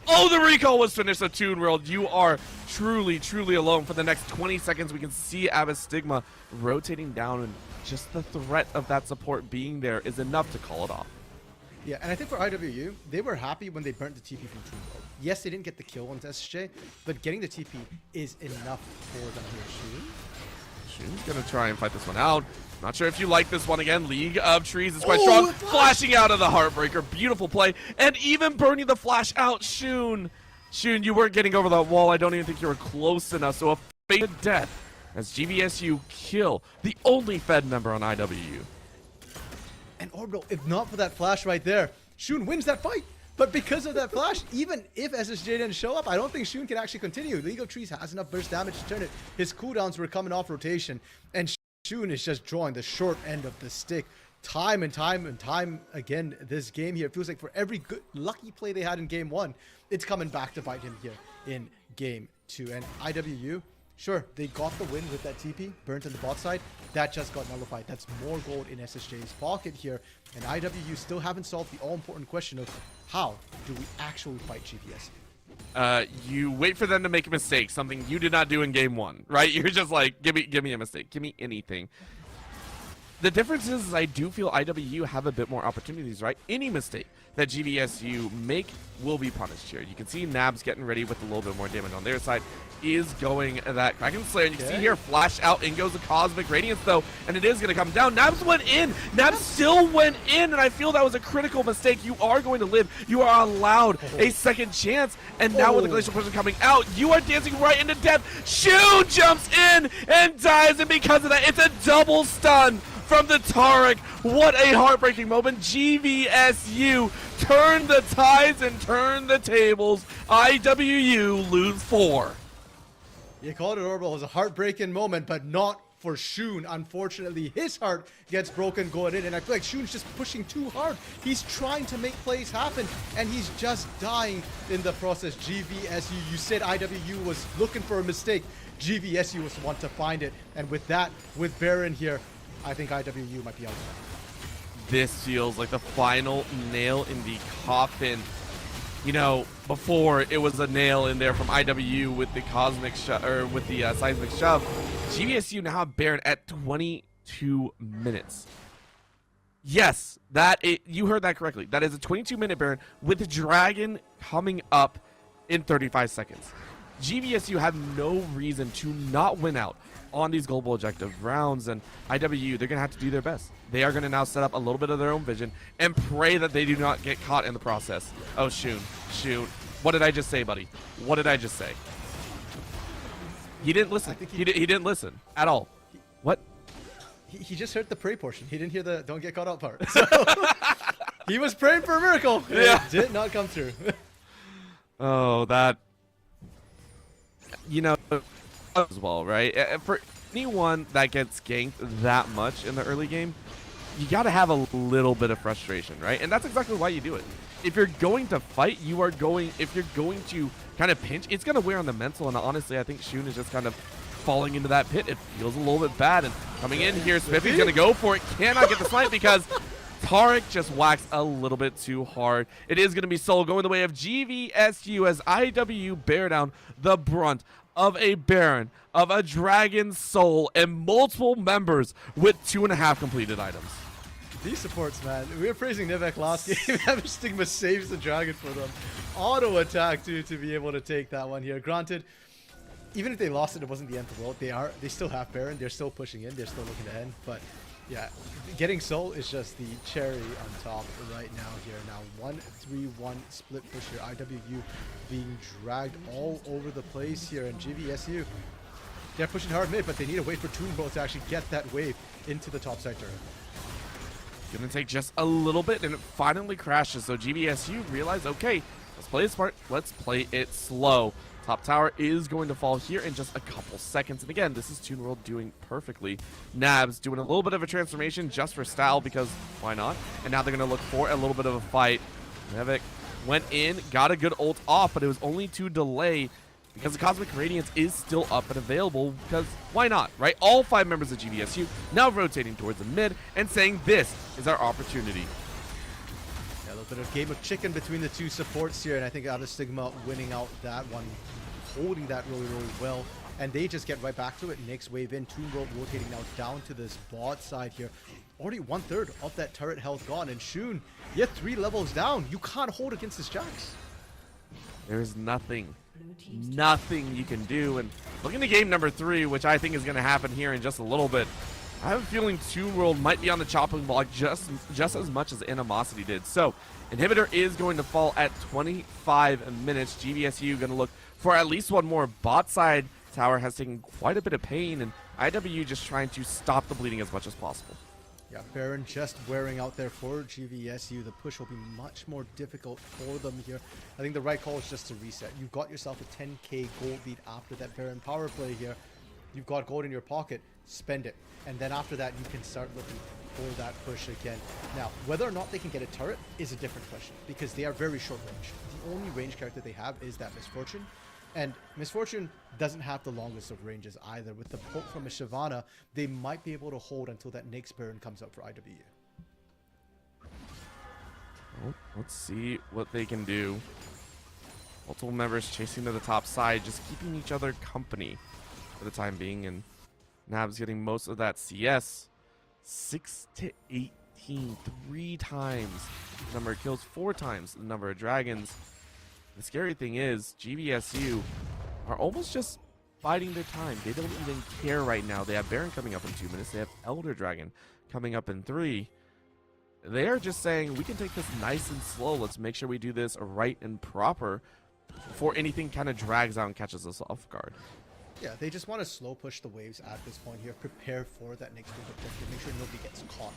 Oh, the recall was finished, so Toon World, you are truly, truly alone for the next 20 seconds. We can see Abystigma rotating down, and just the threat of that support being there is enough to call it off. Yeah, and I think for IWU, they were happy when they burnt the TP from Toon World. Yes, they didn't get the kill on SSJ, but getting the TP is enough for them here. Shun's going to try and fight this one out. Not sure if you like this one again. League of Trees is quite strong. Flashing out of the Heartbreaker. Beautiful play. And even burning the flash out, Shun Shun, you weren't getting over that wall. I don't even think you were close enough. So a fated death as GVSU kill the only Fed member on IWU. And Orbital, if not for that flash right there, Shun wins that fight. But because of that flash, even if SSJ didn't show up, I don't think Shun can actually continue. League of Trees has enough burst damage to turn it. His cooldowns were coming off rotation, and Shun is just drawing the short end of the stick. Time and time again this game here. It feels like for every good lucky play they had in game 1, it's coming back to bite him here in game 2. And IWU, sure, they got the win with that TP, burnt on the bot side. That just got nullified. That's more gold in SSJ's pocket here. And IWU still haven't solved the all-important question of how do we actually fight GVSU? You wait for them to make a mistake, something you did not do in game 1, right? You're just like, give me a mistake, give me anything. The difference is I do feel IWU have a bit more opportunities, right? Any mistake that GVSU make will be punished here. You can see Nabs getting ready with a little bit more damage on their side. Is going that Kraken Slayer. And you can see here, flash out, in goes the Cosmic Radiance though, and it is going to come down. Nabs went in. Nabs still went in, and I feel that was a critical mistake. You are going to live. You are allowed a second chance, and now with the Glacial Prison coming out, you are dancing right into death. Shun jumps in and dies, and because of that, it's a double stun from the Taric. What a heartbreaking moment. GVSU turn the tides and turn the tables. IWU lose 4. You called it, Orbital. It was a heartbreaking moment, but not for Shun. Unfortunately, his heart gets broken going in, and I feel like Shun's just pushing too hard. He's trying to make plays happen, and he's just dying in the process. GVSU, you said IWU was looking for a mistake. GVSU was the one to find it, and with that, with Baron here, I think IWU might be out. This feels like the final nail in the coffin. You know, before it was a nail in there from IWU with the cosmic with the seismic shove. GVSU now have Baron at 22 minutes. Yes, you heard that correctly. That is a 22-minute Baron with the Dragon coming up in 35 seconds. GVSU have no reason to not win out on these global objective rounds, and IWU, they're going to have to do their best. They are going to now set up a little bit of their own vision and pray that they do not get caught in the process. Oh, Shun. What did I just say, buddy? What did I just say? He didn't listen. He didn't listen at all. What? He just heard the pray portion. He didn't hear the don't get caught up part. So he was praying for a miracle. Yeah. It did not come through. Oh, that... You know, as well, right? For anyone that gets ganked that much in the early game, you got to have a little bit of frustration, right? And that's exactly why you do it. If you're going to fight, if you're going to kind of pinch, it's going to wear on the mental. And honestly, I think Shun is just kind of falling into that pit. It feels a little bit bad. And coming in here, Spiffy's going to go for it. Cannot get the smite because Taric just whacks a little bit too hard. It is going to be Soul going the way of GVSU as IWU bear down the brunt of a Baron, of a Dragon Soul, and multiple members with 2.5 completed items. These supports, man. We were praising Nivek last game. Average Stigma saves the Dragon for them. Auto attack, too, to be able to take that one here. Granted, even if they lost it, it wasn't the end of the world. They still have Baron. They're still pushing in. They're still looking to end. But yeah, getting Soul is just the cherry on top right now here. Now 1-3-1 split push here. IWU being dragged all over the place here, and GVSU, they're pushing hard mid, but they need to wait for Toonbo to actually get that wave into the top side turret. Gonna take just a little bit, and it finally crashes. So GVSU realize, okay, let's play it smart. Let's play it slow. Top tower is going to fall here in just a couple seconds. And again, this is Toon World doing perfectly. Nabs doing a little bit of a transformation just for style because why not? And now they're going to look for a little bit of a fight. Nevik went in, got a good ult off, but it was only to delay because the Cosmic Radiance is still up and available because why not, right? All 5 members of GVSU now rotating towards the mid and saying this is our opportunity. A little bit of game of chicken between the two supports here, and I think Out of Stigma winning out that one, holding that really, really well. And they just get right back to it. Next wave in, Toon World rotating now down to this bot side here. Already 1/3 of that turret health gone, and Shun, you're 3 levels down. You can't hold against this Jax. There's nothing you can do. And looking to game number 3, which I think is going to happen here in just a little bit. I have a feeling Toon World might be on the chopping block just as much as Animosity did. So, Inhibitor is going to fall at 25 minutes. GVSU going to look for at least one more. Bot side tower has taken quite a bit of pain, and IWU just trying to stop the bleeding as much as possible. Yeah, Baron just wearing out there for GVSU. The push will be much more difficult for them here. I think the right call is just to reset. You've got yourself a 10k gold lead after that Baron power play here. You've got gold in your pocket, spend it. And then after that, you can start looking for that push again. Now, whether or not they can get a turret is a different question, because they are very short range. The only range character they have is that Misfortune. And Misfortune doesn't have the longest of ranges either. With the poke from a Shyvana, they might be able to hold until that next Baron comes up for IWU. Well, let's see what they can do. Multiple members chasing to the top side, just keeping each other company for the time being. And Nab's getting most of that CS. 6 to 18, 3 times the number of kills, 4 times the number of dragons. The scary thing is, GVSU are almost just biding their time. They don't even care right now. They have Baron coming up in 2 minutes. They have Elder Dragon coming up in 3. They are just saying, we can take this nice and slow. Let's make sure we do this right and proper before anything kind of drags out and catches us off guard. Yeah, they just want to slow push the waves at this point here. Prepare for that next wave objective. Make sure nobody gets caught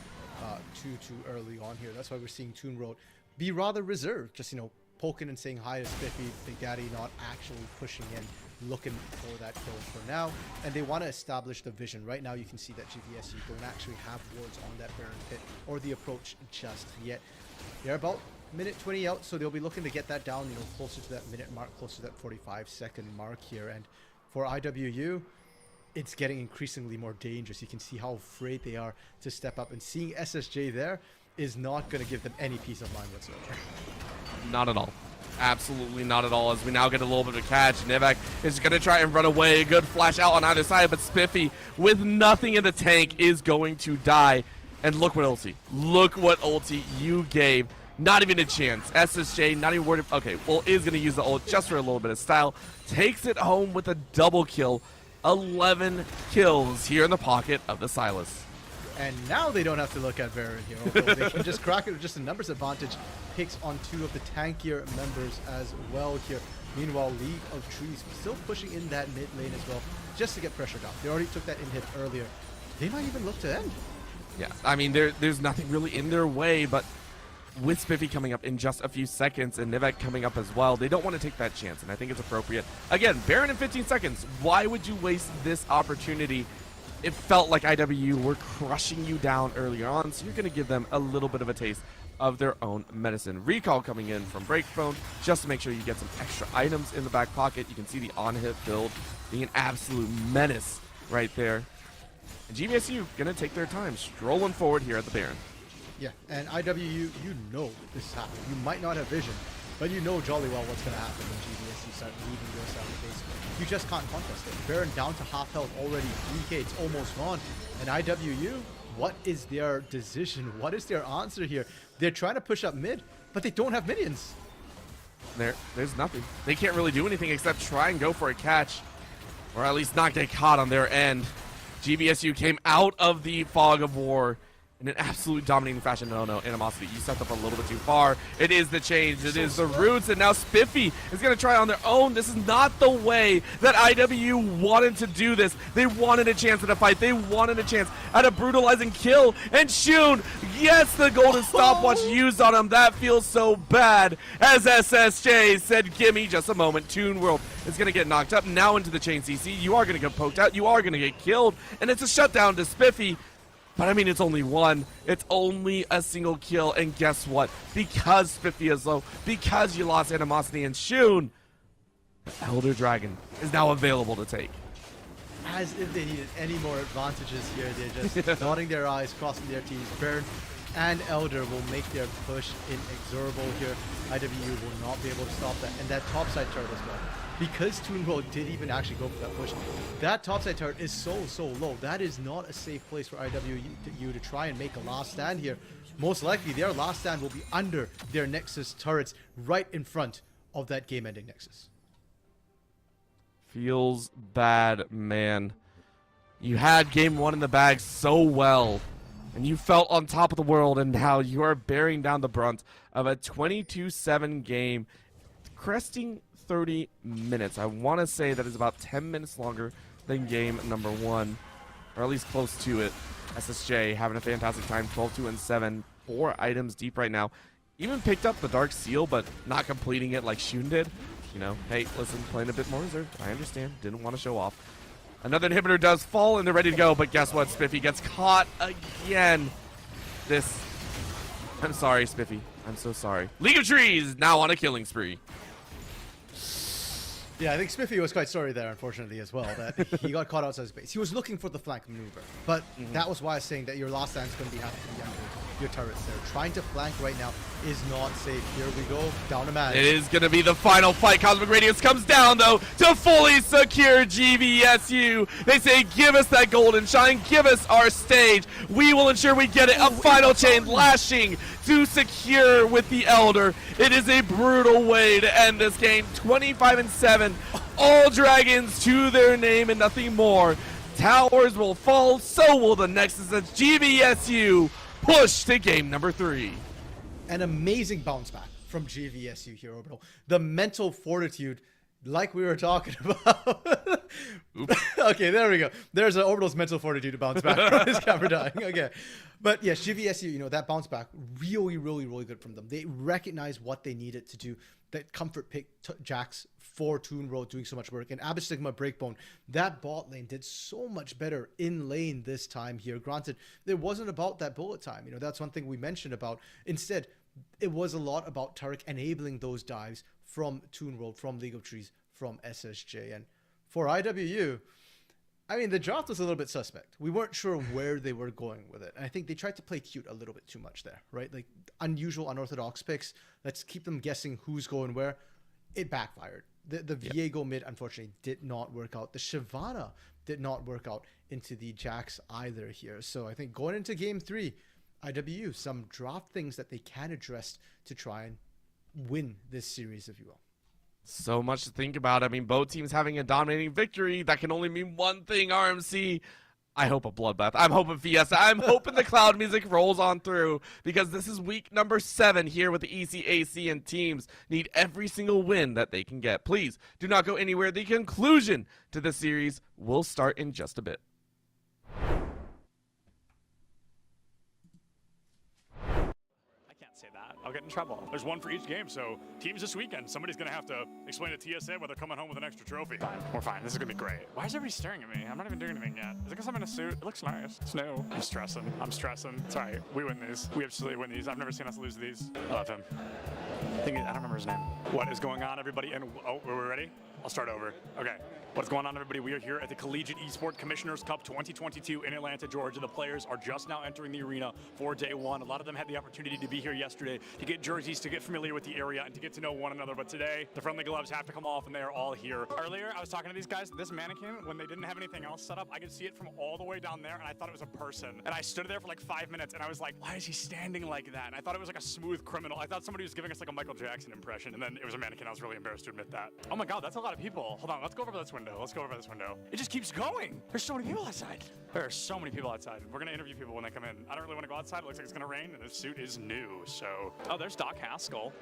too early on here. That's why we're seeing Toon Road be rather reserved. Just, you know, poking and saying hi to Spiffy, Big Daddy, not actually pushing in, looking for that kill for now. And they want to establish the vision. Right now you can see that GVSU don't actually have wards on that Baron pit or the approach just yet. They're about minute 20 out, so they'll be looking to get that down, you know, closer to that minute mark, closer to that 45-second mark here. And for IWU, it's getting increasingly more dangerous. You can see how afraid they are to step up, and seeing SSJ there is not going to give them any peace of mind whatsoever. Not at all. Absolutely not at all, as we now get a little bit of a catch. Nivek is going to try and run away. A good flash out on either side, but Spiffy, with nothing in the tank, is going to die. And look what ulti. Look what ulti you gave. Not even a chance. SSJ, not even worried. Okay, well, is going to use the ult just for a little bit of style. Takes it home with a double kill. 11 kills here in the pocket of the Silas. And now they don't have to look at Baron here. Although they can just crack it with just a numbers advantage. Picks on 2 of the tankier members as well here. Meanwhile, League of Trees still pushing in that mid lane as well, just to get pressure down. They already took that in-hit earlier. They might even look to end. Yeah, I mean, there's nothing really in their way, but with Spiffy coming up in just a few seconds and Nivek coming up as well, they don't want to take that chance, and I think it's appropriate. Again, Baron in 15 seconds. Why would you waste this opportunity? It felt like IWU were crushing you down earlier on, so you're going to give them a little bit of a taste of their own medicine. Recall coming in from Breakbone just to make sure you get some extra items in the back pocket. You can see the on-hit build being an absolute menace right there. And GVSU going to take their time, strolling forward here at the Baron. Yeah, and IWU, you know this is happening. You might not have vision, but you know jolly well what's going to happen when GVSU start leaving your side of the base. You just can't contest it. Baron down to half health already. 3k, it's almost gone. And IWU, what is their decision? What is their answer here? They're trying to push up mid, but they don't have minions. There's nothing. They can't really do anything except try and go for a catch, or at least not get caught on their end. GVSU came out of the fog of war in an absolute dominating fashion. No, Animosity, you stepped up a little bit too far. It is the change. It is the roots, and now Spiffy is going to try on their own. This is not the way that IWU wanted to do this. They wanted a chance at a fight. They wanted a chance at a brutalizing kill. And Shun, yes, the golden stopwatch used on him. That feels so bad. As SSJ said, gimme just a moment. Toon World is going to get knocked up now into the chain CC. You are going to get poked out. You are going to get killed. And it's a shutdown to Spiffy. But I mean, it's only one. It's only a single kill. And guess what? Because Spiffy is low, because you lost Animosity and Shun, the Elder Dragon is now available to take. As if they needed any more advantages here. They're just nodding their eyes, crossing their T's. Baron and Elder will make their push inexorable here. IWU will not be able to stop that. And that topside turret as well. Because Toon World did even actually go for that push, that topside turret is so low. That is not a safe place for IWU to try and make a last stand here. Most likely, their last stand will be under their Nexus turrets, right in front of that game-ending Nexus. Feels bad, man. You had game 1 in the bag so well, and you felt on top of the world, and now you are bearing down the brunt of a 22-7 game, cresting 30 minutes. I want to say that is about 10 minutes longer than game number 1, or at least close to it. SSJ having a fantastic time, 12-2-7, 4 items deep right now. Even picked up the Dark Seal, but not completing it like Shun did. You know, hey, listen, playing a bit more reserved. I understand. Didn't want to show off. Another inhibitor does fall, and they're ready to go, but guess what? Spiffy gets caught again. I'm sorry, Spiffy. I'm so sorry. League of Trees now on a killing spree. Yeah, I think Spiffy was quite sorry there, unfortunately, as well, that he got caught outside space. He was looking for the flank maneuver, but that was why I was saying that your last stand is going to have to be under your turrets there. Trying to flank right now is not safe. Here we go, down a man. It is going to be the final fight. Cosmic Radiance comes down, though, to fully secure GVSU. They say, give us that golden shine, give us our stage. We will ensure we get it. A final chain lashing to secure with the Elder. It is a brutal way to end this game. 25-7. All dragons to their name and nothing more. Towers will fall, so will the Nexus as GVSU push to game number 3. An amazing bounce back from GVSU here, Orbital. The mental fortitude, like we were talking about. Okay, there we go. There's an Orbital's mental fortitude to bounce back from his camera dying. Okay. But yeah, GVSU, you know, that bounce back, really, really, really good from them. They recognize what they needed to do. That comfort pick Jax for Toon Road doing so much work. And Abyss Stigma Breakbone, that bot lane did so much better in lane this time here. Granted, it wasn't about that bullet time. You know, that's one thing we mentioned about. Instead, it was a lot about Tariq enabling those dives from Toon Road, from League of Trees, from SSJ. And for IWU, I mean, the draft was a little bit suspect. We weren't sure where they were going with it. And I think they tried to play cute a little bit too much there, right? Like unusual, unorthodox picks. Let's keep them guessing who's going where. It backfired. The Viego mid, unfortunately, did not work out. The Shyvana did not work out into the Jax either here. So I think going into game 3, IWU, some draft things that they can address to try and win this series, if you will. So much to think about. I mean, both teams having a dominating victory. That can only mean one thing, RMC. I hope a bloodbath. I'm hoping Fiesta. I'm hoping the cloud music rolls on through, because this is week number 7 here with the ECAC, and teams need every single win that they can get. Please do not go anywhere. The conclusion to the series will start in just a bit. Say that. I'll get in trouble. There's one for each game, so teams this weekend, somebody's going to have to explain to TSA why they're coming home with an extra trophy. Fine. We're fine. This is going to be great. Why is everybody staring at me? I'm not even doing anything yet. Is it because I'm in a suit? It looks nice. It's new. I'm stressing. It's all right. We win these. We absolutely win these. I've never seen us lose these. I love him. I don't remember his name. What is going on, everybody? And oh, are we ready? I'll start over. Okay. What's going on, everybody? We are here at the Collegiate Esport Commissioners Cup 2022 in Atlanta, Georgia. The players are just now entering the arena for day 1. A lot of them had the opportunity to be here yesterday to get jerseys, to get familiar with the area, and to get to know one another. But today, the friendly gloves have to come off, and they are all here. Earlier, I was talking to these guys. This mannequin, when they didn't have anything else set up, I could see it from all the way down there, and I thought it was a person. And I stood there for like 5 minutes, and I was like, why is he standing like that? And I thought it was like a smooth criminal. I thought somebody was giving us like a Michael Jackson impression, and then it was a mannequin. I was really embarrassed to admit that. Oh my God, that's a lot of people. Hold on, let's go over this window. Let's go over this window. It just keeps going. There's so many people outside. There are so many people outside. We're going to interview people when they come in. I don't really want to go outside. It looks like it's going to rain, and this suit is new. So, oh, there's Doc Haskell.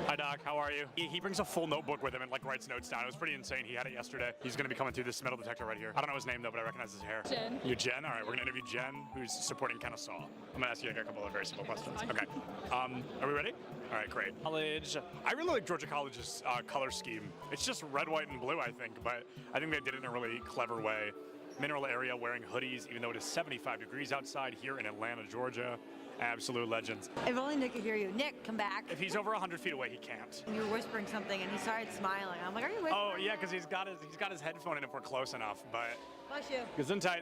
Hi, Doc. How are you? He brings a full notebook with him and like writes notes down. It was pretty insane. He had it yesterday. He's going to be coming through this metal detector right here. I don't know his name, though, but I recognize his hair. Jen. You're Jen? All right, we're going to interview Jen, who's supporting Kennesaw. I'm going to ask you like, a couple of very simple questions. Okay. Are we ready? All right, great. College. I really like Georgia College's color scheme. It's just red, white, and blue, I think, but I think they did it in a really clever way. Mineral area, wearing hoodies, even though it is 75 degrees outside here in Atlanta, Georgia. Absolute legends. If only Nick could hear you. Nick, come back. If he's over 100 feet away, he can't. You were whispering something, and he started smiling. I'm like, are you whispering? Oh yeah, because he's got his headphone in if we're close enough. But bless you. Gesundheit.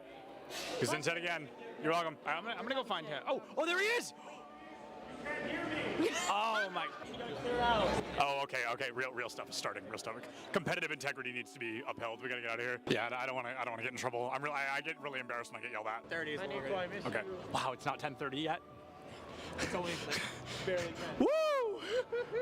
Gesundheit again. You're welcome. I'm gonna go find him. Oh, there he is. Oh my. Oh, okay. Real stuff is starting. Real stuff. Competitive integrity needs to be upheld. We gotta get out of here. Yeah, I don't want to get in trouble. I get really embarrassed when I get yelled at. 30 is Okay. Wow, it's not 10:30 yet. It's only barely 10. Woo!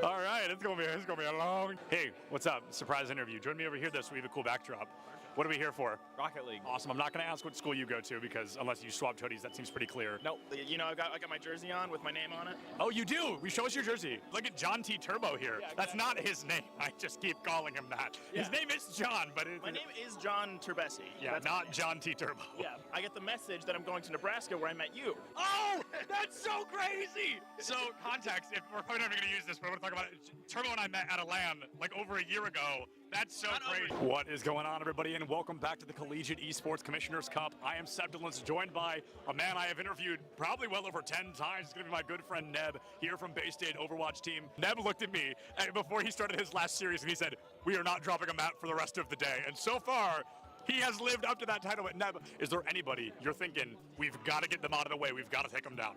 All right, it's gonna be a long. Hey, what's up? Surprise interview. Join me over here. We have a cool backdrop. What are we here for? Rocket League. Awesome. I'm not going to ask what school you go to because unless you swapped hoodies, that seems pretty clear. No, you know, I got my jersey on with my name on it. Oh, you do? Show us your jersey. Look at John T. Turbo here. Yeah, That's not his name. I just keep calling him that. Yeah. His name is John, but my name is John Turbesi. Yeah, That's not John T. Turbo. Yeah, I get the message that I'm going to Nebraska where I met you. Oh, that's so crazy. So context, if we're probably never going to use this, but we're going to talk about it. Turbo and I met at a LAN like over a year ago. That's so crazy. What is going on, everybody, and welcome back to the Collegiate Esports Commissioners Cup. I am Seb Dillons, joined by a man I have interviewed probably well over 10 times. It's going to be my good friend Neb here from Bay State Overwatch team. Neb looked at me before he started his last series and he said, "We are not dropping a map for the rest of the day." And so far, he has lived up to that title. But Neb, is there anybody you're thinking, we've got to get them out of the way, we've got to take them down?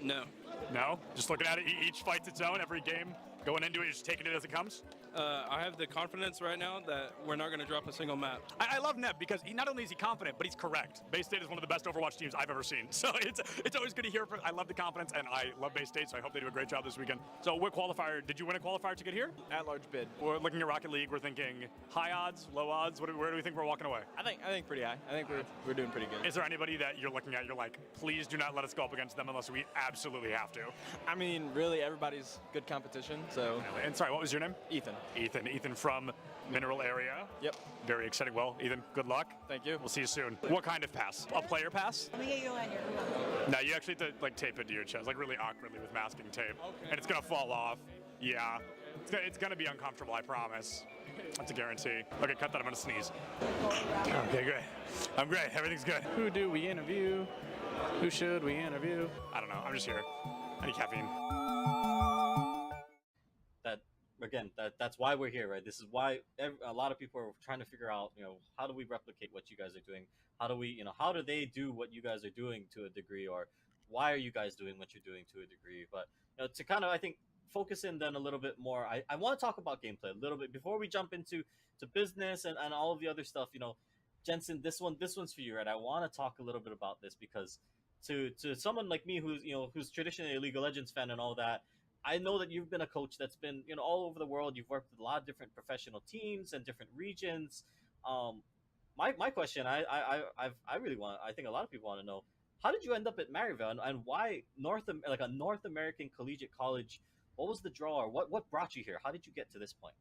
No. No? Just looking at it, each fight's its own, every game going into it, just taking it as it comes? I have the confidence right now that we're not going to drop a single map. I love Neb because not only is he confident, but he's correct. Bay State is one of the best Overwatch teams I've ever seen. So it's always good to hear. I love the confidence, and I love Bay State, so I hope they do a great job this weekend. So what qualifier, did you win a qualifier to get here? At-large bid. We're looking at Rocket League, we're thinking high odds, low odds, where do we think we're walking away? I think pretty high. I think we're doing pretty good. Is there anybody that you're looking at, you're like, please do not let us go up against them unless we absolutely have to? I mean, really, everybody's good competition, so. And sorry, what was your name? Ethan. Ethan from Mineral area. Yep. Very exciting. Well, Ethan, good luck. Thank you. We'll see you soon. What kind of pass? A player pass? Let me get you on your No, you actually have to like tape it to your chest, like really awkwardly with masking tape. Okay. And it's gonna fall off. Yeah. It's gonna be uncomfortable, I promise. That's a guarantee. Okay, cut that, I'm gonna sneeze. Okay, great. I'm great, everything's good. Who do we interview? Who should we interview? I don't know, I'm just here. I need caffeine. That's why we're here, right? This is why a lot of people are trying to figure out, how do we replicate what you guys are doing? How do we, how do they do what you guys are doing to a degree, or why are you guys doing what you're doing to a degree? But to kind of, I think, focus in then a little bit more, I want to talk about gameplay a little bit before we jump into business and all of the other stuff. Jensen, this one's for you, right? I want to talk a little bit about this because to someone like me who's traditionally a League of Legends fan and all that, I know that you've been a coach that's been, all over the world. You've worked with a lot of different professional teams and different regions. My question, I think a lot of people want to know, how did you end up at Maryvale and why a North American collegiate college? What was the draw, or what brought you here? How did you get to this point?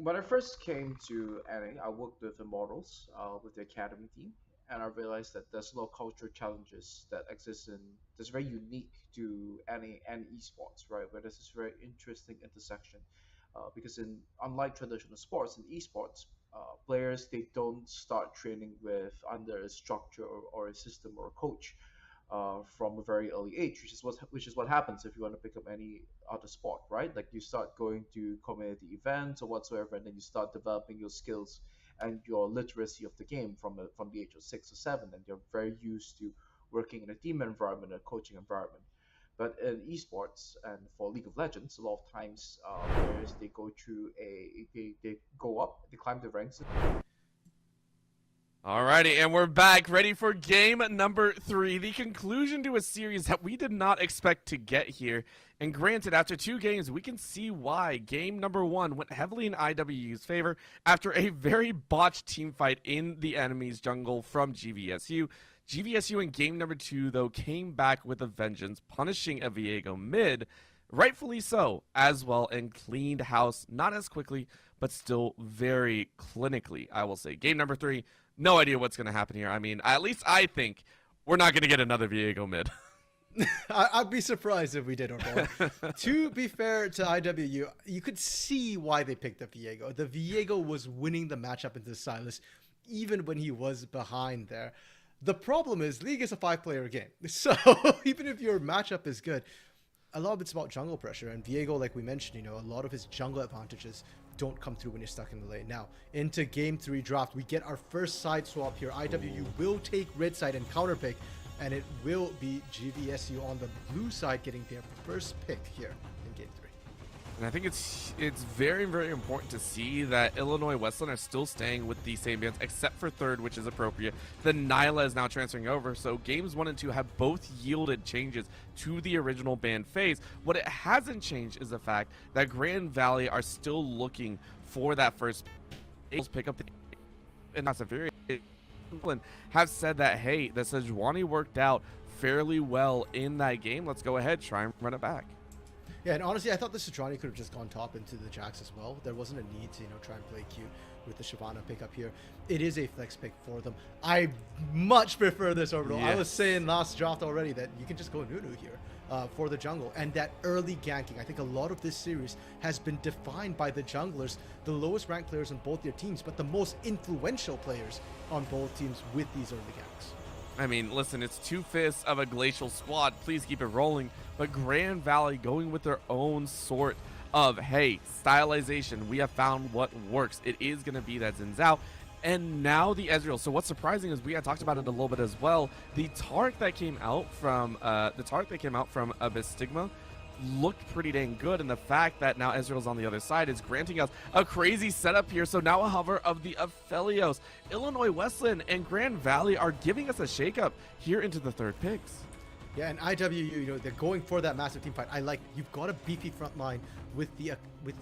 When I first came to NA, I worked with Immortals, with the academy team, and I realized that there's a lot of cultural challenges that exist that's very unique to NA and esports, right? Where there's this very interesting intersection, because unlike traditional sports, in esports, players, they don't start training under a structure or a system or a coach from a very early age, which is what happens if you want to pick up any other sport, right? Like you start going to community events or whatsoever, and then you start developing your skills and your literacy of the game from the age of 6 or 7, and you're very used to working in a team environment, a coaching environment. But in esports and for League of Legends, a lot of times players, they go through they go up, they climb the ranks. Alrighty, and we're back, ready for game number 3, the conclusion to a series that we did not expect to get here. And granted, after 2 games, we can see why. Game number 1 went heavily in IWU's favor after a very botched team fight in the enemy's jungle from GVSU. GVSU in game number 2, though, came back with a vengeance, punishing a Viego mid, rightfully so, as well, and cleaned house, not as quickly, but still very clinically, I will say. Game number 3, no idea what's going to happen here. I mean, at least I think we're not going to get another Viego mid. I'd be surprised if we did, or more. To be fair to IWU, you could see why they picked the Viego. The Viego was winning the matchup into Silas, even when he was behind there. The problem is, League is a 5-player game. So even if your matchup is good, a lot of it's about jungle pressure. And Viego, like we mentioned, a lot of his jungle advantages don't come through when you're stuck in the lane. Now, into game 3 draft, we get our first side swap here. IWU will take red side and counter pick, and it will be GVSU on the blue side getting their first pick here in game 3. And I think it's very, very important to see that Illinois Wesleyan are still staying with the same bans, except for third, which is appropriate. The Nyla is now transferring over, so games 1 and 2 have both yielded changes to the original ban phase. What it hasn't changed is the fact that Grand Valley are still looking for that first pick up. and that's a very have said that, hey, the Sejuani worked out fairly well in that game. Let's go ahead, try and run it back. Yeah, and honestly, I thought the Sejuani could have just gone top into the Jax as well. There wasn't a need to, try and play cute with the Shyvana pickup here. It is a flex pick for them. I much prefer this Orbital. Yes. I was saying last draft already that you can just go Nunu here for the jungle. And that early ganking, I think a lot of this series has been defined by the junglers, the lowest ranked players on both their teams, but the most influential players on both teams with these early ganks. I mean, listen, it's 2/5 of a glacial squad. Please keep it rolling. But Grand Valley going with their own sort of, hey, stylization. We have found what works. It is going to be that Xin Zhao. And now the Ezreal. So what's surprising is we had talked about it a little bit as well. The Tark that came out from Abyss Stigma looked pretty dang good, and the fact that now Ezreal's on the other side is granting us a crazy setup here. So now a hover of the Aphelios, Illinois Wesleyan, and Grand Valley are giving us a shakeup here into the third picks. Yeah, and IWU, they're going for that massive team fight. I like, you've got a beefy front line with the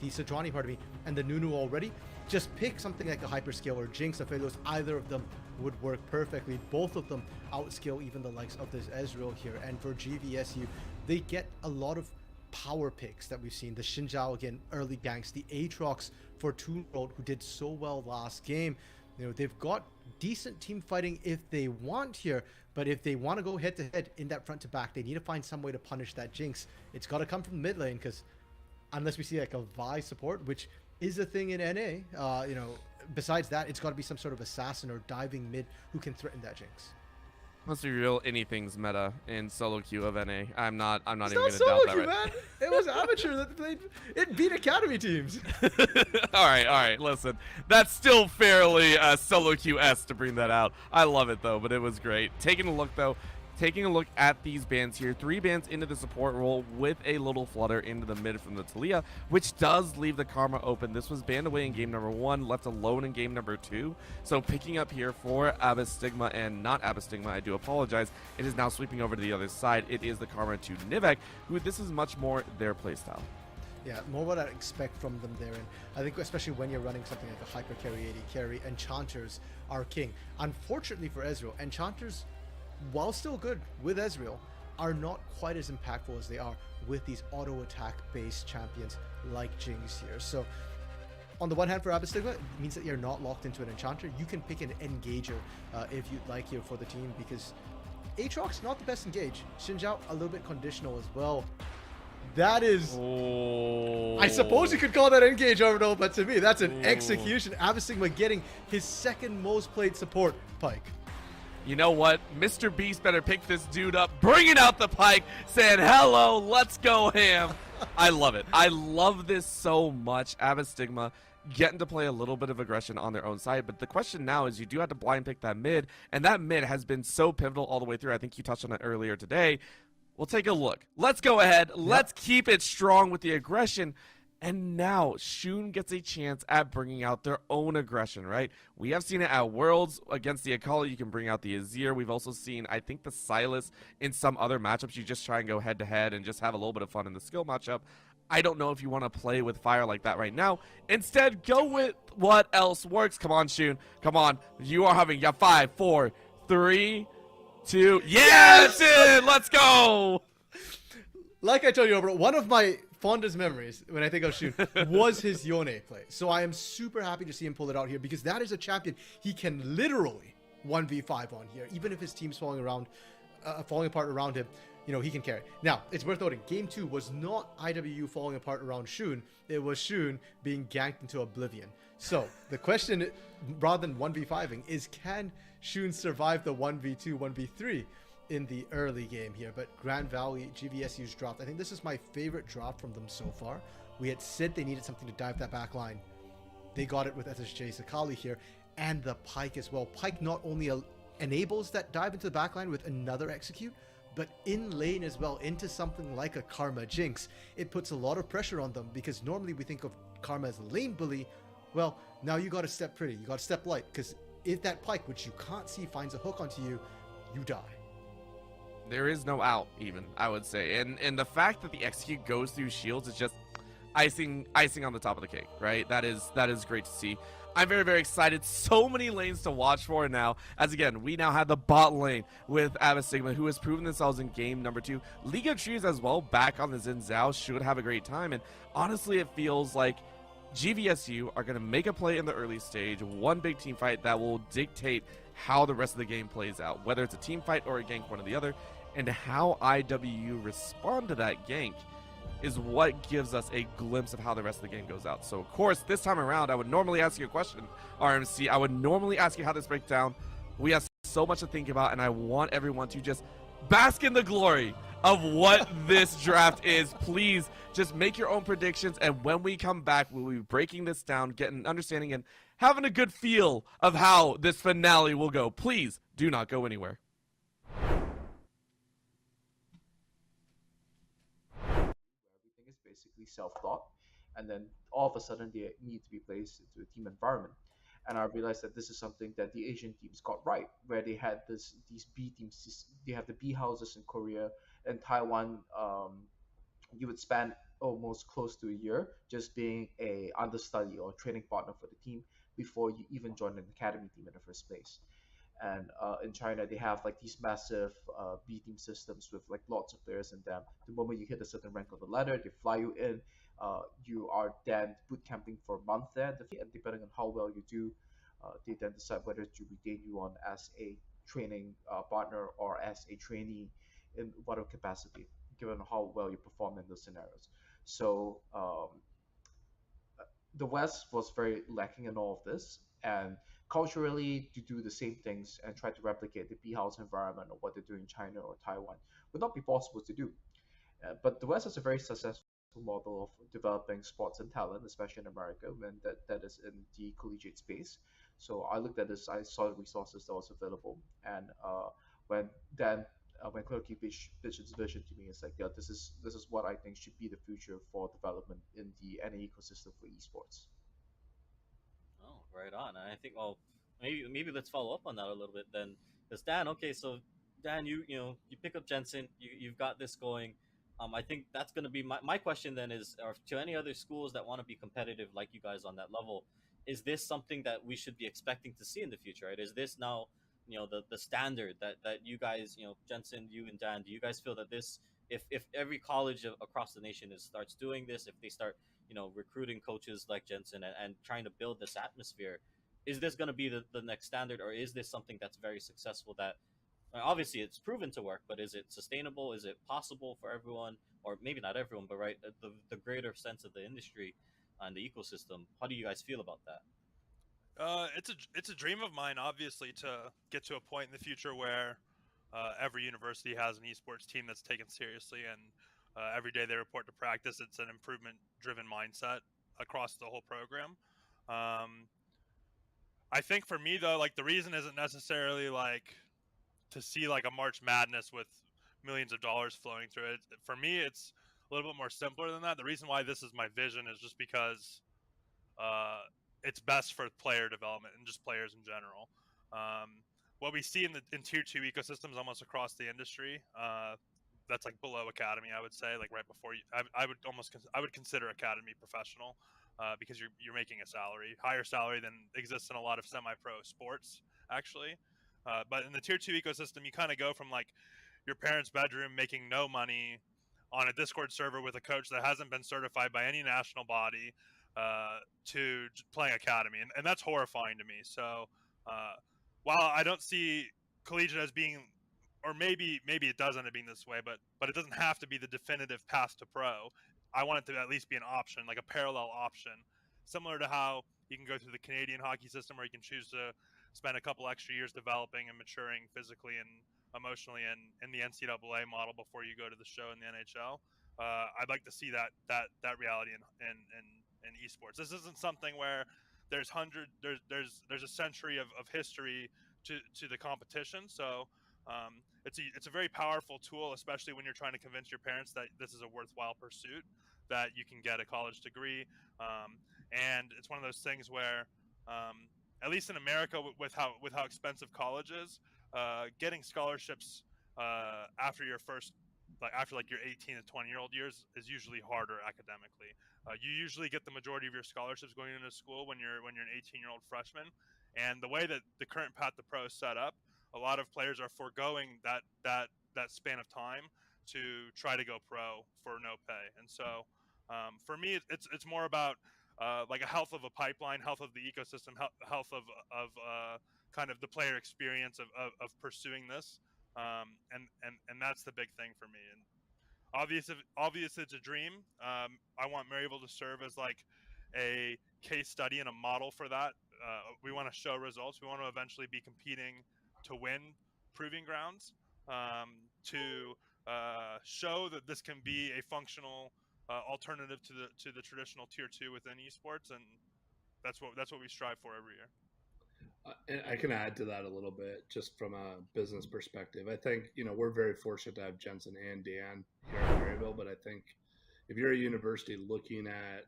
Sejuani part of me and the Nunu already. Just pick something like a Hyperscale or Jinx, Aphelios. Either of them would work perfectly. Both of them outskill even the likes of this Ezreal here. And for GVSU, they get a lot of power picks that we've seen. The Xin Zhao, again, early ganks. The Aatrox for Toonroad, who did so well last game. They've got decent team fighting if they want here, but if they want to go head to head in that front to back, they need to find some way to punish that Jinx. It's got to come from the mid lane, because unless we see like a Vi support, which is a thing in NA, besides that, it's got to be some sort of assassin or diving mid who can threaten that Jinx. Let's be real, anything's meta in solo queue of NA. I'm not even It's going not to solo doubt that. queue, Right? man. It was amateur that played. It beat academy teams. all right, listen. That's still fairly solo queue-esque to bring that out. I love it, though, but it was great. Taking a look at these bans here. 3 bans into the support role with a little flutter into the mid from the Talia, which does leave the Karma open. This was banned away in game number 1, left alone in game number 2. So picking up here for Abyss Stigma, and not Abyss Stigma, I do apologize. It is now sweeping over to the other side. It is the Karma to Nivek, who this is much more their playstyle. Yeah, more what I expect from them there. And I think especially when you're running something like a Hyper Carry, AD Carry, Enchanters are king. Unfortunately for Ezreal, Enchanters, while still good with Ezreal, are not quite as impactful as they are with these auto attack based champions like Jinx here. So on the one hand, for Abyss Stigma, it means that you're not locked into an Enchanter. You can pick an Engager if you'd like here for the team, because Aatrox not the best engage. Xin Zhao a little bit conditional as well. That is, I suppose you could call that engage Orbital, but to me that's an execution. Abyss Stigma getting his second most played support, Pyke. You know what? Mr. Beast better pick this dude up, bringing out the Pyke, saying, hello, let's go ham. I love it. I love this so much. Abyss Stigma getting to play a little bit of aggression on their own side. But the question now is, you do have to blind pick that mid, and that mid has been so pivotal all the way through. I think you touched on it earlier today. We'll take a look. Let's go ahead. Let's keep it strong with the aggression. And now Shun gets a chance at bringing out their own aggression, right? We have seen it at Worlds against the Akali. You can bring out the Azir. We've also seen, I think, the Sylas in some other matchups. You just try and go head-to-head and just have a little bit of fun in the skill matchup. I don't know if you want to play with fire like that right now. Instead, go with what else works. Come on, Shun. Come on. You are having 5, 4, 3, 2. Yes! Let's go! Like I told you, bro, one of my fondest memories when I think of Shun was his Yone play. So I am super happy to see him pull it out here, because that is a champion he can literally 1v5 on here. Even if his team's falling apart around him, he can carry. Now, it's worth noting, game 2 was not IWU falling apart around Shun. It was Shun being ganked into oblivion. So the question, rather than 1v5ing, is can Shun survive the 1v2, 1v3 in the early game here? But Grand Valley, GVSU's draft, I think this is my favorite draft from them so far. We had said they needed something to dive that back line. They got it with SSJ Sakali here, and the Pyke as well. Pyke not only enables that dive into the back line with another execute, but in lane as well, into something like a Karma Jinx. It puts a lot of pressure on them, because normally we think of Karma as a lane bully. Well, now you got to step pretty, you got to step light, because if that Pyke, which you can't see, finds a hook onto you, you die. There is no out, even, I would say. And the fact that the execute goes through shields is just icing on the top of the cake, right? That is great to see. I'm very, very excited. So many lanes to watch for now. As again, we now have the bot lane with Abystigma, who has proven themselves in game number 2. League of Trees as well, back on the Xin Zhao, should have a great time. And honestly, it feels like GVSU are going to make a play in the early stage, one big team fight that will dictate how the rest of the game plays out, whether it's a team fight or a gank, one or the other, and how IWU respond to that gank is what gives us a glimpse of how the rest of the game goes out. So, of course, this time around, I would normally ask you a question, RMC. I would normally ask you how this breaks down. We have so much to think about, and I want everyone to just bask in the glory of what this draft is. Please just make your own predictions, and when we come back, we'll be breaking this down, getting an understanding, and having a good feel of how this finale will go. Please do not go anywhere. Everything is basically self-taught, and then all of a sudden they need to be placed into a team environment. And I realized that this is something that the Asian teams got right, where they had these B teams. They have the B houses in Korea and Taiwan. You would spend almost close to a year just being a understudy or training partner for the team before you even join an academy team in the first place. And in China, they have like these massive B team systems with like lots of players in them. The moment you hit a certain rank on the ladder, they fly you in. You are then boot camping for a month there, and depending on how well you do, they then decide whether to retain you on as a training partner or as a trainee in whatever capacity, given how well you perform in those scenarios. So the West was very lacking in all of this, and culturally to do the same things and try to replicate the B house environment or what they do in China or Taiwan would not be possible to do. But the West has a very successful model of developing sports and talent, especially in America, when that is in the collegiate space. So I looked at this, I saw the resources that was available, and when Clerky pitched his vision to me, it's like, yeah, this is what I think should be the future for development in the NA ecosystem for esports. Oh, right on. I think maybe let's follow up on that a little bit then. Because Dan, okay, so Dan, you pick up Jensen, you've got this going. I think that's going to be my question then is, or to any other schools that want to be competitive like you guys on that level, is this something that we should be expecting to see in the future, right? Is this now, the standard that you guys, Jensen, you and Dan, do you guys feel that this, if every college across the nation starts doing this, if they start, recruiting coaches like Jensen and trying to build this atmosphere, is this going to be the next standard, or is this something that's very successful that obviously it's proven to work, but is it sustainable? Is it possible for everyone, or maybe not everyone, but right, the greater sense of the industry and the ecosystem? How do you guys feel about that? It's a dream of mine, obviously, to get to a point in the future where every university has an esports team that's taken seriously, and every day they report to practice. It's an improvement-driven mindset across the whole program. I think for me though, like the reason isn't necessarily like to see like a March Madness with millions of dollars flowing through it. For me, it's a little bit more simpler than that. The reason why this is my vision is just because it's best for player development and just players in general. What we see in tier 2 ecosystems almost across the industry, that's like below academy, I would say, like right before you, I would consider academy professional, because you're making a salary, higher salary than exists in a lot of semi-pro sports actually. But in the tier 2 ecosystem, you kind of go from like your parents' bedroom making no money on a Discord server with a coach that hasn't been certified by any national body, to playing academy, and that's horrifying to me. So while I don't see collegiate as being, or maybe it does end up being this way, but it doesn't have to be the definitive path to pro. I want it to at least be an option, like a parallel option, similar to how you can go through the Canadian hockey system, where you can choose to spend a couple extra years developing and maturing physically and emotionally in the NCAA model before you go to the show in the NHL. I'd like to see that reality in esports. This isn't something where there's a century of history to the competition. So it's a very powerful tool, especially when you're trying to convince your parents that this is a worthwhile pursuit, that you can get a college degree. And it's one of those things where, at least in America, with how expensive college is, getting scholarships after your first after like your 18 to 20-year-old years is usually harder academically. You usually get the majority of your scholarships going into school when you're an 18-year-old freshman, and the way that the current path to pro is set up, a lot of players are foregoing that span of time to try to go pro for no pay. And so for me, it's more about like a health of a pipeline, health of the ecosystem, health of kind of the player experience of pursuing this, and that's the big thing for me. And obvious it's a dream. I want Maryville to serve as like a case study and a model for that. We want to show results. We want to eventually be competing to win proving grounds, to show that this can be a functional alternative to the traditional tier 2 within esports, and that's what we strive for every year. And I can add to that a little bit, just from a business perspective. I think, we're very fortunate to have Jensen and Dan here in Maryville, but I think if you're a university looking at...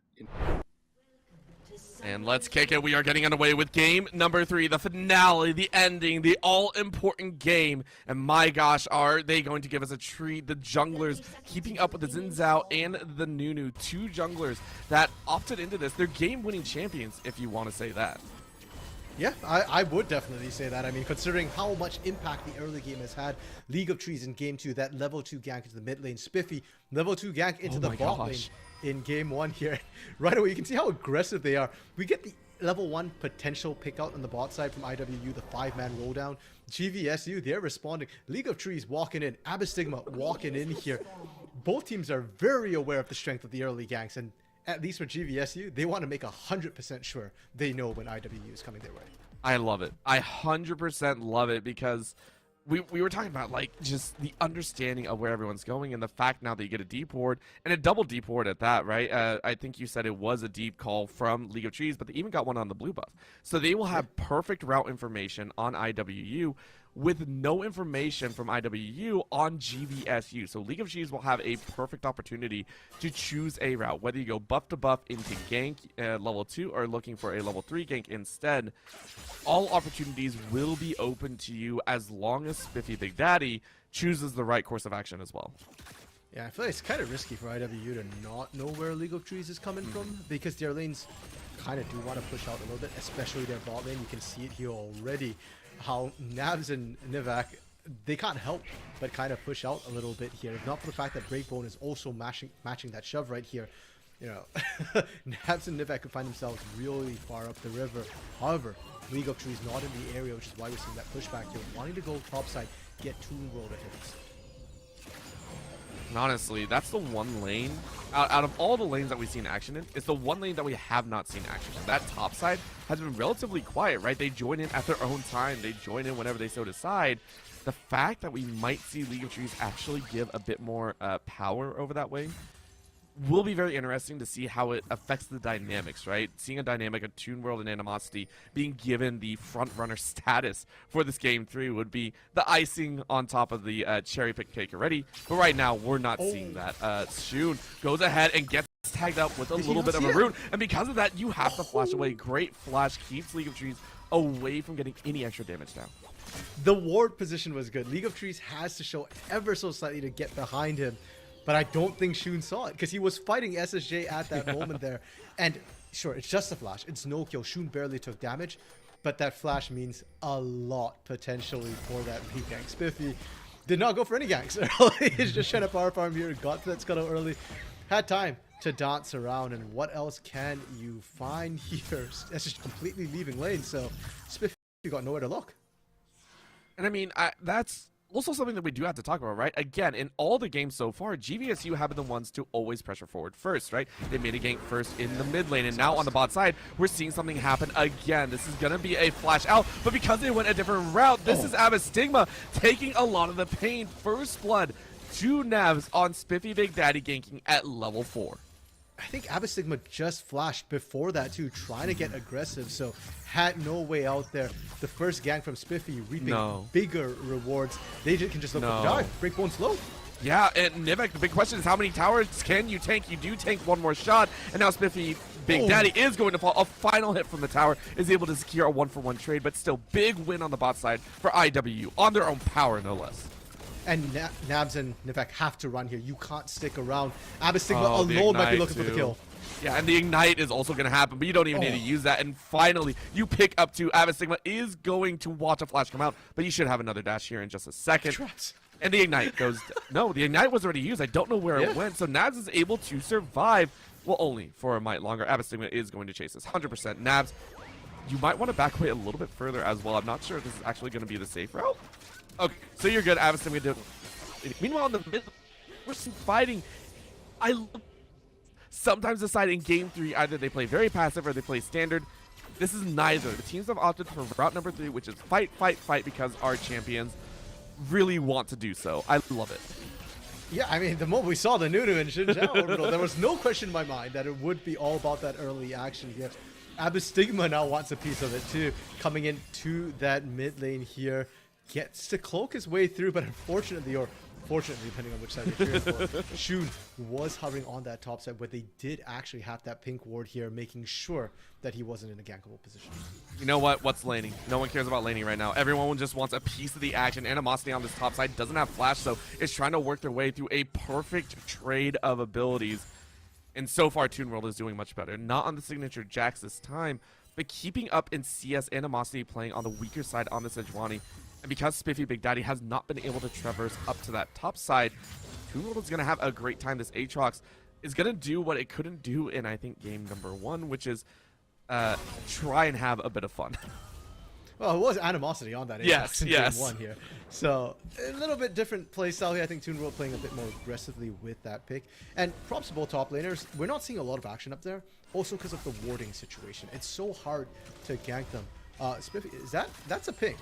And let's kick it. We are getting underway with game number 3, the finale, the ending, the all-important game. And my gosh, are they going to give us a treat? The junglers keeping up with the Xin Zhao and the Nunu, 2 junglers that opted into this. They're game-winning champions, if you want to say that. Yeah, I would definitely say that. I mean, considering how much impact the early game has had, League of Trees in game 2, that level 2 gank into the mid lane, Spiffy, level 2 gank into the bot lane in game 1 here. Right away, you can see how aggressive they are. We get the level 1 potential pick out on the bot side from IWU, the 5-man roll down. GVSU, they're responding. League of Trees walking in, Abystigma walking in here. Both teams are very aware of the strength of the early ganks, and at least for GVSU, they want to make 100% sure they know when IWU is coming their way. I love it. I 100% love it, because we were talking about like just the understanding of where everyone's going, and the fact now that you get a deep ward, and a double deep ward at that, right? I think you said it was a deep call from League of Trees, but they even got one on the blue buff. So they will have perfect route information on IWU, with no information from IWU on GVSU. So League of Trees will have a perfect opportunity to choose a route, whether you go buff to buff into gank level 2 or looking for a level 3 gank instead. All opportunities will be open to you as long as Spiffy Big Daddy chooses the right course of action as well. Yeah, I feel like it's kind of risky for IWU to not know where League of Trees is coming from, because their lanes kind of do want to push out a little bit, especially their bot lane. You can see it here already, how Navs and Nivak, they can't help but kind of push out a little bit here. If not for the fact that Breakbone is also matching that shove right here, Navs and Nivak can find themselves really far up the river. However, League of Trees not in the area, which is why we're seeing that pushback here, wanting to go topside, get Toon World hits. And honestly, that's the one lane, out of all the lanes that we've seen action in, it's the one lane that we have not seen action in. That top side has been relatively quiet, right? They join in at their own time. They join in whenever they so decide. The fact that we might see League of Trees actually give a bit more power over that way will be very interesting to see how it affects the dynamics, right? Seeing a dynamic of Toon World and Animosity being given the front runner status for this game 3 would be the icing on top of the cherry pick cake already. But right now, we're not seeing that. Shun goes ahead and gets tagged up with a little bit of a root, and because of that, you have to flash away. Great flash keeps League of Trees away from getting any extra damage down. The ward position was good. League of Trees has to show ever so slightly to get behind him. But I don't think Shun saw it, because he was fighting SSJ at that moment there. And sure, it's just a flash. It's no kill. Shun barely took damage, but that flash means a lot potentially for that lead gank. Spiffy did not go for any ganks early. He's just trying to power farm here. Got to that scuttle early. Had time to dance around. And what else can you find here? SSJ completely leaving lane, so Spiffy got nowhere to look. And I mean, that's also something that we do have to talk about, right? Again, in all the games so far, GVSU have been the ones to always pressure forward first, right? They made a gank first in the mid lane, and now on the bot side, we're seeing something happen again. This is going to be a flash out, but because they went a different route, this is Abystigma taking a lot of the pain. First blood, 2 Navs on Spiffy Big Daddy ganking at level 4. I think Abystigma just flashed before that too, trying to get aggressive, so had no way out there. The first gank from Spiffy reaping bigger rewards. They can just look for the dive. Breakbone's low. Yeah, and Nivek, the big question is how many towers can you tank? You do tank one more shot, and now Spiffy Big Daddy is going to fall. A final hit from the tower is able to secure a 1-for-1 trade, but still big win on the bot side for IWU, on their own power, no less. And Nabs and Nivek have to run here. You can't stick around. Abystigma the alone might be Ignite looking for the too. kill. Yeah, and the Ignite is also going to happen, but you don't even need to use that. And finally, you pick up 2. Abystigma is going to watch a flash come out, but you should have another dash here in just a second. And the Ignite goes... No, the Ignite was already used. I don't know where it went. So Nabs is able to survive. Well, only for a mite longer. Abystigma is going to chase this 100%. Nabs, you might want to back away a little bit further as well. I'm not sure if this is actually going to be the safe route. Okay, so you're good. Abystigma did... Meanwhile, in the mid, we're fighting. I sometimes decide in game 3 either they play very passive or they play standard. This is neither. The teams have opted for route number 3, which is fight, fight, fight, because our champions really want to do so. I love it. Yeah, I mean, the moment we saw the Nunu and Xinjiao orbital, there was no question in my mind that it would be all about that early action here. Abystigma now wants a piece of it too, coming into that mid lane here. Gets to cloak his way through, but unfortunately, or fortunately, depending on which side you're cheering for, Shun was hovering on that top side, but they did actually have that pink ward here, making sure that he wasn't in a gankable position. You know what? What's laning? No one cares about laning right now. Everyone just wants a piece of the action. Animosity on this top side doesn't have flash, so it's trying to work their way through a perfect trade of abilities. And so far, Toon World is doing much better. Not on the signature Jax this time, but keeping up in CS. Animosity playing on the weaker side on the Sejuani. And because Spiffy Big Daddy has not been able to traverse up to that top side, Toon World is going to have a great time. This Aatrox is going to do what it couldn't do in, I think, game number 1, which is try and have a bit of fun. Well, it was Animosity on that Aatrox in game 1 here. So, a little bit different playstyle here. I think Toon World playing a bit more aggressively with that pick. And props to both top laners. We're not seeing a lot of action up there, also because of the warding situation. It's so hard to gank them. Spiffy, that's a ping.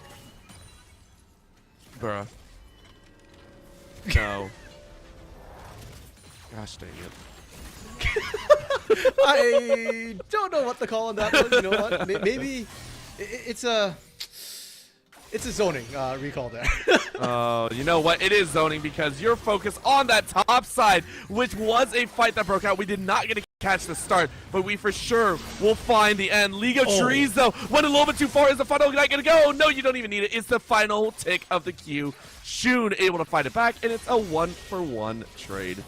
Bruh. No. Gosh dang it. I don't know what to call on that one. You know what? Maybe it's a zoning recall there. You know what? It is zoning because you're focused on that top side, which was a fight that broke out. We did not get to catch the start, but we for sure will find the end. League of Trees, though, went a little bit too far. Is the final Ignite going to go? No, you don't even need it. It's the final tick of the queue. Shun able to fight it back, and it's a 1-for-1 trade.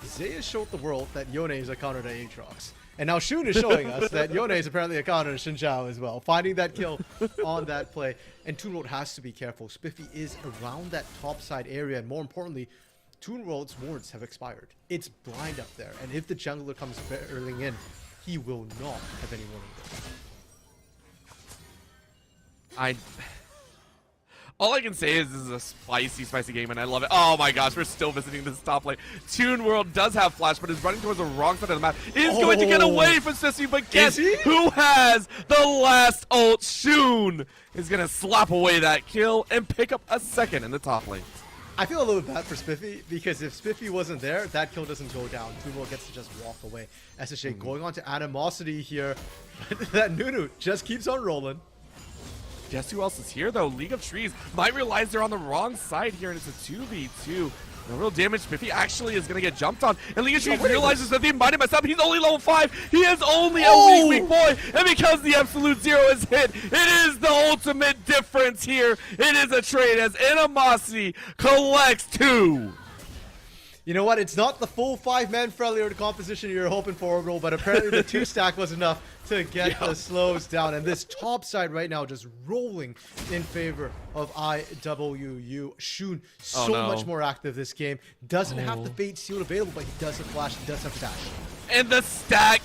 Zaya showed the world that Yone is a counter to Aatrox. And now Shun is showing us that Yone is apparently a counter to Xinjiao as well. Finding that kill on that play. And Toon World has to be careful. Spiffy is around that top side area. And more importantly, Toon World's wards have expired. It's blind up there. And if the jungler comes barreling in, he will not have any warning. All I can say is this is a spicy game, and I love it. Oh my gosh, we're still visiting this top lane. Toon World does have flash, but is running towards the wrong side of the map. Is going to get away from Sissy, but guess who has the last ult? Shun is going to slap away that kill and pick up a second in the top lane. I feel a little bad for Spiffy, because if Spiffy wasn't there, that kill doesn't go down. Toon World gets to just walk away. SSJ going on to Animosity here. That Nunu just keeps on rolling. Guess who else is here, though? League of Trees might realize they're on the wrong side here, and it's a 2v2. No real damage. Spiffy actually is going to get jumped on, and League of Trees realizes that they might have messed up. He's only level 5. He is only a weak boy, and because the absolute 0 is hit, it is the ultimate difference here. It is a trade as Animosity collects 2. You know what? It's not the full 5-man friendly or the composition you're hoping for, Orbital, but apparently the 2-stack was enough to get the slows down. And this top side right now just rolling in favor of IWU. Shun so much more active this game. Doesn't have the Fate Seal available, but he does have flash, he does have dash. And the stack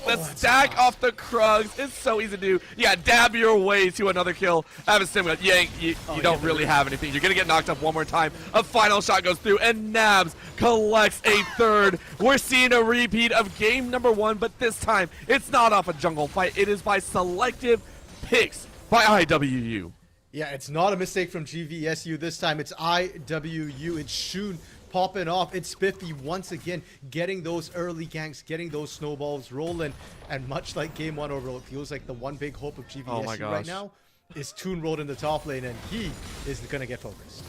off the Krugs is so easy to do. Yeah, dab your way to another kill. Abystigma, you don't really have anything. You're going to get knocked up one more time. A final shot goes through, and Nabs collects a third. We're seeing a repeat of game number 1, but this time it's not off a jungle fight. It is by selective picks by IWU. Yeah, it's not a mistake from GVSU this time. It's IWU. It's Shun popping off. It's Spiffy once again getting those early ganks, getting those snowballs rolling. And much like game 1 overall, it feels like the one big hope of GVSU right now is Toon World in the top lane, and he is going to get focused.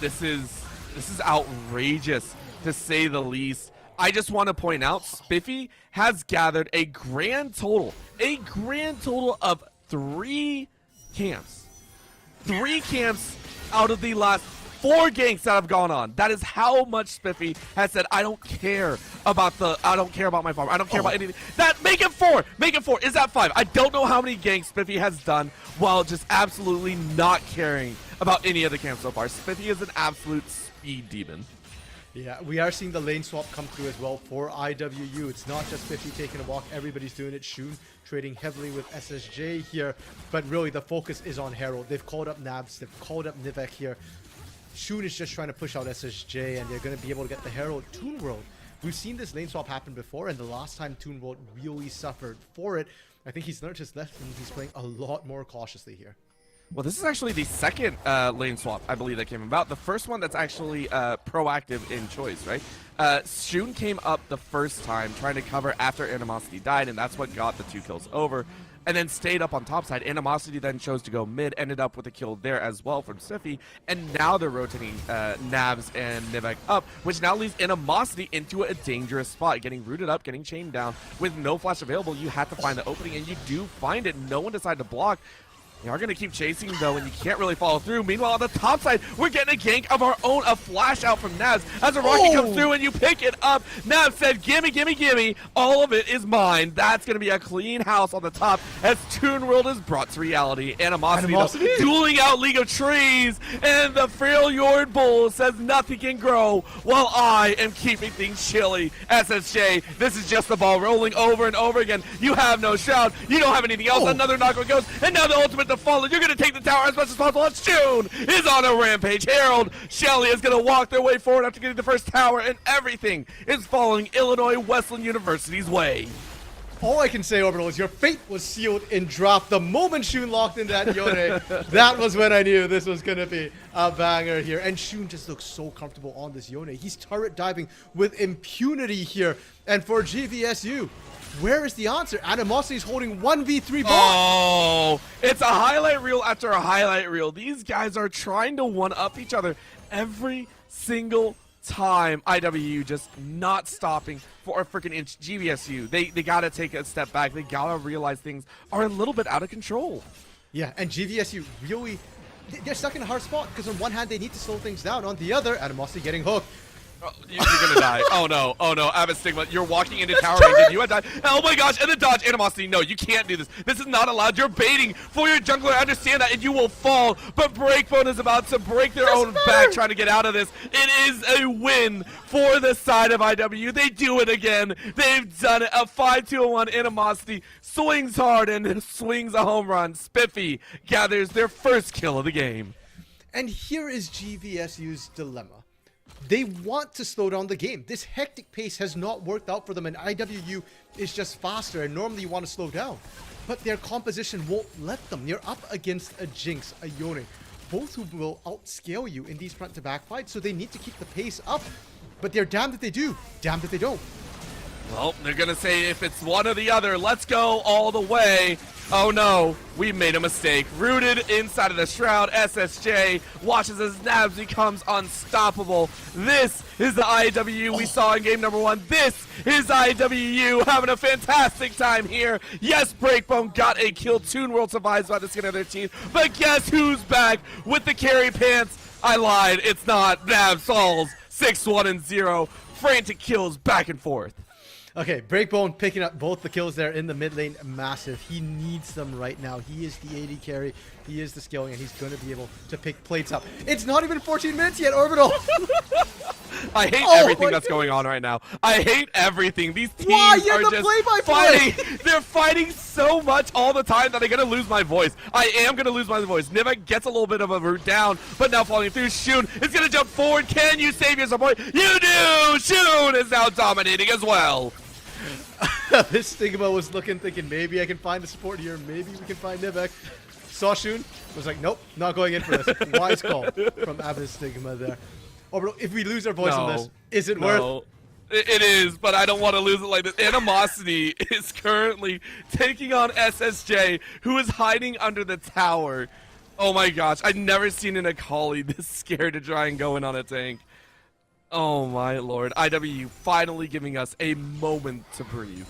This is outrageous, to say the least. I just want to point out, Spiffy has gathered a grand total of 3 camps. 3 camps out of the last 4 ganks that have gone on. That is how much Spiffy has said, I don't care about my farm. I don't care about anything. Make it 4. Make it 4. Is that 5? I don't know how many ganks Spiffy has done while just absolutely not caring about any of the camps so far. Spiffy is an absolute speed demon. Yeah, we are seeing the lane swap come through as well for IWU. It's not just 50 taking a walk. Everybody's doing it. Shun trading heavily with SSJ here. But really, the focus is on Herald. They've called up Nabs. They've called up Nivek here. Shun is just trying to push out SSJ, and they're going to be able to get the Herald. Toon World. We've seen this lane swap happen before, and the last time Toon World really suffered for it, I think he's learned his lesson. He's playing a lot more cautiously here. Well, this is actually the second lane swap, I believe, that came about. The first one that's actually proactive in choice, right? Shun came up the first time trying to cover after Animosity died, and that's what got the 2 kills over. And then stayed up on top side. Animosity then chose to go mid, ended up with a kill there as well from Spiffy. And now they're rotating Nabs and Nivek up, which now leaves Animosity into a dangerous spot. Getting rooted up, getting chained down. With no flash available, you have to find the opening, and you do find it. No one decided to block. You are going to keep chasing, though, and you can't really follow through. Meanwhile, on the top side, we're getting a gank of our own, a flash out from Nabs. As a rocket comes through and you pick it up, Nabs said, gimme, gimme, gimme. All of it is mine. That's going to be a clean house on the top as Toon World is brought to reality. Animosity though, dueling out League of Trees, and the Freljord Bull says nothing can grow while I am keeping things chilly. SSJ, this is just the ball rolling over and over again. You have no shroud. You don't have anything else. Another knockout goes, and now the ultimate to follow. You're going to take the tower as much as possible. And Shun is on a rampage. Herald, Shelly is going to walk their way forward after getting the first tower, and everything is following Illinois Wesleyan University's way. All I can say, Orbital, is your fate was sealed in drop. The moment Shun locked into that Yone, that was when I knew this was going to be a banger here. And Shun just looks so comfortable on this Yone. He's turret diving with impunity here. And for GVSU, where is the answer? Animosity is holding 1v3 bot. Oh, it's a highlight reel after a highlight reel. These guys are trying to one-up each other every single time. IWU just not stopping for a freaking inch. GVSU, they got to take a step back. They got to realize things are a little bit out of control. Yeah, and GVSU really, they're stuck in a hard spot because on one hand, they need to slow things down. On the other, Animosity getting hooked. Oh, you're gonna die. Oh no, Abbott Stigma, you're walking into tower range and you had died. Oh my gosh, and the dodge, Animosity, no, you can't do this. This is not allowed. You're baiting for your jungler. I understand that, and you will fall, but Breakbone is about to break their own back trying to get out of this. It is a win for the side of IW. They do it again. They've done it. A 5-2-1 Animosity swings hard and swings a home run. Spiffy gathers their first kill of the game. And here is GVSU's dilemma. They want to slow down the game. This hectic pace has not worked out for them, and IWU is just faster, and normally you want to slow down. But their composition won't let them. You're up against a Jinx, a Yone, both who will outscale you in these front-to-back fights, so they need to keep the pace up. But they're damned if they do, damned if they don't. Well, they're going to say if it's one or the other, let's go all the way. Oh no, we made a mistake. Rooted inside of the shroud, SSJ watches as Nabs becomes unstoppable. This is the IWU we saw in game number 1. This is IWU having a fantastic time here. Yes, Breakbone got a kill. Toon World survives by the skin of their teeth. But guess who's back with the carry pants? I lied, it's not. Nabs falls 6-1-0. Frantic kills back and forth. Okay, Breakbone picking up both the kills there in the mid lane. Massive. He needs them right now. He is the AD carry. He is the scaling, and he's going to be able to pick plates up. It's not even 14 minutes yet, Orbital. I hate everything that's going on right now. I hate everything. These teams are just fighting. They're fighting so much all the time that I'm going to lose my voice. I am going to lose my voice. Nivek gets a little bit of a root down, but now falling through. Shun is going to jump forward. Can you save your support? You do! Shun is now dominating as well. This Stigma was looking, thinking, maybe I can find the support here. Maybe we can find Nivek. Saw Shun, was like, nope, not going in for this. Wise call from Abyss Stigma there. Oh, bro, if we lose our voice on this, is it worth? It is, but I don't want to lose it like this. Animosity is currently taking on SSJ, who is hiding under the tower. Oh my gosh, I've never seen an Akali this scared to try and go in on a tank. Oh my lord, IWU finally giving us a moment to breathe.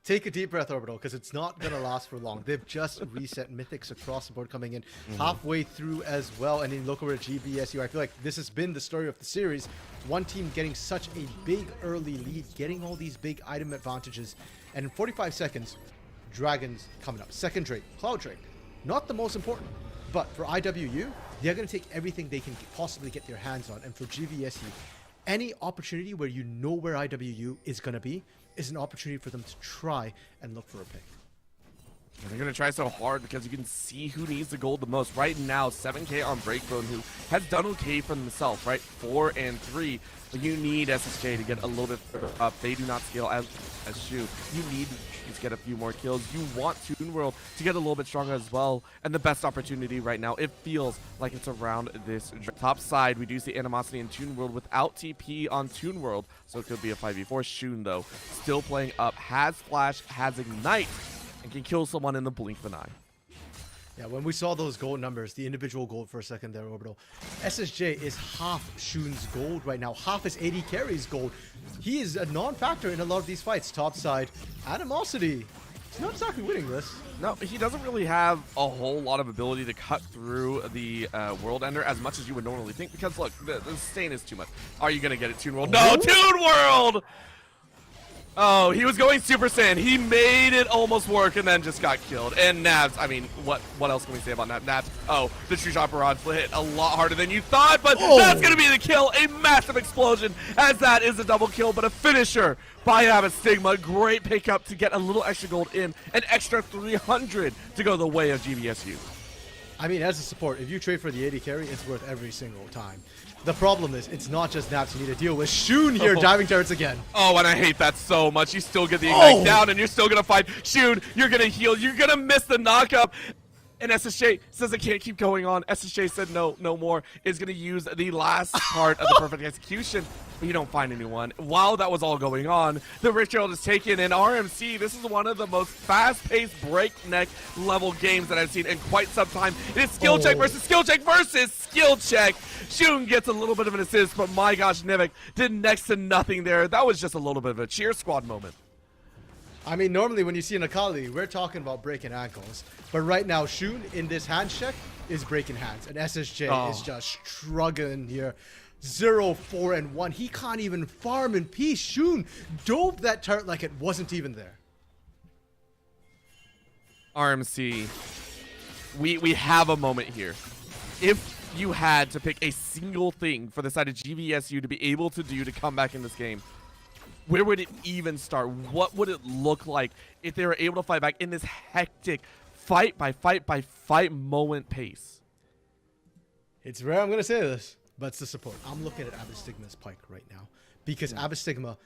take a deep breath, Orbital, because it's not going to last for long. They've just reset Mythics across the board coming in halfway through as well. And in look over at GVSU, I feel like this has been the story of the series. One team getting such a big early lead, getting all these big item advantages. And in 45 seconds, Dragons coming up. Second Drake, Cloud Drake. Not the most important, but for IWU, they're going to take everything they can possibly get their hands on. And for GVSU, any opportunity where you know where IWU is going to be is an opportunity for them to try and look for a pick. And they're going to try so hard because you can see who needs the gold the most. Right now, 7K on Breakbone, who has done okay for themselves, right? 4 and 3. But you need SSJ to get a little bit further up. They do not scale as Shu. You need to get a few more kills. You want Toon World to get a little bit stronger as well. And the best opportunity right now, it feels like it's around this top side. We do see Animosity in Toon World without TP on Toon World. So it could be a 5v4. Shun, though, still playing up. Has Flash, has Ignite, and can kill someone in the blink of an eye. Yeah, when we saw those gold numbers, the individual gold for a second there, Orbital, SSJ is half Shun's gold right now. Half is AD Carry's gold. He is a non-factor in a lot of these fights. Top side, Animosity. He's not exactly winning this. No, he doesn't really have a whole lot of ability to cut through the World Ender as much as you would normally think. Because, look, the stain is too much. Are you going to get it, Toon World? No, Toon World! Oh, he was going Super Saiyan. He made it almost work and then just got killed. And Nabs, I mean, what else can we say about Nabs? Nabs, oh, the True Shot Barrage hit a lot harder than you thought, but that's going to be the kill. A massive explosion, as that is a double kill, but a finisher by Stigma. Great pickup to get a little extra gold in, an extra 300 to go the way of GVSU. I mean, as a support, if you trade for the AD carry, it's worth every single time. The problem is, it's not just Naps you need to deal with. Shun here, diving turrets again. Oh, and I hate that so much. You still get the Ignite down, and you're still going to fight Shun. You're going to heal. You're going to miss the knockup. And SSJ says it can't keep going on. SSJ said no more. Is going to use the last part of the perfect execution, but you don't find anyone. While that was all going on, the ritual is taken in RMC. This is one of the most fast-paced breakneck level games that I've seen in quite some time. It is skill check versus skill check versus skill check. Shun gets a little bit of an assist, but my gosh, Nivik did next to nothing there. That was just a little bit of a cheer squad moment. I mean, normally when you see an Akali, we're talking about breaking ankles. But right now, Shun in this hand check is breaking hands. And SSJ is just struggling here. 0, 4, and 1. He can't even farm in peace. Shun dove that turret like it wasn't even there. RMC, we have a moment here. If you had to pick a single thing for the side of GVSU to be able to do to come back in this game, where would it even start? What would it look like if they were able to fight back in this hectic fight by fight moment pace? It's rare I'm going to say this, but it's the support. I'm looking at Abystigma's Pike right now because Abystigma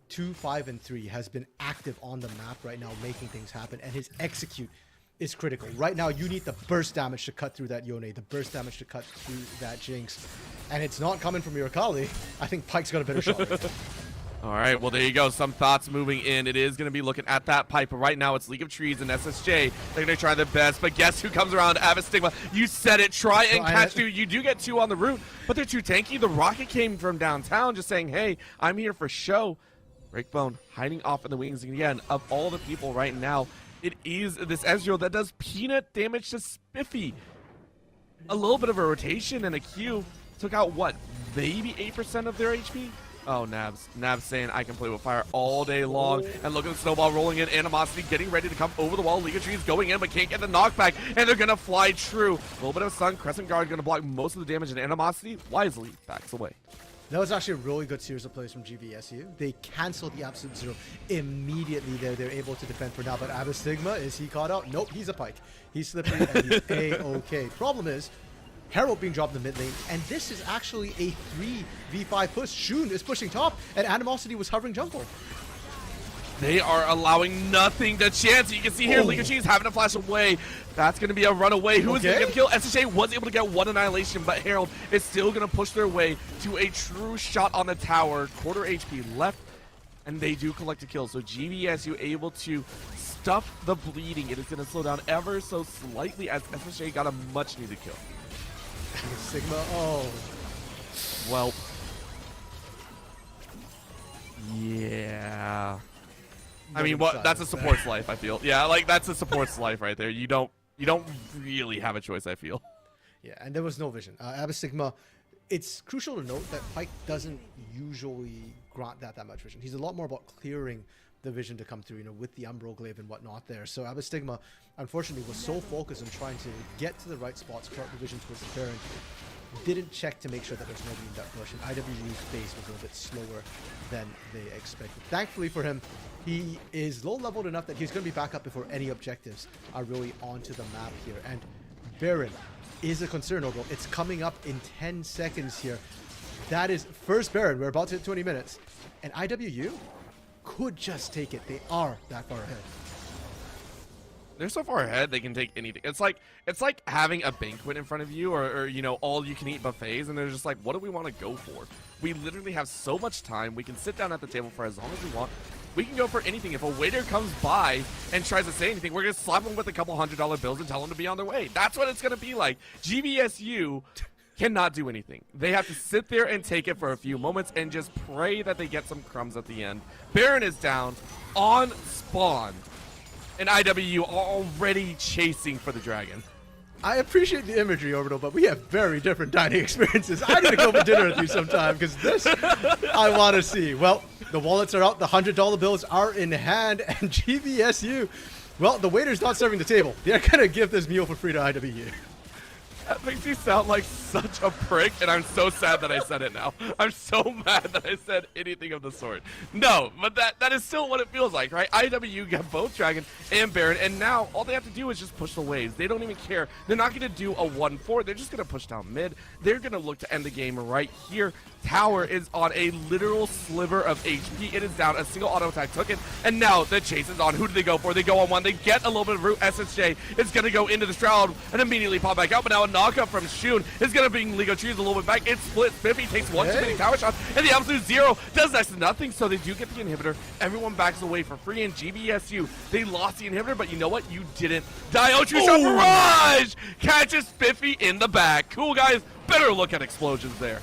2, 5, and 3 has been active on the map right now, making things happen, and his execute is critical. Right now, you need the burst damage to cut through that Yone, the burst damage to cut through that Jinx, and it's not coming from your Akali. I think Pike's got a better shot right now. All right, well, there you go. Some thoughts moving in. It is going to be looking at that pipe, but right now it's League of Trees and SSJ. They're going to try their best, but guess who comes around? Avastigma. You said it. Try and catch two. You do get 2 on the route, but they're too tanky. The rocket came from downtown just saying, hey, I'm here for show. Breakbone hiding off in the wings again. Of all the people right now, it is this Ezreal that does peanut damage to Spiffy. A little bit of a rotation and a Q. Took out, what, maybe 8% of their HP? Oh, Nabs. Nabs saying, I can play with fire all day long. And look at the snowball rolling in. Animosity getting ready to come over the wall. League of Trees going in, but can't get the knockback. And they're going to fly true. A little bit of sun. Crescent Guard going to block most of the damage. And Animosity wisely backs away. That was actually a really good series of plays from GVSU. They canceled the Absolute Zero immediately there. They're able to defend for now. But Abystigma, is he caught out? Nope, he's a Pike. He's slippery and he's A-okay. Problem is, Herald being dropped in the mid lane, and this is actually a 3v5 push. Shun is pushing top, and Animosity was hovering jungle. They are allowing nothing to chance. You can see here, League of Trees having to flash away. That's going to be a runaway. Who is going to get the kill? SSJ was able to get 1 Annihilation, but Herald is still going to push their way to a true shot on the tower. Quarter HP left, and they do collect a kill. So GVSU able to stuff the bleeding. It is going to slow down ever so slightly as SSJ got a much-needed kill. Sigma, well, yeah. I mean, what? That's a support's life. I feel. Yeah, like that's a support's life right there. You don't really have a choice. I feel. Yeah, and there was no vision. Abyss Sigma, it's crucial to note that Pyke doesn't usually grant that much vision. He's a lot more about clearing the vision to come through, you know, with the Umbral Glaive and whatnot there. So Abyss Sigma, unfortunately, was so focused on trying to get to the right spots, clear the vision towards the Baron, didn't check to make sure that there's nobody in that push, and IWU's base was a little bit slower than they expected. Thankfully for him, he is low-leveled enough that he's going to be back up before any objectives are really onto the map here. And Baron is a concern, although it's coming up in 10 seconds here. That is first Baron. We're about to hit 20 minutes. And IWU could just take it. They are that far ahead. They're so far ahead they can take anything. It's like having a banquet in front of you, or you know, all you can eat buffets, and they're just like, what do we want to go for? We literally have so much time. We can sit down at the table for as long as we want. We can go for anything. If a waiter comes by and tries to say anything, we're gonna slap them with a couple $100 bills and tell them to be on their way. That's what it's gonna be like. GVSU cannot do anything. They have to sit there and take it for a few moments and just pray that they get some crumbs at the end. Baron is down on spawn, and IWU already chasing for the dragon. I appreciate the imagery, Orbital, but we have very different dining experiences. I need to go for dinner with you sometime, because this I want to see. Well, the wallets are out, the $100 bills are in hand, and GVSU, well, the waiter's not serving the table. They're going to give this meal for free to IWU. That makes you sound like such a prick, and I'm so sad that I said it now. I'm so mad that I said anything of the sort. No, but that is still what it feels like, right? IWU got both Dragon and Baron, and now all they have to do is just push the waves. They don't even care. They're not going to do a 1-4. They're just going to push down mid. They're going to look to end the game right here. Tower is on a literal sliver of HP. It is down. A single auto attack took it, and now the chase is on. Who do they go for? They go on one. They get a little bit of root. SSJ is going to go into the Shroud and immediately pop back out, but now a knockup from Shun is going to bring Lego Trees a little bit back. It's split. Spiffy takes one too many tower shots, and the absolute zero does next to nothing, so they do get the inhibitor. Everyone backs away for free, and GVSU, they lost the inhibitor, but you know what? You didn't die. Oh, true shot barrage! Catches Spiffy in the back. Cool, guys. Better look at explosions there.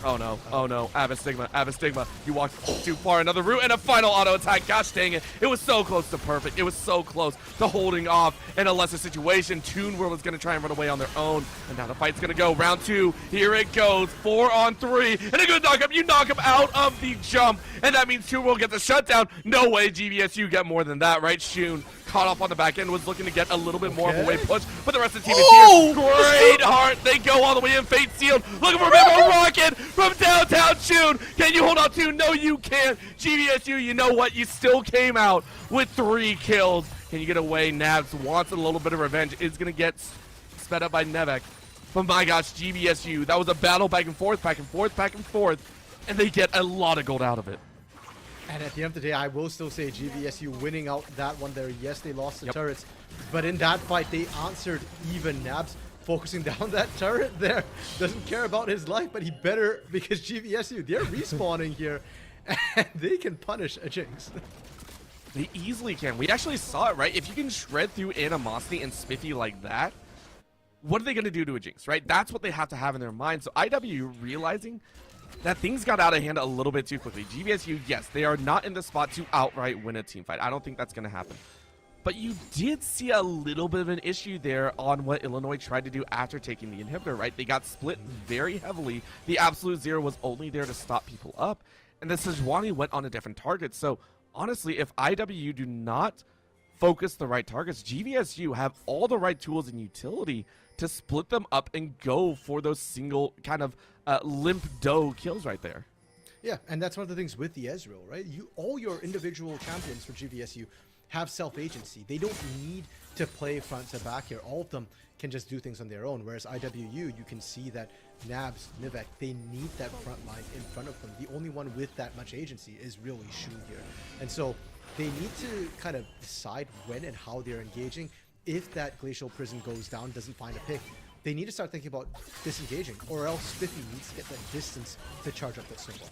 Oh no, oh no, Abyss Sigma, you walked too far, another route, and a final auto attack. Gosh dang it, it was so close to perfect. It was so close to holding off in a lesser situation. Toon World is going to try and run away on their own, and now the fight's going to go. Round 2, here it goes, 4 on 3, and a good knock up. You knock him out of the jump, and that means Toon World gets a shutdown. No way, GVSU get more than that, right? Shun caught off on the back end, was looking to get a little bit more of a wave push, but the rest of the team is here. Great heart, they go all the way in, fate sealed, looking for a bit of a rocket from downtown Shun. Can you hold on to? No, you can't. GVSU, you know what? You still came out with 3 kills. Can you get away? Nabs wants a little bit of revenge. Is going to get sped up by Nevek. But my gosh, GVSU, that was a battle back and forth, and they get a lot of gold out of it. And at the end of the day, I will still say GVSU winning out that one there. Yes, they lost the turrets, but in that fight, they answered even. Nabs focusing down that turret there. Doesn't care about his life, but he better, because GVSU, they're respawning here, and they can punish a Jinx. They easily can. We actually saw it, right? If you can shred through Animosity and Spiffy like that, what are they going to do to a Jinx, right? That's what they have to have in their mind. So IWU realizing that things got out of hand a little bit too quickly. GVSU, yes, they are not in the spot to outright win a team fight. I don't think that's going to happen. But you did see a little bit of an issue there on what Illinois tried to do after taking the inhibitor, right? They got split very heavily. The absolute zero was only there to stop people up, and the Sejuani went on a different target. So honestly, if IWU do not focus the right targets, GVSU have all the right tools and utility to split them up and go for those single kind of limp dough kills right there. Yeah, and that's one of the things with the Ezreal, right? All your individual champions for GVSU have self-agency. They don't need to play front to back here. All of them can just do things on their own, whereas IWU, you can see that Nabs, Nivek, they need that front line in front of them. The only one with that much agency is really Shun here. And so they need to kind of decide when and how they're engaging. If that Glacial Prison goes down, doesn't find a pick, they need to start thinking about disengaging, or else Spiffy needs to get that distance to charge up that snowball.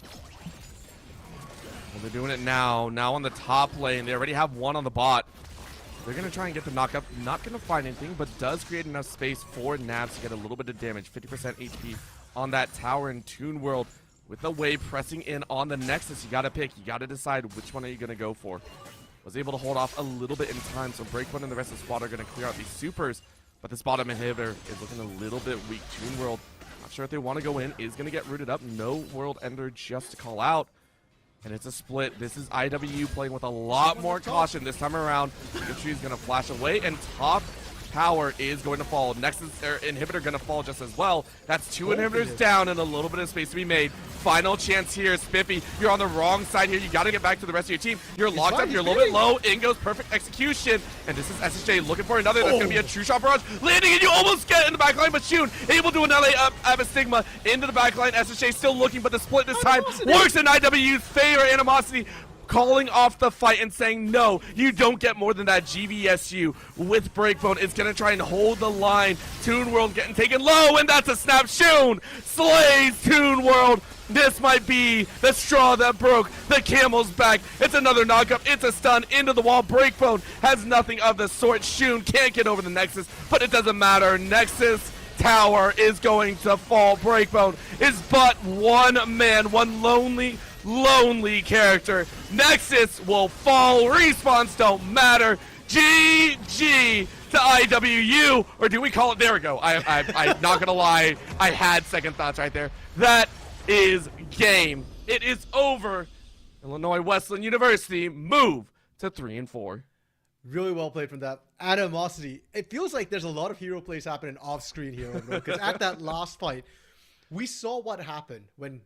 Well, they're doing it now. Now on the top lane. They already have one on the bot. They're going to try and get the knock up. Not going to find anything, but does create enough space for Nabs to get a little bit of damage. 50% HP on that tower in Toon World. With the wave pressing in on the Nexus, you got to pick. You got to decide which one are you going to go for. was able to hold off a little bit in time, so Breakpoint and the rest of the squad are going to clear out these supers, but this bottom inhibitor is looking a little bit weak. Toon World, not sure if they want to go in, is going to get rooted up. No World Ender just to call out. And it's a split. This is IWU playing with a lot more caution this time around. Pikachu is going to flash away, and top tower is going to fall. Nexus inhibitor going to fall just as well. That's two inhibitors down and a little bit of space to be made. Final chance here. Spiffy, you're on the wrong side here. You got to get back to the rest of your team. You're locked up. You're a little bit low. In goes perfect execution. And this is SSJ looking for another. That's going to be a true shot barrage. Landing, and you almost get in the backline, but Shun able to another Stigma into the backline. SSJ still looking, but the split this time works in IWU's favor. Animosity calling off the fight and saying, no, you don't get more than that. GVSU with Breakbone is going to try and hold the line. Toon World getting taken low, and that's a snap. Shun slays Toon World. This might be the straw that broke the camel's back. It's another knockup. It's a stun into the wall. Breakbone has nothing of the sort. Shun can't get over the Nexus, but it doesn't matter. Nexus tower is going to fall. Breakbone is but one man, one lonely character. Nexus will fall. Respawns don't matter. GG to IWU, or do we call it? There we go. I'm not gonna lie. I had second thoughts right there. That is game. It is over. Illinois Wesleyan University move to 3-4. Really well played from that. Animosity. It feels like there's a lot of hero plays happening off screen here, because at that last fight, we saw what happened when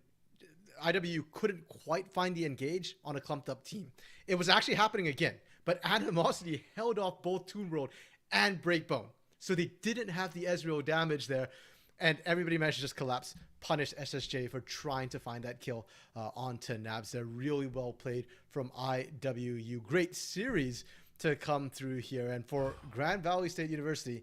IWU couldn't quite find the engage on a clumped up team. It was actually happening again, but Animosity held off both Toon World and Breakbone. So they didn't have the Ezreal damage there, and everybody managed to just collapse, punish SSJ for trying to find that kill onto Nabs. They're really well played from IWU. Great series to come through here. And for Grand Valley State University,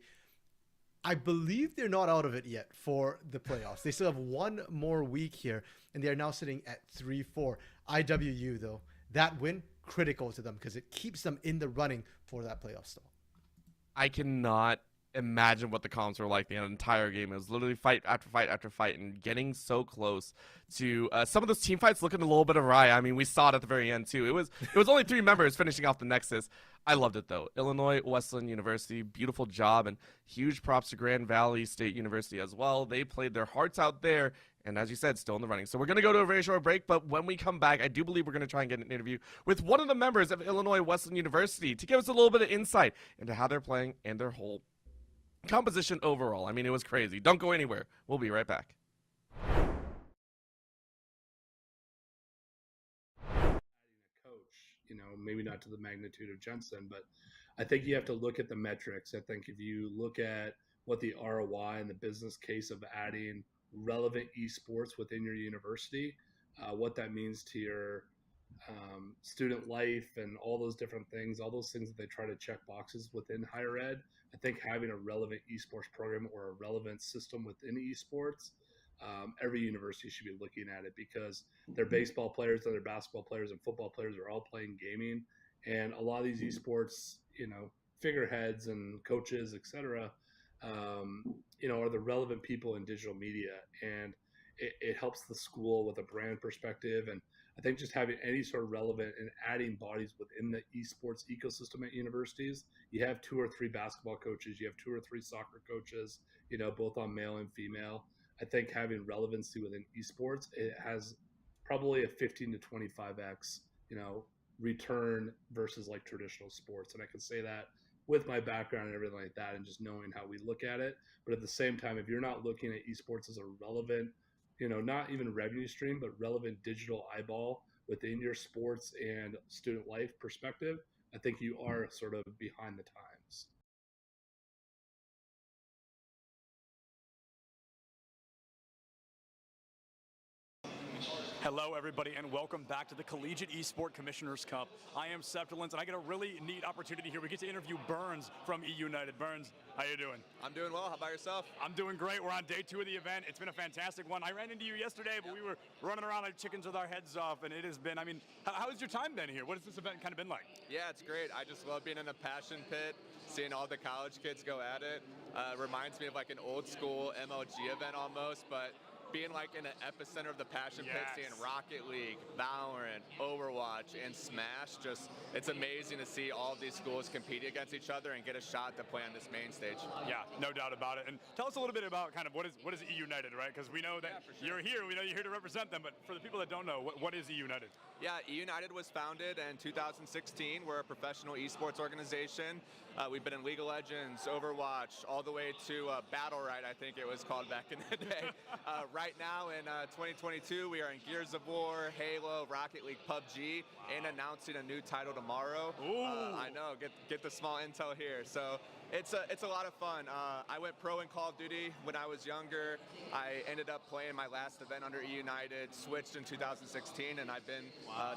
I believe they're not out of it yet for the playoffs. They still have one more week here, and they are now sitting at 3-4. IWU, though, that win, critical to them because it keeps them in the running for that playoff still. I cannot imagine what the comms were like the entire game. It was literally fight after fight after fight, and getting so close to some of those team fights looking a little bit awry. I mean, we saw it at the very end too. It was only 3 members finishing off the Nexus. I loved it though. Illinois Wesleyan University, beautiful job, and huge props to Grand Valley State University as well. They played their hearts out there, and as you said, still in the running. So we're going to go to a very short break, but when we come back, I do believe we're going to try and get an interview with one of the members of Illinois Wesleyan University to give us a little bit of insight into how they're playing and their whole composition overall. I mean, it was crazy. Don't go anywhere. We'll be right back. You know, maybe not to the magnitude of Jensen, but I think you have to look at the metrics. I think if you look at what the ROI and the business case of adding relevant esports within your university, what that means to your student life and all those different things, all those things that they try to check boxes within higher ed, I think having a relevant esports program or a relevant system within esports, every university should be looking at it, because their baseball players, their basketball players, and football players are all playing gaming, and a lot of these esports, you know, figureheads and coaches, etc., you know, are the relevant people in digital media, and it helps the school with a brand perspective. And I think just having any sort of relevant and adding bodies within the esports ecosystem at universities, you have 2 or 3 basketball coaches, you have 2 or 3 soccer coaches, you know, both on male and female. I think having relevancy within esports, it has probably a 15 to 25x, you know, return versus like traditional sports. And I can say that with my background and everything like that, and just knowing how we look at it. But at the same time, if you're not looking at esports as a relevant, you know, not even revenue stream, but relevant digital eyeball within your sports and student life perspective, I think you are sort of behind the times. Hello, everybody, and welcome back to the Collegiate Esport Commissioners Cup. I am Septilins, and I get a really neat opportunity here. We get to interview Burns from E United. Burns, how you doing? I'm doing well. How about yourself? I'm doing great. We're on day 2 of the event. It's been a fantastic one. I ran into you yesterday, but we were running around like chickens with our heads off, and it has been, I mean, how has your time been here? What has this event kind of been like? Yeah, it's great. I just love being in a passion pit, seeing all the college kids go at it. Reminds me of like an old school MLG event almost, but being like in an epicenter of the passion pit, Yes. seeing Rocket League, Valorant, Overwatch, and Smash, just it's amazing to see all of these schools compete against each other and get a shot to play on this main stage. Yeah, no doubt about it. And tell us a little bit about kind of what is E United, right? Because we know that you're here, we know you're here to represent them, but for the people that don't know, what is E United? Yeah, E United was founded in 2016. We're a professional esports organization. We've been in League of Legends, Overwatch, all the way to Battle Right, I think it was called back in the day. Right now in 2022, we are in Gears of War, Halo, Rocket League, PUBG, and announcing a new title tomorrow. I know, get the small intel here. So it's a lot of fun. I went pro in Call of Duty when I was younger. I ended up playing my last event under E United, switched in 2016, and I've been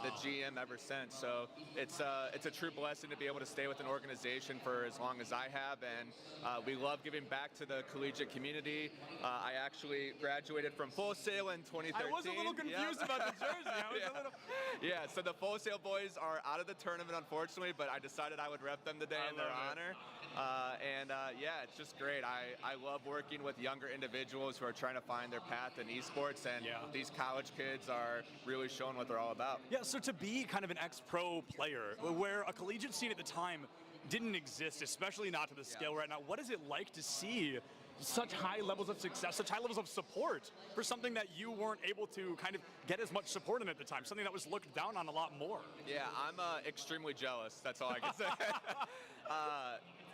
the GM ever since. So it's a true blessing to be able to stay with an organization for as long as I have, and we love giving back to the collegiate community. I actually graduated from Full Sail in 2013. I was a little confused about the jersey. I was a little... Yeah, so the Full Sail boys are out of the tournament, unfortunately, but I decided I would rep them today in their honor. Yeah, it's just great. I love working with younger individuals who are trying to find their path in esports, and these college kids are really showing what they're all about. Yeah, so to be kind of an ex-pro player, where a collegiate scene at the time didn't exist, especially not to the scale right now, what is it like to see such high levels of success, such high levels of support for something that you weren't able to kind of get as much support in at the time, something that was looked down on a lot more? Yeah, I'm extremely jealous. That's all I can say.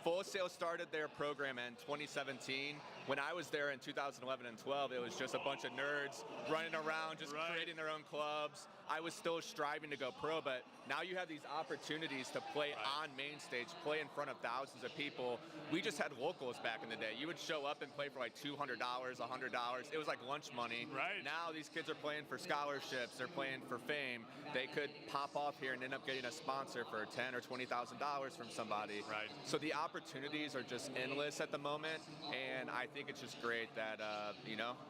Full Sail started their program in 2017. When I was there in 2011 and 12, it was just a bunch of nerds running around, just creating their own clubs. I was still striving to go pro, but now you have these opportunities to play on main stage, play in front of thousands of people. We just had locals back in the day. You would show up and play for like $200, $100. It was like lunch money. Now these kids are playing for scholarships. They're playing for fame. They could pop off here and end up getting a sponsor for $10,000 or $20,000 from somebody. So the opportunities are just endless at the moment, and I think it's just great that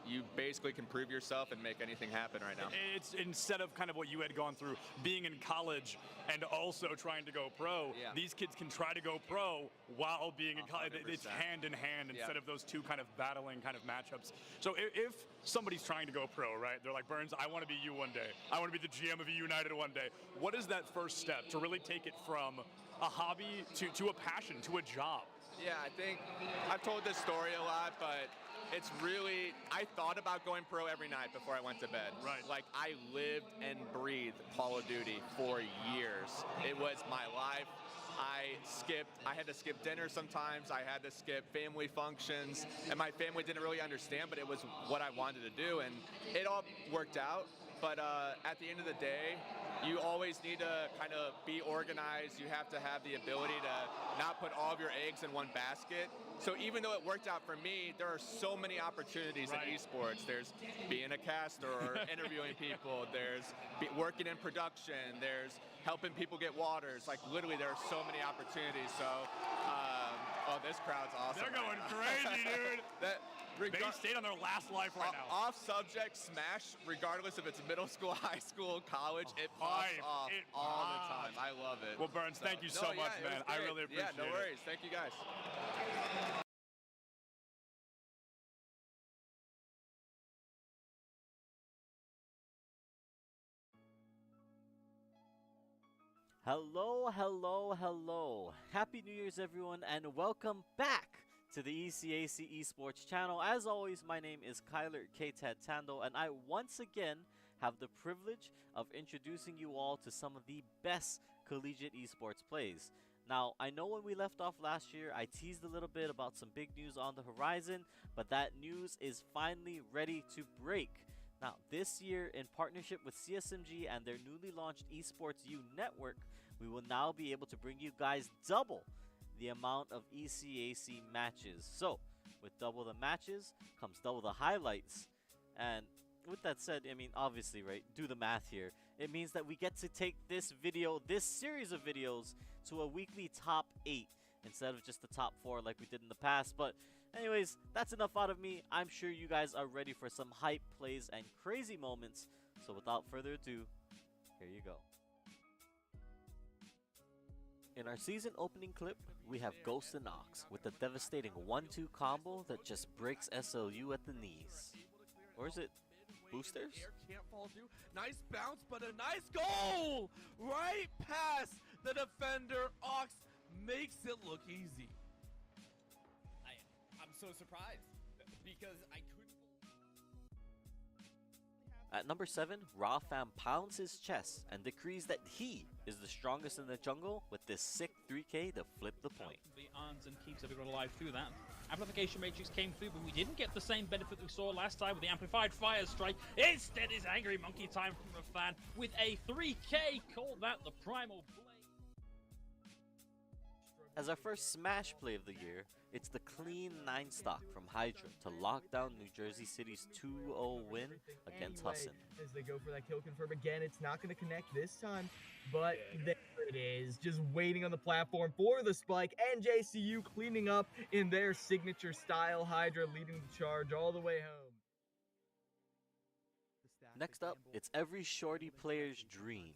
you basically can prove yourself and make anything happen right now. It's instead of kind of what you had gone through, being in college and also trying to go pro, these kids can try to go pro while being in college. It's hand in hand instead of those two kind of battling kind of matchups. So if somebody's trying to go pro, right, they're like, Burns, I want to be you one day. I want to be the GM of E United one day. What is that first step to really take it from a hobby to a passion, to a job? Yeah, I think I've told this story a lot, but it's really, I thought about going pro every night before I went to bed. Like, I lived and breathed Call of Duty for years. It was my life. I had to skip dinner sometimes. I had to skip family functions, and my family didn't really understand, but it was what I wanted to do, and it all worked out. But at the end of the day, you always need to kind of be organized. You have to have the ability to not put all of your eggs in one basket. So even though it worked out for me, there are so many opportunities in esports. There's being a caster or interviewing people. There's working in production. There's helping people get waters. Like, literally, there are so many opportunities. So, oh, this crowd's awesome. They're going crazy, dude. They stayed on their last life right now. Off subject, Smash, regardless if it's middle school, high school, college, it pops off all the time. I love it. Well, Burns, thank you so much, man. I really appreciate it. Yeah, no worries. Thank you, guys. Hello, hello, hello. Happy New Year's, everyone, and welcome back to the ECAC Esports channel. As always, my name is Kyler Tando, and I once again have the privilege of introducing you all to some of the best collegiate esports plays. Now, I know when we left off last year, I teased a little bit about some big news on the horizon, but that news is finally ready to break. Now, this year, in partnership with CSMG and their newly launched Esports U network, we will now be able to bring you guys double the amount of ECAC matches. So, with double the matches comes double the highlights. And with that said, I mean, obviously, right, do the math here. It means that we get to take this series of videos to a weekly top 8 instead of just the top 4 like we did in the past. But anyways, that's enough out of me. I'm sure you guys are ready for some hype plays and crazy moments. So without further ado, here you go. In our season opening clip, we have Ghost and Ox with a devastating 1-2 combo that just breaks SLU at the knees. Or is it Boosters? Can't fall through. Nice bounce, but a nice goal right past the defender. Ox makes it look easy. I'm so surprised because I couldn't. At number 7, Rawfam pounds his chest and decrees that he is the strongest in the jungle with this sick 3K to flip the point. The arms and keeps everyone alive through that. Amplification Matrix came through, but we didn't get the same benefit we saw last time with the Amplified Fire Strike. Instead is Angry Monkey time from a fan with a 3K. Call that the Primal Blade. As our first Smash play of the year, it's the clean 9 stock from Hydra to lock down New Jersey City's 2-0 win against Husson. As they go for that kill confirm again, it's not going to connect this time, but there it is, just waiting on the platform for the spike. NJCU cleaning up in their signature style. Hydra leading the charge all the way home. Next up, it's every shorty player's dream,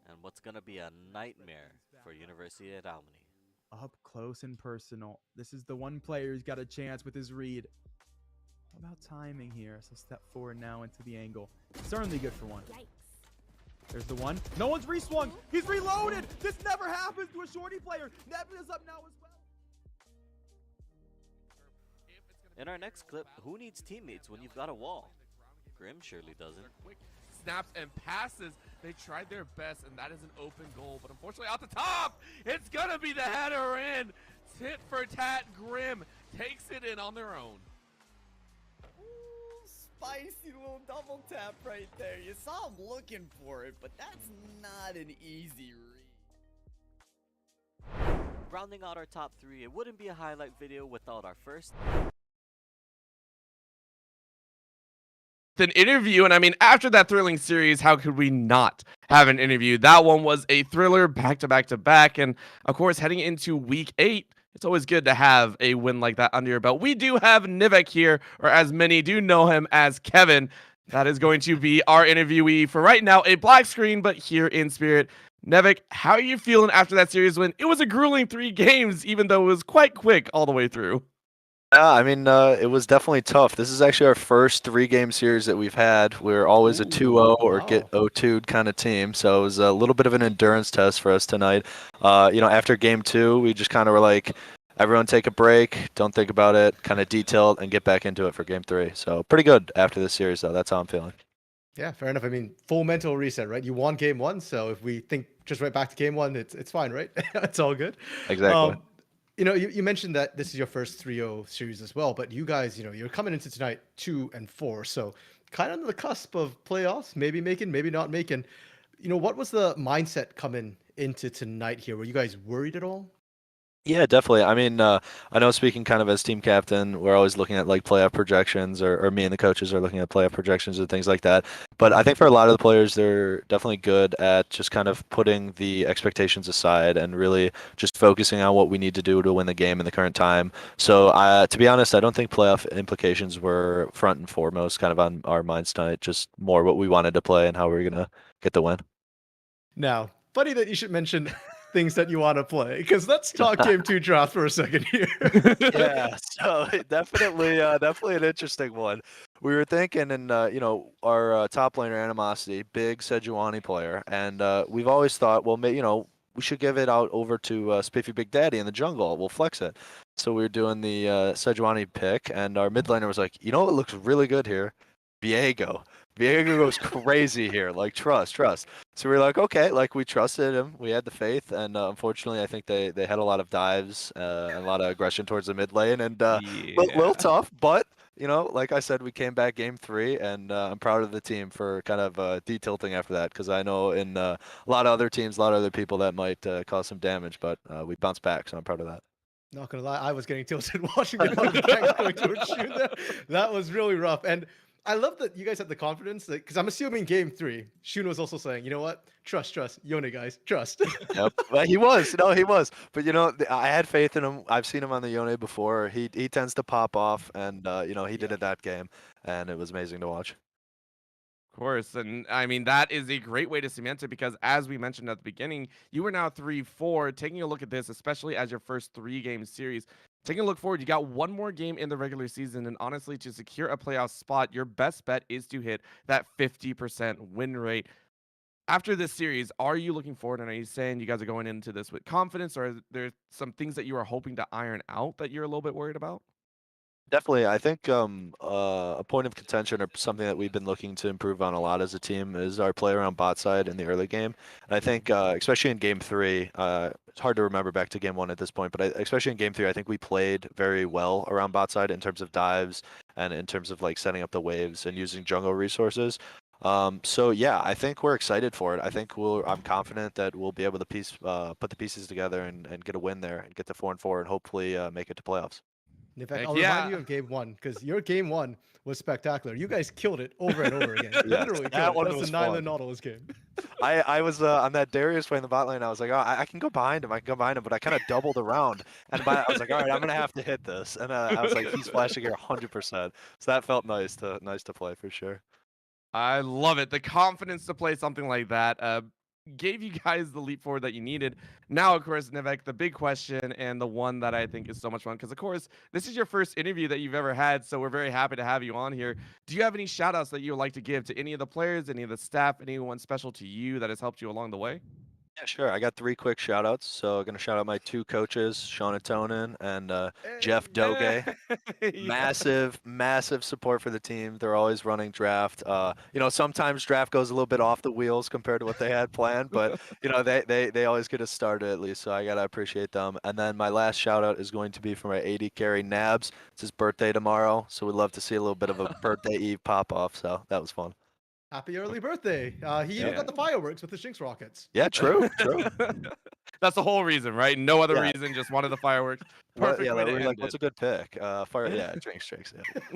and what's going to be a nightmare for University at Alma. Up close and personal. This is the one player who's got a chance with his read. What about timing here? So step forward now into the angle. Certainly good for one. Yikes. There's the one. No one's reswung. He's reloaded. This never happens to a shorty player. Nebula's up now as well. In our next clip, who needs teammates when you've got a wall? Grim surely doesn't. Snaps and passes. They tried their best, and that is an open goal. But unfortunately, out the top, it's gonna be the header in. Tit for tat. Grim takes it in on their own. Ooh, spicy little double tap right there. You saw him looking for it, but that's not an easy read. Rounding out our top 3, it wouldn't be a highlight video without our first an interview. And I mean, after that thrilling series, how could we not have an interview? That one was a thriller back to back to back. And of course, heading into week 8, it's always good to have a win like that under your belt. We do have Nivek here, or as many do know him as Kevin. That is going to be our interviewee for right now, a black screen, but here in spirit. Nevik, how are you feeling after that series win? It was a grueling 3 games, even though it was quite quick all the way through. Yeah, I mean, it was definitely tough. This is actually our first 3-game series that we've had. We're always a 2-0 or get 0-2'd kind of team, so it was a little bit of an endurance test for us tonight. After game 2, we just kind of were like, everyone take a break, don't think about it, kind of detail it, and get back into it for game 3. So pretty good after this series, though. That's how I'm feeling. Yeah, fair enough. I mean, full mental reset, right? You won game 1, so if we think just right back to game 1, it's fine, right? It's all good. Exactly. You mentioned that this is your first 3-0 series as well, but you guys, you're coming into tonight 2-4, so kind of on the cusp of playoffs, maybe making, maybe not making. What was the mindset coming into tonight here? Were you guys worried at all? Yeah, definitely. I mean, I know speaking kind of as team captain, we're always looking at like playoff projections, or me and the coaches are looking at playoff projections and things like that. But I think for a lot of the players, they're definitely good at just kind of putting the expectations aside and really just focusing on what we need to do to win the game in the current time. So to be honest, I don't think playoff implications were front and foremost kind of on our minds tonight, just more what we wanted to play and how we were going to get the win. Now, funny that you should mention things that you want to play, because let's talk game 2 draft for a second here. Yeah, so definitely an interesting one. We were thinking, and our top laner Animosity, big Sejuani player, and we've always thought, well, we should give it out over to Spiffy Big Daddy in the jungle. We'll flex it. So we were doing the Sejuani pick, and our mid laner was like, it looks really good here. Viego goes crazy here, like trust. So we were like, okay, like we trusted him, we had the faith, and unfortunately, I think they had a lot of dives and a lot of aggression towards the mid lane, and little tough, but like I said, we came back game 3, and I'm proud of the team for kind of detilting after that, because I know in a lot of other teams, a lot of other people that might cause some damage, but we bounced back, so I'm proud of that. Not gonna lie, I was getting tilted watching the tanks going towards Shun there. That was really rough, and I love that you guys had the confidence, because I'm assuming game 3, Shun was also saying, you know what, trust, Yone guys, trust. Yep, well, he was. But I had faith in him. I've seen him on the Yone before. He tends to pop off, and he did it that game, and it was amazing to watch. Of course, and I mean, that is a great way to cement it, because as we mentioned at the beginning, you are now 3-4. Taking a look at this, especially as your first 3-game series, Taking a look forward, you got one more game in the regular season, and honestly, to secure a playoff spot, your best bet is to hit that 50% win rate. After this series, are you looking forward, and are you saying you guys are going into this with confidence, or are there some things that you are hoping to iron out that you're a little bit worried about? Definitely, I think a point of contention or something that we've been looking to improve on a lot as a team is our play around bot side in the early game. And I think, especially in game three, it's hard to remember back to game one at this point, but especially in game three, I think we played very well around bot side in terms of dives and in terms of like setting up the waves and using jungle resources. So yeah, I think we're excited for it. I think I'm confident that we'll be able to put the pieces together and get a win there and get to 4-4 and hopefully make it to playoffs. In fact, Heck I'll yeah. remind you of game one because your game one was spectacular. You guys killed it over and over again. Yes, Literally that killed it. one That's was the Nyla fun. Nautilus game. I was on that Darius playing the bot lane. I was like, oh, I can go behind him. I can go behind him, but I kind of doubled around. And I was like, all right, I'm gonna have to hit this. And I was like, he's flashing here 100%. So that felt nice to play for sure. I love it. The confidence to play something like that gave you guys the leap forward that you needed. Now, of course, Nivek, the big question and the one that I think is so much fun, because, of course, this is your first interview that you've ever had, so we're very happy to have you on here. Do you have any shout-outs that you would like to give to any of the players, any of the staff, anyone special to you that has helped you along the way? Yeah, sure. I got 3 quick shout outs. So I'm gonna shout out my 2 coaches, Sean Atonin and Jeff Doge. Massive support for the team. They're always running draft. Sometimes draft goes a little bit off the wheels compared to what they had planned, but they always get us started at least. So I gotta appreciate them. And then my last shout out is going to be for my AD carry Nabs. It's his birthday tomorrow, so we'd love to see a little bit of a birthday eve pop off. So that was fun. Happy early birthday. He even got the fireworks with the Jinx rockets. Yeah, true. That's the whole reason, right? No other Yeah. reason, just wanted the fireworks. Perfect way to end what's it. a good pick? Jinx, yeah.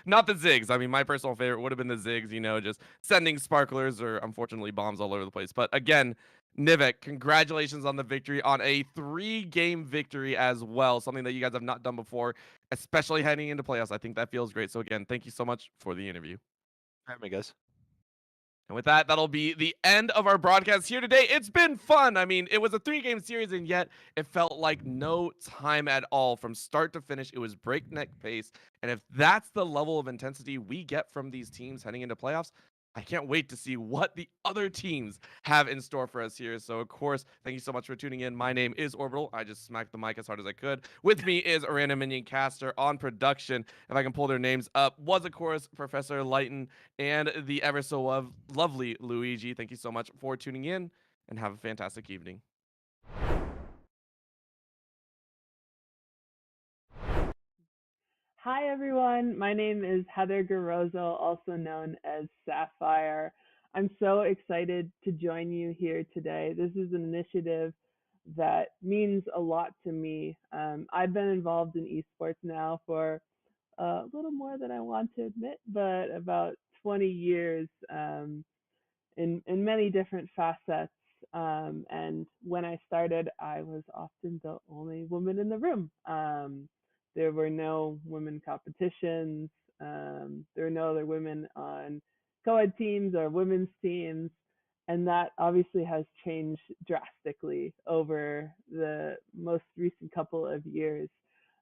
Not the zigs. I mean, my personal favorite would have been the zigs, just sending sparklers or unfortunately bombs all over the place. But again, Nivek, congratulations on the victory, on a 3-game victory as well, something that you guys have not done before, especially heading into playoffs. I think that feels great. So again, thank you so much for the interview. All right, guys. And with that, that'll be the end of our broadcast here today. It's been fun. I mean, it was a 3-game series, and yet it felt like no time at all. From start to finish, it was breakneck pace. And if that's the level of intensity we get from these teams heading into playoffs, I can't wait to see what the other teams have in store for us here. So, of course, thank you so much for tuning in. My name is Orbital. I just smacked the mic as hard as I could. With me is a random minion caster on production. If I can pull their names up, was, of course, Professor Lighton and the ever so lovely Luigi. Thank you so much for tuning in, and have a fantastic evening. Hi everyone, my name is Heather Garozzo, also known as Sapphire. I'm so excited to join you here today. This is an initiative that means a lot to me. I've been involved in esports now for a little more than I want to admit, but about 20 years in many different facets. And when I started, I was often the only woman in the room. There were no women competitions. There were no other women on co-ed teams or women's teams. And that obviously has changed drastically over the most recent couple of years.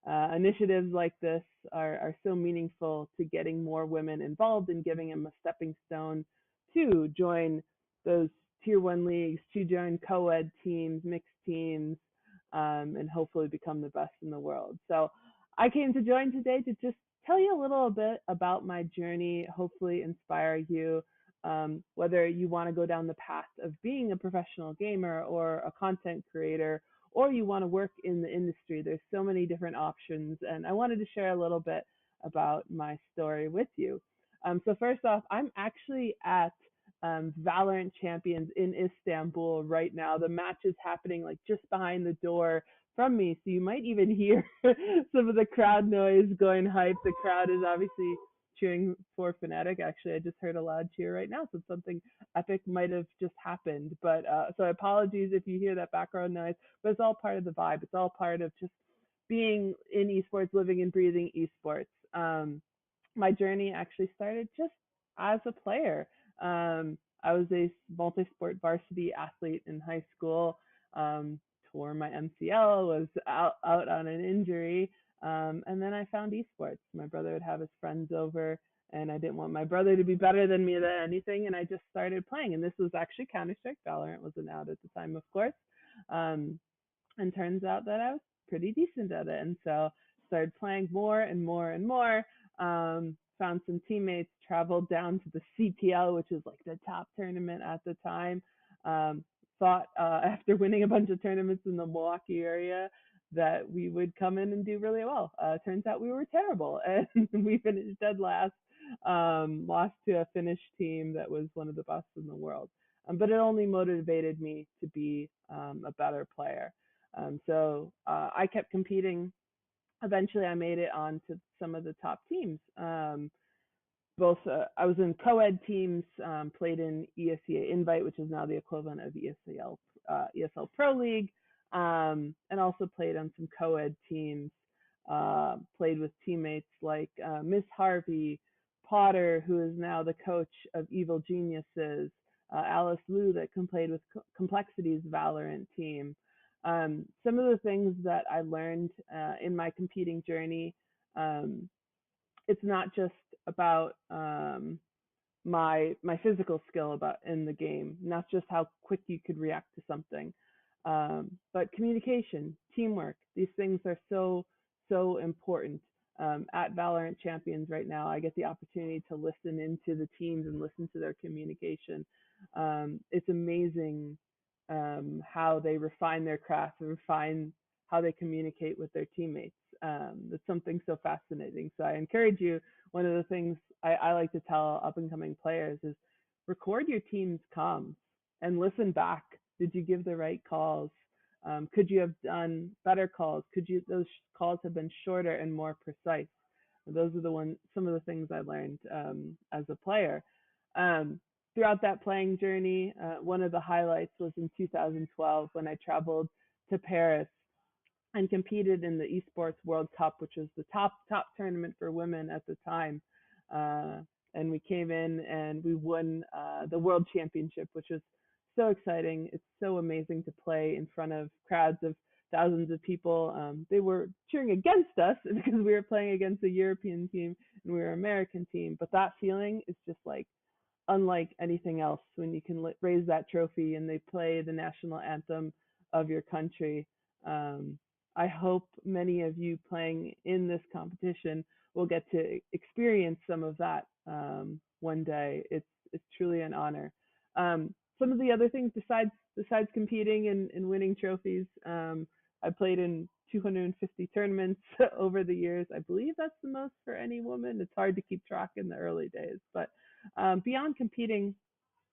Initiatives like this are so meaningful to getting more women involved and giving them a stepping stone to join those tier 1 leagues, to join co-ed teams, mixed teams, and hopefully become the best in the world. So I came to join today to just tell you a little bit about my journey, hopefully inspire you, whether you want to go down the path of being a professional gamer or a content creator, or you want to work in the industry. There's so many different options, and I wanted to share a little bit about my story with you. So first off, I'm actually at Valorant Champions in Istanbul right now. The match is happening like just behind the door from me, so you might even hear some of the crowd noise going hype. The crowd is obviously cheering for Fnatic. Actually, I just heard a loud cheer right now, so something epic might have just happened. But so apologies if you hear that background noise, but it's all part of the vibe. It's all part of just being in esports, living and breathing esports. My journey actually started just as a player. I was a multi-sport varsity athlete in high school. tore my MCL, was out on an injury. And then I found esports. My brother would have his friends over, and I didn't want my brother to be better than me at anything, and I just started playing. And this was actually Counter-Strike. Valorant wasn't out at the time, of course. And turns out that I was pretty decent at it, and so started playing more and more and more. Found some teammates, traveled down to the CPL, which is like the top tournament at the time. Thought after winning a bunch of tournaments in the Milwaukee area that we would come in and do really well. Turns out we were terrible, and we finished dead last. Lost to a Finnish team that was one of the best in the world. But it only motivated me to be a better player. So I kept competing. Eventually, I made it onto some of the top teams. I was in co-ed teams, played in ESCAAE Invite, which is now the equivalent of ESL Pro League, and also played on some co-ed teams. Played with teammates like Miss Harvey, Potter, who is now the coach of Evil Geniuses, Alice Liu, that played with Complexity's Valorant team. Some of the things that I learned in my competing journey, it's not just about my physical skill in the game, not just how quick you could react to something, but communication, teamwork. These things are so important. At Valorant Champions right now, I get the opportunity to listen into the teams and listen to their communication. It's amazing how they refine their craft and refine how they communicate with their teammates. It's something so fascinating. So I encourage you, one of the things I like to tell up and coming players is record your team's comms and listen back. Did you give the right calls? Could you have done better calls? Those calls have been shorter and more precise? Those are some of the things I learned as a player. Throughout that playing journey, one of the highlights was in 2012 when I traveled to Paris and competed in the Esports World Cup, which was the top tournament for women at the time. And we came in and we won the World Championship, which was so exciting. It's so amazing to play in front of crowds of thousands of people. They were cheering against us because we were playing against a European team and we were an American team. But that feeling is just like unlike anything else when you can raise that trophy and they play the national anthem of your country. I hope many of you playing in this competition will get to experience some of that one day. It's truly an honor. Some of the other things besides competing and winning trophies, I played in 250 tournaments over the years. I believe that's the most for any woman. It's hard to keep track in the early days, but beyond competing,